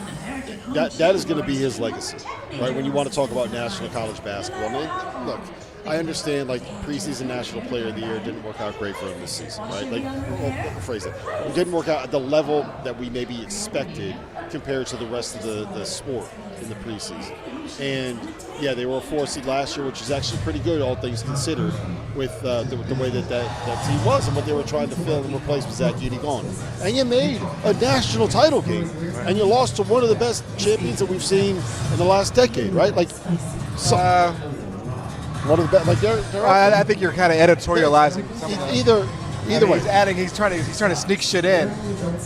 that is going to be his legacy, right? When you want to talk about national college basketball, I mean, look, I understand, like, preseason National Player of the Year didn't work out great for him this season, right? Like, we'll phrase it. It didn't work out at the level that we maybe expected compared to the rest of the sport in the preseason. And, yeah, they were a 4 seed last year, which is actually pretty good, all things considered, with the way that team was and what they were trying to fill and replace with Zach Edey gone. And you made a national title game, and you lost to one of the best champions that we've seen in the last decade, right? Like, one of the best. Like, they're
I think you're kind of editorializing.
Either way,
he's trying to sneak shit in.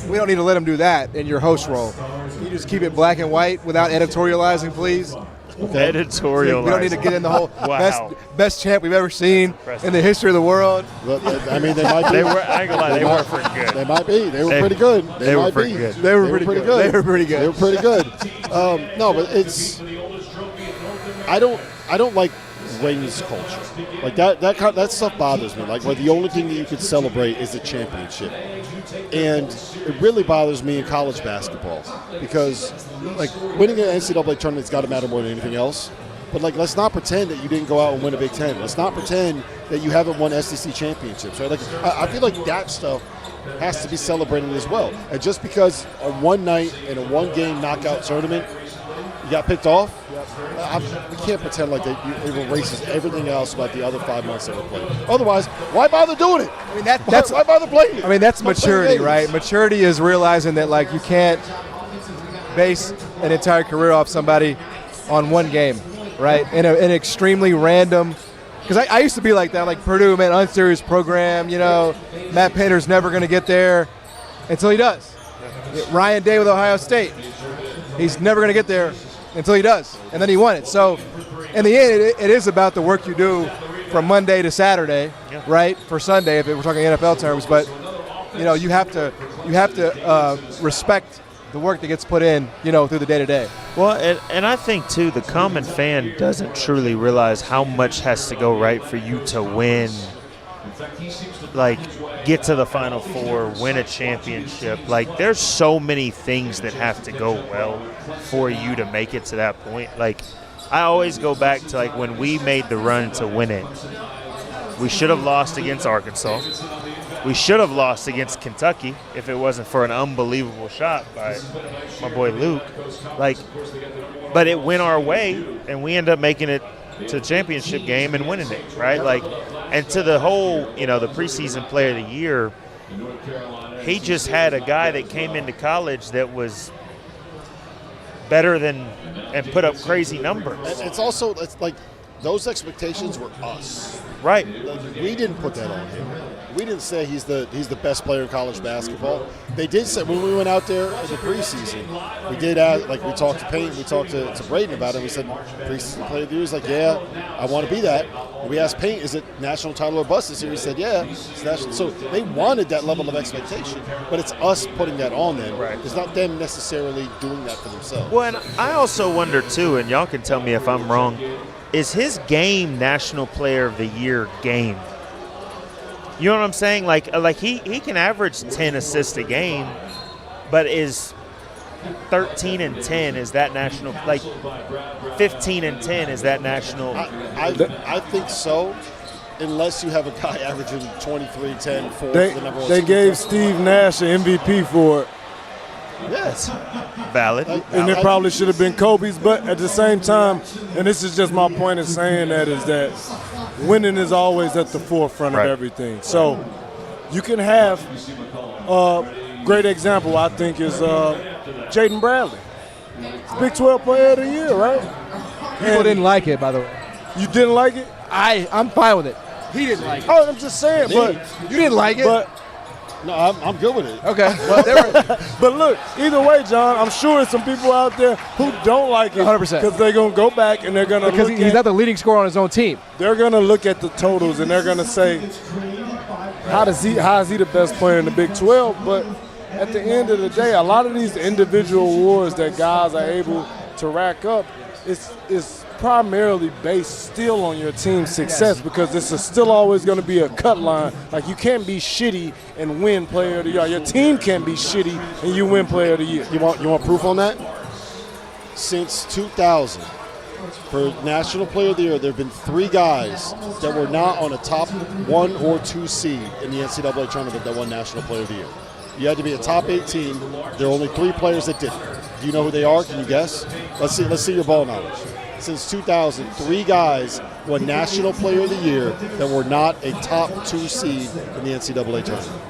We don't need to let him do that in your host role. Can you just keep it black and white without editorializing, please?
Okay.
Editorializing.
We don't need to get in the whole
Wow.
best champ we've ever seen in the history of the world.
But, I mean, they might be.
I ain't gonna lie, they were pretty good.
They might be. They were pretty good.
They were pretty good.
They were pretty good. They were pretty good.
They were pretty good. No, but it's. I don't like rings culture. Like that stuff bothers me. Like, where the only thing that you could celebrate is the championship, and it really bothers me in college basketball because, like, winning an NCAA tournament's got to matter more than anything else. But, like, let's not pretend that you didn't go out and win a Big Ten. Let's not pretend that you haven't won SEC championships, right? Like, I feel like that stuff has to be celebrated as well. And just because on one night in a one-game knockout tournament you got picked off, we can't pretend like it erases everything else about the other 5 months that were played. Otherwise, why bother doing it?
I mean, that's
why bother playing it?
I mean, that's
Don't play
maturity,
games.
right? Maturity is realizing that, like, you can't base an entire career off somebody on one game, right? In an extremely random. Because I used to be like that, like Purdue, man, unserious program. You know, Matt Painter's never going to get there until he does. Ryan Day with Ohio State, he's never going to get there until he does, and then he won it. So, in the end, it is about the work you do from Monday to Saturday, right? For Sunday, if we're talking NFL terms. But, you know, you have to respect the work that gets put in, you know, through the day-to-day.
Well, and I think, too, the common fan doesn't truly realize how much has to go right for you to win, like, get to the Final Four, win a championship. Like, there's so many things that have to go well for you to make it to that point. Like, I always go back to, like, when we made the run to win it, we should have lost against Arkansas. We should have lost against Kentucky if it wasn't for an unbelievable shot by my boy Luke. Like, but it went our way, and we ended up making it to the championship game and winning it, right? Like, and to the whole, you know, the preseason player of the year, he just had a guy that came into college that was better than and put up crazy numbers.
It's also, it's like, those expectations were us.
Right.
Like, we didn't put that on him. We didn't say he's the best player in college basketball. They did say, when we went out there in the preseason, we did ask, like, we talked to Payne, we talked to Braden about it. We said, preseason player of the year. He's like, yeah, I want to be that. And we asked Payne, is it national title or bust this year? He said, yeah, it's national. So they wanted that level of expectation, but it's us putting that on them.
Right.
It's not them necessarily doing that for themselves.
Well, and I also wonder, too, and y'all can tell me if I'm wrong, is his game National Player of the Year game? You know what I'm saying? Like he can average 10 assists a game, but is 13 and 10 is that national? Like 15 and 10 is that national?
I think so, unless you have a guy averaging 23, 10, 4 for the number one.
They gave Steve Nash an MVP for it.
Yes.
Valid.
And it probably should have been Kobe's, but at the same time, and this is just my point in saying that, is that winning is always at the forefront of everything. So you can have a great example, I think, is Jaden Bradley. Big 12 player of the year, right?
People didn't like it, by the way.
You didn't like it?
I'm fine with it. He didn't like it.
Oh, I'm just saying, but
you didn't like it.
But
no, I'm good with it.
Okay.
But look, either way, John, I'm sure there's some people out there who don't like it
100%.
because they're going to go back and they're going to
because he's not the leading scorer on his own team.
They're going to look at the totals and they're going to say, how is he the best player in the Big 12? But at the end of the day, a lot of these individual awards that guys are able to rack up, it's primarily based still on your team's success because this is still always going to be a cut line. Like, you can't be shitty and win player of the year. Your team can't be shitty and you win player of the year.
You want proof on that? Since 2000, For National Player of the Year, there have been 3 guys that were not on a top 1 or 2 seed in the NCAA tournament that won National Player of the Year. You had to be a top 8 team. There are only 3 players that didn't. Do you know who they are? Can you guess? Let's see your ball knowledge. Since 2000, 3 guys won National Player of the Year that were not a top 2 seed in the NCAA tournament.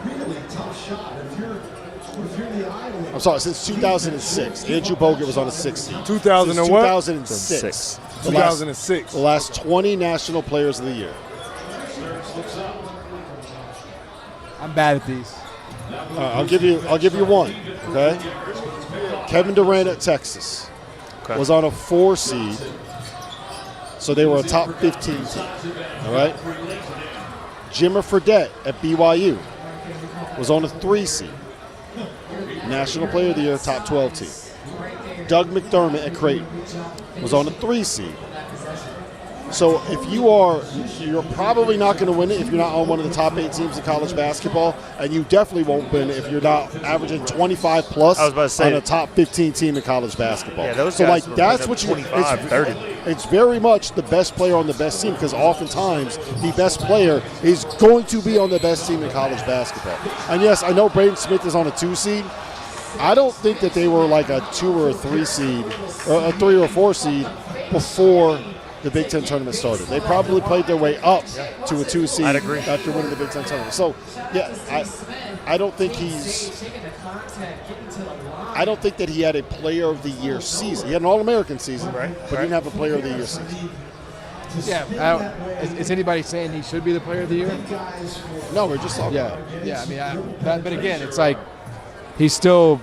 I'm sorry, since 2006. Andrew Bogut was on a 6 seed.
2000
Since
and what?
2006.
2006.
The last 20 National Players of the Year.
I'm bad at these.
I'll give you one. Okay. Kevin Durant at Texas was on a 4 seed, so they were a top 15 team. All right. Jimmer Fredette at BYU was on a 3 seed. National Player of the Year, top 12 team. Doug McDermott at Creighton was on a 3 seed. So if you're probably not going to win it if you're not on one of the top 8 teams in college basketball, and you definitely won't win it if you're not averaging 25 plus on a top 15 team in college basketball.
Yeah, those
so
guys
like that's what you
25, 30.
It's very much the best player on the best team, because oftentimes the best player is going to be on the best team in college basketball. And yes, I know Braden Smith is on a 2 seed. I don't think that they were like a 2 or a 3 seed, or a 3 or a 4 seed before the Big Ten tournament started. They probably played their way up to a 2 seed after winning the Big Ten tournament. So, yeah, I don't think that he had a Player of the Year season. He had an All-American season, but he didn't have a Player of the Year season.
Yeah, is anybody saying he should be the Player of the Year?
No, we're just talking about it.
Yeah, I mean, but again, it's like he's still.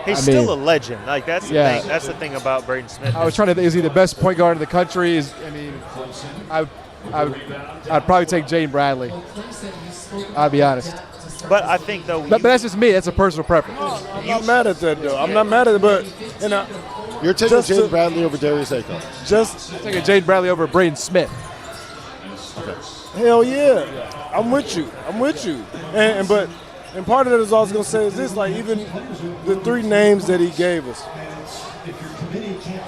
He's still a legend. Like that's the thing. That's the thing about Braden Smith.
I was trying to think, is he the best point guard in the country? I'd probably take Jane Bradley. I'll be honest.
But I think though,
but that's just me. That's a personal preference.
I'm not mad at that though. I'm not mad at it, but
you're taking Jane Bradley over Darius Aiko.
I'm taking Jane Bradley over Braden Smith.
Okay. Hell yeah, I'm with you. And part of that is I was going to say is this, like even the 3 names that he gave us,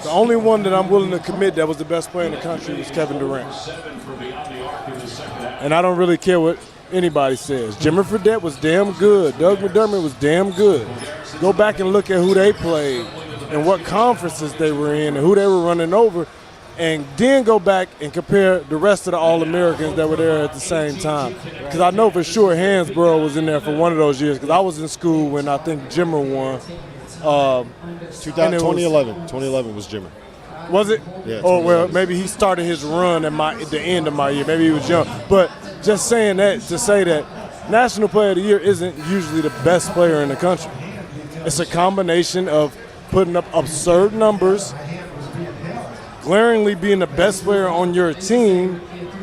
the only one that I'm willing to commit that was the best player in the country was Kevin Durant. And I don't really care what anybody says. Jimmer Fredette was damn good. Doug McDermott was damn good. Go back and look at who they played and what conferences they were in and who they were running over, and then go back and compare the rest of the All-Americans that were there at the same time. Because I know for sure Hansborough was in there for one of those years, because I was in school when I think Jimmer won.
2011. 2011 was Jimmer.
Was it?
Yeah.
Oh, well, maybe he started his run at the end of my year. Maybe he was young. But just saying that to say that National Player of the Year isn't usually the best player in the country. It's a combination of putting up absurd numbers, glaringly being the best player on your team,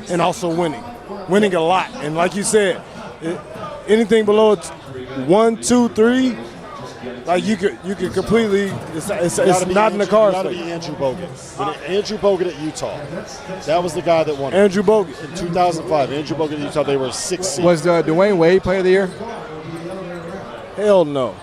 and also winning a lot. And like you said, anything below 1, 2, 3, like you could completely. It's not in the cards.
Got to be Andrew Bogut. Andrew Bogut at Utah. That was the guy that won.
Andrew Bogut
in 2005. Andrew Bogut at Utah. They were 6 seed.
Was Dwayne Wade Player of the Year?
Hell no.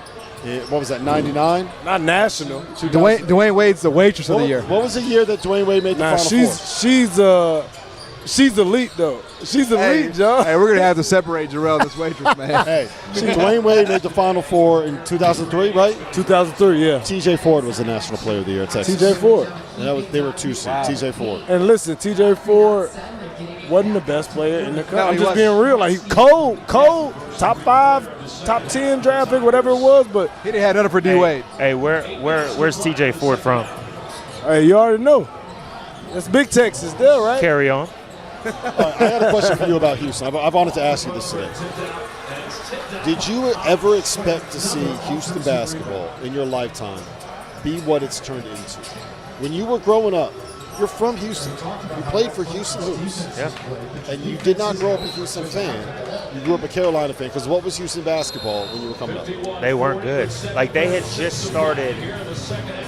What was that, 99?
Not national.
Dwayne Wade's the waitress of the year.
What was the year that Dwayne Wade made the Final Four?
She's elite, though. She's elite, John.
Hey, we're going to have to separate Jarrell and this waitress, man.
Hey, Dwayne Wade made the Final Four in 2003, right?
2003, yeah.
TJ Ford was the National Player of the Year at Texas.
TJ Ford.
They were 2 seed, TJ Ford.
And listen, TJ Ford wasn't the best player in the country. I'm just being real. Like, he's cold, top 5, top 10 draft pick, whatever it was, but
he didn't have nothing for D-Wade.
Hey, where's TJ Ford from?
Hey, you already know. That's Big Texas there, right?
Carry on.
I had a question for you about Houston. I wanted to ask you this today. Did you ever expect to see Houston basketball in your lifetime be what it's turned into? When you were growing up, you're from Houston. You played for Houston Hoops.
Yeah.
And you did not grow up a Houston fan. You grew up a Carolina fan. Because what was Houston basketball when you were coming up?
They weren't good. Like, they had just started,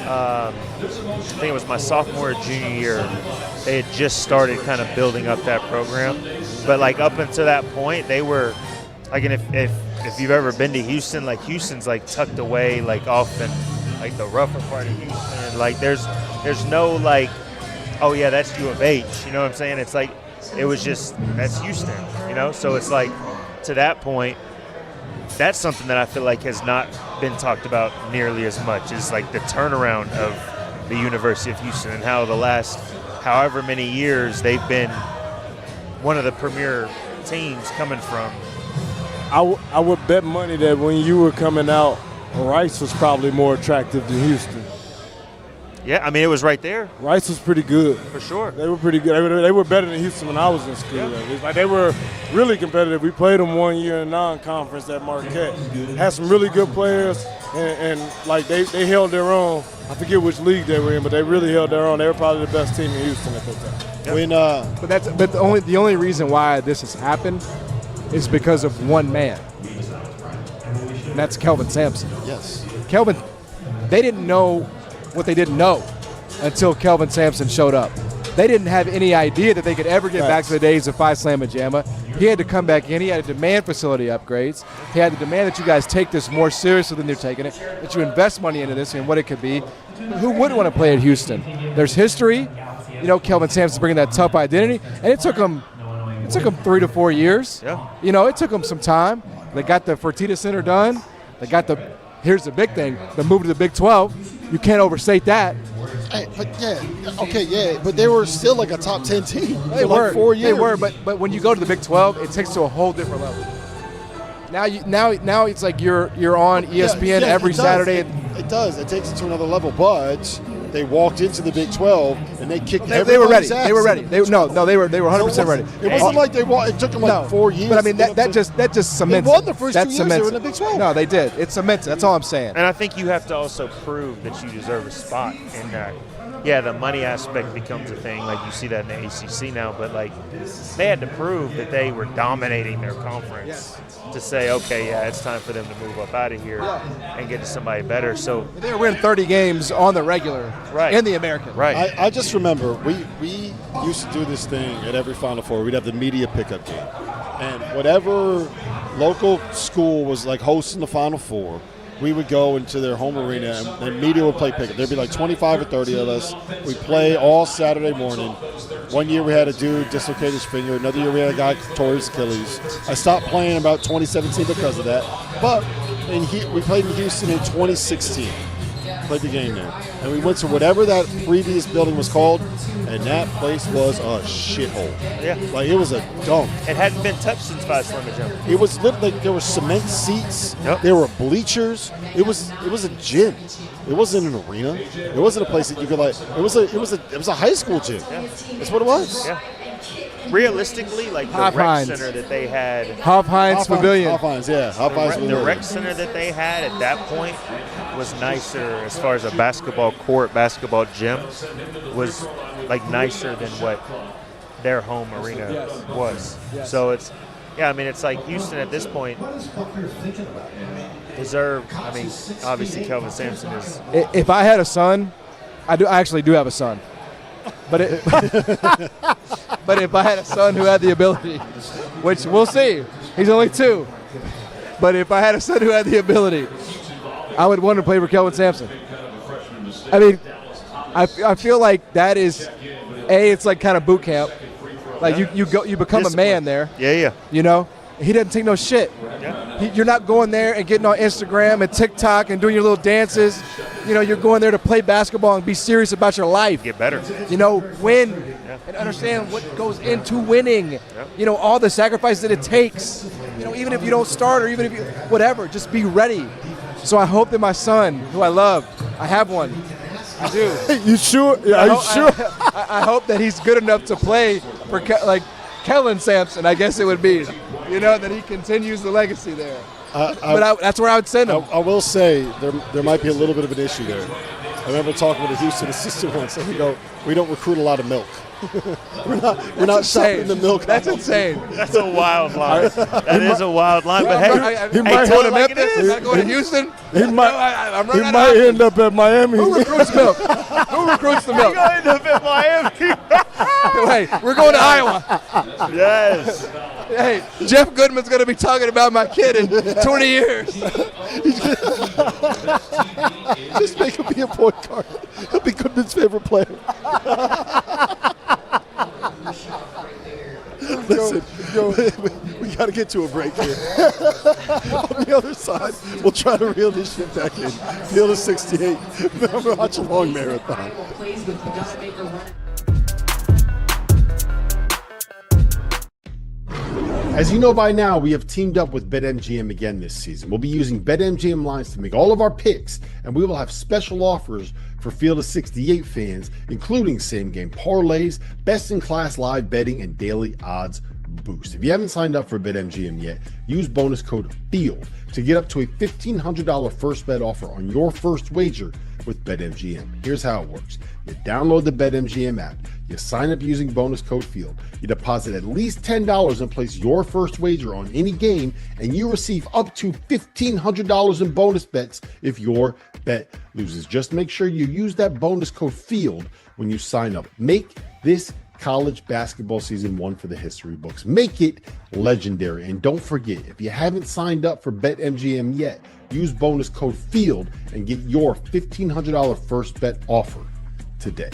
I think it was my sophomore or junior year, they had just started kind of building up that program. But, like, up until that point, they were, like, and if you've ever been to Houston, like, Houston's, like, tucked away, like, off in, like the rougher part of Houston. Like there's no like, oh yeah, that's U of H. You know what I'm saying? It's like it was just that's Houston. You know, so it's like to that point, that's something that I feel like has not been talked about nearly as much. Is like the turnaround of the University of Houston and how the last however many years they've been one of the premier teams coming from.
I would bet money that when you were coming out, Rice was probably more attractive than Houston.
Yeah, I mean, it was right there.
Rice was pretty good.
For sure.
They were pretty good. They were better than Houston when I was in school. Yeah. It's like they were really competitive. We played them 1 year in non-conference at Marquette. Had some really good players, and like they held their own. I forget which league they were in, but they really held their own. They were probably the best team in Houston at that time.
Yep. But the only reason why this has happened is because of one man, and that's Kelvin Sampson.
Yes.
Kelvin, they didn't know what they didn't know until Kelvin Sampson showed up. They didn't have any idea that they could ever get back to the days of Phi Slamma Jamma. He had to come back in. He had to demand facility upgrades. He had to demand that you guys take this more seriously than you're taking it, that you invest money into this and what it could be. Who wouldn't want to play at Houston? There's history. You know, Kelvin Sampson's bringing that tough identity, and it took him 3 to 4 years.
Yeah.
You know, it took them some time. They got the Fertitta Center done. They got here's the big thing, the move to the Big 12. You can't overstate that.
Hey, but they were still like a top 10 team.
They
were
like 4 years. They were, but when you go to the Big 12, it takes to a whole different level. Now it's like you're on ESPN every Saturday.
It does. It takes it to another level, but they walked into the Big 12 and they kicked.
They were ready.
Ass.
They were ready. They were 100% ready.
It wasn't like it took them like 4 years.
But I mean that just cements.
They won the first 2 years. They were in the Big 12.
No, they did. It cements. That's all I'm saying.
And I think you have to also prove that you deserve a spot in that. Yeah, the money aspect becomes a thing. Like you see that in the ACC now, but like they had to prove that they were dominating their conference to say, okay, yeah, it's time for them to move up out of here and get to somebody better. So
they were winning 30 games on the regular, in the American.
Right.
I just remember we used to do this thing at every Final Four. We'd have the media pickup game, and whatever local school was like hosting the Final Four, we would go into their home arena and media would play pickup. There'd be like 25 or 30 of us. We'd play all Saturday morning. 1 year we had a dude dislocate his finger. Another year we had a guy tore his Achilles. I stopped playing about 2017 because of that. But we played in Houston in 2016. Played the game there. And we went to whatever that previous building was called, and that place was a shithole.
Yeah.
Like, it was a dump.
It hadn't been touched since Phi Slamma Jamma.
It was literally, there were cement seats.
Yep.
There were bleachers. It was a gym. It wasn't an arena. It wasn't a place that you could like. It was a high school gym. Yeah. That's what it was.
Yeah. Realistically, like the rec center that they had.
Hofheinz Pavilion.
The rec center that they had at that point was nicer as far as a basketball court, basketball gym, was like nicer than what their home arena was. Yes. So it's, I mean, it's like Houston at this point deserved, I mean, obviously Kelvin Sampson is.
If I had a son, I actually do have a son. But but if I had a son who had the ability, which we'll see, he's only 2. But if I had a son who had the ability, I would want to play for Kelvin Sampson. I mean, I feel like that is, it's like kind of boot camp. Like you become a man there.
Yeah.
You know, he doesn't take no shit.
Yeah.
You're not going there and getting on Instagram and TikTok and doing your little dances. You know, you're going there to play basketball and be serious about your life.
Get better.
You know, win and understand what goes into winning. Yeah. You know, all the sacrifices that it takes. You know, even if you don't start or even if you, whatever, just be ready. So I hope that my son, who I love, I have one. I do.
You sure? Are you sure?
I hope that he's good enough to play for like Kelvin Sampson, I guess it would be. You know, that he continues the legacy there. But that's where I would send him.
I will say there might be a little bit of an issue there. I remember talking with a Houston assistant once, and we don't recruit a lot of milk. we're not shopping the milk.
That's insane.
That's a wild line. That is a wild line. But hey,
he might go to Memphis. Not going to Houston.
He might end up at Miami.
Who recruits milk? Who recruits the milk?
You're going to end up at Miami.
Hey, we're going to Iowa.
Yes.
Hey, Jeff Goodman's going to be talking about my kid in 20 years.
Just make him be a point guard. He'll be Goodman's favorite player. Listen, we got to get to a break here. On the other side, we'll try to reel this shit back in. Field of 68. Watchalong Marathon. As you know by now, we have teamed up with BetMGM again this season. We'll be using BetMGM lines to make all of our picks, and we will have special offers for Field of 68 fans, including same-game parlays, best-in-class live betting, and daily odds boost. If you haven't signed up for BetMGM yet, use bonus code FIELD to get up to a $1,500 first bet offer on your first wager with BetMGM. Here's how it works. You download the BetMGM app, you sign up using bonus code FIELD, you deposit at least $10 and place your first wager on any game, and you receive up to $1,500 in bonus bets if your bet loses. Just make sure you use that bonus code FIELD when you sign up. Make this college basketball season one for the history books. Make it legendary. And don't forget, if you haven't signed up for BetMGM yet, use bonus code FIELD and get your $1,500 first bet offer today.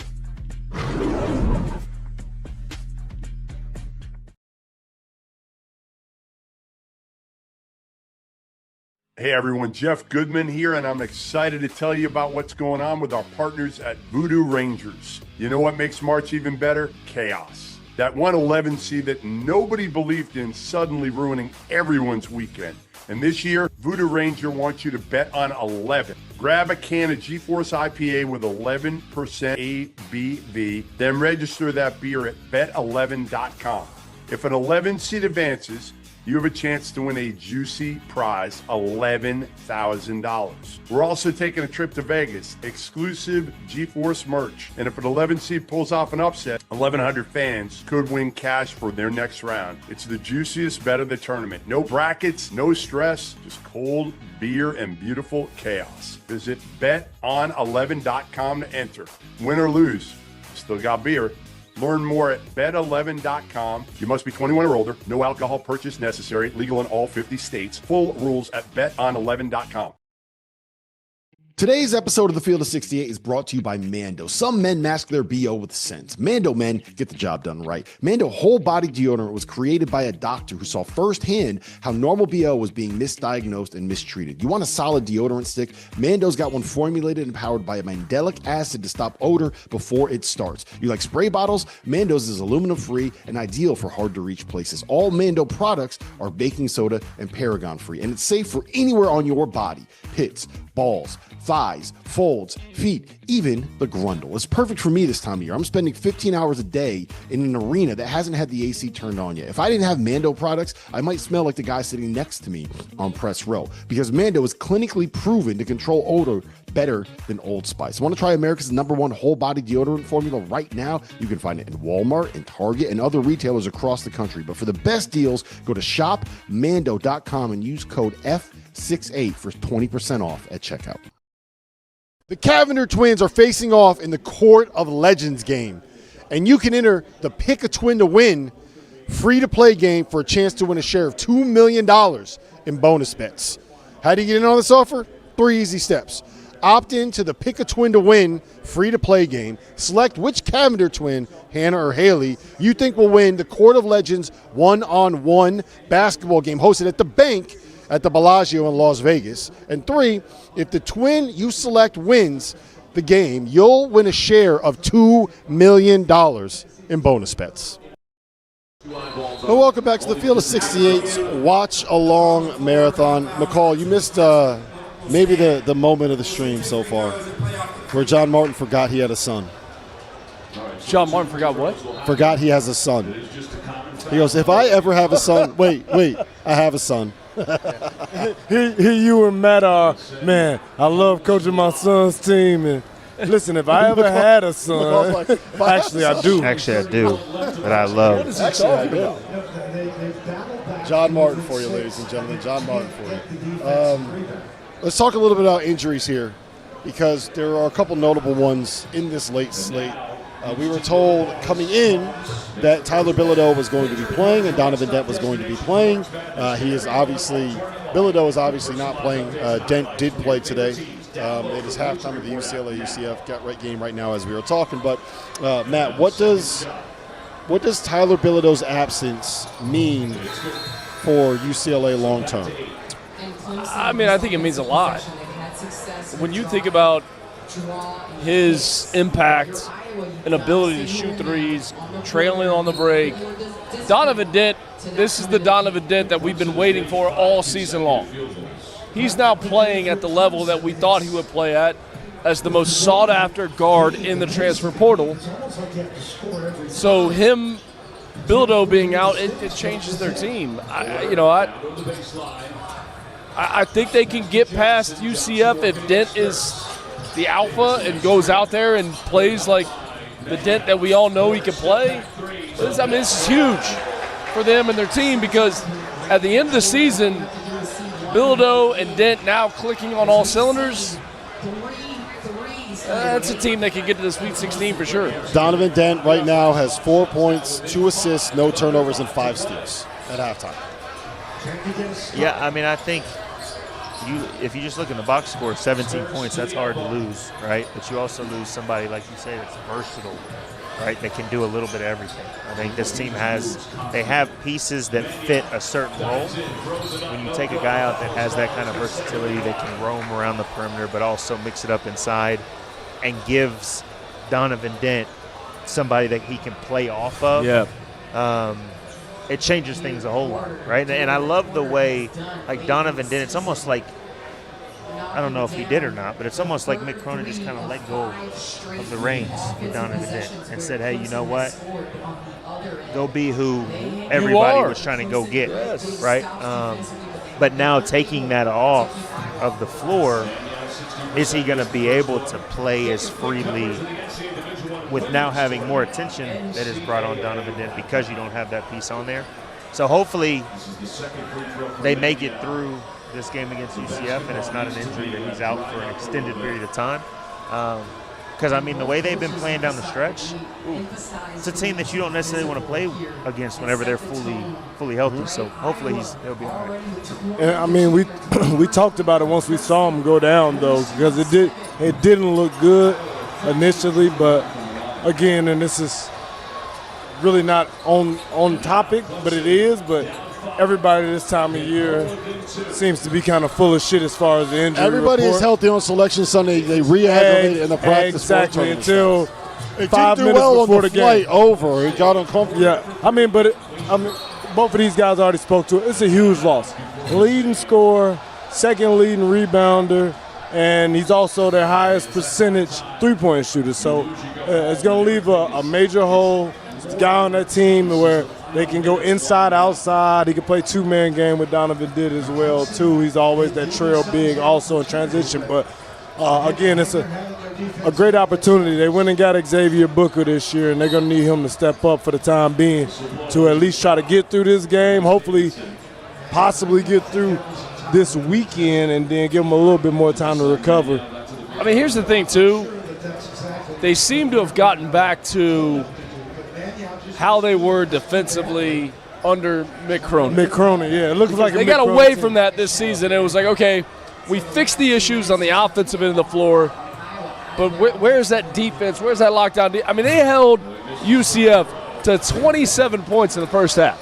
Hey everyone, Jeff Goodman here, and I'm excited to tell you about what's going on with our partners at Voodoo Rangers. You know what makes March even better? Chaos. That 111C that nobody believed in suddenly ruining everyone's weekend. And this year, Voodoo Ranger wants you to bet on 11. Grab a can of G-Force IPA with 11% ABV, then register that beer at bet11.com. If an 11 seed advances, you have a chance to win a juicy prize, $11,000. We're also taking a trip to Vegas, exclusive G-Force merch. And if an 11 seed pulls off an upset, 1,100 fans could win cash for their next round. It's the juiciest bet of the tournament. No brackets, no stress, just cold beer and beautiful chaos. Visit beton11.com to enter. Win or lose, still got beer. Learn more at bet11.com. You must be 21 or older. No alcohol purchase necessary. Legal in all 50 states. Full rules at beton11.com.
Today's episode of the Field of 68 is brought to you by Mando. Some men mask their BO with scent. Mando men get the job done right. Mando whole body deodorant was created by a doctor who saw firsthand how normal BO was being misdiagnosed and mistreated. You want a solid deodorant stick? Mando's got one formulated and powered by a mandelic acid to stop odor before it starts. You like spray bottles? Mando's is aluminum free and ideal for hard to reach places. All Mando products are baking soda and paragon free, and it's safe for anywhere on your body. Pits, balls, thighs, folds, feet, even the grundle. It's perfect for me this time of year. I'm spending 15 hours a day in an arena that hasn't had the AC turned on yet. If I didn't have Mando products, I might smell like the guy sitting next to me on press row, because Mando is clinically proven to control odor better than Old Spice. Want to try America's #1 whole body deodorant formula right now? You can find it in Walmart and Target and other retailers across the country. But for the best deals, go to shopmando.com and use code F68 for 20% off at checkout. The Cavender twins are facing off in the Court of Legends game, and you can enter the Pick a Twin to Win free-to-play game for a chance to win a share of $2 million in bonus bets. How do you get in on this offer? 3 easy steps. Opt in to the Pick a Twin to Win free-to-play game. Select which Cavender twin, Hannah or Haley, you think will win the Court of Legends one-on-one basketball game hosted at the Bank at the Bellagio in Las Vegas. And 3, if the twin you select wins the game, you'll win a share of $2 million in bonus bets. Well, welcome back to the Field of 68's Watch-Along Marathon. McCall, you missed maybe the moment of the stream so far where John Martin forgot he had a son.
John Martin forgot what?
Forgot he has a son. He goes, if I ever have a son, wait, I have a son.
Here you and Matt are, man, I love coaching my son's team. And listen, if I ever had a son, actually I do.
Actually, I do, but I love.
John Martin for you, ladies and gentlemen. John Martin for you. Let's talk a little bit about injuries here, because there are a couple notable ones in this late slate. We were told coming in that Tyler Bilodeau was going to be playing and Donovan Dent was going to be playing. Bilodeau is obviously not playing. Dent did play today. It is halftime of the UCLA-UCF game right now as we are talking. But, Matt, what does Tyler Bilodeau's absence mean for UCLA long term?
I mean, I think it means a lot. When you think about his impact and ability to shoot threes, trailing on the break, Donovan Dent, this is the Donovan Dent that we've been waiting for all season long. He's now playing at the level that we thought he would play at as the most sought-after guard in the transfer portal. So him, Bilodeau being out, it changes their team. I think they can get past UCF if Dent is the alpha and goes out there and plays like the Dent that we all know he can play. This is huge for them and their team because at the end of the season, Bilodeau and Dent now clicking on all cylinders. That's a team that can get to the Sweet 16 for sure.
Donovan Dent right now has 4 points, 2 assists, no turnovers, and 5 steals at halftime.
Yeah, I mean, I think if you just look in the box score, 17 points, that's hard to lose, right? But you also lose somebody, like you say, that's versatile, right, that can do a little bit of everything. I think this team they have pieces that fit a certain role. When you take a guy out that has that kind of versatility, that can roam around the perimeter but also mix it up inside and gives Donovan Dent somebody that he can play off of, it changes things a whole lot, right? And I love the way, like, Donovan Dent, it's almost like, I don't know if he did or not, but it's almost like Mick Cronin just kind of let go of the reins with Donovan Dent and said, hey, you know what? Go be who everybody was trying to go get, right? But now taking that off of the floor, is he going to be able to play as freely with now having more attention that is brought on Donovan Dent because you don't have that piece on there? So hopefully they make it through this game against UCF and it's not an injury that he's out for an extended period of time. Because, I mean, the way they've been playing down the stretch, it's a team that you don't necessarily want to play against whenever they're fully healthy. So hopefully he'll be all right.
And, I mean, we talked about it once we saw him go down, though, because it didn't look good initially, but again, and this is really not on topic, but it is. But everybody this time of year seems to be kind of full of shit as far as the injury
Everybody
report.
is healthy on Selection Sunday. They re-aggravate in the practice.
Exactly, until
it
5
did do
minutes
well
before
on the
the
flight
game.
over. It got uncomfortable.
Yeah, I mean, both of these guys already spoke to it. It's a huge loss. Leading scorer, second leading rebounder, and he's also their highest percentage three-point shooter. So it's going to leave a major hole. It's a guy on that team where they can go inside, outside. He can play two-man game with Donovan Dent as well, too. He's always that trail big also in transition. But, again, it's a great opportunity. They went and got Xavier Booker this year, and they're going to need him to step up for the time being to at least try to get through this game, hopefully possibly get through this weekend and then give them a little bit more time to recover.
I mean, here's the thing, too. They seem to have gotten back to how they were defensively under Mick Cronin.
Mick Cronin, yeah. It looks like
they got away from that this season. It was like, okay, we fixed the issues on the offensive end of the floor, but where's that defense? Where's that lockdown? I mean, they held UCF to 27 points in the first half.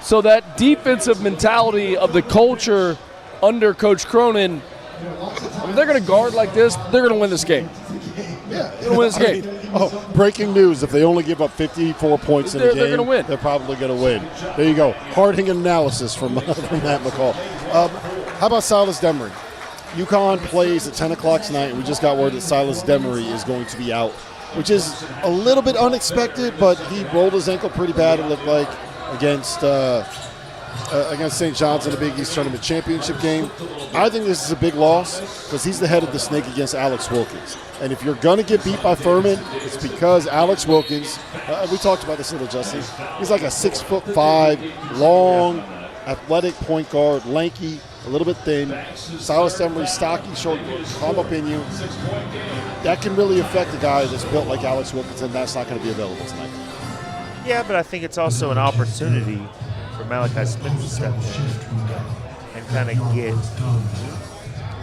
So that defensive mentality of the culture under Coach Cronin, I mean, they're going to guard like this, they're going to win this game.
Yeah.
They're going to win this game.
Breaking news, if they only give up 54 points in a game,
they're going to win.
They're probably going to win. There you go. Hard-hitting analysis from Matt McCall. How about Silas Demery? UConn plays at 10 o'clock tonight, and we just got word that Silas Demery is going to be out, which is a little bit unexpected, but he rolled his ankle pretty bad, it looked like, against St. John's in the Big East Tournament Championship game. I think this is a big loss because he's the head of the snake against Alex Wilkins. And if you're going to get beat by Furman, it's because Alex Wilkins, we talked about this a little, Justin, he's like a 6'5", long, athletic point guard, lanky, a little bit thin. Silas Demery, stocky, short, calm up in you. That can really affect a guy that's built like Alex Wilkins, and that's not going to be available tonight.
Yeah, but I think it's also an opportunity for Malachi Smith to step in and kind of get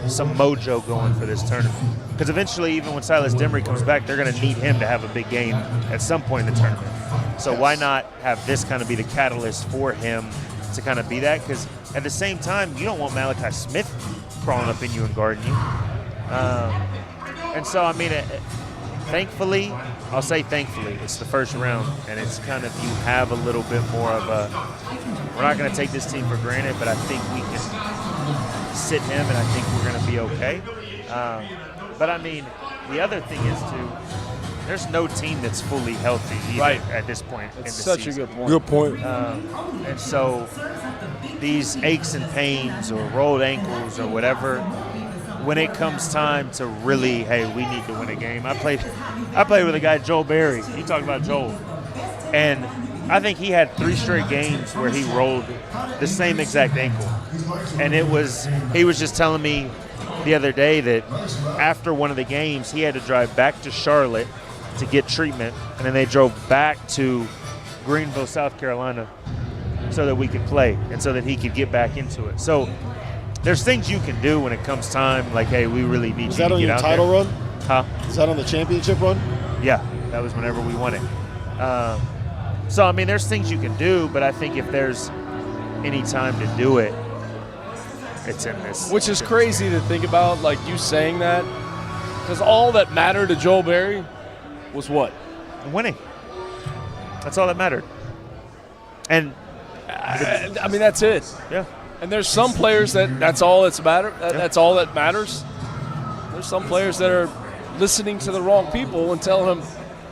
some mojo going for this tournament. Because eventually, even when Silas Demery comes back, they're going to need him to have a big game at some point in the tournament. So why not have this kind of be the catalyst for him to kind of be that? Because at the same time, you don't want Malachi Smith crawling up in you and guarding you. And so, I mean, thankfully, I'll say thankfully, it's the first round, and it's kind of you have a little bit more of a, we're not going to take this team for granted, but I think we can sit him, and I think we're going to be okay. But, I mean, the other thing is, too, there's no team that's fully healthy either at this point in the season.
Such a good point. Good point.
And so these aches and pains or rolled ankles or whatever, when it comes time to really, hey, we need to win a game. I played with a guy, Joel Berry. He talked about Joel. And I think he had 3 straight games where he rolled the same exact ankle. And he was just telling me the other day that after one of the games, he had to drive back to Charlotte to get treatment, and then they drove back to Greenville, South Carolina, so that we could play and so that he could get back into it. So there's things you can do when it comes time, like, hey, we really need you to get out there.
Is that on your title run?
Huh?
Is that on the championship run?
Yeah, that was whenever we won it. So, I mean, there's things you can do, but I think if there's any time to do it, it's in this.
Which is crazy to think about, like you saying that, because all that mattered to Joel Berry was what?
Winning. That's all that mattered. And
I mean, that's it.
Yeah.
And there's some players that's all that's that's all that matters. There's some players that are listening to the wrong people and telling them,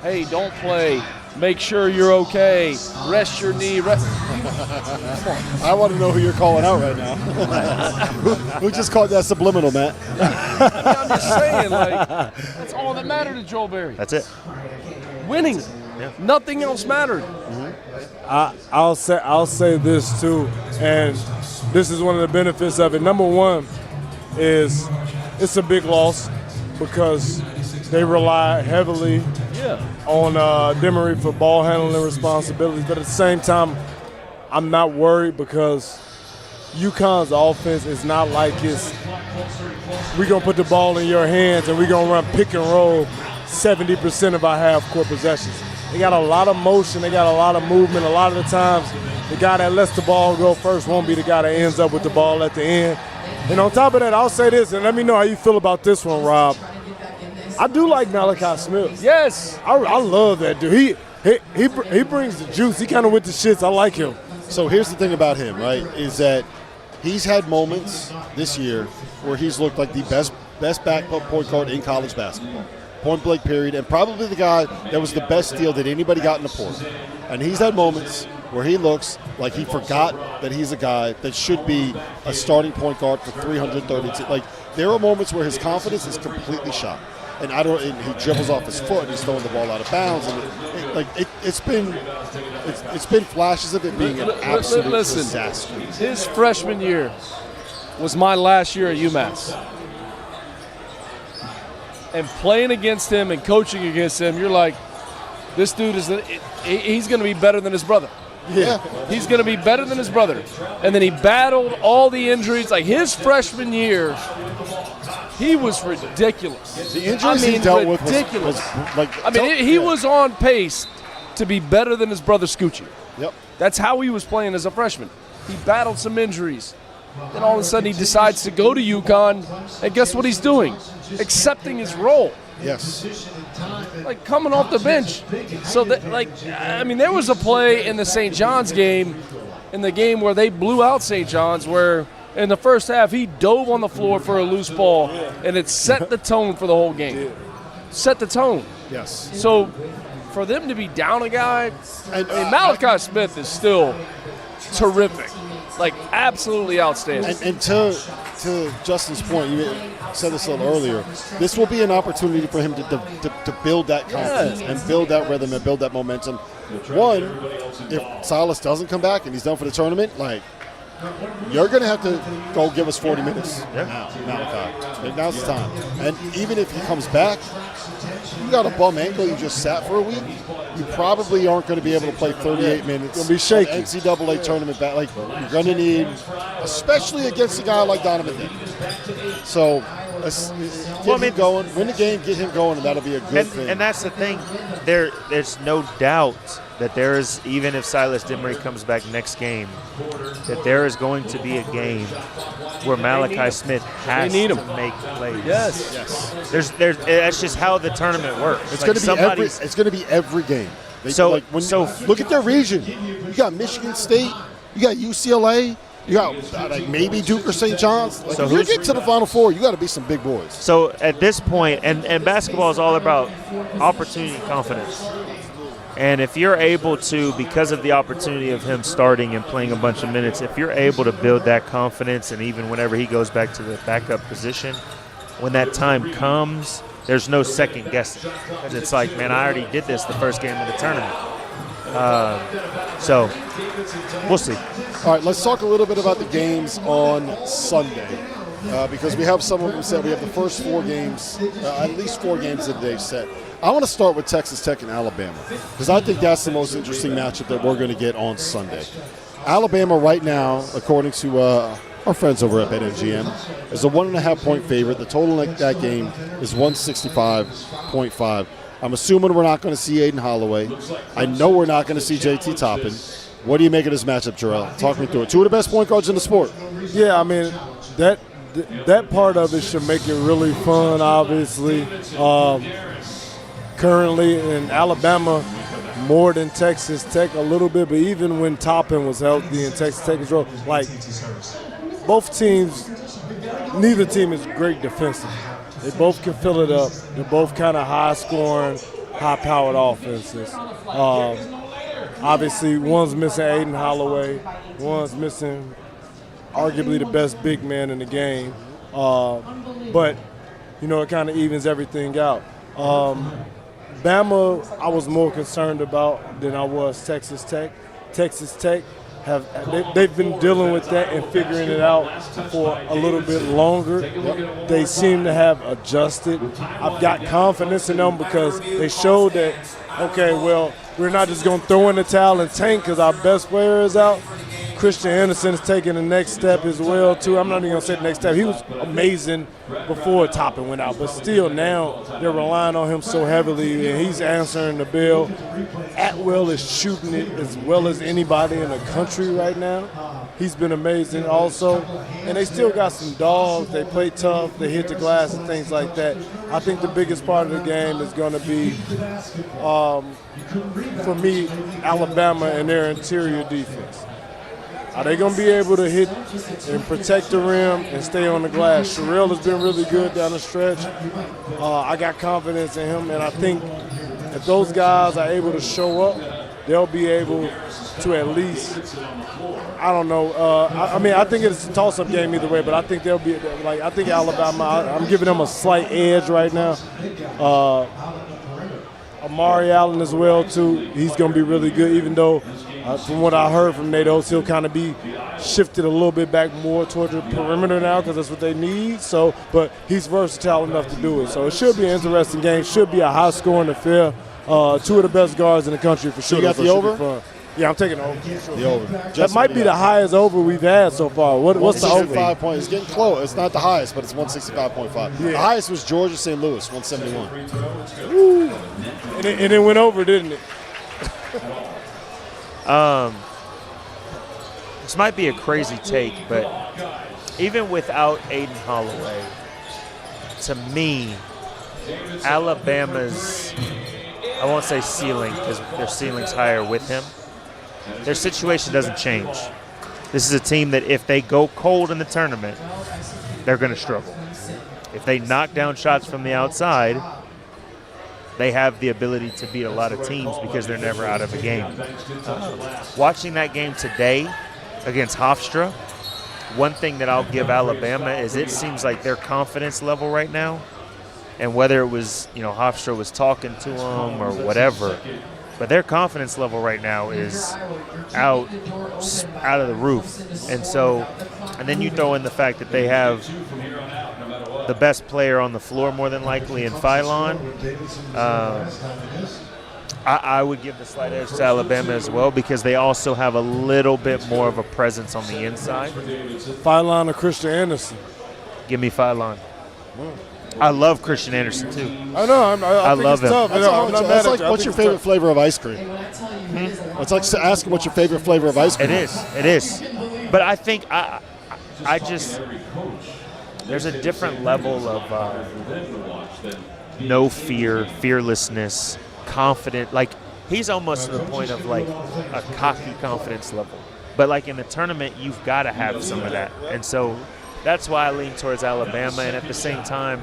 hey, don't play. Make sure you're okay. Rest your knee.
I want to know who you're calling out right now. Who just called that subliminal, Matt?
I'm just saying, like, that's all that mattered to Joel Berry.
That's it.
Winning. Yeah. Nothing else mattered.
I'll say this too, and this is one of the benefits of it. Number one is it's a big loss because they rely heavily on Demery for ball handling responsibilities, but at the same time, I'm not worried because UConn's offense is not like we're going to put the ball in your hands and we're going to run pick and roll 70% of our half-court possessions. They got a lot of motion. They got a lot of movement. A lot of the times, the guy that lets the ball go first won't be the guy that ends up with the ball at the end. And on top of that, I'll say this, and let me know how you feel about this one, Rob. I do like Malachi Smith.
Yes.
I love that dude. He brings the juice. He kind of with the shits. I like him.
So here's the thing about him, right, is that he's had moments this year where he's looked like the best backup point guard in college basketball. Point blank period, and probably the guy that was the best steal that anybody got in the portal. And he's had moments where he looks like he forgot that he's a guy that should be a starting point guard for 332. Like, there are moments where his confidence is completely shot. And he dribbles off his foot and he's throwing the ball out of bounds. And it's been flashes of it being an absolute disaster.
His freshman year was my last year at UMass. And playing against him and coaching against him, you're like, this dude he's going to be better than his brother.
Yeah.
He's going to be better than his brother. And then he battled all the injuries. Like, his freshman year, he was ridiculous.
The injuries he dealt with
ridiculous.
was
he was on pace to be better than his brother Scoochie.
Yep.
That's how he was playing as a freshman. He battled some injuries. Then all of a sudden he decides to go to UConn, and guess what he's doing? Accepting his role.
Yes.
Like, coming off the bench. So, there was a play in the St. John's game, in the game where they blew out St. John's, where in the first half he dove on the floor for a loose ball, and it set the tone for the whole game. Set the tone.
Yes.
So, for them to be down a guy, Malachi Smith is still terrific. Like, absolutely outstanding.
And to Justin's point, you said this a little earlier, this will be an opportunity for him to build that confidence and build that rhythm and build that momentum. One, if Silas doesn't come back and he's done for the tournament, like, you're going to have to go give us 40 minutes now, Malachi. Now's the time. And even if he comes back, you got a bum ankle, you just sat for a week. you probably aren't going to be able to play 38 minutes.
You'll be shaky.
NCAA tournament back. Like, you're going to need, especially against a guy like Donovan Day. So, get him going, win the game, get him going, and that'll be a good thing.
And that's the thing. There's no doubt that there is, even if Silas Demery comes back next game, that there is going to be a game where Malachi Smith has to make plays.
Yes.
That's just how the tournament works.
It's going to be every game. Look at their region. You got Michigan State. You got UCLA. You got maybe Duke or St. John's. Like, if you get to the Final Four, you got to be some big boys.
So at this point, and basketball is all about opportunity and confidence. And if you're able to, because of the opportunity of him starting and playing a bunch of minutes, if you're able to build that confidence, and even whenever he goes back to the backup position, when that time comes, there's no second guessing. Because it's like, man, I already did this the first game of the tournament. So we'll see.
All right, let's talk a little bit about the games on Sunday. Because we have some of them set. We have the first 4 games, at least 4 games of the day set. I want to start with Texas Tech and Alabama because I think that's the most interesting matchup that we're going to get on Sunday. Alabama right now, according to our friends over at BetMGM, is a 1.5-point favorite. The total in that game is 165.5. I'm assuming we're not going to see Aiden Holloway. I know we're not going to see JT Toppin. What do you make of this matchup, Jarrell? Talk me through it. 2 of the best point guards in the sport.
Yeah, I mean, that part of it should make it really fun, obviously. Currently in Alabama, more than Texas Tech a little bit, but even when Toppin was healthy and Texas Tech was roll, like both teams, neither team is great defensive. They both can fill it up. They're both kind of high-scoring, high-powered offenses. Obviously, one's missing Aiden Holloway, one's missing arguably the best big man in the game. But, it kind of evens everything out. Bama, I was more concerned about than I was Texas Tech. Texas Tech, they've been dealing with that and figuring it out for a little bit longer. They seem to have adjusted. I've got confidence in them because they showed that, okay, well, we're not just going to throw in the towel and tank because our best player is out. Christian Anderson is taking the next step as well, too. I'm not even going to say the next step. He was amazing before Toppin went out, but still now they're relying on him so heavily, and he's answering the bell. Atwell is shooting it as well as anybody in the country right now. He's been amazing also. And they still got some dogs. They play tough. They hit the glass and things like that. I think the biggest part of the game is going to be, for me, Alabama and their interior defense. Are they going to be able to hit and protect the rim and stay on the glass? Sherrill has been really good down the stretch. I got confidence in him, and I think if those guys are able to show up, they'll be able to at least, I don't know. I think it's a toss-up game either way, but I think they'll be I think Alabama, I'm giving them a slight edge right now. Amari Allen as well, too. He's going to be really good, even though from what I heard from Nate Oates, he'll kind of be shifted a little bit back more toward the perimeter now because that's what they need. So, but he's versatile enough to do it. So it should be an interesting game. Should be a high-scoring affair. 2 of the best guards in the country for sure.
You got the over?
Yeah, I'm taking the over. Sure.
The over.
That might be the highest over we've had so far. What's the over?
165 points. It's getting close. It's not the highest, but it's 165.5. Yeah. The highest was Georgia St. Louis, 171.
Woo. And it went over, didn't it?
This might be a crazy take, but even without Aiden Holloway, to me, Alabama's, I won't say ceiling because their ceiling's higher with him, their situation doesn't change. This is a team that if they go cold in the tournament, they're going to struggle. If they knock down shots from the outside, they have the ability to beat a lot of teams because they're never out of a game. Watching that game today against Hofstra, one thing that I'll give Alabama is it seems like their confidence level right now, and whether it was, Hofstra was talking to them or whatever, but their confidence level right now is out of the roof. And then you throw in the fact that they have the best player on the floor more than likely in Phylon. I would give the slight edge to Alabama as well because they also have a little bit more of a presence on the inside.
Phylon or Christian Anderson?
Give me Phylon. I love Christian Anderson too.
I know. I think
love
it's
him.
tough.
That's like, what's your favorite flavor of ice cream? It's like asking what's your favorite flavor of ice cream.
It is. But I think I just there's a different level of no fear, fearlessness, confident. Like he's almost to the point of like a cocky confidence level. But like in the tournament, you've got to have some of that, and so that's why I lean towards Alabama. And at the same time,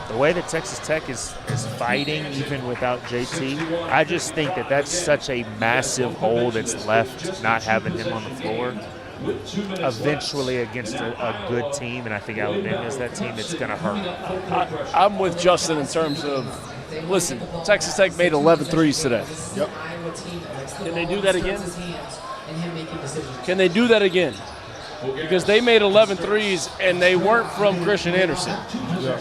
the way that Texas Tech is fighting, even without JT, I just think that that's such a massive hole that's left not having him on the floor. Eventually against a good team, and I think Alabama is that team, it's going to hurt.
I'm with Justin in terms of, listen, Texas Tech made 11 threes today.
Yep.
Can they do that again? Can they do that again? Because they made 11 threes, and they weren't from Christian Anderson.
Yeah.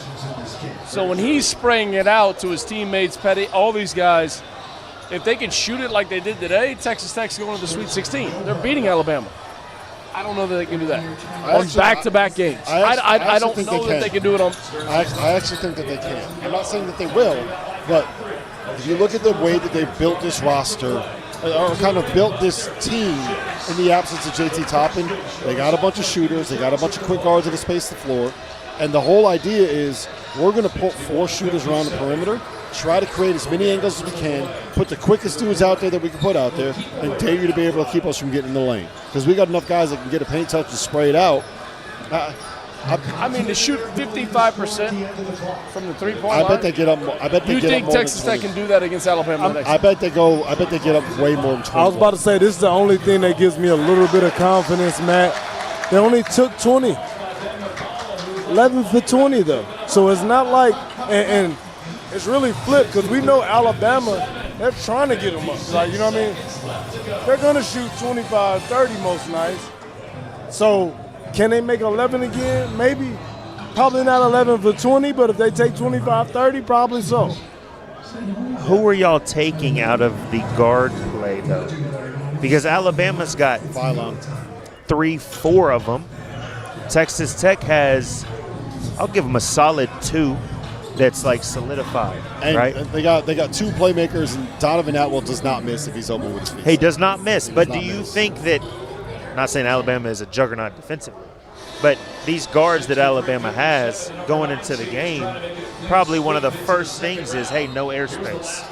So when he's spraying it out to his teammates, Petty, all these guys, if they can shoot it like they did today, Texas Tech's going to the Sweet 16. They're beating Alabama. I don't know that they can do that on back-to-back games. I don't know that they can do it on.
I actually think that they can. I'm not saying that they will, but if you look at the way that they've built this roster, or kind of built this team in the absence of JT Toppin, they got a bunch of shooters, they got a bunch of quick guards that can space the floor, and the whole idea is we're going to put 4 shooters around the perimeter, try to create as many angles as we can, put the quickest dudes out there that we can put out there, and dare you to be able to keep us from getting in the lane. Because we got enough guys that can get a paint touch and spray it out.
I mean, to shoot 55% from the three-point line.
I bet they get up.
You think Texas Tech can do that against Alabama next
I bet they get up way more than 20.
I was about to say, this is the only thing that gives me a little bit of confidence, Matt. They only took 20. 11 for 20, though. So it's not like, and it's really flipped because we know Alabama, they're trying to get them up. Like, you know what I mean? They're going to shoot 25, 30 most nights. So can they make 11 again? Maybe. Probably not 11 for 20, but if they take 25, 30, probably so.
Who are y'all taking out of the guard play, though? Because Alabama's got 3-4 of them. Texas Tech has, I'll give them a solid 2 that's like solidified,
and
right?
They got 2 playmakers, and Donovan Atwell does not miss if he's open with his feet.
He does not miss, but do you think that, I'm not saying Alabama is a juggernaut defensively, but these guards that Alabama has going into the game, probably one of the first things is, hey, no airspace.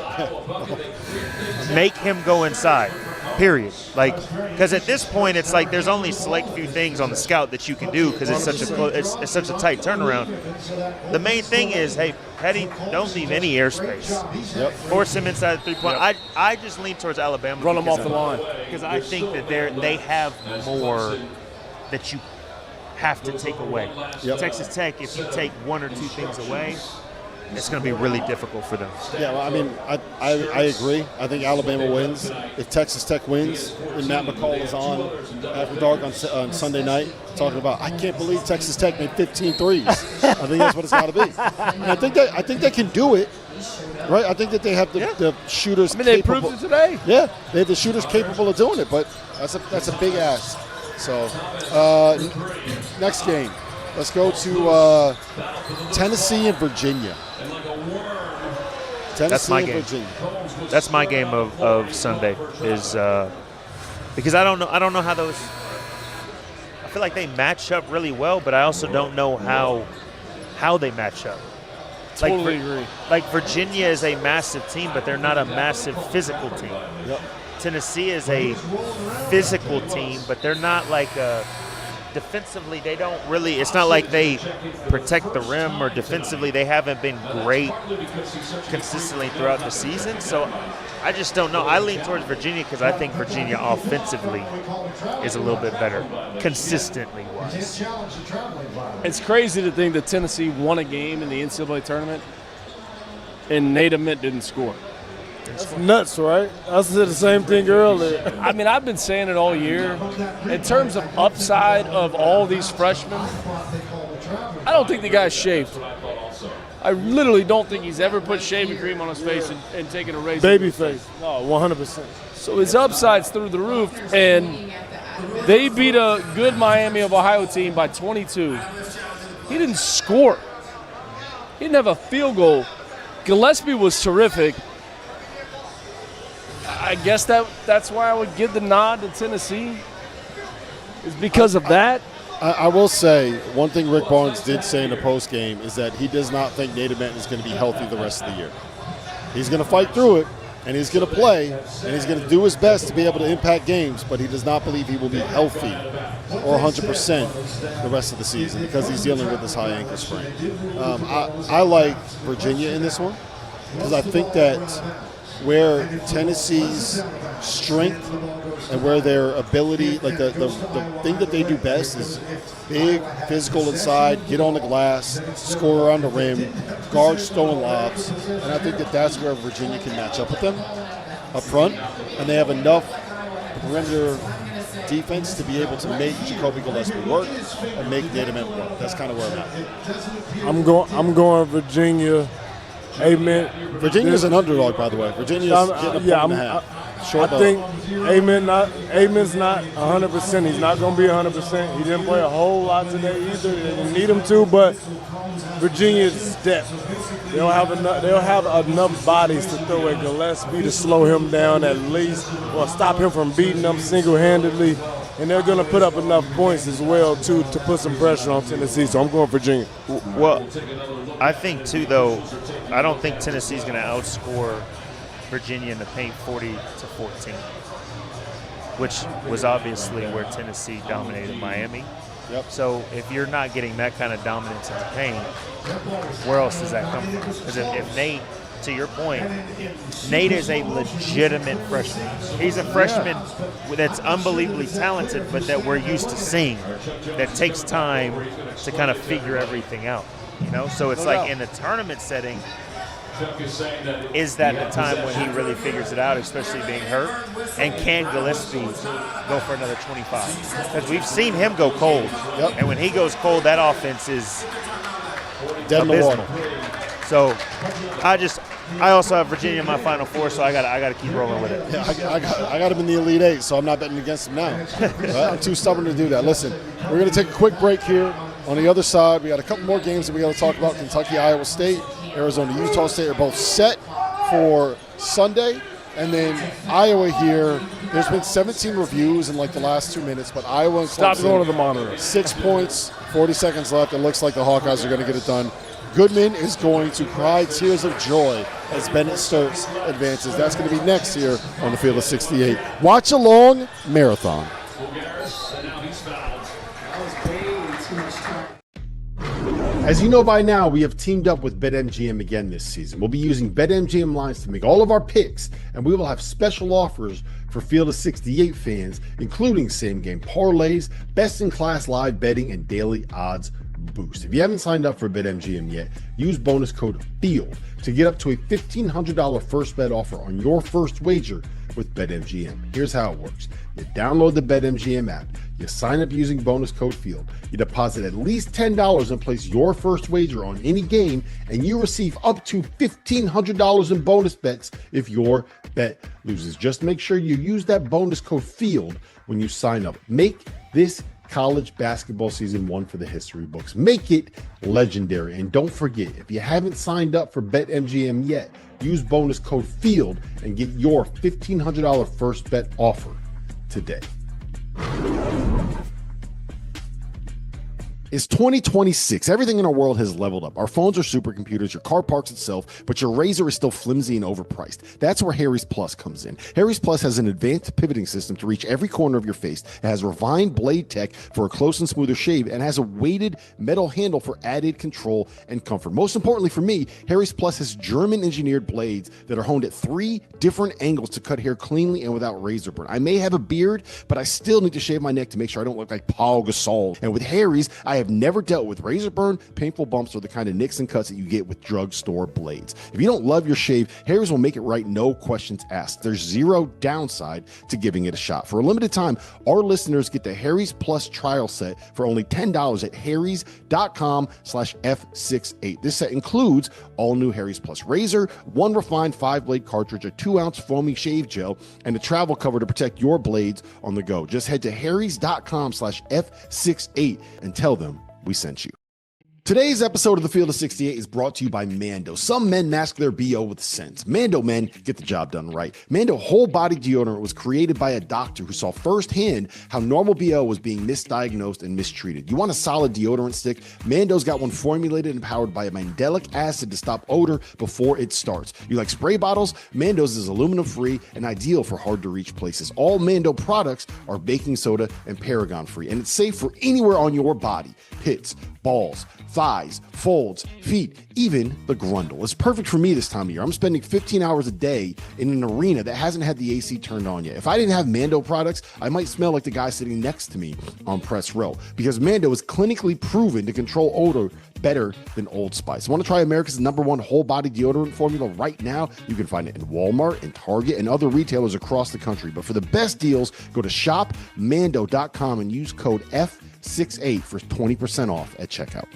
Make him go inside, period. Like, because at this point, it's like there's only select few things on the scout that you can do because it's such a tight turnaround. The main thing is, hey, Petty, don't leave any airspace.
Yep.
Force him inside the three-point. I just lean towards Alabama.
Run them off the line.
Because I think that they have more that you have to take away.
Yep.
Texas Tech, if you take 1 or 2 things away, it's going to be really difficult for them.
Yeah, well, I mean, I agree. I think Alabama wins. If Texas Tech wins, and Matt McCall is on after dark on Sunday night talking about, I can't believe Texas Tech made 15 threes. I think that's what it's got to be. And I think they can do it, right? I think that they have the shooters.
I mean, they proved it today.
Yeah, they have the shooters capable of doing it, but that's a big ask. So, next game, let's go to Tennessee and Virginia.
That's my game.
Virginia.
That's my game of Sunday is because I don't know how those. I feel like they match up really well, but I also don't know how they match up.
Totally agree.
Like Virginia is a massive team, but they're not a massive physical team.
Yep.
Tennessee is a physical team, but they're not like a. Defensively, they don't really. It's not like they protect the rim, or defensively they haven't been great consistently throughout the season. So I just don't know. I lean towards Virginia because I think Virginia offensively is a little bit better, consistently wise.
It's crazy to think that Tennessee won a game in the NCAA tournament and Nate Ament didn't score.
That's nuts, right? I said the same thing earlier.
I mean, I've been saying it all year. In terms of upside of all these freshmen, I don't think the guy's shaved. I literally don't think he's ever put shaving cream on his face and taken a razor.
Baby face. No, 100%.
So his upside's through the roof, and they beat a good Miami of Ohio team by 22. He didn't score. He didn't have a field goal. Gillespie was terrific. I guess that's why I would give the nod to Tennessee, is because of that.
I will say one thing Rick Barnes did say in the post game is that he does not think Nate Benton is going to be healthy the rest of the year. He's going to fight through it, and he's going to play, and he's going to do his best to be able to impact games, but he does not believe he will be healthy or 100% the rest of the season because he's dealing with this high ankle sprain. I like Virginia in this one because I think that where Tennessee's strength and where their ability, like the thing that they do best is big, physical inside, get on the glass, score around the rim, guard stolen lobs, and I think that that's where Virginia can match up with them up front, and they have enough perimeter defense to be able to make Jacoby Gillespie work and make Nate Benton work. That's kind of where I'm at. I'm going Virginia. Amen. Virginia's an underdog, by the way. Virginia's getting a point and a half. I think Amen's not 100%. He's not going to be 100%. He didn't play a whole lot today either. They didn't need him to, but Virginia's depth. They'll have enough bodies to throw at Gillespie to slow him down at least, or stop him from beating them single-handedly. And they're going to put up enough points as well, too, to put some pressure on Tennessee. So I'm going Virginia.
Well, I think, too, though, I don't think Tennessee's going to outscore Virginia in the paint 40-14, which was obviously where Tennessee dominated Miami.
Yep.
So if you're not getting that kind of dominance in the paint, where else does that come from? Because if Nate, to your point, Nate is a legitimate freshman. He's a freshman that's unbelievably talented, but that we're used to seeing, that takes time to kind of figure everything out. You know, so it's like in the tournament setting, is that the time when he really figures it out, especially being hurt? And can Gillespie go for another 25? Because we've seen him go cold.
Yep.
And when he goes cold, that offense is
dead in the water.
So I also have Virginia in my Final Four, so I got to keep rolling with it.
Yeah, I got him in the Elite Eight, so I'm not betting against him now. I'm too stubborn to do that. Listen, we're going to take a quick break here. On the other side, we got a couple more games that we got to talk about. Kentucky, Iowa State, Arizona, Utah State are both set for Sunday. And then Iowa here, there's been 17 reviews in like the last 2 minutes, but Iowa and Clemson,
Stop going to the monitor.
6 points, 40 seconds left. It looks like the Hawkeyes are going to get it done. Goodman is going to cry tears of joy as Bennett Sturts advances. That's going to be next here on the Field of 68. Watchalong Marathon. As you know by now, we have teamed up with BetMGM again this season. We'll be using BetMGM lines to make all of our picks, and we will have special offers for Field of 68 fans, including same-game parlays, best-in-class live betting, and daily odds boost. If you haven't signed up for BetMGM yet, use bonus code FIELD to get up to a $1,500 first bet offer on your first wager with BetMGM. Here's how it works. You download the BetMGM app, you sign up using bonus code FIELD, you deposit at least $10 and place your first wager on any game, and you receive up to $1,500 in bonus bets if your bet loses. Just make sure you use that bonus code FIELD when you sign up. Make this college basketball season one for the history books. Make it legendary. And don't forget, if you haven't signed up for BetMGM yet, use bonus code FIELD and get your $1,500 first bet offer today. It's 2026. Everything in our world has leveled up. Our phones are supercomputers, your car parks itself, but your razor is still flimsy and overpriced. That's where Harry's Plus comes in. Harry's Plus has an advanced pivoting system to reach every corner of your face. It has refined blade tech for a close and smoother shave, and has a weighted metal handle for added control and comfort. Most importantly for me, Harry's Plus has German-engineered blades that are honed at 3 different angles to cut hair cleanly and without razor burn. I may have a beard, but I still need to shave my neck to make sure I don't look like Paul Gasol. And with Harry's, I I have never dealt with razor burn, painful bumps, or the kind of nicks and cuts that you get with drugstore blades. If you don't love your shave, Harry's will make it right, no questions asked. There's zero downside to giving it a shot. For a limited time, our listeners get the Harry's Plus trial set for only $10 at harrys.com/F68. This set includes all new Harry's Plus razor, one refined 5-blade cartridge, a 2-ounce foamy shave gel, and a travel cover to protect your blades on the go. Just head to harrys.com/F68 and tell them we sent you. Today's episode of The Field of 68 is brought to you by Mando. Some men mask their BO with sense. Mando men get the job done right. Mando whole body deodorant was created by a doctor who saw firsthand how normal BO was being misdiagnosed and mistreated. You want a solid deodorant stick? Mando's got one formulated and powered by a mandelic acid to stop odor before it starts. You like spray bottles? Mando's is aluminum free and ideal for hard to reach places. All Mando products are baking soda and paragon free, and it's safe for anywhere on your body. Pits, balls, thighs, folds, feet, even the grundle. It's perfect for me this time of year. I'm spending 15 hours a day in an arena that hasn't had the AC turned on yet. If I didn't have Mando products, I might smell like the guy sitting next to me on press row, because Mando is clinically proven to control odor better than Old Spice. Want to try America's #1 whole body deodorant formula right now? You can find it in Walmart and Target and other retailers across the country. But for the best deals, go to shopmando.com and use code F68 for 20% off at checkout.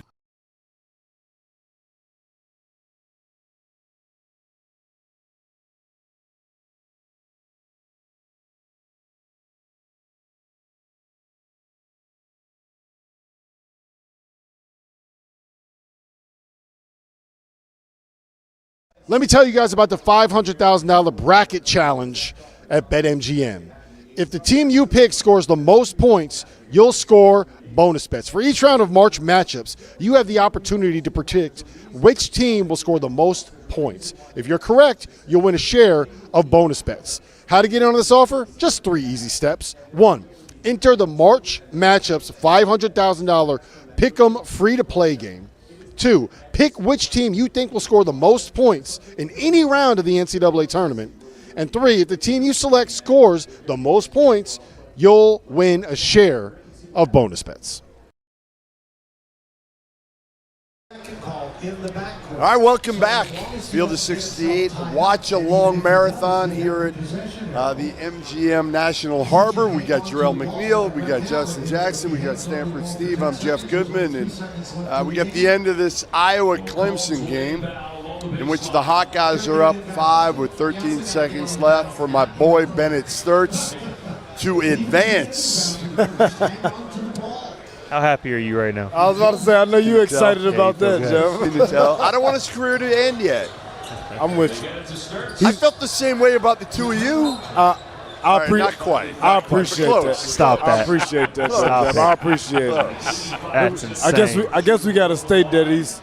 Let me tell you guys about the $500,000 bracket challenge at BetMGM. If the team you pick scores the most points, you'll score bonus bets. For each round of March matchups, you have the opportunity to predict which team will score the most points. If you're correct, you'll win a share of bonus bets. How to get in on this offer? Just 3 easy steps. 1, enter the March matchups $500,000 Pick'em free-to-play game. 2, pick which team you think will score the most points in any round of the NCAA tournament. And 3, if the team you select scores the most points, you'll win a share of bonus bets.
All right, welcome back. Field of 68 Watchalong Marathon here at the MGM National Harbor. We got Jarrell McNeil, we got Justin Jackson, we got Stanford Steve. I'm Jeff Goodman, and we got the end of this Iowa-Clemson game, in which the Hawkeyes are up 5 with 13 seconds left for my boy Bennett Sturts to advance.
How happy are you right now?
I was about to say, I know you're excited about that, Jeff.
Can you tell? I don't want his career to end yet.
I'm with you.
I felt the same way about the two of you. Not quite.
I appreciate that.
Stop that.
I appreciate that. Jeff. I appreciate it.
That's insane.
I guess we got to state that he's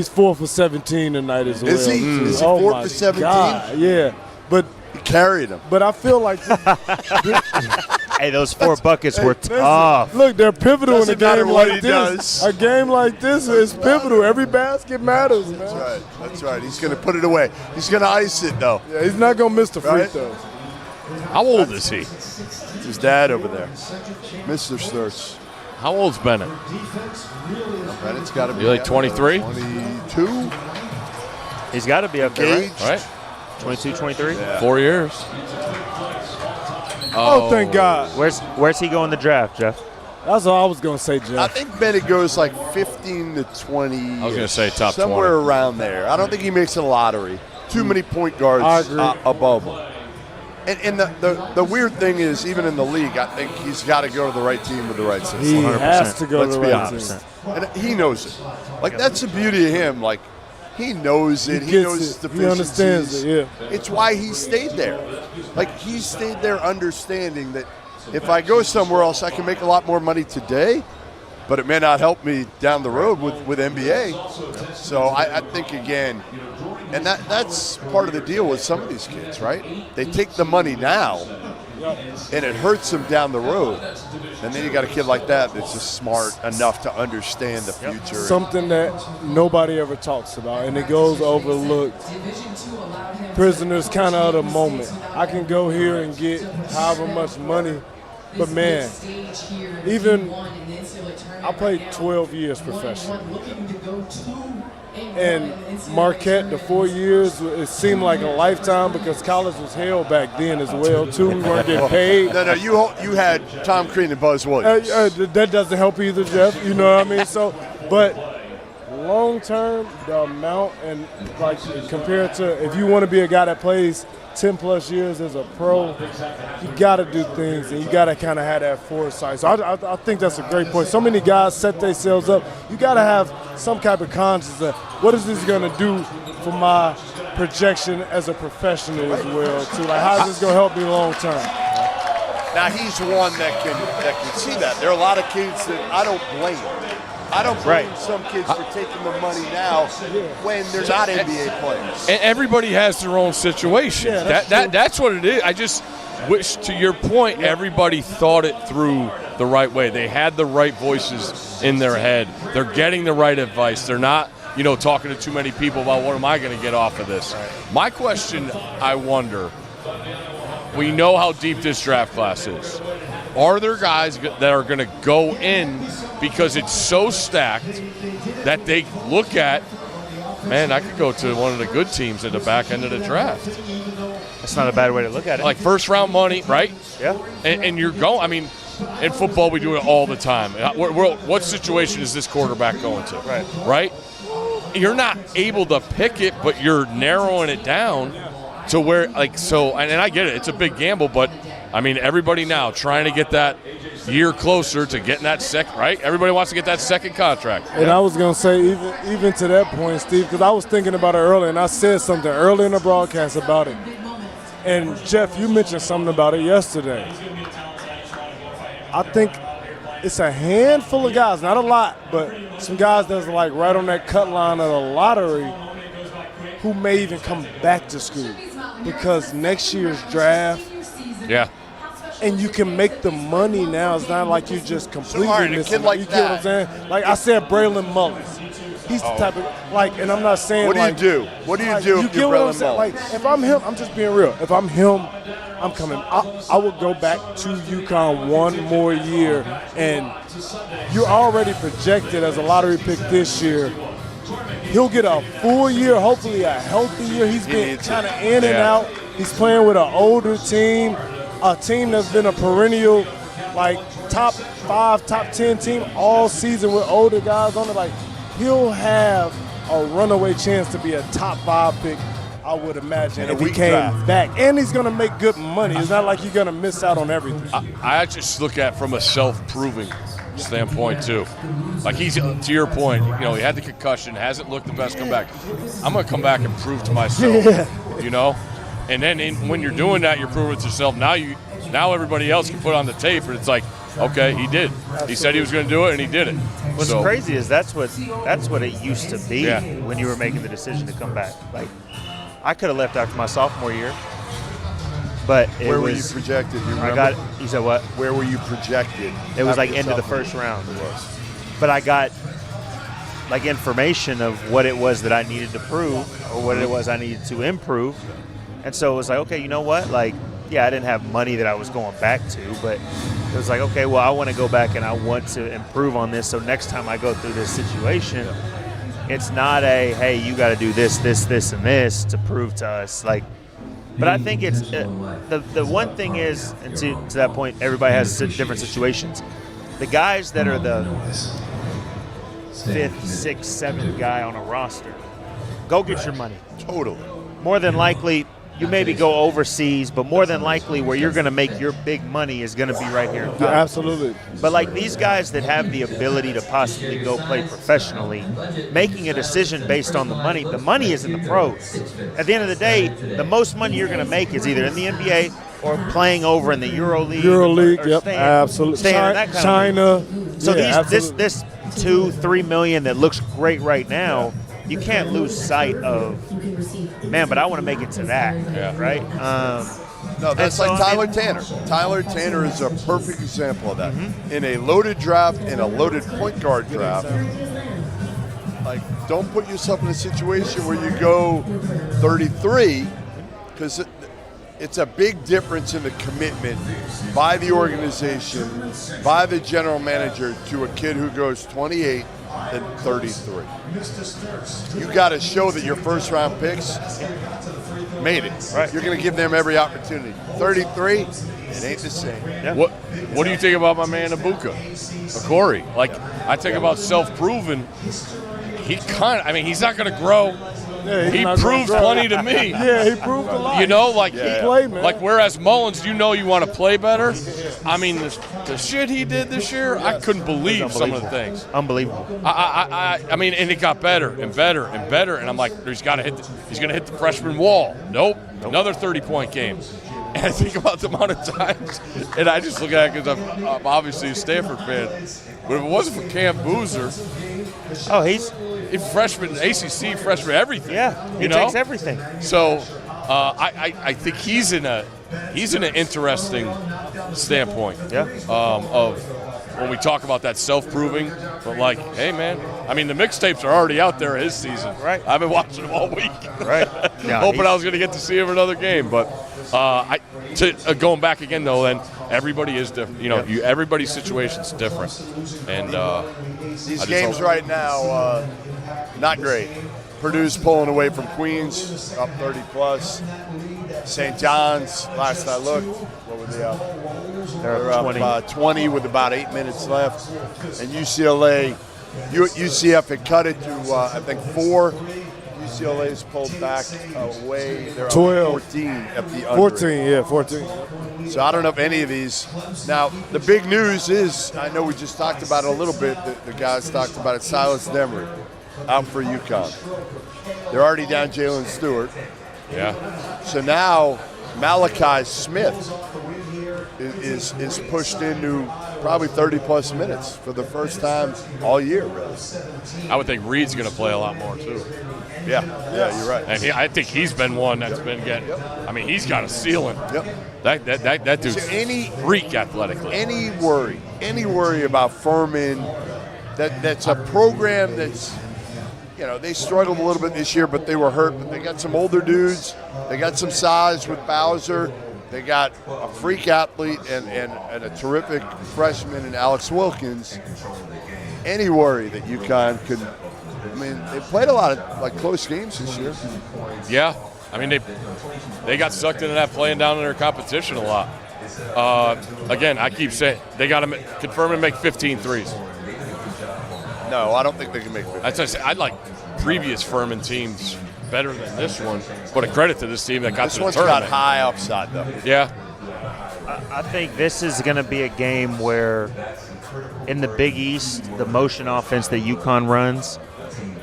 4 for 17 tonight as well.
Is he? Is he 4 for 17?
God, yeah, but
he carried him.
But I feel like
hey, those 4 buckets were tough.
Look, they're pivotal in a game like
this.
Does. A game like this is pivotal. Every basket matters, man.
That's right. That's right. He's going to put it away. He's going to ice it, though.
Yeah, he's not going to miss the free throws.
How old is he?
It's his dad over there, Mr. Sturts.
How old's Bennett?
Bennett's got to be
like 23?
22.
He's got to be up there,
right?
22, 23?
Yeah.
4 years.
Oh, thank God.
Where's he going in the draft, Jeff?
That's all I was going to say, Jeff.
I think Bennett goes like 15 to 20.
I was going to say top 20.
Somewhere around there. I don't think he makes a lottery. Too many point guards above him. And the weird thing is, even in the league, I think he's got to go to the right team with the right system.
He 100%. Has to go to the right team.
And he knows it. Like, that's the beauty of him. Like, he knows it. He knows his deficiencies.
He understands it, yeah.
It's why he stayed there. Like, he stayed there understanding that if I go somewhere else, I can make a lot more money today, but it may not help me down the road with NBA. So I think, again, and that's part of the deal with some of these kids, right? They take the money now, and it hurts them down the road. And then you got a kid like that that's just smart enough to understand the future.
Something that nobody ever talks about, and it goes overlooked. Prisoners kind of the moment. I can go here and get however much money But man, even I played 12 years professional. And Marquette, the 4 years, it seemed like a lifetime because college was hell back then as well, too. We weren't getting paid.
No, you had Tom Crean and Buzz Williams.
That doesn't help either, Jeff. You know what I mean? So, but long term, the amount and like compared to if you want to be a guy that plays 10 plus years as a pro, you got to do things and you got to kind of have that foresight. So I think that's a great point. So many guys set themselves up. You got to have some type of conscience of what is this going to do for my projection as a professional as well, too. Like, how is this going to help me long term?
Now, he's one that can see that. There are a lot of kids that I don't blame. I don't blame some kids for taking the money now when they're not NBA players.
And everybody has their own situation.
Yeah,
that's what it is. I just wish, to your point, everybody thought it through the right way. They had the right voices in their head. They're getting the right advice. They're not, talking to too many people about what am I going to get off of this. My question, I wonder, we know how deep this draft class is. Are there guys that are going to go in because it's so stacked that they look at, man, I could go to one of the good teams at the back end of the draft?
That's not a bad way to look at it.
Like first-round money, right?
Yeah.
And you're going, I mean, in football we do it all the time. What situation is this quarterback going to? Right? You're not able to pick it, but you're narrowing it down to where, and I get it, it's a big gamble, but I mean, everybody now trying to get that year closer to getting that second, right? Everybody wants to get that second contract.
And I was going to say, even to that point, Steve, because I was thinking about it earlier, and I said something early in the broadcast about it. And, Jeff, you mentioned something about it yesterday. I think it's a handful of guys, not a lot, but some guys that's like right on that cut line of the lottery who may even come back to school because next year's draft.
Yeah.
And you can make the money now. It's not like you just completely missing.
A kid like
you get what I'm saying? Like I said, Braylon Mullins. He's the type of and I'm not saying
What do you do? What do you do if you're Braylon Mullins?
Like if I'm him, I'm just being real. If I'm him, I'm coming. I would go back to UConn one more year, and you're already projected as a lottery pick this year. He'll get a full year, hopefully a healthy year. He's been kind of in and out. He's playing with an older team, a team that's been a perennial, like top 5, top 10 team all season with older guys on it. Like he'll have a runaway chance to be a top 5 pick, I would imagine, if he came back. And he's going to make good money. It's not like you're going to miss out on everything.
I just look at it from a self-proving standpoint too. Like he's, to your point, he had the concussion, hasn't looked the best comeback. I'm going to come back and prove to myself, And then when you're doing that, you're proving it to yourself. Now everybody else can put on the tape, and it's like, okay, he did. He said he was going to do it, and he did it.
What's crazy is that's what it used to be when you were making the decision to come back. Like, I could have left after my sophomore year, but
where were you projected? You remember?
You said what?
Where were you projected?
It was like into the first round. It was. But I got like information of what it was that I needed to prove or what it was I needed to improve. And so it was like, okay, you know what? Like, yeah, I didn't have money that I was going back to, but it was like, okay, well, I want to go back and I want to improve on this. So next time I go through this situation, it's not hey, you got to do this, and this to prove to us. Like, but I think it's the one thing is, and to that point, everybody has different situations. The guys that are the 5th, 6th, 7th guy on a roster, go get your money.
Totally.
More than likely, you maybe go overseas, but more than likely where you're going to make your big money is going to be right here in college.
Yeah, absolutely.
But like these guys that have the ability to possibly go play professionally, making a decision based on the money is in the pros. At the end of the day, the most money you're going to make is either in the NBA or playing over in the
EuroLeague,
yep,
absolutely. China.
So this $2-3 million that looks great right now, you can't lose sight of, man, but I want to make it to that, right?
No, that's like Tyler Tanner. Tyler Tanner is a perfect example of that. Mm-hmm. In a loaded draft, in a loaded point guard draft, like, don't put yourself in a situation where you go 33, because it's a big difference in the commitment by the organization, by the general manager to a kid who goes 28 and 33. You got to show that your first round picks made it. Right. You're going to give them every opportunity. 33, it ain't the same.
Yeah. What do you think about my man Ibuka, Corey? Like, I think about self-proven. He's not going to grow.
Yeah,
he proves plenty to me.
Yeah, he proved a lot.
You know, like
he played, man.
Like whereas Mullins, you want to play better. I mean, the shit he did this year, I couldn't believe some of the things.
Unbelievable.
I mean, and it got better and better and better. And I'm like, he's going to hit the freshman wall. Nope. Another 30-point game. And I think about the amount of times, and I just look at it because I'm obviously a Stanford fan. But if it wasn't for Cam Boozer,
he's
freshman, ACC freshman, everything.
Yeah, he takes everything.
So I think he's in an interesting standpoint.
Yeah.
Of when we talk about that self-proving, but like, hey man, I mean the mixtapes are already out there his season.
Right.
I've been watching them all week.
Right. Yeah,
hoping I was going to get to see him in another game, but going back again though, then everybody is different. Everybody's situation's different, and
these games right now, not great. Purdue's pulling away from Queens, up 30+. St. John's, last I looked, what were they up? They're up 20 with about 8 minutes left. And UCF had cut it to, I think, 4. UCLA's pulled back away. They're
12.
Up 14 at the under.
14, yeah, 14.
So I don't know if any of these. Now, the big news is, I know we just talked about it a little bit, the guys talked about it, Silas Demery out for UConn. They're already down Jalen Stewart.
Yeah.
So now Malachi Smith is pushed into probably 30+ minutes for the first time all year, really.
I would think Reed's going to play a lot more too.
Yeah, you're right.
And I think he's been one that's been getting. Yep. I mean, he's got a ceiling.
Yep.
That dude's freak athletically.
Any worry about Furman? That's a program that's. They struggled a little bit this year, but they were hurt. But they got some older dudes. They got some size with Bowser. They got a freak athlete and a terrific freshman in Alex Wilkins. Any worry that UConn could? I mean, they played a lot of close games this year.
Yeah, I mean they got sucked into that playing down in their competition a lot. Again, I keep saying they got to confirm and make 15 threes.
No, I don't think they can make 15.
That's what I say. I'd like previous Furman teams better than this one, but a credit to this team that got to the tournament.
This one's got high upside, though.
Yeah.
I think this is going to be a game where in the Big East, the motion offense that UConn runs,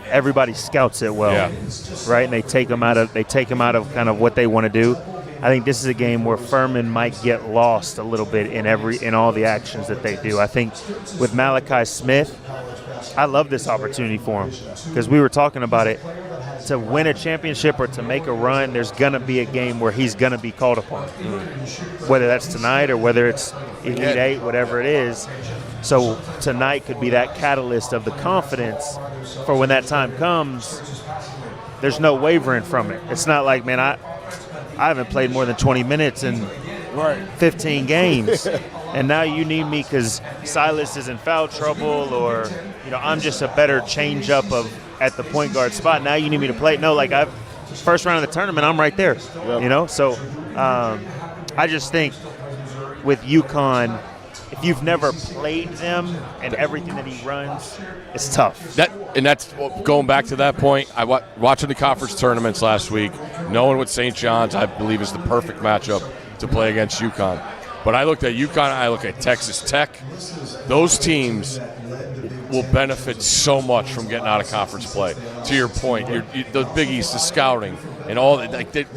everybody scouts it well, right? And they take them out of kind of what they want to do. I think this is a game where Furman might get lost a little bit in all the actions that they do. I think with Malachi Smith, I love this opportunity for him because we were talking about it. To win a championship or to make a run, there's going to be a game where he's going to be called upon, whether that's tonight or whether it's Elite Eight, whatever it is. So tonight could be that catalyst of the confidence for when that time comes. There's no wavering from it. It's not like, man, I haven't played more than 20 minutes in 15 games. And now you need me because Silas is in foul trouble or, I'm just a better change-up at the point guard spot. Now you need me to play. No, first round of the tournament, I'm right there, So I just think with UConn, if you've never played them and everything that he runs, it's tough.
That's going back to that point. I watching the conference tournaments last week, knowing what St. John's, I believe, is the perfect matchup to play against UConn. But I looked at UConn, I look at Texas Tech. Those teams will benefit so much from getting out of conference play. To your point, the Big East, the scouting, and all that.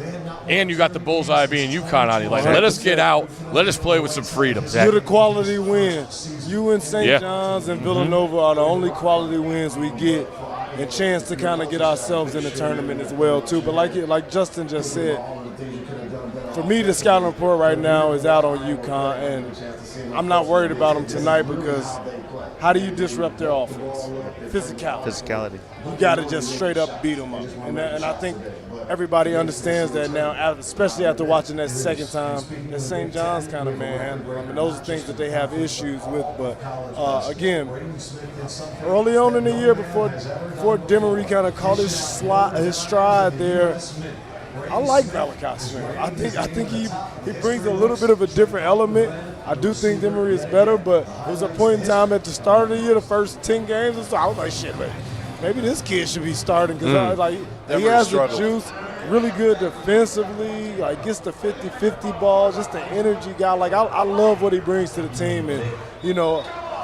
And you got the bullseye being UConn on you. Let us get out. Let us play with some freedom.
You're the quality wins. You and St. John's and Villanova are the only quality wins we get, and chance to kind of get ourselves in the tournament as well too. But like Justin just said, for me, the scouting report right now is out on UConn, and I'm not worried about them tonight because how do you disrupt their offense? Physicality. You got to just straight up beat them up. And I think everybody understands that now, especially after watching that second time, that St. John's kind of manhandled them. And those are things that they have issues with. But, again, early on in the year before Demery kind of caught his stride there, I like Malachi, man. I think he brings a little bit of a different element. I do think Demery is better, but there was a point in time at the start of the year, the first 10 games or so, I was like, shit, man, maybe this kid should be starting because he has the juice, really good defensively, like gets the 50-50 balls, just the energy guy. Like I love what he brings to the team, and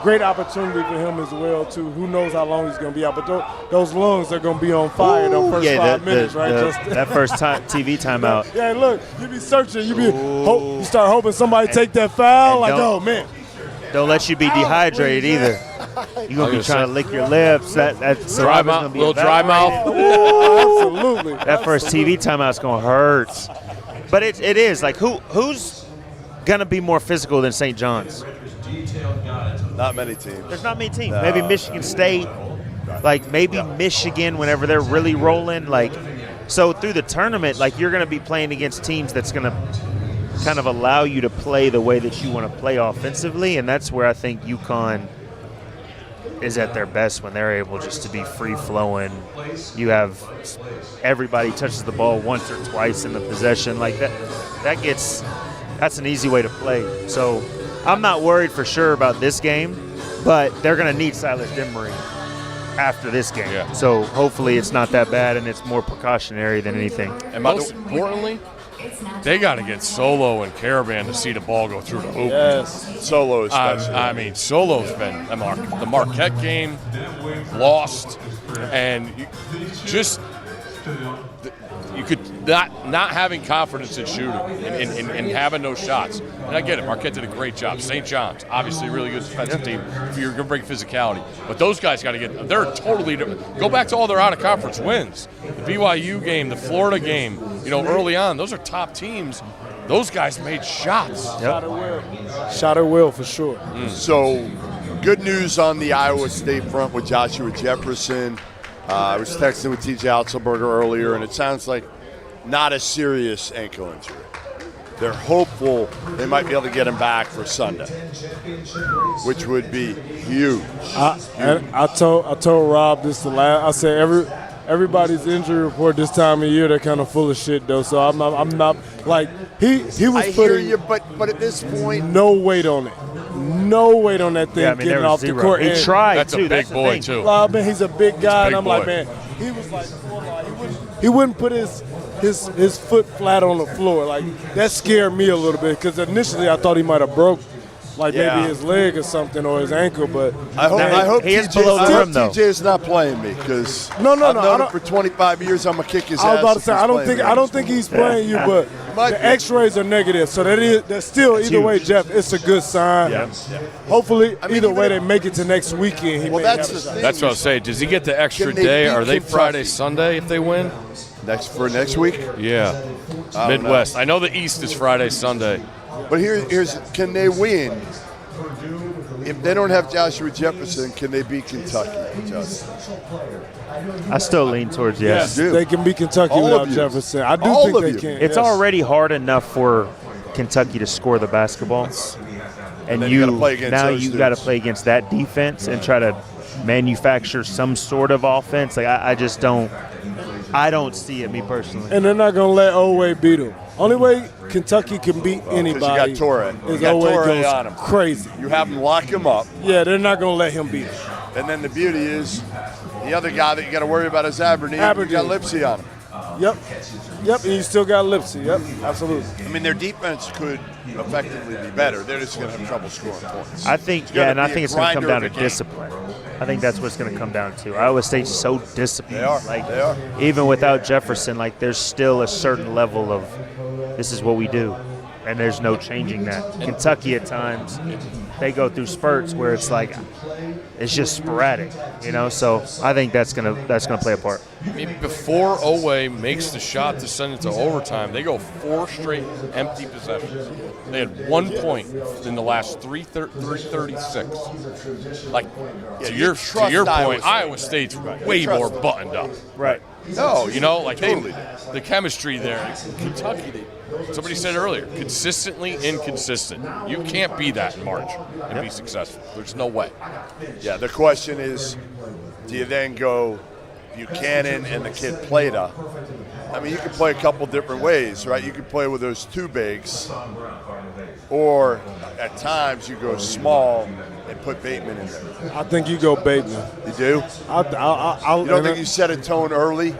great opportunity for him as well too. Who knows how long he's going to be out, but those lungs are going to be on fire those first 5 minutes, right?
That first TV timeout.
Yeah, look, you be searching, you start hoping somebody take that foul. Like, oh man,
don't let you be dehydrated either. You're gonna be trying to lick your lips. That's
dry mouth, little dry mouth.
Ooh, absolutely.
That first TV timeout's gonna hurt. But it is like who's gonna be more physical than St. John's?
Not many teams.
There's not many teams. Maybe Michigan State, like maybe Michigan whenever they're really rolling. Like, so through the tournament, like you're going to be playing against teams that's going to kind of allow you to play the way that you want to play offensively, and that's where I think UConn is at their best when they're able just to be free-flowing. You have everybody touches the ball once or twice in the possession. Like that's an easy way to play. So I'm not worried for sure about this game, but they're going to need Silas Demery after this game.
Yeah.
So hopefully it's not that bad and it's more precautionary than anything.
And most importantly, they got to get Solo and Caravan to see the ball go through the hoop.
Yes,
Solo especially.
I mean, Solo's been the Marquette game, lost, and you could not having confidence in shooting and having those shots. And I get it. Marquette did a great job. St. John's, obviously a really good defensive team. You're going to bring physicality. But those guys got to get – they're totally – go back to all their out-of-conference wins. The BYU game, the Florida game, early on, those are top teams. Those guys made shots.
Yep. Shot at will for sure.
So good news on the Iowa State front with Joshua Jefferson. I was texting with TJ Otzelberger earlier, and it sounds like not a serious ankle injury. They're hopeful they might be able to get him back for Sunday, which would be huge.
I told Rob this I said everybody's injury report this time of year, they're kind of full of shit though. So I'm not like he was putting
you, but at this point,
no weight on it. No weight on that thing getting off the court.
He tried.
That's a big boy too.
Well, man, he's a big guy, and I'm
boy.
like, man, he was like, he wouldn't put his foot flat on the floor. Like that scared me a little bit because initially I thought he might have broke, maybe his leg or something or his ankle. But
I hope
he is below the rim though.
TJ is not playing me because
no.
I've known him for 25 years. I'm gonna kick his ass.
I was about to say I don't think he's playing you, but the X-rays are negative, so that's still either way, Jeff. It's a good sign.
Yeah.
Hopefully, either way they make it to next weekend.
That's the thing.
That's what I was saying. Does he get the extra day? Are they Friday, Sunday if they win?
Next week?
Yeah. Midwest. I know the East is Friday, Sunday.
But here's can they win? If they don't have Joshua Jefferson, can they beat Kentucky, Justin?
I still lean towards yes.
They can beat Kentucky without Jefferson. I do think they can.
It's already hard enough for Kentucky to score the basketball, and you got to play against that defense and try to manufacture some sort of offense. Like I just don't. I don't see it, me personally.
And they're not going to let Oweh beat them. Only way Kentucky can beat anybody
you got Torre.
is Oweh goes
on him.
Crazy.
You have him lock him up.
Yeah, they're not going to let him beat him.
And then the beauty is the other guy that you got to worry about is Aberdeen. You got Lipsy on him.
Yep, and you still got Lipsy. Yep, absolutely.
I mean, their defense could effectively be better. They're just going to have trouble scoring points.
I think it's going to come down to discipline. I think that's what it's going to come down to. Iowa State's so disciplined.
They are.
Even without Jefferson, there's still a certain level of this is what we do. and there's no changing that. Kentucky at times, they go through spurts where it's like it's just sporadic, So I think that's gonna play a part.
I mean, before Owe makes the shot to send it to overtime, they go 4 straight empty possessions. They had 1 point in the last 336. Like, to your point, Iowa State's way more buttoned up.
Right.
No,
totally. The chemistry there. Kentucky, somebody said earlier, consistently inconsistent. You can't be that in March and be successful. There's no way.
Yeah, the question is, do you then go Buchanan and the kid Plata? I mean, you can play a couple different ways, right? You can play with those 2 bigs, or at times you go small and put Bateman in there.
I think you go Bateman.
You do?
You
don't think you set a tone early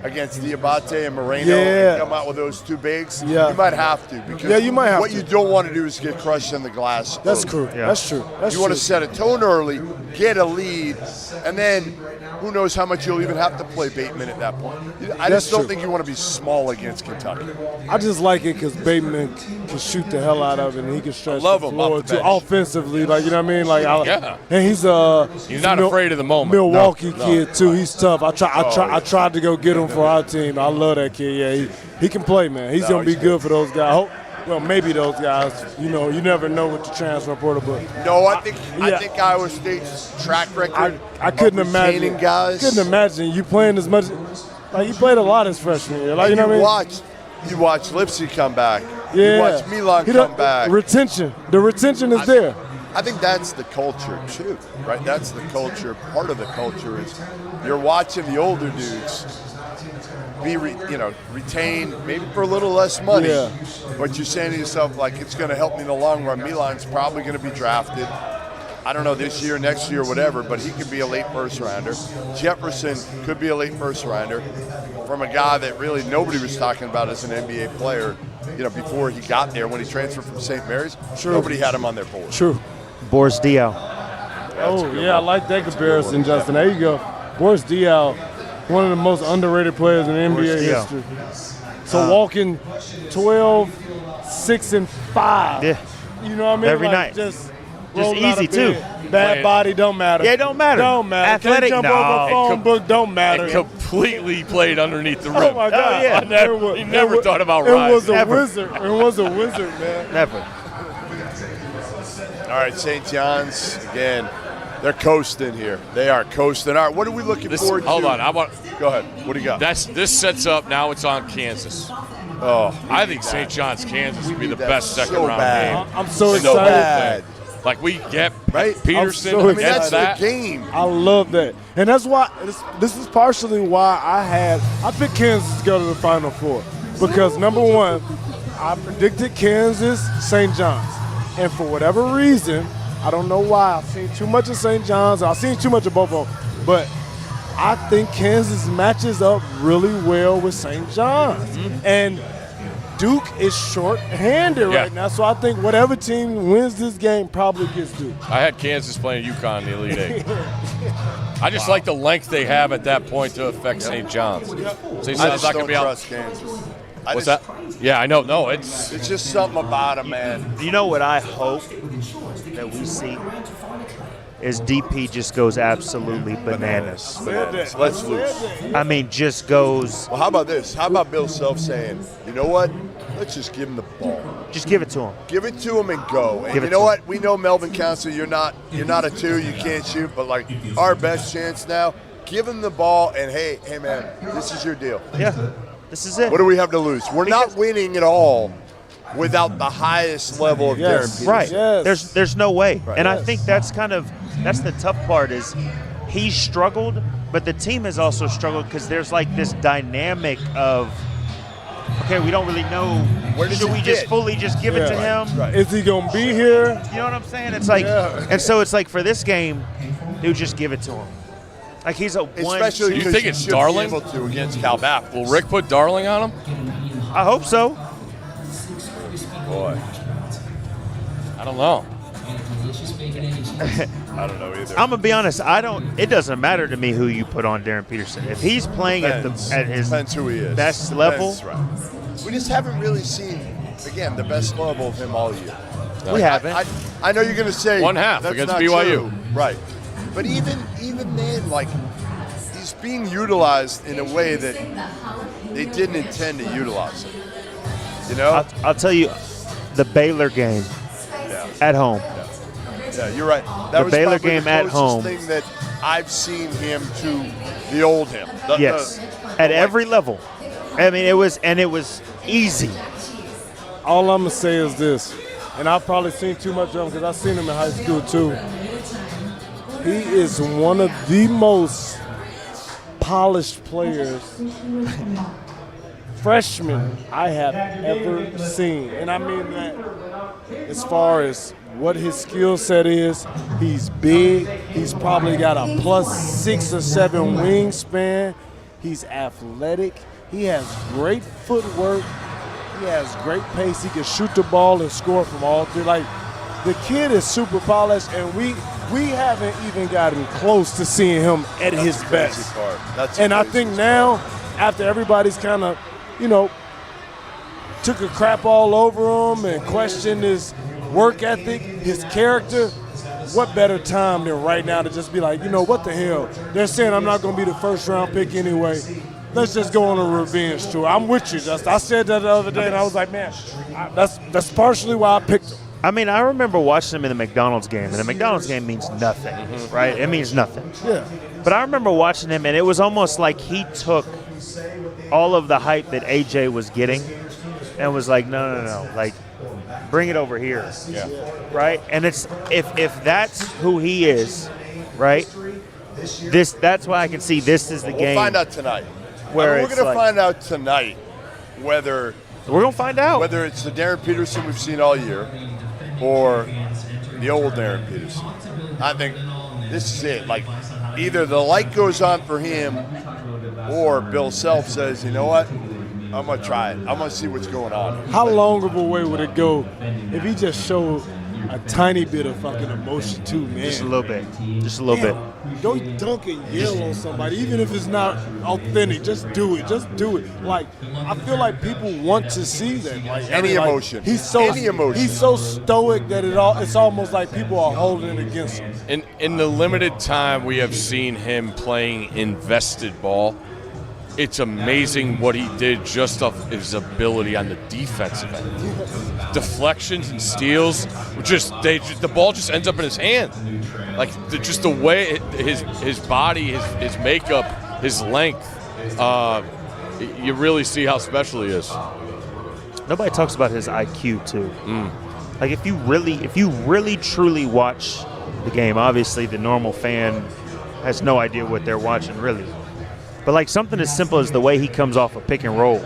against Dybantsa and Moreno and come out with those 2 bigs?
Yeah.
You might have to, because
you might have
what
to.
you don't want to do is get crushed in the glass.
That's
early.
true. Yeah. That's true.
You want to set a tone early, get a lead, and then who knows how much you'll even have to play Bateman at that point. I just don't think you want to be small against Kentucky.
I just like it because Bateman can shoot the hell out of it, and he can stretch
love
the
him
floor
off the
too,
bench.
offensively. Like, you know what I mean? Like,
Yeah.
and he's
not afraid of the moment.
Milwaukee
No.
kid too. He's tough. I tried to go get him for our team. I love that kid. Yeah, he can play, man. He's gonna be good for those guys. Well, maybe those guys. You never know with the transfer portal, but
no, I think Iowa State's track record.
I couldn't
of
imagine
retaining guys.
Couldn't imagine you playing as much. Like, he played a lot his freshman year. Like, you know what I mean?
You watch Lipsy come back.
Yeah.
You watch Milan come back.
Retention. The retention is there.
I think that's the culture too, right? That's the culture. Part of the culture is you're watching the older dudes be retained maybe for a little less money, but you're saying to yourself, like, it's going to help me in the long run. Milan's probably going to be drafted. I don't know, this year, next year, whatever, but he could be a late first rounder. Jefferson could be a late first rounder from a guy that really nobody was talking about as an NBA player, before he got there when he transferred from St. Mary's.
True.
Nobody had him on their board.
True.
Boris Diaw.
I like that comparison, Justin. There you go. Boris Diaw, one of the most underrated players in NBA history. So walking 12, 6, and 5.
Yeah.
You know what I mean?
Every night.
Just
easy, too.
Bad body, don't matter.
Yeah, don't matter.
Don't matter.
Athletic,
Can't jump over a phone book, don't matter.
It completely played underneath the rim.
Oh, my God.
yeah.
He never thought about
It
rising.
was a wizard. It was a wizard, man.
Never.
All right, St. John's, again, they're coasting here. They are coasting. All right, what are we looking forward to?
Hold on.
Go ahead. What do you got?
This sets up, now it's on Kansas.
Oh,
I think St. John's, Kansas would be the
that
best second
so
round
bad.
game.
I'm so
in the whole
excited.
thing. Like, we get
Right?
Peterson
I'm so
against
That's
that.
the game.
I love that. And that's why, this is partially why I picked Kansas to go to the Final Four. Because, number one, I predicted Kansas, St. John's. And for whatever reason, I don't know why, I've seen too much of St. John's. I've seen too much of both of them. But I think Kansas matches up really well with St. John's.
Mm-hmm.
And Duke is short-handed right now, so I think whatever team wins this game probably gets Duke.
I had Kansas playing UConn in the Elite Eight. I just like the length they have at that point to affect St. John's. St.
I
John's
just
not going
don't
to be out.
trust Kansas.
What's that? Yeah, I know. No, it's
just something about him, man.
You know what I hope that we see is DP just goes absolutely bananas.
Let's lose.
I mean, just goes.
Well, how about this? How about Bill Self saying, you know what? Let's just give him the ball.
Just give it to him.
Give it to him and go. And
Give
you
it
know
to
what? We know Melvin Council, you're not a 2, you can't shoot, but like our best chance now, give him the ball and hey man, this is your deal.
Yeah. This is it.
What do we have to lose? We're not winning at all without the highest level of Darryn Peterson.
Right.
Yes.
There's no way.
Right.
And I think that's the tough part is he's struggled, but the team has also struggled because there's like this dynamic of, okay, we don't really know. Should we just fully just give it to him?
Right.
Is he going to be here?
You know what I'm saying? It's like, and so it's like for this game, dude, just give it to him. Like he's a one.
Especially
You
because
think it's
should be
Darling?
able to against Cal Baptist.
Will Rick put Darling on him?
I hope so.
Boy,
I don't know.
I don't know either.
I'm gonna be honest. It doesn't matter to me who you put on Darryn Peterson. If he's playing at his
Depends who he is.
best level,
That's right. We just haven't really seen again, the best level of him all year.
We haven't.
I know you're going to say
one half
that's
against
not
BYU.
True. Right. But even then, like, he's being utilized in a way that they didn't intend to utilize him. You know?
I'll tell you, the Baylor game at home.
Yeah, you're right. That
The
was
Baylor
probably
game
the
at
closest
home.
thing that I've seen him to the old him.
Yes, at every level. I mean, it was easy.
All I'm going to say is this, and I've probably seen too much of him because I've seen him in high school too. He is one of the most polished players, freshmen, I have ever seen. And I mean that as far as what his skill set is. He's big. He's probably got a +6 or 7 wingspan. He's athletic. He has great footwork. He has great pace. He can shoot the ball and score from all three. Like, the kid is super polished, and we haven't even gotten close to seeing him at his best. And I think now, after everybody's kind of, took a crap all over him and questioned his work ethic, his character, what better time than right now to just be like, what the hell? They're saying I'm not going to be the first-round pick anyway. Let's just go on a revenge tour. I'm with you, Justin. I said that the other day, and I was like, man, that's partially why I picked him.
I mean, I remember watching him in the McDonald's game, and the McDonald's game means nothing, right? It means nothing.
Yeah.
But I remember watching him, and it was almost like he took all of the hype that AJ was getting and was like, no, like, bring it over here.
Yeah.
Right? And it's if that's who he is, right? That's why I can see this is the game.
We'll find out tonight.
Where
we're going to find out tonight whether
we're going to find out
whether it's the Darryn Peterson we've seen all year or the old Darryn Peterson. I think this is it. Like, either the light goes on for him or Bill Self says, you know what? I'm going to try it. I'm going to see what's going on.
How long of a way would it go if he just showed a tiny bit of fucking emotion too, man?
Just a little bit. Just a little bit.
Don't dunk and yell on somebody, even if it's not authentic. Just do it. Just do it. Like, I feel like people want to see that. Like,
Any emotion. Any emotion.
He's so stoic that it's almost like people are holding it against him.
In the limited time we have seen him playing invested ball, it's amazing what he did just off his ability on the defensive end. Deflections and steals, the ball just ends up in his hand. Like, just the way his body, his makeup, his length, you really see how special he is.
Nobody talks about his IQ too. Like, if you really truly watch the game, obviously the normal fan has no idea what they're watching really. But like something as simple as the way he comes off a pick and roll.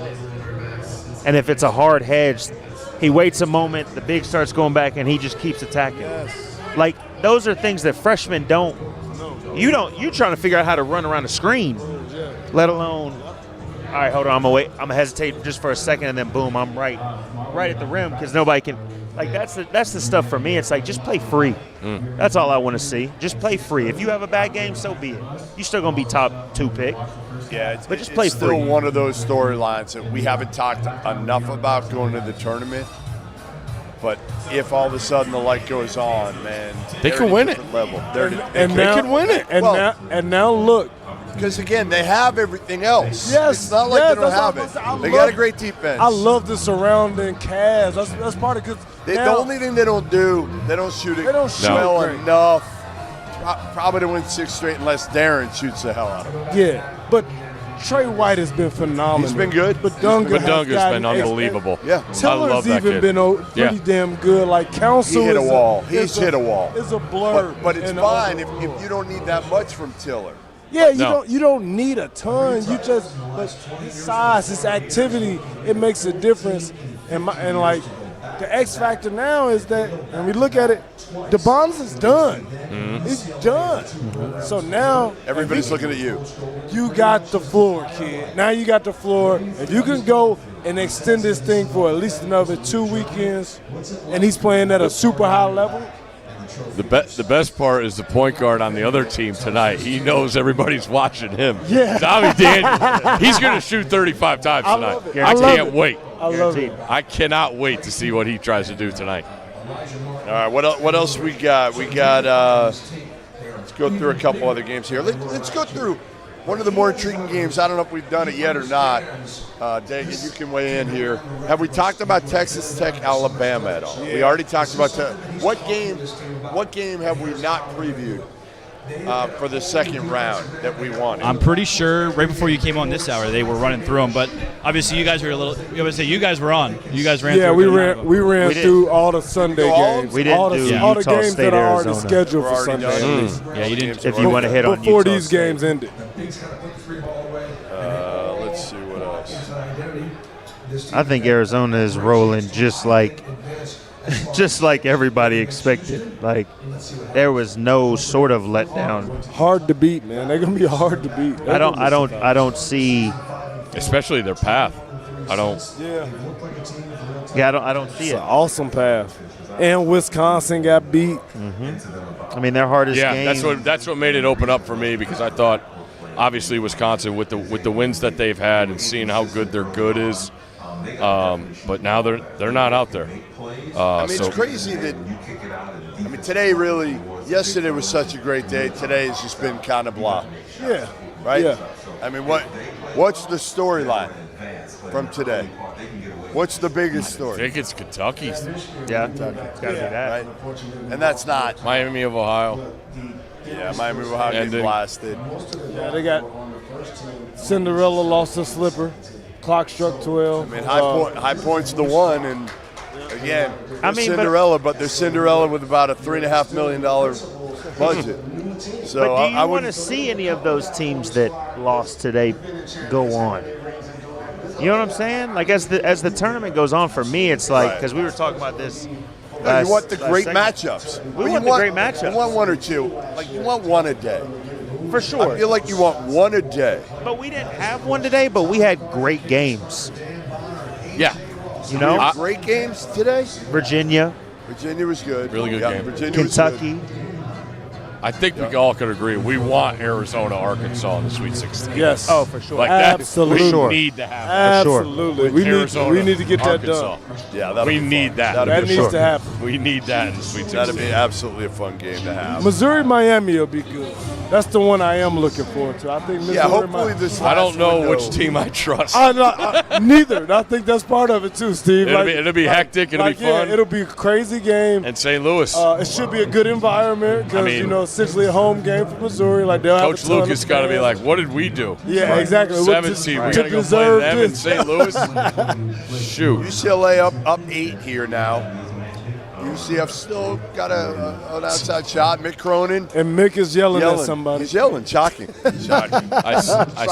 And if it's a hard hedge, he waits a moment, the big starts going back, and he just keeps attacking.
Yes.
Like, those are things that freshmen don't. You're trying to figure out how to run around a screen, let alone, all right, hold on, I'm going to hesitate just for a second, and then boom, I'm right at the rim because nobody can. Like, that's the stuff for me. It's like, just play free. That's all I want to see. Just play free. If you have a bad game, so be it. You're still going to be top 2 pick.
Yeah,
but just play
still
free.
One of those storylines that we haven't talked enough about going to the tournament. But if all of a sudden the light goes on, man,
they can win it.
Level.
They
can win it.
And now look.
Because, again, they have everything else.
Yes,
it's not like they don't have it. They got a great defense.
I love the surrounding cast. That's part of it.
The only thing they don't do, they don't shoot it well enough. Probably to win 6 straight unless Darryn shoots the hell out of it.
Yeah, but Trey White has been phenomenal.
He's been good.
But Dunga
has been unbelievable.
Yeah.
Tiller's even been pretty damn good. Like, Council
he hit a wall. He's hit a wall.
It's a blur.
But it's fine if you don't need that much from Tiller.
Yeah, you don't need a ton. But his size, his activity, it makes a difference. And like, the X factor now is that, and we look at it, dybantsa's done. He's done. So now
everybody's looking at you.
You got the floor, kid. Now you got the floor. If you can go and extend this thing for at least another 2 weekends, and he's playing at a super high level,
The best part is the point guard on the other team tonight. He knows everybody's watching him.
Yeah.
Tommy Daniel, he's going to shoot 35 times tonight. I can't wait.
I love it.
I cannot wait to see what he tries to do tonight.
All right, what else we got? We got, let's go through a couple other games here. Let's go through one of the more intriguing games. I don't know if we've done it yet or not. Dagan, you can weigh in here. Have we talked about Texas Tech, Alabama at all? We already talked about what game have we not previewed for the second round that we wanted?
I'm pretty sure right before you came on this hour, they were running through them. But obviously, you guys were you guys were on. You guys ran.
Yeah,
through
we ran through all the Sunday games.
We didn't
all
do
all the
Utah
games
State,
that are already
Arizona.
scheduled
We're
for
already
Sunday.
done.
Yeah, you didn't.
If you want to hit on
before
Utah
these
State.
games ended.
Let's see what else.
I think Arizona is rolling just like everybody expected. Like there was no sort of letdown.
Hard to beat, man. They're gonna be hard to beat.
I don't see.
Especially their path. I don't see
It's
it.
an awesome path. And Wisconsin got beat.
I mean, their hardest game.
Yeah, that's what made it open up for me because I thought, obviously, Wisconsin with the wins that they've had and seeing how good their good is, but now they're not out there.
It's crazy that. Today yesterday was such a great day. Today has just been kind of blah.
Yeah.
Right.
Yeah.
What's the storyline from today? What's the biggest
I
story?
think it's Kentucky.
Yeah, it's got to be that.
Right? And that's not
Miami of Ohio.
Yeah, Miami of Ohio getting blasted.
Yeah, they got Cinderella lost a slipper. Clock struck 12.
High Point's the one, and again, Cinderella, but they're Cinderella with about a $3.5 million budget. So
But do you
I
want to
wouldn't.
see any of those teams that lost today go on? You know what I'm saying? Like as the tournament goes on, for me, it's like because we were talking about this.
No, you want the great matchups.
We want the great matchups.
You want one or two. Like you want one a day.
For sure.
I feel like you want one a day.
But we didn't have one today, but we had great games.
Yeah.
You know?
Great games today.
Virginia
was good.
Really good game.
Virginia
Kentucky.
was good.
I think we all could agree we want Arizona, Arkansas in the Sweet 16.
Yes.
Oh, for sure.
Like
Absolutely.
that, we need to have
Absolutely. We
Arizona,
need to get that
Arkansas.
done.
Yeah,
we need that.
That needs to happen.
We need that in the Sweet 16.
That'd be absolutely a fun game to have.
Missouri, Miami will be good. That's the one I am looking forward to. I think Missouri,
hopefully
Miami.
this.
I don't know
window-
which team I trust.
Neither. And I think that's part of it too, Steve.
It'll be hectic. It'll be fun.
Yeah, it'll be a crazy game.
And St. Louis.
It should be a good environment because essentially a home game for Missouri. Like they'll have
Coach
a ton
Lucas
of
got to be
fans.
like, what did we do?
Yeah, exactly.
7 seed. We're going to go play
deserve
them in
this.
St. Louis? Shoot.
UCLA up 8 here now. UCF still got an outside shot. Mick Cronin.
And Mick is yelling at somebody.
He's yelling, shocking.
I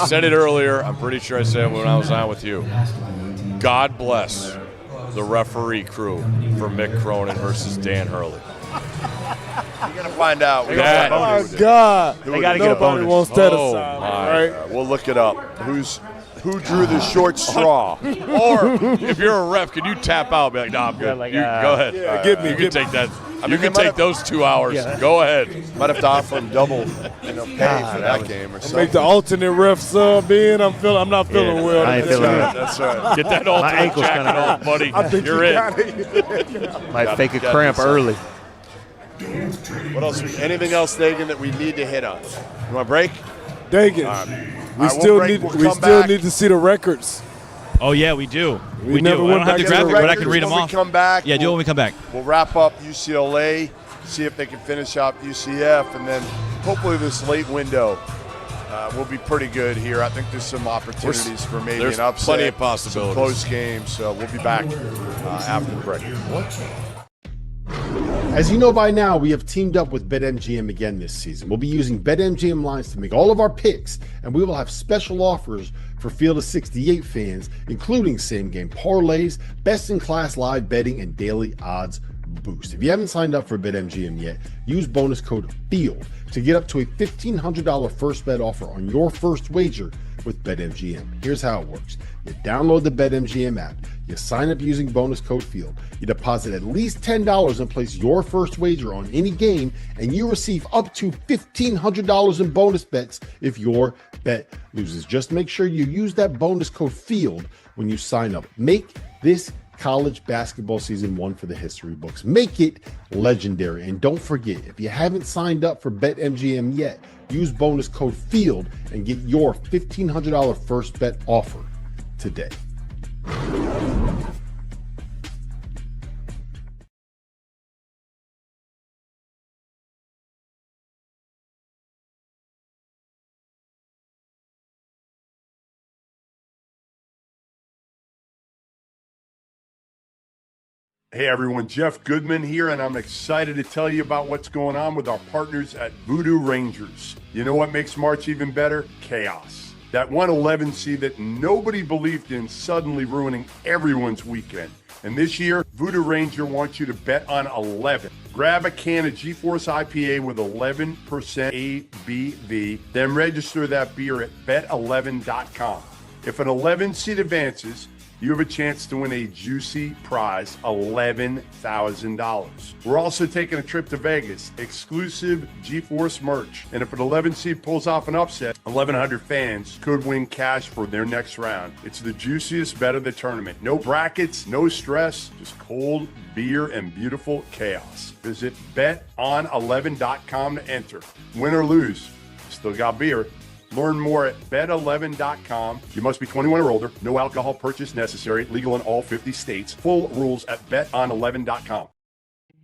said it earlier. I'm pretty sure I said it when I was on with you. God bless the referee crew for Mick Cronin versus Dan Hurley.
We're going to find out.
Oh, my God.
They got to get a
Nobody
bonus.
wants that
Oh,
assignment,
my.
right?
We'll look it up. Who drew the short straw?
Or if you're a ref, can you tap out? Be like, nah, I'm good. Go ahead.
Yeah, get me.
You can take that. You
they
can
might
take
have-
those 2 hours. Go ahead.
Might have to offer him double pay for that game or something.
Make the alternate ref sub in. I'm not feeling well.
I ain't feeling it.
That's right.
Get that alternate
ankle's
jacket
kinda
off, buddy.
I think
You're
you
in.
got it.
Might fake a
gotta
cramp
do something.
early.
What else? Anything else, Dagan, that we need to hit on? You want a break?
Dang it.
All
We
right,
still
we'll break.
need
We'll
we
come
still
back.
need to see the records.
Oh yeah, we do.
We
We
never
do. I
went
don't have the
back to the
graphic, but I can
records
read them
when
off.
we come back.
Yeah, do it when we come back.
We'll wrap up UCLA, see if they can finish up UCF, and then hopefully this late window will be pretty good here. I think there's some opportunities for maybe
there's
an upset.
plenty of possibilities.
Some close games. So we'll be back after the break.
As you know by now, we have teamed up with BetMGM again this season. We'll be using BetMGM lines to make all of our picks, and we will have special offers for Field of 68 fans, including same-game parlays, best-in-class live betting, and daily odds boost. If you haven't signed up for BetMGM yet, use bonus code FIELD to get up to a $1,500 first bet offer on your first wager with BetMGM. Here's how it works. You download the BetMGM app, you sign up using bonus code FIELD, you deposit at least $10 and place your first wager on any game, and you receive up to $1,500 in bonus bets if your bet loses. Just make sure you use that bonus code FIELD when you sign up. Make this college basketball season one for the history books. Make it legendary. And don't forget, if you haven't signed up for BetMGM yet, use bonus code FIELD and get your $1,500 first bet offer today.
Hey everyone, Jeff Goodman here, and I'm excited to tell you about what's going on with our partners at Voodoo Rangers. You know what makes March even better? Chaos. That 111 seed that nobody believed in suddenly ruining everyone's weekend. And this year, Voodoo Ranger wants you to bet on 11. Grab a can of GeForce IPA with 11% ABV, then register that beer at bet11.com. If an 11 seed advances, you have a chance to win a juicy prize, $11,000. We're also taking a trip to Vegas, exclusive GeForce merch. And if an 11 seed pulls off an upset, 1,100 fans could win cash for their next round. It's the juiciest bet of the tournament. No brackets, no stress, just cold beer and beautiful chaos. Visit beton11.com to enter. Win or lose, still got beer. Learn more at bet11.com. You must be 21 or older. No alcohol purchase necessary. Legal in all 50 states. Full rules at beton11.com.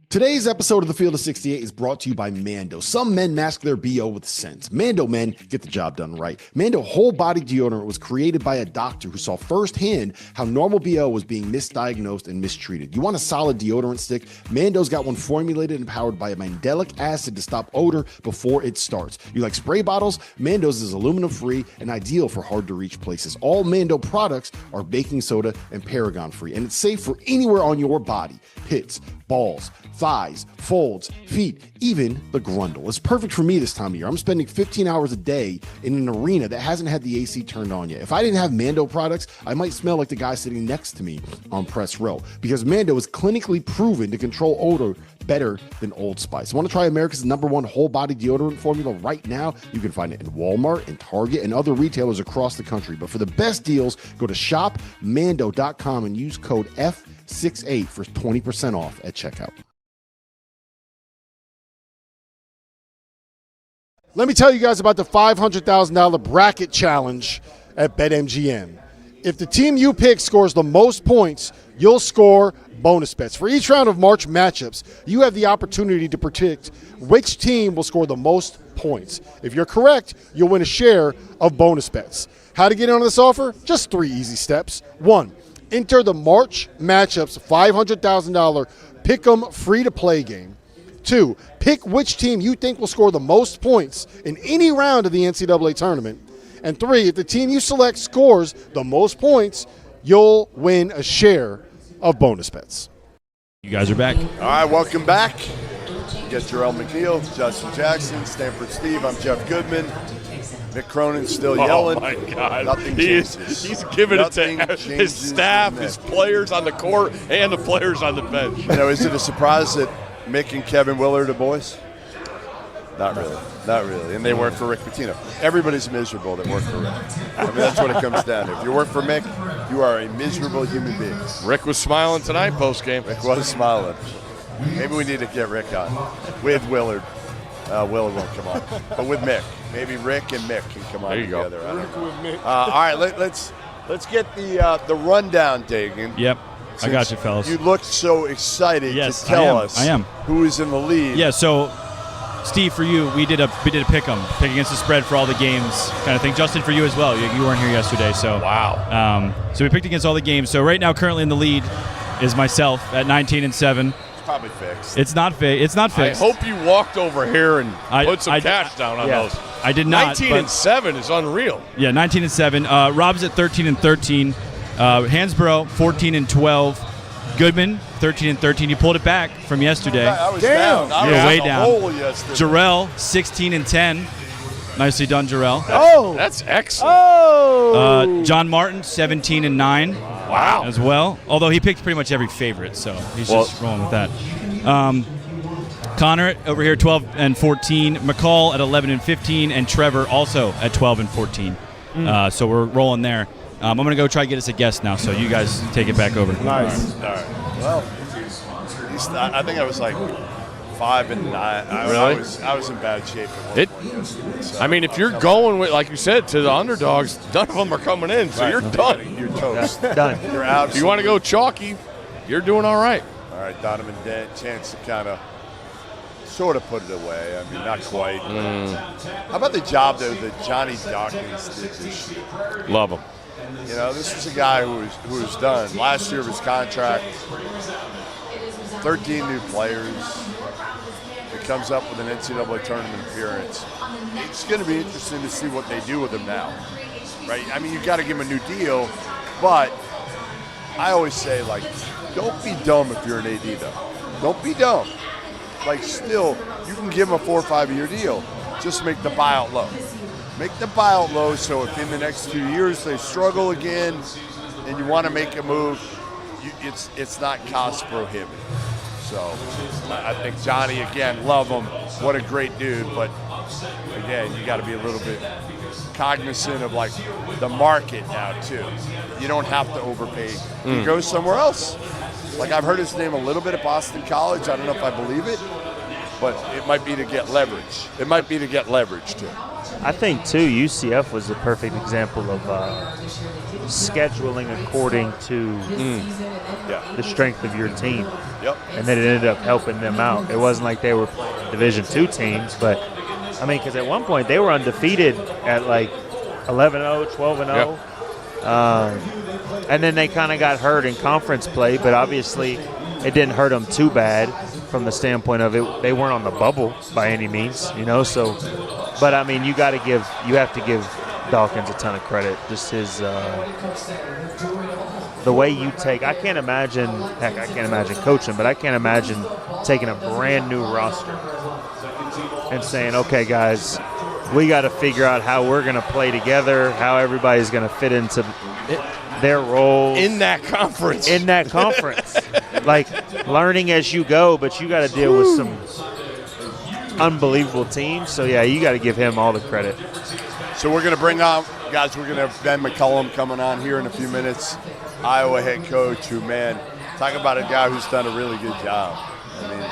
Today's episode of The Field of 68 is brought to you by Mando. Some men mask their BO with sense. Mando men get the job done right. Mando whole body deodorant was created by a doctor who saw firsthand how normal BO was being misdiagnosed and mistreated. You want a solid deodorant stick? Mando's got one formulated and powered by a mandelic acid to stop odor before it starts. You like spray bottles? Mando's is aluminum free and ideal for hard to reach places. All Mando products are baking soda and paragon free, and it's safe for anywhere on your body. Pits, balls, thighs, folds, feet, even the grundle. It's perfect for me this time of year. I'm spending 15 hours a day in an arena that hasn't had the AC turned on yet. If I didn't have Mando products, I might smell like the guy sitting next to me on press row, because Mando is clinically proven to control odor better than Old Spice. Want to try America's #1 whole body deodorant formula right now? You can find it in Walmart and Target and other retailers across the country. But for the best deals, go to shopmando.com and use code F68 for 20% off at checkout. Let me tell you guys about the $500,000 bracket challenge at BetMGM. If the team you pick scores the most points, you'll score bonus bets. For each round of March matchups, you have the opportunity to predict which team will score the most points. If you're correct, you'll win a share of bonus bets. How to get in on this offer? Just 3 easy steps. 1, enter the March matchups $500,000 Pick'em free-to-play game. 2, pick which team you think will score the most points in any round of the NCAA tournament. And 3, if the team you select scores the most points, you'll win a share of bonus bets.
You guys are back.
All right, welcome back. We got Jarrell McNeil, Justin Jackson, Stanford Steve. I'm Jeff Goodman. Mick Cronin's still yelling.
Oh, my God.
Nothing changes.
He's giving
Nothing
it to his
changes
staff,
from
his
that.
players on the court, and the players on the bench.
You know, is it a surprise that Mick and Kevin Willard are boys? Not really. Not really. And they work for Rick Pitino. Everybody's miserable that work for Rick. I mean, that's what it comes down to. If you work for Mick, you are a miserable human being.
Rick was smiling tonight post-game.
Rick was smiling. Maybe we need to get Rick on with Willard. Willard won't come on. But with Mick. Maybe Rick and Mick can come on
There you go.
together. I don't know. All right, let's get the rundown, Dagan.
Yep. I got
Since
you, fellas.
You looked so excited
Yes,
to tell us
I am.
who is in the lead.
Yeah, so Steve, for you, we did a pick 'em, pick against the spread for all the games kind of thing. Justin, for you as well. You weren't here yesterday, so
wow.
So we picked against all the games. So right now, currently in the lead is myself at 19-7.
It's probably fixed.
It's not fixed.
I hope you walked over here and put some cash down on those.
I did not.
19-7 is unreal.
Yeah, 19-7. Rob's at 13-13. Hansborough 14-12. Goodman 13-13. You pulled it back from yesterday.
I was down. I
You're
was
way
in the
down.
hole yesterday.
Jarrell 16-10. Nicely done, Jarrell.
Oh,
That's excellent.
oh.
John Martin, 17 and 9.
Wow.
As well. Although he picked pretty much every favorite, so he's just rolling with that. Connor over here, 12 and 14. McCall at 11 and 15, and Trevor also at 12 and 14. So we're rolling there. I'm going to go try to get us a guest now, so you guys take it back over.
Nice.
All right. Well, I think I was like 5 and 9. I was in bad shape.
I mean, if you're going with, like you said, to the underdogs, none of them are coming in, so you're done.
You're toast.
Done.
You're out.
If you want to go chalky, you're doing all right.
All right, Donovan Dent, chance to kind of sort of put it away. I mean, not quite. How about the job, though, that Johnny Dawkins did this year?
Love them.
You know, this is a guy who was done. Last year of his contract, 13 new players. He comes up with an NCAA tournament appearance. It's going to be interesting to see what they do with him now, right? I mean, you got to give him a new deal, but I always say, like, don't be dumb if you're an AD, though. Don't be dumb. Like, still, you can give him a 4 or 5 year deal. Just make the buyout low. Make the buyout low so if in the next few years they struggle again and you want to make a move, it's not cost prohibitive. So I think Johnny, again, love him. What a great dude. But, again, you got to be a little bit cognizant of, like, the market now, too. You don't have to overpay. You go somewhere else. Like, I've heard his name a little bit at Boston College. I don't know if I believe it, but it might be to get leverage. It might be to get leverage, too.
I think, too, UCF was a perfect example of scheduling according to the strength of your team.
Yep.
And then it ended up helping them out. It wasn't like they were playing Division II teams, but, I mean, because at one point they were undefeated at, like, 11-0, 12-0. And then they kind of got hurt in conference play, but obviously it didn't hurt them too bad from the standpoint of it. They weren't on the bubble by any means, you know. So, but I mean, you have to give Dawkins a ton of credit. Just his the way you take. I can't imagine coaching, but I can't imagine taking a brand new roster and saying, okay, guys, we got to figure out how we're going to play together, how everybody's going to fit into their roles
in that conference.
Like learning as you go, but you got to deal with some unbelievable teams. So yeah, you got to give him all the credit.
So we're going to bring on, guys, we're going to have Ben McCullum coming on here in a few minutes, Iowa head coach, who, man, talk about a guy who's done a really good job. I mean,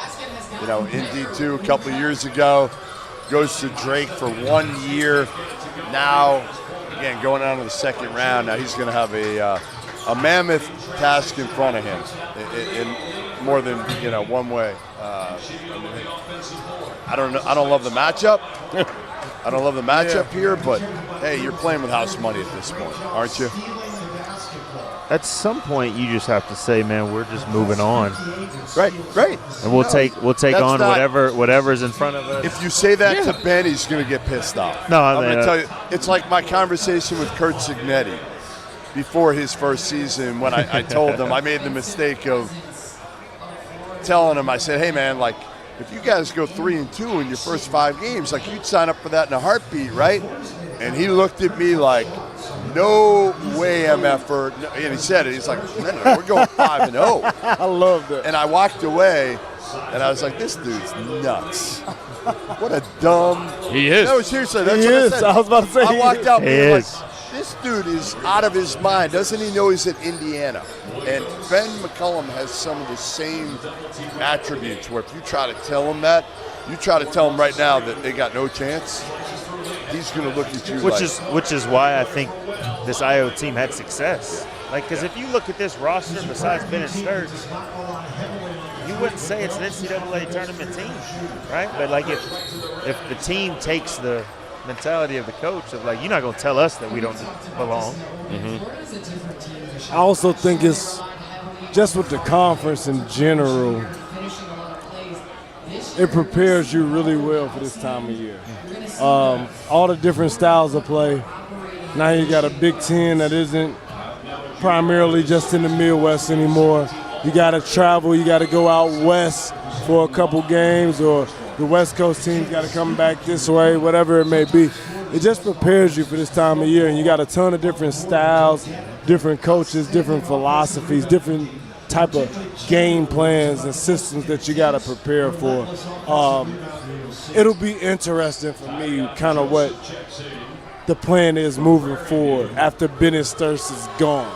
you know, in D2 a couple of years ago, goes to Drake for 1 year. Now, again, going on to the second round. Now he's going to have a mammoth task in front of him in more than, you know, one way. I don't know. I don't love the matchup. I don't love the matchup here, but hey, you're playing with house money at this point, aren't you?
At some point, you just have to say, man, we're just moving on.
Right.
And we'll take on whatever's in front of us.
If you say that to Ben, he's going to get pissed off.
No,
I'm going to tell you, it's like my conversation with Kurt Signetti before his first season when I told him I made the mistake of telling him, I said, hey, man, like, if you guys go 3-2 in your first 5 games, like, you'd sign up for that in a heartbeat, right? And he looked at me like, no way, MFer. And he said it. He's like, no, we're going 5-0.
I love that.
And I walked away, and I was like, this dude's nuts. What a dumb.
He is.
No, seriously, that's
He
what
is.
I said.
I was about to say
I
he
walked
is.
out
He
being like,
is.
this dude is out of his mind. Doesn't he know he's at Indiana? And Ben McCullum has some of the same attributes where if you try to tell him that, you try to tell him right now that they got no chance, he's going to look at you
Which is why I think this IO team had success. Like, because if you look at this roster, besides Ben and Sturts, you wouldn't say it's an NCAA tournament team, right? But like, if the team takes the mentality of the coach of like, you're not going to tell us that we don't belong.
I also think it's just with the conference in general, it prepares you really well for this time of year. All the different styles of play. Now you got a Big Ten that isn't primarily just in the Midwest anymore. You got to travel. You got to go out west for a couple games, or the West Coast team's got to come back this way, whatever it may be. it just prepares you for this time of year. And you got a ton of different styles, different coaches, different philosophies, different type of game plans and systems that you got to prepare for. It'll be interesting for me kind of what the plan is moving forward after Bennett Sturz is gone.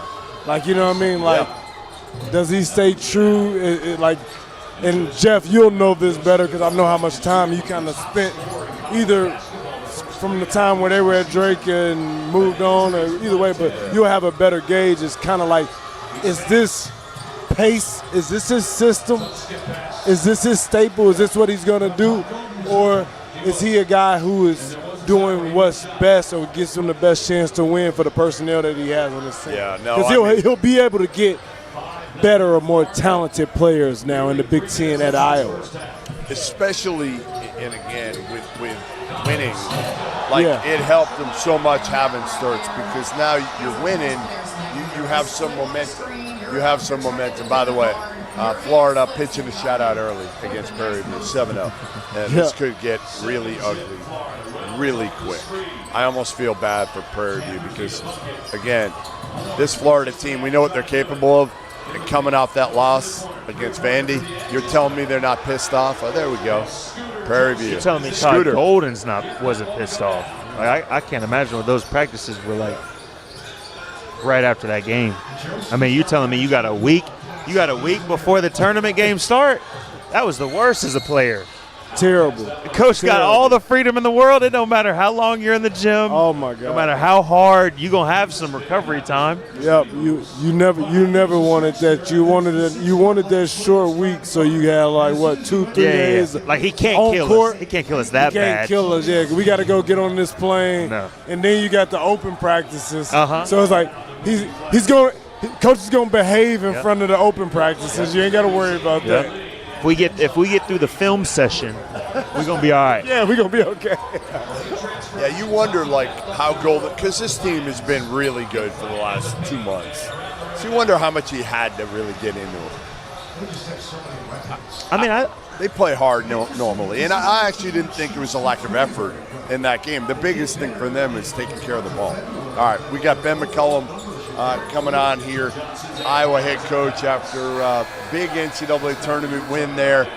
Like, you know what I mean? Like, does he stay true? And Jeff, you'll know this better because I know how much time you kind of spent either from the time where they were at Drake and moved on, or either way, but you'll have a better gauge. It's kind of like, is this pace? Is this his system? Is this his staple? Is this what he's going to do? Or is he a guy who is doing what's best or gives him the best chance to win for the personnel that he has on his team?
Yeah, no.
Because he'll be able to get better or more talented players now in the Big Ten at Iowa.
Especially, and again, with winning. Like, it helped them so much having Sturz because now you're winning, you have some momentum. You have some momentum. By the way, Florida pitching a shutout early against Prairie View, 7-0. And this could get really ugly really quick. I almost feel bad for Prairie View because, again, this Florida team, we know what they're capable of. And coming off that loss against Vandy, you're telling me they're not pissed off? Oh, there we go. Prairie View.
You're telling me Todd Golden's wasn't pissed off. Like, I can't imagine what those practices were like right after that game. I mean, you telling me you got a week before the tournament games start? That was the worst as a player.
Terrible.
The coach got all the freedom in the world. It don't matter how long you're in the gym.
Oh my God.
No matter how hard, you're gonna have some recovery time.
Yep. You never wanted that. You wanted that short week so you had like what 2-3 days.
Like he can't kill us. He can't kill us that bad.
He can't kill us. Yeah. We got to go get on this plane.
No.
And then you got the open practices.
So
it's like coach is gonna behave in front of the open practices. You ain't got to worry about that.
If we get through the film session, we're gonna be all right.
Yeah, we're gonna be okay.
Yeah, you wonder like how Golden, because this team has been really good for the last 2 months. So you wonder how much he had to really get into it.
I mean,
they play hard normally, and I actually didn't think it was a lack of effort in that game. The biggest thing for them is taking care of the ball. All right, we got Ben McCullum coming on here, Iowa head coach after a big NCAA tournament win there.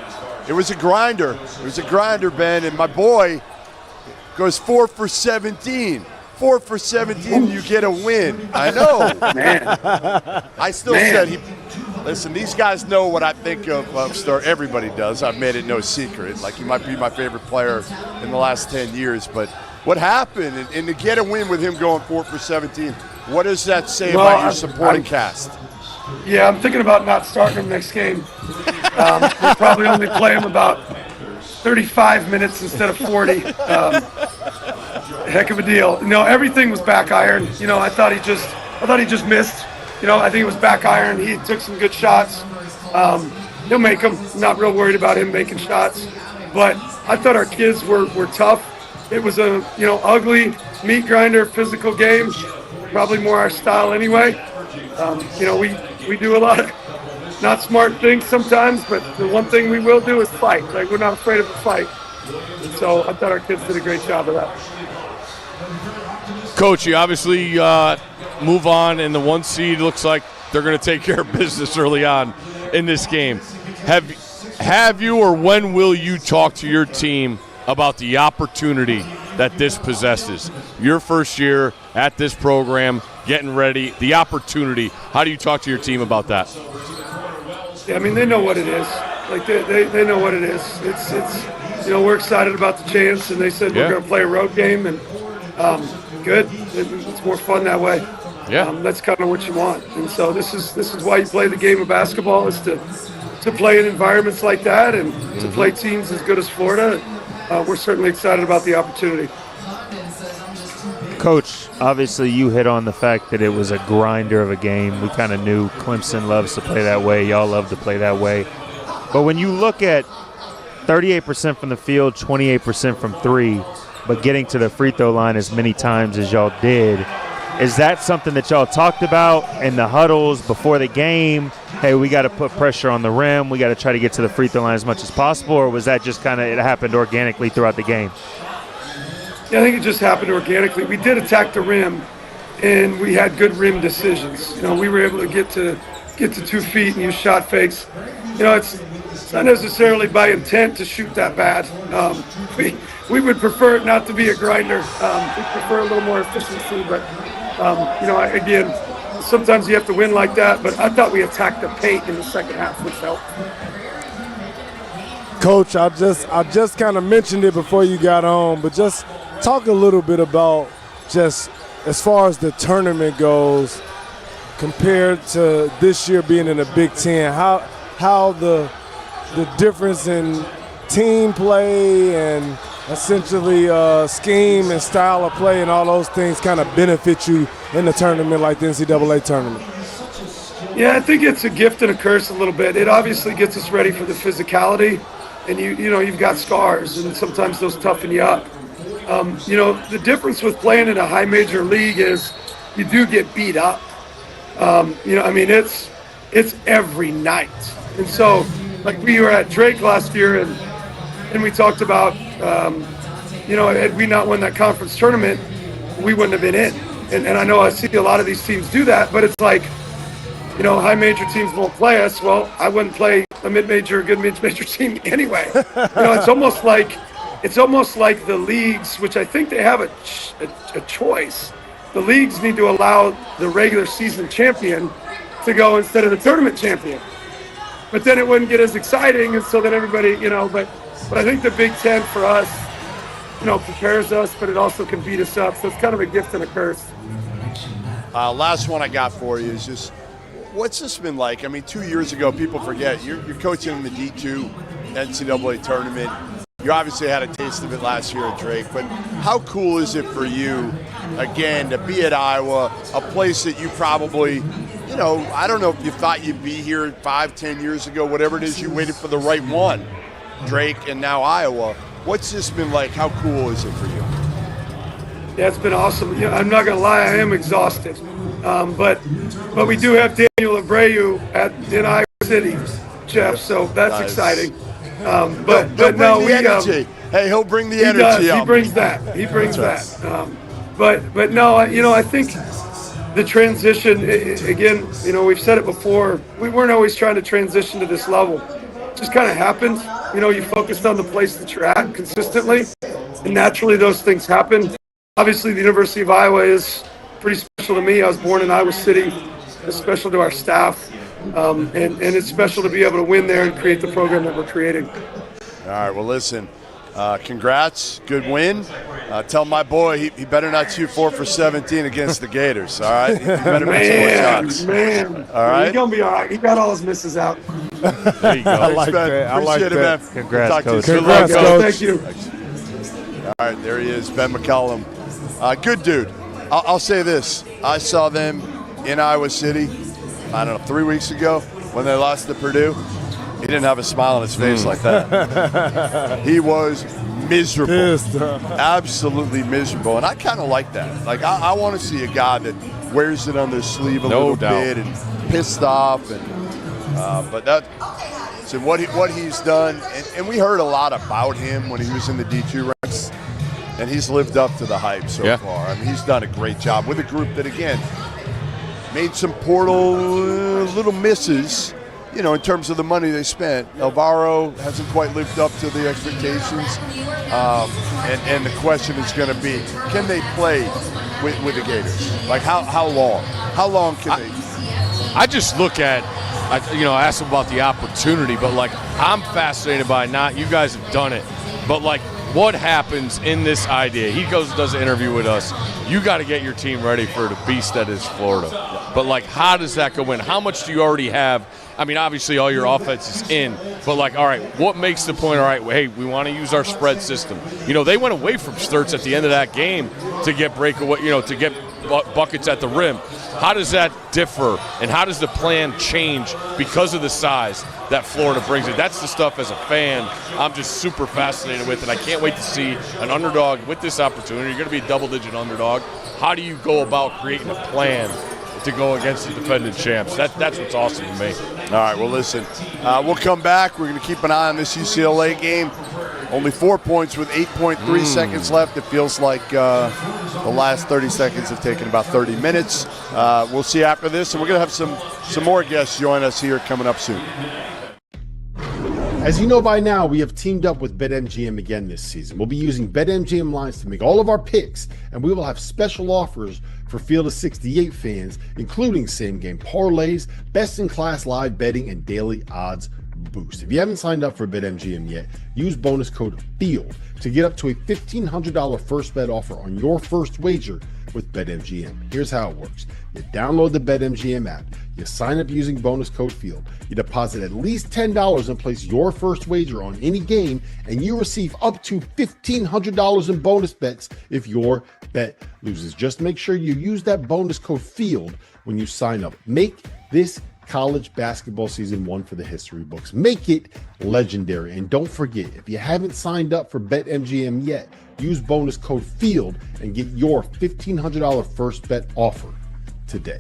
It was a grinder. It was a grinder, Ben, and my boy goes 4 for 17. 4 for 17, you get a win. I know.
Man.
I still said listen, these guys know what I think of Star. Everybody does. I've made it no secret. Like, he might be my favorite player in the last 10 years. But what happened? And to get a win with him going 4 for 17, what does that say about your supporting cast?
Yeah, I'm thinking about not starting him next game. We'll probably only play him about 35 minutes instead of 40. Heck of a deal. Everything was back iron. I thought he just missed. I think it was back iron. He took some good shots. He'll make them. I'm not real worried about him making shots. But I thought our kids were tough. It was a ugly meat grinder physical game. Probably more our style anyway. We do a lot of not smart things sometimes, but the one thing we will do is fight. Like, we're not afraid of a fight. And so I thought our kids did a great job of that.
Coach, you obviously move on, and the 1 seed looks like they're going to take care of business early on in this game. Have you, or when will you talk to your team about the opportunity that this possesses? Your first year at this program, getting ready, the opportunity. How do you talk to your team about that?
Yeah, I mean, they know what it is. Like, they know what it is. It's we're excited about the chance, and they said we're going to play a road game, and good. It's more fun that way.
Yeah,
that's kind of what you want. And so this is why you play the game of basketball, is to play in environments like that and to play teams as good as Florida. We're certainly excited about the opportunity.
Coach, obviously you hit on the fact that it was a grinder of a game. We kind of knew Clemson loves to play that way. Y'all love to play that way. But when you look at 38% from the field, 28% from three, but getting to the free throw line as many times as y'all did, is that something that y'all talked about in the huddles before the game? Hey, we got to put pressure on the rim. We got to try to get to the free throw line as much as possible, or was that just kind of it happened organically throughout the game?
Yeah, I think it just happened organically. We did attack the rim, and we had good rim decisions. You know, we were able to get to 2 feet and use shot fakes. You know, it's not necessarily by intent to shoot that bad. We would prefer it not to be a grinder. We prefer a little more efficiency, but you know, again, sometimes you have to win like that. But I thought we attacked the paint in the second half, which helped.
Coach, I just kind of mentioned it before you got on, but just talk a little bit about just as far as the tournament goes compared to this year being in the Big Ten, how the difference in team play and essentially scheme and style of play and all those things kind of benefit you in a tournament like the NCAA tournament.
Yeah, I think it's a gift and a curse a little bit. It obviously gets us ready for the physicality, and you know, you've got scars, and sometimes those toughen you up. You know, the difference with playing in a high major league is you do get beat up. You know, I mean, it's every night. And so, like, we were at Drake last year, and we talked about, you know, had we not won that conference tournament, we wouldn't have been in. And I know I see a lot of these teams do that, but it's like, you know, high major teams won't play us. Well, I wouldn't play a mid-major, good mid-major team anyway. You know, it's almost like the leagues, which I think they have a choice. The leagues need to allow the regular season champion to go instead of the tournament champion. But then it wouldn't get as exciting, and so then everybody, you know, but I think the Big Ten for us, you know, prepares us, but it also can beat us up. So it's kind of a gift and a curse.
Last one I got for you is just, what's this been like? I mean, 2 years ago, people forget, you're coaching in the D2 NCAA tournament. You obviously had a taste of it last year at Drake, but how cool is it for you, again, to be at Iowa, a place that you probably, you know, I don't know if you thought you'd be here 5-10 years ago, whatever it is, you waited for the right one, Drake and now Iowa. What's this been like? How cool is it for you?
Yeah, it's been awesome. You know, I'm not going to lie, I am exhausted. But we do have Daniel Abreu in Iowa City, Jeff, so that's
nice.
Exciting.
But no, hey, he'll bring the energy.
He brings that. He brings that. But no, you know, I think the transition, again, you know, we've said it before, we weren't always trying to transition to this level. It just kind of happened. You know, you focused on the place that you're at consistently, and naturally those things happen. Obviously, the University of Iowa is pretty special to me. I was born in Iowa City. It's special to our staff. And it's special to be able to win there and create the program that we're creating.
All right, well, listen, congrats, good win. Tell my boy he better not shoot 4 for 17 against the Gators, all right? He better make some more shots.
Man,
all right?
He's going to be all right. He got all his misses out.
There you go.
I like that. I like
Appreciate it,
that.
man.
Congrats, Coach.
Congrats, Coach.
Thank you.
All right, there he is, Ben McCollum. Good dude. I'll say this. I saw them in Iowa City, I don't know, 3 weeks ago when they lost to Purdue. He didn't have a smile on his face like that. He was miserable.
Pissed.
Absolutely miserable. And I kind of like that. Like, I want to see a guy that wears it on their sleeve a little bit and pissed off. And but that, so what he's done, and we heard a lot about him when he was in the D2 ranks, and he's lived up to the hype so far. I mean, he's done a great job with a group that, again, made some portal little misses, you know, in terms of the money they spent. Alvaro hasn't quite lived up to the expectations. And the question is going to be, can they play with the Gators? Like, how long? How long can they?
I just look at, I asked him about the opportunity, but, like, I'm fascinated by not, you guys have done it, but, like, what happens in this idea? He goes and does an interview with us. You got to get your team ready for the beast that is Florida. But, like, how does that go in? How much do you already have? I mean, obviously all your offense is in, but, like, all right, what makes the point, all right, hey, we want to use our spread system. You know, they went away from Sturts at the end of that game to get breakaway, you know, to get buckets at the rim. How does that differ, and how does the plan change because of the size that Florida brings it? That's the stuff as a fan I'm just super fascinated with, and I can't wait to see an underdog with this opportunity. You're going to be a double-digit underdog. How do you go about creating a plan to go against the defending champs. That's what's awesome to me.
All right, well, listen, we'll come back. We're going to keep an eye on this UCLA game. Only 4 points with 8.3 seconds left. It feels like the last 30 seconds have taken about 30 minutes. We'll see after this, and we're going to have some more guests join us here coming up soon.
As you know by now, we have teamed up with BetMGM again this season. We'll be using BetMGM lines to make all of our picks, and we will have special offers for Field of 68 fans, including same-game parlays, best-in-class live betting, and daily odds boost. If you haven't signed up for BetMGM yet, use bonus code FIELD to get up to a $1,500 first bet offer on your first wager with BetMGM. Here's how it works. You download the BetMGM app, you sign up using bonus code FIELD, you deposit at least $10 and place your first wager on any game, and you receive up to $1,500 in bonus bets if your bet loses. Just make sure you use that bonus code FIELD when you sign up. Make this college basketball season one for the history books. Make it legendary. And don't forget, if you haven't signed up for BetMGM yet, use bonus code FIELD and get your $1,500 first bet offer today.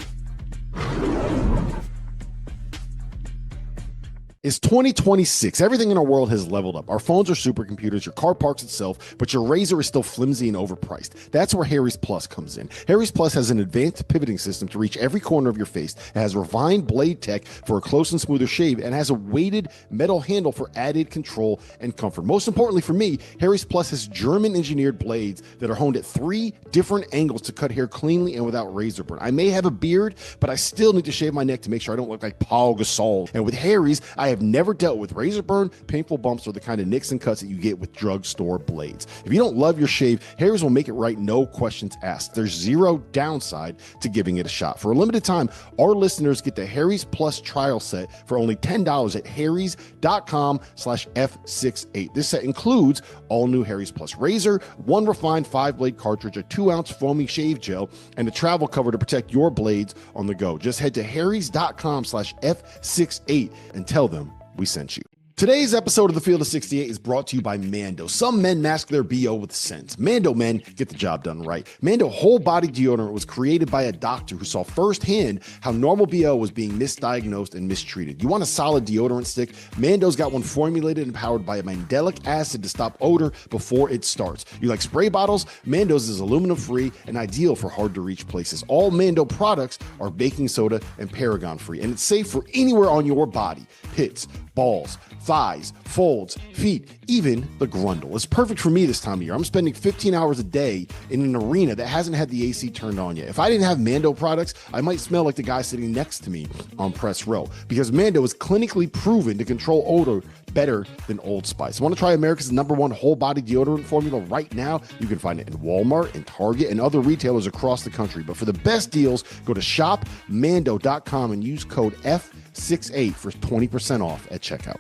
It's 2026. Everything in our world has leveled up. Our phones are supercomputers, your car parks itself, but your razor is still flimsy and overpriced. That's where Harry's Plus comes in. Harry's Plus has an advanced pivoting system to reach every corner of your face. It has refined blade tech for a close and smoother shave, and has a weighted metal handle for added control and comfort. Most importantly for me, Harry's Plus has German-engineered blades that are honed at 3 different angles to cut hair cleanly and without razor burn. I may have a beard, but I still need to shave my neck to make sure I don't look like Paul Gasol. And with Harry's, I have never dealt with razor burn, painful bumps, or the kind of nicks and cuts that you get with drugstore blades. If you don't love your shave, Harry's will make it right, no questions asked. There's zero downside to giving it a shot. For a limited time, our listeners get the Harry's Plus trial set for only $10 at harrys.com/F68. This set includes all new Harry's Plus razor, 1 refined 5-blade cartridge, a 2-ounce foamy shave gel, and a travel cover to protect your blades on the go. Just head to harrys.com/F68 and tell them we sent you. Today's episode of the Field of 68 is brought to you by Mando. Some men mask their BO with scent. Mando men get the job done right. Mando whole body deodorant was created by a doctor who saw firsthand how normal BO was being misdiagnosed and mistreated. You want a solid deodorant stick? Mando's got one formulated and powered by a mandelic acid to stop odor before it starts. You like spray bottles? Mando's is aluminum free and ideal for hard to reach places. All Mando products are baking soda and paragon free, and it's safe for anywhere on your body. Pits, balls, thighs, folds, feet, even the grundle. It's perfect for me this time of year. I'm spending 15 hours a day in an arena that hasn't had the AC turned on yet. If I didn't have Mando products, I might smell like the guy sitting next to me on press row, because Mando is clinically proven to control odor better than Old Spice. Want to try America's #1 whole body deodorant formula right now? You can find it in Walmart and Target and other retailers across the country. But for the best deals, go to shopmando.com and use code F68 for 20% off at checkout.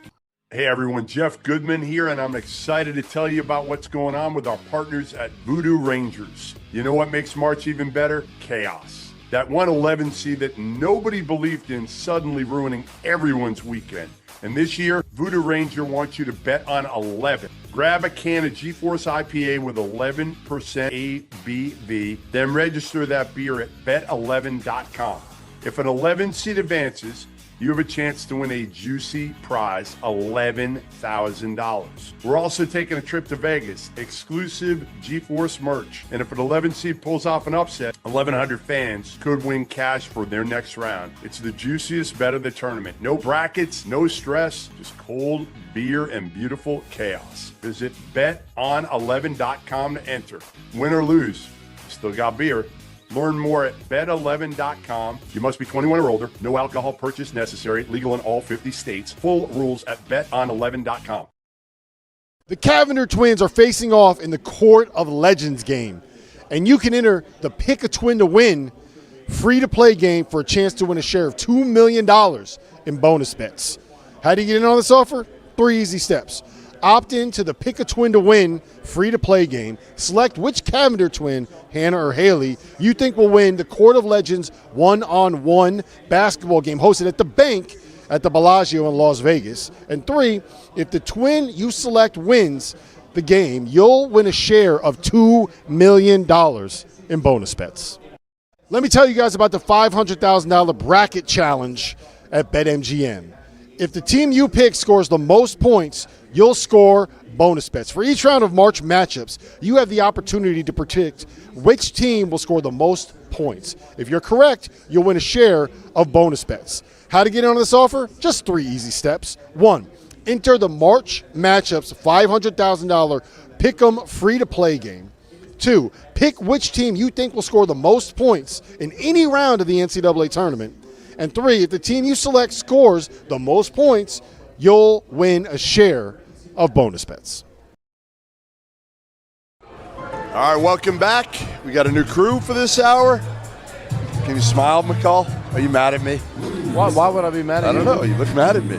Hey everyone, Jeff Goodman here, and I'm excited to tell you about what's going on with our partners at Voodoo Rangers. You know what makes March even better? Chaos. That 111C that nobody believed in suddenly ruining everyone's weekend. And this year, Voodoo Ranger wants you to bet on 11. Grab a can of G-Force IPA with 11% ABV, then register that beer at bet11.com. If an 11 seed advances, you have a chance to win a juicy prize, $11,000. We're also taking a trip to Vegas, exclusive G-Force merch. And if an 11 seed pulls off an upset, 1,100 fans could win cash for their next round. It's the juiciest bet of the tournament. No brackets, no stress, just cold beer and beautiful chaos. Visit beton11.com to enter. Win or lose, still got beer. Learn more at bet11.com. You must be 21 or older. No alcohol purchase necessary. Legal in all 50 states. Full rules at beton11.com.
The Cavender twins are facing off in the Court of Legends game, and you can enter the Pick a Twin to Win free-to-play game for a chance to win a share of $2 million in bonus bets. How do you get in on this offer? 3 easy steps. Opt in to the Pick a Twin to Win free-to-play game. Select which Cavender twin, Hannah or Haley, you think will win the Court of Legends one-on-one basketball game hosted at the Bank at the Bellagio in Las Vegas. And 3, if the twin you select wins the game, you'll win a share of $2 million in bonus bets. Let me tell you guys about the $500,000 bracket challenge at BetMGM. If the team you pick scores the most points, you'll score bonus bets. For each round of March matchups, you have the opportunity to predict which team will score the most points. If you're correct, you'll win a share of bonus bets. How to get in on this offer? Just 3 easy steps. 1, enter the March matchups $500,000 Pick'em free-to-play game. 2, pick which team you think will score the most points in any round of the NCAA tournament. And 3, if the team you select scores the most points, you'll win a share of bonus bets.
All right, welcome back. We got a new crew for this hour. Can you smile, McCall? Are you mad at me?
Why would I be mad at you?
I don't know. You look mad at me.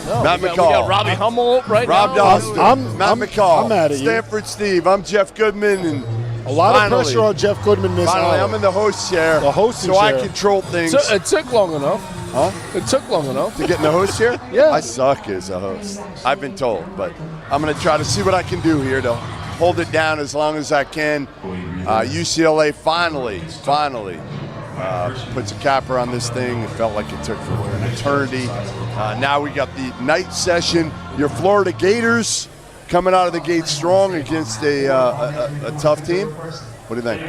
No,
Matt
we
McCall.
got Robbie Hummel right
Rob
now.
Dauster. Matt McCall.
I'm mad at you.
Stanford Steve. I'm Jeff Goodman. And
A lot
finally,
of pressure on Jeff Goodman this
Finally,
hour.
I'm in the host chair.
The hosting
so
chair.
I control things.
So it took long enough.
Huh?
It took long enough.
To get in the host chair?
Yeah.
I suck as a host. I've been told, but I'm going to try to see what I can do here to hold it down as long as I can. UCLA finally puts a capper on this thing. It felt like it took for an eternity. Now we got the night session. Your Florida Gators coming out of the gate strong against a tough team. What do you think?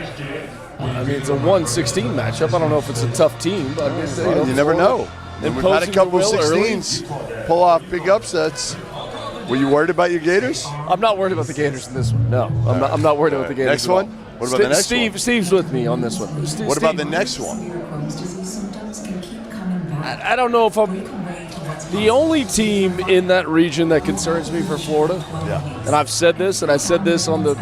I mean, it's a 1-16 matchup. I don't know if it's a tough team, but
You never know. And we've had a couple of 16s pull off big upsets. Were you worried about your Gators?
I'm not worried about the Gators in this one. No, I'm not worried about the Gators.
Next one? What about the next one?
Steve's with me on this one.
What about the next one?
I don't know if I'm the only team in that region that concerns me for Florida.
Yeah.
And I've said this, and I said this on the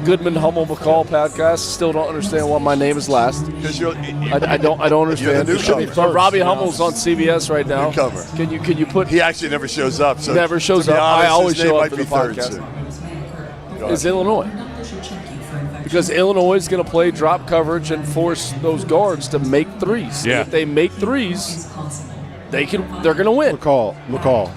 Goodman Hummel McCall podcast. Still don't understand why my name is last.
Because
I don't understand.
You're the newcomer.
But Robbie Hummel's on CBS right now.
Newcomer.
Can you put?
He actually never shows up. So
never shows
to be
up.
honest,
I always
his name
show up
might
for
be
the
third
podcast.
soon.
Is Illinois. Because Illinois is going to play drop coverage and force those guards to make threes.
Yeah.
And if they make threes, they're going to win.
McCall,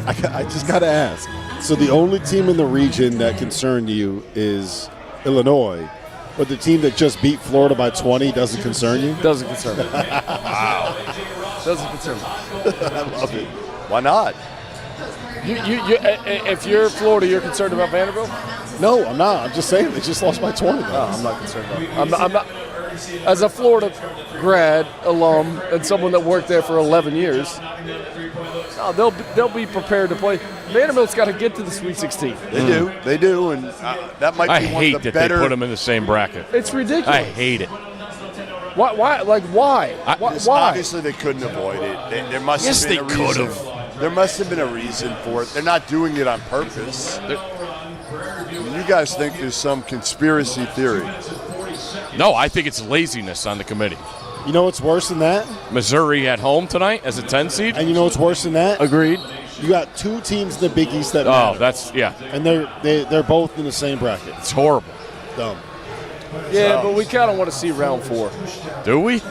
I just got to ask. So the only team in the region that concerned you is Illinois, but the team that just beat Florida by 20 doesn't concern you?
Doesn't concern me. Wow. Doesn't concern me.
I love it. Why not?
If you're Florida, you're concerned about Vanderbilt?
No, I'm not. I'm just saying they just lost by 20.
No, I'm not concerned about it. I'm not. As a Florida grad, alum, and someone that worked there for 11 years, no, they'll be prepared to play. Vanderbilt's got to get to the Sweet 16.
They do, and that might be one of the better.
They put them in the same bracket.
It's ridiculous.
I hate it.
Why? Why?
Obviously, they couldn't avoid it. There must have been a reason. There must have been a reason for it. They're not doing it on purpose. You guys think there's some conspiracy theory?
No, I think it's laziness on the committee.
You know what's worse than that?
Missouri at home tonight as a 10 seed.
And you know what's worse than that?
Agreed.
You got 2 teams in the Big East that matter.
That's
And they're both in the same bracket.
It's horrible.
Dumb.
Yeah, but we kind of want to see round 4.
Do we?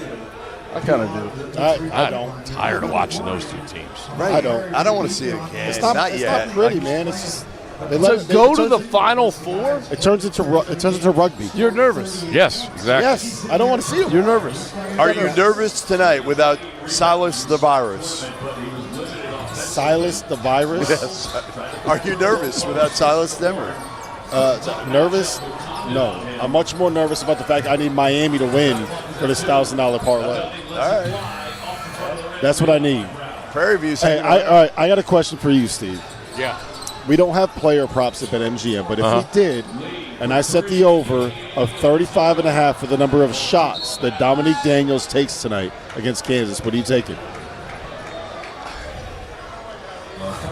I kind of do.
I don't.
I'm tired of watching those 2 teams.
Right.
I don't.
I don't want to see it again.
It's not
yet.
not pretty, man. It's just
To go to the Final Four?
It turns into rugby.
You're nervous.
Yes, exactly.
Yes, I don't want to see them.
You're nervous.
Are you nervous tonight without Silas the Virus?
Silas the Virus?
Yes. Are you nervous without Silas Demmer?
Nervous? No. I'm much more nervous about the fact I need Miami to win for this $1,000 parlay.
All right.
That's what I need.
Prairie View's
Hey, all right. I got a question for you, Steve.
Yeah.
We don't have player props at BetMGM, but if we did, and I set the over of 35.5 for the number of shots that Dominique Daniels takes tonight against Kansas, what are you taking?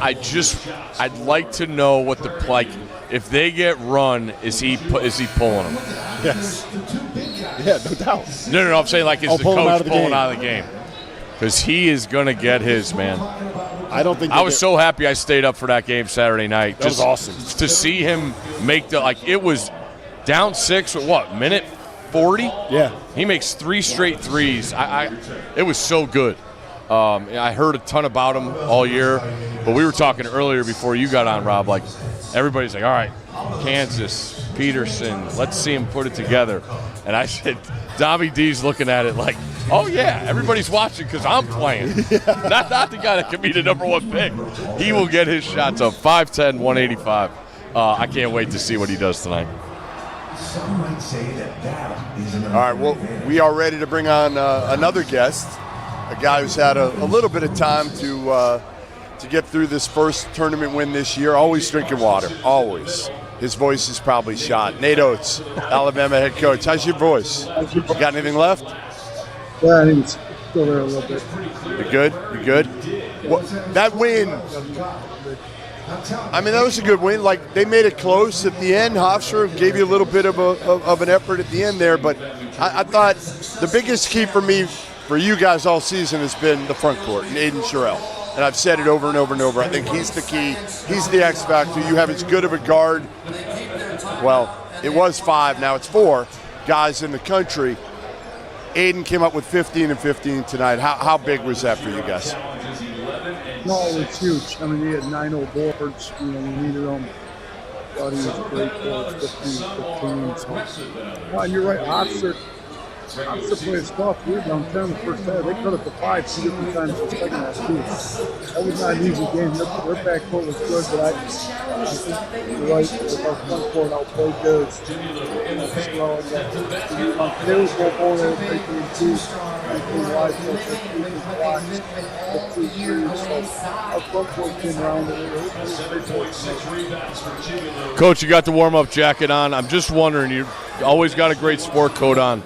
I'd like to know what if they get run, is he pulling them?
Yes. Yeah, no doubt.
No. I'm saying is the
pull him out
coach
of the
pulling
game.
out of the game? Because he is going to get his, man.
I don't think
I was so happy I stayed up for that game Saturday night.
That was awesome.
To see him make it was down 6 with minute 40?
Yeah.
He makes 3 straight threes. It was so good. I heard a ton about him all year, but we were talking earlier before you got on, Rob, everybody's like, all right, Kansas, Peterson. Let's see him put it together. And I said, Dobby D's looking at it like, oh, yeah, everybody's watching because I'm playing. Not the guy that can be the number one pick. He will get his shots up. 5'10", 185. I can't wait to see what he does tonight.
Some might say that is an
All right, well, we are ready to bring on another guest, a guy who's had a little bit of time to get through this first tournament win this year. Always drinking water, always. His voice is probably shot. Nate Oates, Alabama head coach. How's your voice? You got anything left?
Yeah, I think it's still there a little bit.
You're good? You're good? Well, that win, I mean, that was a good win. Like, they made it close at the end. Hofstra gave you a little bit of an effort at the end there. But I thought the biggest key for me, for you guys all season, has been the front court and Aiden Sherrill. And I've said it over and over and over. I think he's the key. He's the X factor. You have as good of a guard. Well, it was 5. Now it's 4 guys in the country. Aiden came up with 15 and 15 tonight. How big was that for you guys?
No, it's huge. I mean, he had 9-0 boards. You know, we needed them. Thought he was great for us, 15. So. And you're right, Hofstra played tough. We were down 10 in the first half. They cut it to 5 2 different times in the second half, too. That was not an easy game. Their backcourt was good, but I think you're right. With our front court outplayed theirs. Well, they were both over there breaking in 2. Wide, our front court came around.
Coach, you got the warm-up jacket on. I'm just wondering, you always got a great sport coat on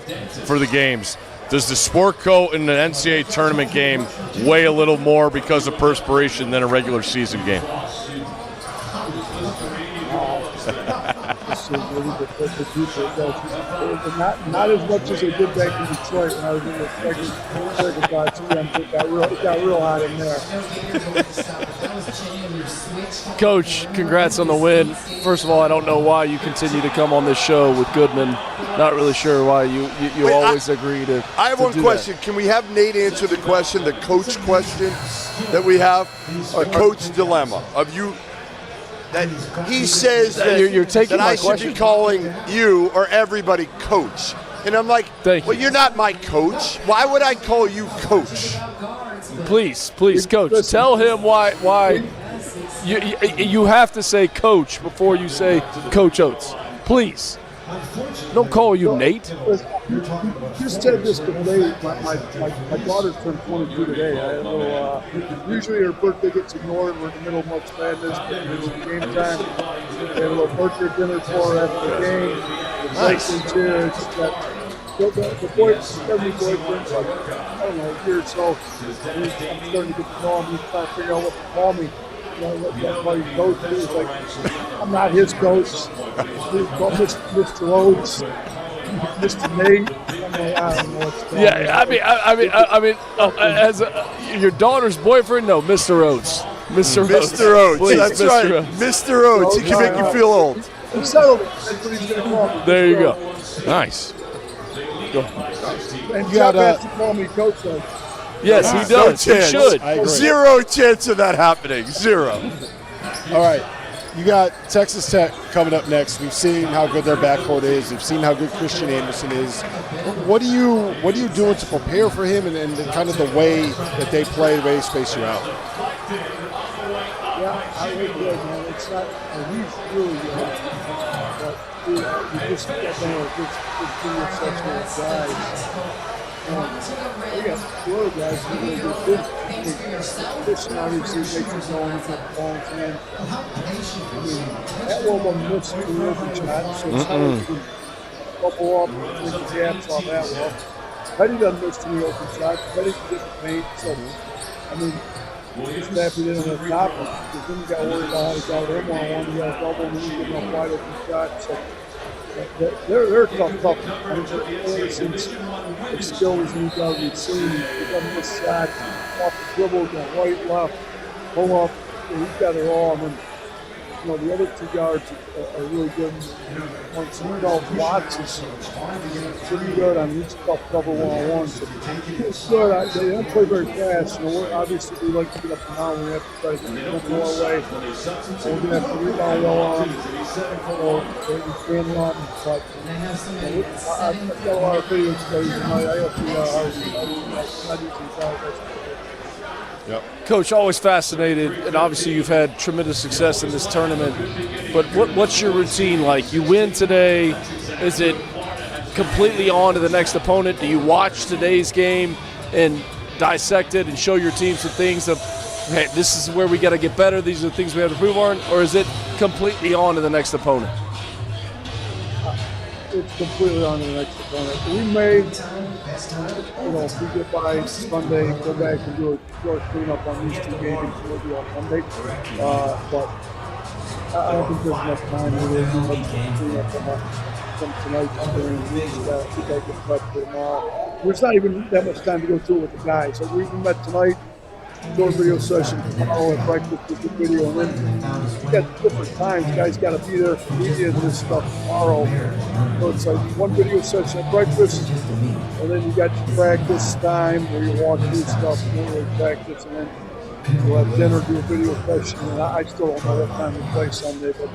for the games. Does the sport coat in the NCAA tournament game weigh a little more because of perspiration than a regular season game?
Not as much as they did back in Detroit when I was in the second. It got real hot in there.
Coach, congrats on the win. First of all, I don't know why you continue to come on this show with Goodman. Not really sure why you Wait, always agree to.
I have one question. Can we have Nate answer the question, the coach question that we have, the coach dilemma of you? That he says that,
you're taking
that
my
I should
question?
be calling you or everybody coach. And I'm like, well, you're not my coach. Why would I call you coach?
Please, coach, tell him why you have to say coach before you say Coach Oates. Please. Don't call you Nate.
Just said this today. My daughter turned 22 today. I know, usually her birthday gets ignored. We're in the middle of March Madness, but it's game time. We had a little birthday dinner for her after the game. Nice. The boyfriend's like, I don't know, a year or so. I'm starting to get to know him. He's trying to figure out what to call me. That's why he coach me. He's like, I'm not his coach. He's called Mr. Oates, Mr. Nate. I'm like, I don't know what's going on.
I mean, as your daughter's boyfriend, no, Mr. Oates. Mr. Oates. Please,
That's
Mr.
right.
Oates.
Mr. Oates. He can make you feel old.
He settled it. That's what he's going to call me.
There you go. Nice.
And Jeff has to call me Coach Oates.
Yes, he does.
No
He
chance.
should.
Zero chance of that happening. Zero.
All right. You got Texas Tech coming up next. We've seen how good their backcourt is. We've seen how good Christian Anderson is. What are you doing to prepare for him and kind of the way that they play, the way they space you out?
Yeah, I really good, man. It's not. He's really good. But you just got to know this such guys. We got 2 other guys who really good. Christian obviously makes his own with the ball in his hand. I mean, that one missed the open shot, so it's not like he can couple up and take the gaps off that well. Petty doesn't miss the open shot. Petty can get the paint. So, I mean, just happy they didn't top him because then you got worried about how to guard him one-on-one. You got a double and then you get a wide open shot. So, they're tough. I mean, ever since the skills you guys have seen, they've done this shot, off the dribble, go right, left, pull up. He's got it all. And then the other 2 guards are really good. Once Watts is pretty good. I mean, he's tough cover one-on-one. So it's good. They don't play very fast. Obviously, we like to get up and down. We have to try to get them our way. So we're going to have to rebound well on them. We stand on them. But I've got a lot of videos today tonight. I hope we are not
Yep. Coach, always fascinated, and obviously you've had tremendous success in this tournament, but what's your routine like? You win today, is it completely on to the next opponent? Do you watch today's game and dissect it and show your team some things of, hey, this is where we got to get better, these are the things we have to improve on, or is it completely on to the next opponent?
It's completely on to the next opponent. We may, if we get by Sunday, go back and do a short cleanup on these 2 games, we'll do on Monday. But I don't think there's enough time to really do much cleanup from tonight's game. We got to get prep for tomorrow. There's not even that much time to go through it with the guys. So we met tonight. Do a video session tomorrow and practice with the video, and then we got different times. Guys got to be there for media and this stuff tomorrow. So it's like one video session at breakfast, and then you got your practice time where you walk through stuff, and then you practice, and then we'll have dinner, do a video session. And I still don't know what time to play Sunday, but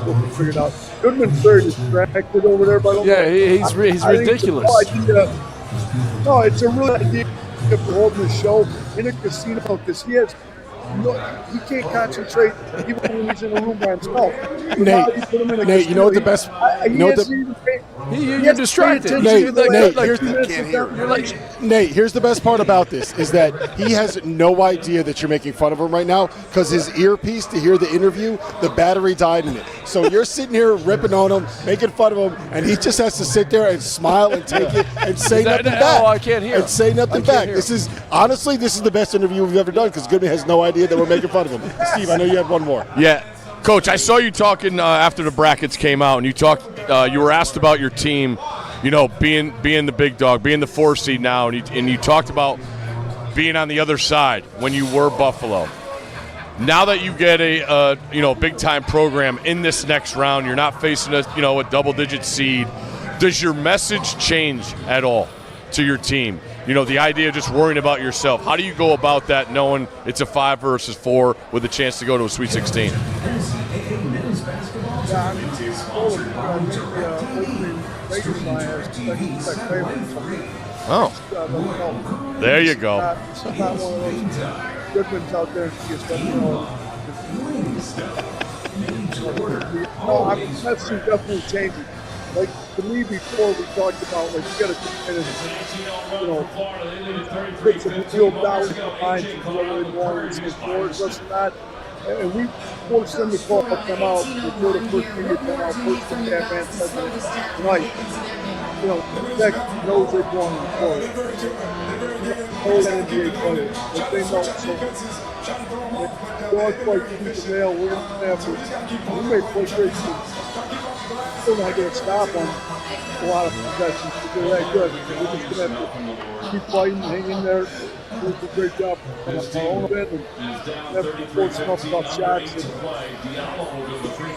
we'll figure it out. Goodman's very distracted over there, but
he's ridiculous.
No, it's a real idea. For holding the show in a casino because he can't concentrate even when he's in a room by himself.
Nate, you know what the best?
You're distracted.
Nate, here's the best part about this is that he has no idea that you're making fun of him right now because his earpiece to hear the interview, the battery died in it. So you're sitting here ripping on him, making fun of him, and he just has to sit there and smile and take it and say nothing back.
Oh, I can't hear.
And say nothing back. This is the best interview we've ever done because Goodman has no idea that we're making fun of him. Steve, I know you have one more.
Yeah. Coach, I saw you talking after the brackets came out, and you were asked about your team, being the big dog, being the 4 seed now, and you talked about being on the other side when you were Buffalo. Now that you get a big time program in this next round, you're not facing a double-digit seed. Does your message change at all to your team? The idea of just worrying about yourself. How do you go about that knowing it's a 5 versus 4 with a chance to go to a Sweet 16? Oh. There you go.
It's not one of those Goodman's out there and she gets No, messaging definitely changing. Like, to me, before we talked about, like, you got to kind of, put some real doubt in their minds of whether they want to say towards us or not. And we forced them to call them out before the first media come out, first thing that man said tonight. Tech knows they're going for it. Old NBA players, but they know. So, dogs like Keith the Nail, we're going to have to, we may play great teams. Still not going to stop on a lot of possessions because they're that good. We're just going to have to keep fighting, hang in there, do a great job on our own bit, and have to force enough tough shots and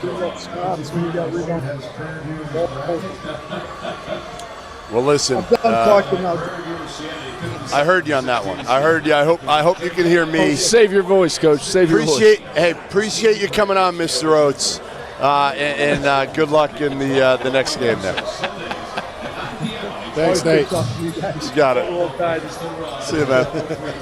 do enough stops when you got rebounds.
Well, listen.
I'm done talking now.
I heard you on that one. I heard you. I hope you can hear me.
Save your voice, Coach. Save your voice.
Appreciate you coming on, Mr. Oates. And good luck in the next game there.
Thanks, Nate.
You got it. See you, man.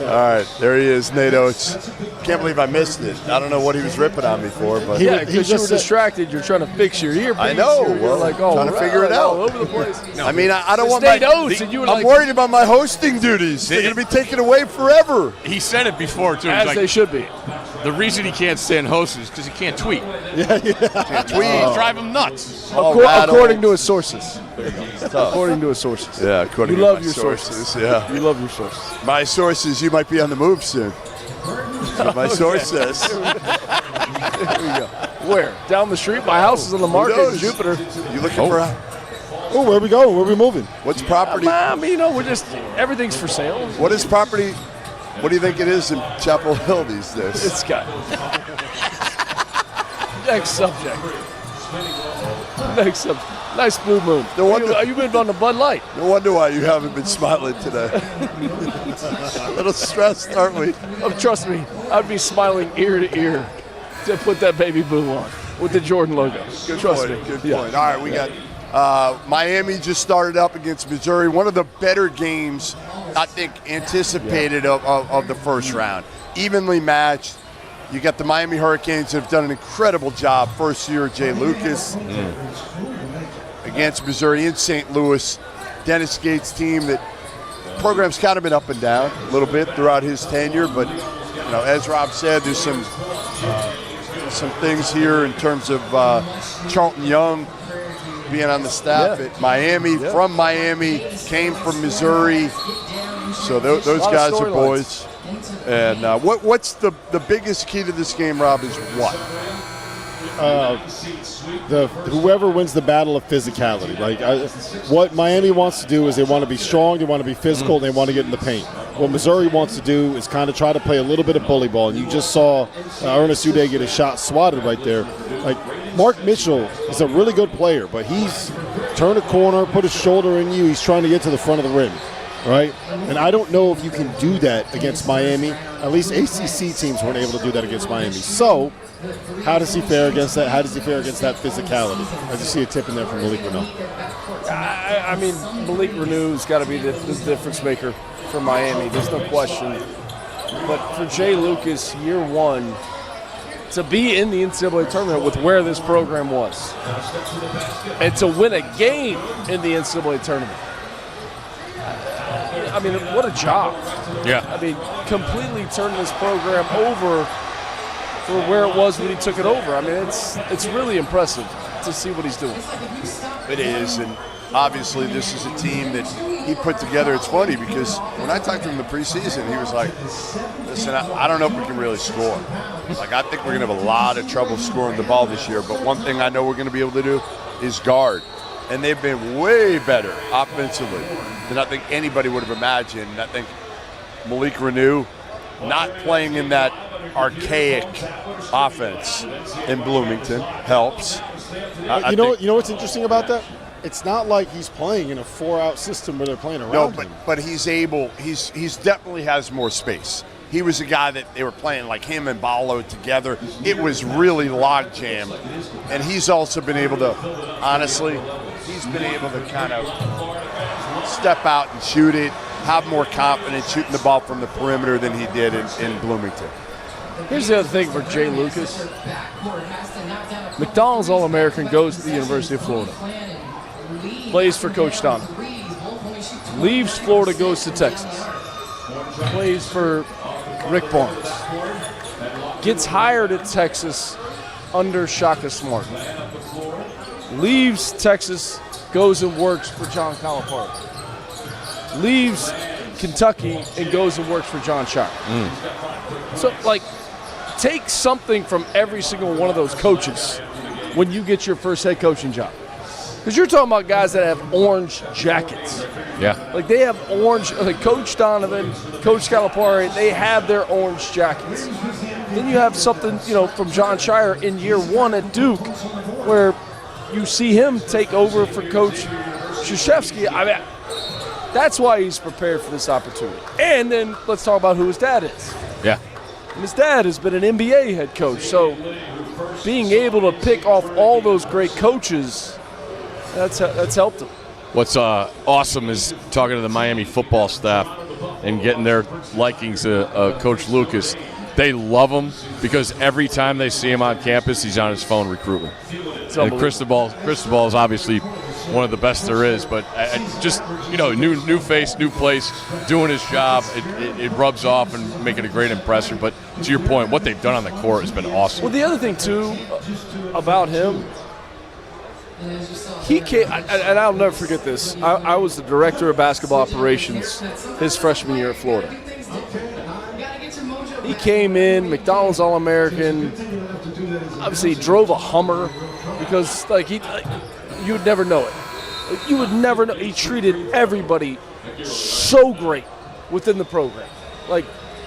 All right, there he is, Nate Oates. Can't believe I missed it. I don't know what he was ripping on me for, but
because you were distracted. You're trying to fix your earpiece.
I know.
You're like,
trying to figure it out.
All over the place.
I mean, I don't want
Nate Oates, and you were
I'm worried about my hosting duties. They're going to be taken away forever.
He said it before too.
As they should be.
The reason he can't stand hosts is because he can't tweet.
Can't tweet.
Drive him nuts.
According to his sources. According to his sources.
Yeah, according
you
to
love
my
your
sources. Yeah,
you love your sources.
My sources, you might be on the move soon. My source says.
Here we go. Where? Down the street? My house is on the market in Jupiter.
You looking for?
Oh, where we go? Where we moving?
What's property?
We're just everything's for sale.
What is property? What do you think it is in Chapel Hill these days?
It's got. Next subject. Next subject. Nice blue moon.
No wonder
you been on the Bud Light.
No wonder why you haven't been smiling today. A little stressed, aren't we?
Oh, trust me, I'd be smiling ear to ear to put that baby blue on with the Jordan logo.
Good
Trust
point.
me.
Good
Yeah.
point. All right, we got Miami just started up against Missouri. One of the better games, I think, anticipated of the first round. Evenly matched. You got the Miami Hurricanes that have done an incredible job. First year, Jay Lucas against Missouri in St. Louis. Dennis Gates' team, that program's kind of been up and down a little bit throughout his tenure, but as Rob said, there's some things here in terms of Charlton Young being on the staff at Miami, from Miami, came from Missouri. So those guys are boys. And what's the biggest key to this game, Rob, is what?
Whoever wins the battle of physicality. What Miami wants to do is they want to be strong, they want to be physical, and they want to get in the paint. What Missouri wants to do is kind of try to play a little bit of bully ball, and you just saw Ernest Uday get a shot swatted right there. Mark Mitchell is a really good player, but he's turned a corner, put his shoulder in you, he's trying to get to the front of the rim. Right? And I don't know if you can do that against Miami. At least ACC teams weren't able to do that against Miami. So, how does he fare against that? How does he fare against that physicality? I just see a tip in there from Malik Reneau.
I mean, Malik Reneau's got to be the difference maker for Miami. There's no question. But for Jay Lucas, year one, to be in the NCAA tournament with where this program was, and to win a game in the NCAA tournament. I mean, what a job.
Yeah.
I mean, completely turning this program over for where it was when he took it over. I mean, it's really impressive to see what he's doing.
It is, and obviously this is a team that he put together. It's funny because when I talked to him in the preseason, he was like, listen, I don't know if we can really score. I think we're going to have a lot of trouble scoring the ball this year, but one thing I know we're going to be able to do is guard. And they've been way better offensively than I think anybody would have imagined. And I think Malik Reneau not playing in that archaic offense in Bloomington helps.
You know what's interesting about that? It's not like he's playing in a 4-out system where they're playing around him.
But he's able. He's definitely has more space. He was a guy that they were playing like him and Ballo together. It was really log jammed, and he's also been able to, honestly, he's been able to kind of step out and shoot it, have more confidence shooting the ball from the perimeter than he did in Bloomington.
Here's the other thing for Jay Lucas. McDonald's All-American, goes to the University of Florida. Plays for Coach Donovan. Leaves Florida, goes to Texas. Plays for Rick Barnes. Gets hired at Texas under Shaka Smart. Leaves Texas, goes and works for John Calipari. Leaves Kentucky and goes and works for John Shire. So, take something from every single one of those coaches when you get your first head coaching job. Because you're talking about guys that have orange jackets.
Yeah.
They have orange, Coach Donovan, Coach Calipari, they have their orange jackets. Then you have something, from John Shire in year one at Duke, where you see him take over for Coach Krzyzewski. I mean, that's why he's prepared for this opportunity. And then let's talk about who his dad is.
Yeah.
And his dad has been an NBA head coach. So being able to pick off all those great coaches, that's helped him.
What's awesome is talking to the Miami football staff and getting their likings to Coach Lucas. They love him because every time they see him on campus, he's on his phone recruiting. And Cristobal is obviously one of the best there is, but just new face, new place, doing his job. It rubs off and making a great impression. But to your point, what they've done on the court has been awesome.
Well, the other thing too about him, he came, and I'll never forget this. I was the director of basketball operations his freshman year at Florida. He came in, McDonald's All-American. Obviously, he drove a Hummer because, you would never know it. You would never know. He treated everybody so great within the program.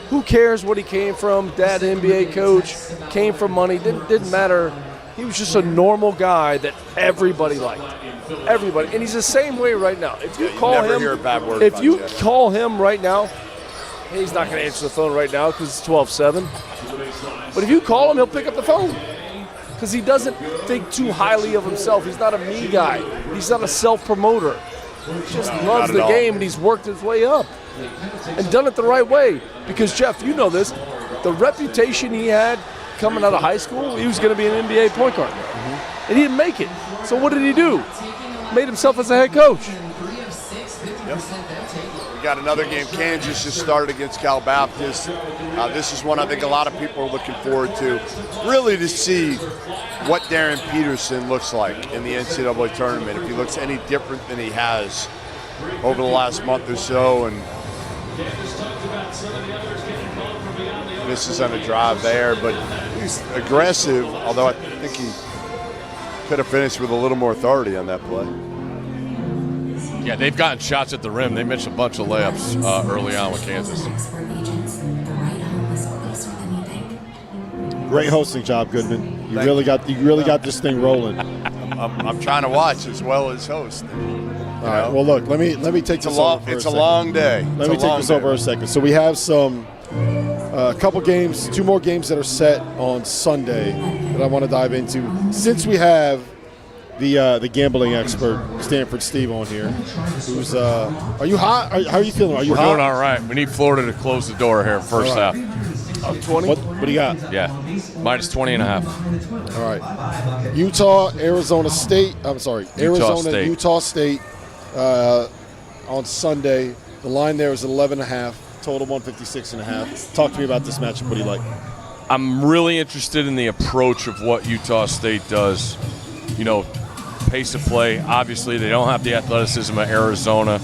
Who cares what he came from? Dad, NBA coach, came from money. Didn't matter He was just a normal guy that everybody liked. Everybody. And he's the same way right now. If you call
never
him,
hear a bad word
if
about
you
Jeff.
call him right now, he's not going to answer the phone right now because it's 12-7. But if you call him, he'll pick up the phone because he doesn't think too highly of himself. He's not a me guy. He's not a self-promoter. He just loves the game, and he's worked his way up and done it the right way. Because, Jeff, you know this, the reputation he had coming out of high school, he was going to be an NBA point guard. And he didn't make it. So what did he do? Made himself as a head coach.
Yep. We got another game. Kansas just started against Cal Baptist. This is one I think a lot of people are looking forward to, really to see what Darryn Peterson looks like in the NCAA tournament, if he looks any different than he has over the last month or so. And misses on a drive there, but he's aggressive, although I think he could have finished with a little more authority on that play.
Yeah, they've gotten shots at the rim. They missed a bunch of layups early on with Kansas.
Great hosting job, Goodman. You really got this thing rolling.
I'm trying to watch as well as host.
All right. Well, look. Let me take this over for a
It's
second.
a long day.
Let me take this over a second. So we have a couple games, 2 more games that are set on Sunday that I want to dive into. Since we have the gambling expert Stanford Steve on here, who's are you hot? How are you feeling? Are you
We're
hot?
doing all right. We need Florida to close the door here first
All right.
half.
20?
What do you got?
Yeah, minus 20.5.
All right. Utah, Arizona State. I'm sorry, Arizona, Utah State on Sunday. The line there is 11.5. Total 156.5. Talk to me about this matchup. What do you like?
I'm really interested in the approach of what Utah State does. You know, pace of play. Obviously, they don't have the athleticism of Arizona.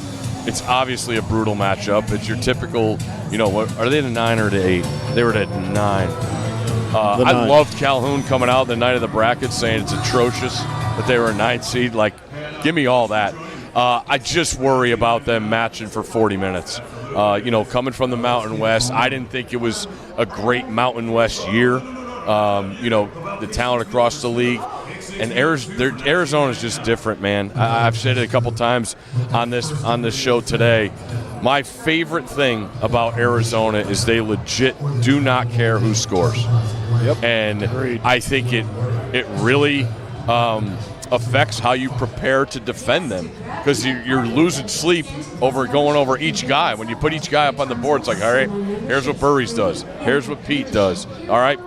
It's obviously a brutal matchup. It's your typical, you know, what are they at a 9 or to 8? They were at 9. I loved Calhoun coming out the night of the bracket saying it's atrocious that they were a 9 seed. Like, give me all that. I just worry about them matching for 40 minutes. You know, coming from the Mountain West, I didn't think it was a great Mountain West year. You know, the talent across the league. And Arizona is just different, man. I've said it a couple times on this show today. My favorite thing about Arizona is they legit do not care who scores.
Yep.
And I think it really affects how you prepare to defend them, because you're losing sleep over going over each guy. When you put each guy up on the board, it's like, all right, here's what Burries does. Here's what Pete does. All right.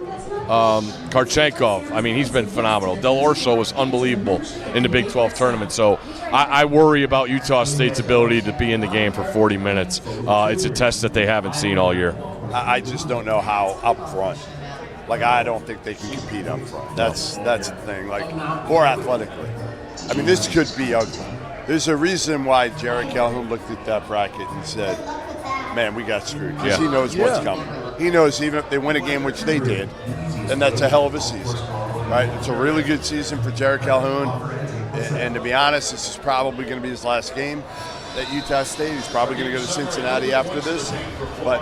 Karchenkov, I mean, he's been phenomenal. Del Orso was unbelievable in the Big 12 tournament. So I worry about Utah State's ability to be in the game for 40 minutes. It's a test that they haven't seen all year.
I just don't know how up front. Like, I don't think they can compete up front. That's the thing. Like, more athletically. I mean, this could be ugly. There's a reason why Jared Calhoun looked at that bracket and said, man, we got screwed. Because he knows what's coming. He knows even if they win a game, which they did, then that's a hell of a season, right? It's a really good season for Jared Calhoun. And to be honest, this is probably going to be his last game at Utah State. He's probably going to go to Cincinnati after this. But,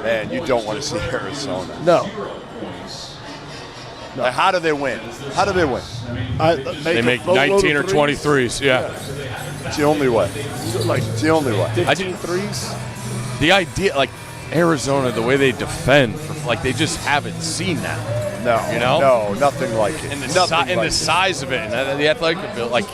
man, you don't want to see Arizona.
No.
Like, how do they win? How do they win?
They make 19 or 23s, yeah.
It's the only way. It's the only way.
15 threes?
The idea, like, Arizona, the way they defend, like, they just haven't seen that.
No.
You know?
No, nothing like it.
And the size of it, and the athletic ability, like,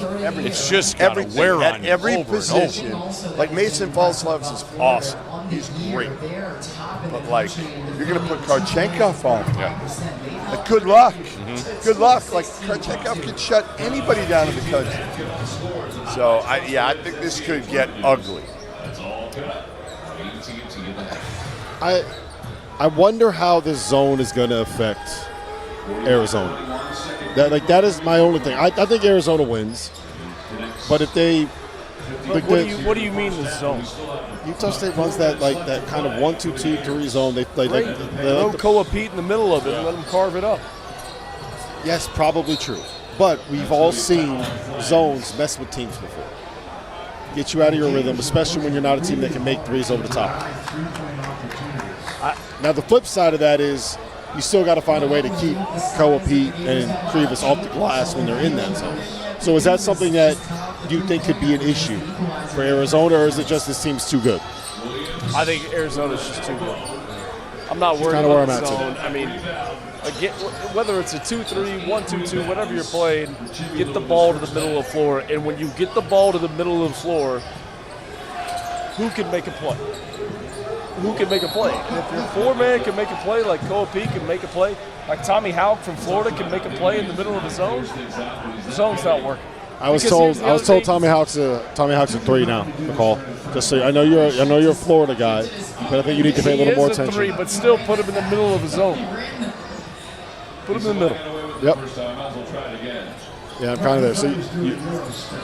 it's just got to wear on you
every
over
position.
and over.
Like, Mason Falslovs is awesome. He's great. But, like, you're going to put Karchenkov on.
Yeah.
Like, good luck. Mm-hmm. Good luck. Like, Karchenkov could shut anybody down in the country. So, I think this could get ugly.
I wonder how this zone is going to affect Arizona. That is my only thing. I think Arizona wins, but if they,
What do you mean the zone?
Utah State runs that kind of 1-2-2-3 zone. They
throw Koa Pete in the middle of it and let them carve it up.
Yes, probably true. But we've all seen zones mess with teams before. Get you out of your rhythm, especially when you're not a team that can make threes over the top. Now, the flip side of that is you still got to find a way to keep Koa, Pete, and Krivas off the glass when they're in that zone. So is that something that you think could be an issue for Arizona, or is it just this team's too good?
I think Arizona's just too good. I'm not worried
kinda where
about
I'm
the
at,
zone. I mean, again, whether it's a 2-3, 1-2-2, whatever you're playing, get the ball to the middle of the floor. And when you get the ball to the middle of the floor, who can make a play? Who can make a play? And if your four-man can make a play, like Koa Pete can make a play, like Tommy Houck from Florida can make a play in the middle of the zone's not working.
I was told Tommy Houck's a 3 now, McCall. Just so I know you're a Florida guy, but I think you need to pay a little more attention.
He is a 3, but still put him in the middle of the zone. Put him in the middle.
Yep. Yeah, I'm kind of there. So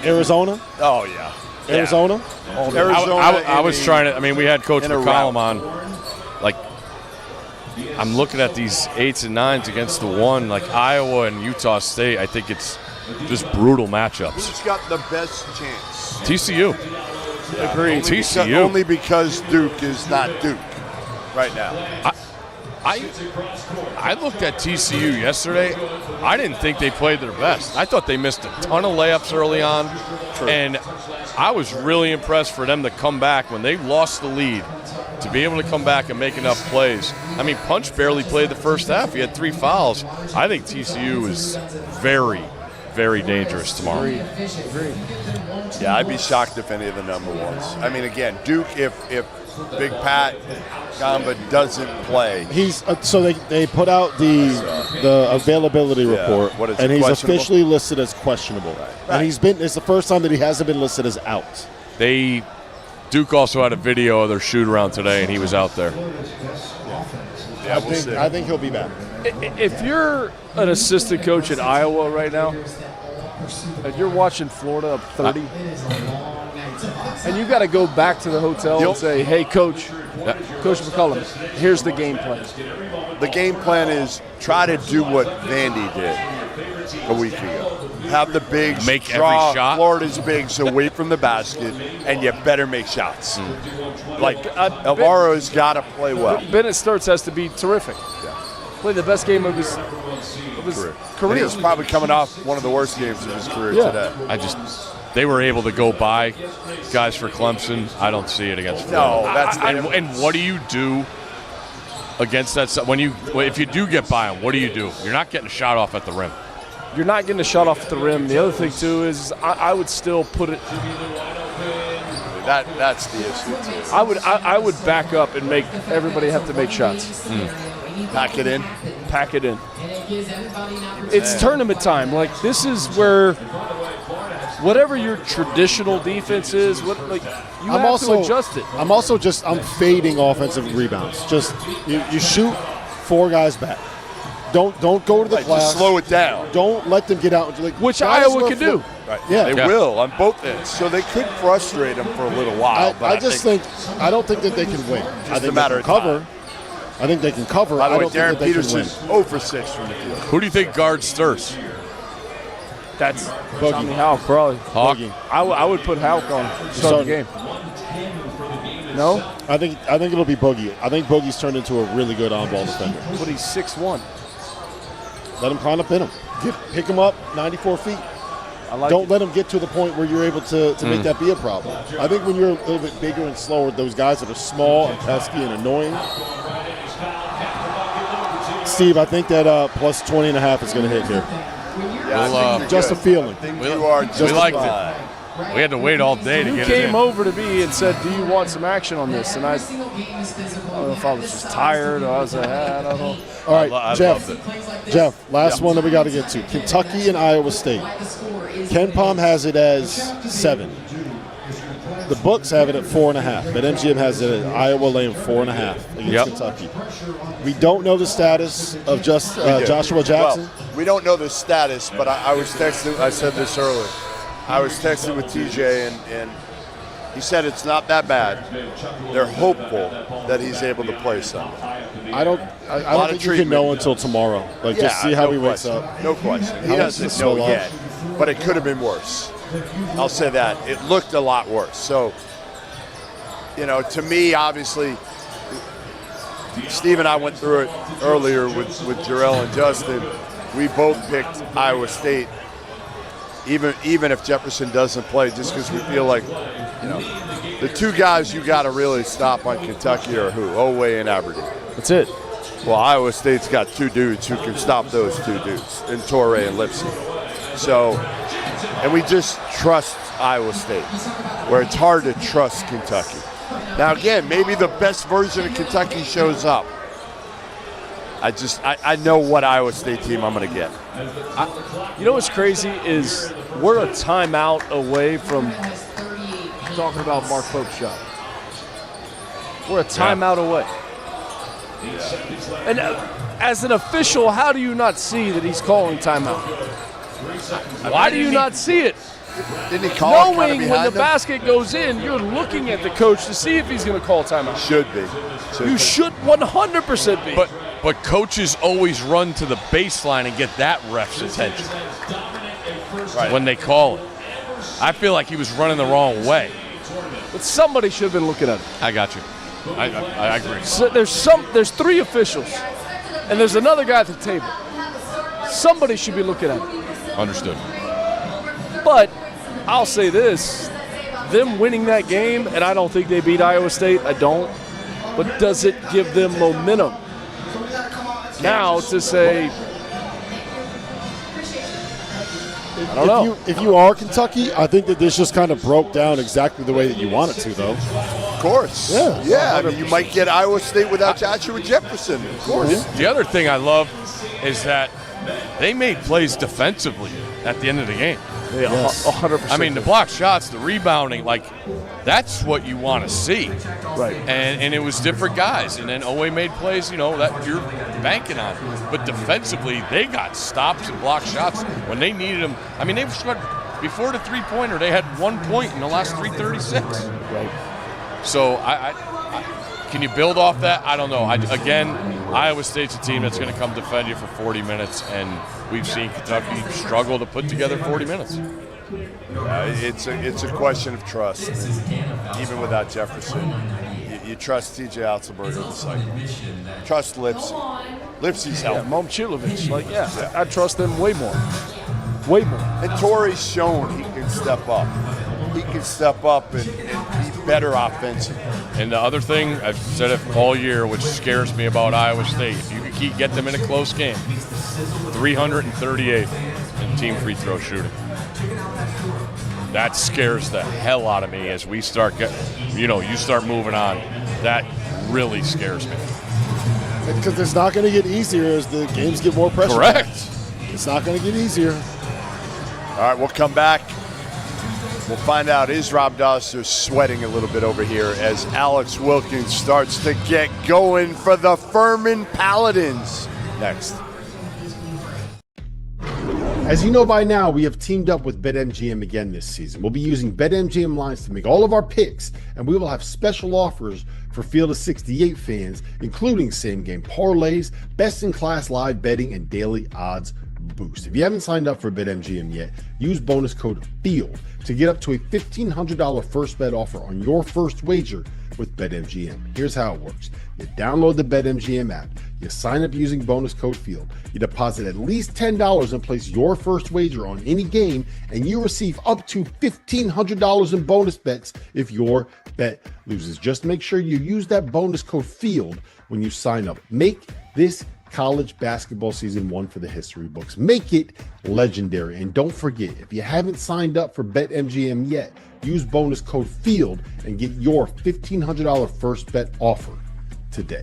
Arizona?
Oh yeah.
Arizona?
I was trying to. I mean, we had Coach McCollum on. Like, I'm looking at these 8s and 9s against the 1, like Iowa and Utah State. I think it's just brutal matchups.
Who's got the best chance?
TCU.
Yeah.
Agreed. TCU.
Only because Duke is not Duke right now.
I looked at TCU yesterday. I didn't think they played their best. I thought they missed a ton of layups early on. True. And I was really impressed for them to come back when they lost the lead, to be able to come back and make enough plays. I mean, Punch barely played the first half. He had 3 fouls. I think TCU is very, very dangerous tomorrow.
Agreed.
Yeah, I'd be shocked if any of the number ones. I mean, again, Duke, if Big Pat Gamba doesn't play.
He's so they put out the availability report, and he's officially listed as questionable. Right. And it's the first time that he hasn't been listed as out.
Duke also had a video of their shoot around today, and he was out there.
Yeah, we'll see.
I think he'll be back.
If you're an assistant coach at Iowa right now, and you're watching Florida up 30, and you got to go back to the hotel and say, hey, Coach McCollum, here's the game plan.
The game plan is try to do what Vandy did a week ago. Have the bigs
make
draw
every shot.
Florida's bigs away from the basket, and you better make shots. Like, Alvaro's got to play well.
Bennett Sturts has to be terrific.
Yeah.
Play the best game of his career.
And he's probably coming off one of the worst games of his career today.
They were able to go by guys for Clemson. I don't see it against Florida.
No, that's
and what do you do against that? If you do get by them, what do? You're not getting a shot off at the rim.
You're not getting a shot off at the rim. The other thing too is I would still put it.
That's the issue too.
I would back up and make everybody have to make shots.
Pack it in.
It's tournament time. Like, this is where whatever your traditional defense is, you have to adjust it.
I'm fading offensive rebounds. Just you shoot 4 guys back. Don't go to the glass.
Just slow it down.
Don't let them get out.
Which Iowa can do.
Right. Yeah, they will on both ends. So they could frustrate them for a little while.
I don't think that they can win. I think
matter
they can cover. I think they can cover.
By the way,
I don't
Darryn
think that
Peterson
they can win.
0 for 6 from the field.
Who do you think guards Sturts?
That's Tommy Houck, probably.
Hawk.
I would put Houck on to start the game. No?
I think it'll be Boogie. I think Boogie's turned into a really good on-ball defender.
But he's 6'1".
Let him climb up in him. Pick him up 94 feet. Don't let him get to the point where you're able to make that be a problem. I think when you're a little bit bigger and slower, those guys that are small and pesky and annoying. Steve, I think that plus 20.5 is going to hit here.
Yeah,
just a feeling.
We liked it.
We had to wait all day to get it in.
You came over to me and said, do you want some action on this? And I don't know if I was just tired or I was like, I don't know.
All right, Jeff, last one that we got to get to. Kentucky and Iowa State. Ken Pom has it as 7. The books have it at 4.5, but MGM has it at Iowa laying 4.5 against Kentucky. We don't know the status of Joshua Jackson.
Well, we don't know the status, but I was texting. I said this earlier. I was texting with TJ, and he said it's not that bad. They're hopeful that he's able to play Sunday.
I don't think you can know until tomorrow. Just see how he wakes up.
No question. He doesn't know yet, but it could have been worse. I'll say that. It looked a lot worse. So, to me, obviously, Steve and I went through it earlier with Jarrell and Justin. We both picked Iowa State, even if Jefferson doesn't play, just because we feel like, the two guys you got to really stop on Kentucky are who? Oweh and Aberdeen.
That's it.
Well, Iowa State's got two dudes who can stop those two dudes, in Torrey and Lipsy. So, and we just trust Iowa State, where it's hard to trust Kentucky. Now, again, maybe the best version of Kentucky shows up. I know what Iowa State team I'm going to get.
You know what's crazy is we're a timeout away from talking about Mark Pope's shot. We're a timeout away. And as an official, how do you not see that he's calling timeout? Why do you not see it?
Didn't he call it
Knowing
kind of
when the
behind them?
basket goes in, you're looking at the coach to see if he's going to call timeout.
Should be.
You should 100% be.
But coaches always run to the baseline and get that ref's attention when they call it. I feel like he was running the wrong way.
But somebody should have been looking at it.
I got you. I agree.
So there's three officials, and there's another guy at the table. Somebody should be looking at it.
Understood.
But I'll say this, them winning that game, and I don't think they beat Iowa State, I don't, but does it give them momentum now to say, I don't know.
If you are Kentucky, I think that this just kind of broke down exactly the way that you want it to, though.
Of course.
Yeah.
I mean, you might get Iowa State without Joshua Jefferson. Of course.
The other thing I love is that they made plays defensively at the end of the game.
Yeah, 100%.
I mean, the block shots, the rebounding, that's what you want to see.
Right.
And it was different guys. And then Oweh made plays, that you're banking on. But defensively, they got stops and block shots when they needed them. I mean, they scored before the three-pointer. They had 1 point in the last 3:36.
Right.
So can you build off that? I don't know. Again, Iowa State's a team that's going to come defend you for 40 minutes, and we've seen Kentucky struggle to put together 40 minutes.
It's a question of trust. Even without Jefferson, you trust T.J. Otzelberger the second. Trust Lipsy. Lipsy's helped.
Yeah, Momchilovich, I trust them way more. Way more.
And Torrey's shown he can step up. He can step up and be better offensively.
And the other thing, I've said it all year, which scares me about Iowa State, if you can get them in a close game, 338 in team free throw shooting. That scares the hell out of me as we start you start moving on. That really scares me.
Because it's not going to get easier as the games get more pressure.
Correct.
It's not going to get easier.
All right, we'll come back. We'll find out, is Rob Dauster sweating a little bit over here as Alex Wilkins starts to get going for the Furman Paladins. Next.
As you know by now, we have teamed up with BetMGM again this season. We'll be using BetMGM lines to make all of our picks, and we will have special offers for Field of 68 fans, including same-game parlays, best-in-class live betting, and daily odds boost. If you haven't signed up for BetMGM yet, use bonus code FIELD to get up to a $1,500 first bet offer on your first wager with BetMGM. Here's how it works. You download the BetMGM app, you sign up using bonus code FIELD, you deposit at least $10 and place your first wager on any game, and you receive up to $1,500 in bonus bets if your bet loses. Just make sure you use that bonus code FIELD when you sign up. Make this college basketball season one for the history books. Make it legendary. And don't forget, if you haven't signed up for BetMGM yet, use bonus code FIELD and get your $1,500 first bet offer today.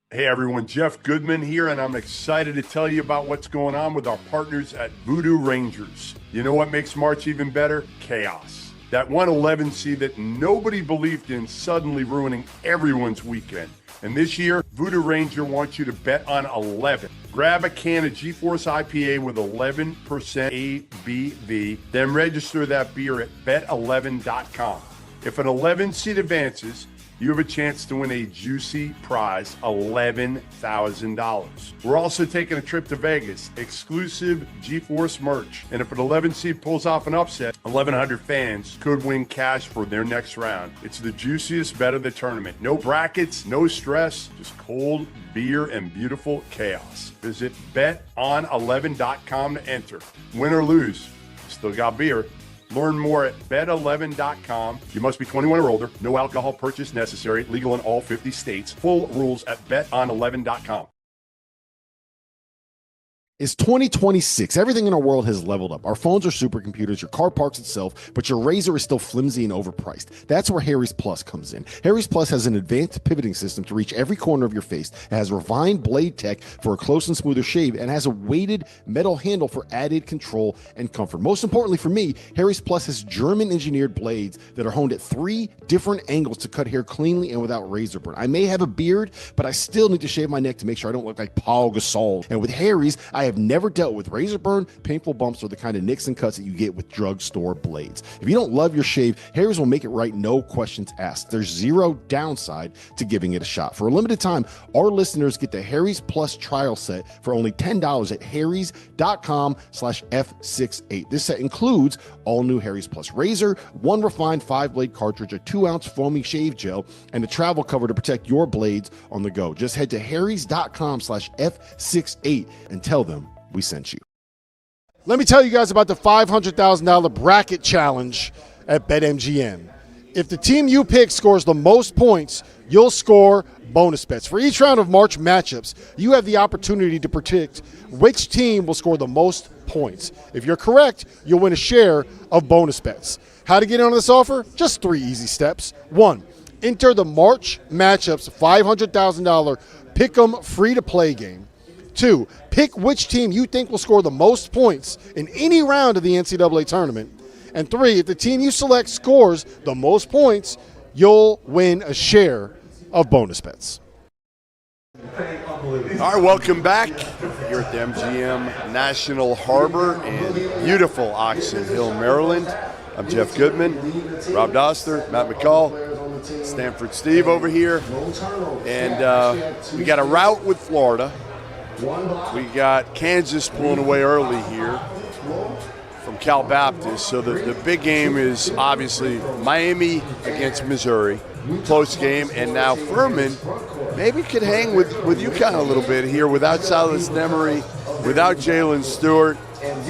Hey everyone, Jeff Goodman here, and I'm excited to tell you about what's going on with our partners at Voodoo Rangers. You know what makes March even better? Chaos. That 111 seed that nobody believed in suddenly ruining everyone's weekend. And this year, Voodoo Ranger wants you to bet on 11. Grab a can of GeForce IPA with 11% ABV, then register that beer at bet11.com. If an 11 seed advances, you have a chance to win a juicy prize, $11,000. We're also taking a trip to Vegas, exclusive G-Force merch. And if an 11 seed pulls off an upset, 1,100 fans could win cash for their next round. It's the juiciest bet of the tournament. No brackets, no stress, just cold beer and beautiful chaos. Visit beton11.com to enter. Win or lose, still got beer. Learn more at bet11.com. You must be 21 or older. No alcohol purchase necessary. Legal in all 50 states. Full rules at beton11.com.
It's 2026. Everything in our world has leveled up. Our phones are supercomputers, your car parks itself, but your razor is still flimsy and overpriced. That's where Harry's Plus comes in. Harry's Plus has an advanced pivoting system to reach every corner of your face. It has refined blade tech for a close and smoother shave, and has a weighted metal handle for added control and comfort. Most importantly for me, Harry's Plus has German-engineered blades that are honed at 3 different angles to cut hair cleanly and without razor burn. I may have a beard, but I still need to shave my neck to make sure I don't look like Paul Gasol. And with Harry's, I have never dealt with razor burn, painful bumps, or the kind of nicks and cuts that you get with drugstore blades. If you don't love your shave, Harry's will make it right, no questions asked. There's zero downside to giving it a shot. For a limited time, our listeners get the Harry's Plus trial set for only $10 at harrys.com/F68. This set includes all new Harry's Plus razor, 1 refined 5-blade cartridge, a 2-ounce foamy shave gel, and a travel cover to protect your blades on the go. Just head to harrys.com/F68 and tell them we sent you. Let me tell you guys about the $500,000 bracket challenge at BetMGM. If the team you pick scores the most points, you'll score bonus bets. For each round of March matchups, you have the opportunity to predict which team will score the most points. If you're correct, you'll win a share of bonus bets. How to get in on this offer? Just 3 easy steps. 1, enter the March matchups $500,000 Pick'em free-to-play game. 2, pick which team you think will score the most points in any round of the NCAA tournament. And 3, if the team you select scores the most points, you'll win a share of bonus bets.
All right, welcome back here at the MGM National Harbor in beautiful Oxon Hill, Maryland. I'm Jeff Goodman, Rob Dauster, Matt McCall, Stanford Steve over here. And we got a route with Florida. We got Kansas pulling away early here from Cal Baptist. So the big game is obviously Miami against Missouri. Close game. And now Furman maybe could hang with UConn a little bit here without Silas Nemery, without Jalen Stewart. I'm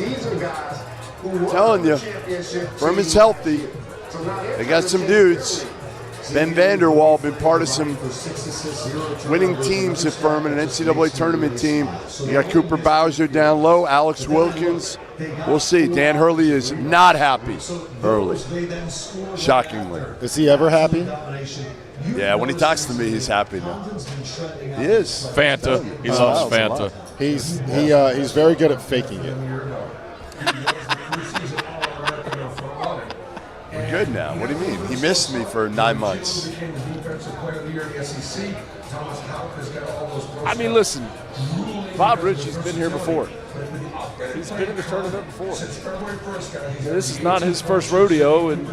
telling you, Furman's healthy. They got some dudes. Ben Vanderwall, been part of some winning teams at Furman, an NCAA tournament team. You got Cooper Bowser down low, Alex Wilkins. We'll see. Dan Hurley is not happy early, shockingly.
Is he ever happy?
Yeah, when he talks to me, he's happy now. He is.
Fanta. He loves Fanta.
He's very good at faking it.
We're good now. What do you mean? He missed me for 9 months.
I mean, listen, Bob Ritchie's been here before. He's been in the tournament before. This is not his first rodeo, and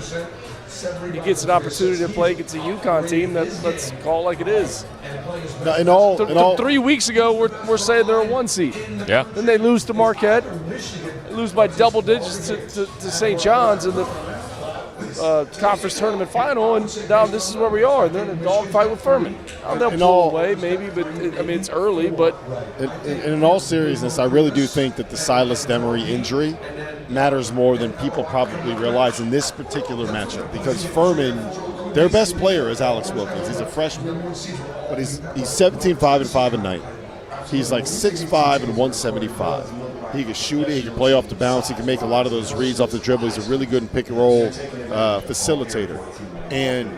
he gets an opportunity to play against a UConn team that, let's call it like it is.
No,
3 weeks ago, we're saying they're a 1 seed.
Yeah.
Then they lose to Marquette, lose by double digits to St. John's in the conference tournament final, and now this is where we are. They're in a dogfight with Furman. They'll pull away maybe, but it's early. But
in all seriousness, I really do think that the Silas Nemery injury matters more than people probably realize in this particular matchup, because Furman, their best player is Alex Wilkins. He's a freshman, but he's 17-5 and 9. He's like 6'5" and 175. He can shoot it. He can play off the bounce. He can make a lot of those reads off the dribble. He's a really good in pick and roll facilitator. And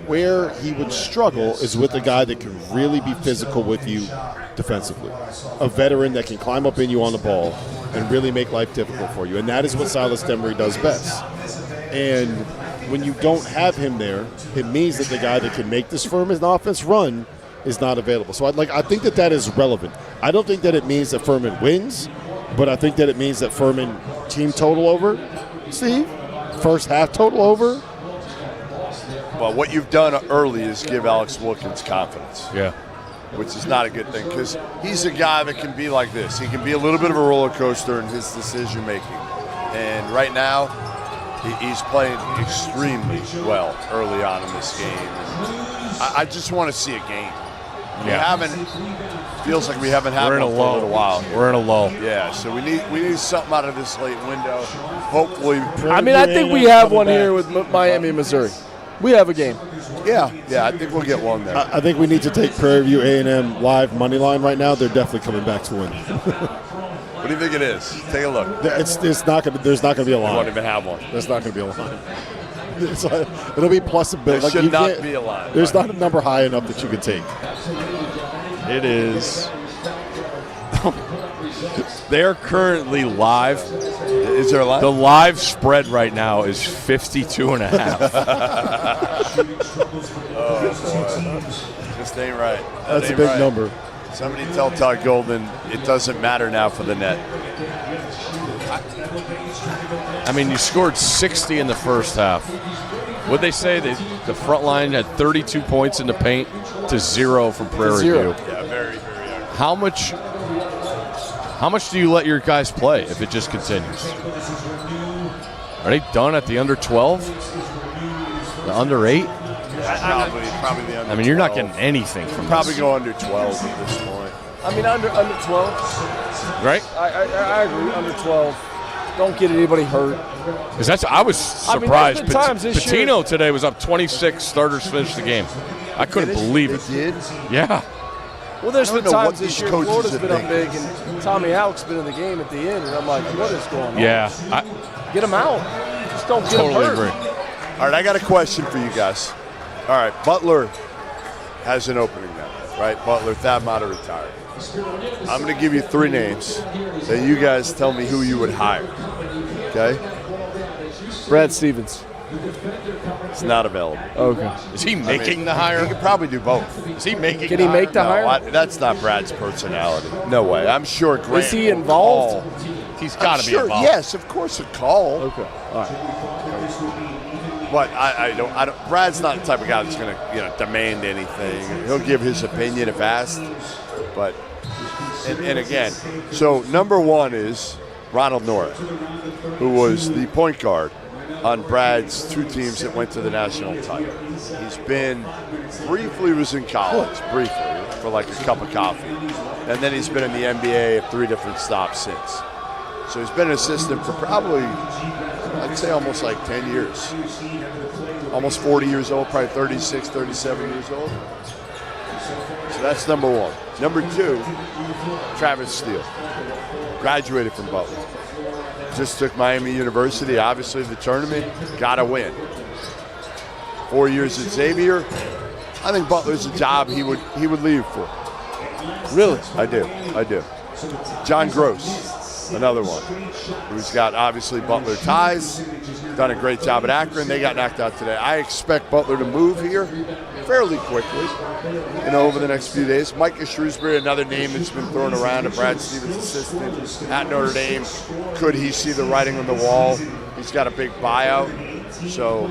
where he would struggle is with a guy that can really be physical with you defensively. A veteran that can climb up in you on the ball and really make life difficult for you. And that is what Silas Nemery does best. And when you don't have him there, it means that the guy that can make this Furman offense run is not available. So I think that is relevant. I don't think that it means that Furman wins, but I think that it means that Furman team total over, Steve, first half total over.
But what you've done early is give Alex Wilkins confidence.
Yeah.
Which is not a good thing because he's a guy that can be like this. He can be a little bit of a roller coaster in his decision making. And right now, he's playing extremely well early on in this game. I just want to see a game. Feels like we haven't had one for a little while.
We're in a lull.
Yeah, so we need something out of this late window. Hopefully.
I mean, I think we have one here with Miami, Missouri. We have a game.
Yeah, I think we'll get one there.
I think we need to take Prairie View A&M live money line right now. They're definitely coming back to win.
What do you think it is? Take a look.
It's not going to. There's not going to be a line.
We won't even have one.
There's not going to be a line. It'll be plus a bit.
There should not be a line.
There's not a number high enough that you could take.
It is. They're currently live.
Is there a line?
The live spread right now is 52.5.
Oh, boy. Just ain't right.
That's a big number.
Somebody tell Todd Golden it doesn't matter now for the net.
I mean, you scored 60 in the first half. What'd they say? The front line had 32 points in the paint to 0 from Prairie View.
Yeah, very, very ugly.
How much do you let your guys play if it just continues? Are they done at the under 12? The under 8?
Yeah, probably the under 12.
I mean, you're not getting anything from
probably
this.
go under 12 at this point.
I mean, under 12.
Right?
I agree, under 12. Don't get anybody hurt.
Because I was surprised.
I mean, times this
Patino
year.
today was up 26. Starters finished the game. I couldn't believe it.
Did?
Yeah.
Well, there's been times this year
coaches
Florida's been up big, and Tommy Alex been in the game at the end, and I'm like, what is going on?
Yeah.
Get him out. Just don't get him hurt.
Totally agree.
All right, I got a question for you guys. All right, Butler has an opening now, right? Butler, Thad Matta retired. I'm going to give you 3 names, and you guys tell me who you would hire, okay?
Brad Stevens.
It's not available.
Okay.
Is he making the hire?
He could probably do both.
Is he making
Can he make the hire?
That's not Brad's personality. No way. I'm sure Grant
Is he involved?
He's got to be
sure,
involved.
Yes, of course, a call.
Okay. All right.
But I don't. Brad's not the type of guy that's going to, demand anything. He'll give his opinion if asked. But and again, so number 1 is Ronald North, who was the point guard on Brad's 2 teams that went to the national title. He's been briefly was in college, briefly for like a cup of coffee, and then he's been in the NBA at 3 different stops since. So he's been an assistant for probably, I'd say almost like 10 years. Almost 40 years old, probably 36, 37 years old. So that's number 1. Number 2, Travis Steele. Graduated from Butler. Just took Miami University, obviously the tournament, got to win. 4 years at Xavier. I think Butler's a job he would leave for.
Really?
I do. John Gross. Another one who's got obviously Butler ties, done a great job at Akron. They got knocked out today. I expect Butler to move here fairly quickly, over the next few days. Micah Shrewsbury, another name that's been thrown around, a Brad Stevens assistant at Notre Dame. Could he see the writing on the wall? He's got a big buyout, so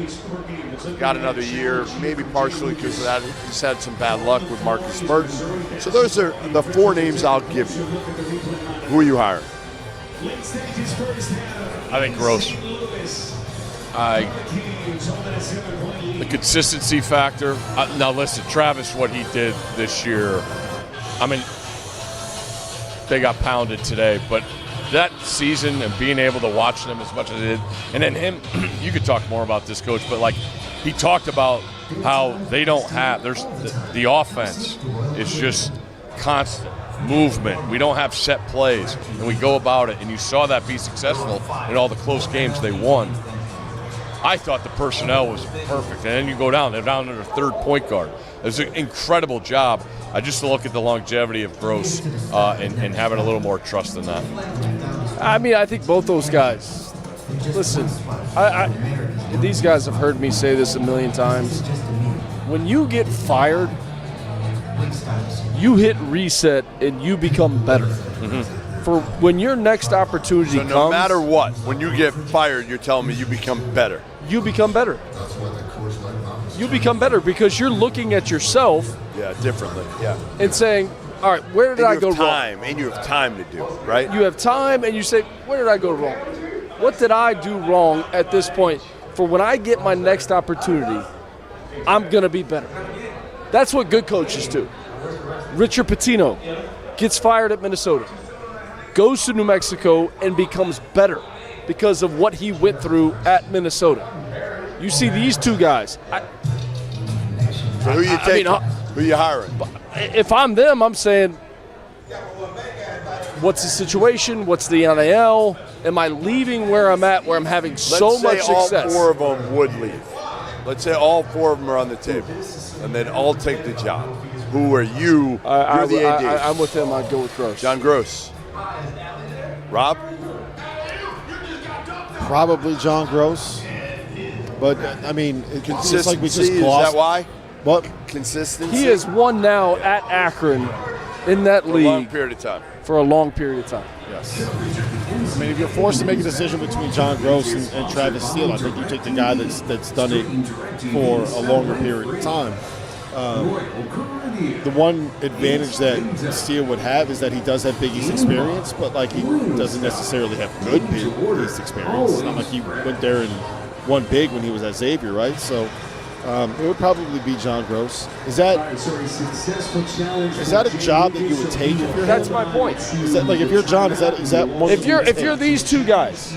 got another year, maybe partially because of that. He's had some bad luck with Marcus Burton. So those are the 4 names I'll give you. Who are you hiring?
I think Gross. The consistency factor. Now listen, Travis, what he did this year, I mean, they got pounded today, but that season and being able to watch them as much as it did, and then him, you could talk more about this, Coach, but like he talked about how they don't have, there's the offense is just constant movement. We don't have set plays, and we go about it, and you saw that be successful in all the close games they won. I thought the personnel was perfect, and then you go down, they're down to their 3rd point guard. It was an incredible job. I just look at the longevity of Gross and having a little more trust in that.
I mean, I think both those guys. Listen, these guys have heard me say this a million times. When you get fired, you hit reset and you become better.
Mm-hmm.
for when your next opportunity
So
comes.
no matter what, when you get fired, you're telling me you become better.
You become better. You become better because you're looking at yourself.
Yeah, differently. Yeah.
And saying, all right, where did I go
wrong?
wrong?
And you have time to do it, right?
You have time, and you say, where did I go wrong? What did I do wrong at this point? For when I get my next opportunity, I'm going to be better. That's what good coaches do. Richard Pitino gets fired at Minnesota, goes to New Mexico, and becomes better because of what he went through at Minnesota. You see these two guys.
So who you taking? Who you hiring?
If I'm them, I'm saying, what's the situation? What's the NIL? Am I leaving where I'm at, where I'm having so much success?
Let's say all 4 of them would leave. Let's say all 4 of them are on the table, and they'd all take the job. Who are you? You're the AD.
I'm with him. I'd go with Gross.
John Gross. Rob?
Probably John Gross. But, I mean, it's like we just
Consistency,
glossed.
is that why?
What?
Consistency?
He has won now at Akron in that league.
For a long period of time.
For a long period of time.
Yes. I mean, if you're forced to make a decision between John Gross and Travis Steele, I think you take the guy that's done it for a longer period of time. The one advantage that Steele would have is that he does have Big East experience, but like he doesn't necessarily have good Big East experience. It's not like he went there and won big when he was at Xavier, right? So it would probably be John Gross. Is that a job that you would take if you're
That's
him?
my point.
Is that like if you're John? Is that one?
If you're these two guys?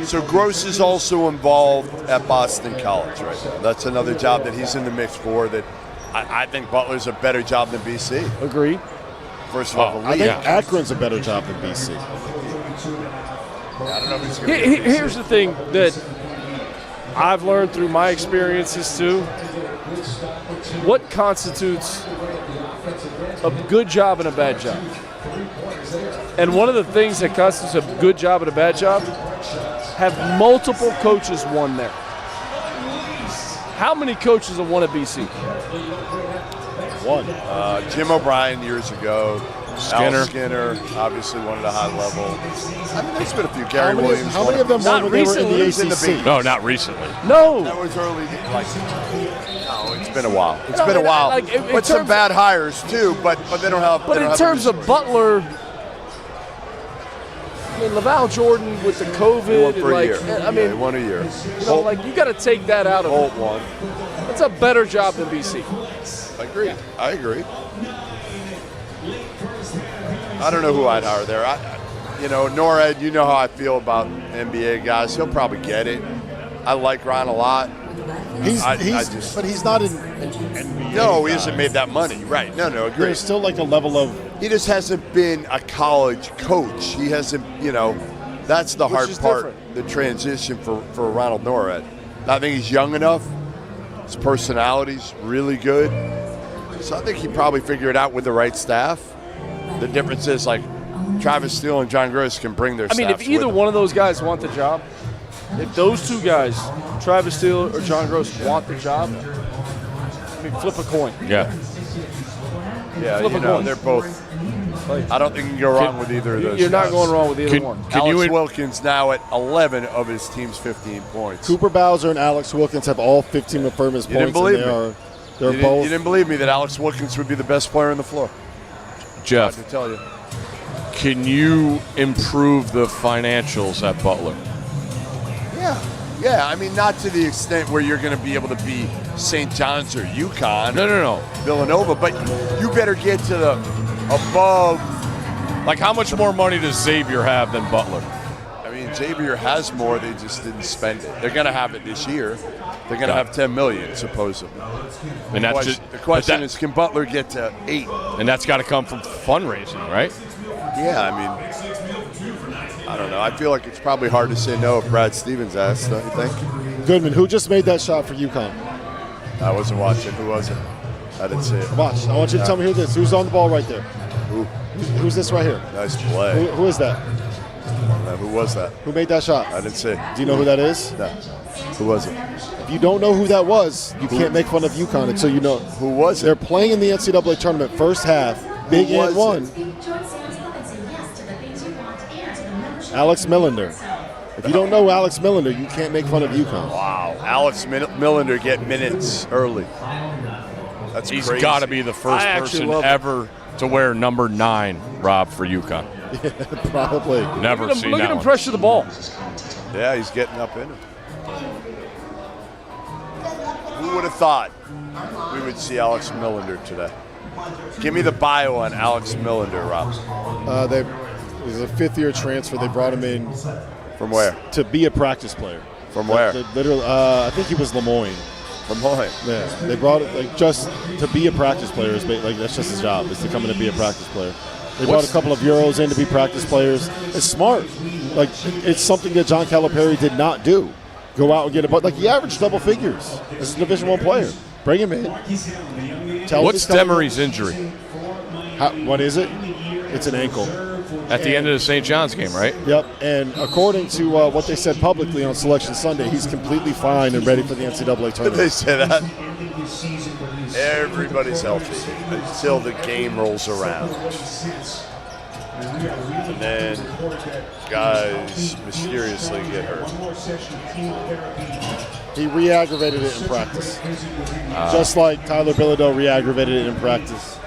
So Gross is also involved at Boston College right now. That's another job that he's in the mix for that I think Butler's a better job than BC.
Agree.
First of all,
I think Akron's a better job than BC.
I don't know if he's going to
Here's the thing that I've learned through my experiences too. What constitutes a good job and a bad job? And one of the things that constitutes a good job and a bad job, have multiple coaches won there. How many coaches have won at BC?
One.
Jim O'Brien years ago.
Skinner.
Al Skinner, obviously one at a high level. I mean, there's been a few. Gary Williams.
How many of them won when they were in the ACC?
No, not recently.
No.
That was early. No, it's been a while. It's
No,
been a while.
like, in
But some
terms-
bad hires too. But they don't have.
But
they don't
in
have
terms
the
of Butler, I mean, Laval Jordan with the COVID,
He won
and
for a
like,
year.
I mean,
he won a year.
you know, like you got to take that out of
Holt
it.
won.
It's a better job than BC.
I agree. I don't know who I'd hire there. NORAD, you know how I feel about NBA guys. He'll probably get it. I like Ron a lot.
But he's not in NBA.
No, he hasn't made that money. Right. No, agree.
There's still like a level of.
He just hasn't been a college coach. He hasn't, that's the hard part, the transition for Ronald Norad. I think he's young enough. His personality's really good. So I think he probably figured it out with the right staff. The difference is, like, Travis Steele and John Gross can bring their
I mean, if either one of those guys want the job, if those two guys, Travis Steele or John Gross, want the job, I mean, flip a coin.
Yeah.
Yeah,
Flip a coin.
they're both. I don't think you can go wrong with either of those
You're not
guys.
going wrong with either one.
Alex Wilkins now at 11 of his team's 15 points.
Cooper Bowser and Alex Wilkins have all 15 affirmative points.
You didn't believe
and
me.
They're both.
You didn't believe me that Alex Wilkins would be the best player on the floor.
Jeff,
I to tell you.
Can you improve the financials at Butler?
Yeah. I mean, not to the extent where you're going to be able to be St. John's or UConn.
No.
Villanova, but you better get to the above.
Like, how much more money does Xavier have than Butler?
I mean, Xavier has more. They just didn't spend it. They're going to have it this year. They're going to have $10 million, supposedly.
And that's
the question is, can Butler get to 8?
And that's got to come from fundraising, right?
Yeah, I mean, I don't know. I feel like it's probably hard to say no if Brad Stevens asks, don't you think?
Goodman, who just made that shot for UConn?
I wasn't watching. Who was it? I didn't see it.
Watch. I want you to tell me who this. Who's on the ball right there? Who's this right here?
Nice play.
Who is that?
Who was that?
Who made that shot?
I didn't see.
Do you know who that is?
No. Who was it?
If you don't know who that was, you can't make fun of UConn until you know.
Who was it?
They're playing in the NCAA tournament first half. Big and one. Alex Millender. If you don't know Alex Millender, you can't make fun of UConn.
Wow, Alex Millender get minutes early. That's
He's
crazy.
got to be the first person ever to wear number 9, Rob, for UConn.
Yeah, probably.
Never seen
Look
that
at him
one.
pressure the ball.
Yeah, he's getting up in it. Who would have thought we would see Alex Millender today? Give me the bio on Alex Millender, Rob.
He's a fifth-year transfer. They brought him in.
From where?
To be a practice player.
From where?
Literally, I think he was Lemoyne.
Lemoyne.
Yeah, they brought it just to be a practice player. That's just his job, is to come in and be a practice player. They brought a couple of Euros in to be practice players. It's smart. It's something that John Calipari did not do. Go out and get he averaged double figures as a Division I player. Bring him in.
What's Demery's injury?
What is it? It's an ankle.
At the end of the St. John's game, right?
Yep, and according to what they said publicly on Selection Sunday, he's completely fine and ready for the NCAA tournament.
They say that? Everybody's healthy until the game rolls around. And then guys mysteriously get hurt.
He re-aggravated it in practice. Just like Tyler Bilodeau re-aggravated it in practice.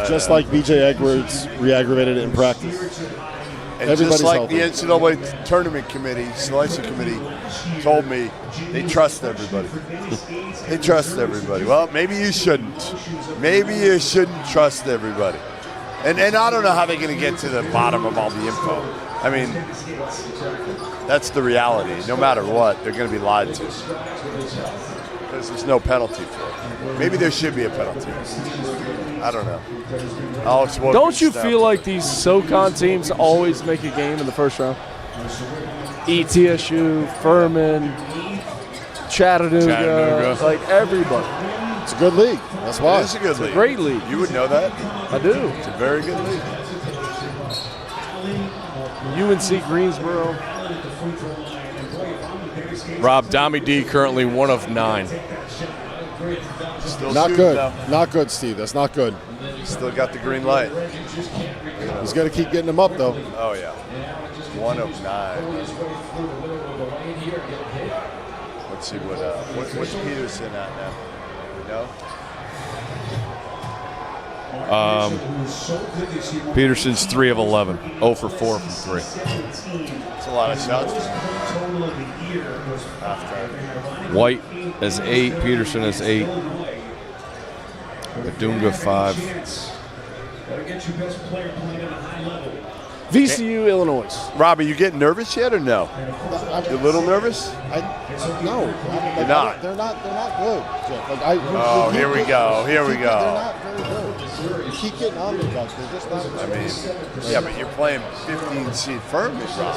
Just like B.J. Edwards re-aggravated it in practice.
And
Everybody's
just like
healthy.
the NCAA tournament committee, selection committee, told me they trust everybody. They trust everybody. Well, maybe you shouldn't. Maybe you shouldn't trust everybody. And I don't know how they're going to get to the bottom of all the info. I mean, that's the reality. No matter what, they're going to be lied to. Because there's no penalty for it. Maybe there should be a penalty. I don't know. Alex,
Don't you feel like these SoCon teams always make a game in the first round? ETSU, Furman, Chattanooga, like everybody.
It's a good league. That's why.
It is a good league.
A great league.
You would know that.
I do.
It's a very good league.
UNC Greensboro.
Rob, Dami D currently 1 of 9.
Still
Not
shooting,
good.
though.
Not good, Steve. That's not good.
Still got the green light.
He's got to keep getting them up, though.
Oh, yeah. 1 of 9. Let's see what's Peterson at now? You know?
Peterson's 3 of 11. 0 for 4 from 3.
That's a lot of shots.
White has 8. Peterson has 8. Adunga 5.
VCU, Illinois.
Robbie, you getting nervous yet or no? You a little nervous?
No.
You're not.
They're not good, Jeff.
Here we go. Here we
They're
go.
not very good. You keep getting underdogs. They're just not.
I mean, yeah, but you're playing 15 seed Furman, Rob.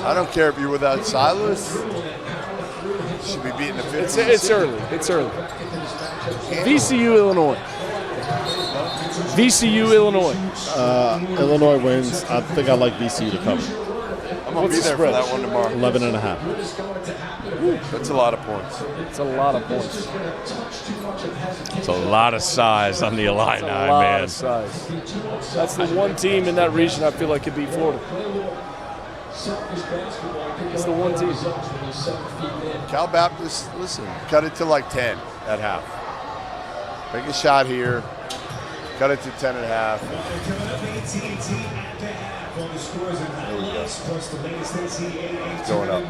I don't care if you're without Silas. You should be beating the 15
It's
seed.
early. It's early. VCU, Illinois. VCU, Illinois.
Illinois wins. I think I like VCU to cover.
I'm going to be there for that one tomorrow.
11.5.
That's a lot of points.
It's a lot of points.
It's a lot of size on the Illini,
That's a lot
man.
of size. That's the one team in that region I feel like could beat Florida. It's the one team.
Cal Baptist, listen, cut it to like 10 at half. Make a shot here. Cut it to 10.5. It's going up.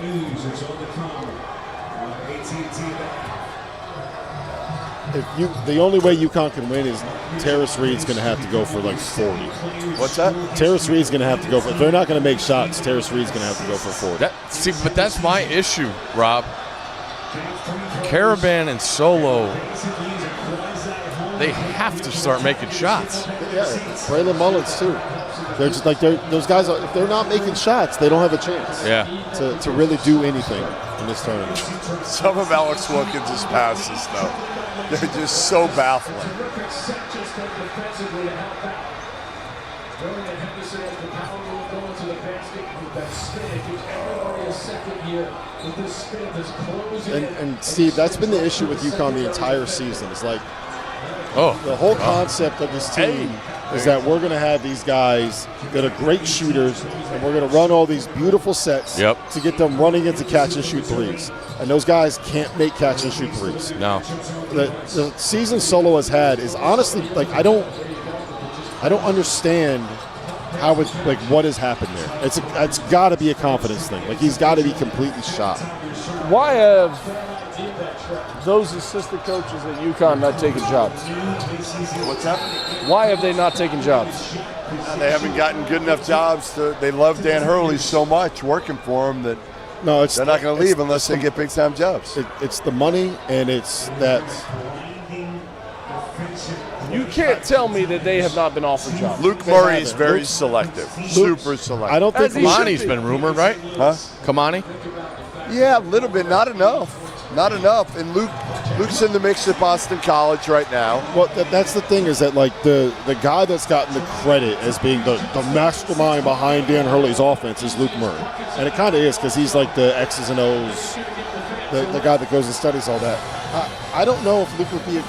The only way UConn can win is Terrace Reed's going to have to go for like 40.
What's that?
Terrace Reed's going to have to go for. If they're not going to make shots, Terrace Reed's going to have to go for 40.
But that's my issue, Rob. Caravan and Solo, they have to start making shots.
Yeah, Braylon Mullins too. They're just like those guys. If they're not making shots, they don't have a chance.
Yeah.
To really do anything in this tournament.
Some of Alex Wilkins' passes, though, they're just so baffling.
And Steve, that's been the issue with UConn the entire season. It's like The whole concept of this team is that we're going to have these guys that are great shooters, and we're going to run all these beautiful sets to get them running into catch-and-shoot threes. And those guys can't make catch-and-shoot threes.
No.
The season Solo has had is honestly, like, I don't understand how it's, like, what has happened there. It's got to be a confidence thing. Like, he's got to be completely shot.
Why have those assistant coaches at UConn not taken jobs?
What's that?
Why have they not taken jobs?
They haven't gotten good enough jobs. They love Dan Hurley so much working for him that they're not going to leave unless they get big-time jobs.
It's the money, and it's that.
You can't tell me that they have not been offered jobs.
Luke Murray is very selective, super selective.
I don't think
Kamani's been rumored, right?
Huh?
Kamani?
Yeah, a little bit. Not enough. Not enough. And Luke's in the mix at Boston College right now.
Well, that's the thing is that, like, the guy that's gotten the credit as being the mastermind behind Dan Hurley's offense is Luke Murray. And it kind of is because he's like the X's and O's, the guy that goes and studies all that. I don't know if Luke would be a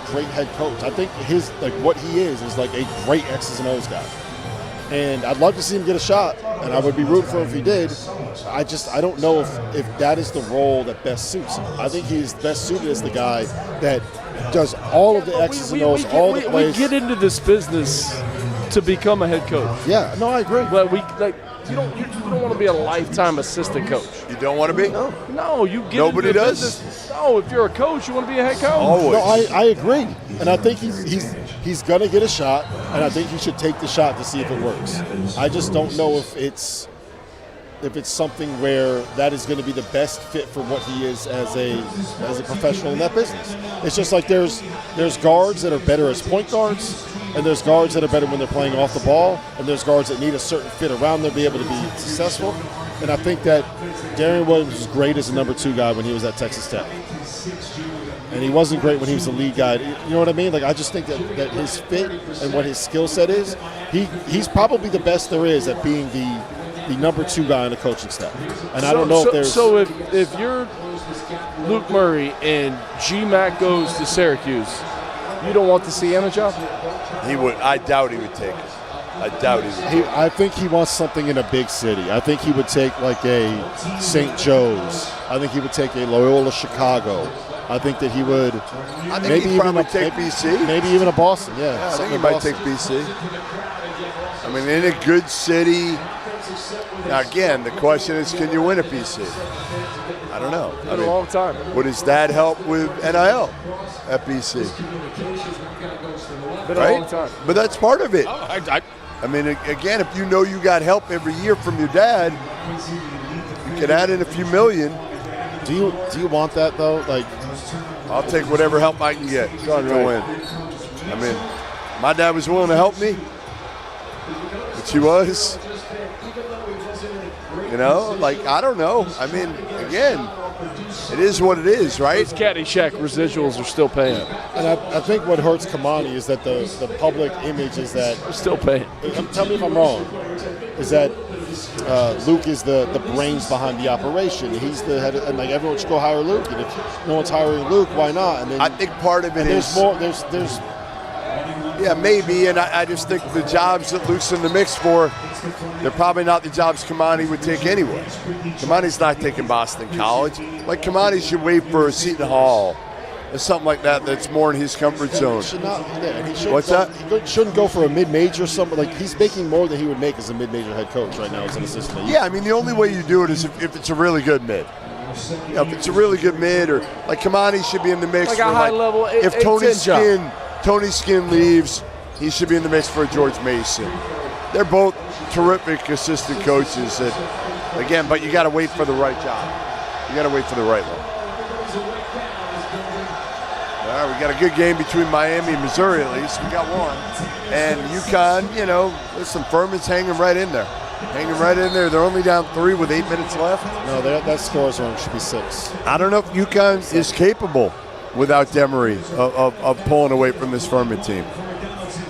great head coach. I think what he is like a great X's and O's guy. And I'd love to see him get a shot, and I would be rooting for him if he did. I don't know if that is the role that best suits him. I think he's best suited as the guy that does all of the X's and O's, all the plays.
We get into this business to become a head coach.
Yeah, no, I agree.
But you don't want to be a lifetime assistant coach.
You don't want to be?
No, you get
Nobody
into the
does?
business. No, if you're a coach, you want to be a head coach.
Always.
No, I agree, and I think he's going to get a shot, and I think he should take the shot to see if it works. I just don't know if it's something where that is going to be the best fit for what he is as a professional in that business. It's just like there's guards that are better as point guards, and there's guards that are better when they're playing off the ball, and there's guards that need a certain fit around them to be able to be successful. And I think that Darryn Williams was great as a number 2 guy when he was at Texas Tech. And he wasn't great when he was the lead guy. You know what I mean? Like, I just think that his fit and what his skill set is, he's probably the best there is at being the number 2 guy on the coaching staff. And I don't know if there's...
So if you're Luke Murray and G-Mac goes to Syracuse, you don't want to see him a job?
He would. I doubt he would take it. I doubt he would.
I think he wants something in a big city. I think he would take like a St. Joe's. I think he would take a Loyola Chicago. I think that he would.
I think he'd probably take BC.
Maybe even a Boston. Yeah,
I think he might take BC. I mean, in a good city. Now, again, the question is, can you win at BC? I don't know.
It's been a long time.
Would his dad help with NIL at BC?
Been a long time.
But that's part of it. I mean, again, if you know you got help every year from your dad, you can add in a few million.
Do you want that though? Like,
I'll take whatever help I can get to win. I mean, my dad was willing to help me, which he was. You know, like, I don't know. I mean, again, it is what it is, right?
Those Caddyshack residuals are still paying.
And I think what hurts Kamani is that the public image is that
they're still paying.
Tell me if I'm wrong. Is that Luke is the brains behind the operation? He's the head, and like everyone should go hire Luke. And if no one's hiring Luke, why not? And then
I think part of it is
there's more. There's
yeah, maybe, and I just think the jobs that Luke's in the mix for, they're probably not the jobs Kamani would take anyway. Kamani's not taking Boston College. Like, Kamani should wait for a Seton Hall or something like that that's more in his comfort zone. What's that?
He shouldn't go for a mid-major or something. Like, he's making more than he would make as a mid-major head coach right now as an assistant.
Yeah, I mean, the only way you do it is if it's a really good mid. You know, if it's a really good mid, or like Kamani should be in the mix
like
for
a high level.
If Tony Skinn leaves, he should be in the mix for George Mason. They're both terrific assistant coaches. That, again, but you got to wait for the right job. You got to wait for the right one. All right, we got a good game between Miami and Missouri at least. We got one. And UConn, you know, listen, Furman's hanging right in there. Hanging right in there. They're only down 3 with 8 minutes left.
No, that score's wrong. Should be 6.
I don't know if UConn is capable without Demery of pulling away from this Furman team.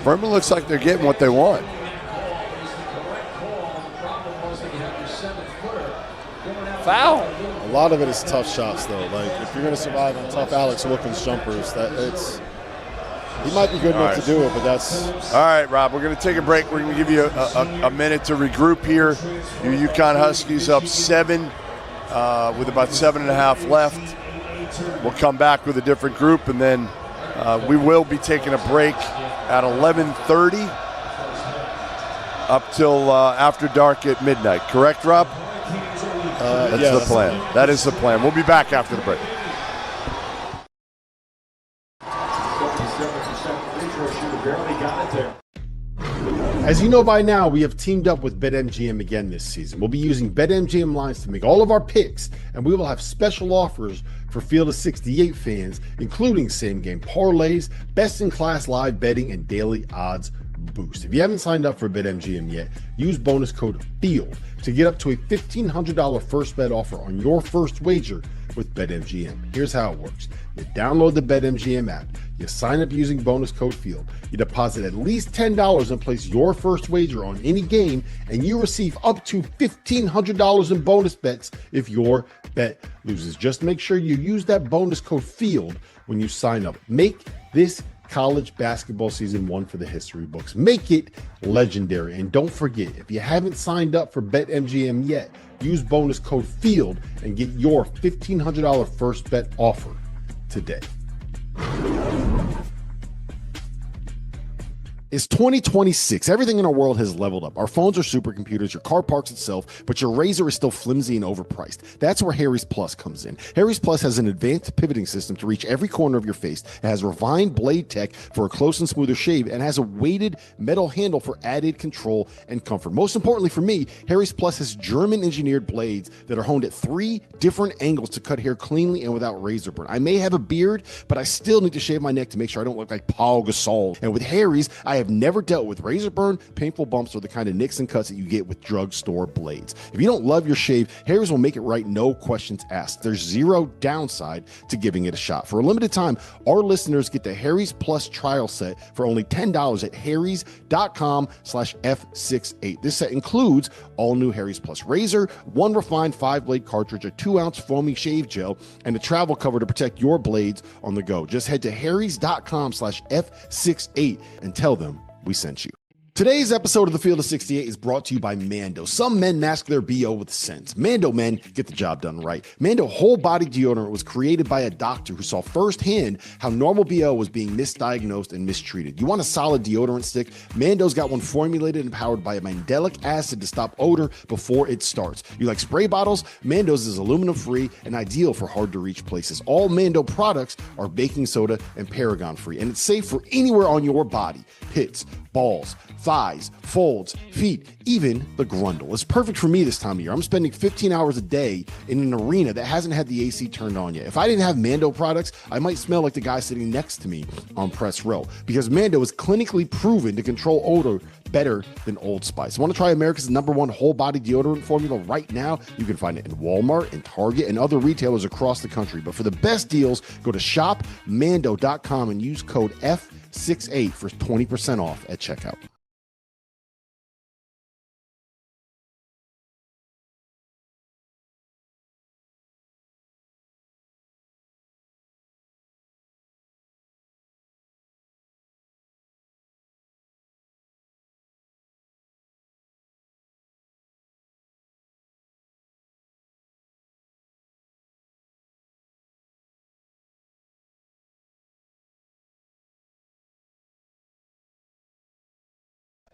Furman looks like they're getting what they want.
Foul.
A lot of it is tough shots, though. Like, if you're going to survive on tough Alex Wilkins jumpers, that it's He might be good enough
right.
to do it, but that's...
All right, Rob, we're going to take a break. We're going to give you a minute to regroup here. Your UConn Huskies up 7 with about 7.5 left. We'll come back with a different group, and then we will be taking a break at 11:30 up till after dark at midnight. Correct, Rob? That's the plan. That is the plan. We'll be back after the break.
As you know by now, we have teamed up with BetMGM again this season. We'll be using BetMGM lines to make all of our picks, and we will have special offers for Field of 68 fans, including same-game parlays, best-in-class live betting, and daily odds boost. If you haven't signed up for BetMGM yet, use bonus code FIELD to get up to a $1,500 first bet offer on your first wager with BetMGM. Here's how it works. You download the BetMGM app, you sign up using bonus code FIELD, you deposit at least $10 and place your first wager on any game, and you receive up to $1,500 in bonus bets if your bet loses. Just make sure you use that bonus code FIELD when you sign up. Make this college basketball season one for the history books. Make it legendary. And don't forget, if you haven't signed up for BetMGM yet, use bonus code FIELD and get your $1,500 first bet offer today. It's 2026. Everything in our world has leveled up. Our phones are supercomputers, your car parks itself, but your razor is still flimsy and overpriced. That's where Harry's Plus comes in. Harry's Plus has an advanced pivoting system to reach every corner of your face. It has refined blade tech for a close and smoother shave, and has a weighted metal handle for added control and comfort. Most importantly for me, Harry's Plus has German-engineered blades that are honed at 3 different angles to cut hair cleanly and without razor burn. I may have a beard, but I still need to shave my neck to make sure I don't look like Paul Gasol. And with Harry's, I have never dealt with razor burn, painful bumps, or the kind of nicks and cuts that you get with drugstore blades. If you don't love your shave, Harry's will make it right, no questions asked. There's zero downside to giving it a shot. For a limited time, our listeners get the Harry's Plus trial set for only $10 at harrys.com/F68. This set includes all new Harry's Plus razor, 1 refined 5-blade cartridge, a 2-ounce foamy shave gel, and a travel cover to protect your blades on the go. Just head to harrys.com/F68 and tell them we sent you. Today's episode of the Field of 68 is brought to you by Mando. Some men mask their BO with sense. Mando men get the job done right. Mando whole body deodorant was created by a doctor who saw firsthand how normal BO was being misdiagnosed and mistreated. You want a solid deodorant stick? Mando's got one formulated and powered by a mandelic acid to stop odor before it starts. You like spray bottles? Mando's is aluminum free and ideal for hard to reach places. All Mando products are baking soda and paragon free, and it's safe for anywhere on your body. Pits, balls, thighs, folds, feet, even the grundle. It's perfect for me this time of year. I'm spending 15 hours a day in an arena that hasn't had the AC turned on yet. If I didn't have Mando products, I might smell like the guy sitting next to me on press row, because Mando is clinically proven to control odor better than Old Spice. Want to try America's #1 whole body deodorant formula right now? You can find it in Walmart and Target and other retailers across the country. But for the best deals, go to shopmando.com and use code F68 for 20% off at checkout.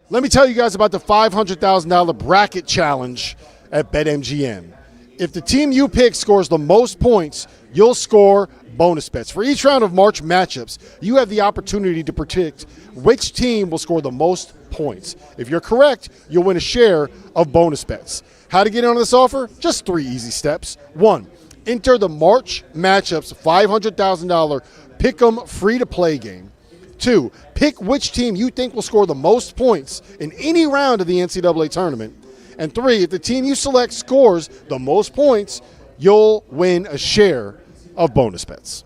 Let me tell you guys about the $500,000 bracket challenge at BetMGM. If the team you pick scores the most points, you'll score bonus bets. For each round of March matchups, you have the opportunity to predict which team will score the most points. If you're correct, you'll win a share of bonus bets. How to get in on this offer? Just 3 easy steps. 1, enter the March matchups $500,000 Pick'em free-to-play game. 2, pick which team you think will score the most points in any round of the NCAA tournament. And 3, if the team you select scores the most points, you'll win a share of bonus bets.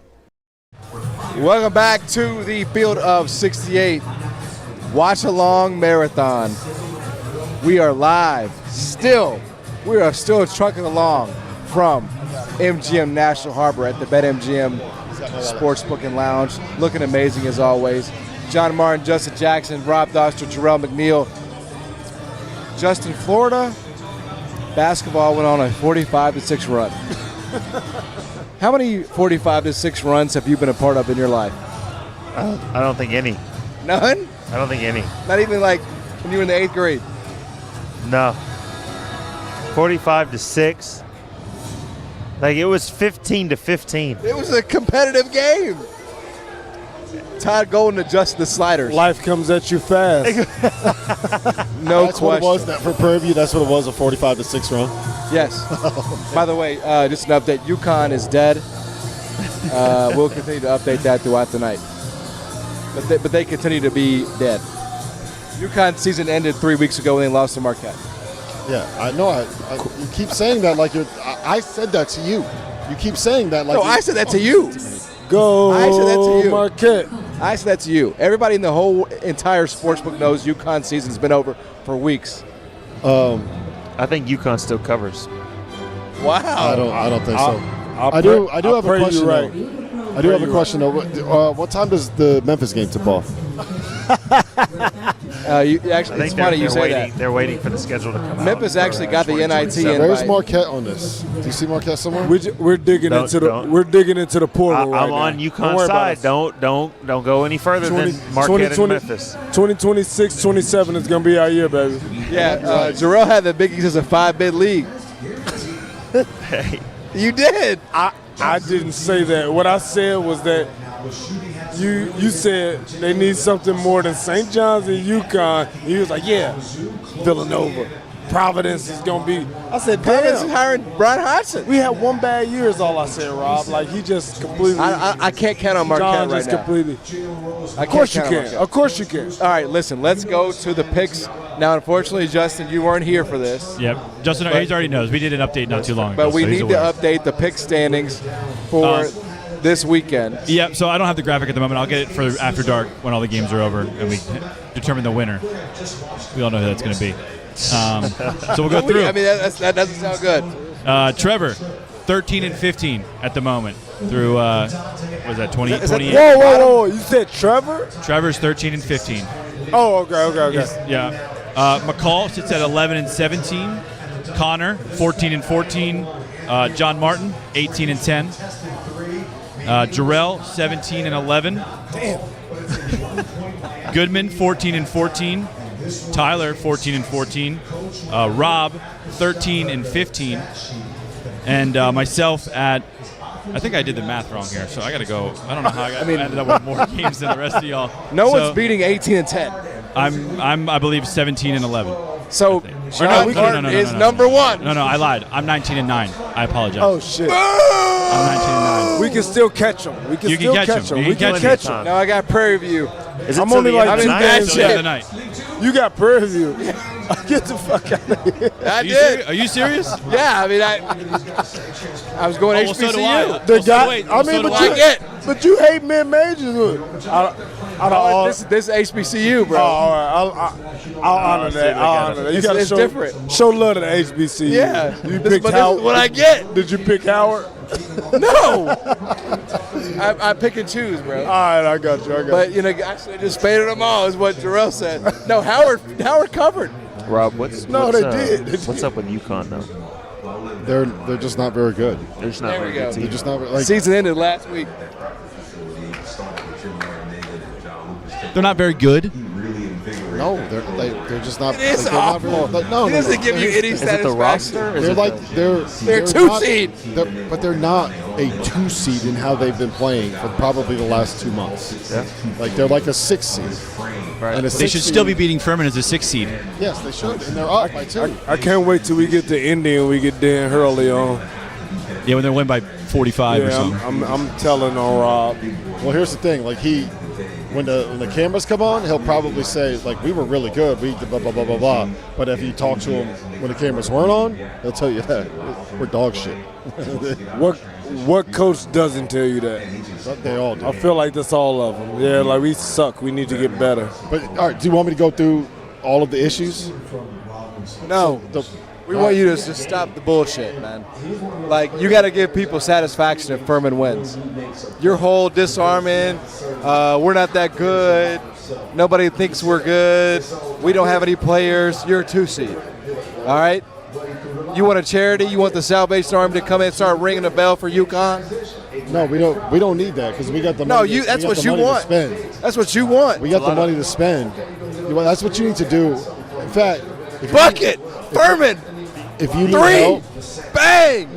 Welcome back to the Field of 68 Watchalong Marathon. We are live We are still trucking along from MGM National Harbor at the BetMGM Sportsbook and Lounge. Looking amazing as always. John Martin, Justin Jackson, Rob Dauster, Jarrell McNeil. Justin, Florida basketball went on a 45-6 run. How many 45-6 runs have you been a part of in your life?
I don't think any.
None?
I don't think any.
Not even like when you were in the 8th grade?
No. 45-6. Like it was 15-15.
It was a competitive game. Todd Golden adjusted the sliders.
Life comes at you fast.
No
That's
question.
what it was that for Prairie View. That's what it was, a 45-6 run.
Yes. By the way, just an update. UConn is dead. We'll continue to update that throughout the night. But they continue to be dead. UConn season ended 3 weeks ago when they lost to Marquette.
Yeah, I know. You keep saying that like you're. I said that to you. You keep saying that like.
No, I said that to you.
Go,
I said that to you.
Marquette.
I said that to you. Everybody in the whole entire sportsbook knows UConn season's been over for weeks.
I think UConn still covers.
Wow.
I don't think so. I do have a question.
Right.
Though. I do have a question though. What time does the Memphis game tip off?
Actually, it's funny you say that.
They're waiting for the schedule to come out.
Memphis actually got the NIT invite.
Where's Marquette on this? Do you see Marquette somewhere?
We're digging into the portal right
I'm
now.
on UConn's side. Don't go any further than Marquette and Memphis.
2026, 27 is going to be our year, baby.
Yeah, Jarrell had the Big East as a 5-bid league.
Hey.
You did.
I didn't say that. What I said was that you said they need something more than St. John's and UConn. And he was like, yeah, Villanova. Providence is going to be. I said,
Providence is
damn.
hiring Brian Hodgson.
We had one bad year is all I said, Rob. Like, he just completely.
I can't count on Marquette
John
right
just
now.
completely.
I
Of course you
can't count on
can.
Marquette.
Of course you can.
All right, listen, let's go to the picks. Now, unfortunately, Justin, you weren't here for this.
Yep. Justin, he already knows. We did an update not too long ago.
But we
so he's
need to
aware.
update the pick standings for this weekend.
Yep, so I don't have the graphic at the moment. I'll get it for after dark when all the games are over and we determine the winner. We all know who that's going to be. So we'll go through.
I mean, that doesn't sound good.
Trevor, 13 and 15 at the moment through, was that 28?
Whoa. You said Trevor?
Trevor's 13 and 15.
Oh, okay.
Yeah. McCall sits at 11 and 17. Connor, 14 and 14. John Martin, 18 and 10. Jarrell, 17 and 11.
Damn.
Goodman, 14 and 14. Tyler, 14 and 14. Rob, 13 and 15. And myself at, I think I did the math wrong here, so I got to go. I don't know how I ended up with more games than the rest of y'all.
No one's beating 18 and 10.
I believe 17 and 11.
So John Martin is number one.
No, I lied. I'm 19 and 9. I apologize.
Oh shit.
I'm 19 and 9.
We can still catch them. We can
You
still
can catch
catch
'em.
them.
You
We
can
can
catch
catch them.
Now I got Prairie View.
I'm only like 2 games
Till the end of the
in.
night.
You got Prairie View. Get the fuck out of here.
I did.
Are you serious?
Yeah, I mean, I was going
well, so do
HBCU.
I.
The
Well, so
guy,
wait,
I
so
mean,
do
but you hate mid-majors.
This HBCU, bro.
All right, I'll honor that. I'll honor that. You gotta
It's
show,
different.
Show love to the HBCU.
Yeah.
You
This
picked
is
Howard.
what I get.
Did you pick Howard?
No. I pick and choose, bro.
All right, I got you.
But you know, I should have just faded them all, is what Jarrell said. No, Howard covered.
Rob, what's
They did.
What's up with UConn though?
They're just not very good.
They're just not
There
very
we
good
go.
team.
They're just not like.
Season ended last week.
They're not very good.
No, they're just not.
It is
they're not
awful.
very, no,
He doesn't give you any
Is it the roster?
They're like they're
two
not,
seed.
But they're not a 2 seed in how they've been playing for probably the last 2 months.
Yeah.
Like they're like a 6 seed.
Right.
And a
They
6
should
seed-
still be beating Furman as a 6 seed.
Yes, they should, and they're up by 2.
I can't wait till we get to Indy and we get Dan Hurley on.
Yeah, when they win by 45 or
Yeah,
something.
I'm telling on Rob.
Well, here's the thing. Like when the cameras come on, he'll probably say like we were really good. We did blah blah blah blah blah. But if you talk to him when the cameras weren't on, he'll tell you that we're dog shit.
What coach doesn't tell you that?
They all do.
I feel like that's all of them. Yeah, like we suck. We need to get better.
But all right, do you want me to go through all of the issues?
No. We want you to just stop the bullshit, man. Like, you got to give people satisfaction if Furman wins. Your whole disarming, we're not that good, Nobody thinks we're good. We don't have any players. You're a 2 seed. All right? You want a charity? You want the Salvation Army to come in and start ringing the bell for UConn?
No, we don't. We don't need that because we got the
No,
money.
that's
we got
what
the
you
money
want.
To spend.
That's what you want.
We got the money to spend. That's what you need to do. In fact,
Bucket, Furman.
If you need
3,
help,
bang.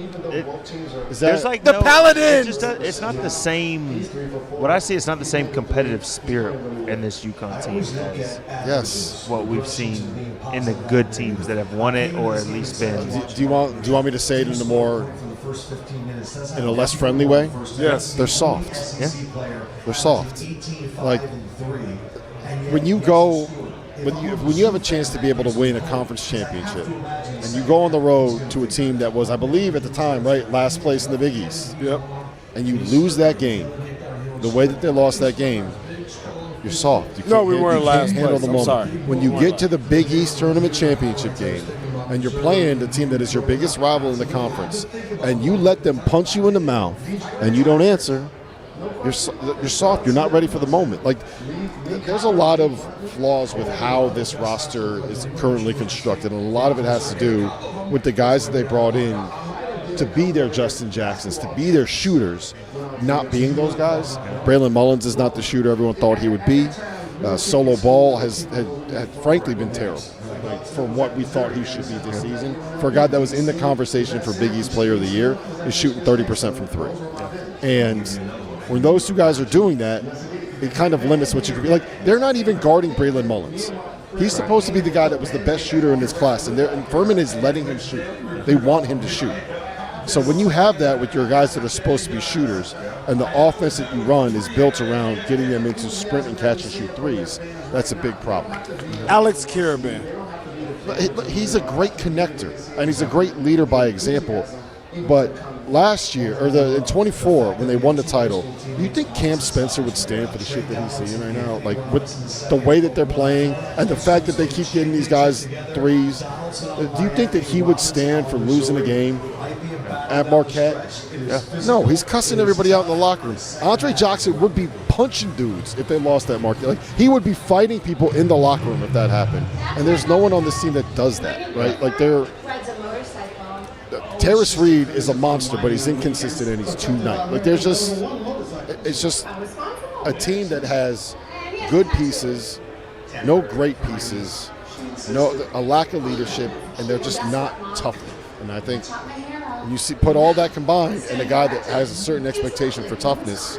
is that
There's like
the
no,
Paladins?
It's not the same. What I see, it's not the same competitive spirit in this UConn team as what we've seen in the good teams that have won it or at least been.
Do you want me to say it in a less friendly way?
Yes.
They're soft.
Yeah.
They're soft. Like when you go. When you have a chance to be able to win a conference championship and you go on the road to a team that was, I believe at the time, right, last place in the Big East.
Yep.
And you lose that game, the way that they lost that game, you're soft. You
No, we
can't-
weren't
you can't
last
handle
place.
the
I'm
moment.
sorry.
When you get to the Big East tournament championship game and you're playing the team that is your biggest rival in the conference and you let them punch you in the mouth and you don't answer, you're soft. You're not ready for the moment. Like, there's a lot of flaws with how this roster is currently constructed, and a lot of it has to do with the guys that they brought in to be their Justin Jacksons, to be their shooters, not being those guys. Braylon Mullins is not the shooter everyone thought he would be. Solo Ball had frankly been terrible. Like, for what we thought he should be this season. For a guy that was in the conversation for Big East Player of the Year, is shooting 30% from 3. And when those two guys are doing that, it kind of limits what you can be. Like, they're not even guarding Braylon Mullins. He's supposed to be the guy that was the best shooter in his class, and Furman is letting him shoot. They want him to shoot. So when you have that with your guys that are supposed to be shooters, and the offense that you run is built around getting them into sprint and catch and shoot threes, that's a big problem.
Alex Caravan.
He's a great connector, and he's a great leader by example. But last year, or in 24, when they won the title, you think Cam Spencer would stand for the shit that he's seeing right now? Like, with the way that they're playing and the fact that they keep getting these guys threes, do you think that he would stand for losing a game at Marquette? Yeah. No, he's cussing everybody out in the locker room. Andre Jackson would be punching dudes if they lost that Marquette. Like, he would be fighting people in the locker room if that happened. And there's no one on this team that does that, right? Like, Terrace Reed is a monster, but he's inconsistent and he's too nice. Like, it's just a team that has good pieces, no great pieces, a lack of leadership, and they're just not tough enough. And I think when you put all that combined, and a guy that has a certain expectation for toughness,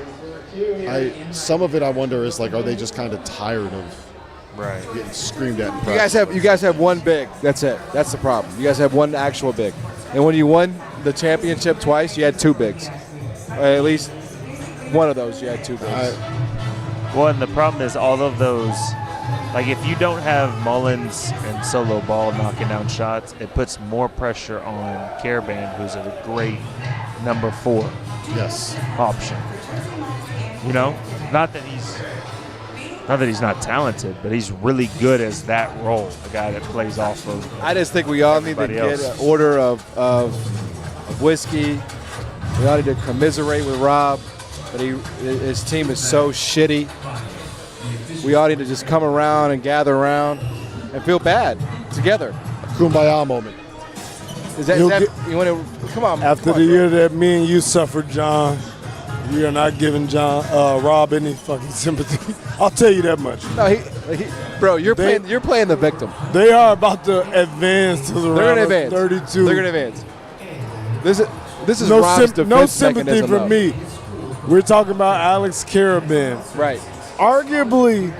some of it I wonder is like, are they just kind of tired of getting screamed at?
You guys have one big. That's it. That's the problem. You guys have one actual big. And when you won the championship twice, you had 2 bigs. At least one of those, you had 2 bigs.
Well, and the problem is all of those, like if you don't have Mullins and Solo Ball knocking down shots, it puts more pressure on Caravan, who's a great number 4 option. You know, not that he's not talented, but he's really good as that role, the guy that plays off of.
I just think we all need to get an order of whiskey. We all need to commiserate with Rob, but his team is so shitty. We all need to just come around and gather around and feel bad together.
Kumbaya moment.
You want to come on?
After the year that me and you suffered, John, we are not giving Rob any fucking sympathy. I'll tell you that much.
No, bro, you're playing the victim.
They are about to advance to the round of 32.
They're going to advance. This is
no
Rob's defense
no sympathy
mechanism,
from me. We're talking about Alex Caravan.
Right.
Arguably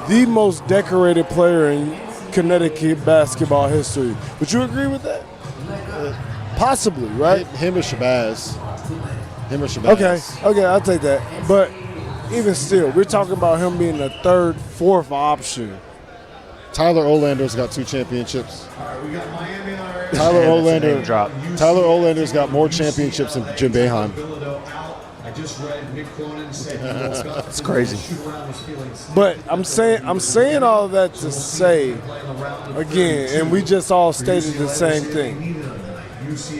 the most decorated player in Connecticut basketball history. Would you agree with that? Possibly, right?
Him or Shabazz.
Okay, I'll take that. But even still, we're talking about him being the 3rd, 4th option.
Tyler Olander's got 2 championships. Tyler Olander's got more championships than Jim Boeheim.
It's crazy.
But I'm saying all of that to say, again, and we just all stated the same thing.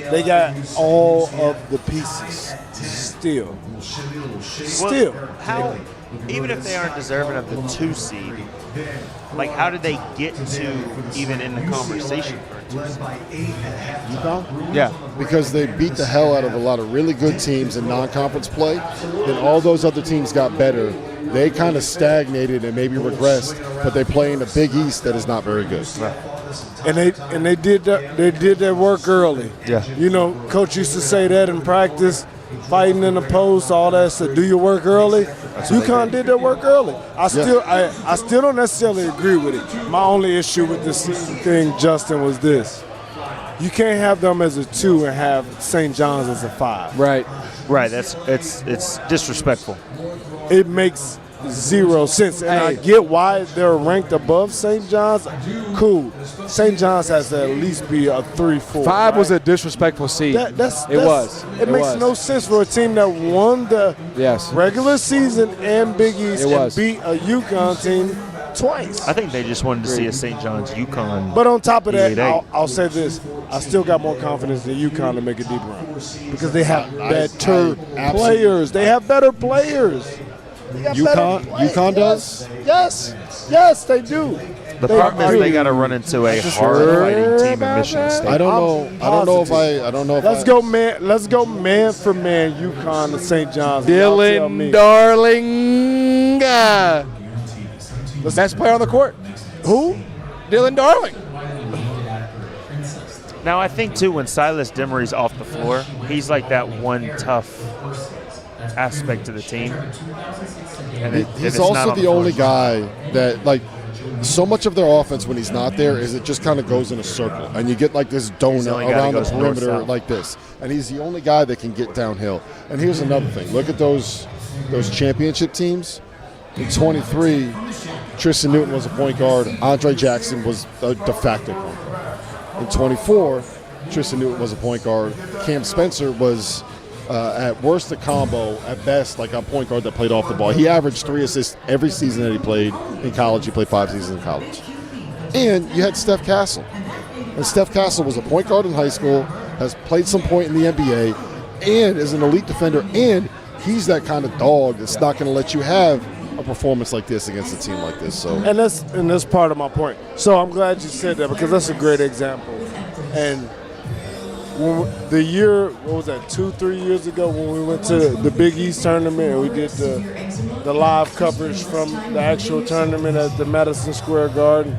They got all of the pieces still.
even if they aren't deserving of the 2 seed, like how did they get to even in the conversation for a 2 seed?
UConn?
Yeah.
Because they beat the hell out of a lot of really good teams in non-conference play. Then all those other teams got better. They kind of stagnated and maybe regressed, but they play in the Big East that is not very good.
And they did their work early.
Yeah.
You know, coach used to say that in practice, fighting in the post, all that. So do your work early. UConn did their work early. I still don't necessarily agree with it. My only issue with this thing, Justin, was this: you can't have them as a 2 and have St. John's as a 5.
Right.
Right. It's disrespectful.
It makes zero sense, and I get why they're ranked above St. John's. Cool. St. John's has to at least be a 3-4.
5 was a disrespectful seed.
It makes no sense for a team that won the regular season and Big East and beat a UConn team twice.
I think they just wanted to see a St. John's UConn.
But on top of that,
Elite Eight.
I'll say this: I still got more confidence in UConn to make a deep run because they have better players. They have better players.
UConn does?
Yes, they do.
The problem is they got to run into a hard-fighting team in Michigan State.
I don't know if
Let's go man for man, UConn and St. John's.
Dylan Darling, the best player on the court.
Who?
Dylan Darling.
Now I think too, when Silas Demery's off the floor, he's like that one tough aspect to the team. And
he's also the only guy that, like, so much of their offense when he's not there is it just kind of goes in a circle, and you get like this donut around the perimeter like this. And he's the only guy that can get downhill. And here's another thing: look at those championship teams. In 23, Tristan Newton was a point guard. Andre Jackson was a de facto point guard. In 24, Tristan Newton was a point guard. Cam Spencer was at worst a combo, at best like a point guard that played off the ball. He averaged 3 assists every season that he played in college. He played 5 seasons in college. And you had Steph Castle. And Steph Castle was a point guard in high school, has played some point in the NBA, and is an elite defender. And he's that kind of dog that's not going to let you have a performance like this against a team like this. So,
and that's part of my point. So I'm glad you said that because that's a great example. And the year, what was that, 2-3 years ago when we went to the Big East tournament and we did the live coverage from the actual tournament at the Madison Square Garden,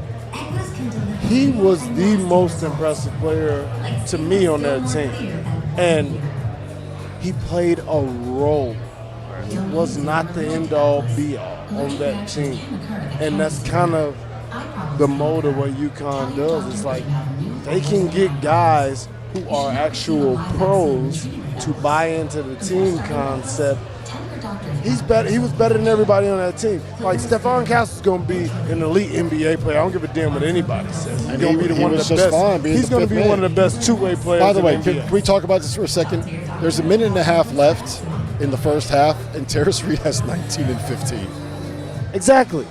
he was the most impressive player to me on that team. And he played a role. He was not the end-all, be-all on that team. And that's kind of the mode of what UConn does. It's like they can get guys who are actual pros to buy into the team concept. He's better. He was better than everybody on that team. Like Stephon Castle's going to be an elite NBA player. I don't give a damn what anybody says. He's going to be one of the best. He's going to be one of the best two-way players.
By the way,
in
can
NBA.
we talk about this for a second? There's a minute and a half left in the first half, and Terrace Reed has 19 and 15.
Exactly.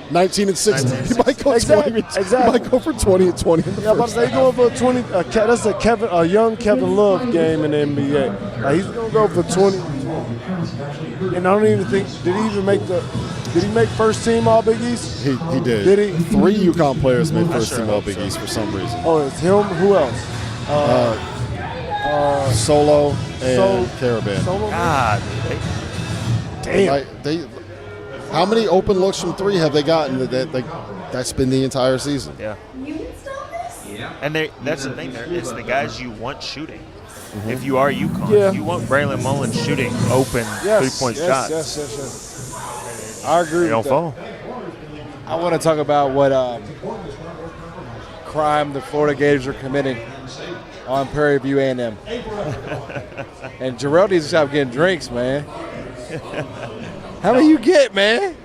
19 and 16. He might go 20. He might go for 20 and 20 in the first
they going for 20. That's a young Kevin Love game in the NBA. He's gonna go for 20. And I don't even think did he make first team All Big East?
He did.
Did he?
3 UConn players made first team All Big East for some reason.
Oh, it's him. Who else?
Solo and Caravan.
God,
damn. How many open looks from 3 have they gotten? That's been the entire season.
Yeah. And that's the thing there. It's the guys you want shooting. Mm-hmm. If you are UConn, you want Braylon Mullins shooting open 3-point shots.
Yes. I agree.
They don't fall.
I want to talk about what crime the Florida Gators are committing on Prairie View A&M. And Jarrell needs to stop getting drinks, man. How many you get, man?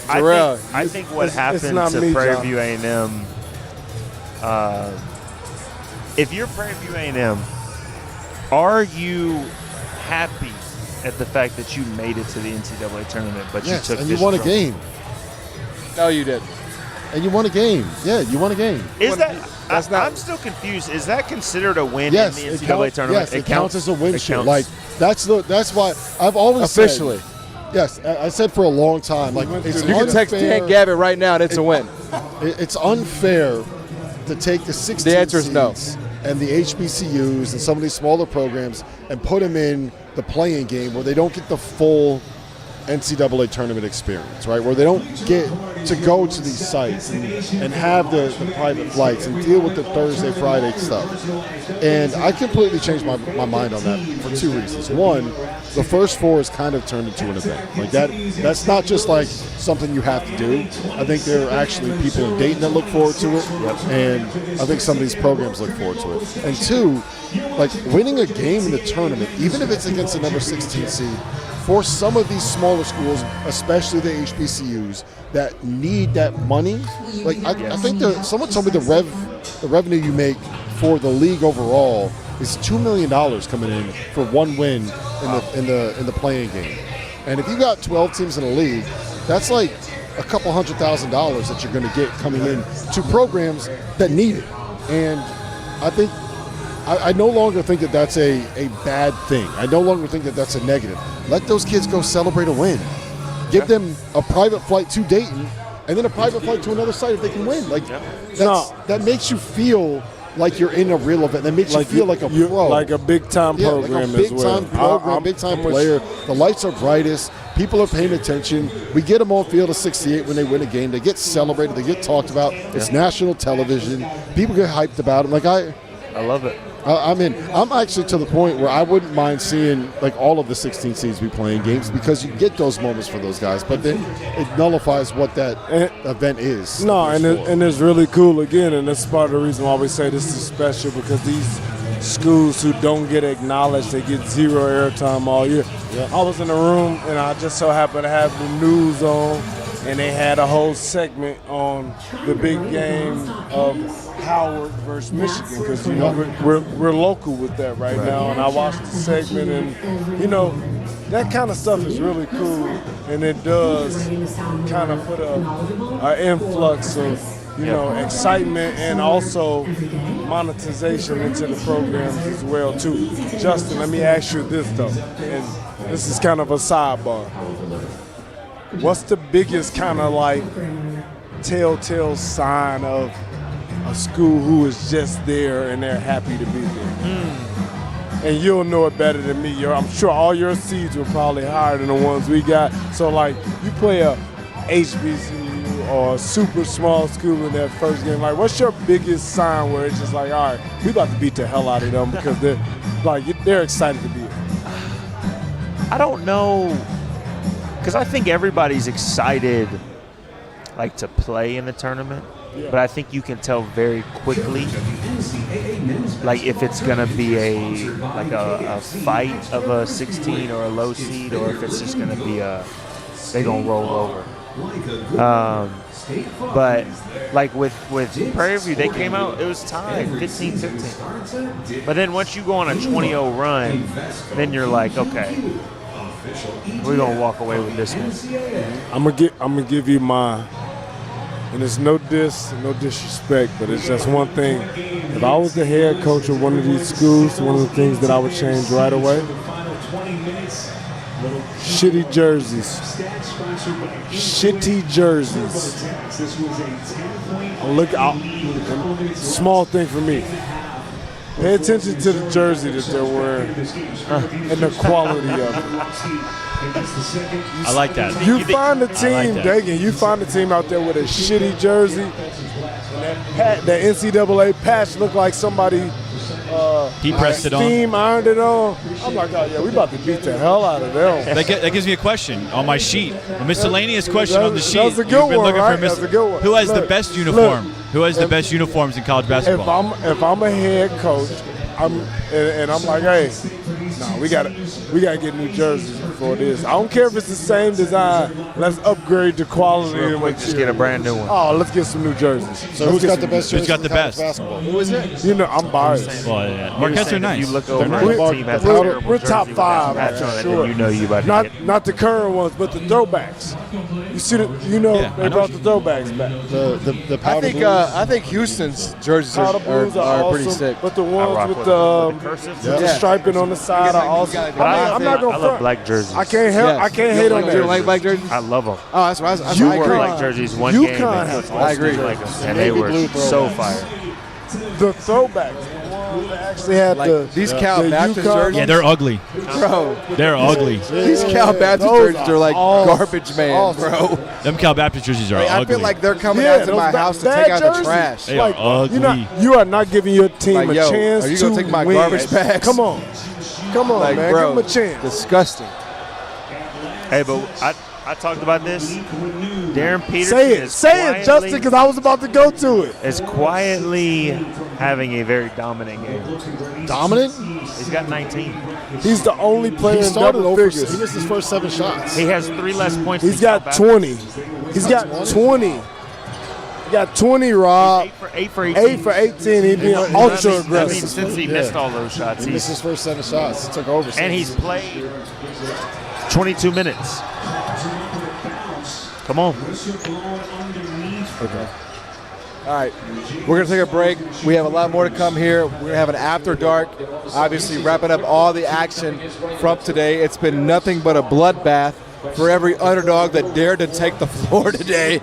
I think what happened to Prairie View A&M, if you're Prairie View A&M, are you happy at the fact that you made it to the NCAA tournament, but you took
and
this
you won a
trophy?
game.
No, you didn't.
And you won a game. Yeah, you won a game.
I'm still confused. Is that considered a win
Yes,
in the NCAA tournament?
Yes, it counts as a win. Like That's why I've always
Officially.
said, yes, I said for a long time, like it's
You can text
unfair.
Dan Gavitt right now and it's a win.
It's unfair to take the 16
The answer is no.
seeds and the HBCUs and some of these smaller programs and put them in the playing game where they don't get the full NCAA tournament experience, right? Where they don't get to go to these sites and have the private flights and deal with the Thursday, Friday stuff. And I completely changed my mind on that for two reasons. One, the first four is kind of turned into an event. Like that's not just like something you have to do. I think there are actually people in Dayton that look forward to it, and I think some of these programs look forward to it. And two, like winning a game in the tournament, even if it's against a number 16 seed, for some of these smaller schools, especially the HBCUs, that need that money, like I think someone told me the revenue you make for the league overall is $2 million coming in for one win in the playing game. And if you got 12 teams in a league, that's like a couple $100,000 that you're going to get coming in to programs that need it. And I think I no longer think that that's a bad thing. I no longer think that that's a negative. Let those kids go celebrate a win. Give them a private flight to Dayton and then a private flight to another site if they can win. Like that makes you feel like you're in a real event. That makes you feel like a pro.
Like a big-time program
like a
as well.
Big-time program, big-time player. The lights are brightest. People are paying attention. We get them on field of 68 when they win a game. They get celebrated. They get talked about. It's national television. People get hyped about them. Like
I love it.
I'm actually to the point where I wouldn't mind seeing like all of the 16 seeds be playing games because you get those moments for those guys, but then it nullifies what that event is.
No, and it's really cool again, and that's part of the reason why we say this is special, because these schools who don't get acknowledged, they get zero airtime all year. Yeah. I was in a room and I just so happened to have the news on, and they had a whole segment on the big game of Howard versus Michigan, because you know we're local with that right now, and I watched the segment, and you know that kind of stuff is really cool, and it does kind of put an influx of excitement and also monetization into the programs as well too. Justin, let me ask you this though, and this is kind of a sidebar. What's the biggest kind of like telltale sign of a school who is just there and they're happy to be there? And you'll know it better than me. I'm sure all your seeds were probably higher than the ones we got. So like you play a HBCU or a super small school in that first game, like what's your biggest sign where it's just like, all right, we about to beat the hell out of them because they're excited to be here?
I don't know, because I think everybody's excited like to play in the tournament. But I think you can tell very quickly, like if it's gonna be a fight of a 16 or a low seed, or if it's just gonna be they gonna roll over. But like with Prairie View, they came out, it was tied 15-15. But then once you go on a 20-0 run, then you're like, okay, we're gonna walk away with this one.
I'm gonna give you my. And it's no disrespect, but it's just one thing. If I was the head coach of one of these schools, one of the things that I would change right away, shitty jerseys. Shitty jerseys. Look out. Small thing for me. Pay attention to the jersey that they're wearing and the quality of it.
I like that.
You find the team, Dagan, you find the team out there with a shitty jersey, and that NCAA patch looked like somebody
he pressed it on.
Steam ironed it on. I'm like, oh yeah, we about to beat the hell out of them.
That gives me a question on my sheet. A miscellaneous question on the sheet.
That's a good one, right? That's a good one.
Who has the best uniform? Who has the best uniforms in college basketball?
If I'm a head coach, I'm like, hey, no, we gotta get new jerseys before this. I don't care if it's the same design. Let's upgrade the quality.
Real quick, just get a brand new one.
Oh, let's get some new jerseys.
So who's got the best jerseys?
Who's got the best?
Basketball?
Who is it? You know, I'm biased.
Well, yeah. Marquettes are nice.
If you look over the team has a terrible
we're
jersey
top
with
five.
that patch on it,
Sure.
then you know you about to get
Not the current ones, but the throwbacks. You see, they brought the throwbacks back.
The powder blues.
I think Houston's jerseys
Powder blues
are
awesome,
pretty sick.
but the ones with the striping on the side. got an awesome. I'm not gonna
I love
front.
black jerseys.
I can't help.
Yes.
I can't hate on
You don't like
that.
black jerseys?
I love them.
Oh, that's right.
I wore black jerseys one game.
UConn
And
has
I agree.
like them, and they were so fire.
The throwbacks. They actually had
Like, these Cal Baptist
UConn.
jerseys.
Yeah, they're ugly.
Bro,
They're ugly.
these Cal Baptist
those
jerseys are like
awesome.
garbage man, bro.
Them Cal Baptist jerseys are
I
ugly.
feel like they're coming
Yeah,
out to
those
my
bad-
house to
bad
take out the
jerseys.
trash.
They are ugly.
You are not giving your team
Like,
a
yo,
chance
are you gonna
to
take my
win.
garbage bags?
Come on,
Like,
man,
bro,
give them a chance.
disgusting.
Hey, but I talked about this. Darryn Peterson
Say it, Justin, because I was about to go to it.
is quietly having a very dominant game.
Dominant?
He's got 19.
He's the only player
He
in
started
double
over.
figures.
He missed his first 7 shots.
He has 3 less points.
He's
than
got
Cal
20. He's got 20. He got 20, Rob.
8 for 18.
8 for 18. He's being ultra
That means
aggressive.
since he missed all those shots,
He missed his first 7 shots. He took over.
and he's played 22 minutes. Come on.
Okay. All right, we're going to take a break. We have a lot more to come here. We're going to have an after dark, obviously wrapping up all the action from today. It's been nothing but a bloodbath for every underdog that dared to take the floor today.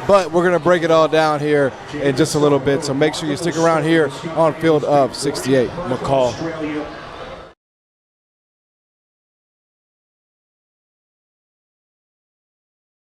But we're going to break it all down here in just a little bit. So make sure you stick around here on Field of 68.
McCall.